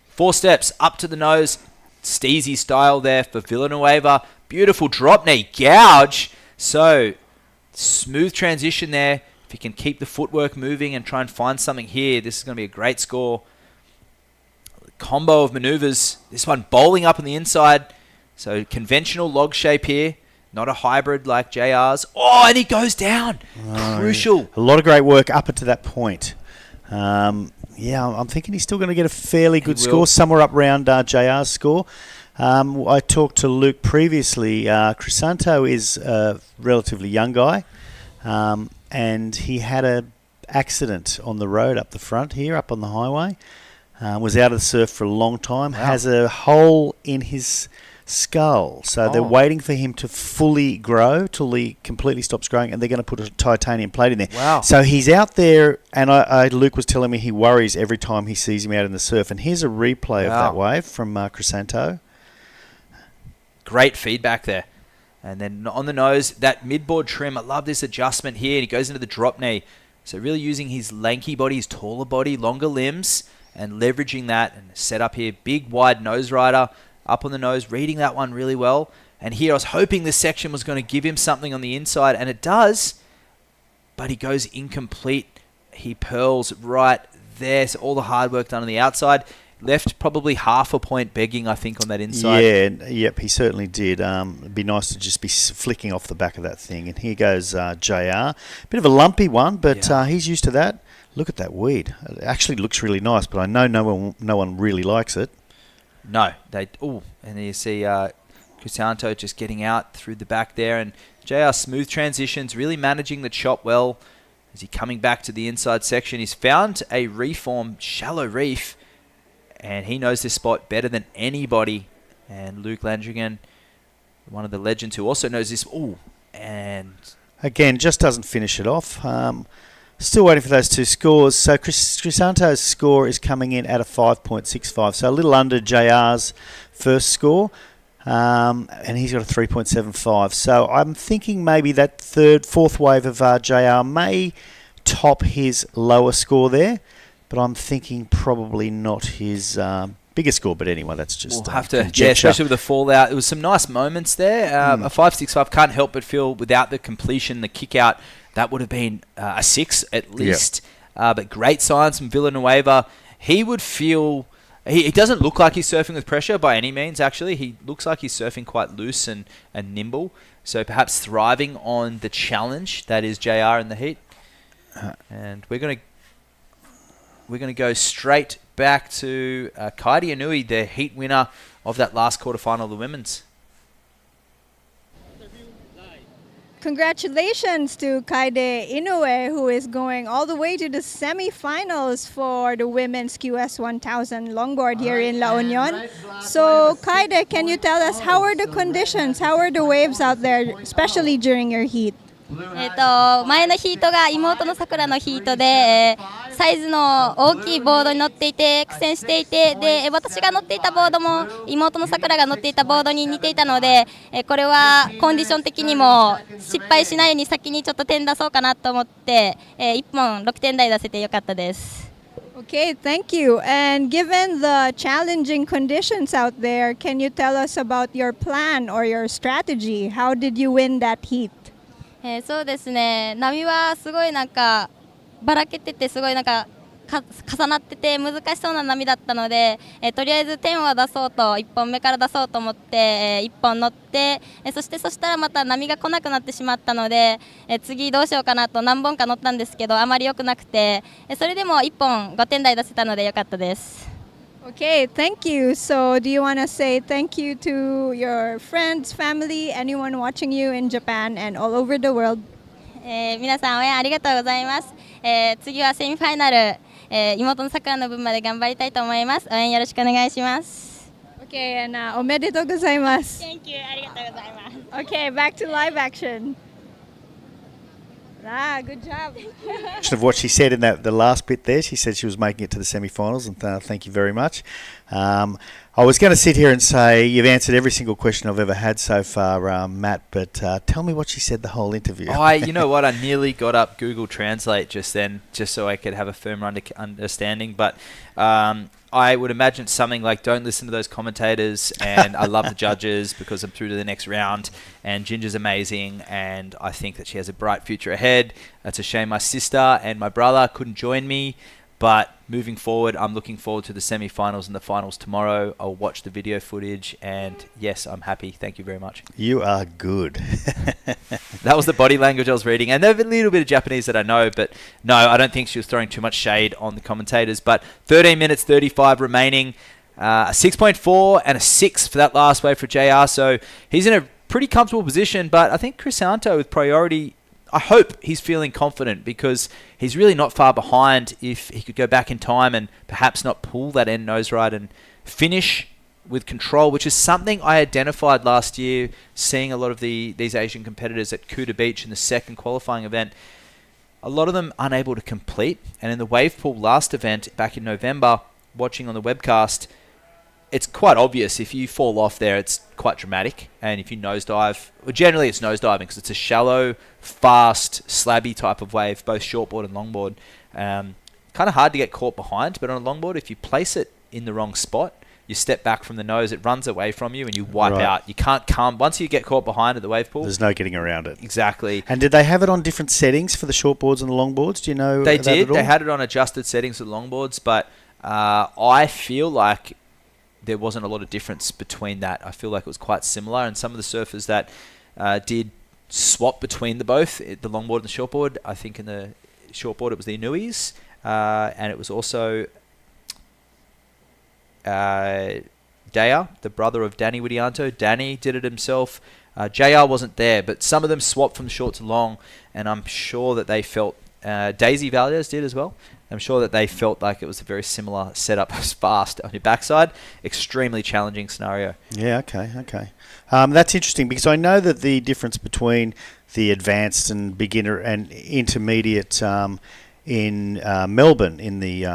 4 steps up to the nose. Steezy style there for Villanueva. Beautiful drop knee gouge. So smooth transition there. If you can keep the footwork moving and try and find something here, this is going to be a great score. Combo of maneuvers. This one bowling up on the inside. So conventional log shape here. Not a hybrid like JR's. Oh, and he goes down. Crucial. A lot of great work up to that point. I'm thinking he's still going to get a fairly good score, somewhere up around JR's score. I talked to Luke previously. Crisanto is a relatively young guy, and he had accident on the road up the front here, up on the highway. Was out of the surf for a long time. Wow. Has a hole in his skull. So they're waiting for him to fully grow till he completely stops growing, and they're going to put a titanium plate in there. Wow. So he's out there, and Luke was telling me he worries every time he sees him out in the surf. And here's a replay of that wave from Crisanto. Great feedback there. And then on the nose, that midboard trim. I love this adjustment here. And he goes into the drop knee. So really using his lanky body, his taller body, longer limbs, and leveraging that and set up here. Big, wide nose rider up on the nose, reading that one really well. And here I was hoping this section was going to give him something on the inside, and it does, but he goes incomplete. He pearls right there. So all the hard work done on the outside. Left probably half a point begging, I think, on that inside. Yeah, yep, he certainly did. It'd be nice to just be flicking off the back of that thing. And here goes JR. Bit of a lumpy one, but he's used to that. Look at that weed. It actually looks really nice, but I know no one really likes it. No, and then you see Crisanto just getting out through the back there, and JR smooth transitions, really managing the chop well. As he coming back to the inside section, he's found a reform, shallow reef, and he knows this spot better than anybody. And Luke Landrigan, one of the legends who also knows this. And again, just doesn't finish it off. Still waiting for those two scores. So Crisanto's score is coming in at a 5.65, so a little under JR's first score, and he's got a 3.75. So I'm thinking maybe that fourth wave of JR may top his lower score there, but I'm thinking probably not his bigger score. But anyway, that's just we'll have to, yeah, especially with the fallout. There was some nice moments there. A 5.65 can't help but feel without the completion, the kick out, that would have been a 6 at least. Yep. But great signs from Villanueva. He would feel... He doesn't look like he's surfing with pressure by any means, actually. He looks like he's surfing quite loose and nimble. So perhaps thriving on the challenge that is JR in the heat. And we're going to go straight back to Kaidi Inui, the heat winner of that last quarterfinal of the women's. Congratulations to Kaide Inoue, who is going all the way to the semifinals for the women's QS 1000 longboard here in La Union. So, Kaide, can you tell us how are the conditions, how are the waves out there, especially during your heat? 前のヒートが妹のさくらのヒートで、サイズの大きいボードに乗っていて苦戦していて、で私が乗っていたボードも妹のさくらが乗っていたボードに似ていたので、これはコンディション的にも失敗しないように先にちょっと点出そうかなと思って、1本6点台出せてよかったです。Okay, thank you. And given the challenging conditions out there, can you tell us about your plan or your strategy? How did you win that heat? そうですね、波はすごいなんかばらけてて、すごいなんか重なってて難しそうな波だったので、とりあえず点は出そうと、1本目から出そうと思って、1本乗って、そしたらまた波が来なくなってしまったので、次どうしようかなと何本か乗ったんですけど、あまり良くなくて、それでも1本5点台出せたので良かったです。Okay, thank you. So, do you want to say thank you to your friends, family, anyone watching you in Japan and all over the world? 皆さん応援ありがとうございます。次はセミファイナル、妹のさくらの分まで頑張りたいと思います。応援よろしくお願いします。Okay, and おめでとうございます。Thank you. ありがとうございます。Okay, back to live action. Good job. Of what she said in the last bit there, she said she was making it to the semi-finals, and thank you very much. I was going to sit here and say you've answered every single question I've ever had so far, Matt, but tell me what she said the whole interview. You know what? I nearly got up Google Translate just then, just so I could have a firmer understanding, but I would imagine something like, don't listen to those commentators, and I love the judges because I'm through to the next round, and Ginger's amazing, and I think that she has a bright future ahead. It's a shame my sister and my brother couldn't join me, but moving forward, I'm looking forward to the semi-finals and the finals tomorrow. I'll watch the video footage, and yes, I'm happy. Thank you very much. You are good. That was the body language I was reading, and there's a little bit of Japanese that I know, but no, I don't think she was throwing too much shade on the commentators. But 13 minutes 35 remaining, a 6.4 and a 6 for that last wave for JR, so he's in a pretty comfortable position, but I think Crisanto with priority I hope he's feeling confident, because he's really not far behind if he could go back in time and perhaps not pull that end nose ride and finish with control, which is something I identified last year, seeing a lot of these Asian competitors at Kuta Beach in the second qualifying event. A lot of them unable to complete. And in the wave pool last event back in November, watching on the webcast, it's quite obvious if you fall off there, it's quite dramatic. And if you nosedive, well, generally it's nosediving because it's a shallow, fast, slabby type of wave, both shortboard and longboard. Kind of hard to get caught behind, but on a longboard, if you place it in the wrong spot, you step back from the nose, it runs away from you and you wipe out. You can't come. Once you get caught behind at the wave pool, there's no getting around it. Exactly. And did they have it on different settings for the shortboards and the longboards? Do you know They that did. at all? They had it on adjusted settings for the longboards, but I feel like there wasn't a lot of difference between that. I feel like it was quite similar, and some of the surfers that did swap between the both, the longboard and the shortboard, I think in the shortboard it was the Inuis, and it was also Daya, the brother of Danny Widianto. Danny did it himself. JR wasn't there, but some of them swapped from short to long, and I'm sure that they felt, Daisy Valdez did as well. I'm sure that they felt like it was a very similar setup as fast on your backside. Extremely challenging scenario. Yeah, okay. That's interesting, because I know that the difference between the advanced and beginner and intermediate in Melbourne in the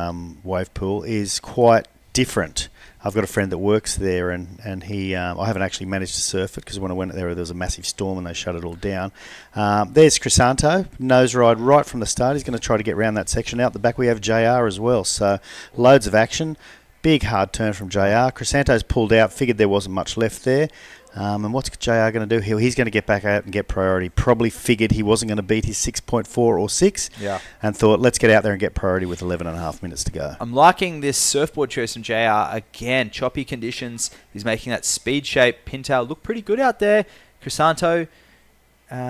wave pool is quite different. I've got a friend that works there, and he I haven't actually managed to surf it because when I went there was a massive storm and they shut it all down. There's Crisanto, nose ride right from the start. He's going to try to get around that section. Out the back we have JR as well, so loads of action. Big hard turn from JR. Crisanto's pulled out, figured there wasn't much left there. And what's JR going to do? He's going to get back out and get priority. Probably figured he wasn't going to beat his 6.4 or 6. Yeah. And thought, let's get out there and get priority with 11.5 minutes to go. I'm liking this surfboard choice from JR. Again, choppy conditions. He's making that speed shape pintail look pretty good out there. Crisanto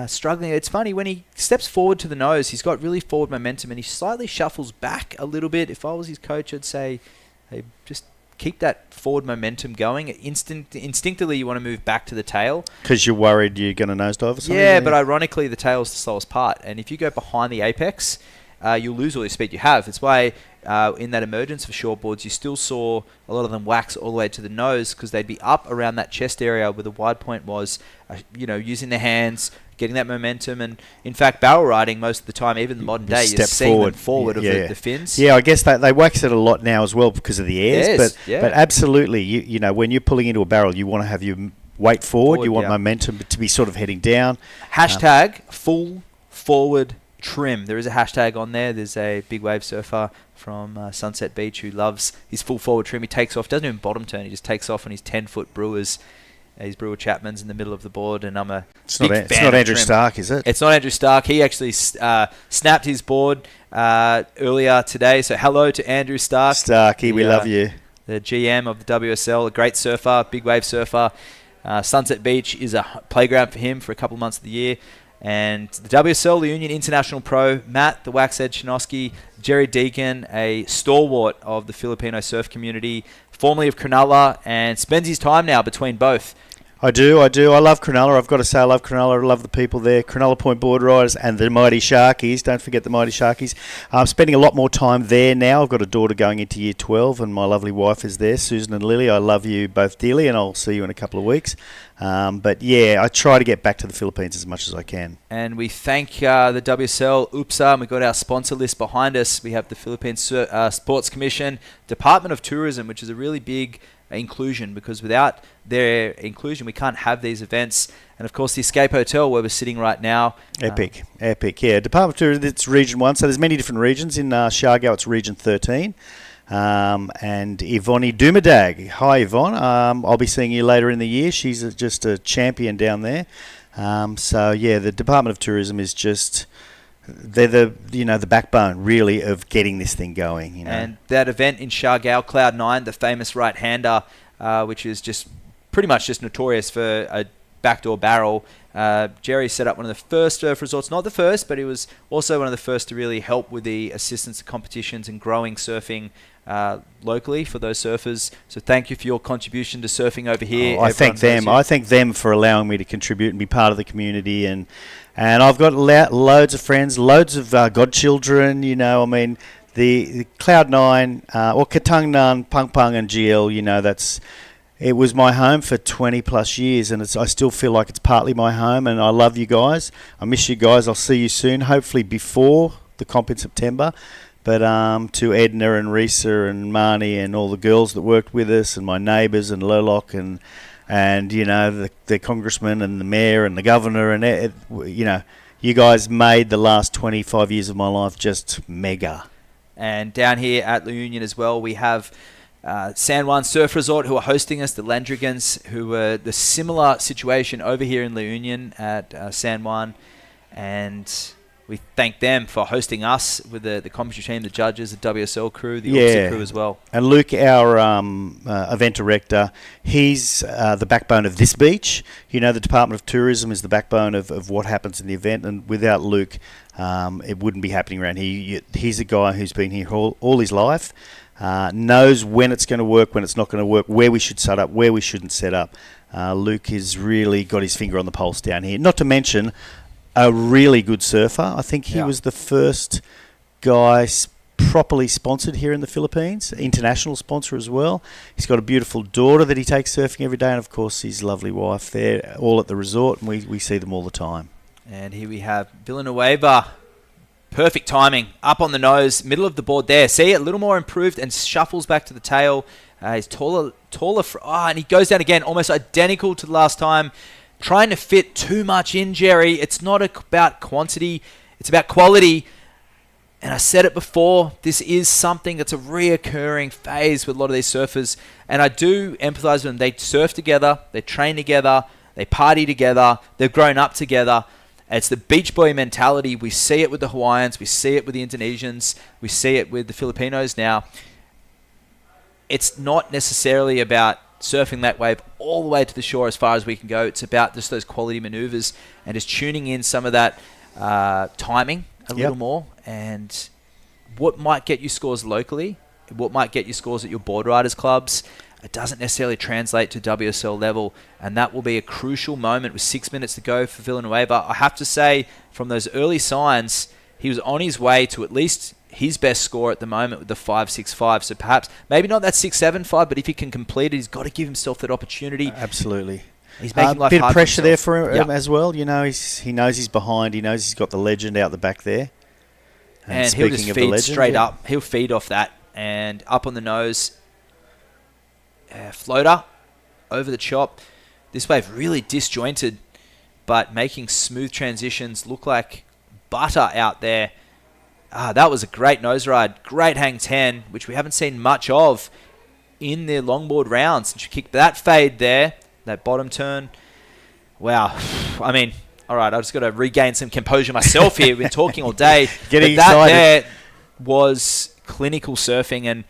struggling. It's funny, when he steps forward to the nose, he's got really forward momentum and he slightly shuffles back a little bit. If I was his coach, I'd say, hey, just keep that forward momentum going. Instinctively, you want to move back to the tail. Because you're worried you're going to nosedive or something? Yeah, but ironically, the tail's the slowest part. And if you go behind the apex, you'll lose all your speed you have. It's why in that emergence for shortboards, you still saw a lot of them wax all the way to the nose because they'd be up around that chest area where the wide point was, using their hands, getting that momentum. And in fact, barrel riding most of the time, even the modern day, you're seeing them forward of the fins. Yeah, I guess they wax it a lot now as well because of the airs. But absolutely, you know, when you're pulling into a barrel, you want to have your weight forward. You want momentum to be sort of heading down. Hashtag full forward trim. There is a hashtag on there. There's a big wave surfer from Sunset Beach who loves his full forward trim. He takes off, doesn't even bottom turn. He just takes off on his 10-foot Brewers. His Brewer Chapman's in the middle of the board, and I'm a big fan. It's not Andrew Stark, is it? It's not Andrew Stark. He actually snapped his board earlier today. So hello to Andrew Stark. Starky, we love you. The GM of the WSL, a great surfer, big wave surfer. Sunset Beach is a playground for him for a couple of months of the year. And the WSL, the Union International Pro, Matt, the Waxhead Chinoski, Jerry Deacon, a stalwart of the Filipino surf community, formerly of Cronulla, and spends his time now between both. I do. I love Cronulla. I've got to say I love Cronulla. I love the people there. Cronulla Point Board Riders and the Mighty Sharkies. Don't forget the Mighty Sharkies. I'm spending a lot more time there now. I've got a daughter going into year 12 and my lovely wife is there, Susan and Lily. I love you both dearly and I'll see you in a couple of weeks. But yeah, I try to get back to the Philippines as much as I can. And we thank the WSL, UPSA, and we've got our sponsor list behind us. We have the Philippines Sports Commission, Department of Tourism, which is a really big inclusion because without their inclusion, we can't have these events. And of course, the Escape Hotel, where we're sitting right now. Epic. Yeah, Department of Tourism, it's Region 1, so there's many different regions. In Siargao, it's Region 13. And Yvonne Dumadag. Hi, Yvonne. I'll be seeing you later in the year. She's just a champion down there. So yeah, the Department of Tourism is just they're the backbone really of getting this thing going. You know. And that event in Siargao, Cloud 9, the famous right-hander, which is just pretty much just notorious for a backdoor barrel. Jerry set up one of the first surf resorts, not the first, but he was also one of the first to really help with the assistance to competitions and growing surfing locally for those surfers. So thank you for your contribution to surfing over here. I thank them. I thank them for allowing me to contribute and be part of the community. And I've got loads of friends, loads of godchildren. You know, I mean, the Cloud9 or Katungnan, Pung Pung, and GL. You know, it was my home for 20 plus years, and I still feel like it's partly my home. And I love you guys. I miss you guys. I'll see you soon. Hopefully before the comp in September. But to Edna and Risa and Marnie and all the girls that worked with us, and my neighbours and Lolok and you know the congressman and the mayor and the governor, and you know, you guys made the last 25 years of my life just mega. And down here at La Union as well, we have San Juan Surf Resort, who are hosting us, the Landrigans, who were the similar situation over here in La Union at San Juan, and we thank them for hosting us with the commentary team, the judges, the WSL crew, the Ulster crew as well. And Luke, our event director, he's the backbone of this beach. You know, the Department of Tourism is the backbone of what happens in the event, and without Luke, it wouldn't be happening around here. He's a guy who's been here all his life, knows when it's going to work, when it's not going to work, where we should set up, where we shouldn't set up. Luke has really got his finger on the pulse down here. Not to mention a really good surfer. I think he was the first guy properly sponsored here in the Philippines, international sponsor as well. He's got a beautiful daughter that he takes surfing every day, and of course his lovely wife there, all at the resort, and we see them all the time. And here we have Villanueva. Perfect timing, up on the nose, middle of the board there. See, a little more improved and shuffles back to the tail. He's taller, and he goes down again, almost identical to the last time. Trying to fit too much in, Jerry. It's not about quantity, it's about quality. And I said it before, this is something that's a reoccurring phase with a lot of these surfers. And I do empathize with them. They surf together, they train together, they party together, they've grown up together. It's the beach boy mentality. We see it with the Hawaiians, we see it with the Indonesians, we see it with the Filipinos now. It's not necessarily about surfing that wave all the way to the shore as far as we can go. It's about just those quality maneuvers and just tuning in some of that timing a little more, and what might get you scores locally, what might get you scores at your board riders clubs, it doesn't necessarily translate to WSL level, and that will be a crucial moment with 6 minutes to go for Villanueva. I have to say, from those early signs, he was on his way to at least his best score at the moment with the 5.65. So perhaps, maybe not that 6.75, but if he can complete it, he's got to give himself that opportunity. Absolutely. He's making life bit hard of pressure there for him Yep. as well. You know, he knows he's behind. He knows he's got the legend out the back there. And he'll just feed straight up. He'll feed off that and up on the nose. Floater over the chop. This wave really disjointed, but making smooth transitions look like butter out there. That was a great nose ride. Great hang 10, which we haven't seen much of in the longboard rounds. And she kicked that fade there, that bottom turn. Wow. I mean, all right, I've just got to regain some composure myself here. We've been talking all day. Getting but that excited. there was clinical surfing, and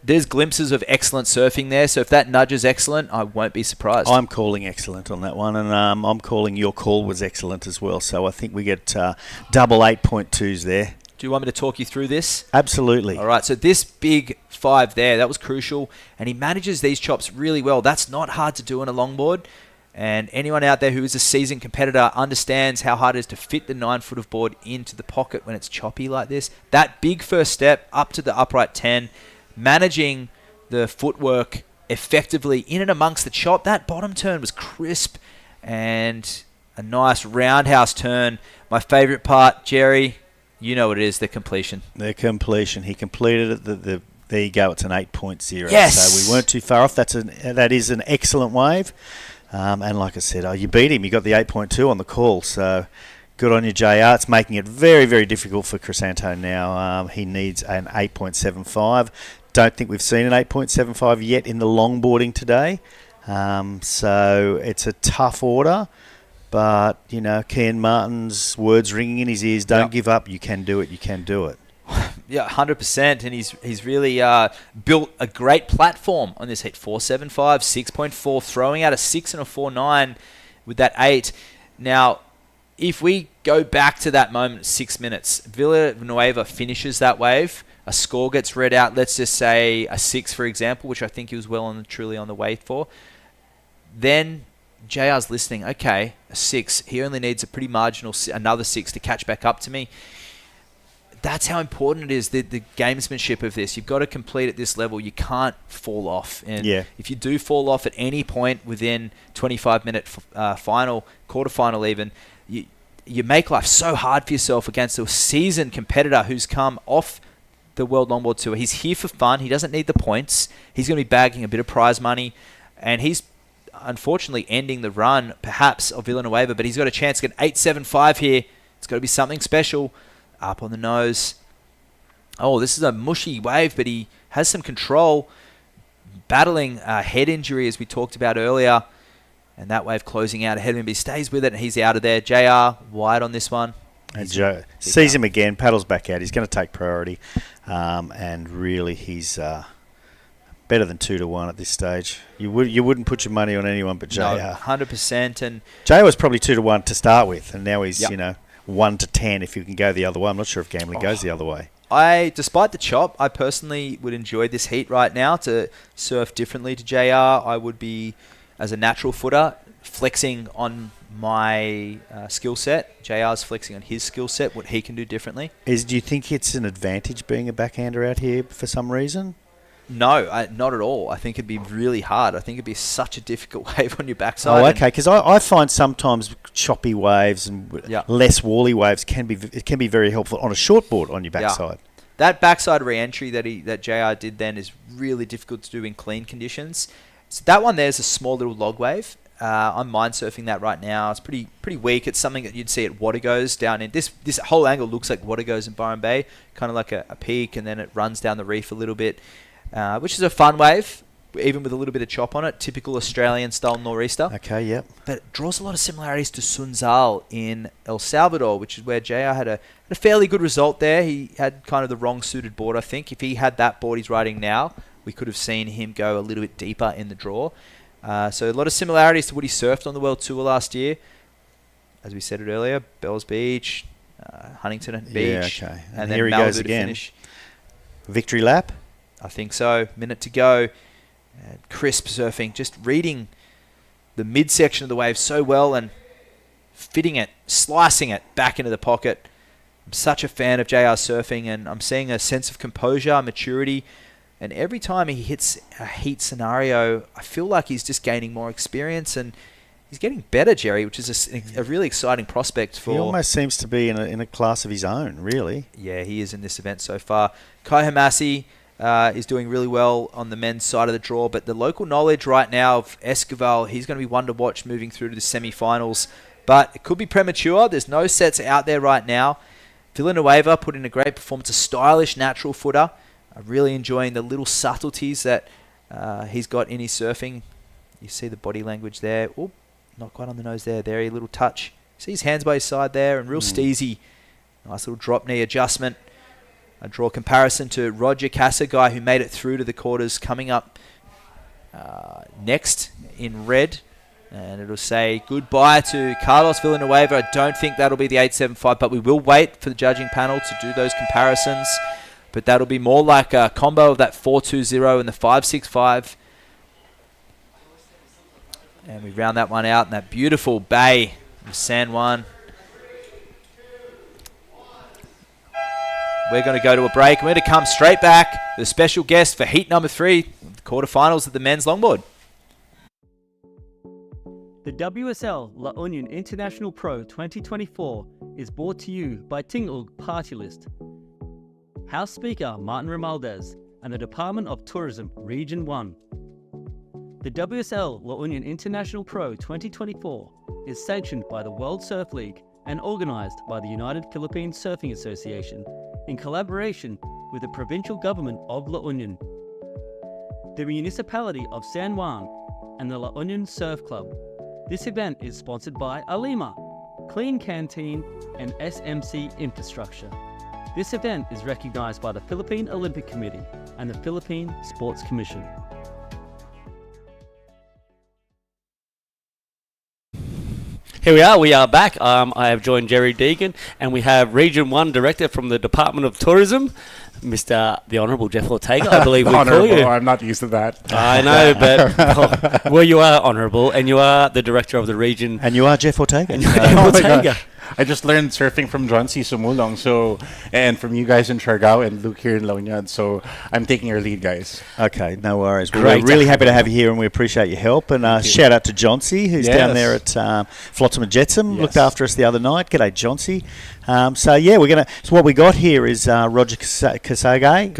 there's glimpses of excellent surfing there. So if that nudges excellent, I won't be surprised. I'm calling excellent on that one, and I'm calling your call was excellent as well. So I think we get double 8.2s there. Do you want me to talk you through this? Absolutely. All right, so this big 5 there, that was crucial, and he manages these chops really well. That's not hard to do on a longboard, and anyone out there who is a seasoned competitor understands how hard it is to fit the 9 foot of board into the pocket when it's choppy like this. That big first step up to the upright 10, managing the footwork effectively in and amongst the chop. That bottom turn was crisp and a nice roundhouse turn. My favourite part, Jerry, you know what it is, the completion. The completion. He completed it. There you go. It's an 8.0. Yes. So we weren't too far off. That is an excellent wave. And like I said, you beat him. You got the 8.2 on the call. So good on you, JR. It's making it very, very difficult for Crisanto now. He needs an 8.75. Don't think we've seen an 8.75 yet in the longboarding today. So it's a tough order. But, you know, Ken Martin's words ringing in his ears, don't give up, you can do it, you can do it. Yeah, 100%. And he's really built a great platform on this heat. 4.75, 6.4, throwing out a 6 and a 4.9 with that 8. Now, if we go back to that moment, 6 minutes, Villanueva finishes that wave a score gets read out, let's just say a 6, for example, which I think he was well and truly on the way for, then JR's listening, okay, a 6. He only needs a pretty marginal, another 6 to catch back up to me. That's how important it is, the gamesmanship of this. You've got to complete at this level. You can't fall off. And if you do fall off at any point within 25-minute final, quarterfinal even, you make life so hard for yourself against a seasoned competitor who's come off the World Longboard Tour. He's here for fun. He doesn't need the points. He's going to be bagging a bit of prize money. And he's unfortunately ending the run, perhaps, of Villanueva. But he's got a chance to get 8.75 here. It's got to be something special. Up on the nose. Oh, this is a mushy wave, but he has some control. Battling a head injury, as we talked about earlier. And that wave closing out ahead of him. But he stays with it, and he's out of there. JR, wide on this one. And Joe sees him again, paddles back out. He's going to take priority. And really, he's better than 2-1 at this stage. You wouldn't put your money on anyone but JR. No, 100%. And JR was probably 2-1 to start with, and now he's, 1-10 if you can go the other way. I'm not sure if gambling goes the other way. Despite the chop, I personally would enjoy this heat right now to surf differently to JR. I would be, as a natural footer, flexing on my skill set. JR's flexing on his skill set, what he can do differently. Do you think it's an advantage being a backhander out here for some reason? No, not at all. I think it'd be really hard. I think it'd be such a difficult wave on your backside. Oh, okay. Because I find sometimes choppy waves and less wally waves can be very helpful on a short board on your backside. Yeah. That backside re-entry that JR did then is really difficult to do in clean conditions. So that one there's a small little log wave. I'm mind surfing that right now. It's pretty weak. It's something that you'd see at Watergoes down in this whole angle looks like Watergoes in Byron Bay, kind of like a peak, and then it runs down the reef a little bit. Which is a fun wave, even with a little bit of chop on it. Typical Australian-style nor'easter. Okay, yep. But it draws a lot of similarities to Sunzal in El Salvador, which is where JR had a fairly good result there. He had kind of the wrong-suited board, I think. If he had that board he's riding now, we could have seen him go a little bit deeper in the draw. So a lot of similarities to what he surfed on the World Tour last year. As we said it earlier, Bells Beach, Huntington Beach, okay. and then here he Malibu goes to again. finish. Victory lap? I think so. Minute to go. Crisp surfing. Just reading the midsection of the wave so well and fitting it, slicing it back into the pocket. I'm such a fan of JR surfing, and I'm seeing a sense of composure, maturity. And every time he hits a heat scenario, I feel like he's just gaining more experience, and he's getting better, Jerry, which is a really exciting prospect for... He almost seems to be in a class of his own, really. Yeah, he is in this event so far. Kai Hamasi is doing really well on the men's side of the draw, but the local knowledge right now of Esquivel, he's going to be one to watch moving through to the semi-finals. But it could be premature. There's no sets out there right now. Villanueva put in a great performance, a stylish natural footer. I'm really enjoying the little subtleties that he's got in his surfing. You see the body language there. Oh, not quite on the nose there. There, a little touch. See his hands by his side there, and real steezy. Nice little drop knee adjustment. I draw a comparison to Roger Casaguy, who made it through to the quarters, coming up next in red. And it'll say goodbye to Carlos Villanueva. I don't think that'll be the 8.75, but we will wait for the judging panel to do those comparisons. But that'll be more like a combo of that 4.20 and the 5.65. And we round that one out in that beautiful bay of San Juan. We're going to go to a break. We're going to come straight back with a special guest for heat number 3, the quarterfinals of the men's longboard. The WSL La Union International Pro 2024 is brought to you by Tingog Party List, House Speaker Martin Romualdez, and the Department of Tourism Region 1. The WSL La Union International Pro 2024 is sanctioned by the World Surf League and organized by the United Philippine Surfing Association in collaboration with the provincial government of La Union, the municipality of San Juan, and the La Union Surf Club. This event is sponsored by Alima, Clean Canteen, and SMC Infrastructure. This event is recognized by the Philippine Olympic Committee and the Philippine Sports Commission. Here we are. We are back. I have joined Jerry Deegan, and we have Region 1 Director from the Department of Tourism, Mr. the Honourable Jeff Ortega, I believe we call you. I'm not used to that. I know, but well, you are Honourable, and you are the Director of the region. And you are Jeff Ortega. Oh my gosh. I just learned surfing from John C. Sumulong, and from you guys in Siargao and Luke here in La Union, so I'm taking your lead, guys. Okay, no worries. We're really happy to have you here, and we appreciate your help. And shout out to Johnsy, who's down there at Flotsam and Jetsam, looked after us the other night. G'day, Johnsy. So what we got here is Roger Kasugai,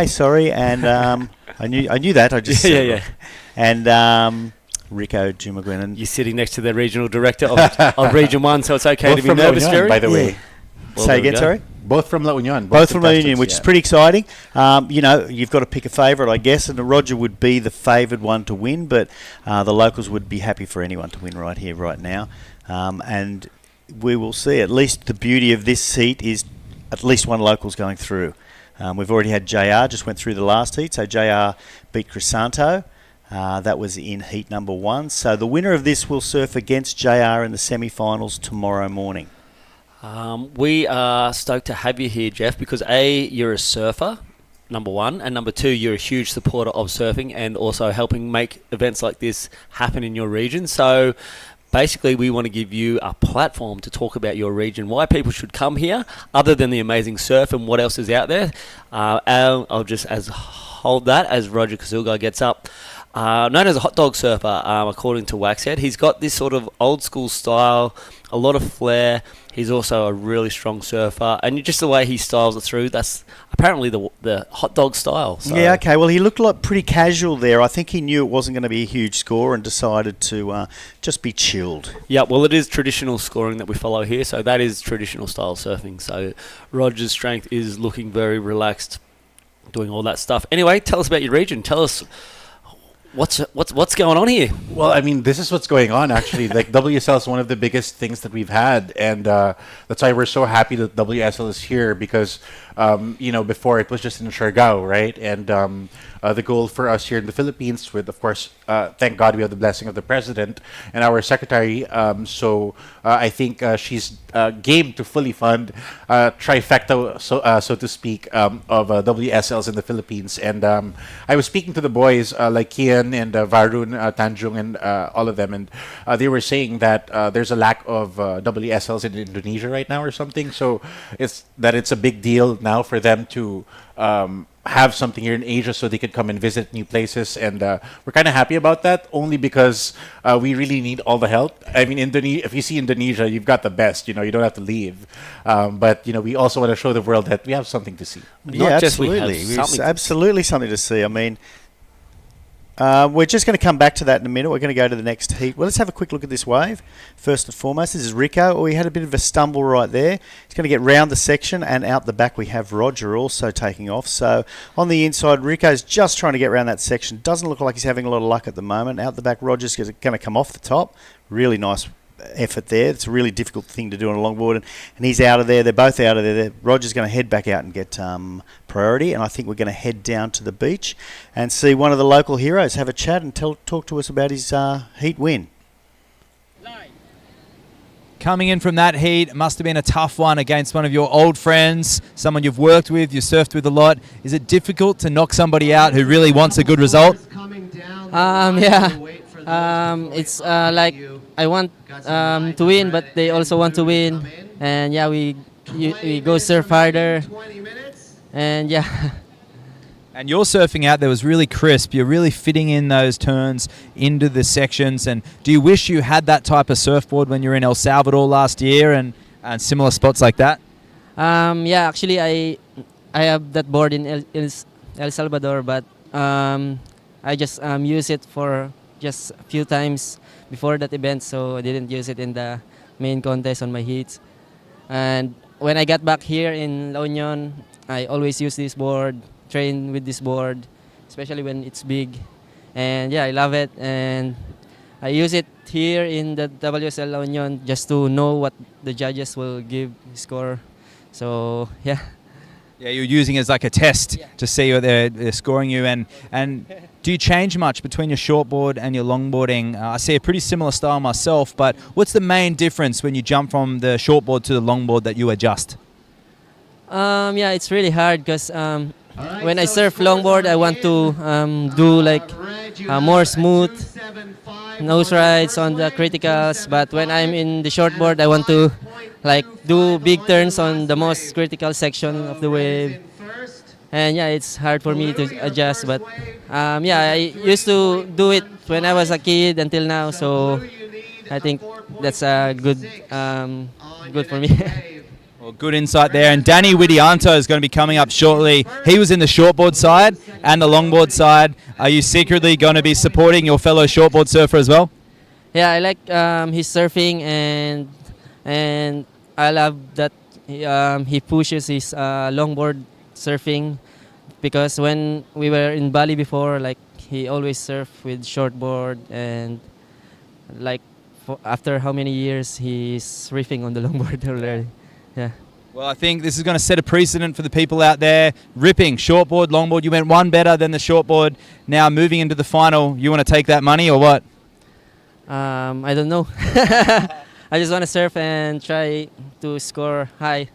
sorry, and I knew that. I just and Rico Jumaguen. You're sitting next to the regional director of Region 1, so it's okay to be nervous, La Union, Jerry. by the way. Well, say again, sorry? Both from La Union. Both from La Union, which is pretty exciting. You've got to pick a favourite, I guess, and Roger would be the favoured one to win, but the locals would be happy for anyone to win right here, right now. And we will see. At least the beauty of this heat is at least one local's going through. We've already had JR, just went through the last heat, so JR beat Crisanto. That was in heat number 1. So the winner of this will surf against JR in the semi-finals tomorrow morning. We are stoked to have you here, Jeff, because A, you're a surfer, number 1, and number 2, you're a huge supporter of surfing and also helping make events like this happen in your region. So basically, we want to give you a platform to talk about your region, why people should come here, other than the amazing surf and what else is out there. I'll just hold that as Roger Kasugai gets up. Known as a hot dog surfer, according to Waxhead. He's got this sort of old school style, a lot of flair. He's also a really strong surfer, and just the way he styles it through, that's apparently the hot dog style. So. Yeah, okay. Well, he looked like pretty casual there. I think he knew it wasn't going to be a huge score and decided to just be chilled. Yeah, well, it is traditional scoring that we follow here, so that is traditional style surfing. So Roger's strength is looking very relaxed, doing all that stuff. Anyway, tell us about your region. Tell us what's going on here. Well, I mean, this is what's going on, actually. Like, WSL is one of the biggest things that we've had, and that's why we're so happy that WSL is here, because before it was just in Siargao, right? And the goal for us here in the Philippines, with, of course, thank God we have the blessing of the president and our secretary. I think she's game to fully fund trifecta, so to speak, of WSLs in the Philippines. And I was speaking to the boys like Kian and Varun, Tanjung, and all of them, and they were saying that there's a lack of WSLs in Indonesia right now or something. So it's a big deal now for them to have something here in Asia so they could come and visit new places, and we're kind of happy about that, only because we really need all the help. I mean, if you see Indonesia, you've got the best, you don't have to leave, but we also want to show the world that we have something to see. Yeah, absolutely. Absolutely something to see. I mean, we're just going to come back to that in a minute. We're going to go to the next heat. Well, let's have a quick look at this wave. First and foremost, this is Rico. Oh, he had a bit of a stumble right there. He's going to get round the section, and out the back we have Roger also taking off. So on the inside, Rico's just trying to get around that section. Doesn't look like he's having a lot of luck at the moment. Out the back, Roger's going to come off the top. Really nice effort there. It's a really difficult thing to do on a longboard, and he's out of there. They're both out of there. Roger's going to head back out and get priority, and I think we're going to head down to the beach and see one of the local heroes have a chat and talk to us about his heat win. Coming in from that heat, must have been a tough one against one of your old friends, someone you've worked with, you surfed with a lot. Is it difficult to knock somebody out who really wants a good result? It's like I want to win, but they also want to win, and we go surf harder, and And your surfing out there was really crisp. You're really fitting in those turns into the sections. And do you wish you had that type of surfboard when you were in El Salvador last year and similar spots like that? Actually I have that board in El Salvador, but I just use it for just a few times before that event, so I didn't use it in the main contest on my heats. And when I got back here in La Union, I always use this board, train with this board, especially when it's big. And I love it, and I use it here in the WSL La Union just to know what the judges will give score. So Yeah, you're using it as like a test to see what they're scoring you. And do you change much between your shortboard and your longboarding? I see a pretty similar style myself, but what's the main difference when you jump from the shortboard to the longboard that you adjust? Yeah, it's really hard because when I surf longboard, I want to do like more smooth nose rides on the criticals. But when I'm in the shortboard, I want to like do big turns on the most critical section of the wave. And yeah, it's hard for me to adjust. But yeah, I used to do it when I was a kid until now. So I think that's good for me. Well, good insight there. And Danny Widianto is going to be coming up shortly. He was in the shortboard side and the longboard side. Are you secretly going to be supporting your fellow shortboard surfer as well? Yeah, I like his surfing and I love that he pushes his longboard surfing, because when we were in Bali before, like he always surfed with shortboard, and like after how many years he's riffing on the longboard already. Yeah. Well, I think this is going to set a precedent for the people out there. Ripping, shortboard, longboard. You went one better than the shortboard. Now moving into the final, you want to take that money or what? I don't know. I just want to surf and try to score high.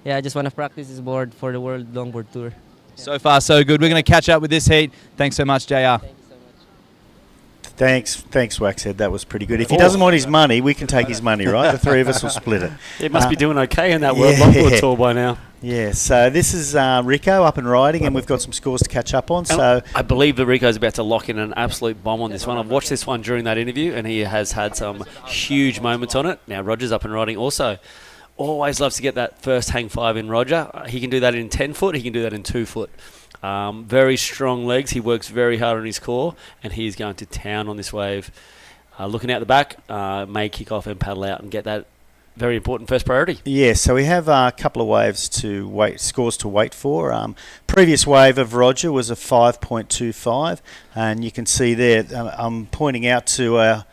Yeah, I just want to practice this board for the World Longboard Tour. So far, so good. We're going to catch up with this heat. Thanks so much, JR. Thanks, Waxhead. That was pretty good. If he doesn't want his money, we can take his money, right? The three of us will split it. It must be doing okay in that World Longboard Tour by now. Yeah, so this is Rico up and riding, and we've got some scores to catch up on. So I believe that Rico's about to lock in an absolute bomb on this one. I've watched this one during that interview, and he has had some huge moments on it. Now, Roger's up and riding also. Always loves to get that first hang five in Roger. He can do that in 10 foot. He can do that in 2 foot. Very strong legs. He works very hard on his core, and he is going to town on this wave. Looking out the back, may kick off and paddle out and get that very important first priority. Yeah, so we have a couple of scores to wait for. Previous wave of Roger was a 5.25, and you can see there, I'm pointing out to our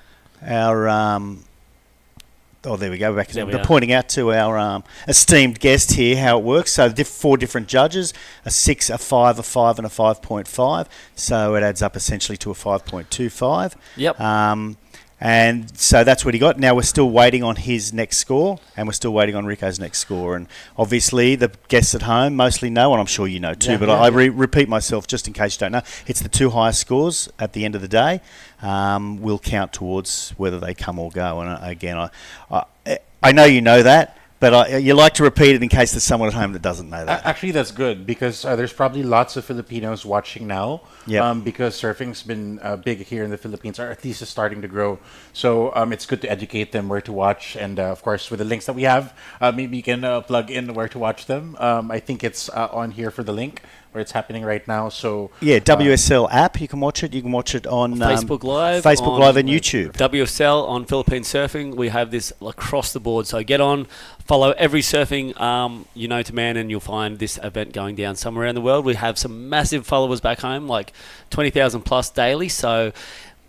oh, there we go. Back. We're pointing out to our esteemed guest here how it works. So 4 different judges, a 6, a 5, a 5, and a 5.5. So it adds up essentially to a 5.25. Yep. And so that's what he got. Now we're still waiting on his next score, and we're still waiting on Rico's next score. And obviously the guests at home mostly know, and I'm sure you know too, I repeat myself just in case you don't know. It's the 2 highest scores at the end of the day will count towards whether they come or go. And again, I know you know that, but you like to repeat it in case there's someone at home that doesn't know that. Actually, that's good, because there's probably lots of Filipinos watching now. Because surfing's been big here in the Philippines, or at least is starting to grow. So it's good to educate them where to watch. And of course, with the links that we have, maybe you can plug in where to watch them. I think it's on here for the link where it's happening right now. So yeah, WSL app, you can watch it. You can watch it on Facebook Live, Live and YouTube. WSL on Philippine Surfing. We have this across the board. So get on, follow every surfing to man, and you'll find this event going down somewhere around the world. We have some massive followers back home, like 20,000 plus daily. So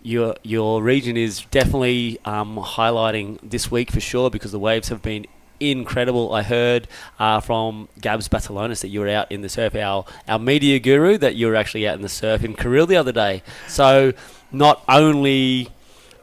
your region is definitely highlighting this week for sure, because the waves have been incredible. I heard from Gabs Batalonis that you were out in the surf, our media guru, that you were actually out in the surf in Kirill the other day. So not only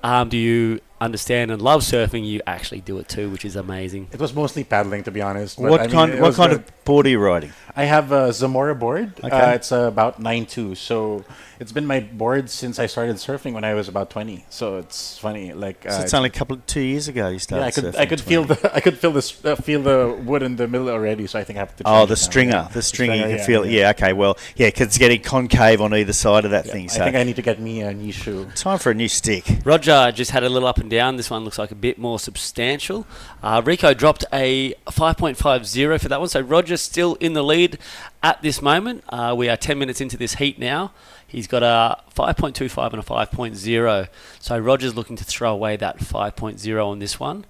do you understand and love surfing, you actually do it too, which is amazing. It was mostly paddling, to be honest. What kind of board are you riding? I have a Zamora board. Okay. It's about 9.2. So it's been my board since I started surfing when I was about 20. So it's funny, like so it's only 2 years ago you started. Yeah, I could feel the wood in the middle already. So I think I have to. Oh, the stringer, you can feel it. Yeah, okay, well, yeah, because it's getting concave on either side of that thing. So I think I need to get me a new shoe. Time for a new stick. Roger just had a little up and down. This one looks like a bit more substantial. Rico dropped a 5.50 for that one. So Roger's still in the lead at this moment. We are 10 minutes into this heat now. He's got a 5.25 and a 5.0. So Roger's looking to throw away that 5.0 on this one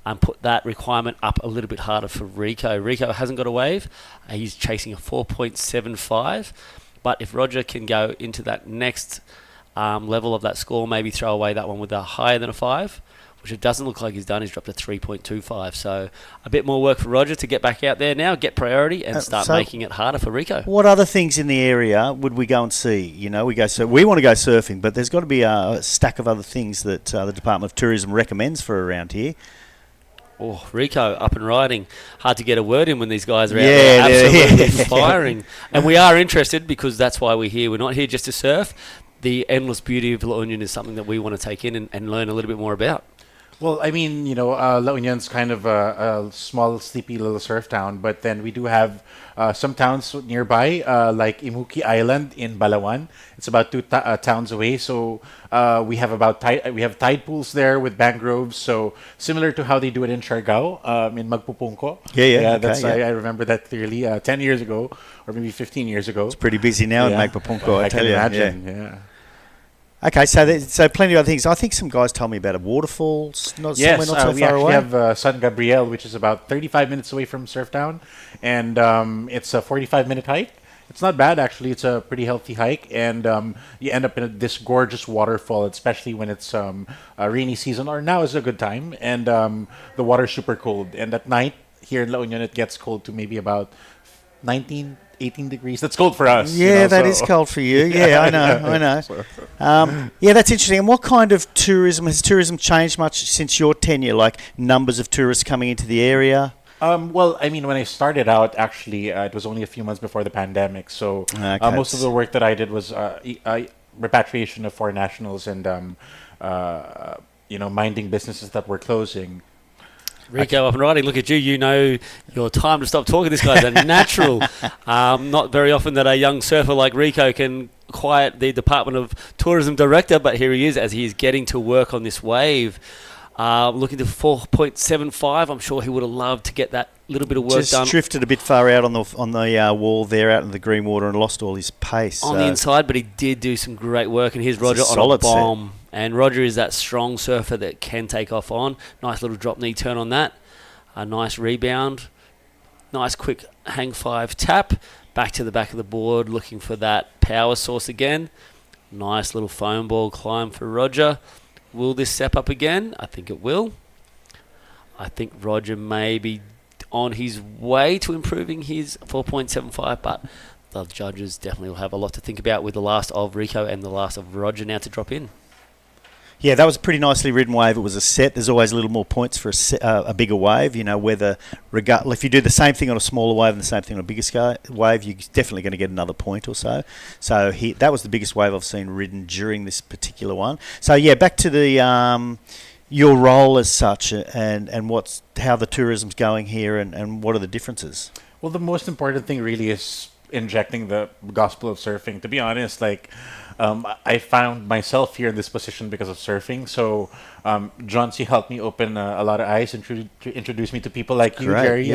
and put that requirement up a little bit harder for Rico. Rico hasn't got a wave. He's chasing a 4.75. But if Roger can go into that next level of that score, maybe throw away that one with a higher than a 5, which it doesn't look like he's done. He's dropped to 3.25. So a bit more work for Roger to get back out there now, get priority, and start so making it harder for Rico. What other things in the area would we go and see? You know, we want to go surfing, but there's got to be a stack of other things that the Department of Tourism recommends for around here. Oh, Rico up and riding. Hard to get a word in when these guys are out there absolutely firing. And we are interested because that's why we're here. We're not here just to surf. The endless beauty of La Union is something that we want to take in and learn a little bit more about. Well, I mean, you know, La Union's kind of a small, sleepy little surf town, but then we do have some towns nearby, like Imuki Island in Balawan. It's about 2 towns away, so we have tide pools there with mangroves. So similar to how they do it in Siargao, in Magpupungko. I remember that clearly 10 years ago, or maybe 15 years ago. It's pretty busy now in Magpupungko. I can imagine. Yeah. Okay, so plenty of other things. I think some guys told me about a waterfall, somewhere not so we far actually away. have San Gabriel, which is about 35 minutes away from Surftown, and it's a 45-minute hike. It's not bad, actually. It's a pretty healthy hike, and you end up in this gorgeous waterfall, especially when it's a rainy season, or now is a good time, and the water's super cold. And at night, here in La Union, it gets cold to maybe about 18 degrees. That's cold for us. Yeah, that is cold for you. Yeah, I know. Yeah, that's interesting. And what kind of tourism, has tourism changed much since your tenure? Like numbers of tourists coming into the area? Well, I mean, when I started out, actually, it was only a few months before the pandemic. So most of the work that I did was repatriation of foreign nationals and, minding businesses that were closing. Rico up and riding. Look at you. You know your time to stop talking. This guy's a natural. Not very often that a young surfer like Rico can quiet the Department of Tourism director, but here he is as he is getting to work on this wave. Looking to 4.75. I'm sure he would have loved to get that little bit of work done. Just drifted a bit far out on the wall there out in the green water and lost all his pace. On the inside, but he did do some great work, and here's Roger on a bomb. Set. And Roger is that strong surfer that can take off on. Nice little drop knee turn on that. A nice rebound. Nice quick hang 5 tap. Back to the back of the board, looking for that power source again. Nice little foam ball climb for Roger. Will this step up again? I think it will. I think Roger may be on his way to improving his 4.75, but the judges definitely will have a lot to think about with the last of Rico and the last of Roger now to drop in. Yeah, that was a pretty nicely ridden wave. It was a set. There's always a little more points for a bigger wave. You know, if you do the same thing on a smaller wave and the same thing on a bigger wave, you're definitely going to get another point or so. So that was the biggest wave I've seen ridden during this particular one. So yeah, back to the your role as such and how the tourism's going here and what are the differences? Well, the most important thing really is injecting the gospel of surfing. To be honest, I found myself here in this position because of surfing. So John C. helped me open a lot of eyes and introduce me to people like you, Jerry,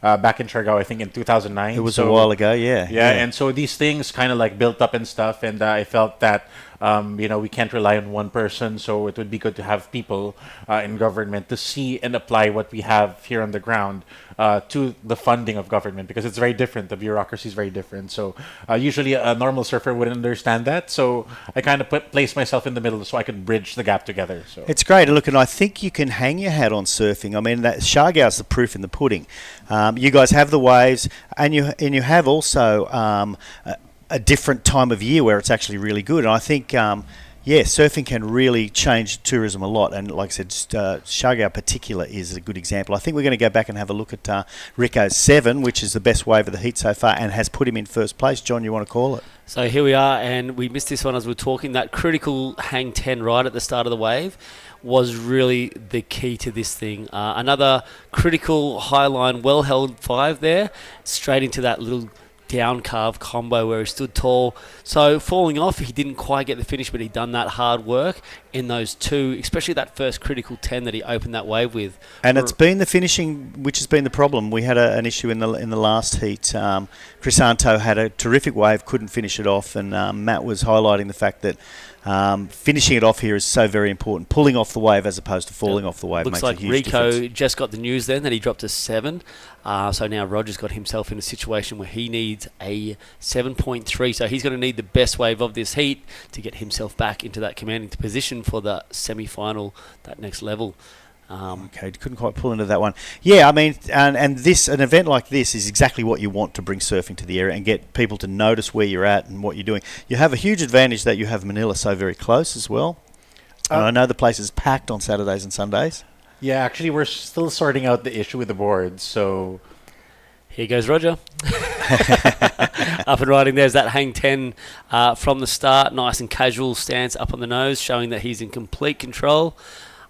back in Siargao, I think in 2009. It was a while ago, yeah. And so these things kind of built up and stuff, and I felt that we can't rely on one person, so it would be good to have people in government to see and apply what we have here on the ground to the funding of government, because it's very different. The bureaucracy is very different. So usually a normal surfer wouldn't understand that. So I kind of placed myself in the middle so I could bridge the gap together. So it's great. Look, and I think you can hang your hat on surfing. I mean, that Siargao's the proof in the pudding. You guys have the waves, and you have also a different time of year where it's actually really good. And I think, surfing can really change tourism a lot. And like I said, Siargao in particular is a good example. I think we're going to go back and have a look at Rico's 7, which is the best wave of the heat so far and has put him in first place. John, you want to call it? So here we are, and we missed this one as we were talking. That critical hang 10 right at the start of the wave was really the key to this thing. Another critical high line, well-held 5 there, straight into that little down carve combo where he stood tall. So falling off, he didn't quite get the finish, but he'd done that hard work in those 2, especially that first critical 10 that he opened that wave with. And it's been the finishing which has been the problem. We had an issue in the last heat. Crisanto had a terrific wave, couldn't finish it off, and Matt was highlighting the fact that finishing it off here is so very important. Pulling off the wave as opposed to falling off the wave looks makes like a huge Rico difference. just got the news then that he dropped to 7. So now Roger's got himself in a situation where he needs a 7.3. So he's going to need the best wave of this heat to get himself back into that commanding position for the semi-final, that next level. Okay, couldn't quite pull into that one. Yeah, I mean, and an event like this is exactly what you want to bring surfing to the area and get people to notice where you're at and what you're doing. You have a huge advantage that you have Manila so very close as well. And I know the place is packed on Saturdays and Sundays. Yeah, actually, we're still sorting out the issue with the boards, so... Here goes Roger. Up and riding. There's that hang 10 from the start. Nice and casual stance up on the nose, showing that he's in complete control.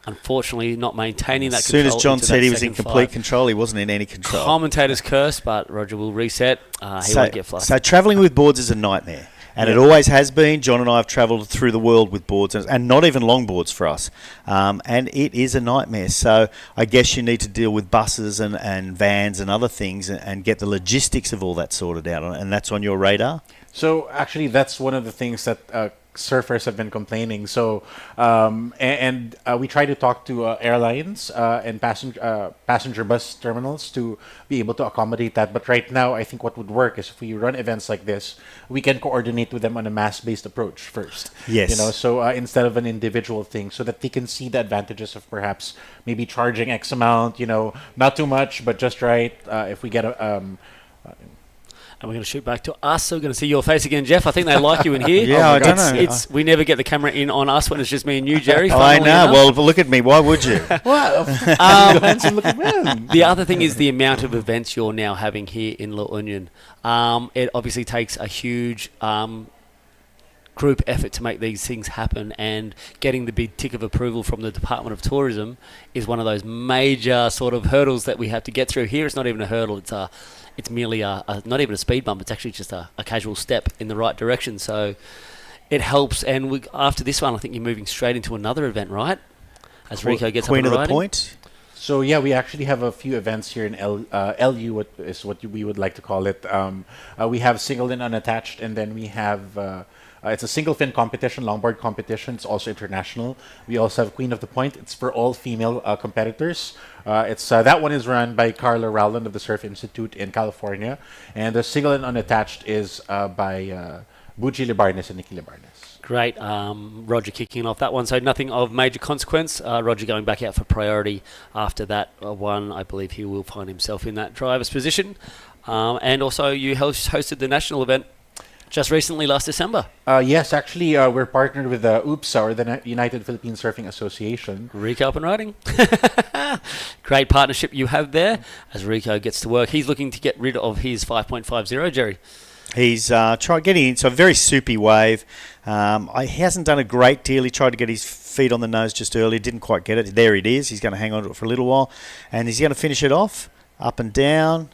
Unfortunately, not maintaining that control. As soon as John said he was in complete control, he wasn't in any control. Commentator's curse, but Roger will reset. He won't get flustered. So travelling with boards is a nightmare. And it always has been. John and I have travelled through the world with boards, and not even longboards for us. And it is a nightmare. So I guess you need to deal with buses and vans and other things and get the logistics of all that sorted out. And that's on your radar? So actually, that's one of the things that surfers have been complaining. So we try to talk to airlines and passenger bus terminals to be able to accommodate that. But right now, I think what would work is if we run events like this, we can coordinate with them on a mass-based approach first. Yes. So instead of an individual thing, so that they can see the advantages of perhaps maybe charging X amount. Not too much, but just right. If we get a and we're going to shoot back to us. So we're going to see your face again, Jeff. I think they like you in here. Yeah, I don't know. We never get the camera in on us when it's just me and you, Jerry. I know. Well, look at me. Why would you? The other thing is the amount of events you're now having here in La Union. It obviously takes a huge group effort to make these things happen, and getting the big tick of approval from the Department of Tourism is one of those major sort of hurdles that we have to get through. Here it's not even a hurdle. It's merely not even a speed bump. It's actually just a casual step in the right direction. So it helps. And after this one, I think you're moving straight into another event, right? As Rico gets Queen up and of the riding. Point. So yeah, we actually have a few events here in LU, what we would like to call it. We have single and unattached, and then we have it's a single fin competition, longboard competition. It's also international. We also have Queen of the Point. It's for all female competitors. That one is run by Carla Rowland of the Surf Institute in California, and the single and unattached is by Buji Libarnes and Nikki Libarnes. Great. Roger kicking off that one. So nothing of major consequence. Roger going back out for priority after that one. I believe he will find himself in that driver's position. And also you hosted the national event just recently, last December. Yes, actually, we're partnered with UPSA, or the United Philippine Surfing Association. Rico up and riding. Great partnership you have there as Rico gets to work. He's looking to get rid of his 5.50, Jerry. He's tried getting into a very soupy wave. He hasn't done a great deal. He tried to get his feet on the nose just earlier, didn't quite get it. There it is. He's going to hang on to it for a little while. And he's going to finish it off, up and down.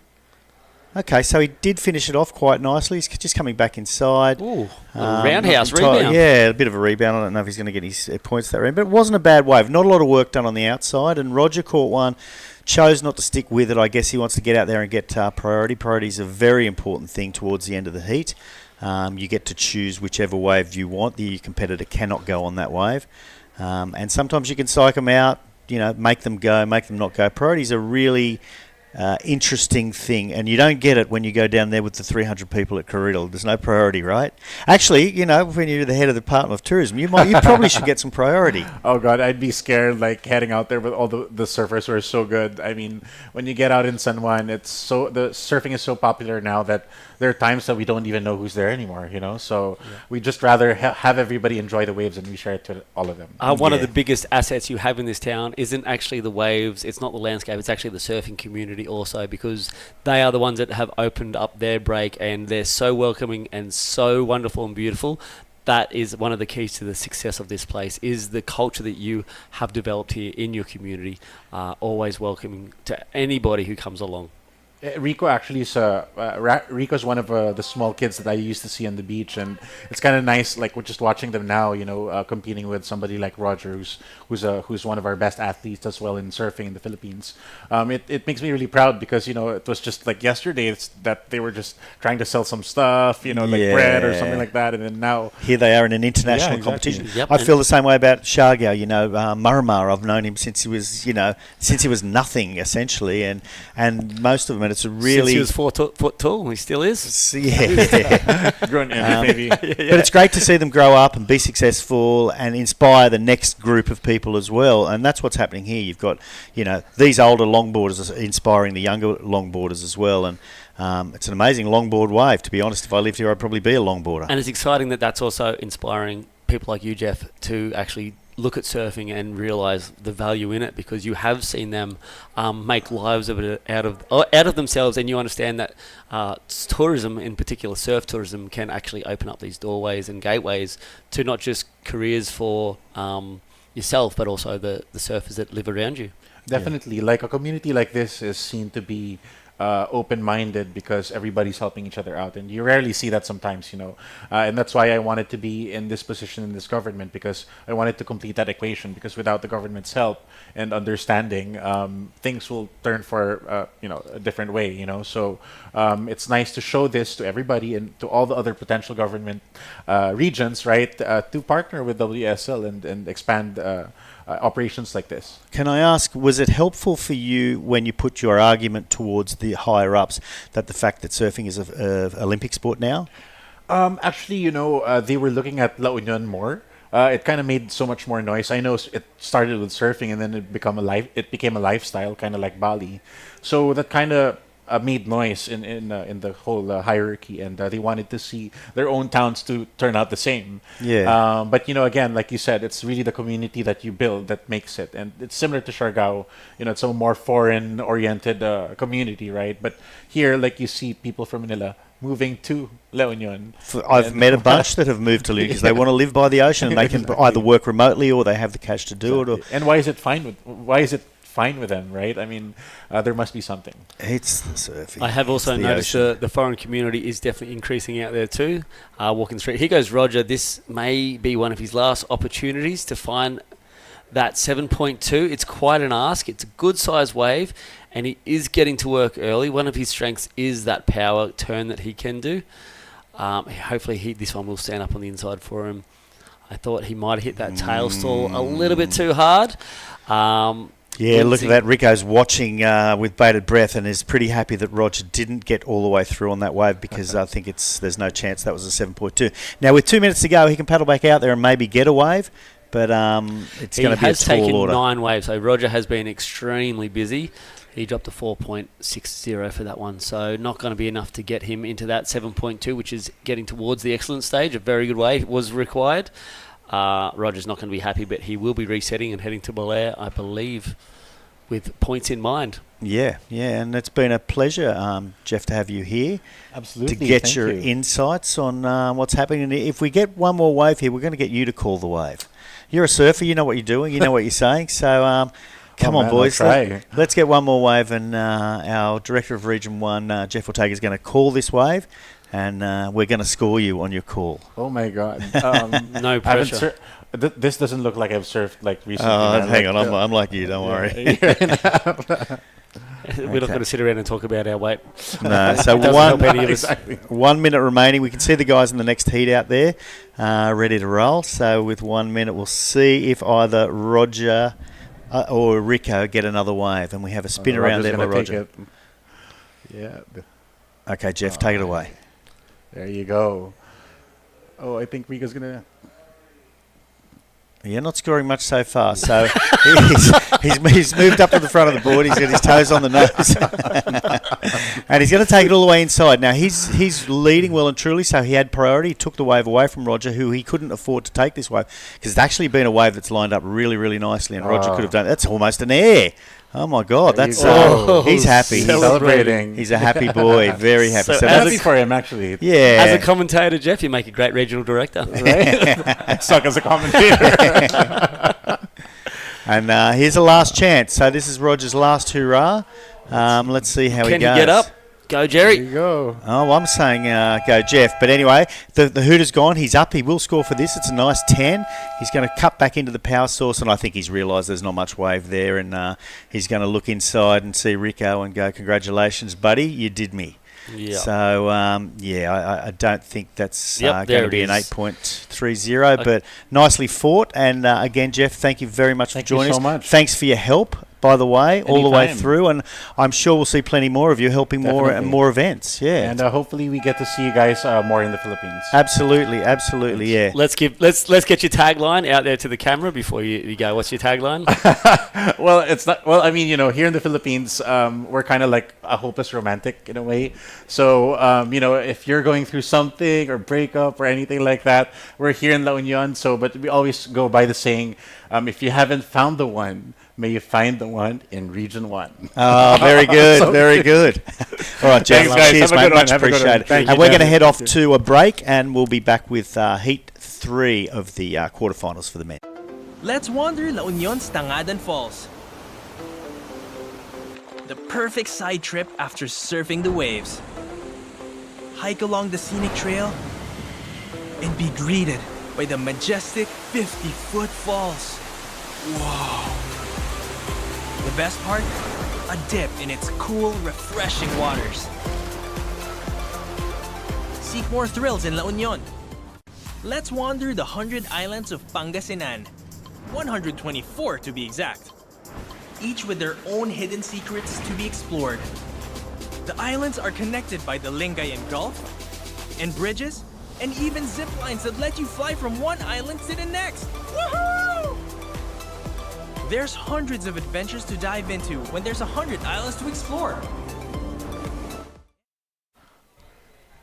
Okay, so he did finish it off quite nicely. He's just coming back inside. Ooh, roundhouse rebound. Yeah, a bit of a rebound. I don't know if he's going to get his points that round, but it wasn't a bad wave. Not a lot of work done on the outside, and Roger caught one, chose not to stick with it. I guess he wants to get out there and get priority. Priority is a very important thing towards the end of the heat. You get to choose whichever wave you want. The competitor cannot go on that wave. And sometimes you can psych them out, make them go, make them not go. Priority is a really interesting thing, and you don't get it when you go down there with the 300 people at Corridor. There's no priority, right? Actually, when you're the head of the Department of Tourism, you probably should get some priority. Oh God, I'd be scared heading out there with all the surfers who are so good. I mean, when you get out in San Juan, the surfing is so popular now that there are times that we don't even know who's there anymore, So we just rather have everybody enjoy the waves, and we share it to all of them. One of the biggest assets you have in this town isn't actually the waves, it's not the landscape, it's actually the surfing community also, because they are the ones that have opened up their break, and they're so welcoming and so wonderful and beautiful. That is one of the keys to the success of this place, is the culture that you have developed here in your community, always welcoming to anybody who comes along. Rico actually is Rico's one of the small kids that I used to see on the beach, and it's kind of nice. Like we're just watching them now, competing with somebody like Roger, who's one of our best athletes as well in surfing in the Philippines. It makes me really proud because it was just like yesterday that they were just trying to sell some stuff, like bread or something like that, and then now here they are in an international competition. Yep. I feel the same way about Shargo. Muramar, I've known him since he was nothing essentially, and most of them. And it's a really since he was 4 foot tall, he still is. Yeah, maybe. But it's great to see them grow up and be successful and inspire the next group of people as well. And that's what's happening here. You've got these older longboarders inspiring the younger longboarders as well, and it's an amazing longboard wave. To be honest, if I lived here, I'd probably be a longboarder. And it's exciting that that's also inspiring people like you, Jeff, to actually look at surfing and realise the value in it, because you have seen them make lives of it out of themselves, and you understand that tourism, in particular surf tourism, can actually open up these doorways and gateways to not just careers for yourself, but also the surfers that live around you. Definitely, like a community like this is seen to be open-minded because everybody's helping each other out, and you rarely see that sometimes, and that's why I wanted to be in this position in this government, because I wanted to complete that equation, because without the government's help and understanding, things will turn for a different way, so it's nice to show this to everybody and to all the other potential government regions, right, to partner with WSL and expand operations like this. Can I ask, was it helpful for you when you put your argument towards the higher ups that the fact that surfing is a Olympic sport now? Actually, they were looking at La Union more. It kind of made so much more noise. I know it started with surfing and then it became a lifestyle, kind of like Bali. So that kind of made noise in the whole hierarchy, and they wanted to see their own towns to turn out the same. Yeah. But again, like you said, it's really the community that you build that makes it, and it's similar to Siargao. It's a more foreign-oriented community, right? But here, like you see people from Manila moving to La Union. I've met a bunch that have moved to La Union because they want to live by the ocean, and they can either work remotely or they have the cash to do it. And why is it fine with them, right? I mean, there must be something. It's the surfing. I have also noticed the foreign community is definitely increasing out there too. Walking the street. Here goes Roger. This may be one of his last opportunities to find that 7.2. It's quite an ask. It's a good size wave, and he is getting to work early. One of his strengths is that power turn that he can do. Hopefully this one will stand up on the inside for him. I thought he might have hit that tail stall a little bit too hard. Yeah, look at that. Rico's watching with bated breath and is pretty happy that Roger didn't get all the way through on that wave, because I think there's no chance that was a 7.2. Now, with 2 minutes to go, he can paddle back out there and maybe get a wave, but it's going to be a tall order. He has taken 9 waves, so Roger has been extremely busy. He dropped a 4.60 for that one, so not going to be enough to get him into that 7.2, which is getting towards the excellent stage. A very good wave was required. Roger's not going to be happy, but he will be resetting and heading to Belair, I believe, with points in mind. Yeah, and it's been a pleasure, Jeff, to have you here. Absolutely. To get Thank your you. insights on what's happening. And if we get one more wave here, we're going to get you to call the wave. You're a surfer, you know what you're doing, you know what you're saying, so come on, boys. Let's get one more wave, and our Director of Region 1, Jeff Ortega, is going to call this wave. And we're going to score you on your call. Oh my God! No pressure. This doesn't look like I've surfed recently. Hang on, I'm like you. Don't worry. We're not going to sit around and talk about our weight. No. So 1 minute remaining. We can see the guys in the next heat out there, ready to roll. So with 1 minute, we'll see if either Roger or Rico get another wave, and we have a spin around there by Roger. Yeah. Okay, Jeff, take it away. There you go. Oh, I think Rico's going to... Yeah, not scoring much so far. So he's moved up to the front of the board. He's got his toes on the nose. And he's going to take it all the way inside. Now, he's leading well and truly, so he had priority. He took the wave away from Roger, who he couldn't afford to take this wave, because it's actually been a wave that's lined up really, really nicely, and Roger could have done it. That's almost an air. Oh my God, that's he's happy. He's celebrating. He's a happy boy, very happy. So happy for him, actually. Yeah. As a commentator, Jeff, you make a great regional director. Right? Suck as a commentator. And here's a last chance. So this is Roger's last hurrah. Let's see how he Can goes. he get up? Go, Jerry. There you go. Oh, I'm saying go Jeff. But anyway, the Hooter's gone. He's up. He will score for this. It's a nice 10. He's going to cut back into the power source, and I think he's realised there's not much wave there, and he's going to look inside and see Rico and go, congratulations, buddy, you did me. Yeah. So, I don't think that's Yep, going there to be it an is. 8.30, but nicely fought. And again, Jeff, thank you very much for Thank you joining so us. much. Thanks for your help, by the way, all the way Anytime. through. And I'm sure we'll see plenty more of you helping more and Definitely. more events. Yeah. And hopefully we get to see you guys more in the Philippines. Absolutely, yeah. Let's get your tagline out there to the camera before you go. What's your tagline? Well, it's not. Well, I mean, here in the Philippines, we're kind of like a hopeless romantic in a way. So, if you're going through something or breakup or anything like that, we're here in La Union. So, but we always go by the saying, if you haven't found the one, may you find the one in Region 1. Oh, very good, So very good. All right, Jeff. Thanks, guys. Cheers, Have a mate. good one. Much Have a good one. appreciated. Thank And you, we're going to Jeff. head off to a break, and we'll be back with Heat 3 of the quarterfinals for the men. Let's wander La Union's Tangadan Falls. The perfect side trip after surfing the waves. Hike along the scenic trail and be greeted by the majestic 50-foot falls. Whoa! The best part? A dip in its cool, refreshing waters. Seek more thrills in La Union. Let's wander the 100 islands of Pangasinan. 124 to be exact. Each with their own hidden secrets to be explored. The islands are connected by the Lingayen Gulf, and bridges, and even zip lines that let you fly from one island to the next. Woohoo! There's hundreds of adventures to dive into when there's 100 islands to explore.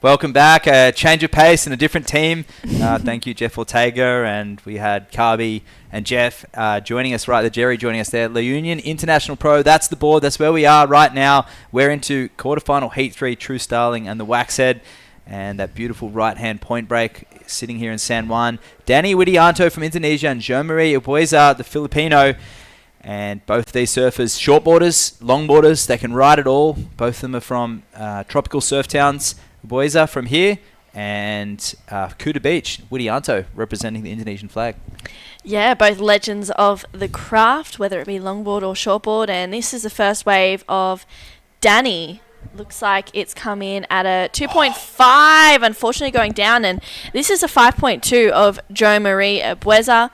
Welcome back. A change of pace and a different team. Thank you, Jeff Ortega, and we had Carby and Jeff joining us right there. Jerry joining us there. La Union International Pro. That's the board. That's where we are right now. We're into quarterfinal Heat 3. True Starling and the Waxhead, and that beautiful right-hand point break sitting here in San Juan. Danny Widianto from Indonesia and Jo-Marie Ubueza, the Filipino. And both of these surfers, shortboarders, longboarders, they can ride it all. Both of them are from tropical surf towns. Ubueza from here, and Kuta Beach, Widianto representing the Indonesian flag. Yeah, both legends of the craft, whether it be longboard or shortboard. And this is the first wave of Danny. Looks like it's come in at a 2.5, unfortunately going down. And this is a 5.2 of Jo-Marie Ubueza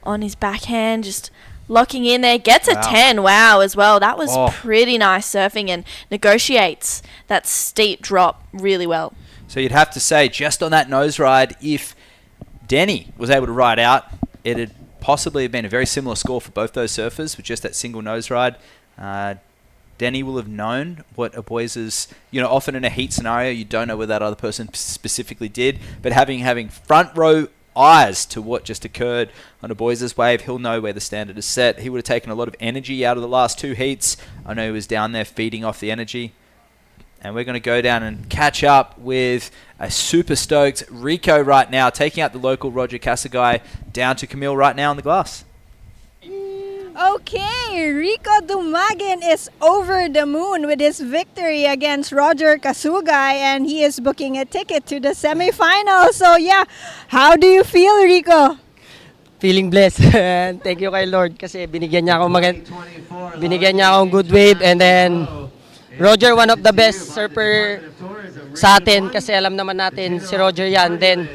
on his backhand, just locking in there. Gets a 10, wow, as well. That was pretty nice surfing and negotiates that steep drop really well. So you'd have to say, just on that nose ride, if Denny was able to ride out, it'd possibly have been a very similar score for both those surfers with just that single nose ride. Denny will have known what Ubueza's, often in a heat scenario, you don't know what that other person specifically did, but having front row eyes to what just occurred on Ubueza's wave, he'll know where the standard is set. He would have taken a lot of energy out of the last two heats. I know he was down there feeding off the energy. And we're going to go down and catch up with a super stoked Rico right now, taking out the local Roger Casagai down to Camille right now on the glass. Okay, Rico Dumagin is over the moon with his victory against Roger Kasugay, and he is booking a ticket to the semifinals. So yeah, how do you feel, Rico? Feeling blessed. And thank you kay Lord kasi binigyan niya akong good wave, and then Roger, one of the best surfer sa atin kasi alam naman natin si Roger yan. Then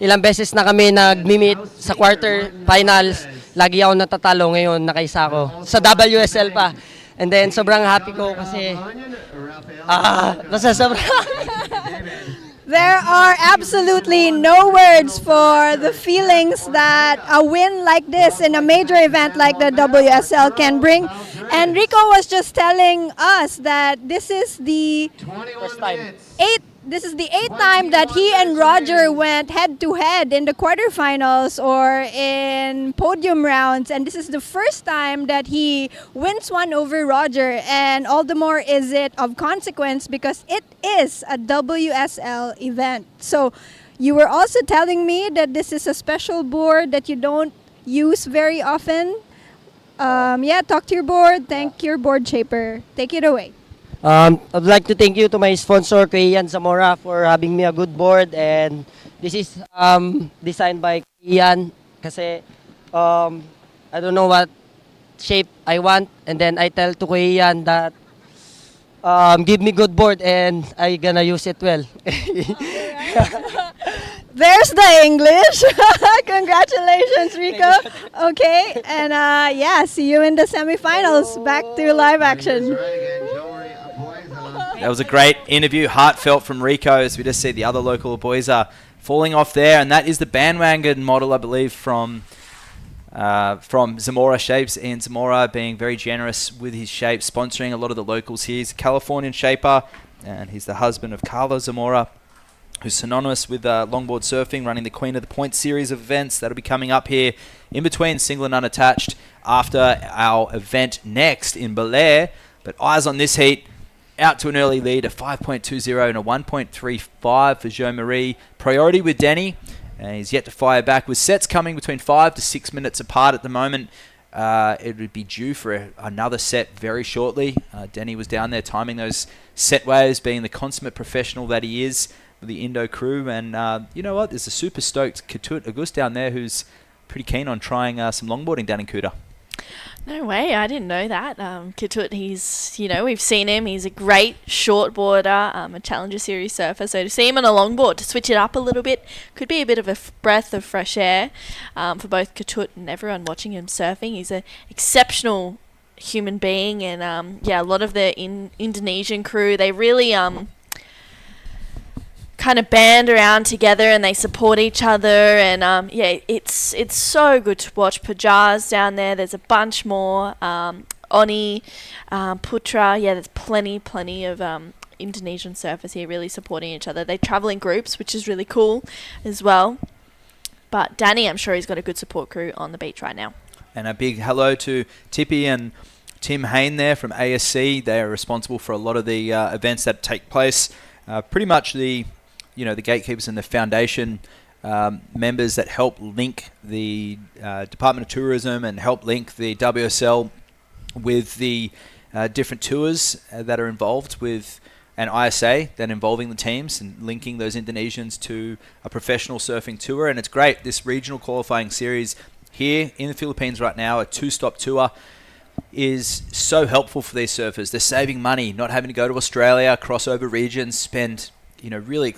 ilang beses na kami nag-meet sa quarterfinals. Lagi ako natatalo, ngayon nakaisa ako. Sa WSL pa. And then sobrang happy ko kasi basta sobrang There are absolutely no words for the feelings that a win like this in a major event like the WSL can bring. And Rico was just telling us that this is the eighth time that he and Roger went head-to-head in the quarterfinals or in podium rounds, and this is the first time that he wins one over Roger, and all the more is it of consequence because it is a WSL event. So you were also telling me that this is a special board that you don't use very often. Talk to your board. Thank your board shaper. Take it away. I'd like to thank you to my sponsor, Ian Zamora, for having me a good board. And this is designed by Ian kasi I don't know what shape I want. And then I tell to Ian that give me good board and I gonna use it well. There's the English. Congratulations, Rico. Okay, and yeah, see you in the semifinals. Back to live action. That was a great interview, heartfelt from Rico, as we just see the other local boys are falling off there, and that is the bandwagon model, I believe, from Zamora Shapes. Ian Zamora being very generous with his shapes, sponsoring a lot of the locals here. He's a Californian shaper, and he's the husband of Carla Zamora, who's synonymous with longboard surfing, running the Queen of the Point series of events. That'll be coming up here in between single and unattached after our event next in Bel Air. But eyes on this heat. Out to an early lead, a 5.20 and a 1.35 for Jean-Marie. Priority with Denny. He's yet to fire back with sets coming between 5 to 6 minutes apart at the moment. It would be due for another set very shortly. Denny was down there timing those set waves, being the consummate professional that he is with the Indo crew. And you know what? There's a super stoked Ketut August down there who's pretty keen on trying some longboarding down in Kuta. No way, I didn't know that. Ketut, he's, we've seen him. He's a great shortboarder, a Challenger Series surfer. So to see him on a longboard, to switch it up a little bit, could be a bit of a breath of fresh air for both Ketut and everyone watching him surfing. He's an exceptional human being, and yeah, a lot of the Indonesian crew, they really kind of band around together and they support each other, and yeah, it's so good to watch. Pajaz down there, there's a bunch more, Oni, Putra, yeah, there's plenty of Indonesian surfers here really supporting each other. They travel in groups, which is really cool as well. But Danny, I'm sure he's got a good support crew on the beach right now. And a big hello to Tippy and Tim Hain there from ASC. They are responsible for a lot of the events that take place. Pretty much the gatekeepers and the foundation members that help link the Department of Tourism and help link the WSL with the different tours that are involved with an ISA that involving the teams and linking those Indonesians to a professional surfing tour. And it's great, this regional qualifying series here in the Philippines right now, a 2-stop tour, is so helpful for these surfers. They're saving money, not having to go to Australia, cross over regions, spend really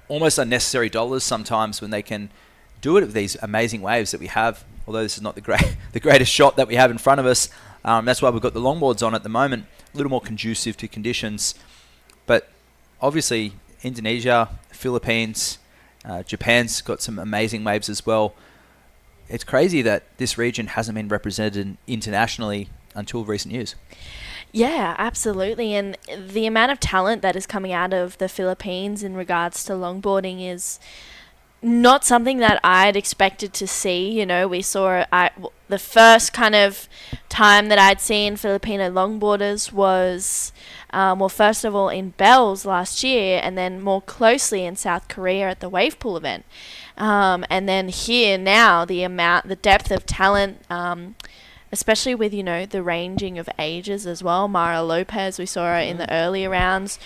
almost unnecessary dollars sometimes when they can do it with these amazing waves that we have. Although this is not the greatest shot that we have in front of us, that's why we've got the longboards on at the moment, a little more conducive to conditions. But obviously Indonesia, Philippines, Japan's got some amazing waves as well. It's crazy that this region hasn't been represented internationally until recent years. Yeah, absolutely. And the amount of talent that is coming out of the Philippines in regards to longboarding is not something that I'd expected to see. We saw the first kind of time that I'd seen Filipino longboarders was, first of all in Bells last year, and then more closely in South Korea at the wave pool event. And then here now, the depth of talent, especially with, the ranging of ages as well. Mara Lopez, we saw her in the earlier rounds.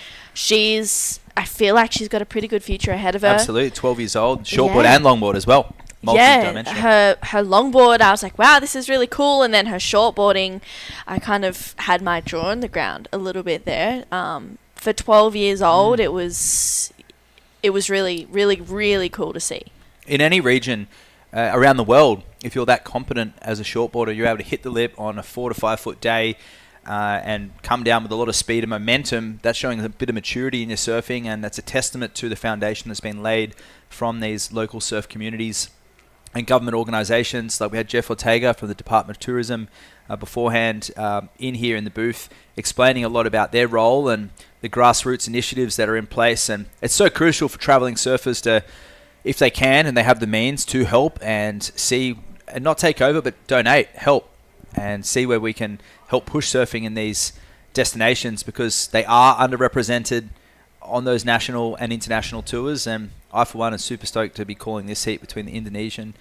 I feel like she's got a pretty good future ahead of her. Absolutely, 12 years old, shortboard and longboard as well. Multi-dimensional. Yeah, her longboard, I was like, wow, this is really cool. And then her shortboarding, I kind of had my jaw on the ground a little bit there. For 12 years old, it was really, really, really cool to see. In any region around the world, if you're that competent as a shortboarder, you're able to hit the lip on a 4 to 5 foot day and come down with a lot of speed and momentum. That's showing a bit of maturity in your surfing, and that's a testament to the foundation that's been laid from these local surf communities and government organisations. Like we had Jeff Ortega from the Department of Tourism beforehand in here in the booth explaining a lot about their role and the grassroots initiatives that are in place. And it's so crucial for travelling surfers to, if they can and they have the means, to help and see, and not take over, but donate, help, and see where we can help push surfing in these destinations, because they are underrepresented on those national and international tours. And I, for one, am super stoked to be calling this heat between the Indonesian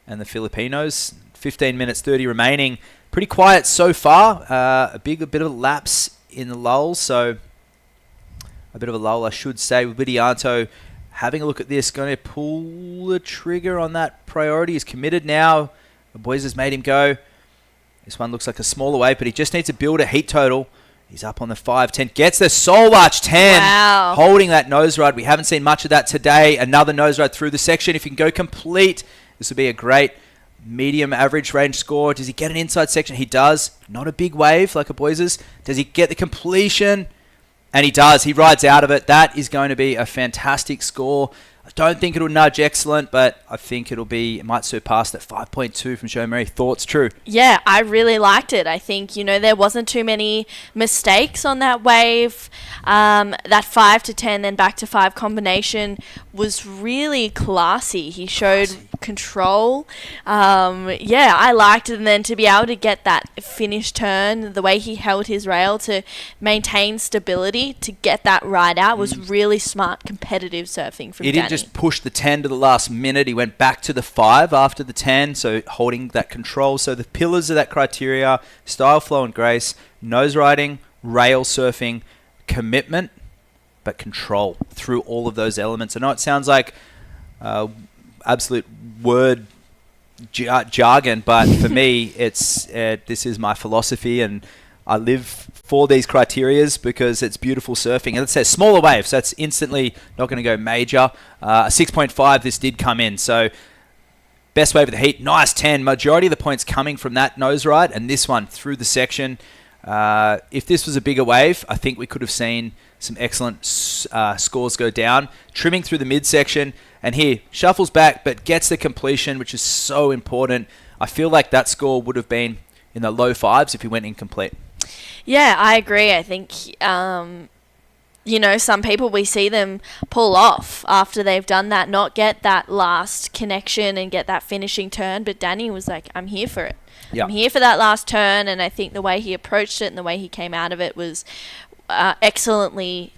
and the Filipinos. 15 minutes 30 remaining. Pretty quiet so far. A bit of a lapse in the lull, so a bit of a lull, I should say, with Widianto having a look at this, going to pull the trigger on that priority. He's committed now. The boys has made him go. This one looks like a smaller wave, but he just needs to build a heat total. He's up on the 5-10. Gets the soul arch 10. Wow. Holding that nose ride. We haven't seen much of that today. Another nose ride through the section. If he can go complete, this would be a great medium average range score. Does he get an inside section? He does. Not a big wave like a Boises. Does he get the completion? And he does. He rides out of it. That is going to be a fantastic score. I don't think it'll nudge excellent, but I think it might surpass that 5.2 from Joe Murray. Thoughts, True? Yeah, I really liked it. I think, there wasn't too many mistakes on that wave. That 5 to 10, then back to 5 combination was really classy. He showed control. Yeah, I liked it. And then to be able to get that finish turn, the way he held his rail to maintain stability, to get that ride out was really smart, competitive surfing from Danny. He didn't just push the 10 to the last minute. He went back to the 5 after the 10, so holding that control. So the pillars of that criteria: style, flow, and grace, nose riding, rail surfing, commitment, but control through all of those elements. I know it sounds like absolute word jargon, but for me, it's this is my philosophy, and I live for these criterias because it's beautiful surfing. And it says smaller wave, so that's instantly not going to go major. 6.5, this did come in. So best wave of the heat, nice 10. Majority of the points coming from that nose ride, and this one through the section. If this was a bigger wave, I think we could have seen some excellent scores go down. Trimming through the midsection, and here, shuffles back, but gets the completion, which is so important. I feel like that score would have been in the low 5s if he went incomplete. Yeah, I agree. I think, some people, we see them pull off after they've done that, not get that last connection and get that finishing turn. But Danny was like, I'm here for it. Yep. I'm here for that last turn. And I think the way he approached it and the way he came out of it was excellently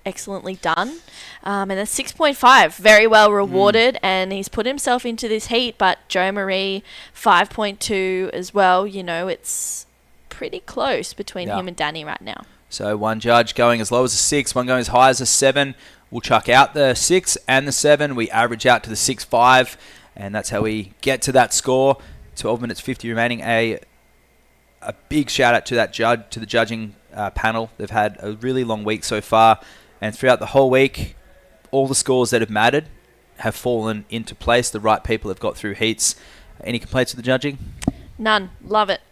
done. And then 6.5, very well rewarded. And he's put himself into this heat. But Joe Marie, 5.2 as well. It's pretty close between him and Danny right now. So one judge going as low as a 6, one going as high as a 7. We'll chuck out the 6 and the 7. We average out to the 6.5, and that's how we get to that score. 12 minutes 50 remaining. A big shout out to the judging panel. They've had a really long week so far, and throughout the whole week, all the scores that have mattered have fallen into place. The right people have got through heats. Any complaints with the judging? None. Love it.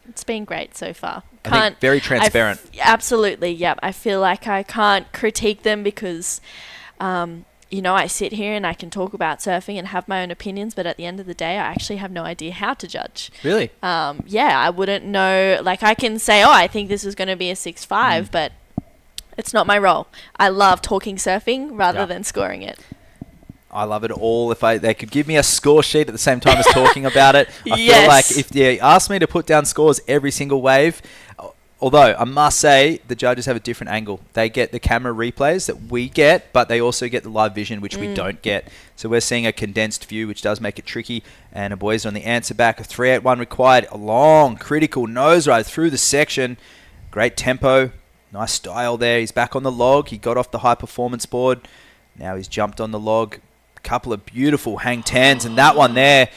It's been great so far. I think very transparent. Absolutely, yeah. I feel like I can't critique them because, I sit here and I can talk about surfing and have my own opinions, but at the end of the day, I actually have no idea how to judge. Really? Yeah, I wouldn't know. Like, I can say, I think this is going to be a 6.5, but it's not my role. I love talking surfing rather than scoring it. I love it all. If they could give me a score sheet at the same time as talking about it, I feel like if you ask me to put down scores every single wave, although I must say the judges have a different angle. They get the camera replays that we get, but they also get the live vision, which we don't get. So we're seeing a condensed view, which does make it tricky. And the boys on the answer back, a 3.81 required, a long, critical nose ride through the section. Great tempo, nice style there. He's back on the log. He got off the high performance board. Now he's jumped on the log. Couple of beautiful hang 10s, and that one there,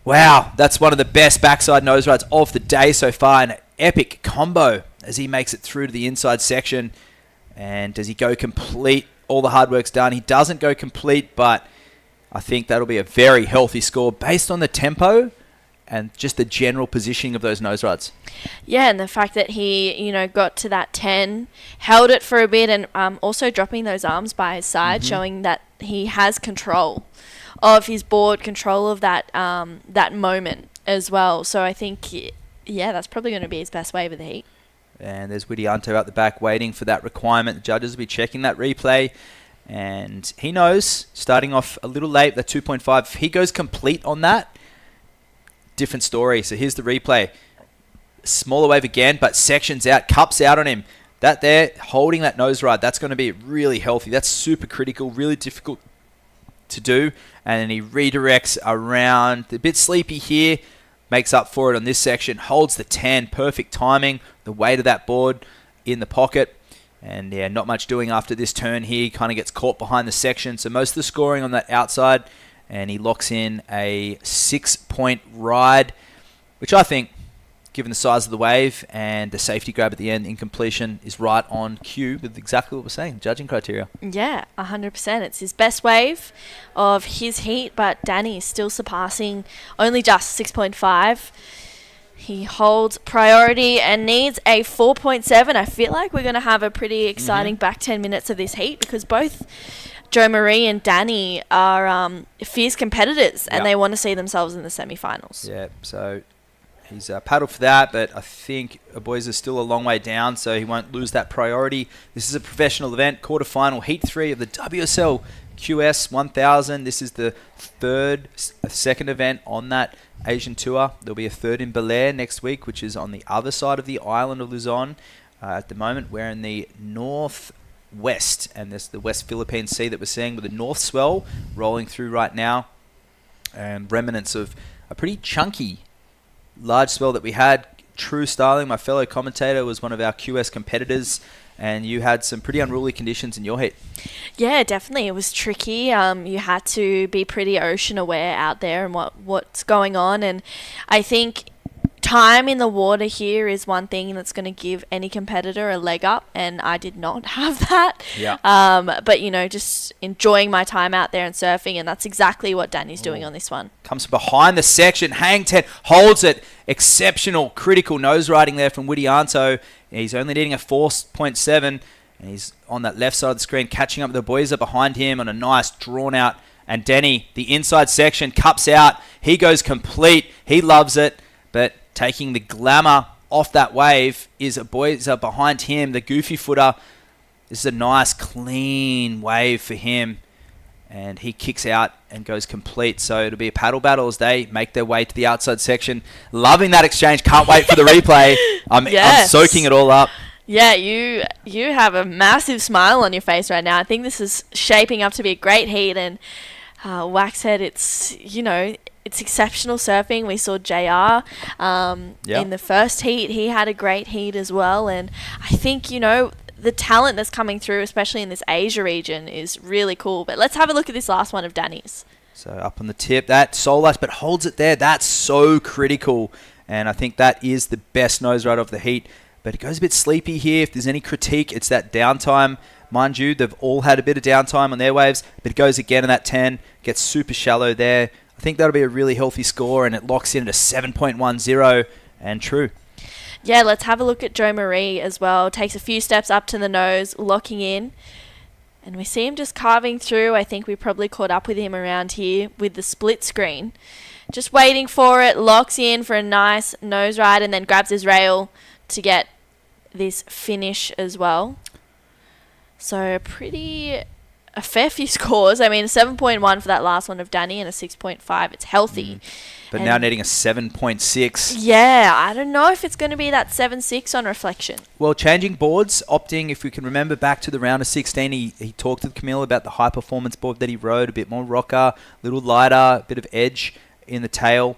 wow, that's one of the best backside nose rides of the day so far. An epic combo as he makes it through to the inside section. And does he go complete? All the hard work's done. He doesn't go complete, but I think that'll be a very healthy score based on the tempo and just the general positioning of those nose rides. Yeah, and the fact that he, got to that 10, held it for a bit, and also dropping those arms by his side, showing that he has control of his board, control of that that moment as well. So I think, that's probably going to be his best wave of the heat. And there's Widianto out the back waiting for that requirement. The judges will be checking that replay. And he knows, starting off a little late, that 2.5, if he goes complete on that, different story. So here's the replay. Smaller wave again, but sections out, cups out on him. That there, holding that nose ride, that's going to be really healthy. That's super critical, really difficult to do. And then he redirects around. A bit sleepy here. Makes up for it on this section. Holds the 10. Perfect timing. The weight of that board in the pocket. And yeah, not much doing after this turn here. Kind of gets caught behind the section. So most of the scoring on that outside. And he locks in a 6-point ride, which I think, given the size of the wave and the safety grab at the end in completion, is right on cue with exactly what we're saying, judging criteria. Yeah, 100%. It's his best wave of his heat, but Danny is still surpassing only just 6.5. He holds priority and needs a 4.7. I feel like we're going to have a pretty exciting back 10 minutes of this heat because both Joe Marie and Danny are fierce competitors and they want to see themselves in the semi-finals. Yeah, so he's paddled for that, but I think boys are still a long way down, so he won't lose that priority. This is a professional event, quarterfinal, Heat 3 of the WSL QS 1000. This is the second event on that Asian tour. There'll be a third in Belair next week, which is on the other side of the island of Luzon. At the moment, we're in the northwest, and this is the West Philippine Sea that we're seeing with the north swell rolling through right now, and remnants of a pretty chunky large swell that we had. True Starling, my fellow commentator, was one of our QS competitors, and you had some pretty unruly conditions in your heat. Yeah, definitely. It was tricky. You had to be pretty ocean aware out there and what's going on. And I think time in the water here is one thing that's going to give any competitor a leg up, and I did not have that. Yeah. But, just enjoying my time out there and surfing, and that's exactly what Danny's doing on this one. Comes from behind the section, hang 10, holds it. Exceptional, critical nose riding there from Widianto. He's only needing a 4.7, and he's on that left side of the screen, catching up with the boys up behind him on a nice drawn out. And Denny, the inside section, cups out. He goes complete. He loves it, but taking the glamour off that wave is a boys up behind him, the goofy footer. This is a nice, clean wave for him. And he kicks out and goes complete. So it'll be a paddle battle as they make their way to the outside section. Loving that exchange. Can't wait for the replay. I'm soaking it all up. Yeah, you have a massive smile on your face right now. I think this is shaping up to be a great heat. And Waxhead, it's exceptional surfing. We saw JR in the first heat. He had a great heat as well. And I think, the talent that's coming through, especially in this Asia region, is really cool. But let's have a look at this last one of Danny's. So up on the tip, that solar, but holds it there. That's so critical. And I think that is the best nose ride of the heat. But it goes a bit sleepy here. If there's any critique, it's that downtime. Mind you, they've all had a bit of downtime on their waves, but it goes again in that 10, gets super shallow there. I think that'll be a really healthy score, and it locks in at a 7.10, and true. Yeah, let's have a look at Joe Marie as well. Takes a few steps up to the nose, locking in. And we see him just carving through. I think we probably caught up with him around here with the split screen. Just waiting for it, locks in for a nice nose ride, and then grabs his rail to get this finish as well. So a fair few scores. I mean, a 7.1 for that last one of Danny and a 6.5. It's healthy. But now needing a 7.6. Yeah, I don't know if it's going to be that 7.6 on reflection. Well, changing boards, opting, if we can remember back to the round of 16, he talked with Camille about the high-performance board that he rode, a bit more rocker, a little lighter, a bit of edge in the tail,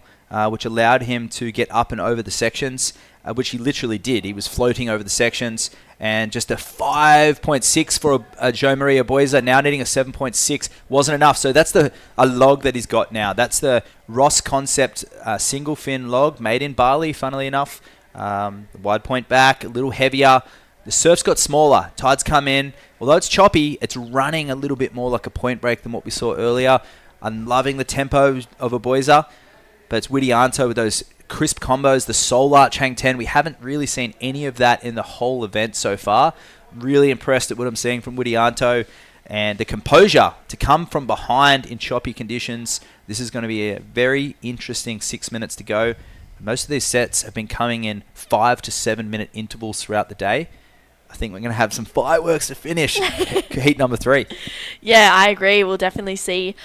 which allowed him to get up and over the sections, which he literally did. He was floating over the sections, and just a 5.6 for a Joe Maria Boyza, now needing a 7.6 wasn't enough. So that's a log that he's got now. That's the Ross Concept single fin log made in Bali, funnily enough. Wide point back, a little heavier. The surf's got smaller. Tides come in. Although it's choppy, it's running a little bit more like a point break than what we saw earlier. I'm loving the tempo of a Boyza, but it's Widianto with those crisp combos, the Soul Arch Hang 10. We haven't really seen any of that in the whole event so far. Really impressed at what I'm seeing from Widianto, and the composure to come from behind in choppy conditions. This is going to be a very interesting 6 minutes to go. Most of these sets have been coming in 5 to 7 minute intervals throughout the day. I think we're going to have some fireworks to finish heat number 3. Yeah, I agree. We'll definitely see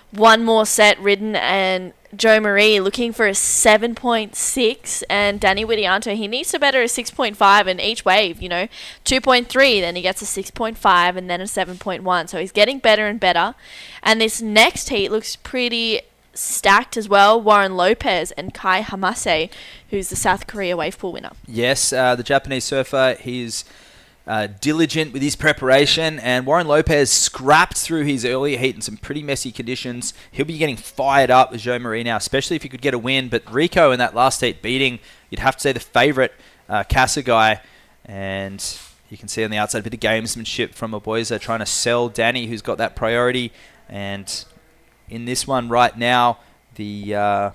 one more set ridden, and Joe Marie looking for a 7.6, and Danny Widianto, he needs to better a 6.5 in each wave, 2.3, then he gets a 6.5 and then a 7.1. So he's getting better and better. And this next heat looks pretty stacked as well. Warren Lopez and Kai Hamase, who's the South Korea wave pool winner. Yes, the Japanese surfer, he's diligent with his preparation, and Warren Lopez scrapped through his earlier heat in some pretty messy conditions. He'll be getting fired up with Joe Marie now, especially if he could get a win. But Rico in that last heat beating, you'd have to say, the favourite Kassegai, and you can see on the outside a bit of gamesmanship from Oboiza trying to sell Danny, who's got that priority. And in this one right now, the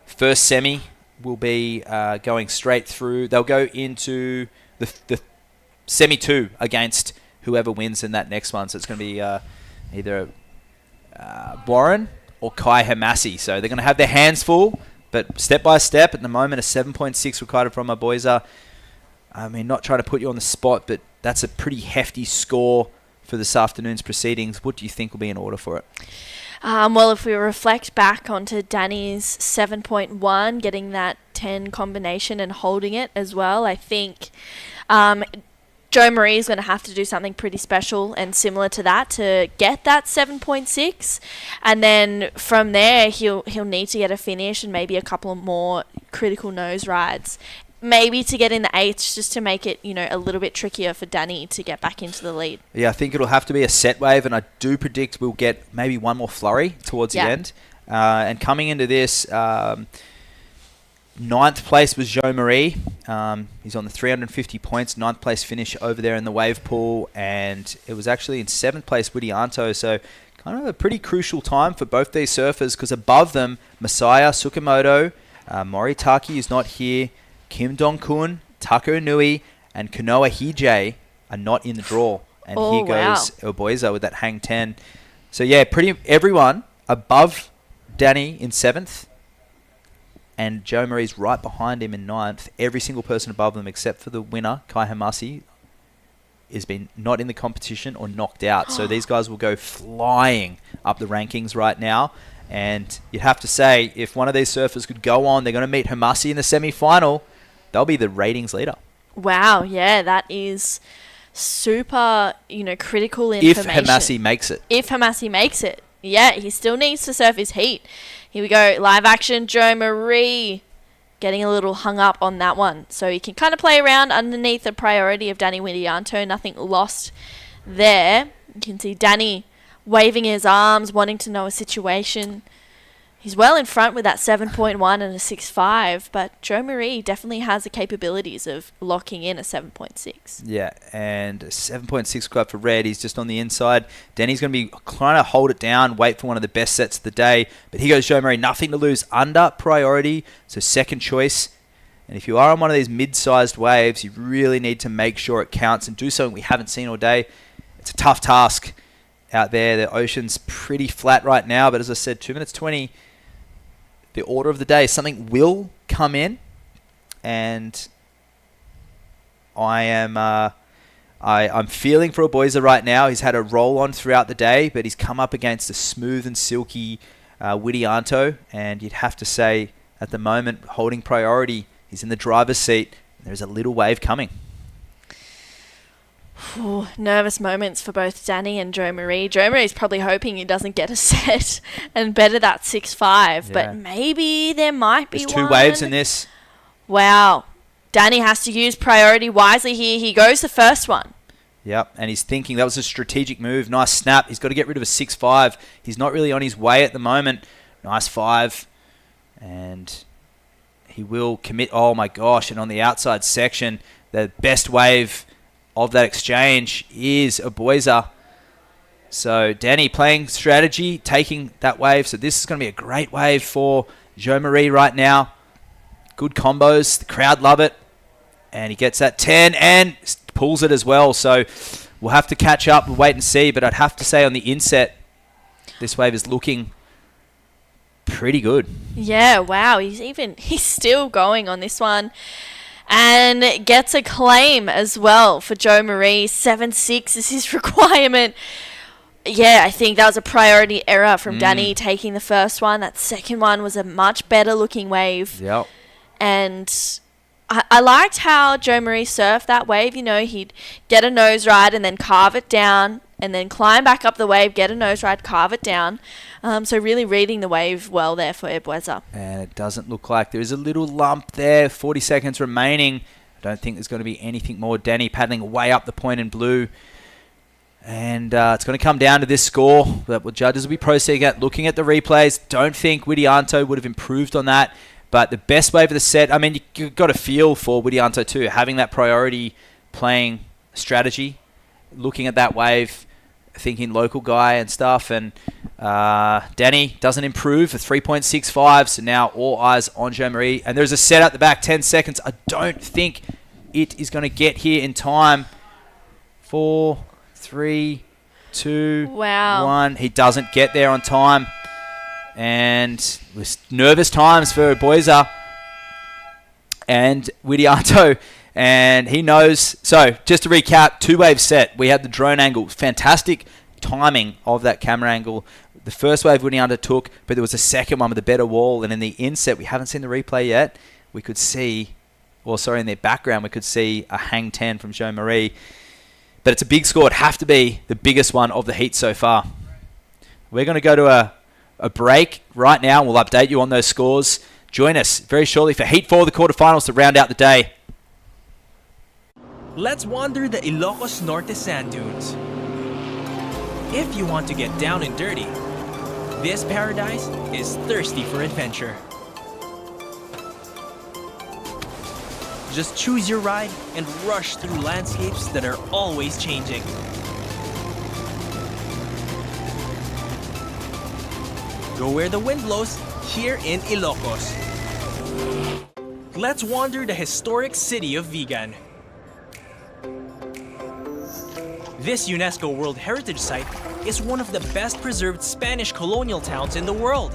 first semi will be going straight through. They'll go into the semi 2 against whoever wins in that next one. So it's going to be either Warren or Kai Hamasi. So they're going to have their hands full, but step by step. At the moment, a 7.6 recorded from Oboiza. I mean, not trying to put you on the spot, but that's a pretty hefty score for this afternoon's proceedings. What do you think will be in order for it? Well, if we reflect back onto Danny's 7.1, getting that 10 combination and holding it as well, I think Joe Marie is going to have to do something pretty special and similar to that to get that 7.6. And then from there, he'll need to get a finish and maybe a couple of more critical nose rides. Maybe to get in the 8s, just to make it, a little bit trickier for Danny to get back into the lead. Yeah, I think it'll have to be a set wave, and I do predict we'll get maybe one more flurry towards the end. And coming into this, 9th place was Joe Marie. He's on the 350 points, 9th place finish over there in the wave pool, and it was actually in 7th place Widianto, so kind of a pretty crucial time for both these surfers, because above them, Masaya Tsukamoto, Moritaki is not here, Kim Dong-kun, Tako Nui, and Kanoa Hije are not in the draw. And here goes Oboiza with that hang 10. So yeah, pretty everyone above Danny in 7th. And Joe Marie's right behind him in 9th. Every single person above them except for the winner, Kai Hamasi, has been not in the competition or knocked out. So these guys will go flying up the rankings right now. And you'd have to say, if one of these surfers could go on, they're going to meet Hamasi in the semi-final, they'll be the ratings leader. Wow, yeah, that is super, critical information. If Hamasi makes it. If Hamasi makes it. Yeah, he still needs to surf his heat. Here we go, live action, Joe Marie getting a little hung up on that one. So he can kind of play around underneath the priority of Danny Widianto. Nothing lost there. You can see Danny waving his arms, wanting to know a situation. He's well in front with that 7.1 and a 6.5, but Joe Marie definitely has the capabilities of locking in a 7.6. Yeah, and a 7.6 club for Red. He's just on the inside. Danny's going to be trying to hold it down, wait for one of the best sets of the day. But here goes Joe Marie, nothing to lose under priority, so second choice. And if you are on one of these mid-sized waves, you really need to make sure it counts and do something we haven't seen all day. It's a tough task out there. The ocean's pretty flat right now, but as I said, 2 minutes 20... the order of the day, something will come in, and I'm feeling for Oboiza right now. He's had a roll on throughout the day, but he's come up against a smooth and silky Widianto, and you'd have to say at the moment, holding priority, he's in the driver's seat. There's a little wave coming. Ooh, nervous moments for both Danny and Joe Marie. Joe Marie's probably hoping he doesn't get a set and better that 6.5, but maybe there might be There's one. two waves in this. Wow. Danny has to use priority wisely here. He goes the first one. Yep, and he's thinking that was a strategic move. Nice snap. He's got to get rid of a 6.5. He's not really on his way at the moment. Nice 5. And he will commit. Oh, my gosh. And on the outside section, the best wave of that exchange is Oboiza. So Danny playing strategy, taking that wave. So this is going to be a great wave for Joe Marie right now. Good combos. The crowd love it. And he gets that 10 and pulls it as well. So we'll have to catch up and wait and see. But I'd have to say on the inset, this wave is looking pretty good. Yeah, wow. He's still going on this one. And gets a claim as well for Joe Marie. 7.6 is his requirement. Yeah, I think that was a priority error from Danny taking the first one. That second one was a much better looking wave. Yep. And I liked how Joe Marie surfed that wave. He'd get a nose ride and then carve it down and then climb back up the wave, get a nose ride, carve it down. So really reading the wave well there for Oboiza. And it doesn't look like there is a little lump there. 40 seconds remaining. I don't think there's going to be anything more. Danny paddling way up the point in blue. And it's going to come down to this score that the judges will be proceeding at, looking at the replays. Don't think Widianto would have improved on that. But the best wave of the set, I mean, you've got a feel for Widianto too, having that priority playing strategy, looking at that wave, thinking local guy and stuff. And Danny doesn't improve for 3.65, so now all eyes on Jean-Marie. And there's a set at the back, 10 seconds. I don't think it is going to get here in time. 4, 3, 2, Wow. 1. He doesn't get there on time. And it was nervous times for Boyza and Widianto. And he knows. So just to recap, 2-wave set. We had the drone angle. Fantastic timing of that camera angle. The first wave Widianto took, but there was a second one with a better wall. And in the inset, we haven't seen the replay yet. We could see, in the background, we could see a hang 10 from Jean-Marie. But it's a big score. It'd have to be the biggest one of the heat so far. We're going to go to a break right now. We'll update you on those scores. Join us very shortly for Heat 4, the quarterfinals, to round out the day. Let's wander the Ilocos Norte sand dunes. If you want to get down and dirty, this paradise is thirsty for adventure. Just choose your ride and rush through landscapes that are always changing. Go where the wind blows, here in Ilocos. Let's wander the historic city of Vigan. This UNESCO World Heritage Site is one of the best preserved Spanish colonial towns in the world.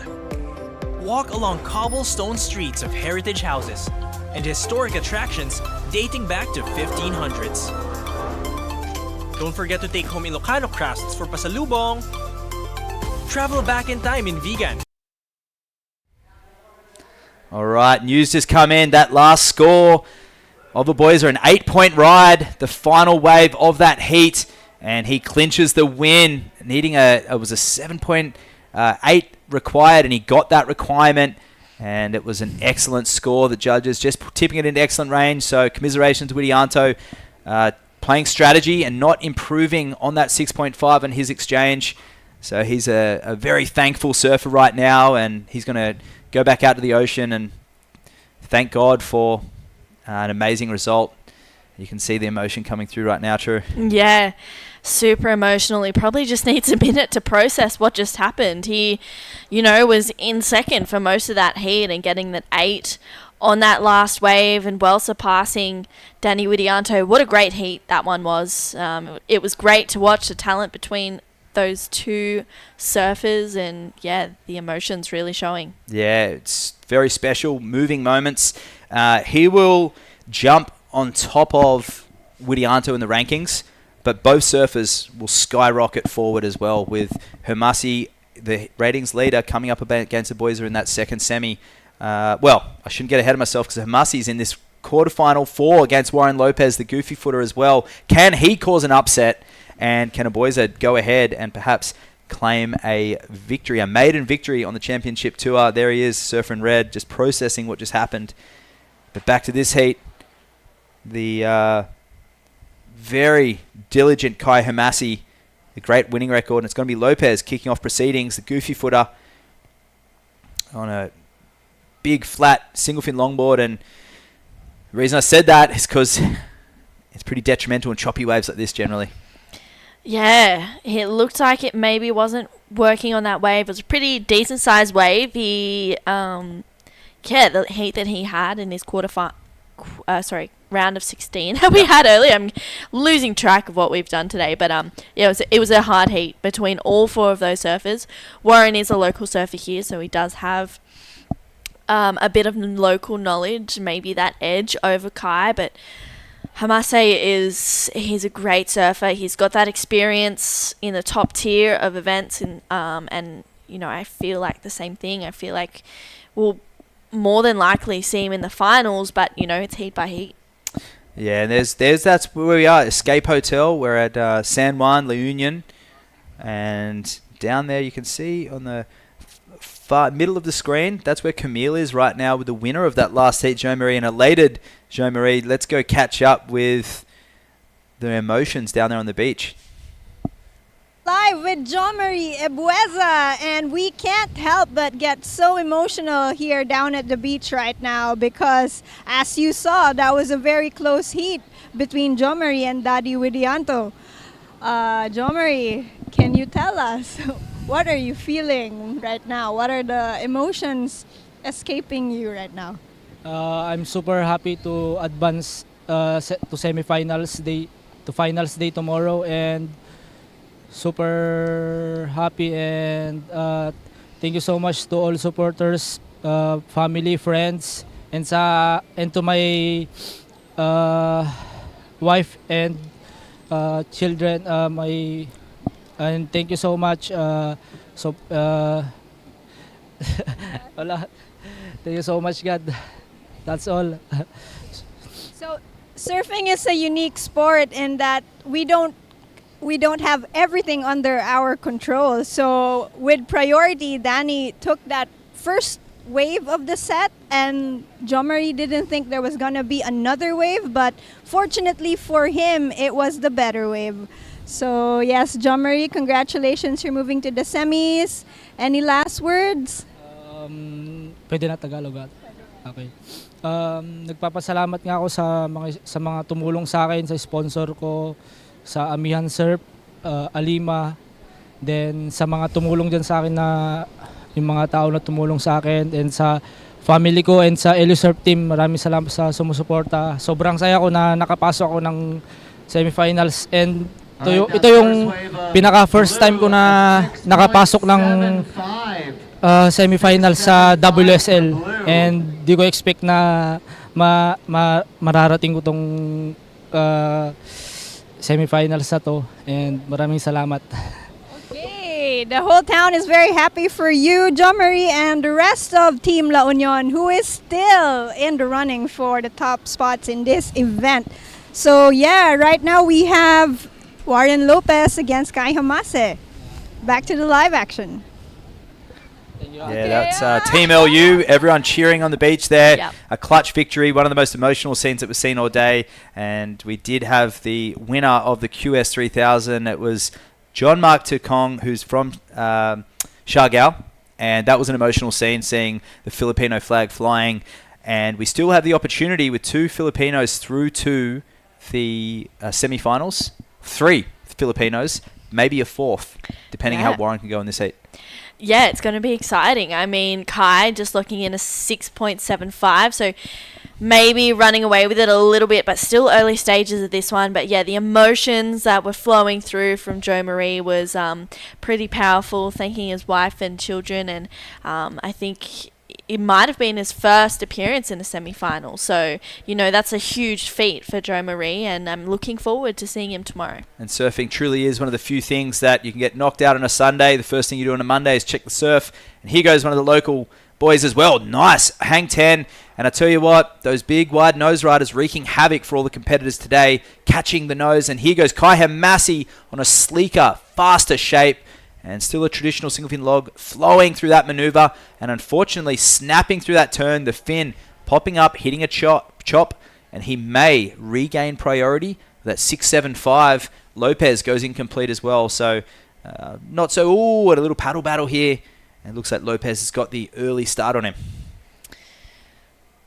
Walk along cobblestone streets of heritage houses and historic attractions dating back to 1500s. Don't forget to take home Ilocano crafts for pasalubong. Travel back in time in Vigan. All right, news just come in. That last score of the boys are an 8-point ride, the final wave of that heat, and he clinches the win, needing it was a 7.8 required, and he got that requirement. And it was an excellent score. The judges just tipping it into excellent range. So commiserations to Widianto, playing strategy and not improving on that 6.5 in his exchange. So he's a very thankful surfer right now, and he's going to go back out to the ocean and thank God for an amazing result. You can see the emotion coming through right now, True. Yeah, super emotional. He probably just needs a minute to process what just happened. He, was in second for most of that heat and getting that 8 on that last wave and well surpassing Danny Widianto. What a great heat that one was. It was great to watch the talent between those two surfers, and the emotions really showing. Yeah, it's very special, moving moments. He will jump on top of Widianto in the rankings, but both surfers will skyrocket forward as well, with Hermasi, the ratings leader, coming up against the boys in that second semi. I shouldn't get ahead of myself because Hermasi's in this quarterfinal 4 against Warren Lopez, the goofy footer as well. Can he cause an upset? And can Aboiza go ahead and perhaps claim a victory, a maiden victory on the championship tour? There he is, surfer in red, just processing what just happened. But back to this heat. The very diligent Kai Hermasi, the great winning record. And it's going to be Lopez kicking off proceedings, the goofy footer, on a big, flat, single fin longboard. And the reason I said that is because it's pretty detrimental in choppy waves like this generally. Yeah, it looked like it maybe wasn't working on that wave. It was a pretty decent sized wave. He, the heat that he had in his round of 16 that we had earlier. I'm losing track of what we've done today, but it was a hard heat between all 4 of those surfers. Warren is a local surfer here, so he does have a bit of local knowledge, maybe that edge over Kai, but Hermasi he's a great surfer. He's got that experience in the top tier of events, and I feel like the same thing. I feel like we'll more than likely see him in the finals, but it's heat by heat. Yeah, and that's where we are. Escape Hotel. We're at San Juan, La Union, and down there you can see on the middle of the screen, that's where Camille is right now with the winner of that last heat, Jo Marie, and elated Jo Marie. Let's go catch up with the emotions down there on the beach. Live with Jo Marie Ebueza, and we can't help but get so emotional here down at the beach right now because, as you saw, that was a very close heat between Jo Marie and Daddy Widianto. Jo Marie, can you tell us what are you feeling right now? What are the emotions escaping you right now? I'm super happy to advance to semifinals day, to finals day tomorrow, and super happy, and thank you so much to all supporters, family, friends, and to my wife and children, and thank you so much. Wala. Thank you so much, God. That's all. So surfing is a unique sport in that we don't have everything under our control. So with priority, Danny took that first wave of the set, and Jo Marie didn't think there was gonna be another wave, but fortunately for him, it was the better wave. So yes, Jo Marie, congratulations, you're moving to the semis. Any last words? Pwede na Tagalog. Okay. Nagpapasalamat nga ako sa mga tumulong sa akin, sa sponsor ko, sa Amihan Surf, Alima, then sa mga tumulong dyan sa akin, na yung mga tao na tumulong sa akin, and sa family ko and sa Elu Surf team. Maraming salamat sa sumusuporta. Sobrang saya ko na nakapasok ako ng semifinals, and ito yung pinaka first time ko na nakapasok ng semifinals sa WSL, and di ko expect na mararating ko tong semifinals na to, and maraming salamat. Okay, the whole town is very happy for you, Jo Marie, and the rest of Team La Union, who is still in the running for the top spots in this event. So yeah, right now we have Warren Lopez against Kai Hamase. Back to the live action. Yeah, that's Team LU. Everyone cheering on the beach there. Yep. A clutch victory, one of the most emotional scenes that we've seen all day. And we did have the winner of the QS 3000. It was John Mark Tokong, who's from Siargao. And that was an emotional scene, seeing the Filipino flag flying. And we still have the opportunity with 2 Filipinos through to the semi-finals. 3 Filipinos, maybe a 4th, depending how Warren can go in this heat. Yeah, it's going to be exciting. I mean, Kai just looking in a 6.75, so maybe running away with it a little bit, but still early stages of this one. But yeah, the emotions that were flowing through from Jo Marie was pretty powerful, thanking his wife and children, and I think it might have been his first appearance in a semi-final. So, you know, that's a huge feat for Jo Marie, and I'm looking forward to seeing him tomorrow. And surfing truly is one of the few things that you can get knocked out on a Sunday. The first thing you do on a Monday is check the surf. And here goes one of the local boys as well. Nice. Hang 10. And I tell you what, those big wide nose riders wreaking havoc for all the competitors today, catching the nose. And here goes Kai Hamasi on a sleeker, faster shape. And still a traditional single fin log flowing through that maneuver, and unfortunately snapping through that turn, the fin popping up, hitting a chop, and he may regain priority. That 6.75, Lopez goes incomplete as well, so not so, a little paddle battle here, and it looks like Lopez has got the early start on him.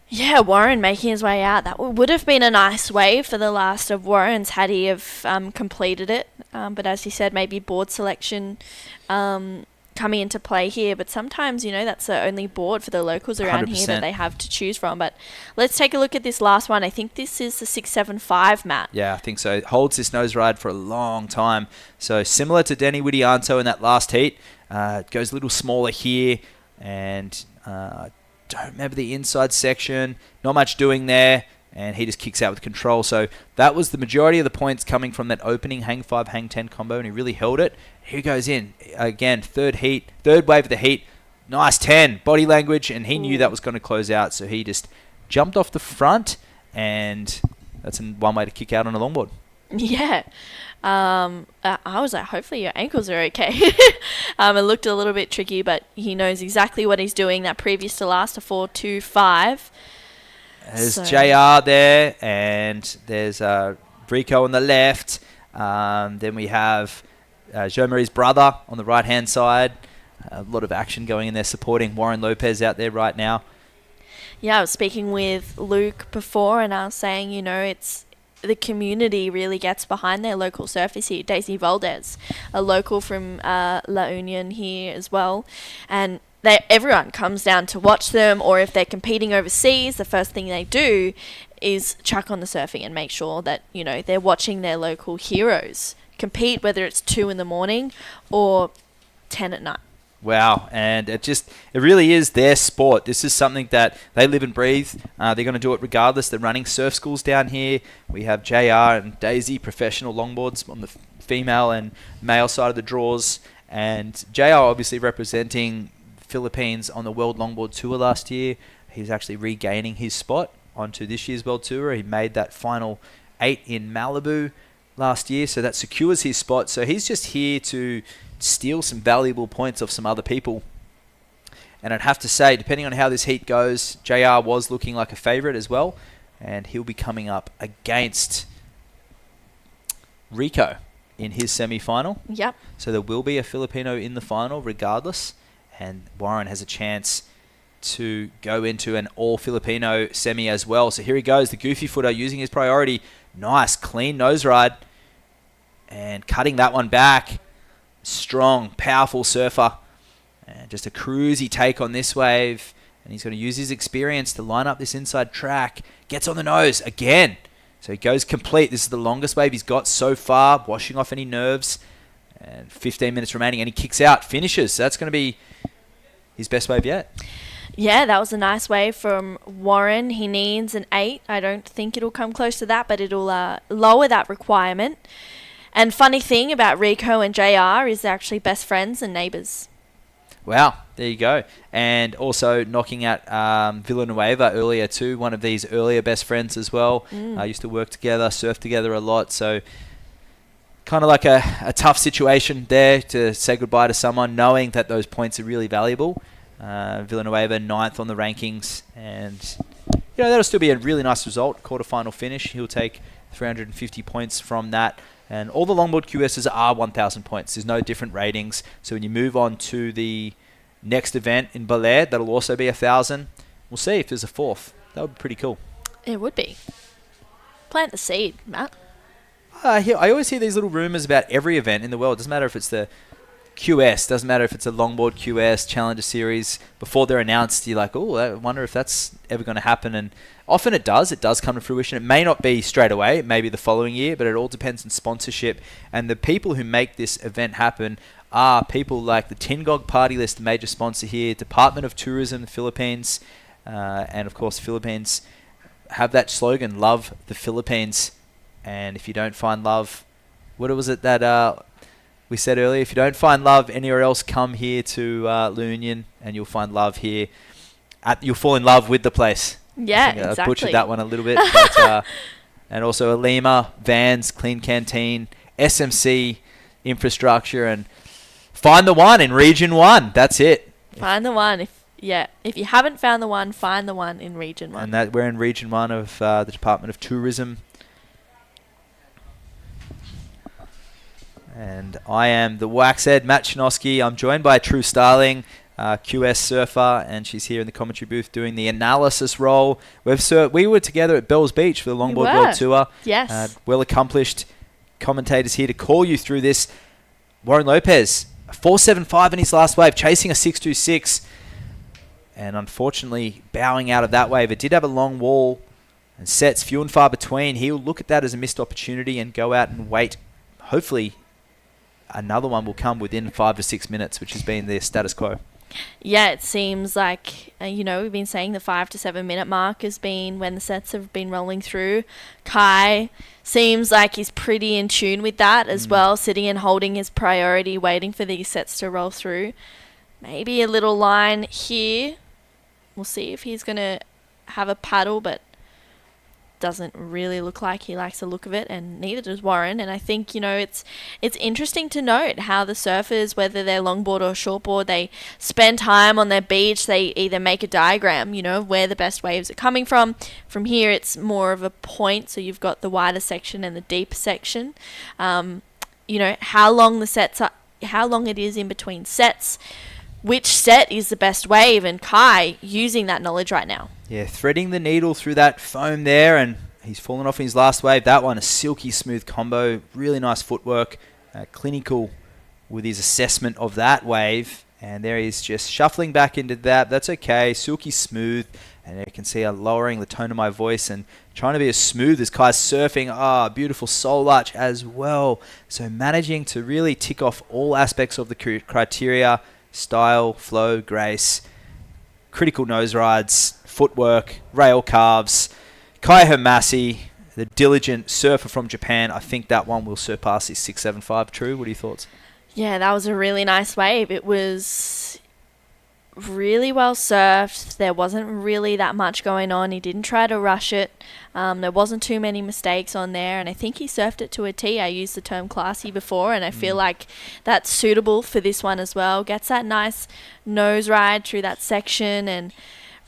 Yeah, Warren making his way out. That would have been a nice wave for the last of Warren's had he have completed it. But as you said, maybe board selection coming into play here. But sometimes, you know, that's the only board for the locals around 100%. here that they have to choose from. But let's take a look at this last one. I think this is the 6.75, Matt. Yeah, I think so. It holds this nose ride for a long time. So similar to Denny Widianto in that last heat. It goes a little smaller here, and don't remember the inside section. Not much doing there, and he just kicks out with control. So that was the majority of the points coming from that opening hang 5, hang 10 combo, and he really held it. Here goes in again, third wave of the heat. Nice 10, body language, and he knew that was going to close out, so he just jumped off the front, and that's one way to kick out on a longboard. Yeah. I was like, hopefully your ankles are okay. It looked a little bit tricky, but he knows exactly what he's doing. That previous to last, a 4.25. There's JR there, and there's Rico on the left. Then we have Jean-Marie's brother on the right-hand side. A lot of action going in there, supporting Warren Lopez out there right now. Yeah, I was speaking with Luke before, and I was saying, you know, it's the community really gets behind their local surfers here. Daisy Valdez, a local from La Union here as well, and everyone comes down to watch them, or if they're competing overseas, the first thing they do is chuck on the surfing and make sure that, you know, they're watching their local heroes compete, whether it's 2 a.m. or 10 p.m. Wow, and it really is their sport. This is something that they live and breathe. They're going to do it regardless. They're running surf schools down here. We have JR and Daisy, professional longboards on the female and male side of the draws. And JR obviously representing Philippines on the World Longboard Tour last year. He's actually regaining his spot onto this year's World Tour. He made that final 8 in Malibu last year, so that secures his spot. So he's just here to steal some valuable points off some other people. And I'd have to say, depending on how this heat goes, JR was looking like a favourite as well, and he'll be coming up against Rico in his semi-final. Yep. So there will be a Filipino in the final regardless, and Warren has a chance to go into an all-Filipino semi as well. So here he goes, the goofy footer using his priority. Nice, clean nose ride, and cutting that one back. Strong, powerful surfer. And just a cruisy take on this wave. And he's going to use his experience to line up this inside track. Gets on the nose again. So he goes complete. This is the longest wave he's got so far, washing off any nerves. And 15 minutes remaining, and he kicks out, finishes. So that's going to be his best wave yet. Yeah, that was a nice wave from Warren. He needs an 8. I don't think it'll come close to that, but it'll lower that requirement. And funny thing about Rico and JR is they're actually best friends and neighbours. Wow, there you go. And also knocking out Villanueva earlier too, one of these earlier best friends as well. Used to work together, surf together a lot. So kind of like a tough situation there to say goodbye to someone, knowing that those points are really valuable. Villanueva 9th on the rankings. And you know, that'll still be a really nice result. Quarterfinal finish. He'll take 350 points from that. And all the Longboard QSs are 1,000 points. There's no different ratings. So when you move on to the next event in Belair, that'll also be 1,000. We'll see if there's a 4th. That would be pretty cool. It would be. Plant the seed, Matt. I always hear these little rumors about every event in the world. Doesn't matter if it's the QS, doesn't matter if it's a Longboard QS Challenger Series. Before they're announced, you're like, oh, I wonder if that's ever going to happen. And often it does. It does come to fruition. It may not be straight away. It may be the following year, but it all depends on sponsorship. And the people who make this event happen are people like the Tingog Party List, the major sponsor here, Department of Tourism, the Philippines, and of course, Philippines have that slogan, Love the Philippines. And if you don't find love, what was it that we said earlier? If you don't find love anywhere else, come here to La Union and you'll find love here. You'll fall in love with the place. Yeah, exactly. I exactly. butchered that one a little bit. But, and also Alima, Vans, Clean Canteen, SMC, infrastructure, and find the one in Region 1. That's it. Find the one. If you haven't found the one, find the one in Region 1. And that we're in Region 1 of the Department of Tourism. And I am the Waxhead, Matt Chinosky. I'm joined by True Starling, QS surfer, and she's here in the commentary booth doing the analysis role. We were together at Bells Beach for the Longboard World Tour. Yes. Well accomplished commentators here to call you through this. Warren Lopez, a 4.75 in his last wave, chasing a 6.26. And unfortunately, bowing out of that wave. It did have a long wall and sets few and far between. He'll look at that as a missed opportunity and go out and wait. Hopefully, another one will come within 5 to 6 minutes, which has been their status quo. Yeah, it seems like, we've been saying the 5 to 7 minute mark has been when the sets have been rolling through. Kai seems like he's pretty in tune with that as well, sitting and holding his priority, waiting for these sets to roll through. Maybe a little line here. We'll see if he's going to have a paddle, but doesn't really look like he likes the look of it, and neither does Warren. And I think, it's interesting to note how the surfers, whether they're longboard or shortboard, they spend time on their beach. They either make a diagram, of where the best waves are coming from. From here, it's more of a point, so you've got the wider section and the deep section. How long it is in between sets, which set is the best wave, and Kai using that knowledge right now. Yeah, threading the needle through that foam there, and he's fallen off in his last wave. That one, a silky smooth combo, really nice footwork, clinical with his assessment of that wave, and there he's just shuffling back into that. That's okay, silky smooth, and you can see I'm lowering the tone of my voice and trying to be as smooth as Kai's surfing. Beautiful soul arch as well. So managing to really tick off all aspects of the criteria: style, flow, grace, critical nose rides, footwork, rail carves. Kai Hermasi, the diligent surfer from Japan, I think that one will surpass his 675. True, what are your thoughts? Yeah, that was a really nice wave. It was really well surfed. There wasn't really that much going on. He didn't try to rush it. There wasn't too many mistakes on there, and I think he surfed it to a T. I used the term classy before, and I feel like that's suitable for this one as well. Gets that nice nose ride through that section and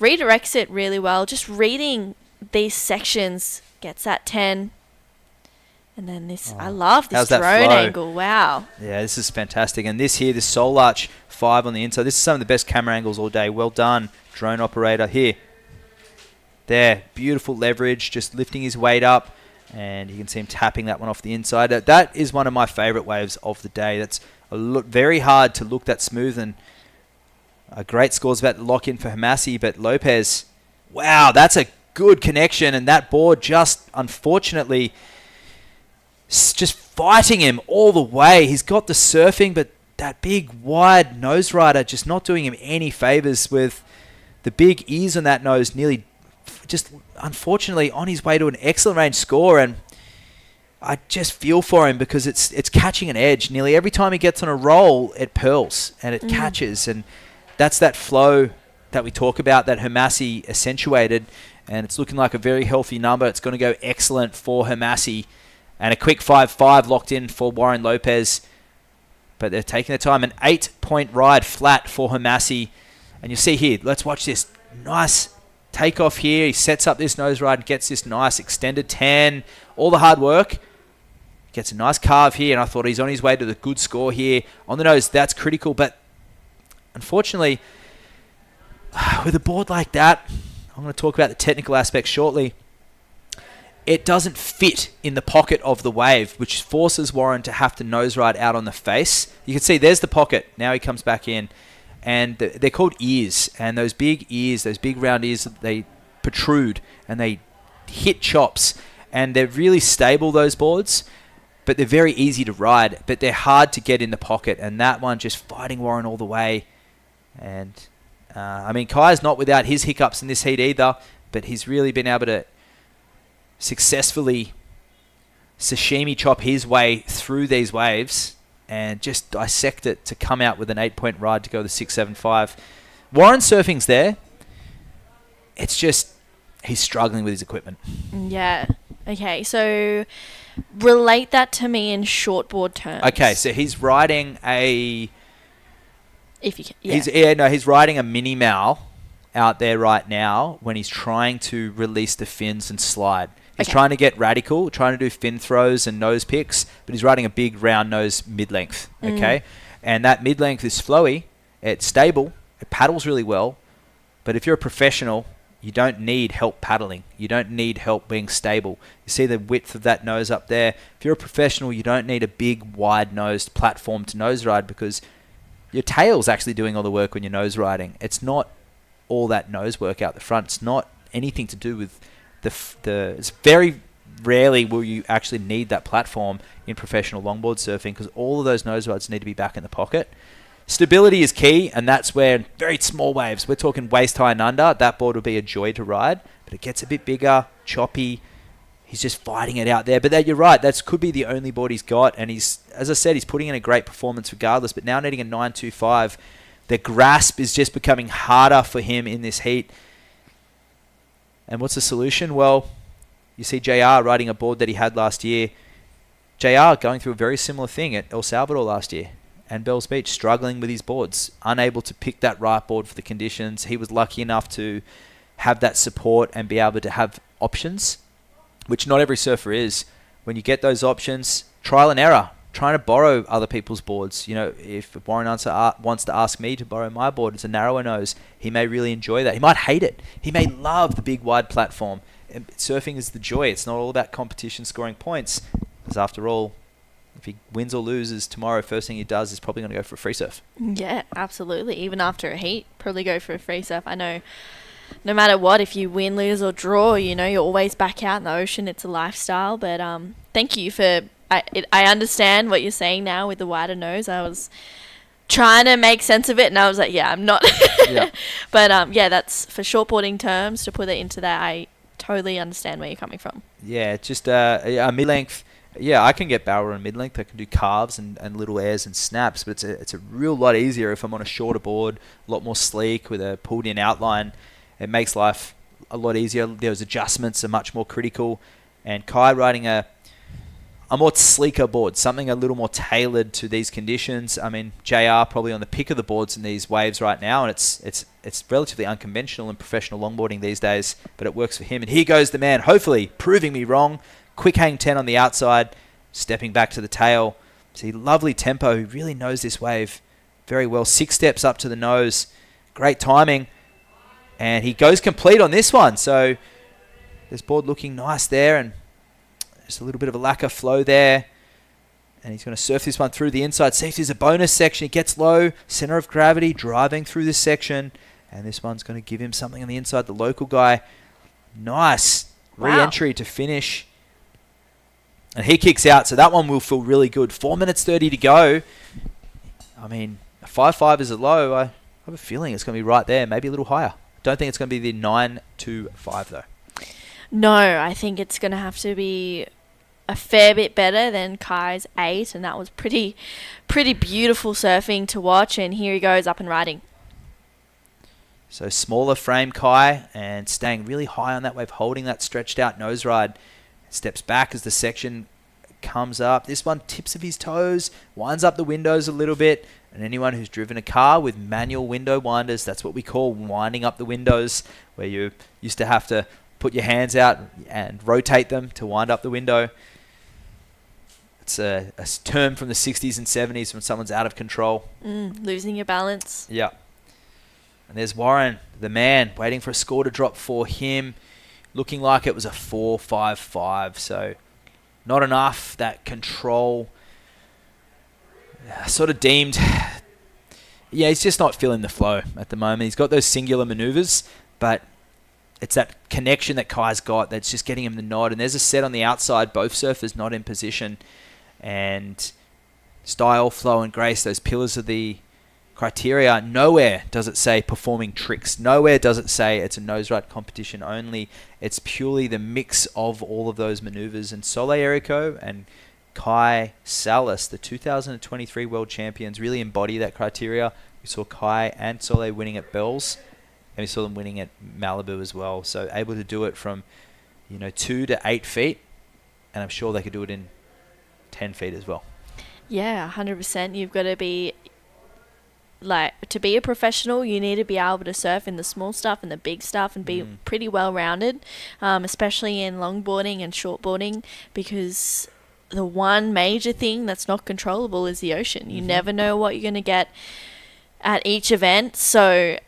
redirects it really well. Just reading these sections, gets that 10. And then this, I love this drone angle. Wow. Yeah, this is fantastic. And this here, the soul arch 5 on the inside. This is some of the best camera angles all day. Well done, drone operator. Here. There. Beautiful leverage, just lifting his weight up. And you can see him tapping that one off the inside. That is one of my favorite waves of the day. That's very hard to look that smooth. And a great score's about to lock in for Hermasi. But Lopez, wow, that's a good connection. And that board just, unfortunately, just fighting him all the way. He's got the surfing, but that big wide nose rider just not doing him any favors, with the big ears on that nose nearly just unfortunately on his way to an excellent range score. And I just feel for him because it's catching an edge. Nearly every time he gets on a roll, it pearls and it catches. And that's that flow that we talk about that Hermasi accentuated. And it's looking like a very healthy number. It's going to go excellent for Hermasi. And a quick 5.5 locked in for Warren Lopez. But they're taking their time. An 8-point ride flat for Hermasi. And you see here, let's watch this. Nice takeoff here. He sets up this nose ride and gets this nice extended 10. All the hard work. Gets a nice carve here. And I thought he's on his way to the good score here. On the nose, that's critical. But unfortunately, with a board like that, I'm going to talk about the technical aspects shortly. It doesn't fit in the pocket of the wave, which forces Warren to have to nose ride out on the face. You can see there's the pocket. Now he comes back in. And they're called ears. And those big ears, those big round ears, they protrude and they hit chops. And they're really stable, those boards. But they're very easy to ride. But they're hard to get in the pocket. And that one just fighting Warren all the way. And, Kai's not without his hiccups in this heat either. But he's really been able to successfully sashimi chop his way through these waves and just dissect it to come out with an 8-point ride to go to 6.75. Warren surfing's there. It's just he's struggling with his equipment. Yeah. Okay, so relate that to me in shortboard terms. Okay, so he's riding a... If you can, he's riding a mini mal out there right now when he's trying to release the fins and slide. He's trying to get radical, trying to do fin throws and nose picks, but he's riding a big round nose mid-length, okay? And that mid-length is flowy, it's stable, it paddles really well, but if you're a professional, you don't need help paddling. You don't need help being stable. You see the width of that nose up there? If you're a professional, you don't need a big, wide-nosed platform to nose ride because your tail's actually doing all the work when you're nose riding. It's not all that nose work out the front. It's not anything to do with it's very rarely will you actually need that platform in professional longboard surfing because all of those nose rides need to be back in the pocket. Stability is key, and that's where very small waves, we're talking waist high and under, that board will be a joy to ride, but it gets a bit bigger, choppy. He's just fighting it out there. But you're right, that could be the only board he's got, and he's, as I said, he's putting in a great performance regardless, but now needing a 9.25. The grasp is just becoming harder for him in this heat. And what's the solution? Well, You see JR riding a board that he had last year. JR going through a very similar thing at El Salvador last year and Bells Beach, struggling with his boards, unable to pick that right board for the conditions. He was lucky enough to have that support and be able to have options, which not every surfer is. When you get those options, trial and error, trying to borrow other people's boards. You know, if Warren wants to ask me to borrow my board, it's a narrower nose. He may really enjoy that. He might hate it. He may love the big wide platform. And surfing is the joy. It's not all about competition scoring points. Because after all, if he wins or loses tomorrow, first thing he does is probably going to go for a free surf. Yeah, absolutely. Even after a heat, probably go for a free surf. I know no matter what, if you win, lose or draw, you know, you're always back out in the ocean. It's a lifestyle. But thank you for... I understand what you're saying now with the wider nose. I was trying to make sense of it, and I was like, yeah, I'm not. Yeah. But yeah, that's for shortboarding terms, to put it into that. I totally understand where you're coming from. Yeah, just a mid-length. Yeah, I can get barrel and mid-length. I can do calves and little airs and snaps, but it's a real lot easier if I'm on a shorter board, a lot more sleek with a pulled-in outline. It makes life a lot easier. Those adjustments are much more critical. And Kai riding a more sleeker board, something a little more tailored to these conditions. I mean, JR probably on the pick of the boards in these waves right now, and it's relatively unconventional in professional longboarding these days, but it works for him. And here goes the man, hopefully proving me wrong. Quick hang 10 on the outside, stepping back to the tail. See, lovely tempo. He really knows this wave very well. 6 steps up to the nose. Great timing. And he goes complete on this one. So this board looking nice there, and just a little bit of a lack of flow there. And he's going to surf this one through the inside. Safety is a bonus section. He gets low. Center of gravity driving through this section. And this one's going to give him something on the inside. The local guy. Nice re-entry to finish. And he kicks out. So that one will feel really good. 4 minutes 30 to go. I mean, a 5.5 is a low. I have a feeling it's going to be right there. Maybe a little higher. Don't think it's going to be the 9.25 though. No, I think it's going to have to be a fair bit better than Kai's 8, and that was pretty beautiful surfing to watch. And here he goes up and riding. So smaller frame Kai, and staying really high on that wave, holding that stretched out nose ride. Steps back as the section comes up. This one tips of his toes, winds up the windows a little bit. And anyone who's driven a car with manual window winders, that's what we call winding up the windows, where you used to have to put your hands out and rotate them to wind up the window. It's a term from the 60s and 70s when someone's out of control. Losing your balance. Yeah. And there's Warren, the man, waiting for a score to drop for him. Looking like it was a 4.55, so not enough. That control sort of deemed... Yeah, he's just not feeling the flow at the moment. He's got those singular maneuvers, but it's that connection that Kai's got that's just getting him the nod. And there's a set on the outside, both surfers not in position. And style, flow, and grace, those pillars of the criteria, nowhere does it say performing tricks. Nowhere does it say it's a nose right competition only. It's purely the mix of all of those maneuvers. And Soleil Erico and Kai Salas, the 2023 world champions, really embody that criteria. We saw Kai and Soleil winning at Bells, and we saw them winning at Malibu as well. So able to do it from, 2 to 8 feet, and I'm sure they could do it in 10 feet as well. Yeah, 100%. You've got to be, to be a professional, you need to be able to surf in the small stuff and the big stuff and be pretty well-rounded, especially in longboarding and shortboarding, because the one major thing that's not controllable is the ocean. You never know what you're going to get at each event. So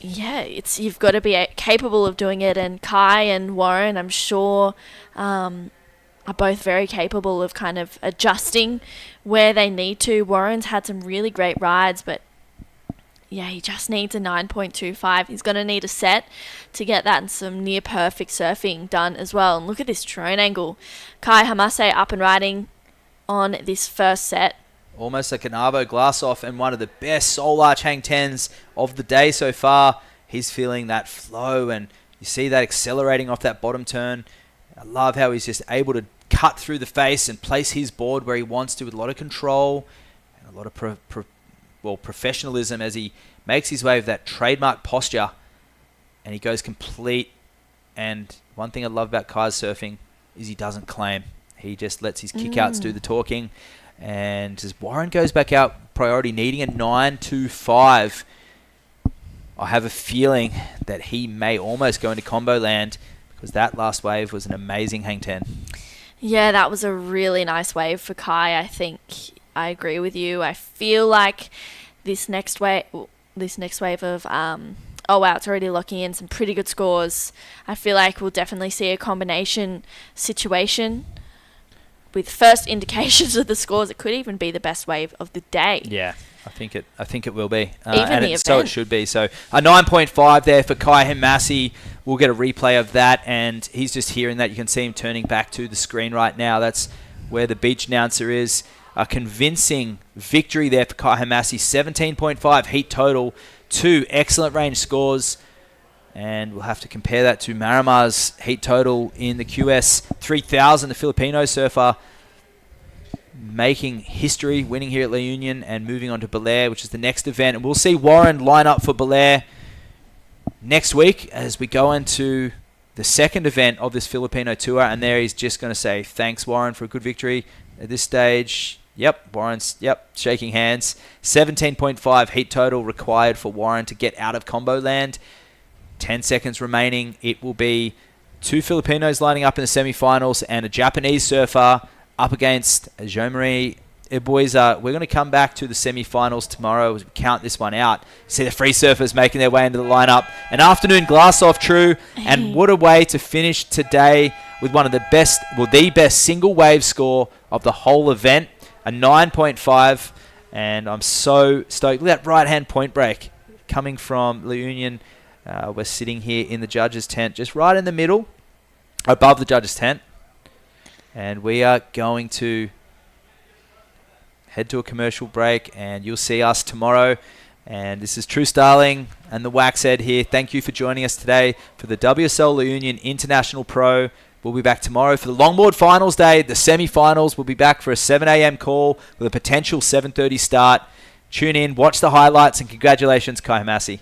yeah, you've got to be capable of doing it. And Kai and Warren, I'm sure, are both very capable of kind of adjusting where they need to. Warren's had some really great rides, but yeah, he just needs a 9.25. He's going to need a set to get that and some near perfect surfing done as well. And look at this drone angle. Kai Hamase up and riding on this first set. Almost like an Arvo glass off, and one of the best soul arch hang 10s of the day so far. He's feeling that flow, and you see that accelerating off that bottom turn. I love how he's just able to cut through the face and place his board where he wants to with a lot of control and a lot of professionalism as he makes his way with that trademark posture, and he goes complete And one thing I love about Kai's surfing is he doesn't claim. He just lets his kickouts do the talking. And as Warren goes back out, priority needing a 9.25, I have a feeling that he may almost go into combo land, because that last wave was an amazing hang 10. Yeah, that was a really nice wave for Kai. I think I agree with you. I feel like this next wave of oh wow, it's already locking in some pretty good scores. I feel like we'll definitely see a combination situation with first indications of the scores. It could even be the best wave of the day. Yeah, I think it will be. Even so it should be. So a 9.5 there for Kai Hemasi. We'll get a replay of that, and he's just hearing that. You can see him turning back to the screen right now. That's where the beach announcer is. A convincing victory there for Kai Hemasi. 17.5 heat total. 2 excellent range scores. And we'll have to compare that to Marimar's heat total in the QS 3000, the Filipino surfer, making history, winning here at La Union and moving on to Belair, which is the next event. And we'll see Warren line up for Belair next week as we go into the second event of this Filipino tour. And there he's just going to say, thanks, Warren, for a good victory at this stage. Yep, Warren's, shaking hands. 17.5 heat total required for Warren to get out of combo land. 10 seconds remaining. It will be 2 Filipinos lining up in the semi-finals and a Japanese surfer up against Jean-Marie Ibuiza. We're going to come back to the semi-finals tomorrow as we count this one out. See the free surfers making their way into the lineup. An afternoon glass off, True. And what a way to finish today with one of the best, the best single wave score of the whole event. A 9.5. And I'm so stoked. Look at that right-hand point break coming from La Union. We're sitting here in the judges' tent, just right in the middle, above the judges' tent. And we are going to head to a commercial break, and you'll see us tomorrow. And this is True Starling and the Wax Head here. Thank you for joining us today for the WSL La Union International Pro. We'll be back tomorrow for the Longboard Finals Day, the semi-finals. We'll be back for a 7 a.m. call with a potential 7:30 start. Tune in, watch the highlights, and congratulations, Kai Hemasi.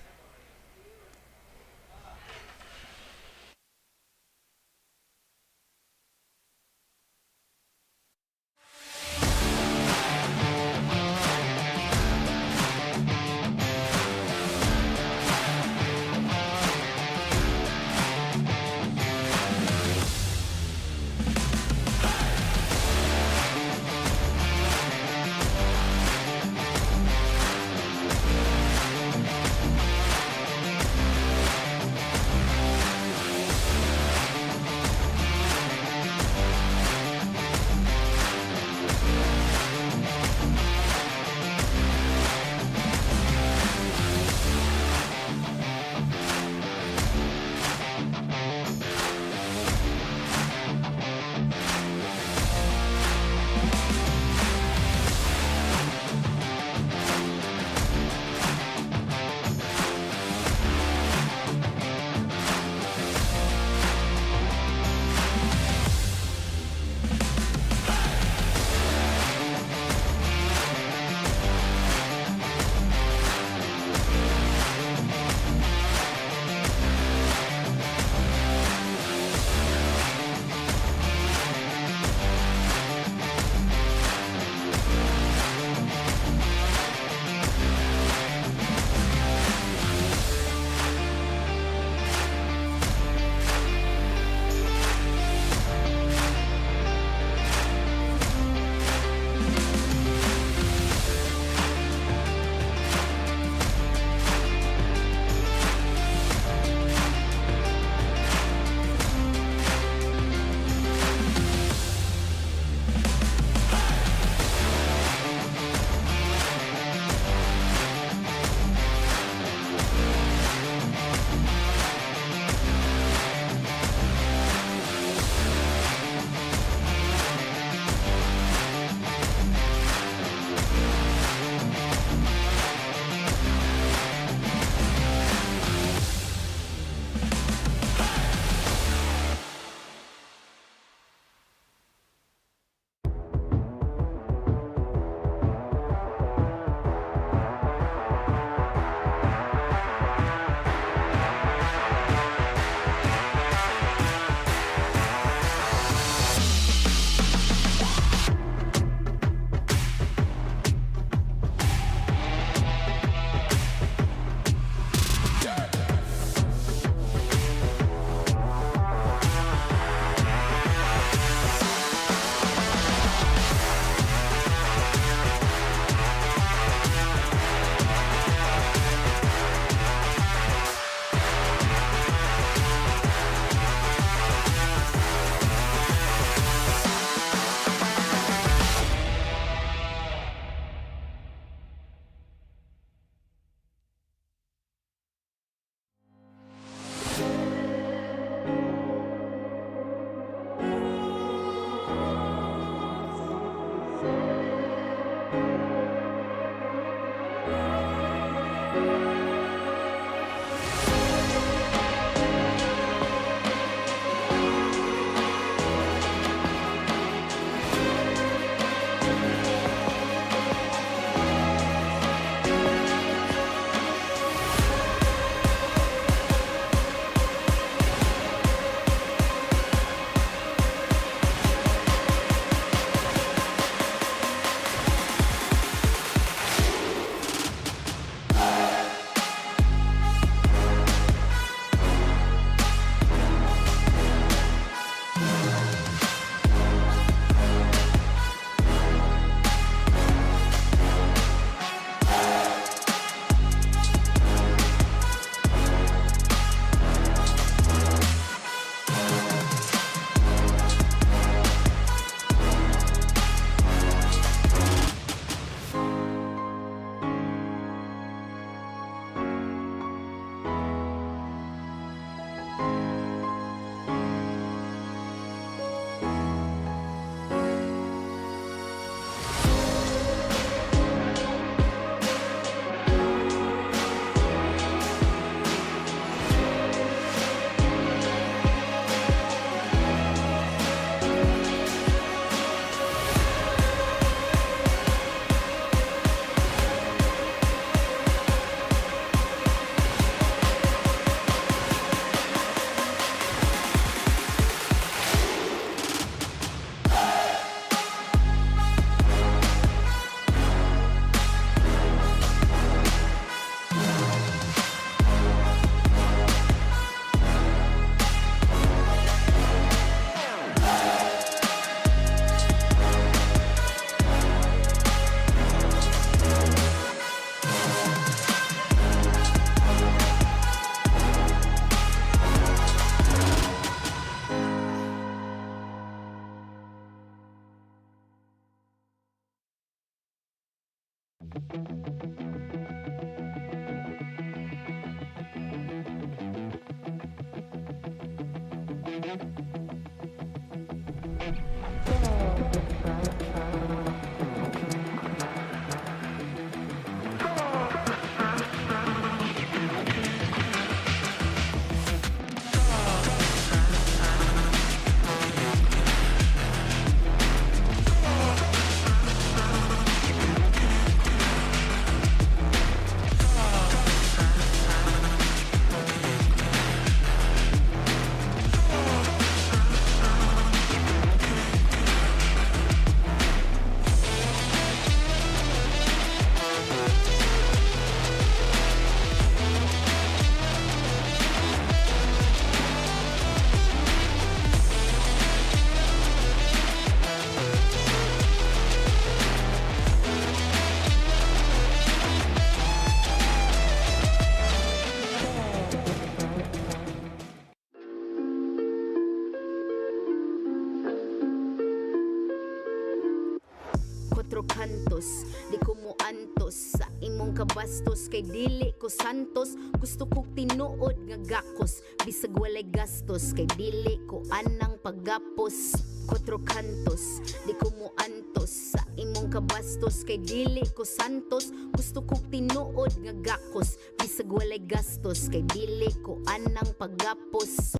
Kwatro kantos, di ko mo antos sa imong kabastos, kay dili ko santos. Gusto kong tinuod nga gakos, bisag walay gastos, kay dili ko anang paggapos. Kwatro kantos, di ko mo antos sa imong kabastos, kay dili ko santos. Gusto kong tinuod nga gakos, bisag walay gastos, kay dili ko anang paggapos.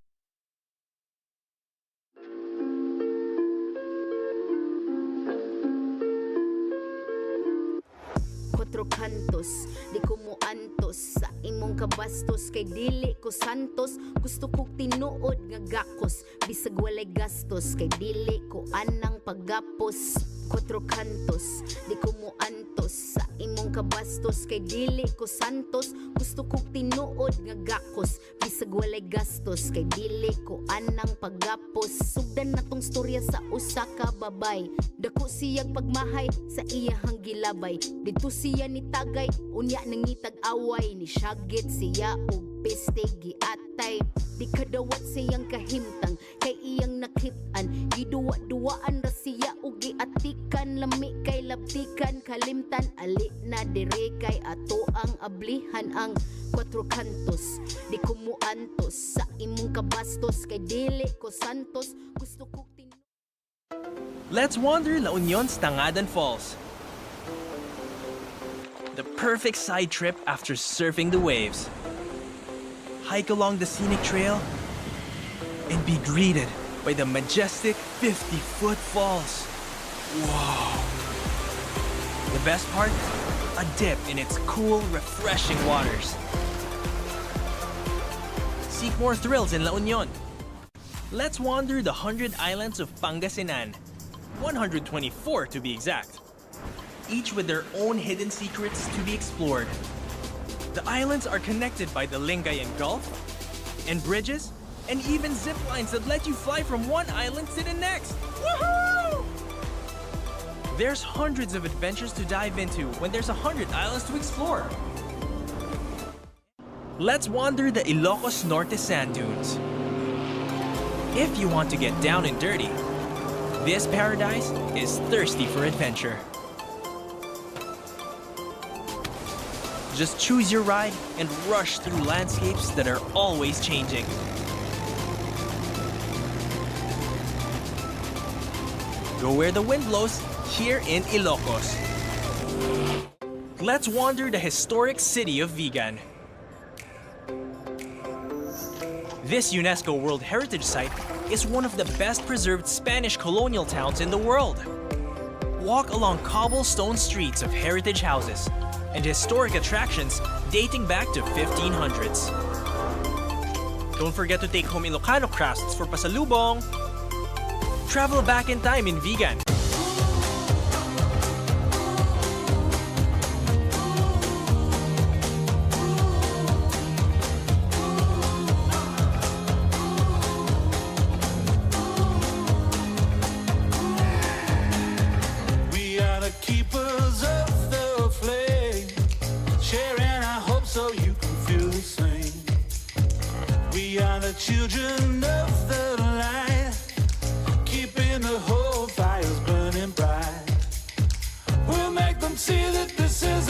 Kwatro kantos, di ko mo antos sa imong kabastos, kay dili ko santos. Gusto kong tinuod nga gakos, bisag walay gastos, kay dili ko anang paggapos. Kwatro kantos, di ko mo antos sa imong kabastos, kay dili ko santos. Gusto kong tinuod nga gakos, bisag walay gastos, kay dili ko anang paggapos. Sugdan na tong storya sa usa ka babay, dako siyang pagmahay sa iyahang gilabay. Dito siya ni tagay, unya nang ngitag away, ni syagit siya og peste giatay. Di kadawat siyang kahimtang, kay iyang nakitaan. Giduwa-duwaan ra siya og giatikan. Lami kay labtikan, kalimtan ali na dire kay ato ang ablihan. Ang kwatro kantos, di ko mo antos sa imong kabastos, kay dili ko santos. Gusto ko Let's wander La Union's Tangadan Falls. The perfect side trip after surfing the waves. Hike along the scenic trail and be greeted by the majestic 50-foot falls. Whoa! The best part? A dip in its cool, refreshing waters. Seek more thrills in La Union. Let's wander the 100 islands of Pangasinan. 124 to be exact. Each with their own hidden secrets to be explored. The islands are connected by the Lingayen Gulf, and bridges, and even zip lines that let you fly from one island to the next. Woohoo! There's hundreds of adventures to dive into when there's 100 islands to explore. Let's wander the Ilocos Norte sand dunes. If you want to get down and dirty, this paradise is thirsty for adventure. Just choose your ride and rush through landscapes that are always changing. Go where the wind blows, here in Ilocos. Let's wander the historic city of Vigan. This UNESCO World Heritage Site is one of the best preserved Spanish colonial towns in the world. Walk along cobblestone streets of heritage houses and historic attractions dating back to 1500s. Don't forget to take home Ilocano crafts for pasalubong. Travel back in time in Vigan. We are the keepers of the flame, sharing our hope so you can feel the same. We are the children of the light, keeping the whole fires burning bright. We'll make them see that this is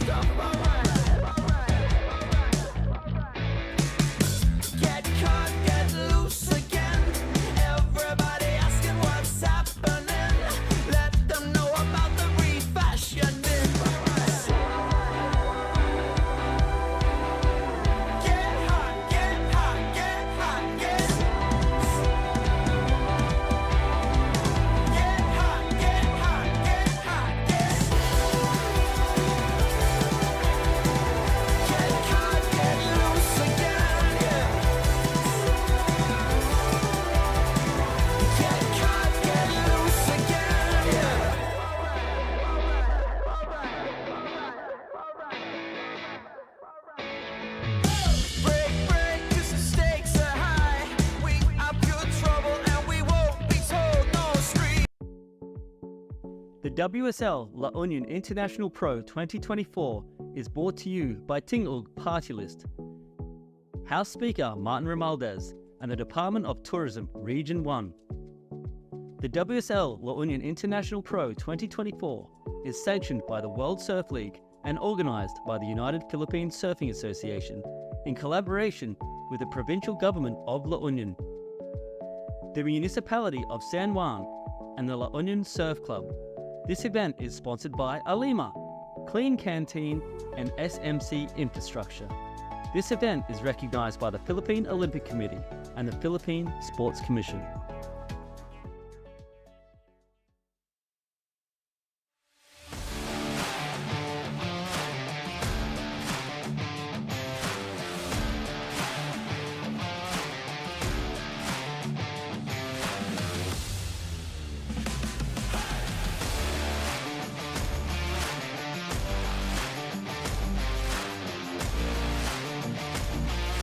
stuff alright. Get caught, get loose again. Everybody asking what's happening. Let them know about the refashioning. Get hot, get hot, get hot, get hot, get hot, get hot, get caught, get loose again, yeah. Get caught, get loose again, yeah. Break, break, 'cause the stakes are high. We are pure trouble and we won't be told no street. The WSL La Union International Pro 2024 is brought to you by Tingog Party List, House Speaker Martin Romualdez, and the Department of Tourism Region 1. The WSL La Union International Pro 2024 is sanctioned by the World Surf League and organized by the United Philippine Surfing Association in collaboration with the provincial government of La Union, the municipality of San Juan, and the La Union Surf Club. This event is sponsored by Alima, Clean Canteen, and SMC Infrastructure. This event is recognized by the Philippine Olympic Committee and the Philippine Sports Commission.